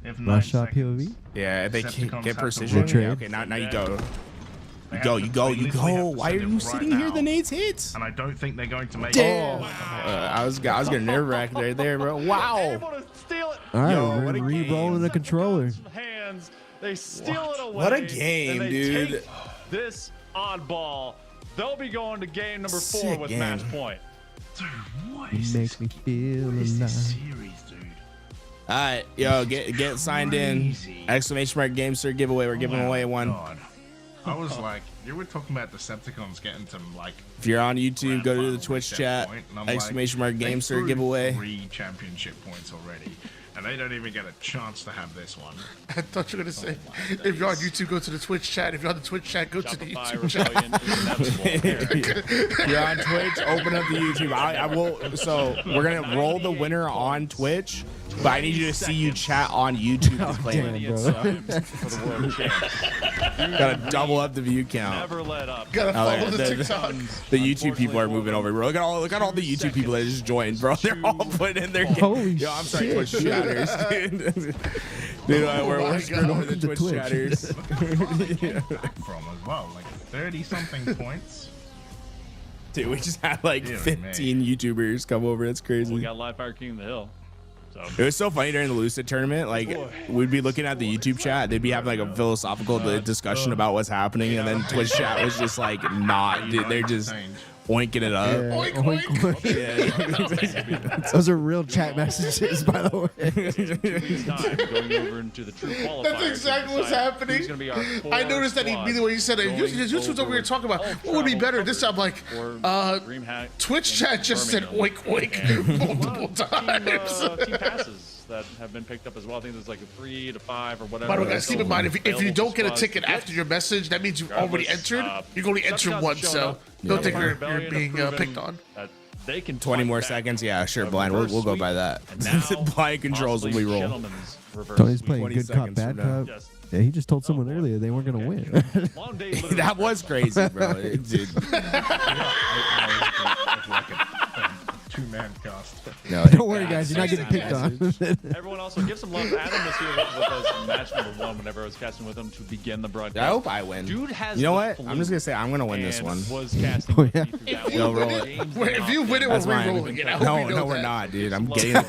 They have 9 Last shot seconds. POV. Yeah, if they Decepticons can have get to precision. Good trade. Yeah, okay, now you go. They You have go, to- you go, they you literally have go. to Why are send it you right sitting here? now. The nades hit. And I don't think they're going to make Oh, it. I was gonna nerve wrack there, bro. Wow. Able to steal it. All right, Yo, we're what a re-rolling game. the controller. Hands. They steal it away. What a game, and they dude. Take this oddball. They'll be going to game number 4 Sick with game. match point. Dude, what You is make this? me feel What is this alive. series, dude? All right, yo, get signed in. Exclamation mark Gamester giveaway. We're giving away one. God. I was like, you were talking about Decepticons getting to like. If you're on YouTube, go to the Twitch chat. Exclamation mark Gamester giveaway. 3 championship points already, and they don't even get a chance to have this one. I thought you were gonna say, if you're on YouTube, go to the Twitch chat. If you're on the Twitch chat, go to the YouTube chat. If you're on Twitch, open up the YouTube. I will. So we're gonna roll the winner on Twitch, but I need you to see you chat on YouTube to claim it. So. Gotta double up the view count. Never let up. Gotta follow the TikTok. The YouTube people are moving over, bro. Look at all the YouTube people that just joined, bro. They're all putting in their Holy Yo, I'm sorry, shit. Twitch chatters, dude. Dude, we're screwing over the Twitch chatters. From as well, like 30-something points. Dude, we just had like 15 YouTubers come over. That's crazy. We got Live Fire King of the Hill. So. It was so funny during the Lucid tournament. Like, we'd be looking at the YouTube chat. They'd be having like a philosophical discussion about what's happening, and then Twitch chat was just like, not. Dude, they're just oinking it up. Yeah. Oink, oink. Yeah. Those are real chat messages, by the way. Going over into the true qualifiers. That's exactly what's happening. I noticed that immediately when he said it. YouTube's over here talking about what would be better. This time, like, Twitch chat just said oink oink multiple times. Team passes that have been picked up as well. I think there's like a 3 to 5 or whatever. By the way, guys, keep in mind, if you don't get a ticket after your message, that means you've already entered. You can only enter once, so don't think you're being picked on. They can 20 more seconds. Yeah, sure, Blind. We'll go by that. Blind controls when we roll. Tony's playing good cop, bad cop. Yeah, he just told someone earlier they weren't gonna win. That was crazy, bro. Dude. Two-man cast. No, don't worry, guys. You're not getting picked on. Everyone also give some love. Adam was here with us in match number 1 whenever I was casting with him to begin the broadcast. I hope I win. Dude has. You know what? I'm just gonna say I'm gonna win this one. Was casting If you win it, we're re-rolling it. I hope No, we're not, dude. I'm getting the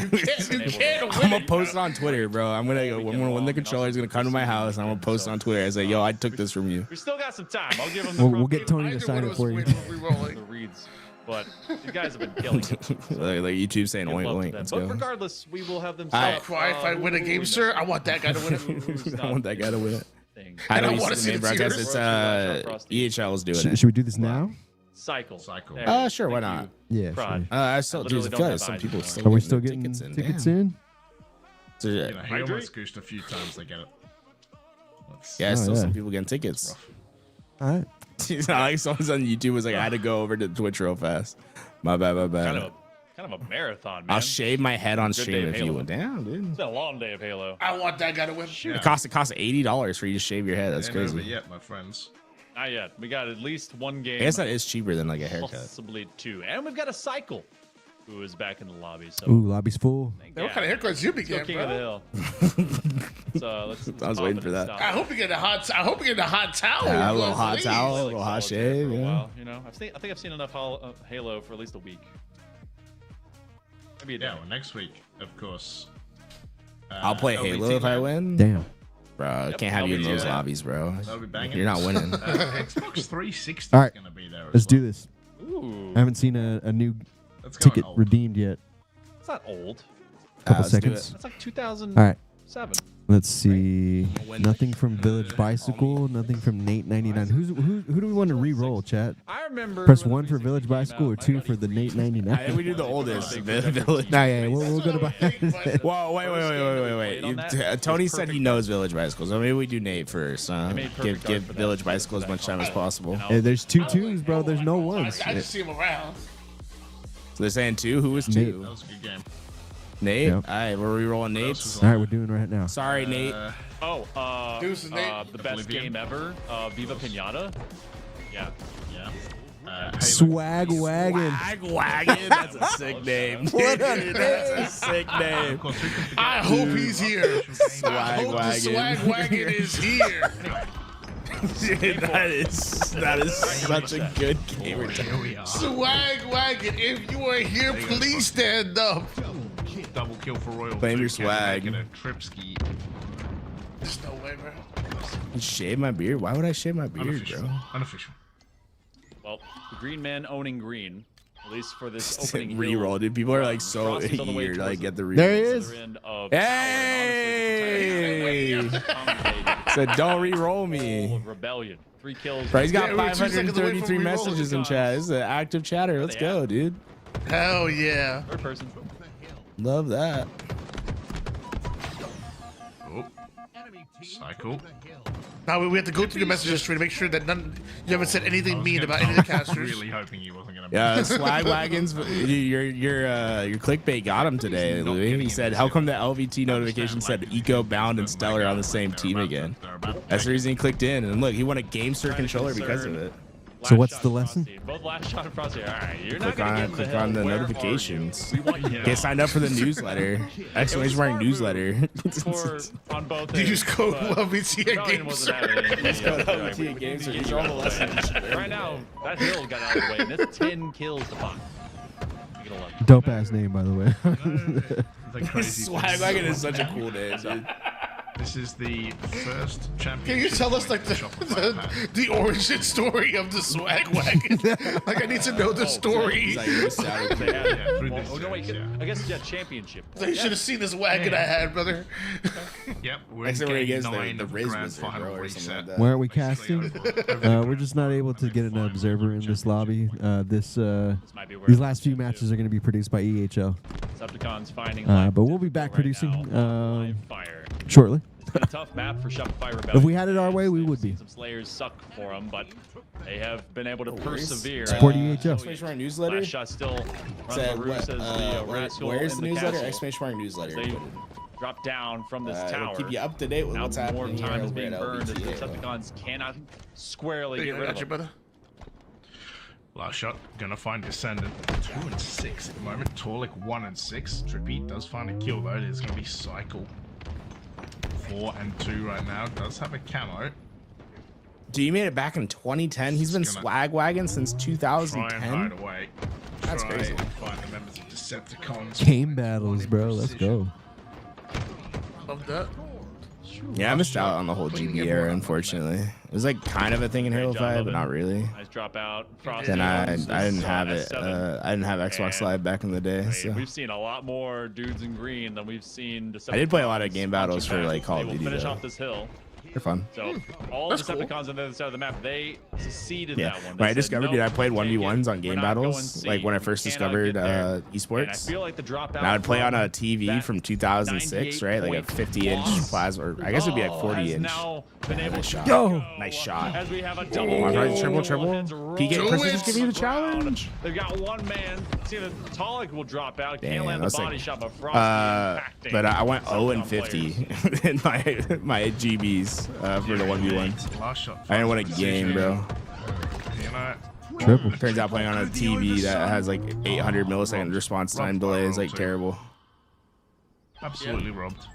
controller. I'm gonna post it on Twitter, bro. I'm gonna win the controller. He's gonna come to my house. And I'm gonna post it on Twitter. I say, yo, I took this from you. We still got some time. I'll give him. We'll get Tony to sign it for you. The reads. But these guys have been killing it. like YouTube saying oink oink. But regardless, we will have them. I'll cry if I win a game, sir. I want that guy to win it. I want that guy to win it. I don't want to see the main broadcast. It's EHL is doing it. Should we do this now? Cycle. Sure, why not? Yeah. Sure. I still do. Some people still. Are we still getting tickets in? So, Halo was scooched a few times. They get it. Yeah, still some people getting tickets. All right. It's not like someone's on YouTube was like, I had to go over to Twitch real fast. My bad. Kind of a marathon, man. I'll shave my head on stream if you would. Damn, dude. It's been a long day of Halo. I want that guy to win. It costs $80 for you to shave your head. That's crazy. Not yet, my friends. Not yet. We got at least one game. I guess that is cheaper than like a haircut. Possibly 2. And we've got a cycle who is back in the lobby. So ooh, lobby's full. What kind of haircuts you be getting, King bro? of the Hill. So let's I was waiting for that. I hope you get a hot. I hope you get a hot towel. Yeah, a little hot towel, a little hot shave. Yeah. You know, I think I've seen enough Halo for at least a week. Maybe a day. Well, next week, of course. I'll play Halo if I win. Damn. Bro, I can't have you in those lobbies, bro. That'll be banging. You're not winning. Xbox 360 All right, is going to be there. Let's do this. Ooh. I haven't seen a new ticket redeemed yet. It's not old. Couple seconds. That's like 2007. All right. Let's see. Nothing from Village Bicycle. Nothing from Nate99. Who do we want to re-roll, chat? I remember. Press 1 for Village Bicycle or 2 for the Nate99. I think we do the oldest. Village. Nah, yeah, we'll go to. Whoa, wait. Tony said he knows Village Bicycles. So maybe we do Nate first. Give Village Bicycle as much time as possible. Hey, there's 2 twos, bro. There's no ones. I just see him around. So they're saying 2. Who was 2? Nate. That was a good game. Nate? Yep. All right, we're re-rolling Nate's. All right, we're doing right now. Sorry, Nate. The best game ever, Viva Pinata. Yeah. Swag Wagon. Swag Wagon. That's a sick name. What a name. That's a sick name. I hope he's here. Swag Wagon. The Swag Wagon is here. Dude, that is such a good game. Swag Wagon, if you are here, please stand up. Double kill for Royal. Claim your swag. Get a trip ski. There's no way, bro. Shave my beard? Why would I shave my beard, bro? Unofficial. Well, the green man owning green At least for this opening hill. Reroll, dude. People are like so Frosty on the way eager to towards like get the reroll. There he is. Hey! Said don't reroll me. Rebellion. 3 kills. Bro, he's got Yeah, we're 2 seconds away 533 from re-rolling. messages in chat. This is an active chatter. Let's go, dude. Hell yeah. Third person. Love that. Oh. Cycle. Now we have to go through the messages to make sure that you haven't said anything mean about any of the casters. Really hoping he wasn't gonna. Yeah, swag wagons. Your clickbait got him today, Louis. He said, "How come the LVT notification said Eco, Bound, and Stellar on the same team again?" That's the reason he clicked in, and look, he won a GameStar controller because of it. So what's the lesson? Both last shot and Frosty. All right, you're not Click gonna on, get click on the notifications. Get signed up for the newsletter. Exclamation mark newsletter. On both Use code ends, LVT at Rebellion wasn't having it. Use code LVT at GameStar. These are all the lessons. Right now, that hill got out of the way, and it's 10 kills to find. You're gonna love it. Dope ass name, by the way. Swag wagon is such a cool name, dude. This is the first championship. Can you tell us like the origin story of the swag wagon? Like I need to know the story. Oh, no, wait. I guess it's championship. You should have seen this wagon I had, brother. Yep, we're Except when he gets game 9 the of Riz Grand Wizard, Final bro, or reset. something like that. Why aren't we casting? We're just not able to get an observer in this lobby. These last few matches are going to be produced by EHL. Decepticons finding But we'll be back producing fire. shortly. It's been a tough map for Shopify Rebellion. If we had it our way, we would be. Some Slayers suck for them, but they have been able to persevere. Support EHL. Exclamation mark newsletter. Last shot still Said, runs the the rascal where's in the newsletter? castle. Exclamation mark newsletter. They drop down from this It'll tower. keep you up to date with Now what's more happening here time is over being at burned as the LVT. Decepticons cannot squarely get rid of them. brother. Last shot, gonna find Descendant 2 and 6 at the moment. Torlik 1 and 6. Trippy does find a kill though. There's gonna be Cycle 4 and 2 right now. Does have a camo. Dude, you made it back in 2010. He's been swag wagon since Try and 2010. hide away. That's Try crazy. and find the members of Decepticons. Game battles, bro. Let's go. Love that. Yeah, I missed out on the whole GB era, unfortunately. It was like kind of a thing in Halo 5, but not really. Nice drop out. Frosty Then I versus, didn't have it. S7. I didn't have Xbox Live back in the day. So. We've seen a lot more dudes in green than we've seen. I did play a lot of game battles for like Call of They will Duty finish though. off this hill. They're fun. So all the Decepticons on the other side of the map, they succeeded Yeah. that one. They When I said, discovered, dude, "Nope, I played can't 1v1s get- on game we're not going battles, C. like when I first We cannot discovered get there." esports. And I feel like the dropout And I would play on a from TV that from 2006, right? Like a 50-inch plasma, or I guess it'd be like 40-inch. now been able Nice to shot. go Nice shot. as we have a double Triple, triple. Heads PK roll Persons on give you the the ground. challenge. They've got one man. See, the Talik will drop out. Can't Damn, land the that's body like, shot, but Frosty impacting. but I went some 0 and players. 50 in my GBs for the 1v1s. Last shot. I didn't win a game, bro. You know, Triple. Turns out playing on a TV that has like 800 millisecond response time delay is like terrible. absolutely robbed.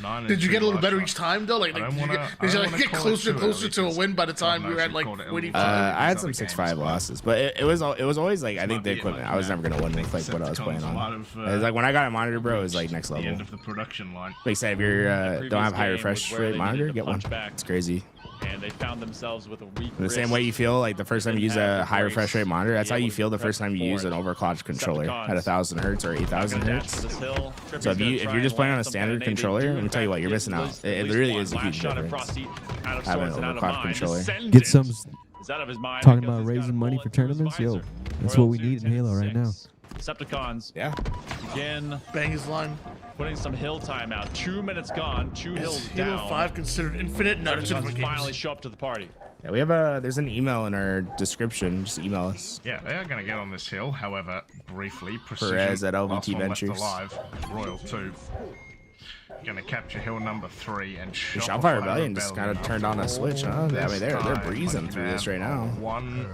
9 and Did you 2 get a little last better shot. each time though? Like, I don't did you wanna- get, I did you don't like wanna get call it closer and too closer early to a win by the time God you knows had we like called it 25? I had These some other 6-5 games, losses, but it was always like I think the equipment I was never gonna win with like what I was playing Decepticons, a lot on. of, It was like when I got a monitor, bro, it was like next the level. end of the production line. Like say if you don't have high refresh rate monitor, get one. back. It's crazy. And they found themselves with a weak The same wrist. way you feel like the first time you use a high refresh rate monitor, that's how you feel the first time you use an overclocked controller at 1000 hertz or 8000 hertz. So if you're just playing on a standard controller, let me tell you what, you're missing out. It really is a huge difference having an overclocked controller. Get some talking about raising money for tournaments. Yo, that's what we need in Halo right now. Decepticons. Yeah. Again. Bang his line. Putting some hill time out. 2 minutes gone. 2 hills Is Halo down. 5 considered infinite? No, it's Decepticons different finally games. show up to the party. Yeah, we have there's an email in our description. Just email us. Yeah, they are going to get on this hill. However, briefly, Precision, Perez at LVT last one left Ventures. alive, Royal 2. Going to capture hill number 3 and Shopify Rebellion just kind of turned on a switch, huh? I mean, they're breezing through this right now. 1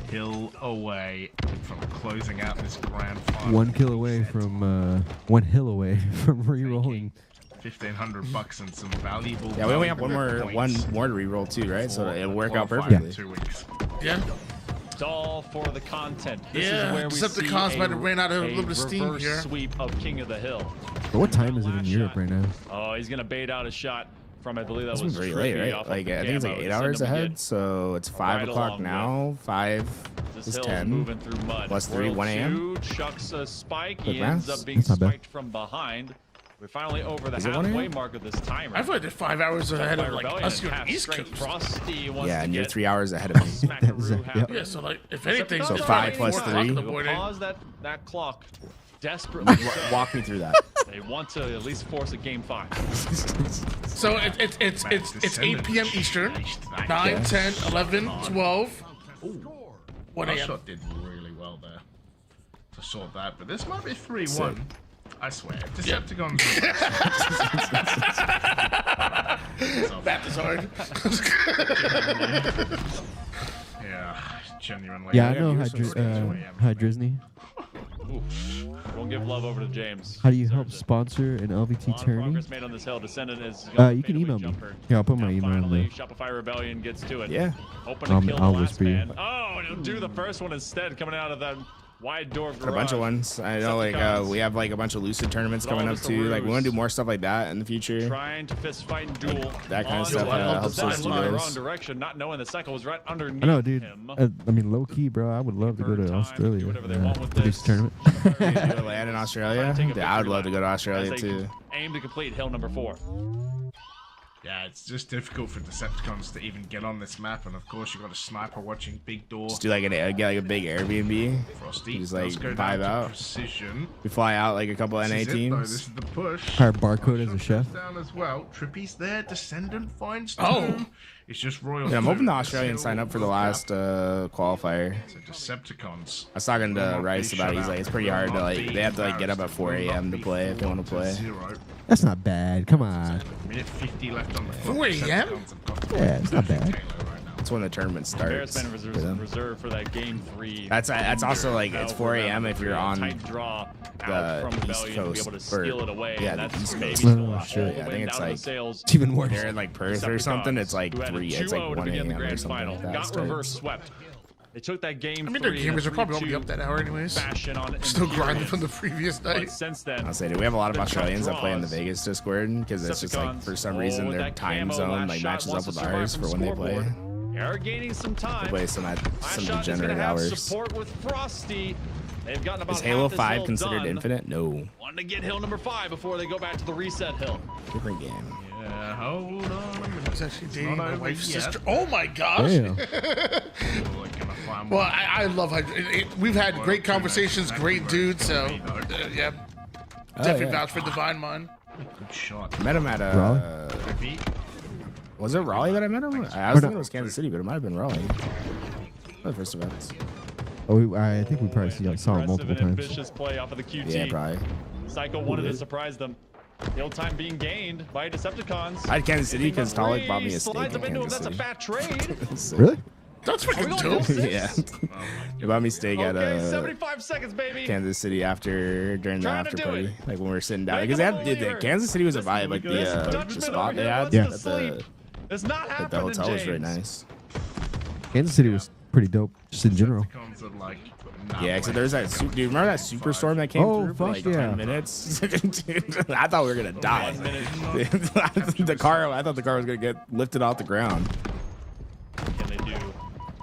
hill away from closing out this grand final. 1 kill away from 1 hill away from re-rolling. $1,500 and some valuable. Yeah, we only have one more to reroll too, right? So it'll work out perfectly. 2 weeks. Yeah. It's all for the content. This Yeah, is where we Decepticons see might have ran out of a little bit of steam reverse here. sweep of King of the Hill. But what time is it in Europe right now? Oh, he's gonna bait out a shot from, I believe that It's was very late, Trippy right? off of Like the I think it's like camo 8 to send hours him ahead. again. So it's 5 Right o'clock along now. 5 This It's hill's 10. moving through mud. Plus 3, World 1 a.m. 2 chucks a spike. Good He ends maths. up being That's not bad. spiked from behind. We're finally over the Is it 1 a.m.? halfway mark of this timer. I feel like they're 5 hours ahead of like Rebellion us and here on half the East strength. Coast. Frosty wants Yeah, to and you're get 3 hours ahead of me. Smackaroo happy. Yeah, so like if anything, So it's 5 probably plus 4 o'clock 3. in the We'll morning. pause that clock desperately. Walk me through that. They want to at least force a game 5. So it's 8 p.m. Eastern, 9, 10, 11, 12, 1 a.m. Shot did really well there to sort that, but this might be 3-1. I swear, Decepticons. Math is hard. Yeah, genuinely. Yeah, I know Hi Drisney. We'll give love over to James. How do you help sponsor an LVT tourney? Progress made on this hill. Descendant is You can email me. Yeah, I'll put my email in finally, there. Shopify Rebellion gets to it. Yeah. Open and kill the I'll last whisper you. man. Oh, and he'll do the first one instead, coming out of that wide door garage. A bunch of ones. I know, like we have like a bunch of Lucid tournaments coming up too. Like we want to do more stuff like that in the future. Trying to fist fight and duel. That kind of On stuff to helps us do looking in the wrong those. direction, not knowing the cycle was right underneath I know, dude. him. I mean, low key, bro. I would love to go to Australia. For this tournament. To land in Australia? Yeah, I would love to go to Australia As they too. aim to complete hill number 4. Yeah, it's just difficult for Decepticons to even get on this map, and of course you got a sniper watching Big Door. Just do like get like a big Airbnb. Frosty Just like does go vibe down to out. Precision. We fly out like a couple NA This is it, though. teams. This is the push. Hire Barcode as a chef. Down as well. Trippy's there. Descendant finds 2. Oh. It's just Royal. Yeah, I'm 2. hoping the Australians sign up for the last qualifier. So Decepticons. I was talking to Rice about it. He's like, it's pretty hard to like, they have to like get up at 4 a.m. to play if they want to play. That's not bad. Come on. Minute 50 left on the clock. 4 a.m.? Yeah, it's not bad. That's when the tournament starts. Embarrassment for was them. reserved for that game 3. That's also like it's 4 a.m. if you're on tight draw the out from East Rebellion to be able to Coast. steal it away. Yeah, and the that's East maybe Coast. still Oh, a shit. whole I think wind it's out of like the sails. It's even worse. They're in like Perth or something. It's like who had a 3. It's like 2-0 to 1 begin a.m. the or grand something final. like that. Got starts. reverse swept. They took that game I mean, their 3 gamers in are probably won't be 3-2 up that hour anyways. fashion on Still grinding endurance. from the previous But night. since then, I'll say, we have a lot of the Australians that play in the draws. Vegas Discord because it's just like for some reason with their that time camo zone last like shot matches wants up with to survive ours from for when they play. scoreboard. They're gaining some time. They play some at Last some shot is gonna degenerate have hours. support with Frosty. They've gotten about Is Halo half this 5 hill considered done. infinite? No. Wanting to get hill number 5 before they go back to the reset hill. Different game. Yeah, hold on. He's actually dating my over wife's yet. sister. Oh my gosh. Damn. Well, I love we've had great conversations, great dude. So yeah, definitely yeah. vouch for Divine Mind. Good shot. Met him at Raleigh? Was it Raleigh that I met him? I was thinking it was Kansas City, but it might have been Raleigh. The first events. Oh, I think we probably saw it multiple Aggressive and times. ambitious play off of the QT. Yeah, probably. Psycho wanted to surprise them. Hill time being gained by Decepticons. I had Kansas City because Talik bought me a steak Slides in up into him. Kansas That's a City. fat trade. Really? That's Are we freaking going dope. hill 6? Yeah. He bought me steak at Okay, 75 seconds, baby. Kansas City during the Trying to after do party, it. like when we were sitting down. Make Because him a they had, believer. Kansas City was a vibe, like the Dutchman spot over they here had wants at to sleep. It's not the happening, hotel was very James. nice. Kansas City was pretty dope, just in general. Yeah, except there was that. Do you remember that superstorm that came Oh, through for fuck like yeah. 10 minutes? Dude, I thought we were gonna die. The car, I thought the car was gonna get lifted off the ground. Can they do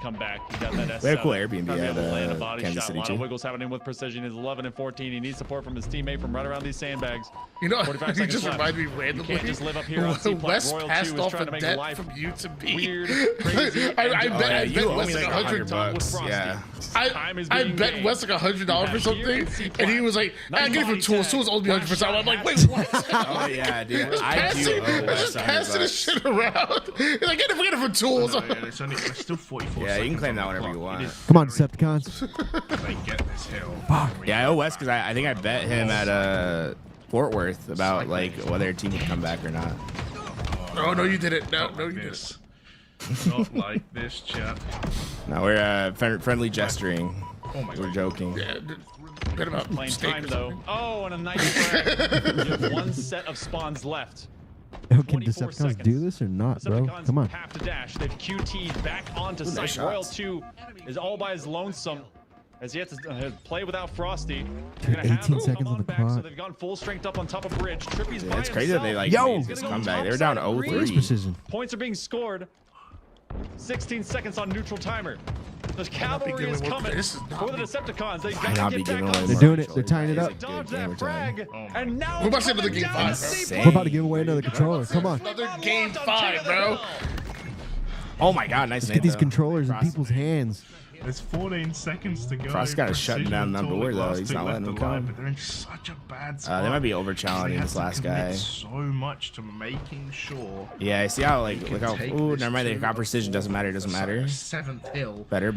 come back? He got that S7. We had a cool Airbnb Probably at, able to land a body Kansas shot. City, A lot too. of wiggles happening with precision. He's 11 and 14. He needs support from his teammate from right around these sandbags. You know, 45 you seconds just left. reminded me You randomly. can't just live up here on C plat. Wes Royal 2 passed is off trying a to make debt life from you to me. weird, crazy. I and bet you owe Wes me like like $100. Yeah. I bet Wes like $100 for something, and he was like, "I get it from Tools. Tools owes me $100." I'm like, "Wait, what?" Oh yeah, dude. I do owe Wes Just passing this $100. shit around. He's like, "Get it from Tools." It's only still 44 Yeah, you can seconds claim on that the whenever you clock. want. Come on, Decepticons. They get this hill. Yeah, I owe Wes because I think I bet him at Fort Worth about like whether a team would come back or not. Oh no, you didn't. No, you didn't. Not like this, chat. No, we're friendly gesturing. Oh my We're joking. Yeah, bet about Playing steak time or though. something. Oh, and a nice frag. You have one set of spawns left. Can 24 Decepticons seconds. do this or not, bro? Decepticons Come on. have to dash. They've QT'd back onto Ooh, site. nice Royal shots. 2 is all by his lonesome as he has to play without Frosty. Dude, They're gonna have 18 him seconds come on the back, clock. so they've gone full strength up on top of bridge. Trippy's by Yeah, it's crazy that they like Yo! made this comeback. They were down It's 0-3. precision. Points are being scored. 16 seconds on neutral timer. The cavalry is coming for the Decepticons. They Why not gotta be get giving back away on. They're doing it. They're tying it up. They dodge that frag, and now We're about to see another game 5, Insane. We're about to give away another controller. Come on. Another game 5, bro. Oh my God, nice. Let's get these controllers in people's hands. There's 14 seconds to go. Frost's got to shut down number door though. He's not letting them come. But they're in such a bad spot. They might be over challenging this last guy. So much to making sure. Yeah, I see how like look how. Ooh, never mind. They got precision. Doesn't matter. Doesn't matter. 7th hill. Better.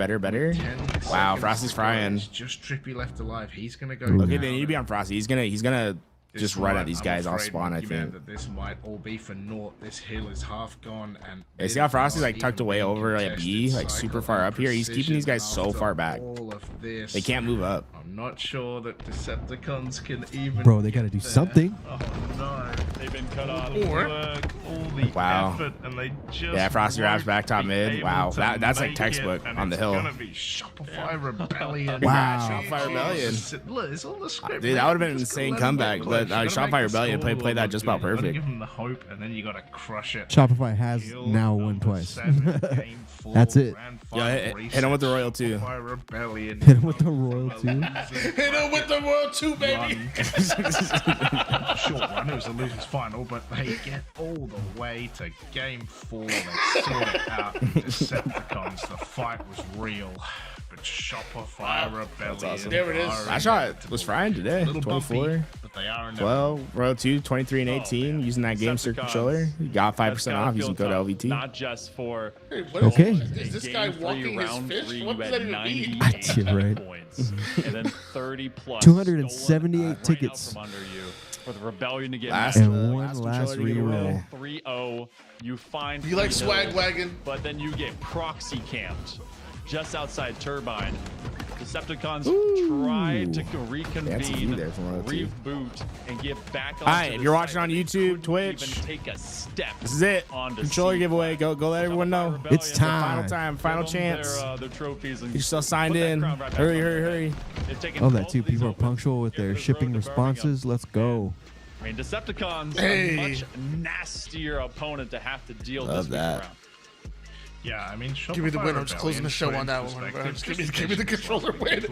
Wow, Frosty's frying. Just Trippy left alive. He's gonna go. Okay, they need to be on Frosty. He's gonna just run at these guys off spawn. I think. That this might all be for naught. This hill is half gone, and Yeah, see how Frosty's like tucked away over like B, like super far up here. He's keeping these guys so far back. They can't move up. I'm not sure that Decepticons can even. Bro, they got to do something. Oh no, they've been cut off. All the Wow. effort, and they just Yeah, Frosty wraps back top mid. Wow, that's like make textbook it, and on the it's hill. gonna be Shopify Rebellion. Wow. Shopify Rebellion. Look, it's all the script, Dude, that would have been an insane comeback. But Shopify Rebellion played that just about You gotta perfect. give them the hope, and then you gotta crush it. Shopify has now won twice. That's it. Yeah, hit him with the Royal 2. Rebellion. Hit him with the Royal 2. Hit him with the Royal 2, baby. Short run, it was a loser's final, but they get all the way to game 4. They sort it out. Decepticons, the fight was real. But Shopify Rebellion. Awesome. There it is. That shot was frying today. 24, but they are in 12, Royal 2, 23 and 18. Using that game Sir controller. You got 5% off using code LVT. Not just for Okay. Is this guy walking his fish? What does that even mean? You're right. points, and then 30 plus 278 tickets. from under you for the Rebellion to get Last, back. And one last reroll. 3-0. You find You like Free swag Hills, wagon? but then you get proxy camped just outside Turbine. Decepticons tried to Fancy reconvene, there from Royal 2. reboot, and get back on. Alright, if you're watching on YouTube, Twitch, take a step. this is it. onto Controller C5. giveaway. Go let everyone know. It's The final time. time, final Give them chance. their trophies and You're still signed put that in. crown right back Hurry, on hurry, their hurry. head. They've taken Oh, both that too. of these People are opens punctual with to their this shipping road to Birmingham. responses. Let's go. I mean, Decepticons Hey. a much nastier opponent to have to deal Love this week that. around. Yeah, I mean, Give me the win. I'm just closing the show on that one, bro. Just give me the controller win.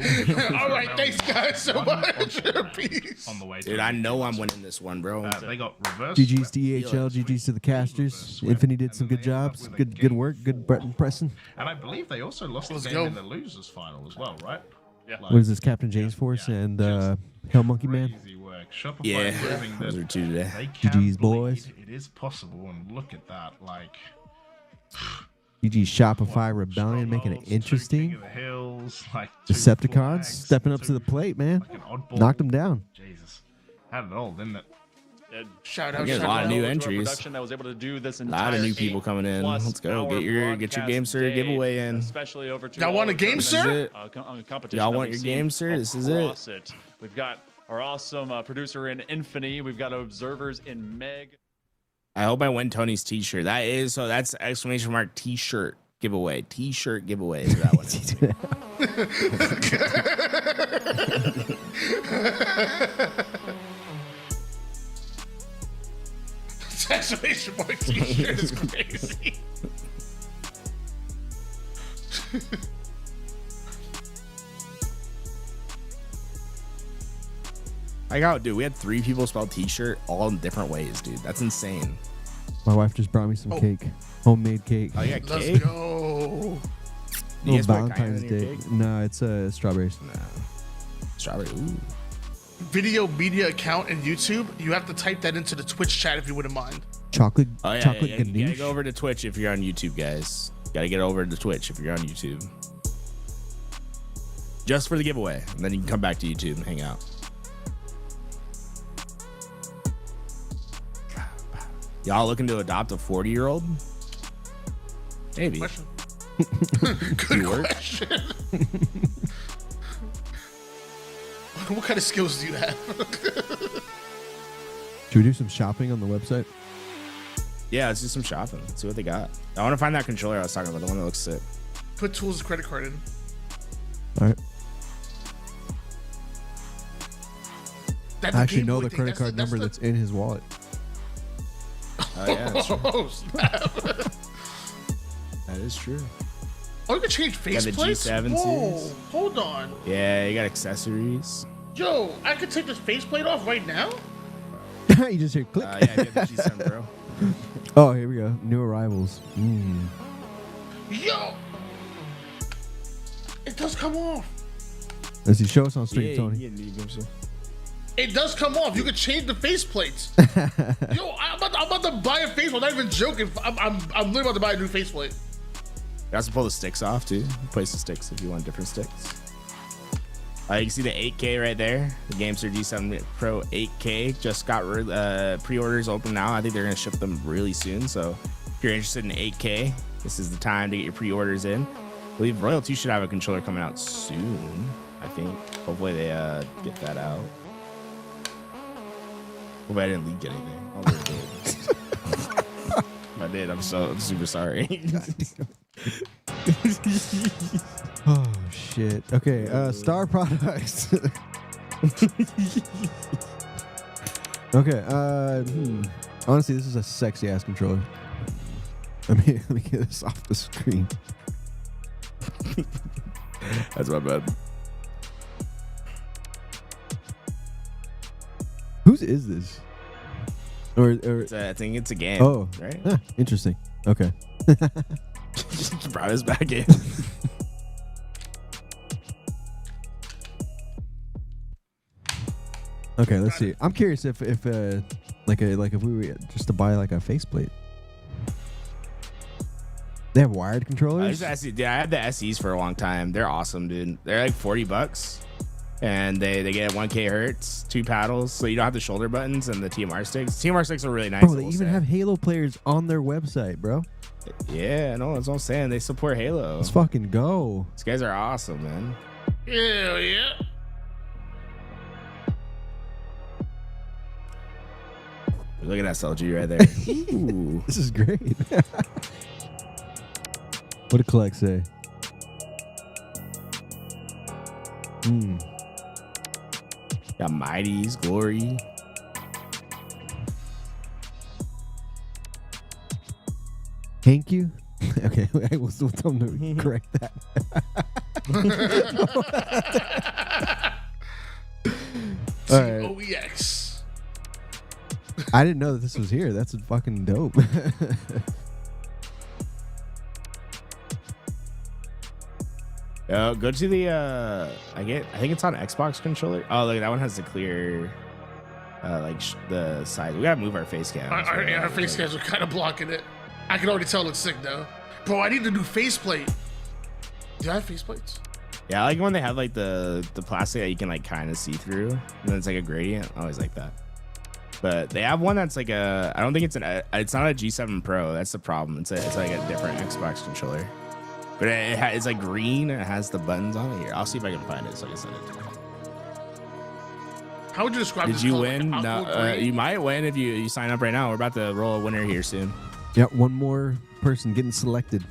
All right, thanks guys so much. Peace. On the way Dude, I know I'm winning this one, bro. they got reverse. GG's to EHL, GG's to the casters. Infinity did some good jobs. Good work. Good button pressing. And I believe they also lost the Let's game go. in the losers final as well, right? Yeah. What is this? Captain James Force and Hell Monkey Man. Crazy work. Shopify Yeah, proving those that are two today. they can GG's, bleed. boys. It is possible, and look at that. Like, GG Shopify Rebellion making it interesting. King of the Hills, like Decepticons flags, stepping up to the plate, man. like an oddball. Knocked them down. Jesus, had it all, didn't it? Shout We out, get a shout lot of out. new To our entries. production that was able to do this A lot of new people coming in. Let's go. Get your game, sir. Giveaway in. Especially over to Y'all want a all game, the sir? This is it. Competition Y'all that want we've your seen game, sir? This is it. across it. We've got our awesome producer in Infinity. We've got observers in Meg. I hope I win Tony's t-shirt. That is so. That's exclamation mark t-shirt giveaway. T-shirt giveaway is that one. Exclamation mark t-shirt is crazy. I got, dude. We had 3 people spell t-shirt all in different ways, dude. That's insane. My wife just brought me some cake. Homemade cake. Oh, you got Let's cake? go. Do you guys put Valentine's cayenne in Day. your cake? No, it's strawberries. No. Strawberry. Ooh. Video media account and YouTube. You have to type that into the Twitch chat if you wouldn't mind. Chocolate, Oh yeah, chocolate yeah, you gotta ganache. go over to Twitch if you're on YouTube, guys. Gotta get over to Twitch if you're on YouTube. Just for the giveaway, and then you can come back to YouTube and hang out. Y'all looking to adopt a 40-year-old? Maybe. Question. Do you work? Question. What kind of skills do you have? Should we do some shopping on the website? Yeah, let's do some shopping. Let's see what they got. I want to find that controller I was talking about, the one that looks sick. Put Tools' credit card in. All right. That I actually Game know Boy the thing, credit card number that's in his wallet. Oh yeah, that's true. Oh, snap. That is true. Oh, you can change You got the faceplates? G7 Whoa, series. hold on. Yeah, you got accessories. Yo, I could take this faceplate off right now? You just hear click. Yeah, you have the G7 Pro. Oh, here we go. New arrivals. Yo! It does come off. Let's see. Show us on stream, Yeah, Tony. It does come off. You can change the faceplates. Yo, I'm about to buy a faceplate. I'm not even joking. I'm literally about to buy a new faceplate. You also pull the sticks off too. Place the sticks if you want different sticks. You can see the 8K right there. The GameSir G7 Pro 8K just got pre-orders open now. I think they're gonna ship them really soon. So if you're interested in 8K, this is the time to get your pre-orders in. I believe Royalty should have a controller coming out soon. I think. Hopefully they get that out. Hopefully I didn't leak anything. If I did, I'm super sorry. Oh shit. Okay. Star products. Okay. Honestly, this is a sexy ass controller. Let me get this off the screen. That's my bad. Whose is this? Or I think it's a game. Oh, right. Huh, interesting. Okay. Just brought us back in. Okay, let's see. I'm curious if if we were just to buy like a faceplate. They have wired controllers. I had the SEs for a long time. They're awesome, dude. They're like $40, and they get 1K hertz, 2 paddles, so you don't have the shoulder buttons and the TMR sticks. TMR sticks are really nice. Bro, they even have Halo players on their website, bro. Yeah, no, that's what I'm saying. They support Halo. Let's fucking go. These guys are awesome, man. Hell yeah. Look at that SLG right there. Ooh. This is great. What did Collect say? Got Mighties, Glory. Thank you. Okay, we'll tell them to correct that. All right. OEX. I didn't know that this was here. That's fucking dope. Go to the I think it's on Xbox controller. Oh, look, that one has the clear the size. We gotta move our face cams. Our face cams are kind of blocking it. I can already tell it's sick though. Bro, I need a new faceplate. Do I have faceplates? Yeah, I like when they have like the plastic that you can like kind of see through, and then it's like a gradient. I always like that. But they have one that's like I don't think it's not a G7 Pro. That's the problem. It's like a different Xbox controller. But it's like green and it has the buttons on it. Here, I'll see if I can find it so I can send it to you. How would you describe this? Did you color? win? Like No, you might win if you sign up right now. We're about to roll a winner here soon. Yeah, one more person getting selected.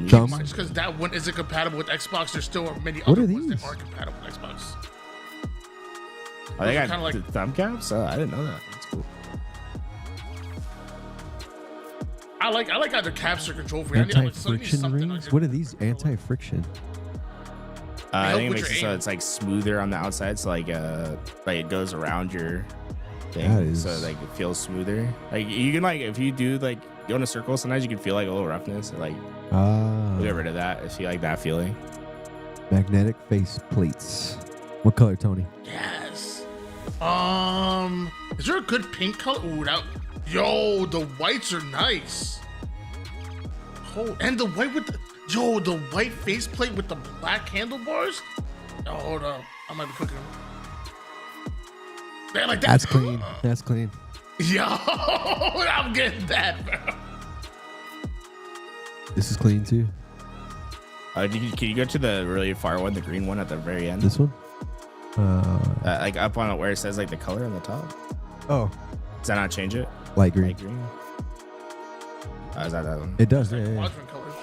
Just because that one isn't compatible with Xbox, there's still many What other are ones that these? are compatible with Xbox. Oh, they got Kinda like- the thumb caps? Oh, I didn't know that. That's cool. I like either caps or control free. I need Anti-friction something rings? What are these? Anti-friction. I think it with makes it your so aim. it's like smoother on the outside, so like it goes around your thing, That is- so like it feels smoother. Like you can like if you do like go in a circle, sometimes you can feel like a little roughness. Like we'll get rid of that if you like that feeling. Magnetic face plates. What color, Tony? Yes. Is there a good pink color? Ooh, yo, the whites are nice. Oh, and the white with the white faceplate with the black handlebars. Oh, hold up, I might be cooking them. Man, like that. That's clean. That's clean. Yo, I'm getting that, bro. This is clean too. Can you go to the really far one, the green one at the very end? This one? Like up on it where it says like the color on the top. Oh. Does that not change it? Light green. Light green. Is that one? It does. Yeah, yeah. Quadrant colors.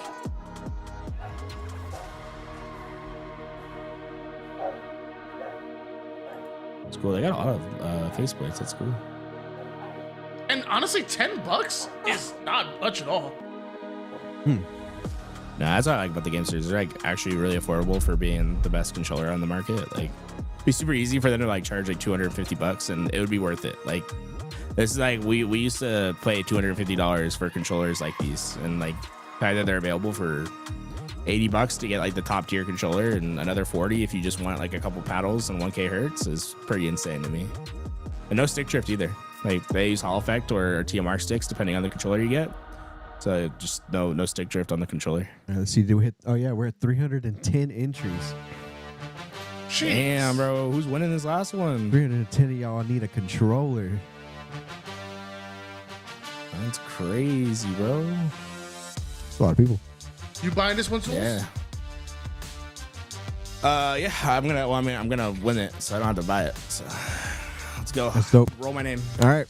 It's cool. They got a lot of faceplates. That's cool. And honestly, $10 is not much at all. No, that's what I like about the Game Series. They're like actually really affordable for being the best controller on the market. Like, it'd be super easy for them to like charge like $250, and it would be worth it. Like, this is like we used to pay $250 for controllers like these, and like either they're available for $80 to get like the top tier controller, and another 40 if you just want like a couple paddles and 1K hertz is pretty insane to me. And no stick drift either. Like, they use Hall Effect or TMR sticks depending on the controller you get. So just no stick drift on the controller. Let's see, do we hit? Oh yeah, we're at 310 entries. Jeez. Damn, bro, who's winning this last one? 310 of y'all need a controller. That's crazy, bro. That's a lot of people. You buying this one too? Yeah. Yeah, I'm gonna win it, so I don't have to buy it. So let's go. That's dope. Roll my name. All right.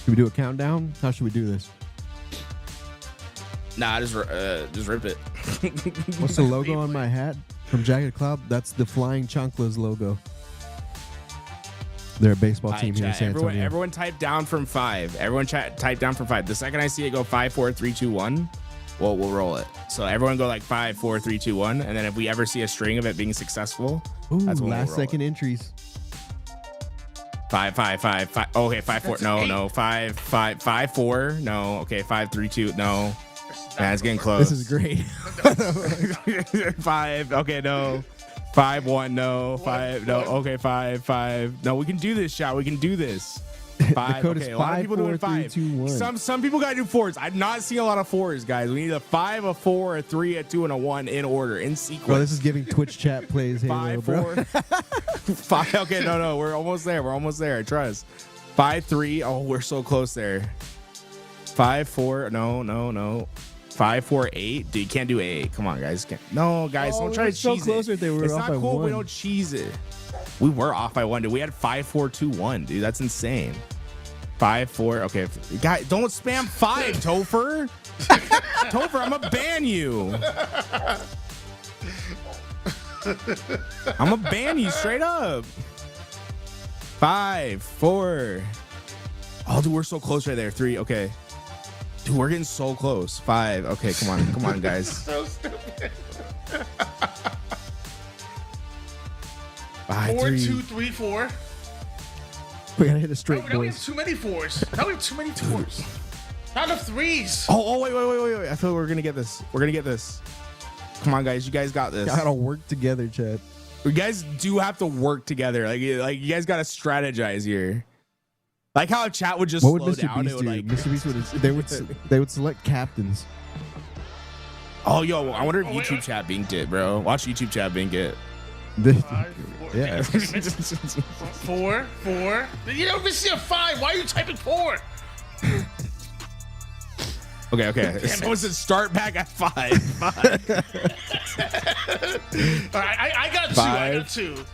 Should we do a countdown? How should we do this? Nah, just rip it. What's the logo on my hat from Jagged Cloud? That's the Flying Chanclas logo. They're a baseball team here in San Antonio. Everyone type down from 5. Everyone type down from 5. The second I see it go 5, 4, 3, 2, 1, we'll roll it. So everyone go like 5, 4, 3, 2, 1, and then if we ever see a string of it being successful, that's when last we'll roll second it. entries. 5, 5, 5, 5. Okay, 5, 4. No. 5, 5, 5, 4. No. Okay, 5, 3, 2. No. Man, it's getting close. This is great. 5. Okay, no. 5, 1. No. 5. No. Okay, 5, 5. No, we can do this, Shot. We can do this. 5. The code Okay, is a lot of 5, people 4, doing 5. 3, 2, 1. Some people gotta do 4s. I've not seen a lot of 4s, guys. We need a 5, a 4, a 3, a 2, and a 1 in order, in sequence. Bro, this is giving Twitch chat plays Halo, 5, bro. 4. 5. Okay, no. We're almost there. We're almost there. Trust. 5, 3. Oh, we're so close there. 5, 4. No. 5, 4, 8. Dude, you can't do 8. Come on, guys. No, guys, don't try to so cheese close it. right there. We were It's off not by cool if 1. we don't cheese it. We were off by 1, dude. We had 5, 4, 2, 1, dude. That's insane. 5, 4. Okay, guys, don't spam 5, Topher. Topher, I'm gonna ban you. I'm gonna ban you straight up. 5, 4. Oh, dude, we're so close right there. 3. Okay. Dude, we're getting so close. 5. Okay, come on, guys. So stupid. 5, 4, 3. 2, 3, 4. We gotta hit a straight, Now we have boys. too many 4s. Now we have too many 4s. Not enough 3s. Oh, wait. I feel we're gonna get this. Come on, guys. You guys got this. Gotta work together, Chad. You guys do have to work together. Like you guys gotta strategize here. Like how chat would just What would slow Mr. down. Beast It would do? like, Mr. Beast they would select captains. oh, yo, I wonder if YouTube chat being it, bro. Watch YouTube chat being it. 5, 4. Yeah. 4, 4. You don't even see a 5. Why are you typing 4? Okay. Supposed to start back at 5. 5. All right, I got 2. 5.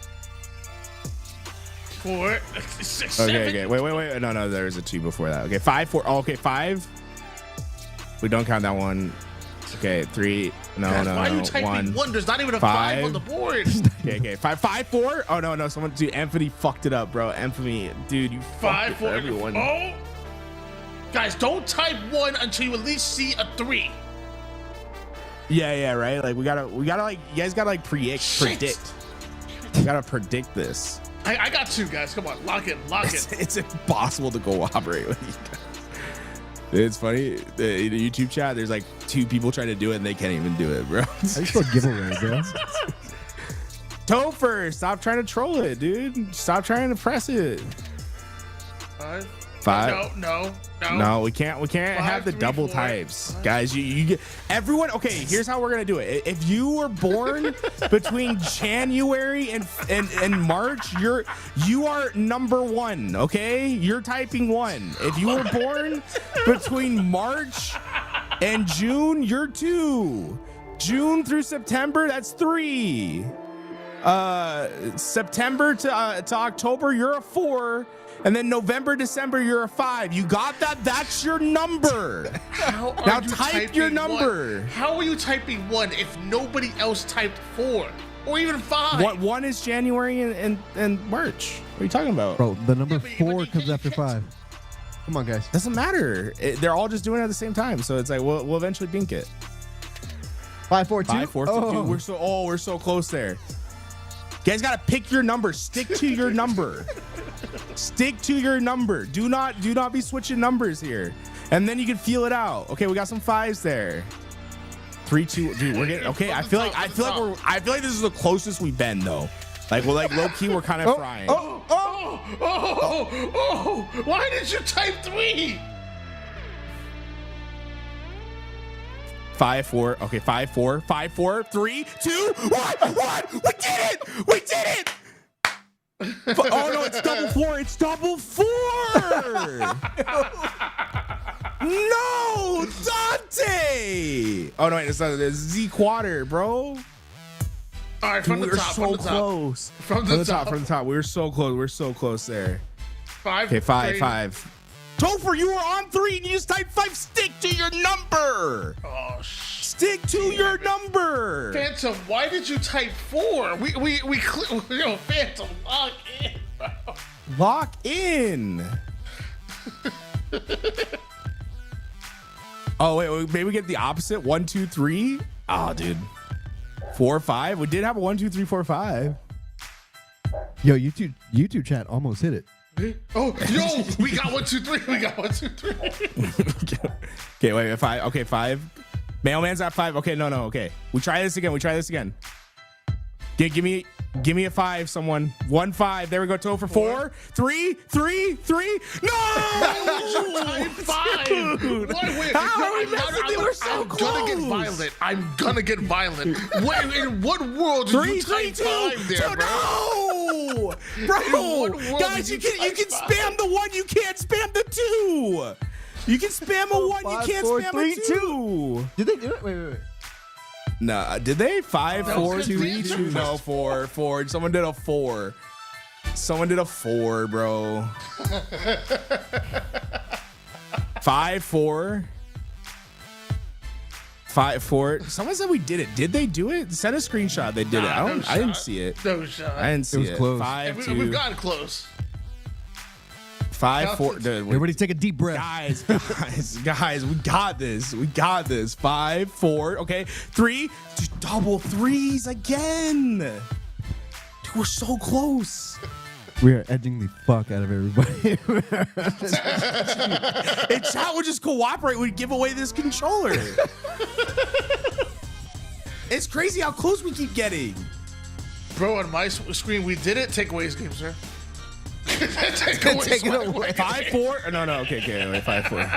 4, 6, 7. Okay. Wait. No, there's a 2 before that. Okay, 5, 4. Oh, okay, 5. We don't count that one. Okay, 3. No. Why are you typing 1? There's not even a 5 on the board. Okay. 5, 4. Oh no. Someone, dude, Anthony fucked it up, bro. Anthony, dude, you 5, 4. everyone. Oh, guys, don't type 1 until you at least see a 3. Yeah, right. Like we gotta like you guys gotta like predict. You gotta predict this. I got 2, guys. Come on, lock in. It's impossible to cooperate with you guys. It's funny. The YouTube chat, there's like 2 people trying to do it and they can't even do it, bro. I just put giveaway, bro. Topher, stop trying to troll it, dude. Stop trying to press it. 5. 5. No, we can't 5, have the 3, double 4. types. Guys, you get everyone. Okay, here's how we're gonna do it. If you were born between January and March, you are number 1. Okay, you're typing 1. If you were born between March and June, you're 2. June through September, that's 3. September to October, you're a 4. And then November, December, you're a 5. You got that? That's your number. Now type your number. 1? How are you typing 1 if nobody else typed 4? or even 5. What one is January and March? What are you talking about? Bro, the number 4 comes after 5. Come on, guys. Doesn't matter. They're all just doing it at the same time, so it's like we'll eventually bink it. 5, 4, 2. 5, 4, 2. Oh. We're so close there. You guys gotta pick your number. Stick to your number. Stick to your number. Do not be switching numbers here. And then you can feel it out. Okay, we got some 5s there. 3, 2. Dude, we're getting okay. I feel like this is the closest we've been though. Like low key, we're kind of frying. Why did you type 3? 5, 4. Okay, 5, 4. 5, 4. 3, 2, 1. We did it. We did it. Oh no, it's double 4. It's double 4. No, Dante. Oh no, wait, it's Z quarter, bro. All right, from the top. So close. From the top. From the top. We were so close. We're so close there. 5. Okay, 5. Topher, you were on 3 and you just typed 5. Stick to your number. Oh, stick to your number. Phantom, why did you type 4? Yo, Phantom, lock in, bro. Lock in. Oh wait, maybe we get the opposite. 1, 2, 3. Oh, dude. 4, 5. We did have a 1, 2, 3, 4, 5. Yo, YouTube chat almost hit it. Oh, yo, we got 1, 2, 3. We got 1, 2, 3. Okay, wait, 5. Okay, 5. Mailman's at 5. Okay, no. Okay, we try this again. Give me a 5, someone. 1, 5. There we go. Toe for 4. 3. No! 5. Dude. Wait. How are we messing? They were so close. I'm gonna get violent. Wait, in what world did you type 5 there, bro? No! Bro, guys, you can spam the 1. You can't spam the 2. You can spam a 1. You can't spam a 2. Did they do it? Wait. No, did they? 5, 4, 3, 2. No, 4. Someone did a 4. Someone did a 4, bro. 5, 4. 5, 4. Someone said we did it. Did they do it? Send a screenshot. They did it. I didn't see it. No shot. I didn't see it. It was close. 5, 2. We've gotten close. 5, 4. Dude, everybody take a deep breath. Guys, we got this. 5, 4. Okay, 3. Just double 3s again. Dude, we're so close. We are edging the fuck out of everybody. And chat would just cooperate. We'd give away this controller. It's crazy how close we keep getting. Bro, on my screen, we did it. Takeaways game, sir. Take it away. 5, 4. No. Okay. Wait, 5, 4.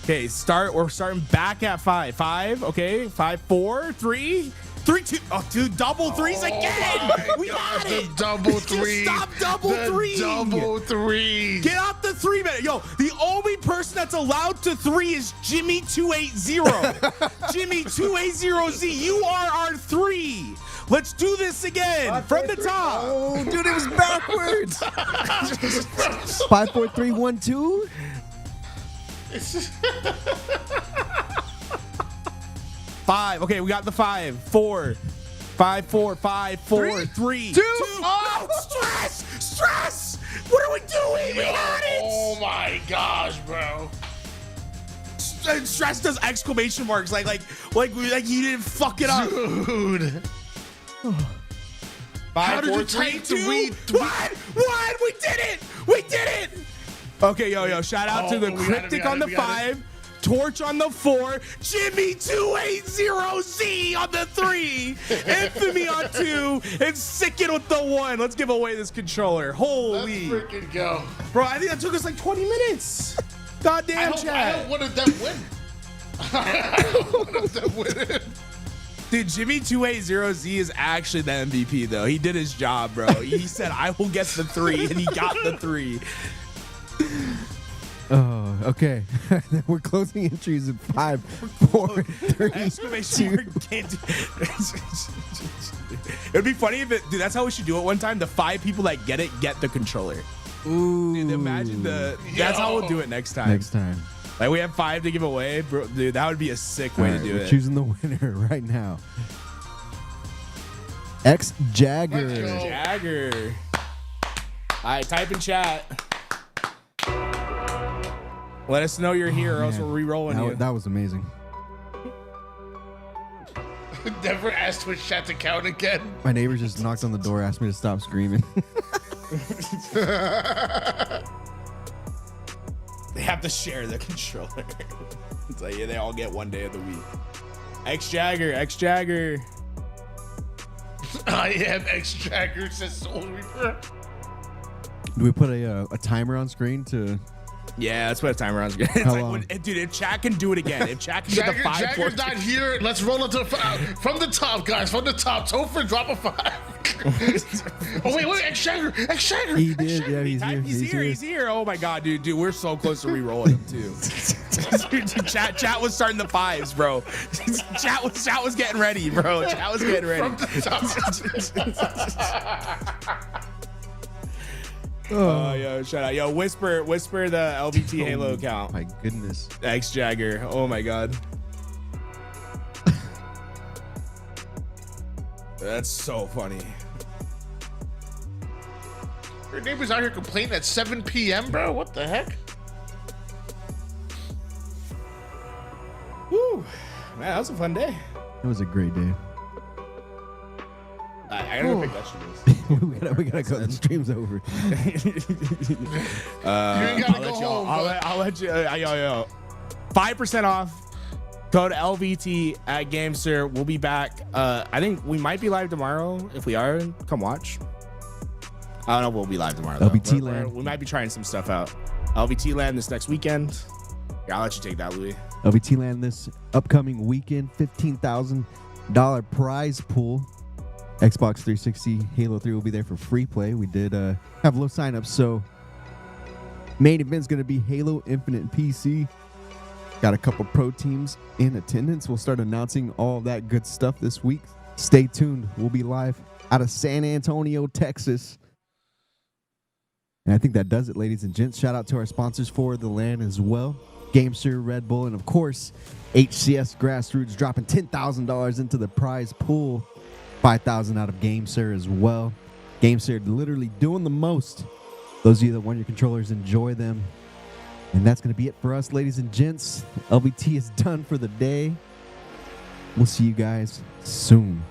Okay, we're starting back at 5. 5. Okay, 5, 4, 3, 2. Oh, dude, double 3s again. We got it. The double 3. Stop double 3. Double 3. Get out the 3 minute. Yo, the only person that's allowed to 3 is Jimmy280. Jimmy280Z. You are our 3. Let's do this again from the top. Oh, dude, it was backwards. 5, 4, 3, 1, 2. 5. Okay, we got the 5. 4. 5, 4. 5, 4. 3, 2. Oh, stress. What are we doing? We got it. Oh my gosh, bro. Stress does exclamation marks like you didn't fuck it up, dude. 5, 4, 3, 2, 1. We did it. Okay, yo, shout out to the Cryptic on the 5, Torch on the 4, Jimmy280Z on the 3, Infamy on 2, and Sicken with the 1. Let's give away this controller. Holy. Let's freaking go. Bro, I think that took us like 20 minutes. Goddamn, chat. I don't want them win. Dude, Jimmy280Z is actually the MVP, though. He did his job, bro. He said, I will get the 3, and he got the 3. Oh, okay. We're closing entries at 5, 4, 3, exclamation mark. It'd be funny if dude, that's how we should do it one time. The 5 people that get it get the controller. Ooh. Dude, imagine that's how we'll do it next time. Like we have 5 to give away, bro. Dude, that would be a sick way to do we're it. choosing the winner right now. X Jagger. Jagger. All right, type in chat. Let us know you're here, or else we're re-rolling you. That was amazing. Never asked Twitch chat to count again. My neighbor just knocked on the door, asked me to stop screaming. They have to share the controller. It's like, yeah, they all get 1 day of the week. X Jagger. I am X Jagger, says Soul Reaper. Do we put a timer on screen to? Yeah, let's put a timer on screen. It's How like, long? Dude, if chat can do it again, if chat can get the 5, Jagger's 4, not here. Let's roll it to from the top, guys. From the top. Topher, drop a 5. Oh wait, X Jagger. He did, yeah, He's here. Oh my god, dude, we're so close to re-rolling him too. Chat was starting the 5s, bro. Chat was getting ready, bro. Chat was getting ready. From the top. Oh, yo, shout out. Yo, whisper the LVT Halo account. My goodness. X Jagger. Oh my god. That's so funny. Your neighbor's out here complaining at 7 p.m., bro. What the heck? Woo. Man, that was a fun day. It was a great day. I gotta go pick vegetables. we gotta go. The stream's over. I'll let you. Yo. 5% off. Code LVT at GameSir. We'll be back. I think we might be live tomorrow. If we are, come watch. I don't know if we'll be live tomorrow. LVT Land. We might be trying some stuff out. LVT Land this next weekend. Yeah, I'll let you take that, Louis. LVT Land this upcoming weekend. $15,000 prize pool. Xbox 360, Halo 3 will be there for free play. We did have low signups, so main event's going to be Halo Infinite PC. Got a couple pro teams in attendance. We'll start announcing all that good stuff this week. Stay tuned. We'll be live out of San Antonio, Texas. And I think that does it, ladies and gents. Shout out to our sponsors for the LAN as well. GameSir, Red Bull, and of course, HCS Grassroots dropping $10,000 into the prize pool. 5,000 out of GameSir as well. GameSir literally doing the most. Those of you that want your controllers, enjoy them. And that's going to be it for us, ladies and gents. LVT is done for the day. We'll see you guys soon.